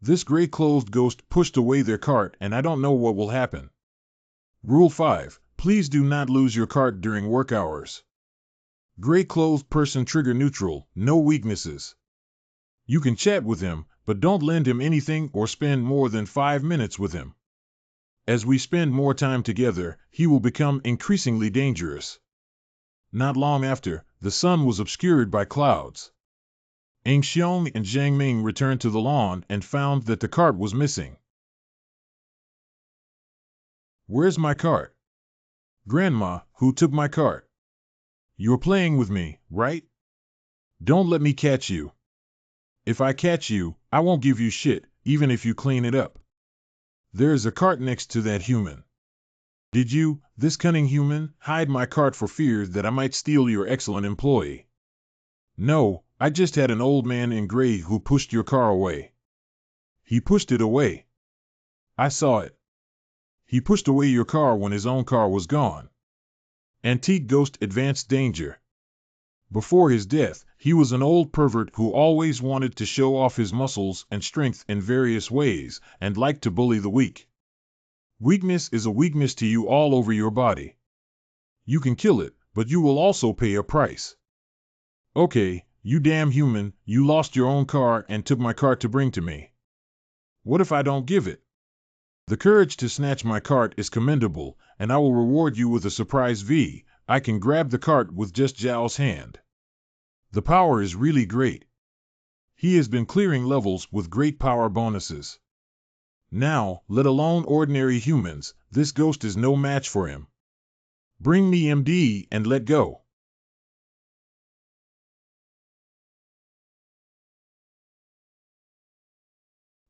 This gray-clothed ghost pushed away their cart and I don't know what will happen. Rule 5. Please do not lose your cart during work hours. Gray-clothed person trigger neutral, no weaknesses. You can chat with him, but don't lend him anything or spend more than 5 minutes with him. As we spend more time together, he will become increasingly dangerous. Not long after, the sun was obscured by clouds. Ing Xiong and Zhang Ming returned to the lawn and found that the cart was missing. Where's my cart? Grandma, who took my cart? You're playing with me, right? Don't let me catch you. If I catch you, I won't give you shit, even if you clean it up. There's a cart next to that human. Did you, this cunning human, hide my cart for fear that I might steal your excellent employee? No, I just had an old man in gray who pushed your car away. He pushed it away. I saw it. He pushed away your car when his own car was gone. Antique Ghost Advanced Danger. Before his death, he was an old pervert who always wanted to show off his muscles and strength in various ways, and liked to bully the weak. Weakness is a weakness to you all over your body. You can kill it, but you will also pay a price. Okay, you damn human, you lost your own car and took my cart to bring to me. What if I don't give it? The courage to snatch my cart is commendable, and I will reward you with a surprise V. I can grab the cart with just Zhao's hand. The power is really great. He has been clearing levels with great power bonuses. Now, let alone ordinary humans, this ghost is no match for him. Bring me MD and let go.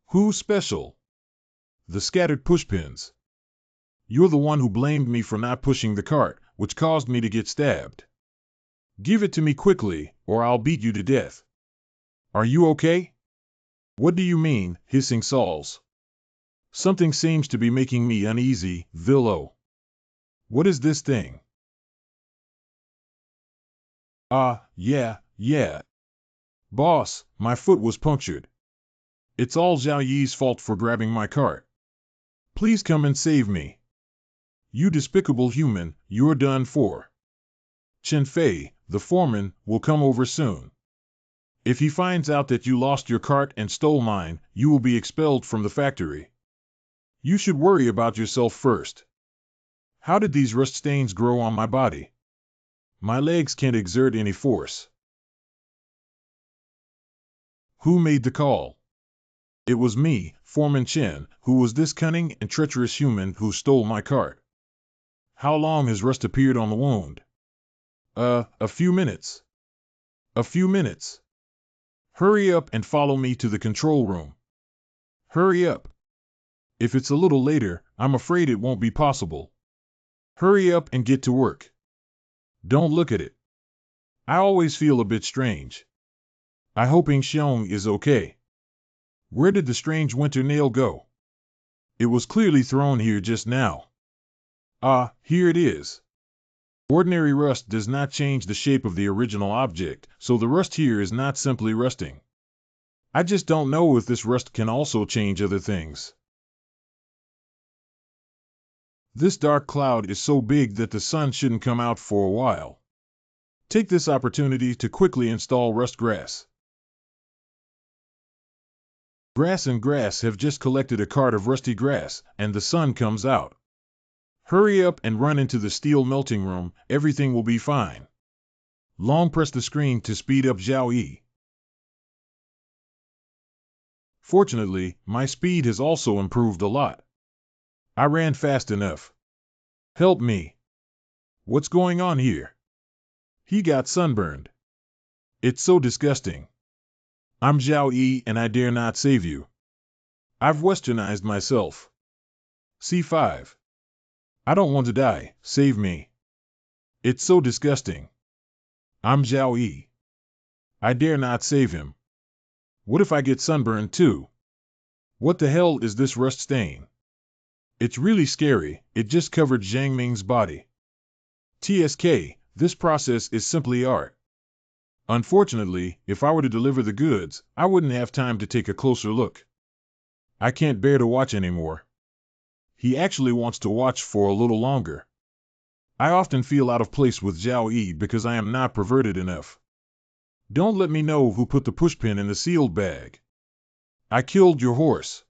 Who's special? The scattered pushpins. You're the one who blamed me for not pushing the cart, which caused me to get stabbed. Give it to me quickly, or I'll beat you to death. Are you okay? What do you mean, hissing Sauls? Something seems to be making me uneasy, Villo. What is this thing? Yeah. Boss, my foot was punctured. It's all Zhao Yi's fault for grabbing my cart. Please come and save me. You despicable human, you're done for. Chen Fei, the foreman, will come over soon. If he finds out that you lost your cart and stole mine, you will be expelled from the factory. You should worry about yourself first. How did these rust stains grow on my body? My legs can't exert any force. Who made the call? It was me, Foreman Chen, who was this cunning and treacherous human who stole my cart. How long has rust appeared on the wound? A few minutes. A few minutes. Hurry up and follow me to the control room. Hurry up. If it's a little later, I'm afraid it won't be possible. Hurry up and get to work. Don't look at it. I always feel a bit strange. I hoping Xiong is okay. Where did the strange winter nail go? It was clearly thrown here just now. Here it is. Ordinary rust does not change the shape of the original object, so the rust here is not simply rusting. I just don't know if this rust can also change other things. This dark cloud is so big that the sun shouldn't come out for a while. Take this opportunity to quickly install rust grass. Grass and grass have just collected a cart of rusty grass, and the sun comes out. Hurry up and run into the steel melting room, everything will be fine. Long press the screen to speed up Zhao Yi. Fortunately, my speed has also improved a lot. I ran fast enough. Help me. What's going on here? He got sunburned. It's so disgusting. I'm Zhao Yi and I dare not save you. I've westernized myself. C5. I don't want to die, save me. It's so disgusting. I'm Zhao Yi. I dare not save him. What if I get sunburned too? What the hell is this rust stain? It's really scary, it just covered Zhang Ming's body. TSK, this process is simply art. Unfortunately, if I were to deliver the goods, I wouldn't have time to take a closer look. I can't bear to watch anymore. He actually wants to watch for a little longer. I often feel out of place with Zhao Yi because I am not perverted enough. Don't let me know who put the pushpin in the sealed bag. I killed your horse.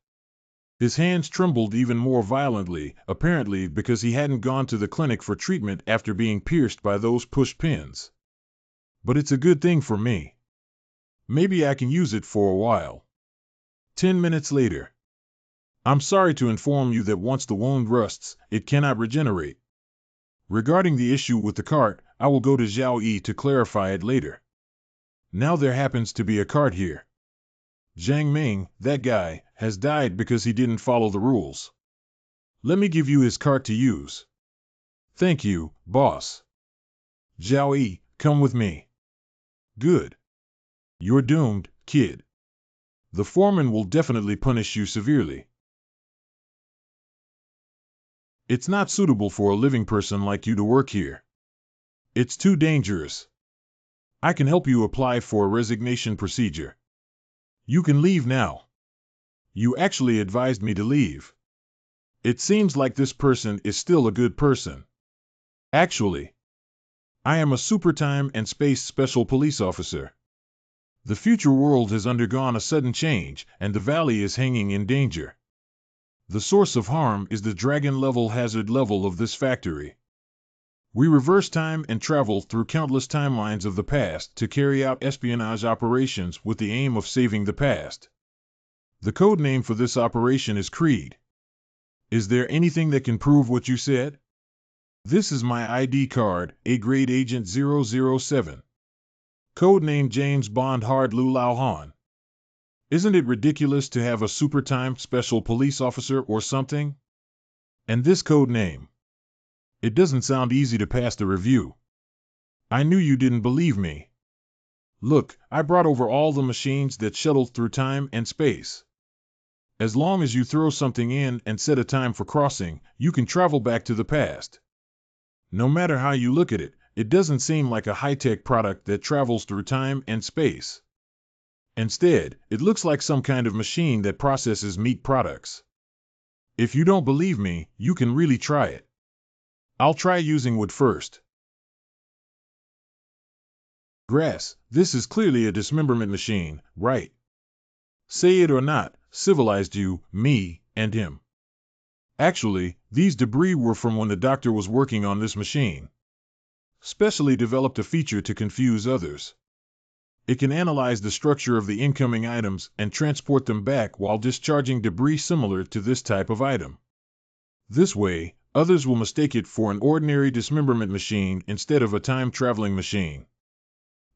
His hands trembled even more violently, apparently because he hadn't gone to the clinic for treatment after being pierced by those push pins. But it's a good thing for me. Maybe I can use it for a while. 10 minutes later. I'm sorry to inform you that once the wound rusts, it cannot regenerate. Regarding the issue with the cart, I will go to Zhao Yi to clarify it later. Now there happens to be a cart here. Jiang Ming, that guy, has died because he didn't follow the rules. Let me give you his cart to use. Thank you, boss. Zhao Yi, come with me. Good. You're doomed, kid. The foreman will definitely punish you severely. It's not suitable for a living person like you to work here. It's too dangerous. I can help you apply for a resignation procedure. You can leave now. You actually advised me to leave. It seems like this person is still a good person. Actually, I am a super time and space special police officer. The future world has undergone a sudden change, and the valley is hanging in danger. The source of harm is the dragon-level hazard level of this factory. We reverse time and travel through countless timelines of the past to carry out espionage operations with the aim of saving the past. The code name for this operation is Creed. Is there anything that can prove what you said? This is my ID card, A-Grade Agent 007. Codename James Bond Hard Lu Lao Han. Isn't it ridiculous to have a super-time special police officer or something? And this code name. It doesn't sound easy to pass the review. I knew you didn't believe me. Look, I brought over all the machines that shuttle through time and space. As long as you throw something in and set a time for crossing, you can travel back to the past. No matter how you look at it, it doesn't seem like a high-tech product that travels through time and space. Instead, it looks like some kind of machine that processes meat products. If you don't believe me, you can really try it. I'll try using wood first. Grass, this is clearly a dismemberment machine, right? Say it or not, civilized you, me, and him. Actually, these debris were from when the doctor was working on this machine. Specially developed a feature to confuse others. It can analyze the structure of the incoming items and transport them back while discharging debris similar to this type of item. This way, others will mistake it for an ordinary dismemberment machine instead of a time-traveling machine.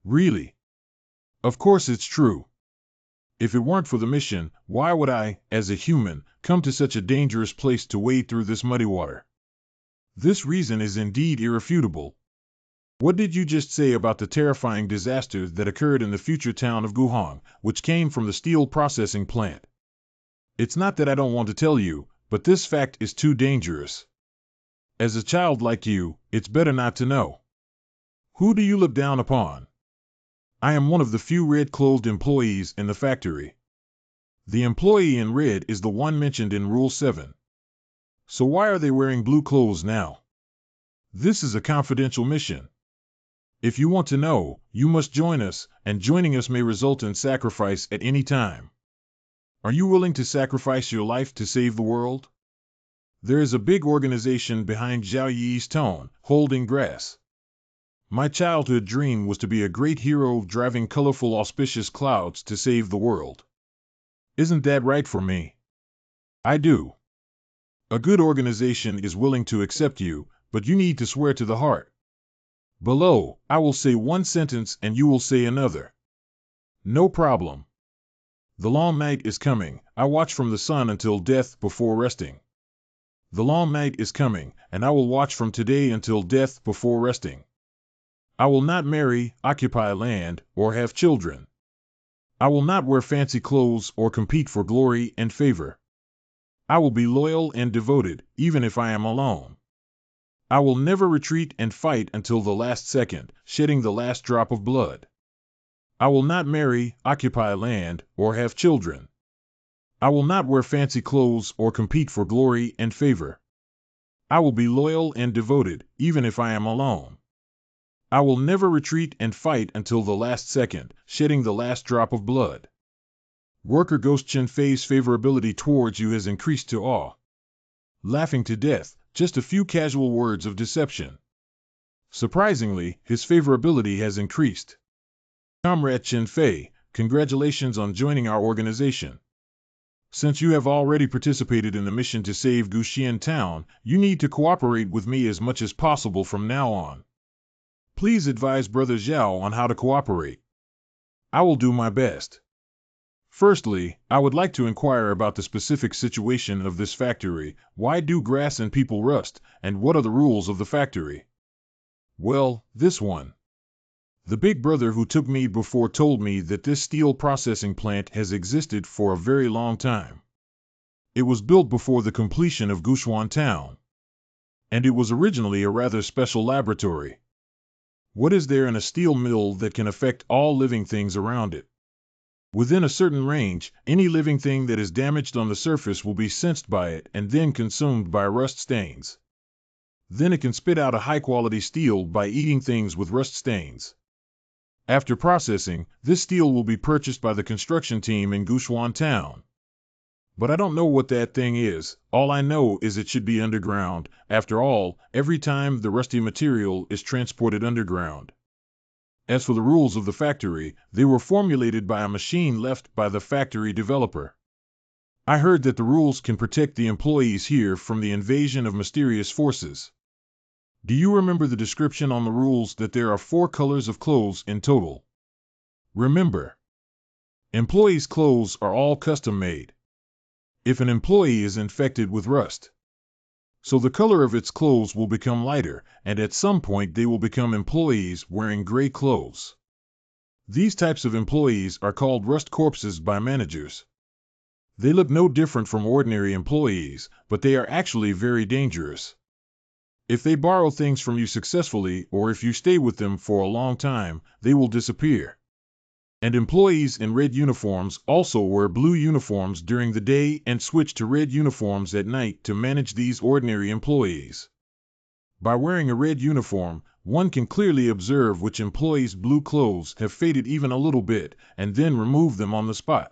Really? Of course it's true. If it weren't for the mission, why would I, as a human, come to such a dangerous place to wade through this muddy water? This reason is indeed irrefutable. What did you just say about the terrifying disaster that occurred in the future town of Guhong, which came from the steel processing plant? It's not that I don't want to tell you, but this fact is too dangerous. As a child like you, it's better not to know. Who do you look down upon? I am one of the few red-clothed employees in the factory. The employee in red is the one mentioned in Rule 7. So why are they wearing blue clothes now? This is a confidential mission. If you want to know, you must join us, and joining us may result in sacrifice at any time. Are you willing to sacrifice your life to save the world? There is a big organization behind Zhao Yi's tone, holding grass. My childhood dream was to be a great hero driving colorful auspicious clouds to save the world. Isn't that right for me? I do. A good organization is willing to accept you, but you need to swear to the heart. Below, I will say one sentence and you will say another. No problem. The long night is coming, I watch from the sun until death before resting. The long night is coming, and I will watch from today until death before resting. I will not marry, occupy land, or have children. I will not wear fancy clothes or compete for glory and favor. I will be loyal and devoted, even if I am alone. I will never retreat and fight until the last second, shedding the last drop of blood. I will not marry, occupy land, or have children. I will not wear fancy clothes or compete for glory and favor. I will be loyal and devoted, even if I am alone. I will never retreat and fight until the last second, shedding the last drop of blood. Worker Ghost Chen Fei's favorability towards you has increased to awe. Laughing to death, just a few casual words of deception. Surprisingly, his favorability has increased. Comrade Chen Fei, congratulations on joining our organization. Since you have already participated in the mission to save Guxian Town, you need to cooperate with me as much as possible from now on. Please advise Brother Zhao on how to cooperate. I will do my best. Firstly, I would like to inquire about the specific situation of this factory. Why do grass and people rust, and what are the rules of the factory? Well, this one. The big brother who took me before told me that this steel processing plant has existed for a very long time. It was built before the completion of Gushuan Town, and it was originally a rather special laboratory. What is there in a steel mill that can affect all living things around it? Within a certain range, any living thing that is damaged on the surface will be sensed by it and then consumed by rust stains. Then it can spit out a high-quality steel by eating things with rust stains. After processing, this steel will be purchased by the construction team in Gushuan Town. But I don't know what that thing is. All I know is it should be underground. After all, every time the rusty material is transported underground. As for the rules of the factory, they were formulated by a machine left by the factory developer. I heard that the rules can protect the employees here from the invasion of mysterious forces. Do you remember the description on the rules that there are 4 colors of clothes in total? Remember, employees' clothes are all custom made. If an employee is infected with rust, so the color of its clothes will become lighter, and at some point they will become employees wearing gray clothes. These types of employees are called rust corpses by managers. They look no different from ordinary employees, but they are actually very dangerous. If they borrow things from you successfully, or if you stay with them for a long time, they will disappear. And employees in red uniforms also wear blue uniforms during the day and switch to red uniforms at night to manage these ordinary employees. By wearing a red uniform, one can clearly observe which employees' blue clothes have faded even a little bit, and then remove them on the spot.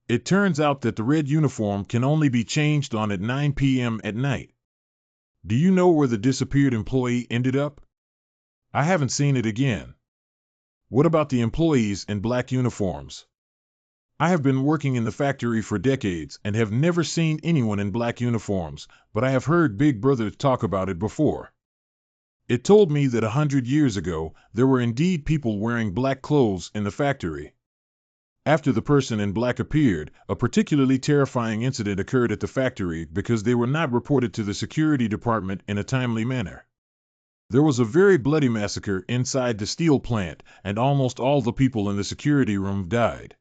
It turns out that the red uniform can only be changed on at 9 p.m. at night. Do you know where the disappeared employee ended up? I haven't seen it again. What about the employees in black uniforms? I have been working in the factory for decades and have never seen anyone in black uniforms, but I have heard Big Brother talk about it before. It told me that 100 years ago, there were indeed people wearing black clothes in the factory. After the person in black appeared, a particularly terrifying incident occurred at the factory because they were not reported to the security department in a timely manner. There was a very bloody massacre inside the steel plant, and almost all the people in the security room died.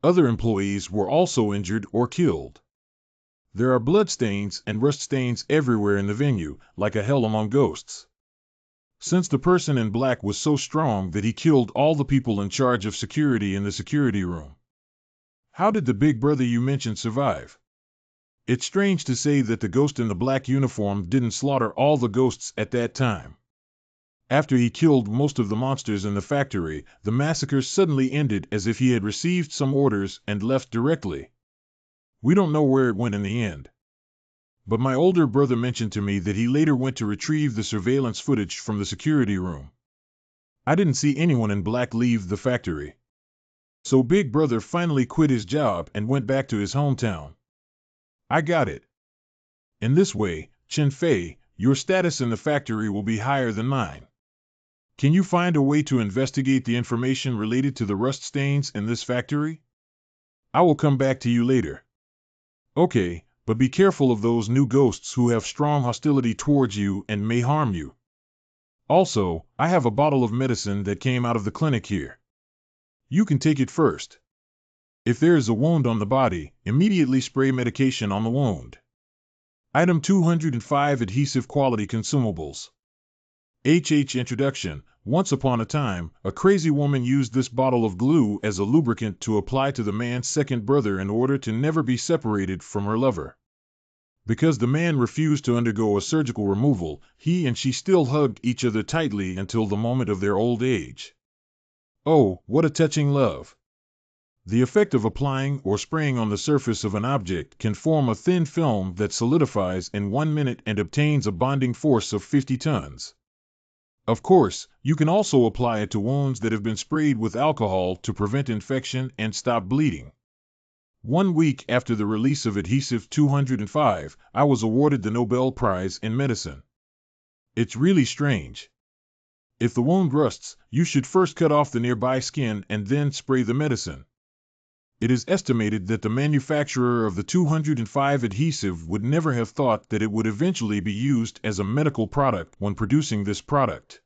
Other employees were also injured or killed. There are bloodstains and rust stains everywhere in the venue, like a hell among ghosts. Since the person in black was so strong that he killed all the people in charge of security in the security room. How did the big brother you mentioned survive? It's strange to say that the ghost in the black uniform didn't slaughter all the ghosts at that time. After he killed most of the monsters in the factory, the massacre suddenly ended as if he had received some orders and left directly. We don't know where it went in the end. But my older brother mentioned to me that he later went to retrieve the surveillance footage from the security room. I didn't see anyone in black leave the factory. So Big Brother finally quit his job and went back to his hometown. I got it. In this way, Chen Fei, your status in the factory will be higher than mine. Can you find a way to investigate the information related to the rust stains in this factory? I will come back to you later. Okay, but be careful of those new ghosts who have strong hostility towards you and may harm you. Also, I have a bottle of medicine that came out of the clinic here. You can take it first. If there is a wound on the body, immediately spray medication on the wound. Item 205 Adhesive Quality Consumables. Introduction. Once upon a time, a crazy woman used this bottle of glue as a lubricant to apply to the man's second brother in order to never be separated from her lover. Because the man refused to undergo a surgical removal, he and she still hugged each other tightly until the moment of their old age. Oh, what a touching love! The effect of applying or spraying on the surface of an object can form a thin film that solidifies in 1 minute and obtains a bonding force of 50 tons. Of course, you can also apply it to wounds that have been sprayed with alcohol to prevent infection and stop bleeding. 1 week after the release of Adhesive 205, I was awarded the Nobel Prize in Medicine. It's really strange. If the wound rusts, you should first cut off the nearby skin and then spray the medicine. It is estimated that the manufacturer of the 205 adhesive would never have thought that it would eventually be used as a medical product when producing this product.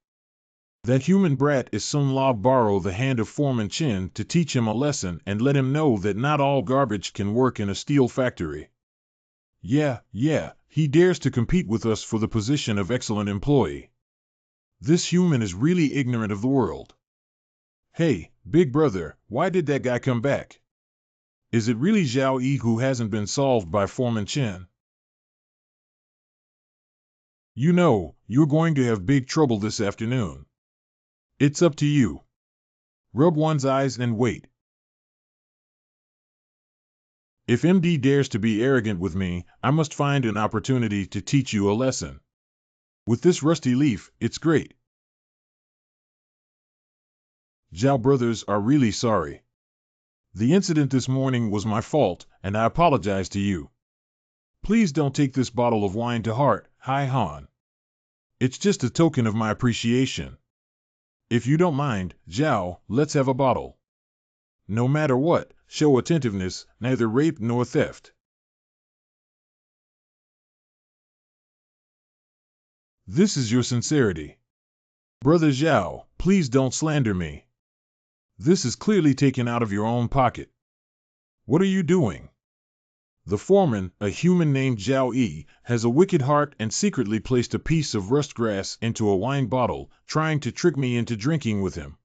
That human brat is Sun La borrow the hand of Foreman Chen to teach him a lesson and let him know that not all garbage can work in a steel factory. Yeah, he dares to compete with us for the position of excellent employee. This human is really ignorant of the world. Hey, big brother, why did that guy come back? Is it really Zhao Yi who hasn't been solved by Foreman Chen? You know, you're going to have big trouble this afternoon. It's up to you. Rub one's eyes and wait. If MD dares to be arrogant with me, I must find an opportunity to teach you a lesson. With this rusty leaf, it's great. Zhao brothers are really sorry. The incident this morning was my fault, and I apologize to you. Please don't take this bottle of wine to heart, Hai Han. It's just a token of my appreciation. If you don't mind, Zhao, let's have a bottle. No matter what, show attentiveness, neither rape nor theft. This is your sincerity. Brother Zhao, please don't slander me. This is clearly taken out of your own pocket. What are you doing? The foreman, a human named Zhao Yi, has a wicked heart and secretly placed a piece of rust grass into a wine bottle, trying to trick me into drinking with him.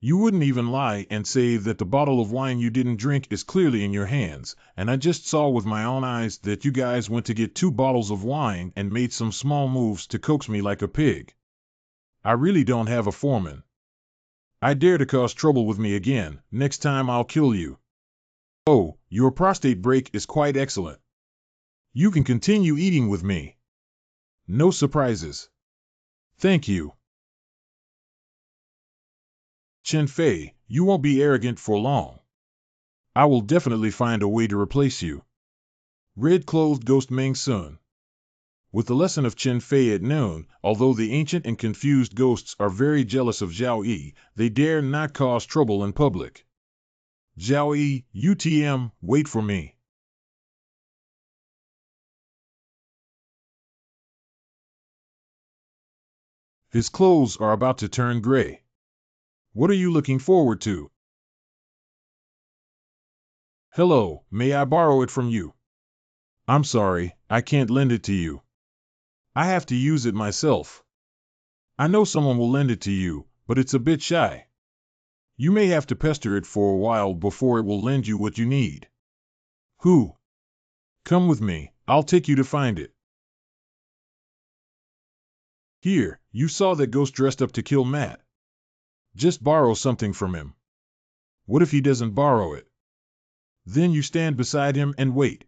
You wouldn't even lie and say that the bottle of wine you didn't drink is clearly in your hands, and I just saw with my own eyes that you guys went to get 2 bottles of wine and made some small moves to coax me like a pig. I really don't have a foreman. I dare to cause trouble with me again, next time I'll kill you. Oh, your prostate break is quite excellent. You can continue eating with me. No surprises. Thank you. Chen Fei, you won't be arrogant for long. I will definitely find a way to replace you. Red-clothed ghost Meng Sun. With the lesson of Chen Fei at noon, although the ancient and confused ghosts are very jealous of Zhao Yi, they dare not cause trouble in public. Zhao Yi, UTM, wait for me. His clothes are about to turn gray. What are you looking forward to? Hello, may I borrow it from you? I'm sorry, I can't lend it to you. I have to use it myself. I know someone will lend it to you, but it's a bit shy. You may have to pester it for a while before it will lend you what you need. Who? Come with me, I'll take you to find it. Here, you saw that ghost dressed up to kill Matt. Just borrow something from him. What if he doesn't borrow it? Then you stand beside him and wait.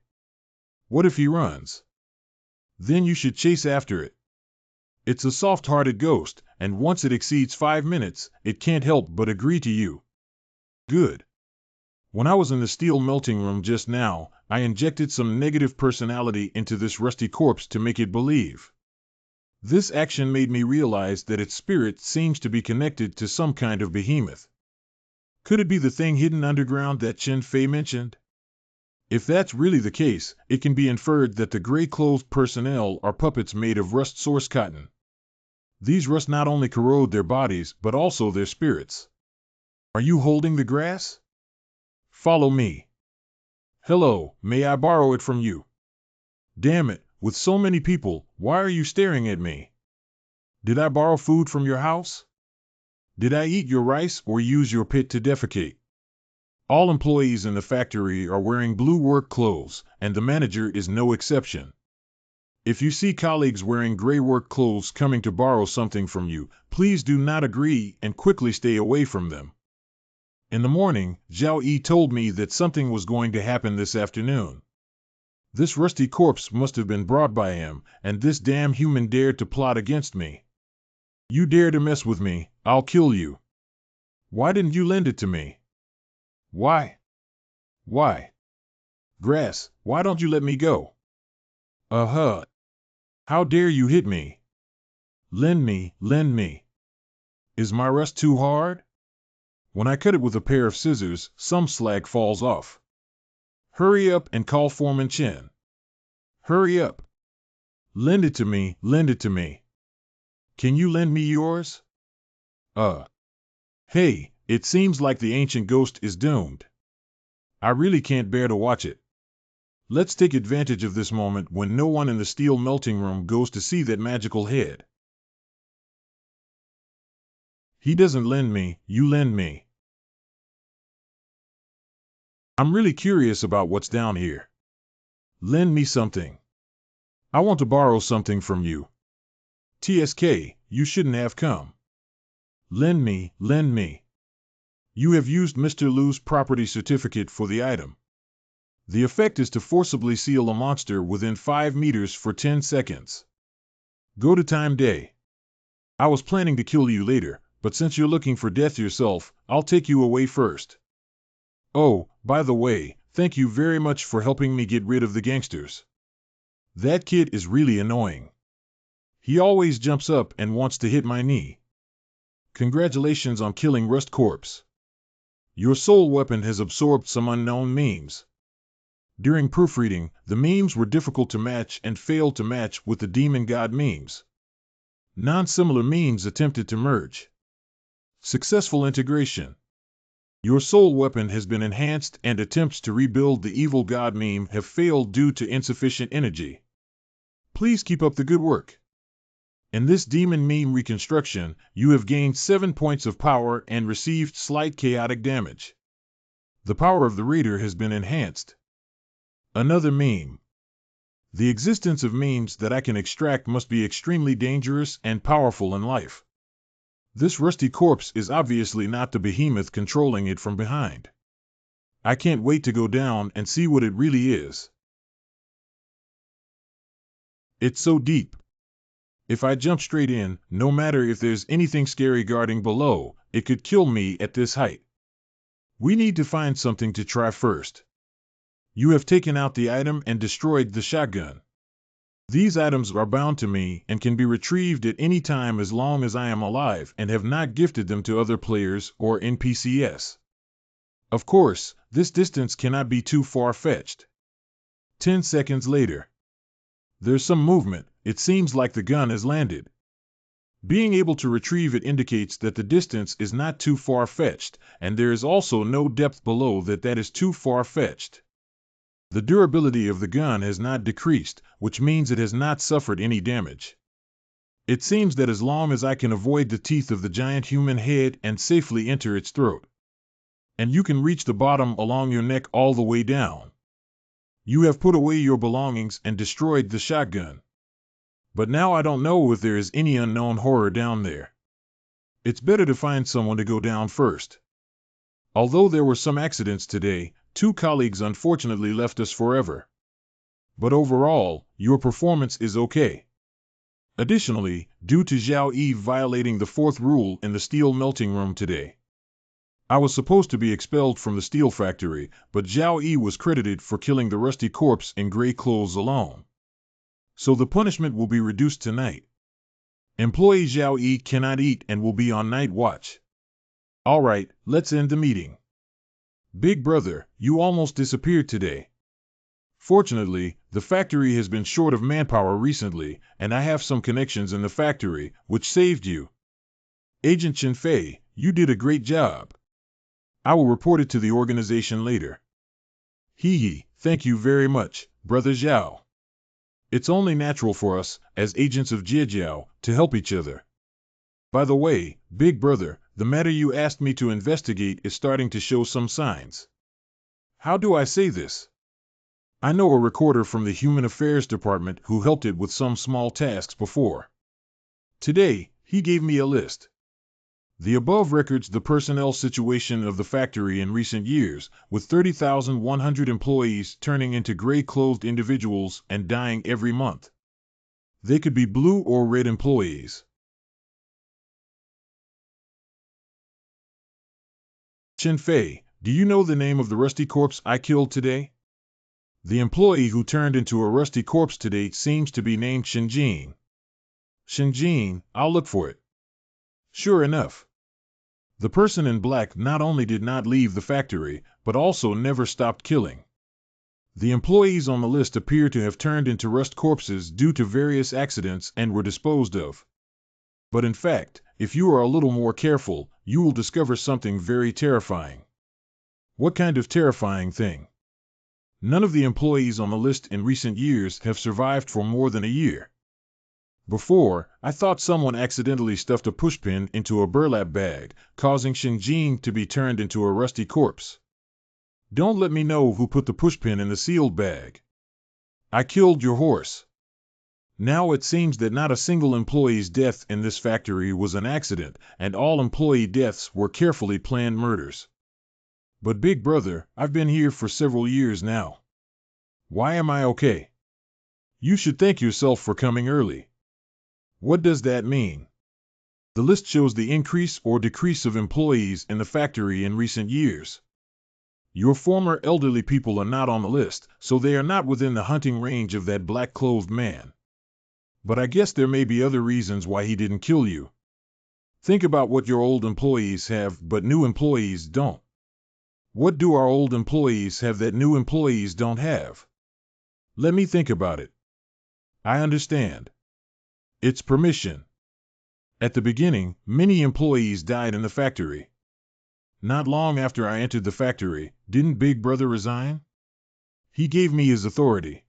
What if he runs? Then you should chase after it. It's a soft-hearted ghost, and once it exceeds 5 minutes, it can't help but agree to you. Good. When I was in the steel melting room just now, I injected some negative personality into this rusty corpse to make it believe. This action made me realize that its spirit seems to be connected to some kind of behemoth. Could it be the thing hidden underground that Chen Fei mentioned? If that's really the case, it can be inferred that the gray-clothed personnel are puppets made of rust source cotton. These rust not only corrode their bodies, but also their spirits. Are you holding the grass? Follow me. Hello, may I borrow it from you? Damn it, with so many people, why are you staring at me? Did I borrow food from your house? Did I eat your rice or use your pit to defecate? All employees in the factory are wearing blue work clothes, and the manager is no exception. If you see colleagues wearing gray work clothes coming to borrow something from you, please do not agree and quickly stay away from them. In the morning, Zhao Yi told me that something was going to happen this afternoon. This rusty corpse must have been brought by him, and this damn human dared to plot against me. You dare to mess with me, I'll kill you. Why didn't you lend it to me? Why? Why? Grass, why don't you let me go? How dare you hit me? Lend me, lend me. Is my rust too hard? When I cut it with a pair of scissors, some slag falls off. Hurry up and call Foreman Chen. Hurry up. Lend it to me, lend it to me. Can you lend me yours? Hey, it seems like the ancient ghost is doomed. I really can't bear to watch it. Let's take advantage of this moment when no one in the steel melting room goes to see that magical head. He doesn't lend me, you lend me. I'm really curious about what's down here. Lend me something. I want to borrow something from you. TSK, you shouldn't have come. Lend me, lend me. You have used Mr. Liu's property certificate for the item. The effect is to forcibly seal a monster within 5 meters for 10 seconds. Go to time day. I was planning to kill you later, but since you're looking for death yourself, I'll take you away first. Oh, by the way, thank you very much for helping me get rid of the gangsters. That kid is really annoying. He always jumps up and wants to hit my knee. Congratulations on killing Rust Corpse. Your soul weapon has absorbed some unknown memes. During proofreading, the memes were difficult to match and failed to match with the demon god memes. Non-similar memes attempted to merge. Successful integration. Your soul weapon has been enhanced and attempts to rebuild the evil god meme have failed due to insufficient energy. Please keep up the good work. In this demon meme reconstruction, you have gained 7 points of power and received slight chaotic damage. The power of the reader has been enhanced. Another meme. The existence of memes that I can extract must be extremely dangerous and powerful in life. This rusty corpse is obviously not the behemoth controlling it from behind. I can't wait to go down and see what it really is. It's so deep. If I jump straight in, no matter if there's anything scary guarding below, it could kill me at this height. We need to find something to try first. You have taken out the item and destroyed the shotgun. These items are bound to me and can be retrieved at any time as long as I am alive and have not gifted them to other players or NPCs. Of course, this distance cannot be too far-fetched. 10 seconds later. There's some movement. It seems like the gun has landed. Being able to retrieve it indicates that the distance is not too far-fetched, and there is also no depth below that is too far-fetched. The durability of the gun has not decreased, which means it has not suffered any damage. It seems that as long as I can avoid the teeth of the giant human head and safely enter its throat. And you can reach the bottom along your neck all the way down. You have put away your belongings and destroyed the shotgun. But now I don't know if there is any unknown horror down there. It's better to find someone to go down first. Although there were some accidents today, 2 colleagues unfortunately left us forever. But overall, your performance is okay. Additionally, due to Zhao Yi violating the 4th rule in the steel melting room today, I was supposed to be expelled from the steel factory, but Zhao Yi was credited for killing the rusty corpse in gray clothes alone. So the punishment will be reduced tonight. Employee Zhao Yi cannot eat and will be on night watch. All right, let's end the meeting. Big brother, you almost disappeared today. Fortunately, the factory has been short of manpower recently, and I have some connections in the factory, which saved you. Agent Chen Fei, you did a great job. I will report it to the organization later. Hee, thank you very much, Brother Zhao. It's only natural for us, as agents of Jiejiao, to help each other. By the way, Big Brother, the matter you asked me to investigate is starting to show some signs. How do I say this? I know a recorder from the Human Affairs Department who helped it with some small tasks before. Today, he gave me a list. The above records the personnel situation of the factory in recent years, with 30,100 employees turning into gray-clothed individuals and dying every month. They could be blue or red employees. Chen Fei, do you know the name of the rusty corpse I killed today? The employee who turned into a rusty corpse today seems to be named Shinjin. Shinjin, I'll look for it. Sure enough, the person in black not only did not leave the factory, but also never stopped killing. The employees on the list appear to have turned into rust corpses due to various accidents and were disposed of. But in fact, if you are a little more careful, you will discover something very terrifying. What kind of terrifying thing? None of the employees on the list in recent years have survived for more than a year. Before, I thought someone accidentally stuffed a pushpin into a burlap bag, causing Shinjin to be turned into a rusty corpse. Don't let me know who put the pushpin in the sealed bag. I killed your horse. Now it seems that not a single employee's death in this factory was an accident, and all employee deaths were carefully planned murders. But Big Brother, I've been here for several years now. Why am I okay? You should thank yourself for coming early. What does that mean? The list shows the increase or decrease of employees in the factory in recent years. Your former elderly people are not on the list, so they are not within the hunting range of that black-clothed man. But I guess there may be other reasons why he didn't kill you. Think about what your old employees have, but new employees don't. What do our old employees have that new employees don't have? Let me think about it. I understand. It's permission. At the beginning, many employees died in the factory. Not long after I entered the factory, didn't Big Brother resign? He gave me his authority.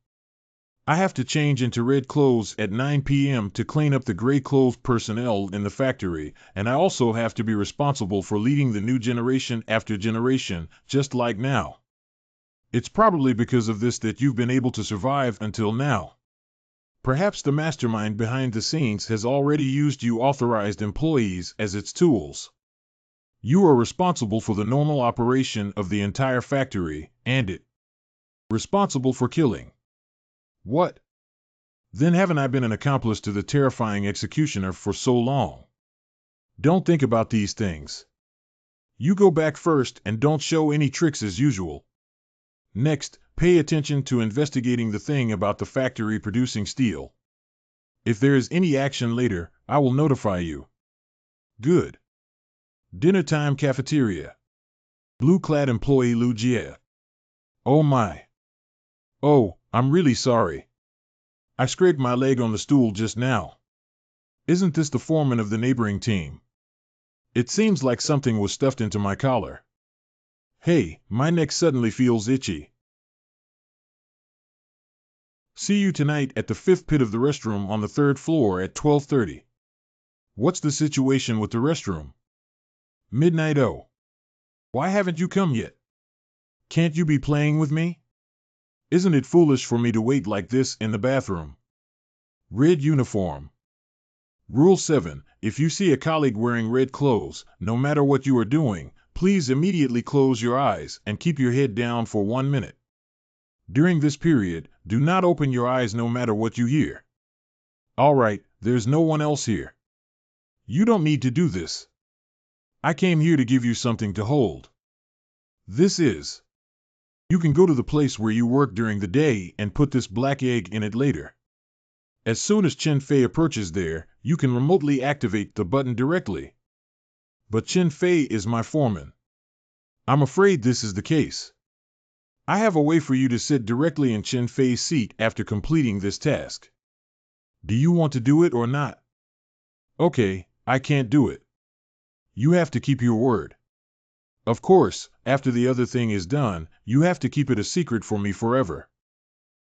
I have to change into red clothes at 9 p.m. to clean up the gray-clothed personnel in the factory, and I also have to be responsible for leading the new generation after generation, just like now. It's probably because of this that you've been able to survive until now. Perhaps the mastermind behind the scenes has already used you authorized employees as its tools. You are responsible for the normal operation of the entire factory, and responsible for killing. What? Then haven't I been an accomplice to the terrifying executioner for so long? Don't think about these things. You go back first and don't show any tricks as usual. Next, pay attention to investigating the thing about the factory producing steel. If there is any action later, I will notify you. Good. Dinner time cafeteria. Blue-clad employee Lu Jie. Oh my. Oh, I'm really sorry. I scraped my leg on the stool just now. Isn't this the foreman of the neighboring team? It seems like something was stuffed into my collar. Hey, my neck suddenly feels itchy. See you tonight at the 5th pit of the restroom on the 3rd floor at 12:30. What's the situation with the restroom? Midnight. Oh. Why haven't you come yet? Can't you be playing with me? Isn't it foolish for me to wait like this in the bathroom? Red uniform. Rule 7. If you see a colleague wearing red clothes, no matter what you are doing, please immediately close your eyes and keep your head down for 1 minute. During this period, do not open your eyes no matter what you hear. All right, there's no one else here. You don't need to do this. I came here to give you something to hold. This is. You can go to the place where you work during the day and put this black egg in it later. As soon as Chen Fei approaches there, you can remotely activate the button directly. But Chen Fei is my foreman. I'm afraid this is the case. I have a way for you to sit directly in Chen Fei's seat after completing this task. Do you want to do it or not? Okay, I can't do it. You have to keep your word. Of course, after the other thing is done, you have to keep it a secret for me forever.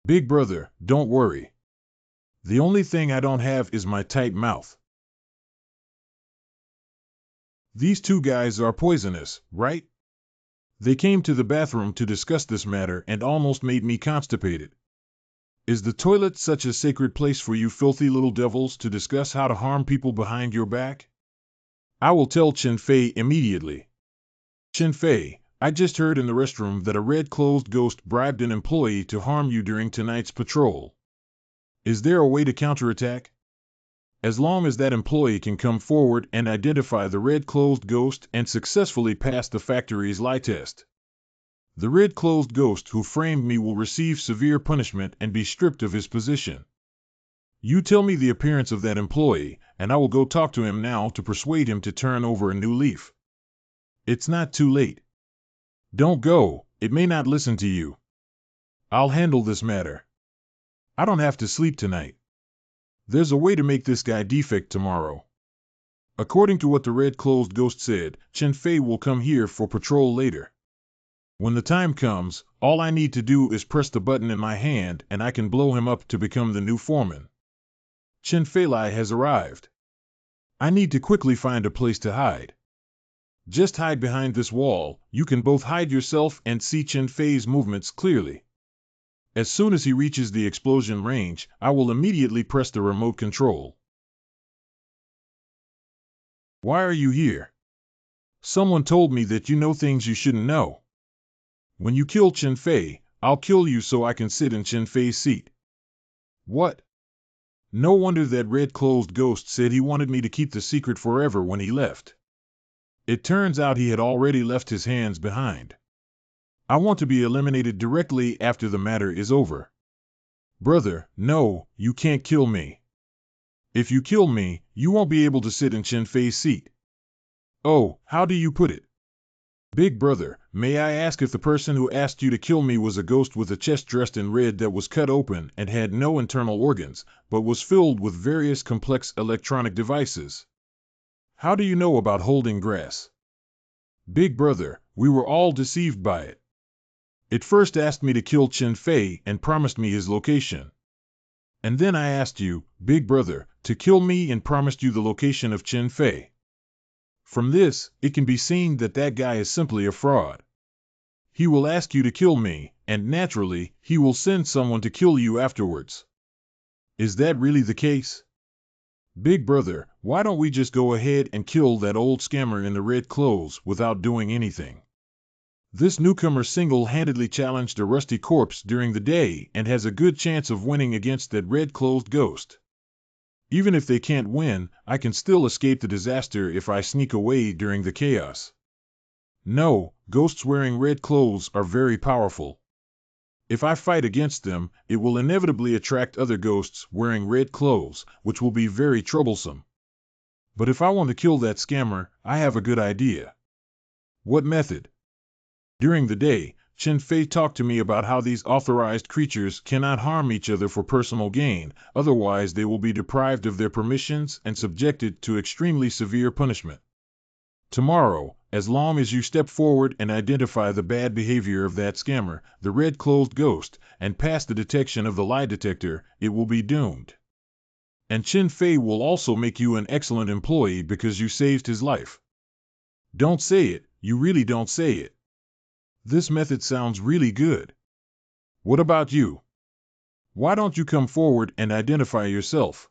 Big Brother, don't worry. The only thing I don't have is my tight mouth. These two guys are poisonous, right? They came to the bathroom to discuss this matter and almost made me constipated. Is the toilet such a sacred place for you filthy little devils to discuss how to harm people behind your back? I will tell Chen Fei immediately. Chen Fei, I just heard in the restroom that a red-clothed ghost bribed an employee to harm you during tonight's patrol. Is there a way to counterattack? As long as that employee can come forward and identify the red-clothed ghost and successfully pass the factory's lie test. The red-clothed ghost who framed me will receive severe punishment and be stripped of his position. You tell me the appearance of that employee, and I will go talk to him now to persuade him to turn over a new leaf. It's not too late. Don't go, it may not listen to you. I'll handle this matter. I don't have to sleep tonight. There's a way to make this guy defect tomorrow. According to what the red-clothed ghost said, Chen Fei will come here for patrol later. When the time comes, all I need to do is press the button in my hand and I can blow him up to become the new foreman. Chen Fei has arrived. I need to quickly find a place to hide. Just hide behind this wall, you can both hide yourself and see Chen Fei's movements clearly. As soon as he reaches the explosion range, I will immediately press the remote control. Why are you here? Someone told me that you know things you shouldn't know. When you kill Chen Fei, I'll kill you so I can sit in Chen Fei's seat. What? No wonder that red-clothed ghost said he wanted me to keep the secret forever when he left. It turns out he had already left his hands behind. I want to be eliminated directly after the matter is over. Brother, no, you can't kill me. If you kill me, you won't be able to sit in Chen Fei's seat. Oh, how do you put it? Big brother, may I ask if the person who asked you to kill me was a ghost with a chest dressed in red that was cut open and had no internal organs, but was filled with various complex electronic devices? How do you know about holding grass? Big brother, we were all deceived by it. It first asked me to kill Chen Fei and promised me his location. And then I asked you, big brother, to kill me and promised you the location of Chen Fei. From this, it can be seen that that guy is simply a fraud. He will ask you to kill me, and naturally, he will send someone to kill you afterwards. Is that really the case? Big brother, why don't we just go ahead and kill that old scammer in the red clothes without doing anything? This newcomer single-handedly challenged a rusty corpse during the day and has a good chance of winning against that red-clothed ghost. Even if they can't win, I can still escape the disaster if I sneak away during the chaos. No, ghosts wearing red clothes are very powerful. If I fight against them, it will inevitably attract other ghosts wearing red clothes, which will be very troublesome. But if I want to kill that scammer, I have a good idea. What method? During the day, Chen Fei talked to me about how these authorized creatures cannot harm each other for personal gain, otherwise they will be deprived of their permissions and subjected to extremely severe punishment. Tomorrow, as long as you step forward and identify the bad behavior of that scammer, the red-clothed ghost, and pass the detection of the lie detector, it will be doomed. And Chen Fei will also make you an excellent employee because you saved his life. Don't say it, you really don't say it. This method sounds really good. What about you? Why don't you come forward and identify yourself?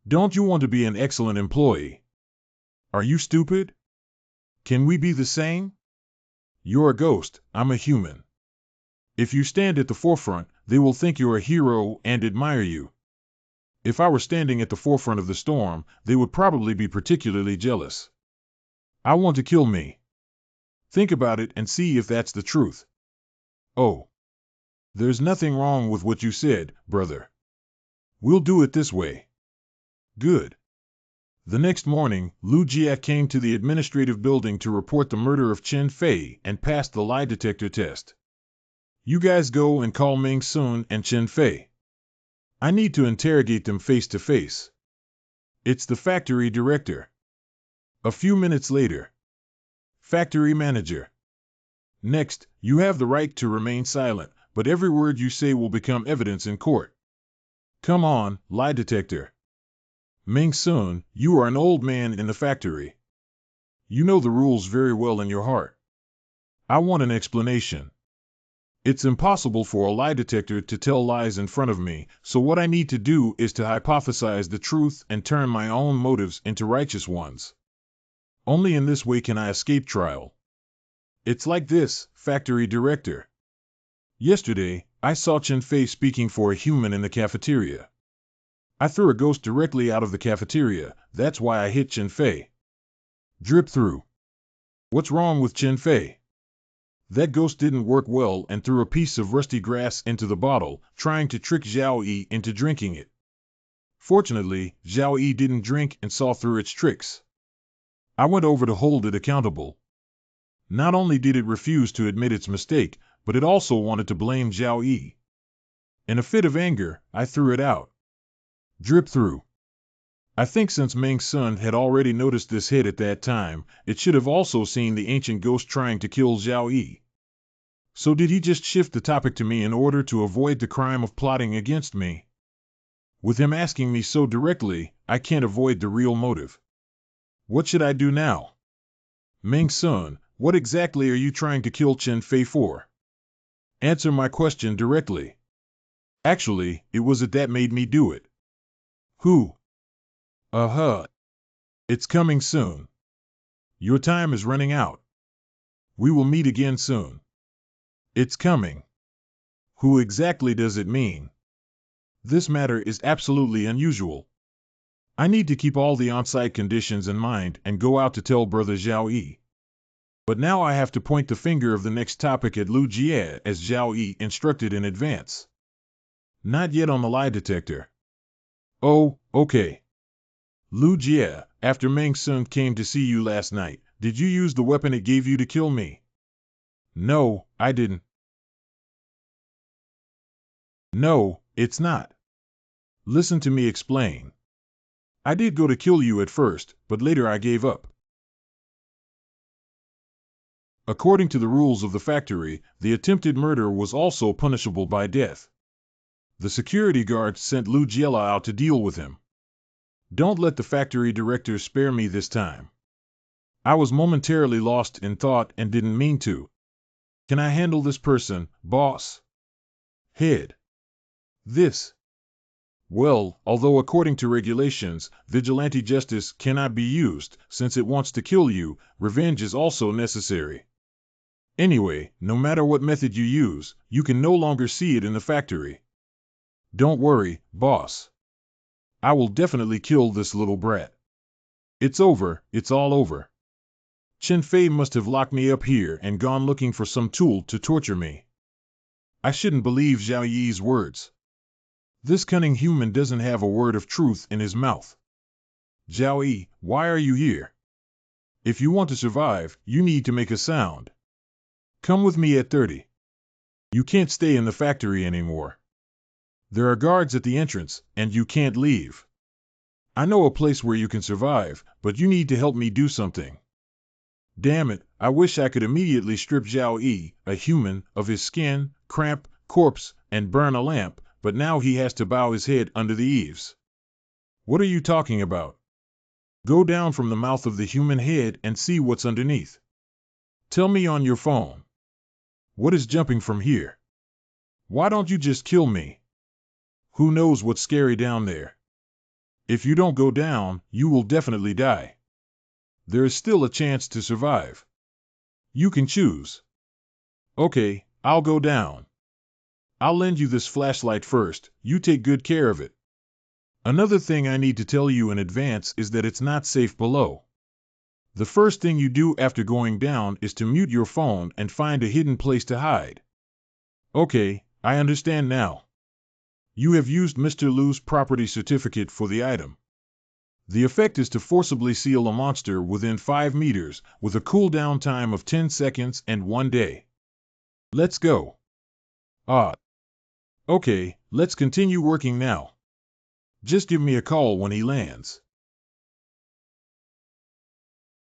Don't you want to be an excellent employee? Are you stupid? Can we be the same? You're a ghost, I'm a human. If you stand at the forefront, they will think you're a hero and admire you. If I were standing at the forefront of the storm, they would probably be particularly jealous. I want to kill me. Think about it and see if that's the truth. Oh. There's nothing wrong with what you said, brother. We'll do it this way. Good. The next morning, Lu Jia came to the administrative building to report the murder of Chen Fei and passed the lie detector test. You guys go and call Ming Sun and Chen Fei. I need to interrogate them face to face. It's the factory director. A few minutes later. Factory manager. Next, you have the right to remain silent, but every word you say will become evidence in court. Come on, lie detector. Ming Sun, you are an old man in the factory. You know the rules very well in your heart. I want an explanation. It's impossible for a lie detector to tell lies in front of me, so what I need to do is to hypothesize the truth and turn my own motives into righteous ones. Only in this way can I escape trial. It's like this, factory director. Yesterday, I saw Chen Fei speaking for a human in the cafeteria. I threw a ghost directly out of the cafeteria, that's why I hit Chen Fei. Drip through. What's wrong with Chen Fei? That ghost didn't work well and threw a piece of rusty grass into the bottle, trying to trick Zhao Yi into drinking it. Fortunately, Zhao Yi didn't drink and saw through its tricks. I went over to hold it accountable. Not only did it refuse to admit its mistake, but it also wanted to blame Zhao Yi. In a fit of anger, I threw it out. Drip through. I think since Meng's son had already noticed this hit at that time, it should have also seen the ancient ghost trying to kill Zhao Yi. So did he just shift the topic to me in order to avoid the crime of plotting against me? With him asking me so directly, I can't avoid the real motive. What should I do now? Meng's son, what exactly are you trying to kill Chen Fei for? Answer my question directly. Actually, it was it that made me do it. Who? It's coming soon. Your time is running out. We will meet again soon. It's coming. Who exactly does it mean? This matter is absolutely unusual. I need to keep all the on-site conditions in mind and go out to tell Brother Zhao Yi. But now I have to point the finger of the next topic at Lu Jie as Zhao Yi instructed in advance. Not yet on the lie detector. Oh, okay. Lu Jie, after Meng's son came to see you last night, did you use the weapon it gave you to kill me? No, I didn't. No, it's not. Listen to me explain. I did go to kill you at first, but later I gave up. According to the rules of the factory, the attempted murder was also punishable by death. The security guards sent Lu Jiela out to deal with him. Don't let the factory director spare me this time. I was momentarily lost in thought and didn't mean to. Can I handle this person, boss? Head. This. Well, although according to regulations, vigilante justice cannot be used, since it wants to kill you, revenge is also necessary. Anyway, no matter what method you use, you can no longer see it in the factory. Don't worry, boss. I will definitely kill this little brat. It's over, it's all over. Chen Fei must have locked me up here and gone looking for some tool to torture me. I shouldn't believe Zhao Yi's words. This cunning human doesn't have a word of truth in his mouth. Zhao Yi, why are you here? If you want to survive, you need to make a sound. Come with me at 30. You can't stay in the factory anymore. There are guards at the entrance, and you can't leave. I know a place where you can survive, but you need to help me do something. Damn it, I wish I could immediately strip Zhao Yi, a human, of his skin, cramp, corpse, and burn a lamp, but now he has to bow his head under the eaves. What are you talking about? Go down from the mouth of the human head and see what's underneath. Tell me on your phone. What is jumping from here? Why don't you just kill me? Who knows what's scary down there? If you don't go down, you will definitely die. There is still a chance to survive. You can choose. Okay, I'll go down. I'll lend you this flashlight first, you take good care of it. Another thing I need to tell you in advance is that it's not safe below. The first thing you do after going down is to mute your phone and find a hidden place to hide. Okay, I understand now. You have used Mr. Lu's property certificate for the item. The effect is to forcibly seal a monster within 5 meters with a cooldown time of 10 seconds and 1 day. Let's go. Okay, let's continue working now. Just give me a call when he lands.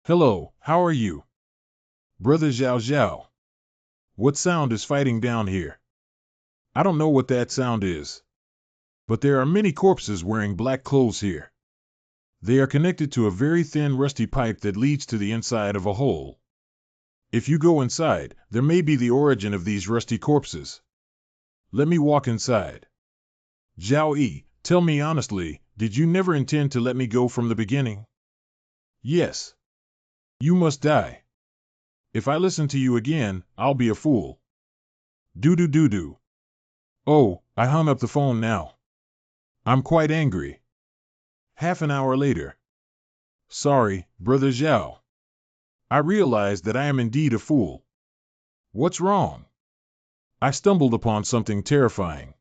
Hello, how are you? Brother Zhao Zhao. What sound is fighting down here? I don't know what that sound is. But there are many corpses wearing black clothes here. They are connected to a very thin rusty pipe that leads to the inside of a hole. If you go inside, there may be the origin of these rusty corpses. Let me walk inside. Zhao Yi, tell me honestly, did you never intend to let me go from the beginning? Yes. You must die. If I listen to you again, I'll be a fool. Do. Oh, I hung up the phone now. I'm quite angry. Half an hour later. Sorry, Brother Zhao. I realize that I am indeed a fool. What's wrong? I stumbled upon something terrifying.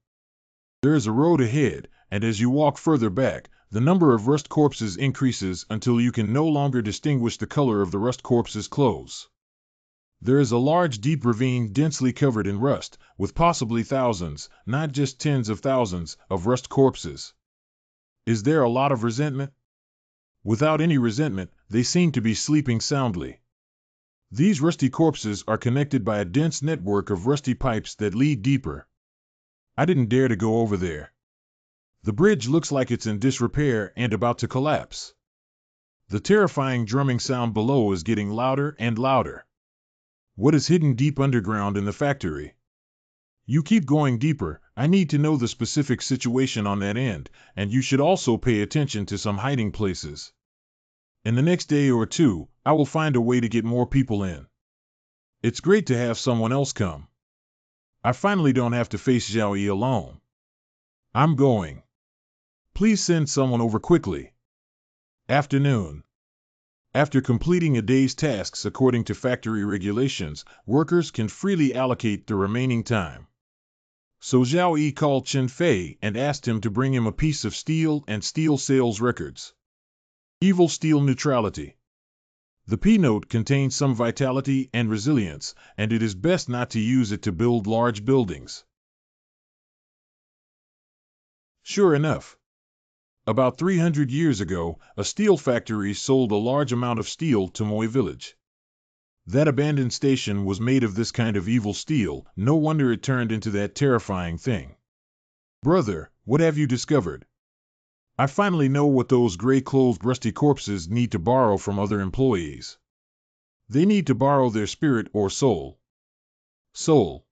There is a road ahead, and as you walk further back, the number of rust corpses increases until you can no longer distinguish the color of the rust corpse's clothes. There is a large deep ravine densely covered in rust, with possibly thousands, not just tens of thousands, of rust corpses. Is there a lot of resentment? Without any resentment, they seem to be sleeping soundly. These rusty corpses are connected by a dense network of rusty pipes that lead deeper. I didn't dare to go over there. The bridge looks like it's in disrepair and about to collapse. The terrifying drumming sound below is getting louder and louder. What is hidden deep underground in the factory? You keep going deeper. I need to know the specific situation on that end, and you should also pay attention to some hiding places. In the next day or two, I will find a way to get more people in. It's great to have someone else come. I finally don't have to face Zhao Yi alone. I'm going. Please send someone over quickly. Afternoon. After completing a day's tasks according to factory regulations, workers can freely allocate the remaining time. So Zhao Yi called Chen Fei and asked him to bring him a piece of steel and steel sales records. Evil steel neutrality. The P-note contains some vitality and resilience, and it is best not to use it to build large buildings. Sure enough. About 300 years ago, a steel factory sold a large amount of steel to Moi village. That abandoned station was made of this kind of evil steel, no wonder it turned into that terrifying thing. Brother, what have you discovered? I finally know what those gray-clothed rusty corpses need to borrow from other employees. They need to borrow their spirit or soul. Soul.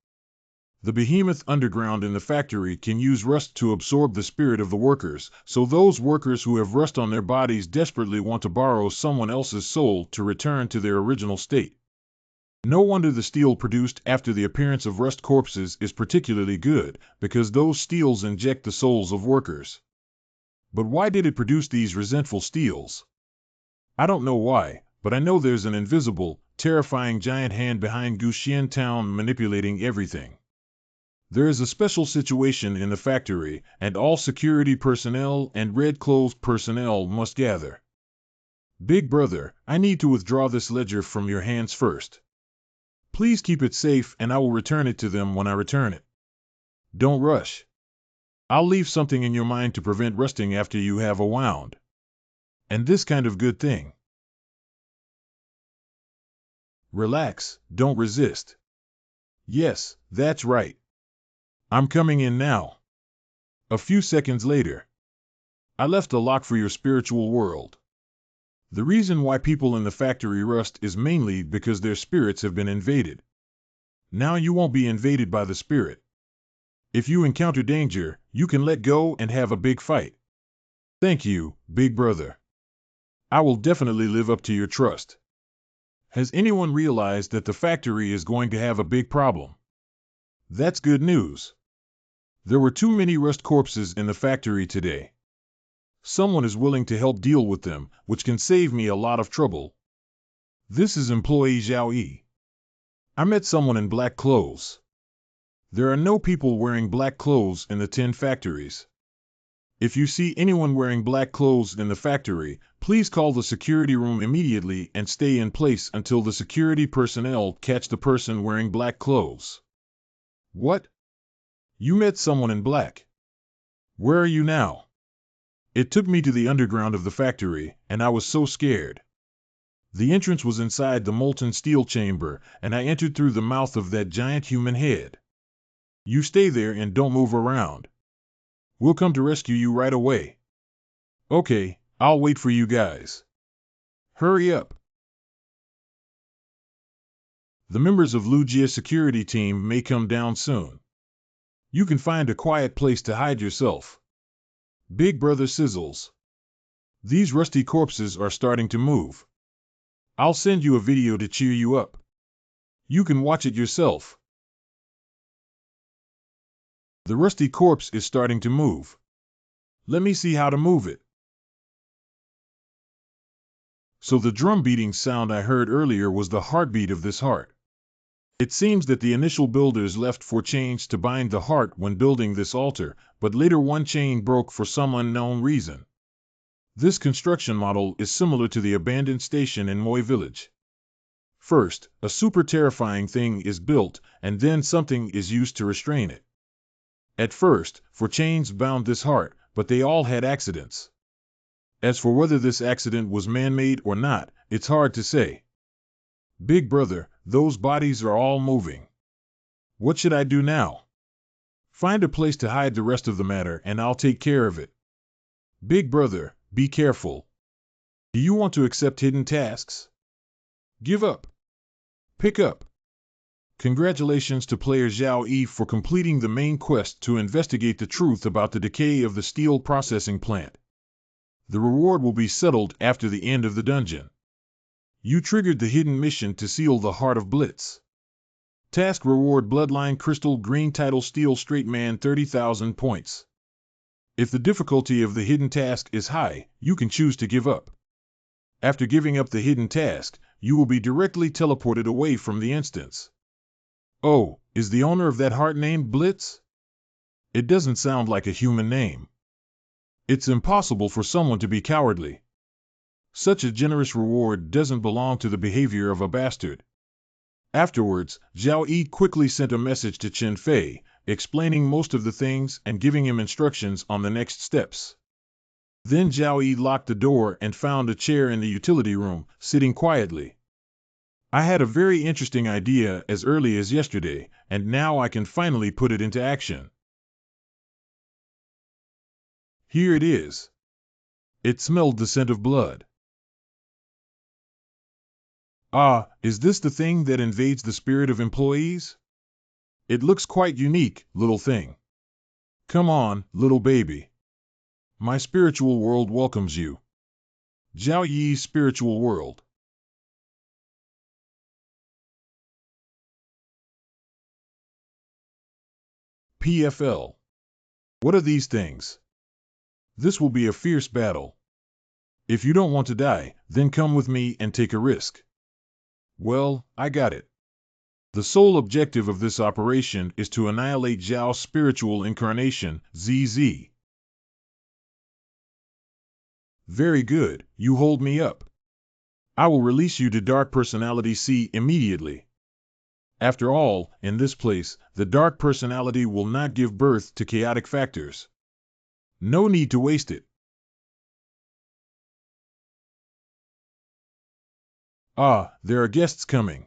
The behemoth underground in the factory can use rust to absorb the spirit of the workers, so those workers who have rust on their bodies desperately want to borrow someone else's soul to return to their original state. No wonder the steel produced after the appearance of rust corpses is particularly good, because those steels inject the souls of workers. But why did it produce these resentful steels? I don't know why, but I know there's an invisible, terrifying giant hand behind Guxian Town manipulating everything. There is a special situation in the factory, and all security personnel and red-clothed personnel must gather. Big brother, I need to withdraw this ledger from your hands first. Please keep it safe and I will return it to them when I return it. Don't rush. I'll leave something in your mind to prevent rusting after you have a wound. And this kind of good thing. Relax, don't resist. Yes, that's right. I'm coming in now. A few seconds later. I left a lock for your spiritual world. The reason why people in the factory rust is mainly because their spirits have been invaded. Now you won't be invaded by the spirit. If you encounter danger, you can let go and have a big fight. Thank you, big brother. I will definitely live up to your trust. Has anyone realized that the factory is going to have a big problem? That's good news. There were too many rust corpses in the factory today. Someone is willing to help deal with them, which can save me a lot of trouble. This is employee Zhao Yi. I met someone in black clothes. There are no people wearing black clothes in the 10 factories. If you see anyone wearing black clothes in the factory, please call the security room immediately and stay in place until the security personnel catch the person wearing black clothes. What? You met someone in black. Where are you now? It took me to the underground of the factory, and I was so scared. The entrance was inside the molten steel chamber, and I entered through the mouth of that giant human head. You stay there and don't move around. We'll come to rescue you right away. Okay, I'll wait for you guys. Hurry up. The members of Lujia's security team may come down soon. You can find a quiet place to hide yourself. Big brother sizzles. These rusty corpses are starting to move. I'll send you a video to cheer you up. You can watch it yourself. The rusty corpse is starting to move. Let me see how to move it. So the drum beating sound I heard earlier was the heartbeat of this heart. It seems that the initial builders left 4 chains to bind the heart when building this altar, but later one chain broke for some unknown reason. This construction model is similar to the abandoned station in Moi village. First, a super terrifying thing is built, and then something is used to restrain it. At first, 4 chains bound this heart, but they all had accidents. As for whether this accident was man-made or not, it's hard to say. Big brother, those bodies are all moving. What should I do now? Find a place to hide the rest of the matter and I'll take care of it. Big brother, be careful. Do you want to accept hidden tasks? Give up. Pick up. Congratulations to player Zhao Yi for completing the main quest to investigate the truth about the decay of the steel processing plant. The reward will be settled after the end of the dungeon. You triggered the hidden mission to seal the Heart of Blitz. Task reward Bloodline Crystal Green Title Steel Straight Man 30,000 points. If the difficulty of the hidden task is high, you can choose to give up. After giving up the hidden task, you will be directly teleported away from the instance. Oh, is the owner of that heart named Blitz? It doesn't sound like a human name. It's impossible for someone to be cowardly. Such a generous reward doesn't belong to the behavior of a bastard. Afterwards, Zhao Yi quickly sent a message to Chen Fei, explaining most of the things and giving him instructions on the next steps. Then Zhao Yi locked the door and found a chair in the utility room, sitting quietly. I had a very interesting idea as early as yesterday, and now I can finally put it into action. Here it is. It smelled the scent of blood. Ah, is this the thing that invades the spirit of employees? It looks quite unique, little thing. Come on, little baby. My spiritual world welcomes you. Zhao Yi's spiritual world. PFL. What are these things? This will be a fierce battle. If you don't want to die, then come with me and take a risk. Well, I got it. The sole objective of this operation is to annihilate Zhao's spiritual incarnation, ZZ. Very good, you hold me up. I will release you to Dark Personality C immediately. After all, in this place, the Dark Personality will not give birth to chaotic factors. No need to waste it. Ah, there are guests coming.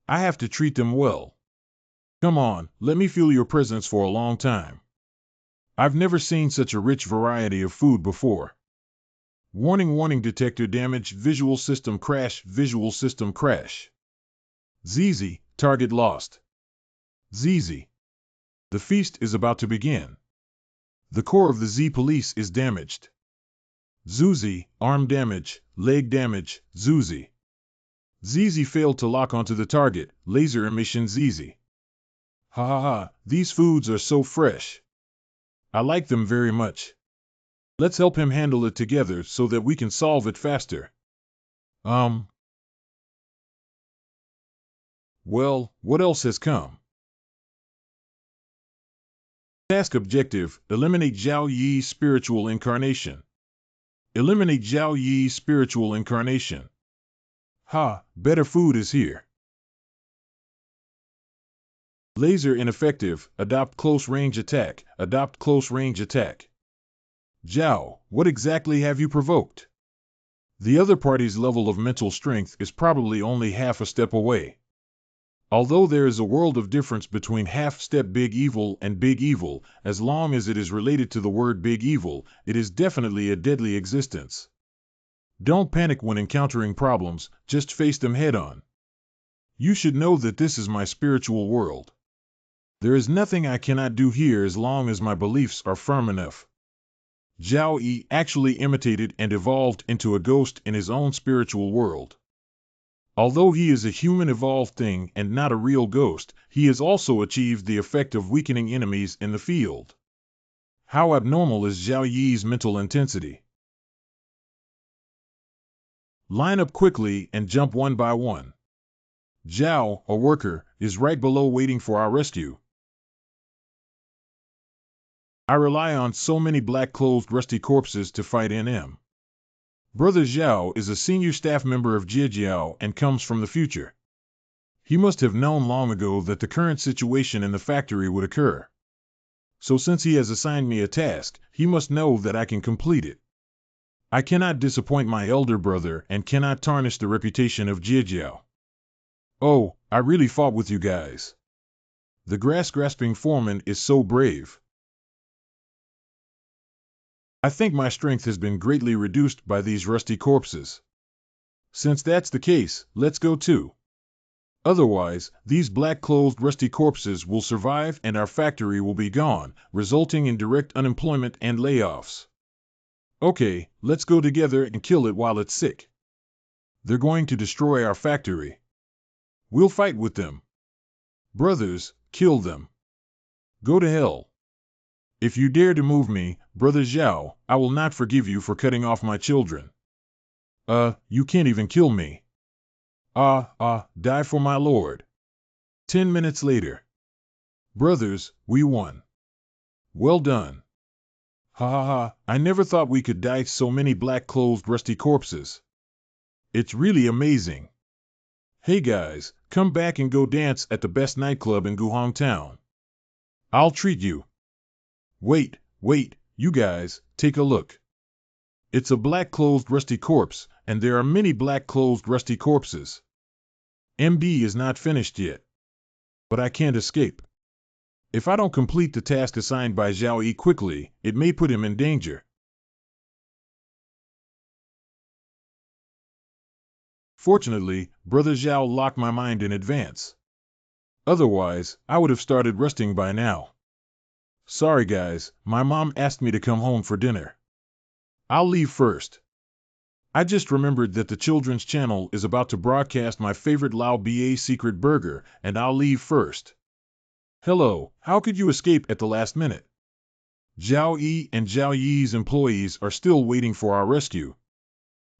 I have to treat them well. Come on, let me feel your presence for a long time. I've never seen such a rich variety of food before. Warning, warning, detector damaged, visual system crash, visual system crash. ZZ, target lost. ZZ. The feast is about to begin. The core of the Z police is damaged. Zuzi, arm damage, leg damage, Zuzi. ZZ failed to lock onto the target, laser emission ZZ. Ha ha ha, these foods are so fresh. I like them very much. Let's help him handle it together so that we can solve it faster. Well, what else has come? Task objective, eliminate Zhao Yi's spiritual incarnation. Eliminate Zhao Yi's spiritual incarnation. Ha, better food is here. Laser ineffective, adopt close range attack, adopt close range attack. Zhao, what exactly have you provoked? The other party's level of mental strength is probably only half a step away. Although there is a world of difference between half-step big evil and big evil, as long as it is related to the word big evil, it is definitely a deadly existence. Don't panic when encountering problems, just face them head-on. You should know that this is my spiritual world. There is nothing I cannot do here as long as my beliefs are firm enough. Zhao Yi actually imitated and evolved into a ghost in his own spiritual world. Although he is a human evolved thing and not a real ghost, he has also achieved the effect of weakening enemies in the field. How abnormal is Zhao Yi's mental intensity? Line up quickly and jump one by one. Zhao, a worker, is right below waiting for our rescue. I rely on so many black-clothed rusty corpses to fight NM. Brother Zhao is a senior staff member of Jiejiao and comes from the future. He must have known long ago that the current situation in the factory would occur. So since he has assigned me a task, he must know that I can complete it. I cannot disappoint my elder brother and cannot tarnish the reputation of Jiejiao. Oh, I really fought with you guys. The grass-grasping foreman is so brave. I think my strength has been greatly reduced by these rusty corpses. Since that's the case, let's go too. Otherwise, these black-clothed rusty corpses will survive and our factory will be gone, resulting in direct unemployment and layoffs. Okay, let's go together and kill it while it's sick. They're going to destroy our factory. We'll fight with them. Brothers, kill them. Go to hell. If you dare to move me, Brother Zhao, I will not forgive you for cutting off my children. You can't even kill me. Die for my lord. 10 minutes later. Brothers, we won. Well done. Ha ha ha, I never thought we could die so many black-clothed rusty corpses. It's really amazing. Hey guys, come back and go dance at the best nightclub in Guhong Town. I'll treat you. Wait, you guys, take a look. It's a black-clothed rusty corpse, and there are many black-clothed rusty corpses. MB is not finished yet. But I can't escape. If I don't complete the task assigned by Zhao Yi quickly, it may put him in danger. Fortunately, Brother Zhao locked my mind in advance. Otherwise, I would have started rusting by now. Sorry guys, my mom asked me to come home for dinner. I'll leave first. I just remembered that the children's channel is about to broadcast my favorite Lao BA secret burger, and I'll leave first. Hello, how could you escape at the last minute? Zhao Yi and Zhao Yi's employees are still waiting for our rescue.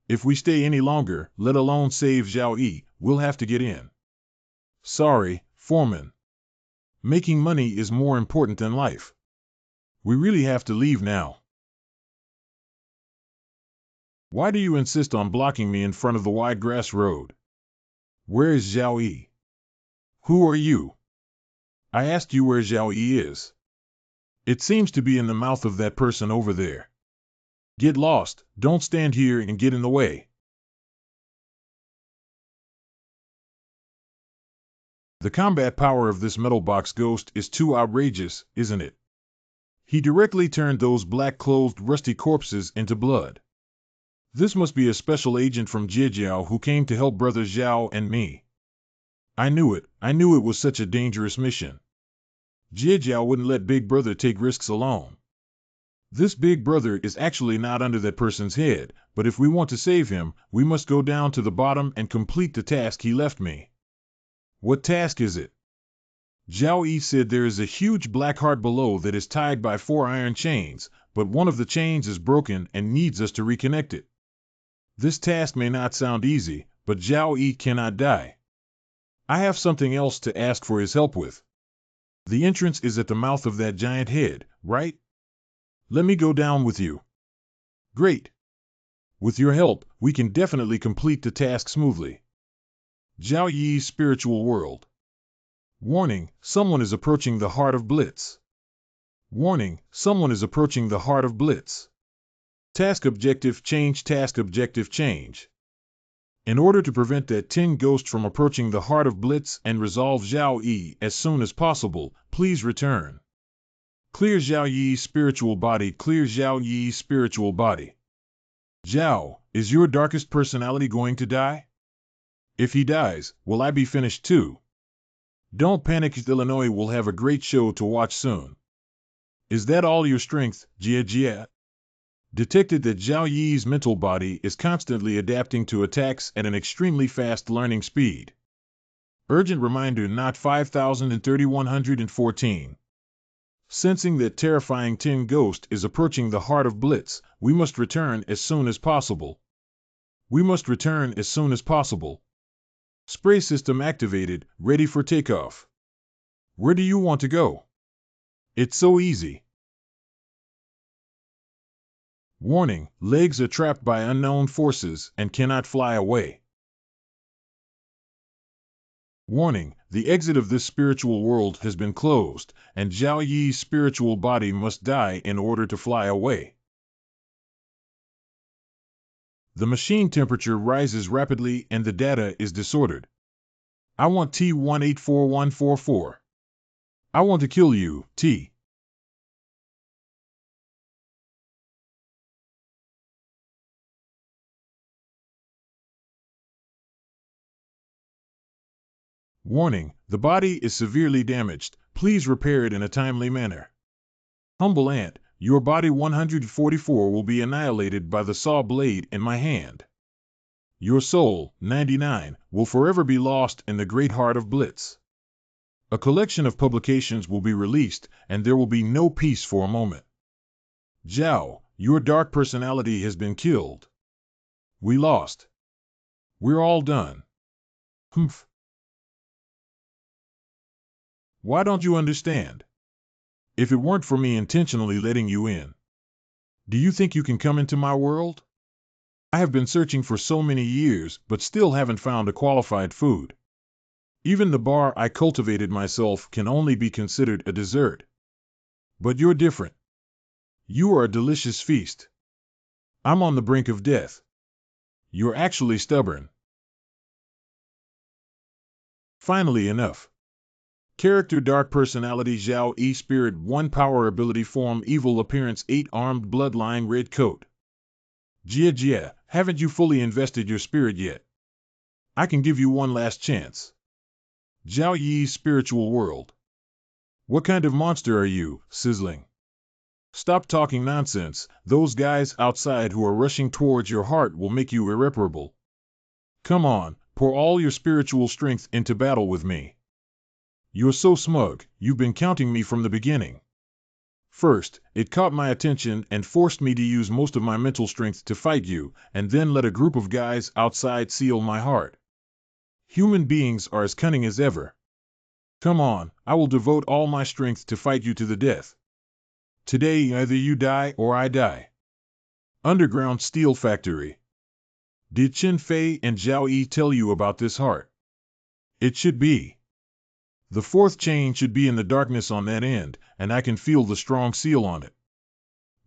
If we stay any longer, let alone save Zhao Yi, we'll have to get in. Sorry, foreman. Making money is more important than life. We really have to leave now. Why do you insist on blocking me in front of the wide grass road? Where is Zhao Yi? Who are you? I asked you where Zhao Yi is. It seems to be in the mouth of that person over there. Get lost, don't stand here and get in the way. The combat power of this metal box ghost is too outrageous, isn't it? He directly turned those black-clothed rusty corpses into blood. This must be a special agent from Jiejiao who came to help Brother Zhao and me. I knew it was such a dangerous mission. Jiejiao wouldn't let Big Brother take risks alone. This Big Brother is actually not under that person's head, but if we want to save him, we must go down to the bottom and complete the task he left me. What task is it? Zhao Yi said there is a huge black heart below that is tied by 4 iron chains, but one of the chains is broken and needs us to reconnect it. This task may not sound easy, but Zhao Yi cannot die. I have something else to ask for his help with. The entrance is at the mouth of that giant head, right? Let me go down with you. Great. With your help, we can definitely complete the task smoothly. Zhao Yi's spiritual world. Warning, someone is approaching the heart of Blitz. Warning, someone is approaching the heart of Blitz. Task objective change, task objective change. In order to prevent that tin ghost from approaching the heart of Blitz and resolve Zhao Yi as soon as possible, please return. Clear Zhao Yi's spiritual body, clear Zhao Yi's spiritual body. Zhao, is your darkest personality going to die? If he dies, will I be finished too? Don't panic, Illinois will have a great show to watch soon. Is that all your strength, Jia? Detected that Zhao Yi's mental body is constantly adapting to attacks at an extremely fast learning speed. Urgent reminder, not 5314. Sensing that terrifying tin ghost is approaching the heart of Blitz, we must return as soon as possible. We must return as soon as possible. Spray system activated, ready for takeoff. Where do you want to go? It's so easy. Warning, legs are trapped by unknown forces and cannot fly away. Warning, the exit of this spiritual world has been closed, and Zhao Yi's spiritual body must die in order to fly away. The machine temperature rises rapidly and the data is disordered. I want T184144. I want to kill you, T. Warning, the body is severely damaged. Please repair it in a timely manner. Humble ant, your body 144 will be annihilated by the saw blade in my hand. Your soul, 99, will forever be lost in the great heart of Blitz. A collection of publications will be released, and there will be no peace for a moment. Zhao, your dark personality has been killed. We lost. We're all done. Humph. Why don't you understand? If it weren't for me intentionally letting you in, do you think you can come into my world? I have been searching for so many years, but still haven't found a qualified food. Even the bar I cultivated myself can only be considered a dessert. But you're different. You are a delicious feast. I'm on the brink of death. You're actually stubborn. Finally enough. Character Dark Personality Zhao E Spirit 1 Power Ability Form Evil Appearance 8 Armed Bloodline Red Coat. Jia, haven't you fully invested your spirit yet? I can give you one last chance. Zhao Yi's spiritual world. What kind of monster are you, sizzling? Stop talking nonsense. Those guys outside who are rushing towards your heart will make you irreparable. Come on, pour all your spiritual strength into battle with me. You're so smug, you've been counting me from the beginning. First, it caught my attention and forced me to use most of my mental strength to fight you, and then let a group of guys outside seal my heart. Human beings are as cunning as ever. Come on, I will devote all my strength to fight you to the death. Today either you die or I die. Underground Steel Factory. Did Qin Fei and Zhao Yi tell you about this heart? It should be. The fourth chain should be in the darkness on that end, and I can feel the strong seal on it.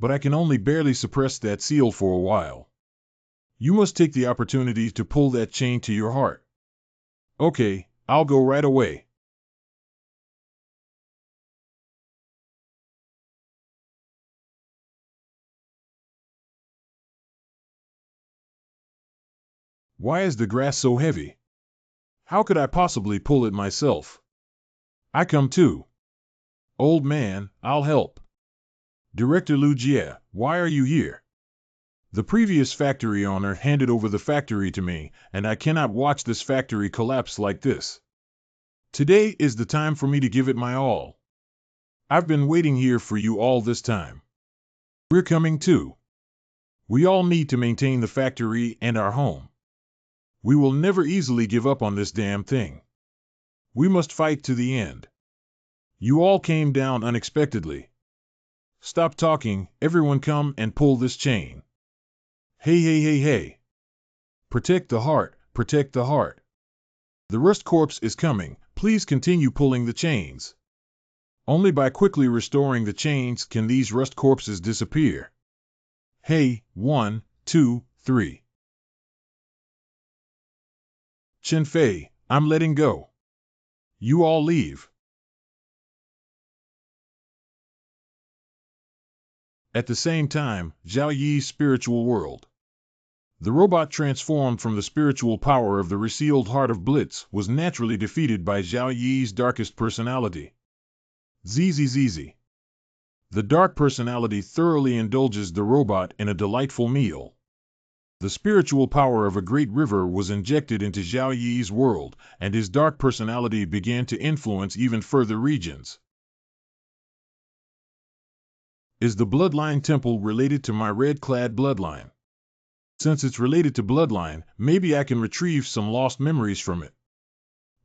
But I can only barely suppress that seal for a while. You must take the opportunity to pull that chain to your heart. Okay, I'll go right away. Why is the grass so heavy? How could I possibly pull it myself? I come too. Old man, I'll help. Director Lu Jie, why are you here? The previous factory owner handed over the factory to me, and I cannot watch this factory collapse like this. Today is the time for me to give it my all. I've been waiting here for you all this time. We're coming too. We all need to maintain the factory and our home. We will never easily give up on this damn thing. We must fight to the end. You all came down unexpectedly. Stop talking, everyone come and pull this chain. Hey, hey, hey, hey. Protect the heart, protect the heart. The Rust Corpse is coming, please continue pulling the chains. Only by quickly restoring the chains can these Rust Corpses disappear. Hey, 1, 2, 3. Qin Fei, I'm letting go. You all leave. At the same time, Zhao Yi's spiritual world. The robot transformed from the spiritual power of the resealed heart of Blitz was naturally defeated by Zhao Yi's darkest personality. ZZZZ. The dark personality thoroughly indulges the robot in a delightful meal. The spiritual power of a great river was injected into Zhao Yi's world, and his dark personality began to influence even further regions. Is the bloodline temple related to my red-clad bloodline? Since it's related to bloodline, maybe I can retrieve some lost memories from it.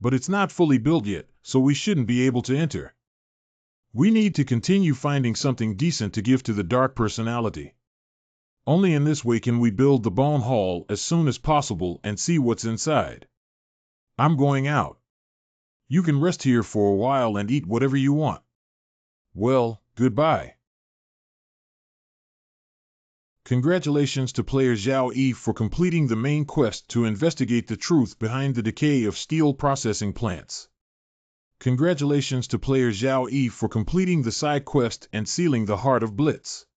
But it's not fully built yet, so we shouldn't be able to enter. We need to continue finding something decent to give to the dark personality. Only in this way can we build the bone hall as soon as possible and see what's inside. I'm going out. You can rest here for a while and eat whatever you want. Well, goodbye. Congratulations to player Zhao Yi for completing the main quest to investigate the truth behind the decay of steel processing plants. Congratulations to player Zhao Yi for completing the side quest and sealing the Heart of Blitz.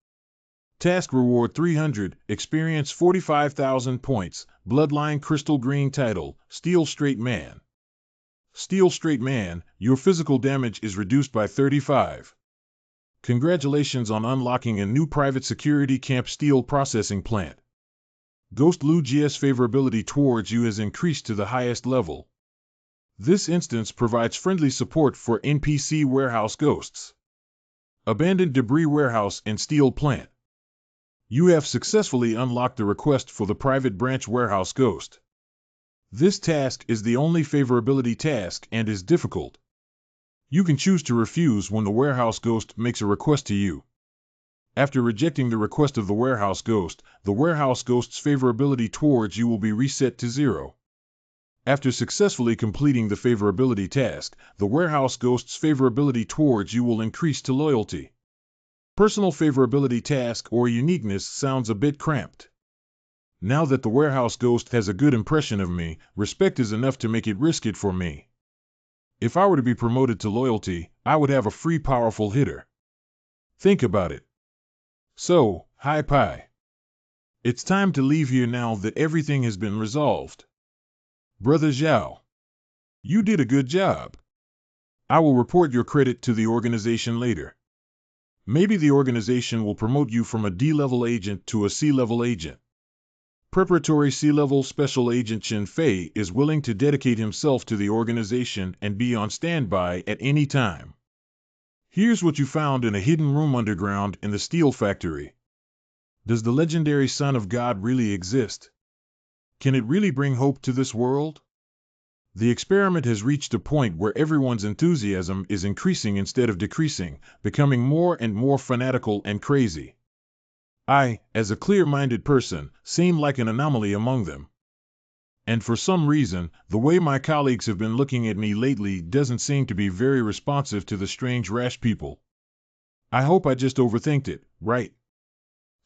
Task reward 300, experience 45,000 points, Bloodline Crystal Green title, Steel Straight Man. Steel Straight Man, your physical damage is reduced by 35. Congratulations on unlocking a new private security camp steel processing plant. Ghost Lu Jia's favorability towards you has increased to the highest level. This instance provides friendly support for NPC warehouse ghosts. Abandoned debris warehouse and steel plant. You have successfully unlocked the request for the private branch warehouse ghost. This task is the only favorability task and is difficult. You can choose to refuse when the warehouse ghost makes a request to you. After rejecting the request of the warehouse ghost's favorability towards you will be reset to 0. After successfully completing the favorability task, the warehouse ghost's favorability towards you will increase to loyalty. Personal favorability task or uniqueness sounds a bit cramped. Now that the warehouse ghost has a good impression of me, respect is enough to make it risk it for me. If I were to be promoted to loyalty, I would have a free powerful hitter. Think about it. So, hi pie. It's time to leave here now that everything has been resolved. Brother Zhao, you did a good job. I will report your credit to the organization later. Maybe the organization will promote you from a D-level agent to a C-level agent. Preparatory C-level Special Agent Chen Fei is willing to dedicate himself to the organization and be on standby at any time. Here's what you found in a hidden room underground in the steel factory. Does the legendary Son of God really exist? Can it really bring hope to this world? The experiment has reached a point where everyone's enthusiasm is increasing instead of decreasing, becoming more and more fanatical and crazy. I, as a clear-minded person, seem like an anomaly among them. And for some reason, the way my colleagues have been looking at me lately doesn't seem to be very responsive to the strange rash people. I hope I just overthinked it, right?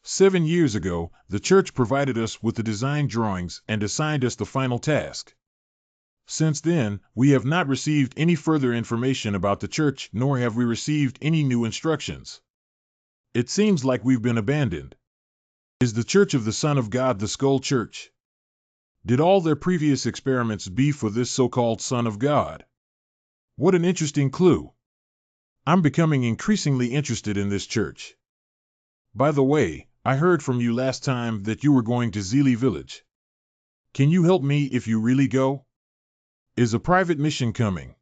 7 years ago, the church provided us with the design drawings and assigned us the final task. Since then, we have not received any further information about the church, nor have we received any new instructions. It seems like we've been abandoned. Is the Church of the Son of God the Skull Church? Did all their previous experiments be for this so-called Son of God? What an interesting clue. I'm becoming increasingly interested in this church. By the way, I heard from you last time that you were going to Zili Village. Can you help me if you really go? Is a private mission coming?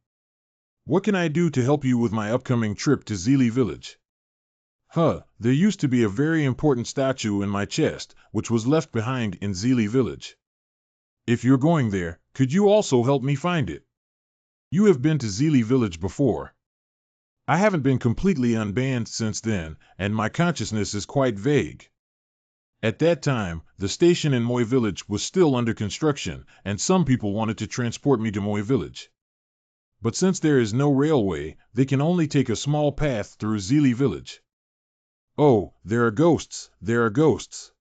What can I do to help you with my upcoming trip to Zili Village? There used to be a very important statue in my chest, which was left behind in Zili Village. If you're going there, could you also help me find it? You have been to Zili Village before. I haven't been completely unbanned since then, and my consciousness is quite vague. At that time, the station in Moi Village was still under construction, and some people wanted to transport me to Moi Village. But since there is no railway, they can only take a small path through Zili Village. Oh, there are ghosts, there are ghosts.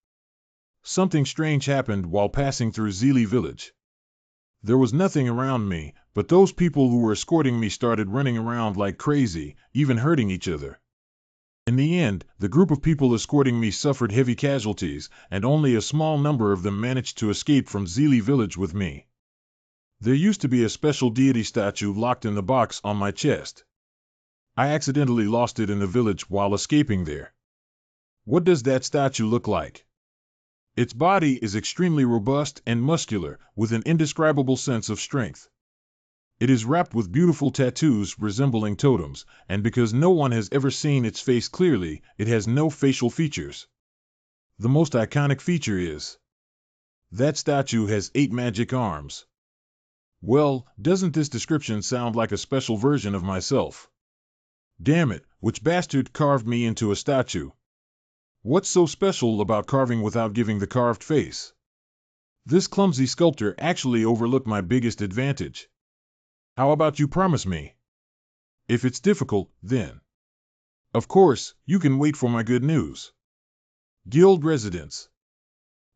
Something strange happened while passing through Zili Village. There was nothing around me, but those people who were escorting me started running around like crazy, even hurting each other. In the end, the group of people escorting me suffered heavy casualties, and only a small number of them managed to escape from Zili Village with me. There used to be a special deity statue locked in the box on my chest. I accidentally lost it in the village while escaping there. What does that statue look like? Its body is extremely robust and muscular, with an indescribable sense of strength. It is wrapped with beautiful tattoos resembling totems, and because no one has ever seen its face clearly, it has no facial features. The most iconic feature is that statue has 8 magic arms. Well, doesn't this description sound like a special version of myself? Damn it, which bastard carved me into a statue? What's so special about carving without giving the carved face? This clumsy sculptor actually overlooked my biggest advantage. How about you promise me? If it's difficult, then. Of course, you can wait for my good news. Guild residence.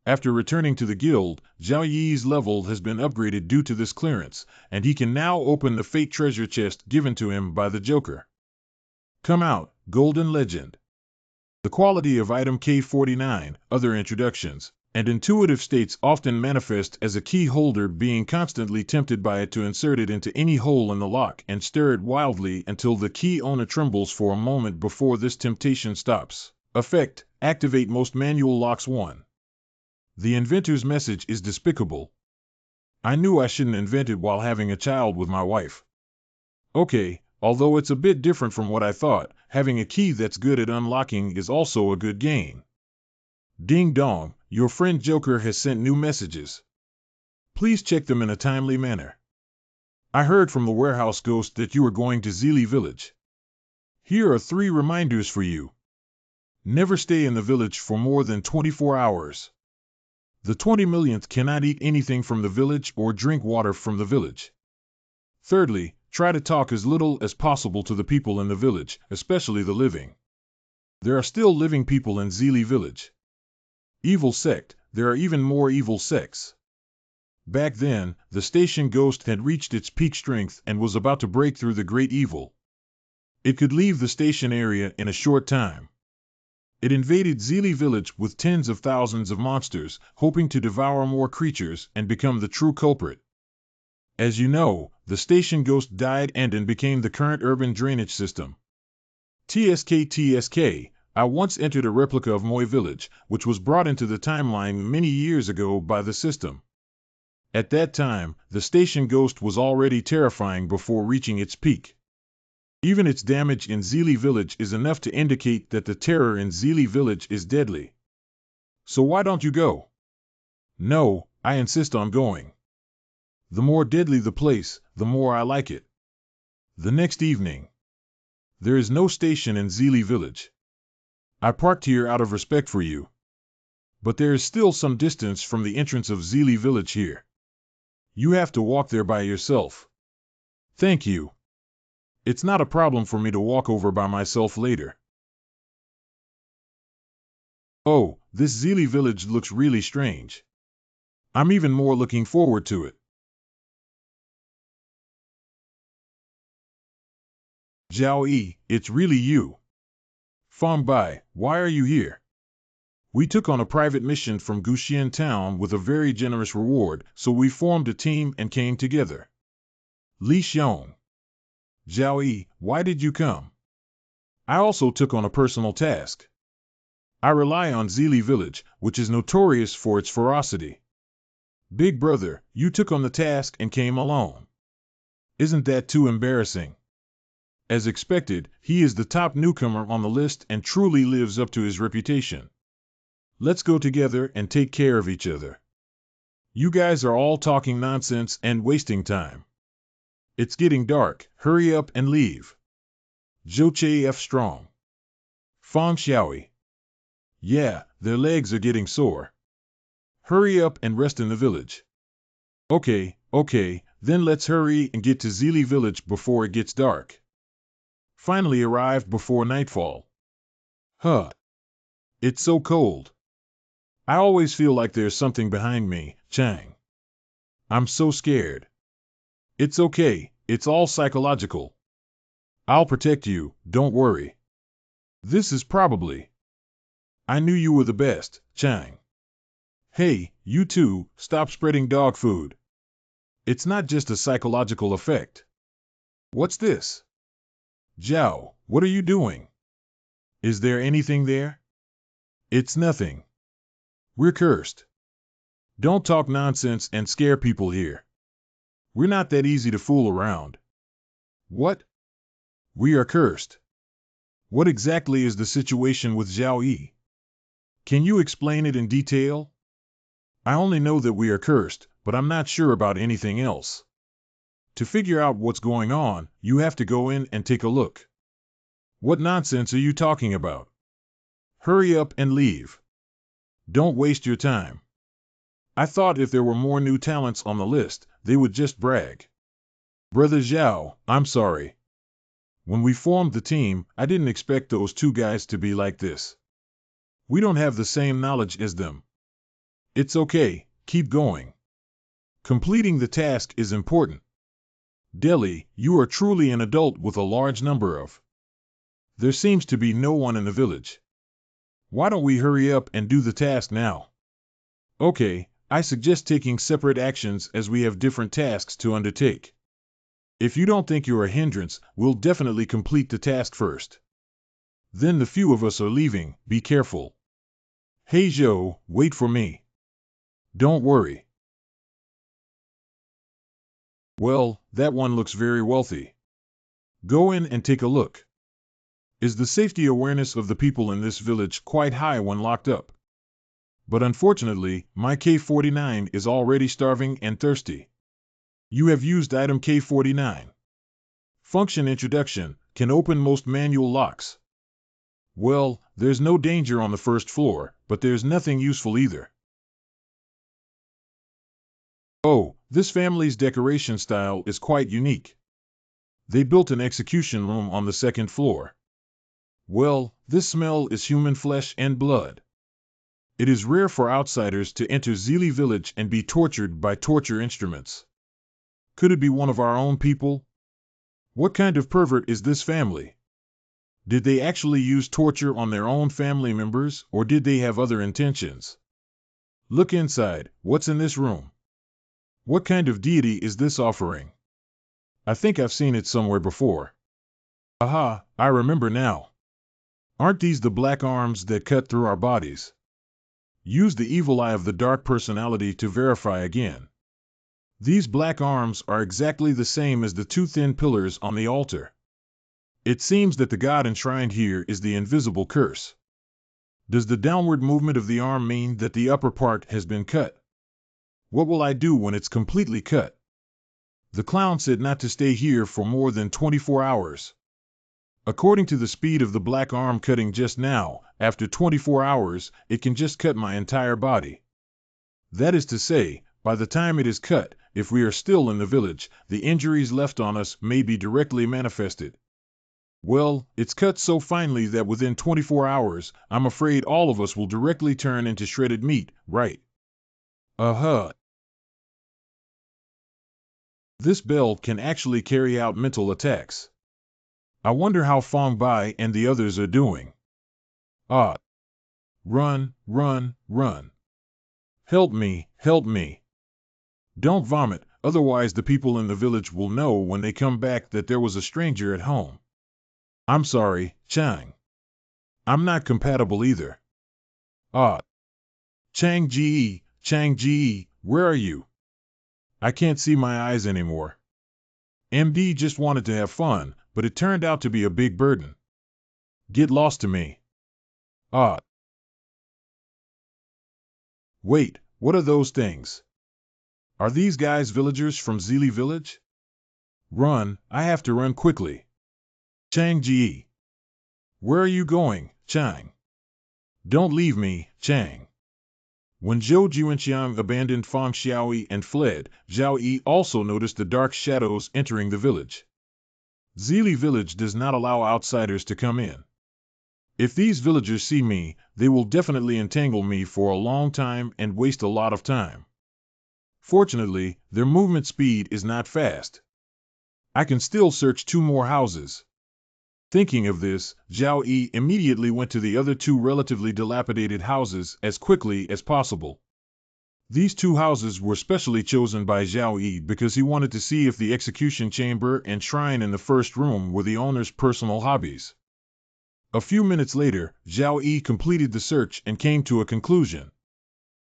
After returning to the guild, Zhao Yi's level has been upgraded due to this clearance, and he can now open the fate treasure chest given to him by the Joker. Come out, Golden Legend. The quality of item K49, other introductions, and intuitive states often manifest as a key holder being constantly tempted by it to insert it into any hole in the lock and stir it wildly until the key owner trembles for a moment before this temptation stops. Effect: activate most manual locks 1. The inventor's message is despicable. I knew I shouldn't invent it while having a child with my wife. Okay, although it's a bit different from what I thought, having a key that's good at unlocking is also a good gain. Ding dong, your friend Joker has sent new messages. Please check them in a timely manner. I heard from the warehouse ghost that you are going to Zeely Village. Here are 3 reminders for you. Never stay in the village for more than 24 hours. The 20 millionth cannot eat anything from the village or drink water from the village. Thirdly, try to talk as little as possible to the people in the village, especially the living. There are still living people in Zeely Village. Evil sect, there are even more evil sects. Back then, the station ghost had reached its peak strength and was about to break through the great evil. It could leave the station area in a short time. It invaded Zeely Village with tens of thousands of monsters, hoping to devour more creatures and become the true culprit. As you know, the station ghost died and became the current urban drainage system. TSK, I once entered a replica of Moi Village, which was brought into the timeline many years ago by the system. At that time, the station ghost was already terrifying before reaching its peak. Even its damage in Zeely Village is enough to indicate that the terror in Zeely Village is deadly. So why don't you go? No, I insist on going. The more deadly the place, the more I like it. The next evening. There is no station in Zeely Village. I parked here out of respect for you. But there is still some distance from the entrance of Zeely Village here. You have to walk there by yourself. Thank you. It's not a problem for me to walk over by myself later. Oh, this Zeely Village looks really strange. I'm even more looking forward to it. Zhao Yi, it's really you. Feng Bai, why are you here? We took on a private mission from Guxian Town with a very generous reward, so we formed a team and came together. Li Xiong. Zhao Yi, why did you come? I also took on a personal task. I rely on Zeely Village, which is notorious for its ferocity. Big brother, you took on the task and came alone. Isn't that too embarrassing? As expected, he is the top newcomer on the list and truly lives up to his reputation. Let's go together and take care of each other. You guys are all talking nonsense and wasting time. It's getting dark, hurry up and leave. Zhou Che F. Strong. Feng Xiaoi. Yeah, their legs are getting sore. Hurry up and rest in the village. Okay, then let's hurry and get to Zeely Village before it gets dark. Finally arrived before nightfall. Huh. It's so cold. I always feel like there's something behind me, Chang. I'm so scared. It's okay, it's all psychological. I'll protect you, don't worry. This is probably. I knew you were the best, Chang. Hey, you two, stop spreading dog food. It's not just a psychological effect. What's this? Zhao, what are you doing? Is there anything there? It's nothing. We're cursed. Don't talk nonsense and scare people here. We're not that easy to fool around. What? We are cursed. What exactly is the situation with Zhao Yi? Can you explain it in detail? I only know that we are cursed, but I'm not sure about anything else. To figure out what's going on, you have to go in and take a look. What nonsense are you talking about? Hurry up and leave. Don't waste your time. I thought if there were more new talents on the list, they would just brag. Brother Zhao, I'm sorry. When we formed the team, I didn't expect those two guys to be like this. We don't have the same knowledge as them. It's okay, keep going. Completing the task is important. Deli, you are truly an adult with a large number of. There seems to be no one in the village. Why don't we hurry up and do the task now? Okay, I suggest taking separate actions as we have different tasks to undertake. If you don't think you're a hindrance, we'll definitely complete the task first. Then the few of us are leaving, be careful. Hey Joe, wait for me. Don't worry. Well, that one looks very wealthy. Go in and take a look. Is the safety awareness of the people in this village quite high when locked up? But unfortunately, my K-49 is already starving and thirsty. You have used item K-49. Function introduction, can open most manual locks. Well, there's no danger on the first floor, but there's nothing useful either. Oh, this family's decoration style is quite unique. They built an execution room on the second floor. Well, this smell is human flesh and blood. It is rare for outsiders to enter Zili village and be tortured by torture instruments. Could it be one of our own people? What kind of pervert is this family? Did they actually use torture on their own family members, or did they have other intentions? Look inside, what's in this room? What kind of deity is this offering? I think I've seen it somewhere before. Aha, I remember now. Aren't these the black arms that cut through our bodies? Use the evil eye of the dark personality to verify again. These black arms are exactly the same as the two thin pillars on the altar. It seems that the god enshrined here is the invisible curse. Does the downward movement of the arm mean that the upper part has been cut? What will I do when it's completely cut? The clown said not to stay here for more than 24 hours. According to the speed of the black arm cutting just now, after 24 hours, it can just cut my entire body. That is to say, by the time it is cut, if we are still in the village, the injuries left on us may be directly manifested. Well, it's cut so finely that within 24 hours, I'm afraid all of us will directly turn into shredded meat, right? This bell can actually carry out mental attacks. I wonder how Fong Bai and the others are doing. Run, run, run. Help me, help me. Don't vomit, otherwise the people in the village will know when they come back that there was a stranger at home. I'm sorry, Chang. I'm not compatible either. Chang Ji, where are you? I can't see my eyes anymore. MD just wanted to have fun, but it turned out to be a big burden. Get lost to me. Wait, what are those things? Are these guys villagers from Zili village? Run, I have to run quickly. Chang Ji. Where are you going, Chang? Don't leave me, Chang. When Zhou Jianxiang abandoned Fang Xiaoyi and fled, Zhao Yi also noticed the dark shadows entering the village. Zili village does not allow outsiders to come in. If these villagers see me, they will definitely entangle me for a long time and waste a lot of time. Fortunately, their movement speed is not fast. I can still search 2 more houses. Thinking of this, Zhao Yi immediately went to the other 2 relatively dilapidated houses as quickly as possible. These 2 houses were specially chosen by Zhao Yi because he wanted to see if the execution chamber and shrine in the first room were the owner's personal hobbies. A few minutes later, Zhao Yi completed the search and came to a conclusion.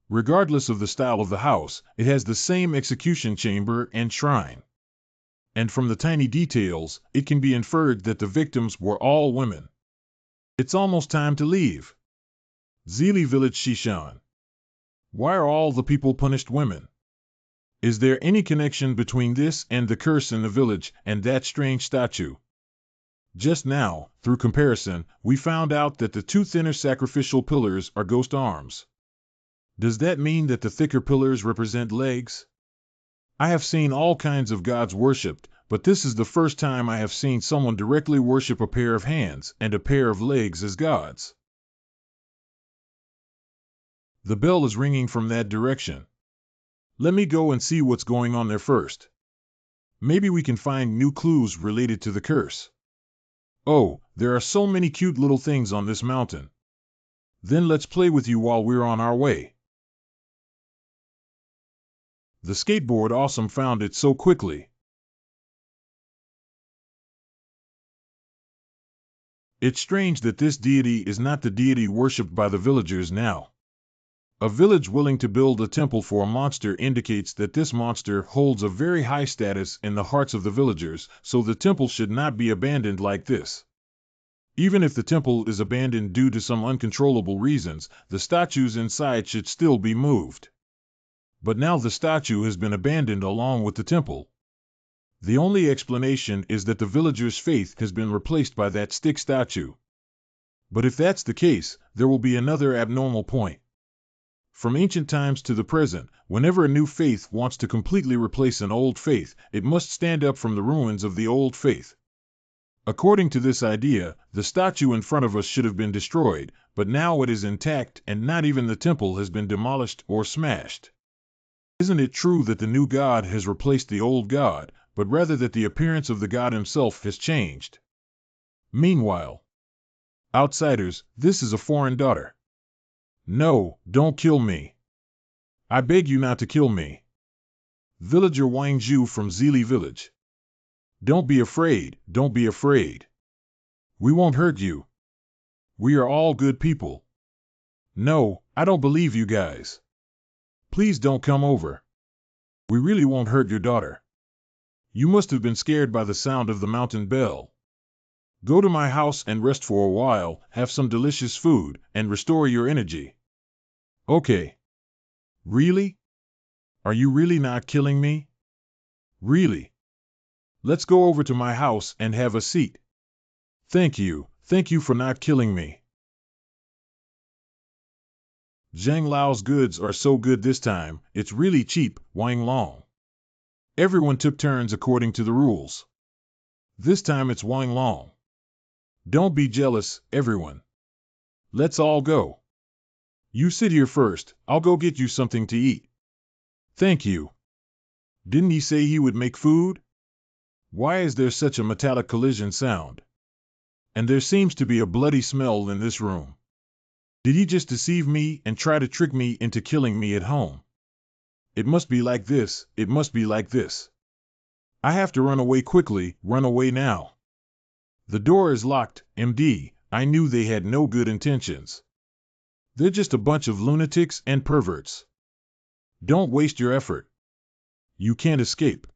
Regardless of the style of the house, it has the same execution chamber and shrine. And from the tiny details, it can be inferred that the victims were all women. It's almost time to leave. Zili village Shashan. Why are all the people punished women? Is there any connection between this and the curse in the village and that strange statue? Just now, through comparison, we found out that the two thinner sacrificial pillars are ghost arms. Does that mean that the thicker pillars represent legs? I have seen all kinds of gods worshipped, but this is the first time I have seen someone directly worship a pair of hands and a pair of legs as gods. The bell is ringing from that direction. Let me go and see what's going on there first. Maybe we can find new clues related to the curse. Oh, there are so many cute little things on this mountain. Then let's play with you while we're on our way. The skateboard awesome found it so quickly. It's strange that this deity is not the deity worshipped by the villagers now. A village willing to build a temple for a monster indicates that this monster holds a very high status in the hearts of the villagers, so the temple should not be abandoned like this. Even if the temple is abandoned due to some uncontrollable reasons, the statues inside should still be moved. But now the statue has been abandoned along with the temple. The only explanation is that the villagers' faith has been replaced by that stick statue. But if that's the case, there will be another abnormal point. From ancient times to the present, whenever a new faith wants to completely replace an old faith, it must stand up from the ruins of the old faith. According to this idea, the statue in front of us should have been destroyed, but now it is intact and not even the temple has been demolished or smashed. Isn't it true that the new god has replaced the old god, but rather that the appearance of the god himself has changed? Meanwhile, outsiders, this is a foreign daughter. No, don't kill me. I beg you not to kill me. Villager Wang Zhu from Zili village. Don't be afraid, don't be afraid. We won't hurt you. We are all good people. No, I don't believe you guys. Please don't come over. We really won't hurt your daughter. You must have been scared by the sound of the mountain bell. Go to my house and rest for a while, have some delicious food, and restore your energy. Okay. Really? Are you really not killing me? Really? Let's go over to my house and have a seat. Thank you for not killing me. Zhang Lao's goods are so good this time, it's really cheap, Wang Long. Everyone took turns according to the rules. This time it's Wang Long. Don't be jealous, everyone. Let's all go. You sit here first, I'll go get you something to eat. Thank you. Didn't he say he would make food? Why is there such a metallic collision sound? And there seems to be a bloody smell in this room. Did he just deceive me and try to trick me into killing me at home? It must be like this, it must be like this. I have to run away quickly, run away now. The door is locked, MD, I knew they had no good intentions. They're just a bunch of lunatics and perverts. Don't waste your effort. You can't escape.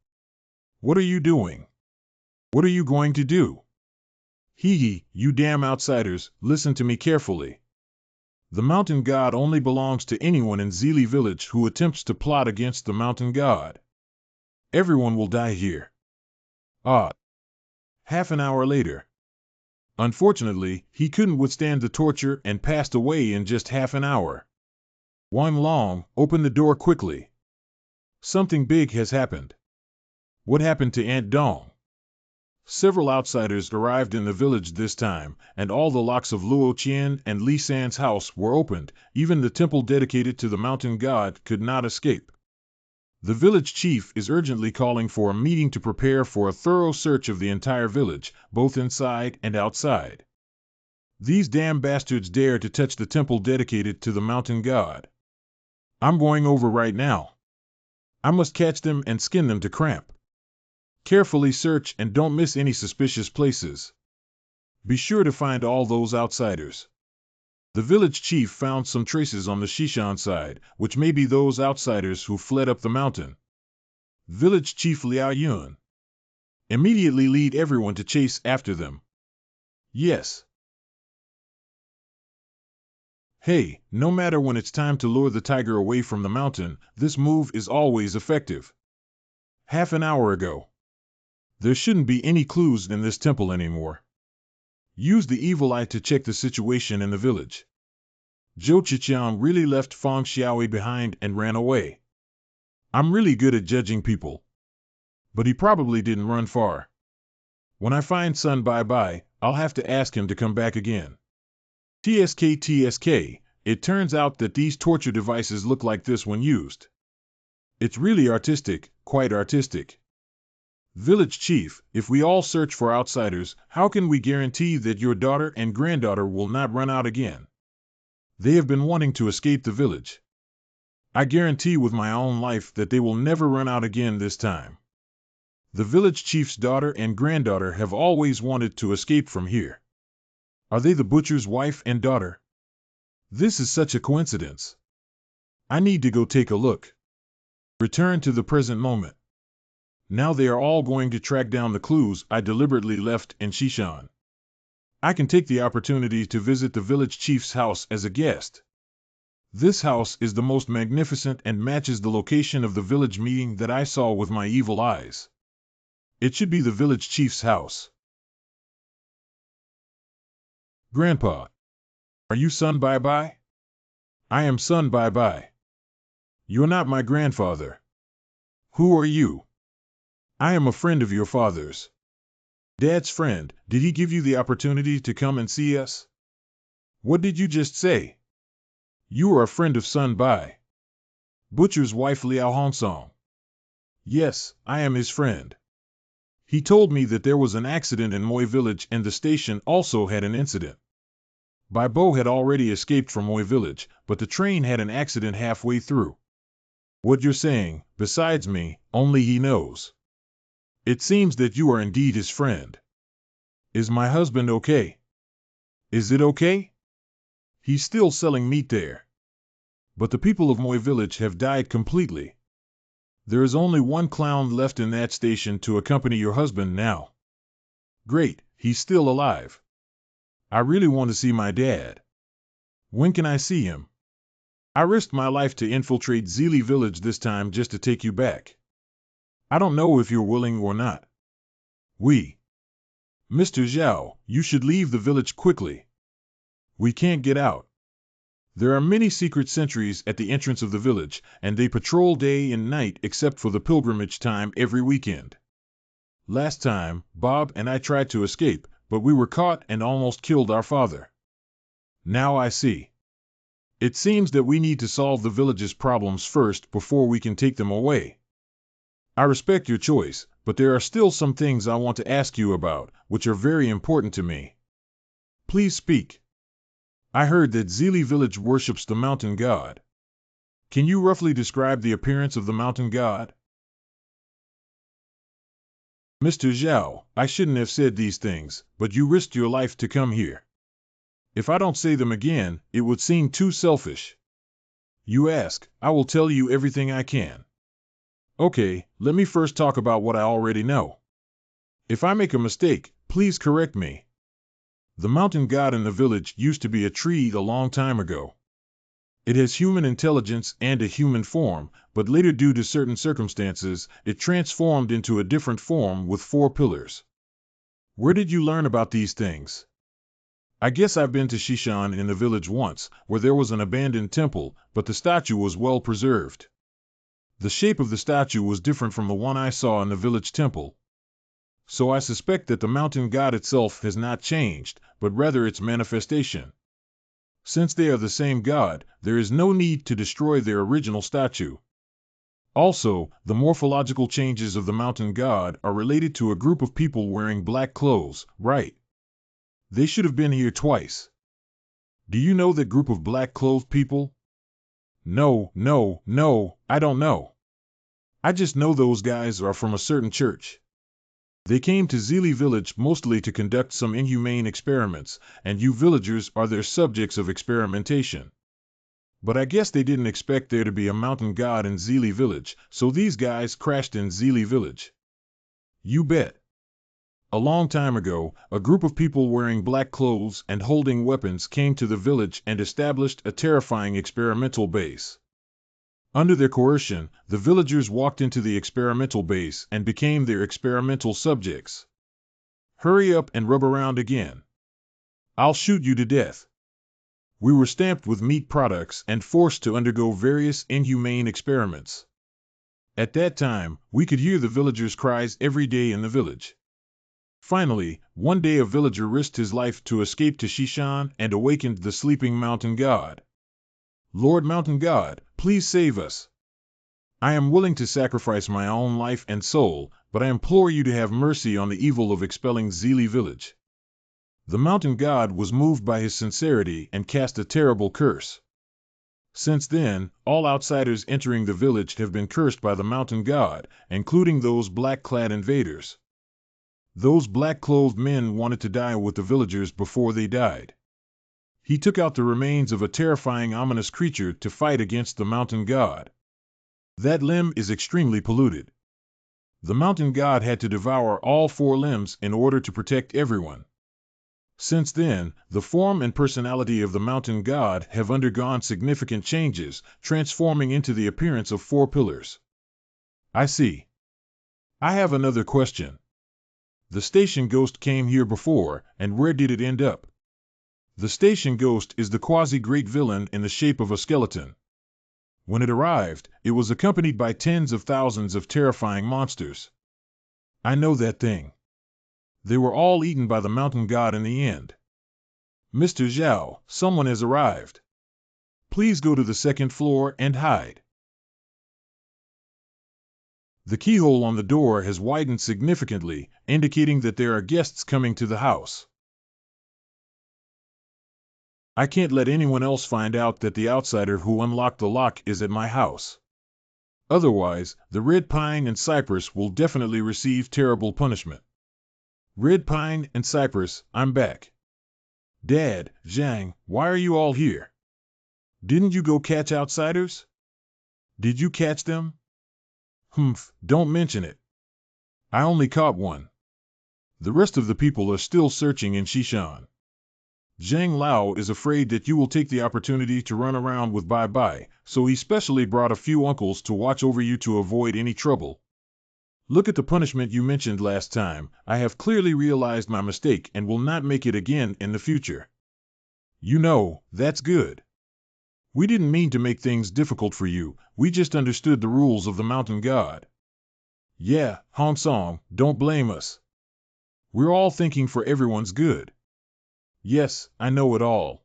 What are you doing? What are you going to do? Hee, you damn outsiders, listen to me carefully. The mountain god only belongs to anyone in Zili village who attempts to plot against the mountain god. Everyone will die here. Half an hour later. Unfortunately, he couldn't withstand the torture and passed away in just half an hour. Wang Long, open the door quickly. Something big has happened. What happened to Aunt Dong? Several outsiders arrived in the village this time, and all the locks of Luo Qian and Li San's house were opened. Even the temple dedicated to the mountain god could not escape. The village chief is urgently calling for a meeting to prepare for a thorough search of the entire village, both inside and outside. These damn bastards dare to touch the temple dedicated to the mountain god. I'm going over right now. I must catch them and skin them to cramp. Carefully search and don't miss any suspicious places. Be sure to find all those outsiders. The village chief found some traces on the Shashan side, which may be those outsiders who fled up the mountain. Village chief Liao Yun. Immediately lead everyone to chase after them. Yes. Hey, no matter when it's time to lure the tiger away from the mountain, this move is always effective. Half an hour ago. There shouldn't be any clues in this temple anymore. Use the evil eye to check the situation in the village. Zhou Qiqiang really left Feng Xiaoyi behind and ran away. I'm really good at judging people. But he probably didn't run far. When I find Sun Bai, I'll have to ask him to come back again. TSK, it turns out that these torture devices look like this when used. It's really artistic, quite artistic. Village Chief, if we all search for outsiders, how can we guarantee that your daughter and granddaughter will not run out again? They have been wanting to escape the village. I guarantee with my own life that they will never run out again this time. The village chief's daughter and granddaughter have always wanted to escape from here. Are they the butcher's wife and daughter? This is such a coincidence. I need to go take a look. Return to the present moment. Now they are all going to track down the clues I deliberately left in Shashan. I can take the opportunity to visit the village chief's house as a guest. This house is the most magnificent and matches the location of the village meeting that I saw with my evil eyes. It should be the village chief's house. Grandpa, are you Sun Bai? I am Sun Bai. You're not my grandfather. Who are you? I am a friend of your father's. Dad's friend. Did he give you the opportunity to come and see us? What did you just say? You are a friend of Sun Bai. Butcher's wife Liao Hongsong. Yes, I am his friend. He told me that there was an accident in Moi Village and the station also had an incident. Bai Bo had already escaped from Moi Village, but the train had an accident halfway through. What you're saying, besides me, only he knows. It seems that you are indeed his friend. Is my husband okay? Is it okay? He's still selling meat there. But the people of Moi Village have died completely. There is only one clown left in that station to accompany your husband now. Great, he's still alive. I really want to see my dad. When can I see him? I risked my life to infiltrate Zili Village this time just to take you back. I don't know if you're willing or not. Mr. Zhao, you should leave the village quickly. We can't get out. There are many secret sentries at the entrance of the village, and they patrol day and night except for the pilgrimage time every weekend. Last time, Bob and I tried to escape, but we were caught and almost killed our father. Now I see. It seems that we need to solve the village's problems first before we can take them away. I respect your choice, but there are still some things I want to ask you about, which are very important to me. Please speak. I heard that Zili Village worships the mountain god. Can you roughly describe the appearance of the mountain god? Mr. Zhao, I shouldn't have said these things, but you risked your life to come here. If I don't say them again, it would seem too selfish. You ask, I will tell you everything I can. Okay, let me first talk about what I already know. If I make a mistake, please correct me. The mountain god in the village used to be a tree a long time ago. It has human intelligence and a human form, but later due to certain circumstances, it transformed into a different form with 4 pillars. Where did you learn about these things? I guess I've been to Shashan in the village once, where there was an abandoned temple, but the statue was well preserved. The shape of the statue was different from the one I saw in the village temple. So I suspect that the mountain god itself has not changed, but rather its manifestation. Since they are the same god, there is no need to destroy their original statue. Also, the morphological changes of the mountain god are related to a group of people wearing black clothes, right? They should have been here twice. Do you know that group of black-clothed people? No, I don't know. I just know those guys are from a certain church. They came to Zili Village mostly to conduct some inhumane experiments, and you villagers are their subjects of experimentation. But I guess they didn't expect there to be a mountain god in Zili Village, so these guys crashed in Zili Village. You bet. A long time ago, a group of people wearing black clothes and holding weapons came to the village and established a terrifying experimental base. Under their coercion, the villagers walked into the experimental base and became their experimental subjects. Hurry up and rub around again. I'll shoot you to death. We were stamped with meat products and forced to undergo various inhumane experiments. At that time, we could hear the villagers' cries every day in the village. Finally, one day a villager risked his life to escape to Shashan and awakened the sleeping mountain god. Lord Mountain God, please save us. I am willing to sacrifice my own life and soul, but I implore you to have mercy on the evil of expelling Zili village. The mountain god was moved by his sincerity and cast a terrible curse. Since then, all outsiders entering the village have been cursed by the mountain god, including those black-clad invaders. Those black-clothed men wanted to die with the villagers before they died. He took out the remains of a terrifying, ominous creature to fight against the mountain god. That limb is extremely polluted. The mountain god had to devour all 4 limbs in order to protect everyone. Since then, the form and personality of the mountain god have undergone significant changes, transforming into the appearance of 4 pillars. I see. I have another question. The station ghost came here before, and where did it end up? The station ghost is the quasi-great villain in the shape of a skeleton. When it arrived, it was accompanied by tens of thousands of terrifying monsters. I know that thing. They were all eaten by the mountain god in the end. Mr. Zhao, someone has arrived. Please go to the 2nd floor and hide. The keyhole on the door has widened significantly, indicating that there are guests coming to the house. I can't let anyone else find out that the outsider who unlocked the lock is at my house. Otherwise, the red pine and cypress will definitely receive terrible punishment. Red pine and cypress, I'm back. Dad, Zhang, why are you all here? Didn't you go catch outsiders? Did you catch them? Humph, don't mention it. I only caught one. The rest of the people are still searching in Shashan. Zhang Lao is afraid that you will take the opportunity to run around with Bai Bai, so he specially brought a few uncles to watch over you to avoid any trouble. Look at the punishment you mentioned last time. I have clearly realized my mistake and will not make it again in the future. You know, that's good. We didn't mean to make things difficult for you, we just understood the rules of the mountain god. Yeah, Hong Song, don't blame us. We're all thinking for everyone's good. Yes, I know it all.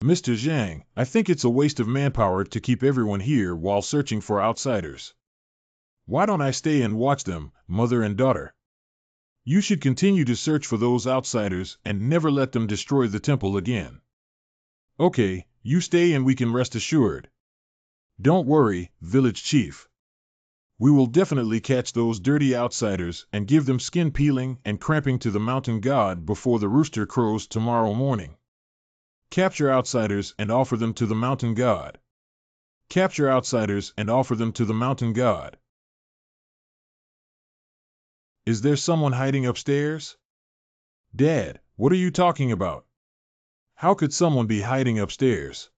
Mr. Zhang, I think it's a waste of manpower to keep everyone here while searching for outsiders. Why don't I stay and watch them, mother and daughter? You should continue to search for those outsiders and never let them destroy the temple again. Okay, you stay and we can rest assured. Don't worry, village chief. We will definitely catch those dirty outsiders and give them skin peeling and cramping to the mountain god before the rooster crows tomorrow morning. Capture outsiders and offer them to the mountain god. Capture outsiders and offer them to the mountain god. Is there someone hiding upstairs? Dad, what are you talking about? How could someone be hiding upstairs?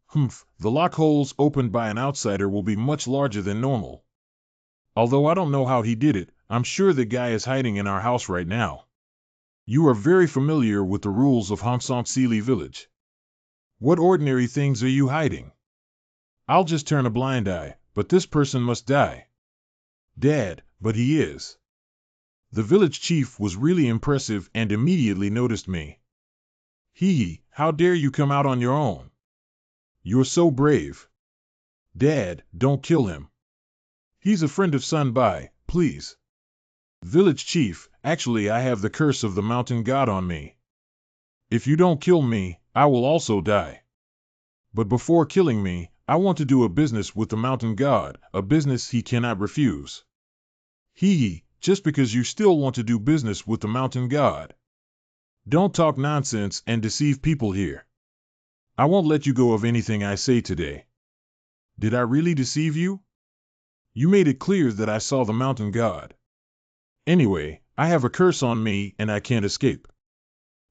Humph, the lock holes opened by an outsider will be much larger than normal. Although I don't know how he did it, I'm sure the guy is hiding in our house right now. You are very familiar with the rules of Honsong Sili village. What ordinary things are you hiding? I'll just turn a blind eye, but this person must die. Dad, but he is. The village chief was really impressive and immediately noticed me. Hee, how dare you come out on your own? You're so brave. Dad, don't kill him. He's a friend of Sun Bai, please. Village chief, actually I have the curse of the mountain god on me. If you don't kill me, I will also die. But before killing me, I want to do a business with the mountain god, a business he cannot refuse. Hee, just because you still want to do business with the mountain god. Don't talk nonsense and deceive people here. I won't let you go of anything I say today. Did I really deceive you? You made it clear that I saw the mountain god. Anyway, I have a curse on me and I can't escape.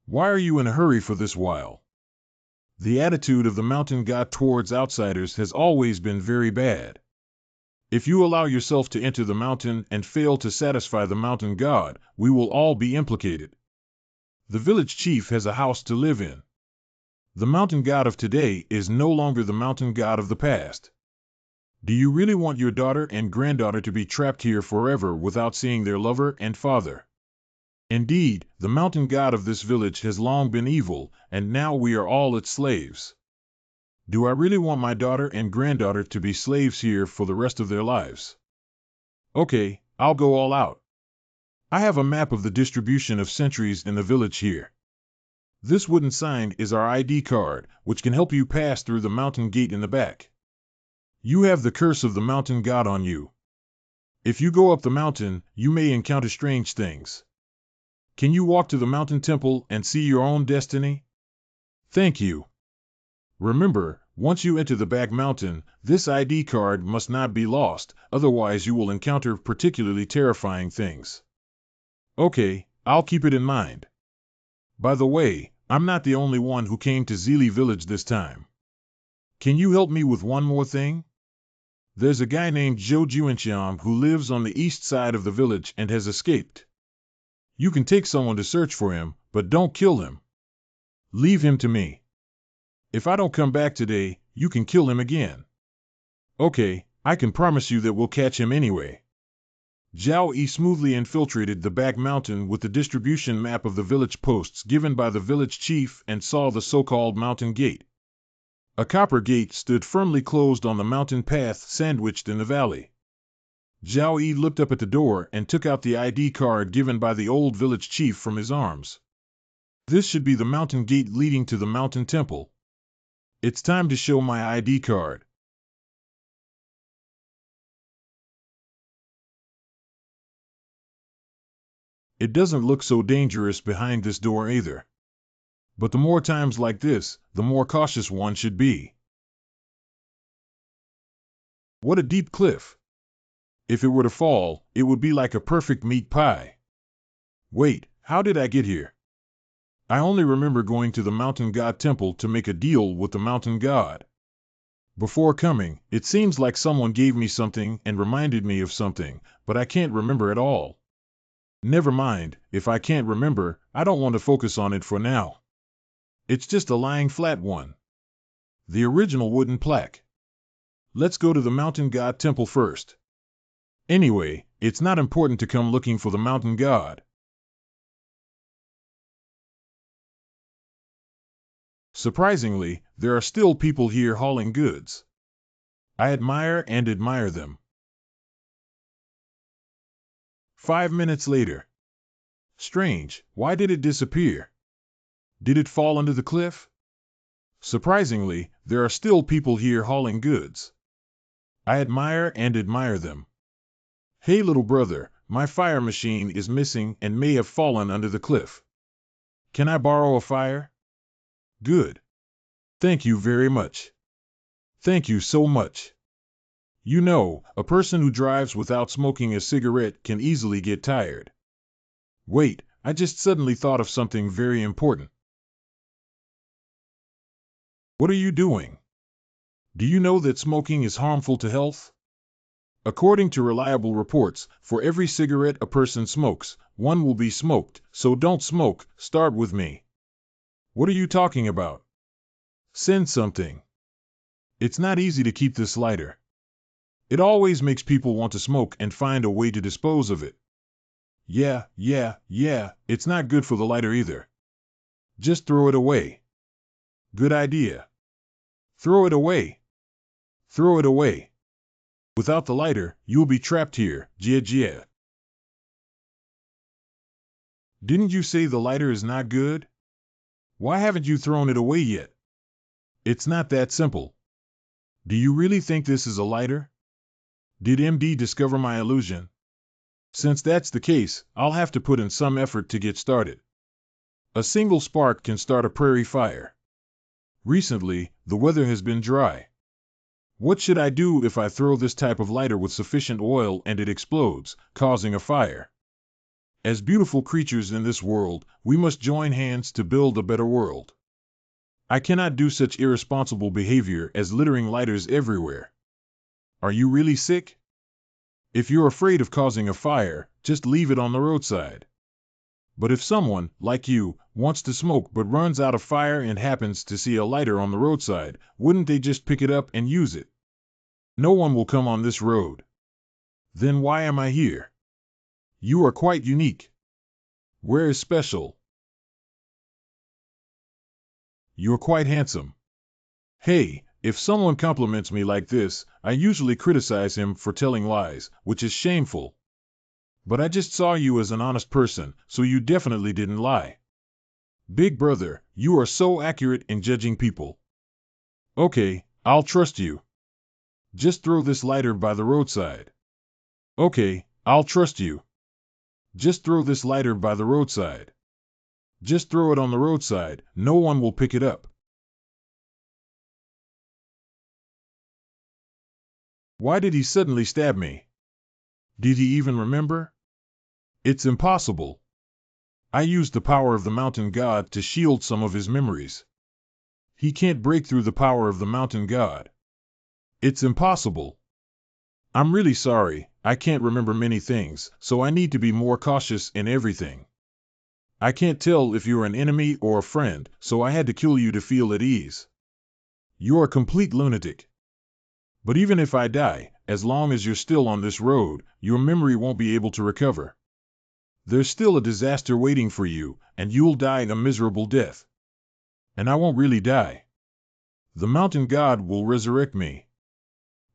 Why are you in a hurry for this while? The attitude of the mountain god towards outsiders has always been very bad. If you allow yourself to enter the mountain and fail to satisfy the mountain god, we will all be implicated. The village chief has a house to live in. The mountain god of today is no longer the mountain god of the past. Do you really want your daughter and granddaughter to be trapped here forever without seeing their lover and father? Indeed, the mountain god of this village has long been evil, and now we are all its slaves. Do I really want my daughter and granddaughter to be slaves here for the rest of their lives? Okay, I'll go all out. I have a map of the distribution of sentries in the village here. This wooden sign is our ID card, which can help you pass through the mountain gate in the back. You have the curse of the mountain god on you. If you go up the mountain, you may encounter strange things. Can you walk to the mountain temple and see your own destiny? Thank you. Remember, once you enter the back mountain, this ID card must not be lost, otherwise you will encounter particularly terrifying things. Okay, I'll keep it in mind. By the way, I'm not the only one who came to Zili village this time. Can you help me with one more thing? There's a guy named Zhou Juanxiang who lives on the east side of the village and has escaped. You can take someone to search for him, but don't kill him. Leave him to me. If I don't come back today, you can kill him again. Okay, I can promise you that we'll catch him anyway. Zhao Yi smoothly infiltrated the back mountain with the distribution map of the village posts given by the village chief and saw the so-called mountain gate. A copper gate stood firmly closed on the mountain path sandwiched in the valley. Zhao Yi looked up at the door and took out the ID card given by the old village chief from his arms. This should be the mountain gate leading to the mountain temple. It's time to show my ID card. It doesn't look so dangerous behind this door either. But the more times like this, the more cautious one should be. What a deep cliff! If it were to fall, it would be like a perfect meat pie. Wait, how did I get here? I only remember going to the mountain god temple to make a deal with the mountain god. Before coming, it seems like someone gave me something and reminded me of something, but I can't remember at all. Never mind, if I can't remember, I don't want to focus on it for now. It's just a lying flat one. The original wooden plaque. Let's go to the mountain god temple first. Anyway, it's not important to come looking for the mountain god. Surprisingly, there are still people here hauling goods. I admire them. 5 minutes later. Strange, why did it disappear? Did it fall under the cliff? Surprisingly, there are still people here hauling goods. I admire them. Hey little brother, my fire machine is missing and may have fallen under the cliff. Can I borrow a fire? Good. Thank you very much. Thank you so much. You know, a person who drives without smoking a cigarette can easily get tired. Wait, I just suddenly thought of something very important. What are you doing? Do you know that smoking is harmful to health? According to reliable reports, for every cigarette a person smokes, one will be smoked, so don't smoke, start with me. What are you talking about? Send something. It's not easy to keep this lighter. It always makes people want to smoke and find a way to dispose of it. Yeah, it's not good for the lighter either. Just throw it away. Good idea. Throw it away. Throw it away. Without the lighter, you'll be trapped here, Jia. Didn't you say the lighter is not good? Why haven't you thrown it away yet? It's not that simple. Do you really think this is a lighter? Did MD discover my illusion? Since that's the case, I'll have to put in some effort to get started. A single spark can start a prairie fire. Recently, the weather has been dry. What should I do if I throw this type of lighter with sufficient oil and it explodes, causing a fire? As beautiful creatures in this world, we must join hands to build a better world. I cannot do such irresponsible behavior as littering lighters everywhere. Are you really sick? If you're afraid of causing a fire, just leave it on the roadside. But if someone, like you, wants to smoke but runs out of fire and happens to see a lighter on the roadside, wouldn't they just pick it up and use it? No one will come on this road. Then why am I here? You are quite unique. Where is special? You're quite handsome. Hey, if someone compliments me like this, I usually criticize him for telling lies, which is shameful. But I just saw you as an honest person, so you definitely didn't lie. Big brother, you are so accurate in judging people. Okay, I'll trust you. Just throw this lighter by the roadside. Okay, I'll trust you. Just throw this lighter by the roadside. Just throw it on the roadside, no one will pick it up. Why did he suddenly stab me? Did he even remember? It's impossible. I used the power of the mountain god to shield some of his memories. He can't break through the power of the mountain god. It's impossible. I'm really sorry, I can't remember many things, so I need to be more cautious in everything. I can't tell if you're an enemy or a friend, so I had to kill you to feel at ease. You're a complete lunatic. But even if I die, as long as you're still on this road, your memory won't be able to recover. There's still a disaster waiting for you, and you'll die a miserable death. And I won't really die. The mountain god will resurrect me.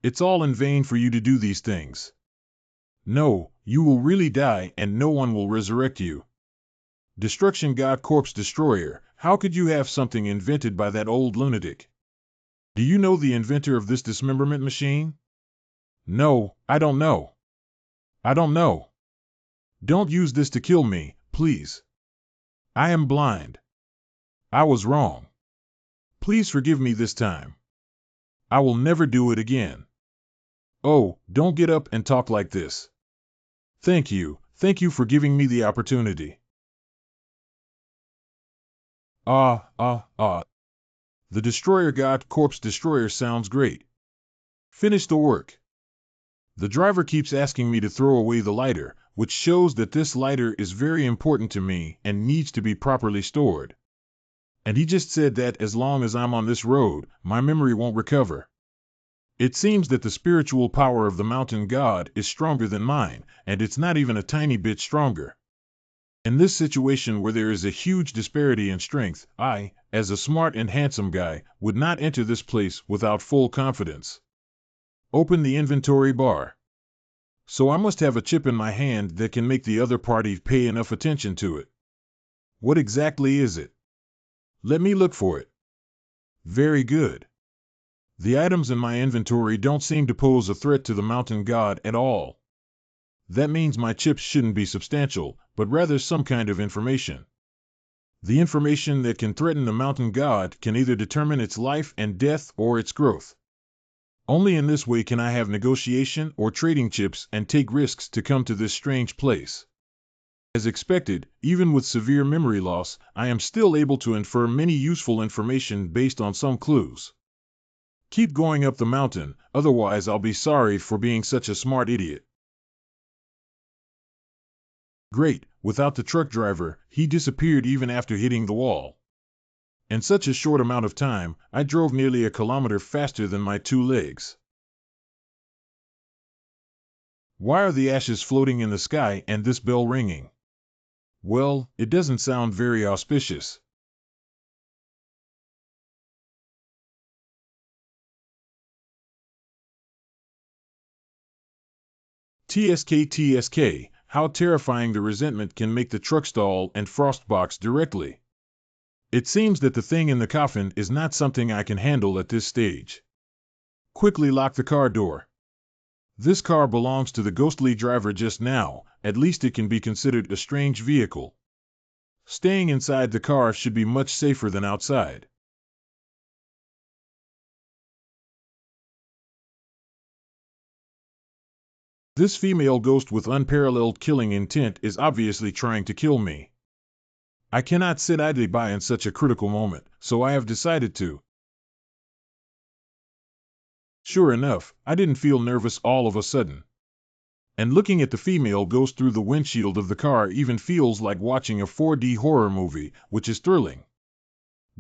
It's all in vain for you to do these things. No, you will really die and no one will resurrect you. Destruction God Corpse Destroyer, how could you have something invented by that old lunatic? Do you know the inventor of this dismemberment machine? No, I don't know. I don't know. Don't use this to kill me, please. I am blind. I was wrong. Please forgive me this time. I will never do it again. Oh, don't get up and talk like this. Thank you for giving me the opportunity. The Destroyer God Corpse Destroyer sounds great. Finish the work. The driver keeps asking me to throw away the lighter, which shows that this lighter is very important to me and needs to be properly stored. And he just said that as long as I'm on this road, my memory won't recover. It seems that the spiritual power of the mountain god is stronger than mine, and it's not even a tiny bit stronger. In this situation where there is a huge disparity in strength, I, as a smart and handsome guy, would not enter this place without full confidence. Open the inventory bar. So I must have a chip in my hand that can make the other party pay enough attention to it. What exactly is it? Let me look for it. Very good. The items in my inventory don't seem to pose a threat to the mountain god at all. That means my chips shouldn't be substantial, but rather some kind of information. The information that can threaten the mountain god can either determine its life and death or its growth. Only in this way can I have negotiation or trading chips and take risks to come to this strange place. As expected, even with severe memory loss, I am still able to infer many useful information based on some clues. Keep going up the mountain, otherwise I'll be sorry for being such a smart idiot. Great, without the truck driver, he disappeared even after hitting the wall. In such a short amount of time, I drove nearly a kilometer faster than my 2 legs. Why are the ashes floating in the sky and this bell ringing? Well, it doesn't sound very auspicious. TSK, how terrifying the resentment can make the truck stall and frostbox directly. It seems that the thing in the coffin is not something I can handle at this stage. Quickly lock the car door. This car belongs to the ghostly driver just now, at least it can be considered a strange vehicle. Staying inside the car should be much safer than outside. This female ghost with unparalleled killing intent is obviously trying to kill me. I cannot sit idly by in such a critical moment, so I have decided to. Sure enough, I didn't feel nervous all of a sudden. And looking at the female ghost through the windshield of the car even feels like watching a 4D horror movie, which is thrilling.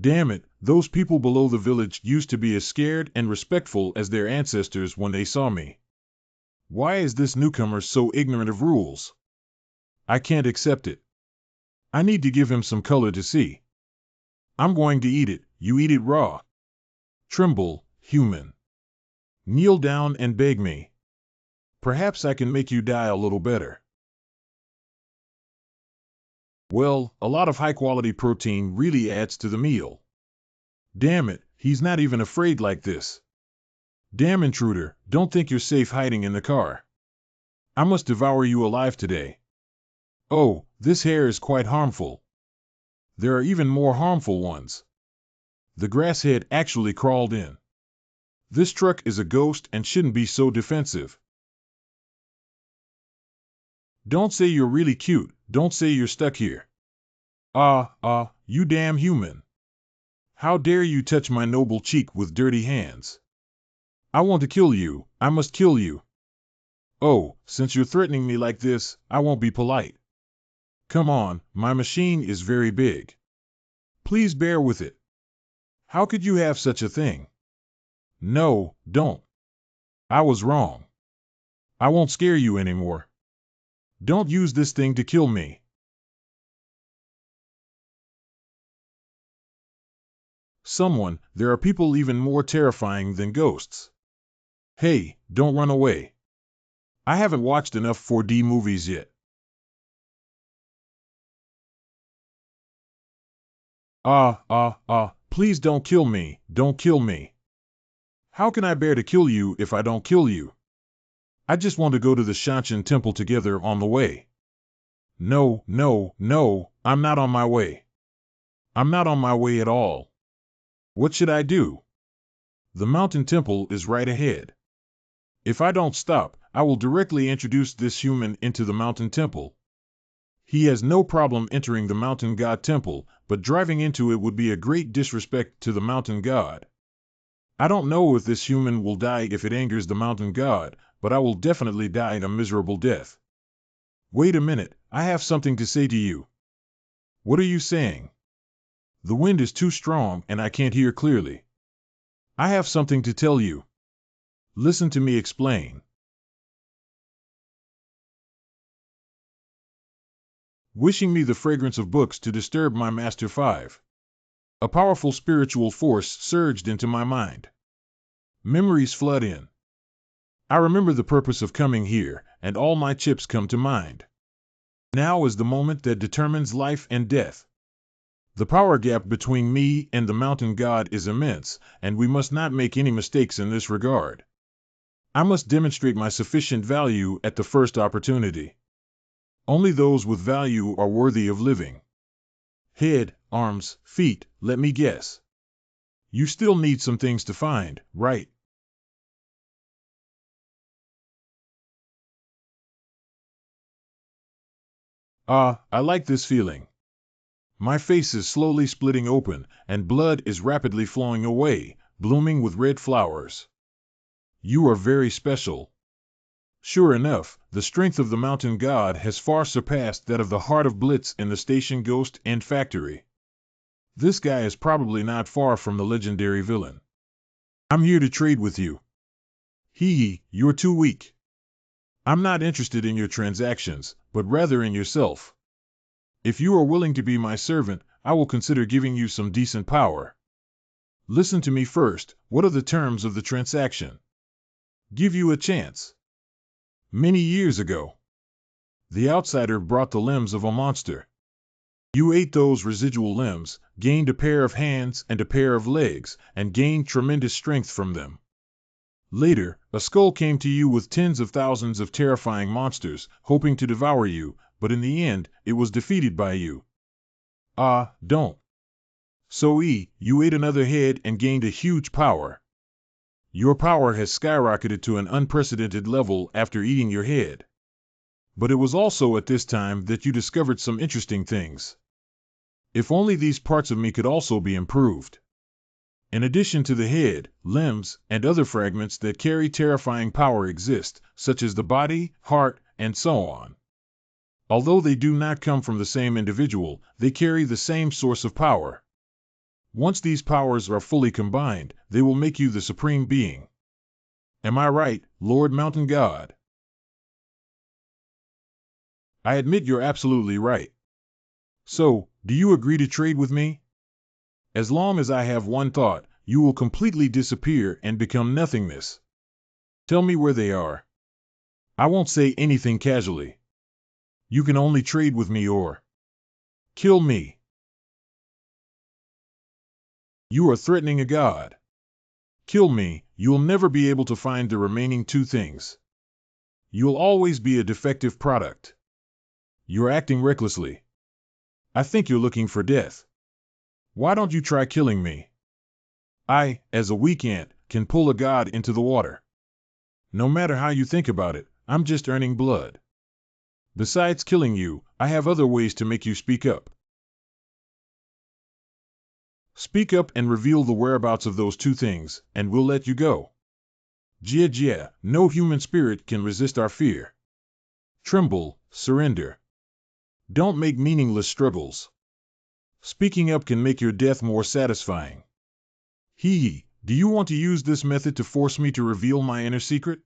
Damn it, those people below the village used to be as scared and respectful as their ancestors when they saw me. Why is this newcomer so ignorant of rules? I can't accept it. I need to give him some color to see. I'm going to eat it, you eat it raw. Tremble, human. Kneel down and beg me. Perhaps I can make you die a little better. Well, a lot of high-quality protein really adds to the meal. Damn it, he's not even afraid like this. Damn intruder, don't think you're safe hiding in the car. I must devour you alive today. Oh, this hair is quite harmful. There are even more harmful ones. The grasshead actually crawled in. This truck is a ghost and shouldn't be so defensive. Don't say you're really cute, don't say you're stuck here. You damn human. How dare you touch my noble cheek with dirty hands? I want to kill you, I must kill you. Oh, since you're threatening me like this, I won't be polite. Come on, my machine is very big. Please bear with it. How could you have such a thing? No, don't. I was wrong. I won't scare you anymore. Don't use this thing to kill me. There are people even more terrifying than ghosts. Hey, don't run away. I haven't watched enough 4D movies yet. Please don't kill me, don't kill me. How can I bear to kill you if I don't kill you? I just want to go to the Shashan Temple together on the way. No, I'm not on my way. I'm not on my way at all. What should I do? The mountain temple is right ahead. If I don't stop, I will directly introduce this human into the mountain temple. He has no problem entering the mountain god temple, but driving into it would be a great disrespect to the mountain god. I don't know if this human will die if it angers the mountain god, but I will definitely die a miserable death. Wait a minute, I have something to say to you. What are you saying? The wind is too strong and I can't hear clearly. I have something to tell you. Listen to me explain. Wishing me the fragrance of books to disturb my Master 5. A powerful spiritual force surged into my mind. Memories flood in. I remember the purpose of coming here, and all my chips come to mind. Now is the moment that determines life and death. The power gap between me and the mountain god is immense, and we must not make any mistakes in this regard. I must demonstrate my sufficient value at the first opportunity. Only those with value are worthy of living. Head, arms, feet, let me guess. You still need some things to find, right? I like this feeling. My face is slowly splitting open, and blood is rapidly flowing away, blooming with red flowers. You are very special. Sure enough, the strength of the mountain god has far surpassed that of the Heart of Blitz in the station ghost and factory. This guy is probably not far from the legendary villain. I'm here to trade with you. You're too weak. I'm not interested in your transactions, but rather in yourself. If you are willing to be my servant, I will consider giving you some decent power. Listen to me first, what are the terms of the transaction? Give you a chance. Many years ago, the outsider brought the limbs of a monster. You ate those residual limbs, gained a pair of hands and a pair of legs, and gained tremendous strength from them. Later, a skull came to you with tens of thousands of terrifying monsters, hoping to devour you, but in the end, it was defeated by you. Don't. So you ate another head and gained a huge power. Your power has skyrocketed to an unprecedented level after eating your head. But it was also at this time that you discovered some interesting things. If only these parts of me could also be improved. In addition to the head, limbs, and other fragments that carry terrifying power exist, such as the body, heart, and so on. Although they do not come from the same individual, they carry the same source of power. Once these powers are fully combined, they will make you the supreme being. Am I right, Lord Mountain God? I admit you're absolutely right. So, do you agree to trade with me? As long as I have one thought, you will completely disappear and become nothingness. Tell me where they are. I won't say anything casually. You can only trade with me or kill me. You are threatening a god. Kill me, you'll never be able to find the remaining two things. You'll always be a defective product. You're acting recklessly. I think you're looking for death. Why don't you try killing me? I, as a weak ant, can pull a god into the water. No matter how you think about it, I'm just earning blood. Besides killing you, I have other ways to make you speak up. Speak up and reveal the whereabouts of those two things, and we'll let you go. Jia, no human spirit can resist our fear. Tremble, surrender. Don't make meaningless struggles. Speaking up can make your death more satisfying. Do you want to use this method to force me to reveal my inner secret?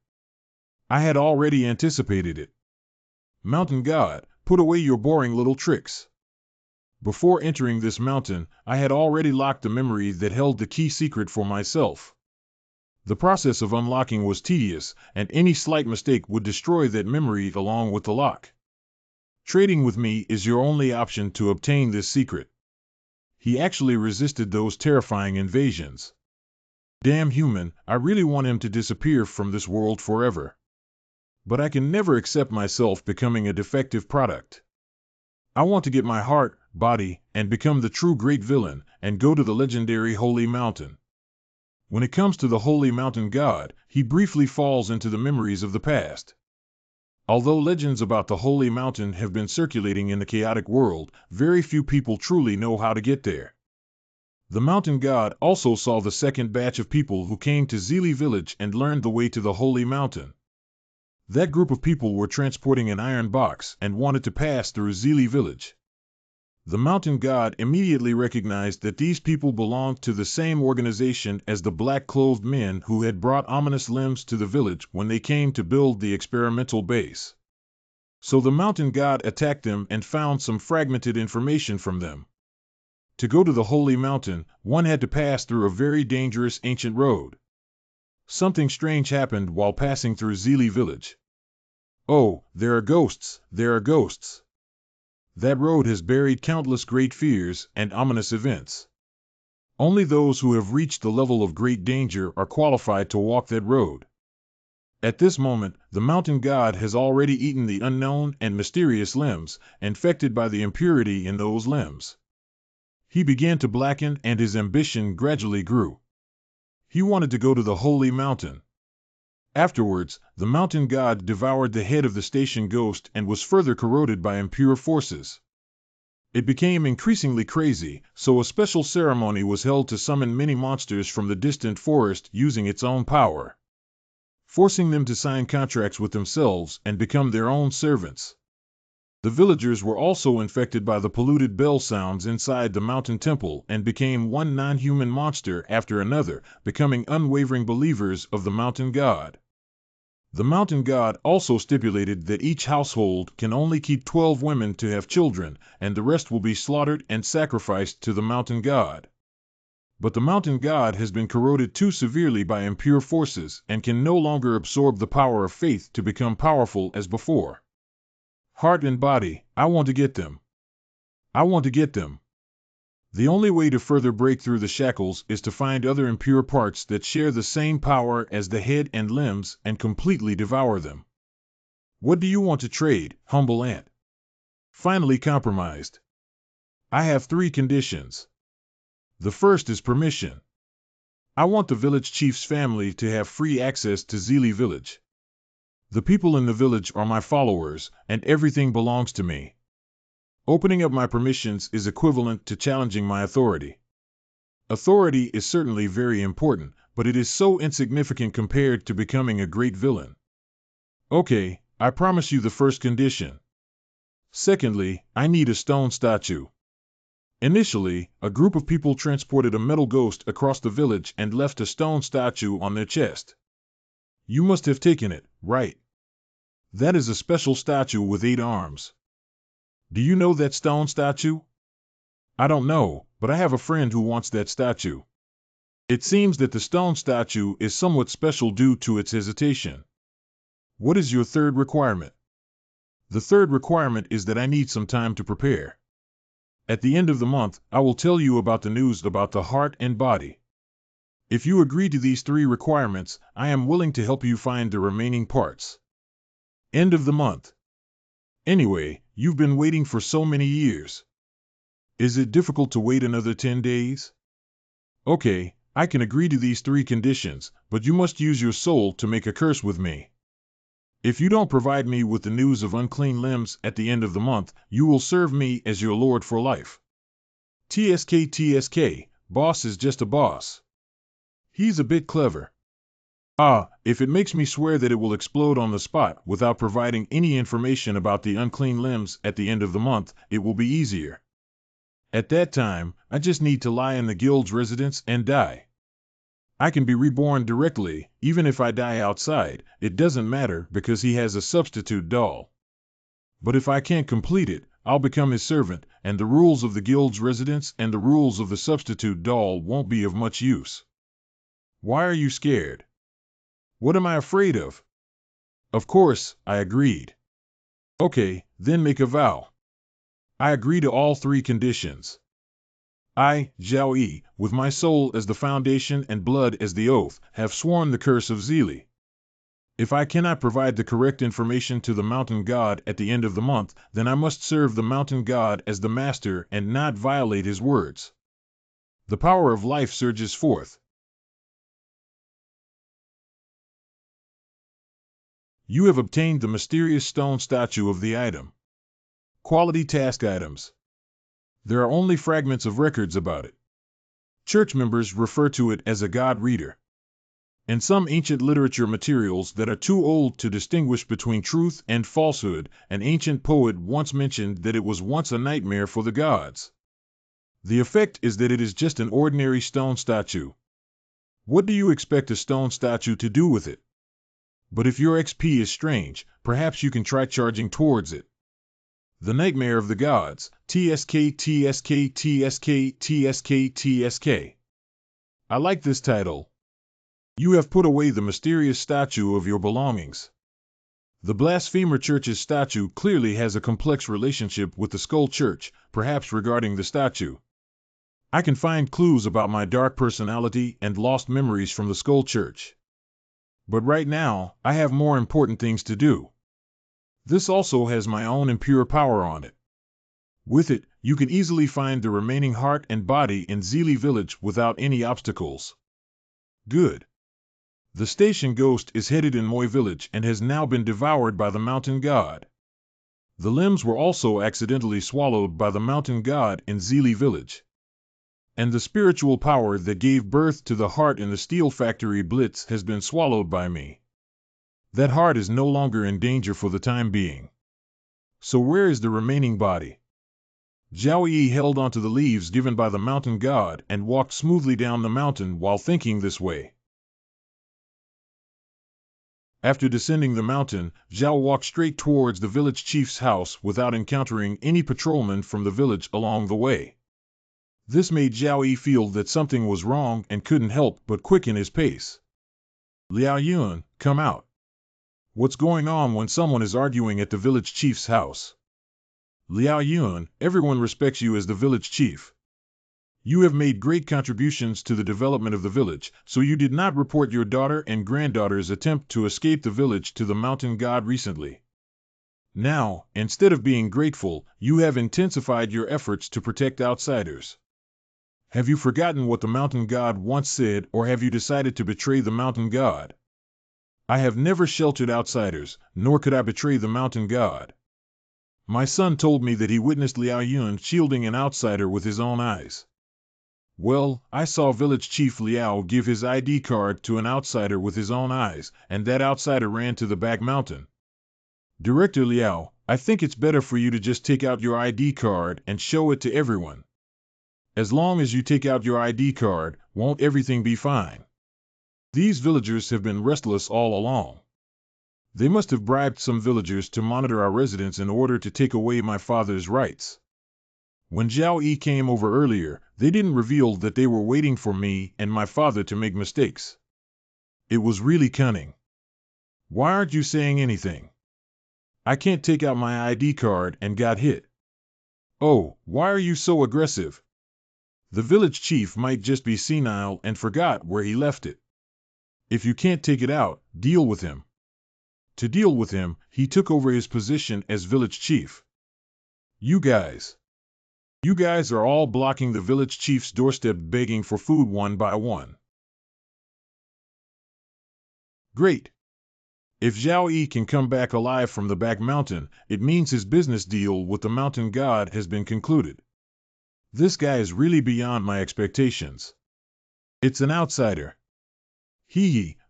I had already anticipated it. Mountain God, put away your boring little tricks. Before entering this mountain, I had already locked the memory that held the key secret for myself. The process of unlocking was tedious, and any slight mistake would destroy that memory along with the lock. Trading with me is your only option to obtain this secret. He actually resisted those terrifying invasions. Damn human, I really want him to disappear from this world forever. But I can never accept myself becoming a defective product. I want to get my heart, body, and become the true great villain, and go to the legendary Holy Mountain. When it comes to the Holy Mountain God, he briefly falls into the memories of the past. Although legends about the Holy Mountain have been circulating in the chaotic world, very few people truly know how to get there. The Mountain God also saw the second batch of people who came to Zili village and learned the way to the Holy Mountain. That group of people were transporting an iron box and wanted to pass through Zili village. The Mountain God immediately recognized that these people belonged to the same organization as the black-clothed men who had brought ominous limbs to the village when they came to build the experimental base. So the Mountain God attacked them and found some fragmented information from them. To go to the Holy Mountain, one had to pass through a very dangerous ancient road. Something strange happened while passing through Zili village. Oh, there are ghosts, there are ghosts. That road has buried countless great fears and ominous events. Only those who have reached the level of great danger are qualified to walk that road. At this moment, the Mountain God has already eaten the unknown and mysterious limbs, infected by the impurity in those limbs. He began to blacken and his ambition gradually grew. He wanted to go to the Holy Mountain. Afterwards, the Mountain God devoured the head of the station ghost and was further corroded by impure forces. It became increasingly crazy, so a special ceremony was held to summon many monsters from the distant forest using its own power, forcing them to sign contracts with themselves and become their own servants. The villagers were also infected by the polluted bell sounds inside the mountain temple and became one non-human monster after another, becoming unwavering believers of the Mountain God. The Mountain God also stipulated that each household can only keep 12 women to have children, and the rest will be slaughtered and sacrificed to the Mountain God. But the Mountain God has been corroded too severely by impure forces and can no longer absorb the power of faith to become powerful as before. Heart and body, I want to get them. I want to get them. The only way to further break through the shackles is to find other impure parts that share the same power as the head and limbs and completely devour them. What do you want to trade, humble ant? Finally compromised. I have 3 conditions. The first is permission. I want the village chief's family to have free access to Zili village. The people in the village are my followers, and everything belongs to me. Opening up my permissions is equivalent to challenging my authority. Authority is certainly very important, but it is so insignificant compared to becoming a great villain. Okay, I promise you the first condition. Secondly, I need a stone statue. Initially, a group of people transported a metal ghost across the village and left a stone statue on their chest. You must have taken it, right? That is a special statue with 8 arms. Do you know that stone statue? I don't know, but I have a friend who wants that statue. It seems that the stone statue is somewhat special due to its hesitation. What is your third requirement? The third requirement is that I need some time to prepare. At the end of the month, I will tell you about the news about the heart and body. If you agree to these 3 requirements, I am willing to help you find the remaining parts. End of the month. Anyway, you've been waiting for so many years. Is it difficult to wait another 10 days? Okay, I can agree to these 3 conditions, but you must use your soul to make a curse with me. If you don't provide me with the news of unclean limbs at the end of the month, you will serve me as your lord for life. TSK, boss is just a boss. He's a bit clever. If it makes me swear that it will explode on the spot without providing any information about the unclean limbs at the end of the month, it will be easier. At that time, I just need to lie in the guild's residence and die. I can be reborn directly, even if I die outside, it doesn't matter because he has a substitute doll. But if I can't complete it, I'll become his servant, and the rules of the guild's residence and the rules of the substitute doll won't be of much use. Why are you scared? What am I afraid of? Of course, I agreed. Okay, then make a vow. I agree to all 3 conditions. I, Zhao Yi, with my soul as the foundation and blood as the oath, have sworn the curse of Zili. If I cannot provide the correct information to the mountain god at the end of the month, then I must serve the mountain god as the master and not violate his words. The power of life surges forth. You have obtained the mysterious stone statue of the item. Quality task items. There are only fragments of records about it. Church members refer to it as a god reader. In some ancient literature materials that are too old to distinguish between truth and falsehood, an ancient poet once mentioned that it was once a nightmare for the gods. The effect is that it is just an ordinary stone statue. What do you expect a stone statue to do with it? But if your XP is strange, perhaps you can try charging towards it. The Nightmare of the Gods, TSK. I like this title. You have put away the mysterious statue of your belongings. The Blasphemer Church's statue clearly has a complex relationship with the Skull Church, perhaps regarding the statue. I can find clues about my dark personality and lost memories from the Skull Church. But right now, I have more important things to do. This also has my own impure power on it. With it, you can easily find the remaining heart and body in Zili village without any obstacles. Good. The station ghost is headed in Moi village and has now been devoured by the mountain god. The limbs were also accidentally swallowed by the mountain god in Zili village. And the spiritual power that gave birth to the heart in the steel factory Blitz has been swallowed by me. That heart is no longer in danger for the time being. So where is the remaining body? Zhao Yi held onto the leaves given by the mountain god and walked smoothly down the mountain while thinking this way. After descending the mountain, Zhao walked straight towards the village chief's house without encountering any patrolmen from the village along the way. This made Zhao Yi feel that something was wrong and couldn't help but quicken his pace. Liao Yun, come out. What's going on when someone is arguing at the village chief's house? Liao Yun, everyone respects you as the village chief. You have made great contributions to the development of the village, so you did not report your daughter and granddaughter's attempt to escape the village to the mountain god recently. Now, instead of being grateful, you have intensified your efforts to protect outsiders. Have you forgotten what the mountain god once said, or have you decided to betray the mountain god? I have never sheltered outsiders, nor could I betray the mountain god. My son told me that he witnessed Liao Yun shielding an outsider with his own eyes. Well, I saw Village Chief Liao give his ID card to an outsider with his own eyes, and that outsider ran to the back mountain. Director Liao, I think it's better for you to just take out your ID card and show it to everyone. As long as you take out your ID card, won't everything be fine? These villagers have been restless all along. They must have bribed some villagers to monitor our residents in order to take away my father's rights. When Zhao Yi came over earlier, they didn't reveal that they were waiting for me and my father to make mistakes. It was really cunning. Why aren't you saying anything? I can't take out my ID card and got hit. Oh, why are you so aggressive? The village chief might just be senile and forgot where he left it. If you can't take it out, deal with him. To deal with him, he took over his position as village chief. You guys are all blocking the village chief's doorstep begging for food one by one. Great. If Zhao Yi can come back alive from the back mountain, it means his business deal with the mountain god has been concluded. This guy is really beyond my expectations. It's an outsider.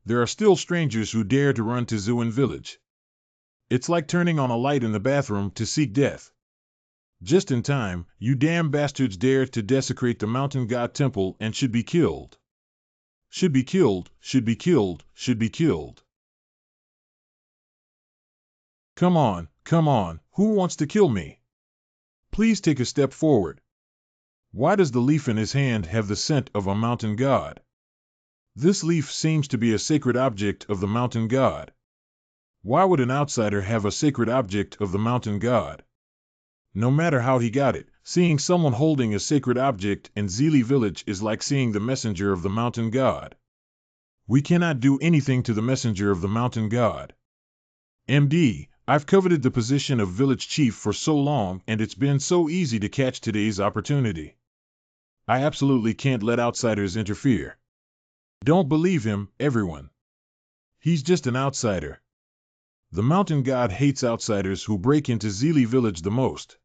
There are still strangers who dare to run to Zuin village. It's like turning on a light in the bathroom to seek death. Just in time, you damn bastards dared to desecrate the mountain god temple and should be killed. Should be killed, should be killed, should be killed. Come on, who wants to kill me? Please take a step forward. Why does the leaf in his hand have the scent of a mountain god? This leaf seems to be a sacred object of the mountain god. Why would an outsider have a sacred object of the mountain god? No matter how he got it, seeing someone holding a sacred object in Zili village is like seeing the messenger of the mountain god. We cannot do anything to the messenger of the mountain god. MD, I've coveted the position of village chief for so long and it's been so easy to catch today's opportunity. I absolutely can't let outsiders interfere. Don't believe him, everyone. He's just an outsider. The mountain god hates outsiders who break into Zili village the most.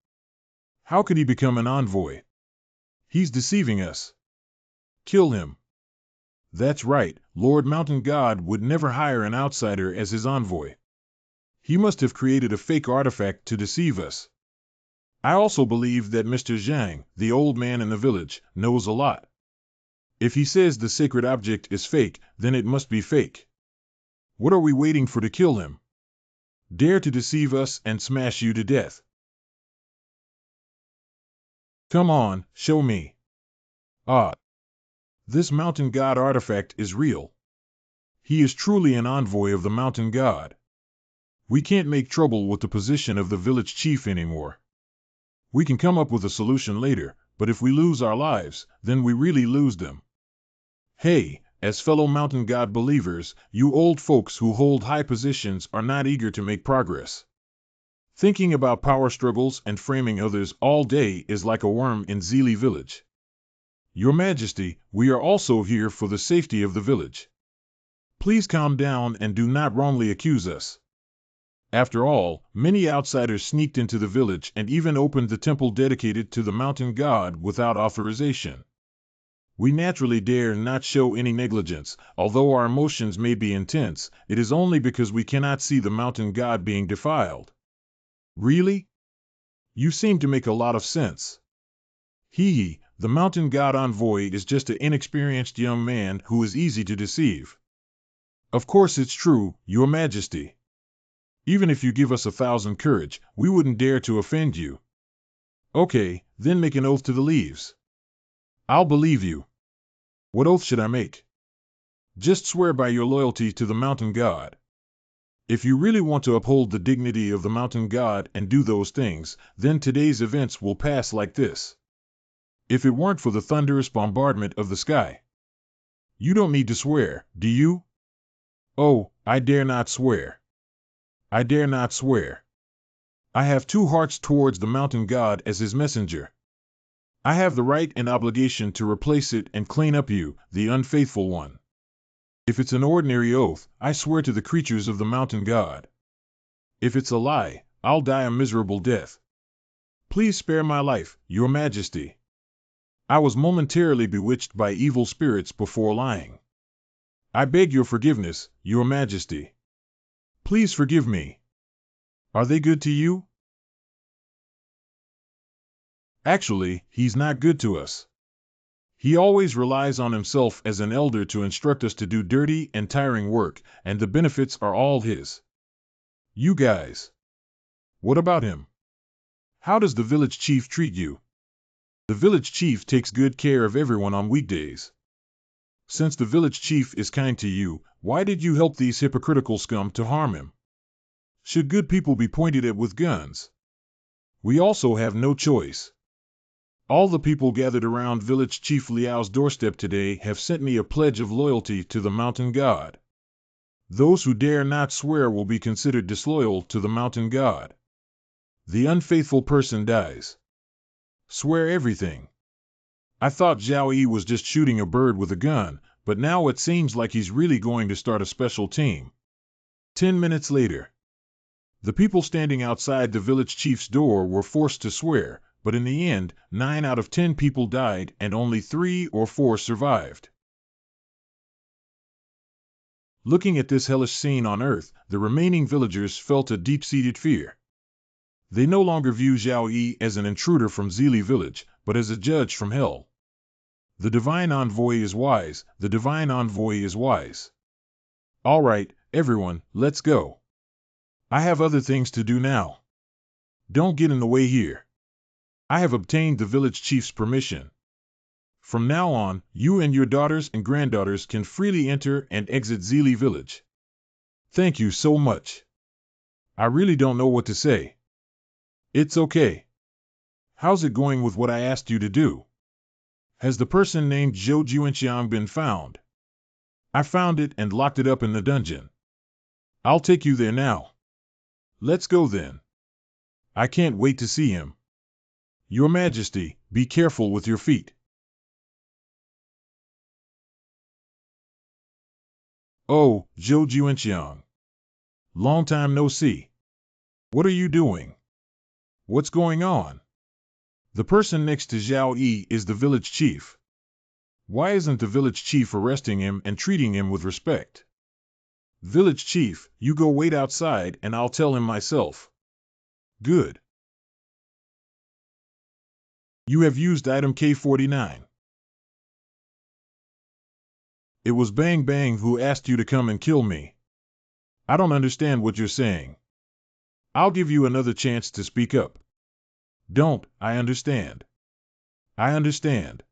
How could he become an envoy? He's deceiving us. Kill him. That's right, Lord Mountain God would never hire an outsider as his envoy. He must have created a fake artifact to deceive us. I also believe that Mr. Zhang, the old man in the village, knows a lot. If he says the sacred object is fake, then it must be fake. What are we waiting for to kill him? Dare to deceive us and smash you to death. Come on, show me. Ah. This mountain god artifact is real. He is truly an envoy of the mountain god. We can't make trouble with the position of the village chief anymore. We can come up with a solution later, but if we lose our lives, then we really lose them. Hey, as fellow mountain god believers, you old folks who hold high positions are not eager to make progress. Thinking about power struggles and framing others all day is like a worm in Zili village. Your Majesty, we are also here for the safety of the village. Please calm down and do not wrongly accuse us. After all, many outsiders sneaked into the village and even opened the temple dedicated to the mountain god without authorization. We naturally dare not show any negligence. Although our emotions may be intense, it is only because we cannot see the mountain god being defiled. Really? You seem to make a lot of sense. The mountain god envoy is just an inexperienced young man who is easy to deceive. Of course it's true, Your Majesty. Even if you give us 1,000 courage, we wouldn't dare to offend you. Okay, then make an oath to the leaves. I'll believe you. What oath should I make? Just swear by your loyalty to the mountain god. If you really want to uphold the dignity of the mountain god and do those things, then today's events will pass like this. If it weren't for the thunderous bombardment of the sky. You don't need to swear, do you? Oh, I dare not swear. I dare not swear. I have 2 hearts towards the mountain god as his messenger. I have the right and obligation to replace it and clean up you, the unfaithful one. If it's an ordinary oath, I swear to the creatures of the mountain god. If it's a lie, I'll die a miserable death. Please spare my life, Your Majesty. I was momentarily bewitched by evil spirits before lying. I beg your forgiveness, Your Majesty. Please forgive me. Are they good to you? Actually, he's not good to us. He always relies on himself as an elder to instruct us to do dirty and tiring work, and the benefits are all his. You guys. What about him? How does the village chief treat you? The village chief takes good care of everyone on weekdays. Since the village chief is kind to you, why did you help these hypocritical scum to harm him? Should good people be pointed at with guns? We also have no choice. All the people gathered around village chief Liao's doorstep today have sent me a pledge of loyalty to the mountain god. Those who dare not swear will be considered disloyal to the mountain god. The unfaithful person dies. Swear everything. I thought Zhao Yi was just shooting a bird with a gun, but now it seems like he's really going to start a special team. 10 minutes later. The people standing outside the village chief's door were forced to swear, but in the end, 9 out of 10 people died and only 3 or 4 survived. Looking at this hellish scene on Earth, the remaining villagers felt a deep-seated fear. They no longer view Zhao Yi as an intruder from Zili village, but as a judge from hell. The divine envoy is wise, the divine envoy is wise. All right, everyone, let's go. I have other things to do now. Don't get in the way here. I have obtained the village chief's permission. From now on, you and your daughters and granddaughters can freely enter and exit Zili village. Thank you so much. I really don't know what to say. It's okay. How's it going with what I asked you to do? Has the person named Zhou Juanxiang been found? I found it and locked it up in the dungeon. I'll take you there now. Let's go then. I can't wait to see him. Your Majesty, be careful with your feet. Oh, Zhou Juanxiang. Long time no see. What are you doing? What's going on? The person next to Zhao Yi is the village chief. Why isn't the village chief arresting him and treating him with respect? Village chief, you go wait outside and I'll tell him myself. Good. You have used item K49. It was Bang Bang who asked you to come and kill me. I don't understand what you're saying. I'll give you another chance to speak up. Don't, I understand. I understand.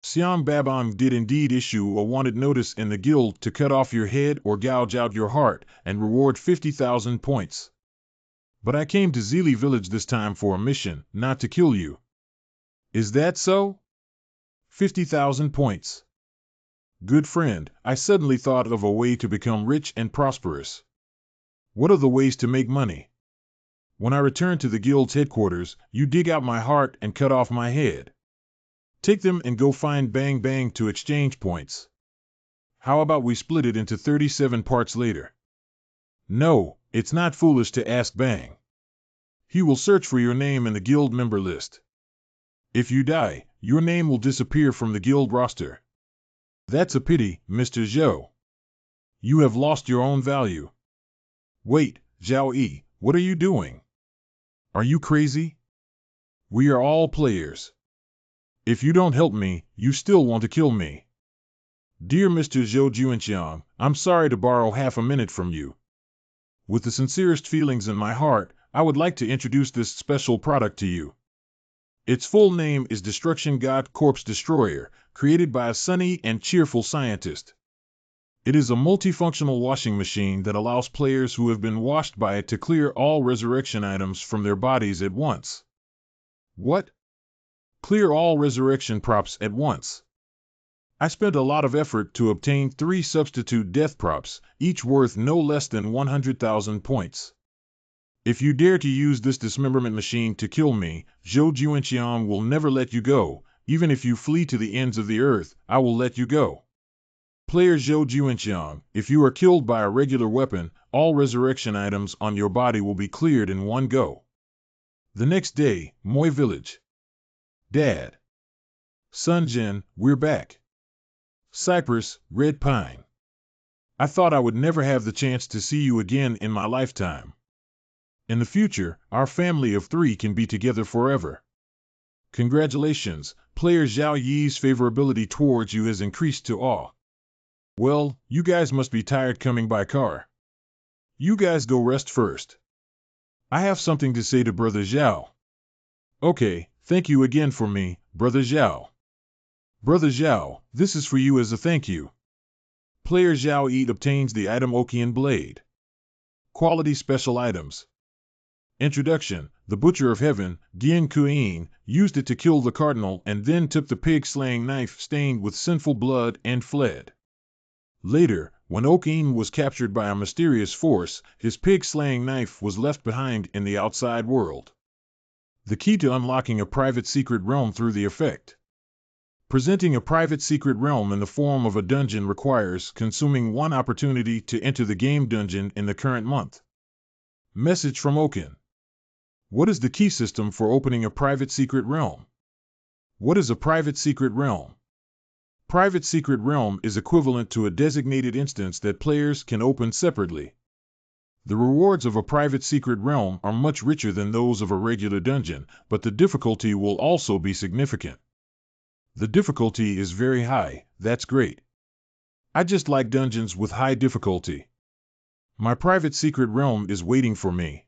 Xiang Babong did indeed issue a wanted notice in the guild to cut off your head or gouge out your heart and reward 50,000 points. But I came to Zili village this time for a mission, not to kill you. Is that so? 50,000 points. Good friend, I suddenly thought of a way to become rich and prosperous. What are the ways to make money? When I return to the guild's headquarters, you dig out my heart and cut off my head. Take them and go find Bang Bang to exchange points. How about we split it into 37 parts later? No, it's not foolish to ask Bang. He will search for your name in the guild member list. If you die, your name will disappear from the guild roster. That's a pity, Mr. Zhou. You have lost your own value. Wait, Zhao Yi, what are you doing? Are you crazy? We are all players. If you don't help me, you still want to kill me. Dear Mr. Zhou Juanxiang, I'm sorry to borrow half a minute from you. With the sincerest feelings in my heart, I would like to introduce this special product to you. Its full name is Destruction God Corpse Destroyer, created by a sunny and cheerful scientist. It is a multifunctional washing machine that allows players who have been washed by it to clear all resurrection items from their bodies at once. What? Clear all resurrection props at once. I spent a lot of effort to obtain 3 substitute death props, each worth no less than 100,000 points. If you dare to use this dismemberment machine to kill me, Zhou Juanxiang will never let you go. Even if you flee to the ends of the earth, I will let you go. Player Zhou Juanxiang, if you are killed by a regular weapon, all resurrection items on your body will be cleared in one go. The next day, Moy Village. Dad. Son Jin, we're back. Cypress, Red Pine. I thought I would never have the chance to see you again in my lifetime. In the future, our family of 3 can be together forever. Congratulations, player Zhao Yi's favorability towards you has increased to awe. Well, you guys must be tired coming by car. You guys go rest first. I have something to say to Brother Zhao. Okay, thank you again for me, Brother Zhao. Brother Zhao, this is for you as a thank you. Player Zhao Yi obtains the item Okian Blade. Quality Special Items. Introduction. The Butcher of Heaven, Gian Kuin, used it to kill the cardinal and then took the pig-slaying knife stained with sinful blood and fled. Later, when Okian was captured by a mysterious force, his pig-slaying knife was left behind in the outside world. The key to unlocking a private secret realm through the effect. Presenting a private secret realm in the form of a dungeon requires consuming 1 opportunity to enter the game dungeon in the current month. Message from Okin. What is the key system for opening a private secret realm? What is a private secret realm? Private secret realm is equivalent to a designated instance that players can open separately. The rewards of a private secret realm are much richer than those of a regular dungeon, but the difficulty will also be significant. The difficulty is very high, that's great. I just like dungeons with high difficulty. My private secret realm is waiting for me.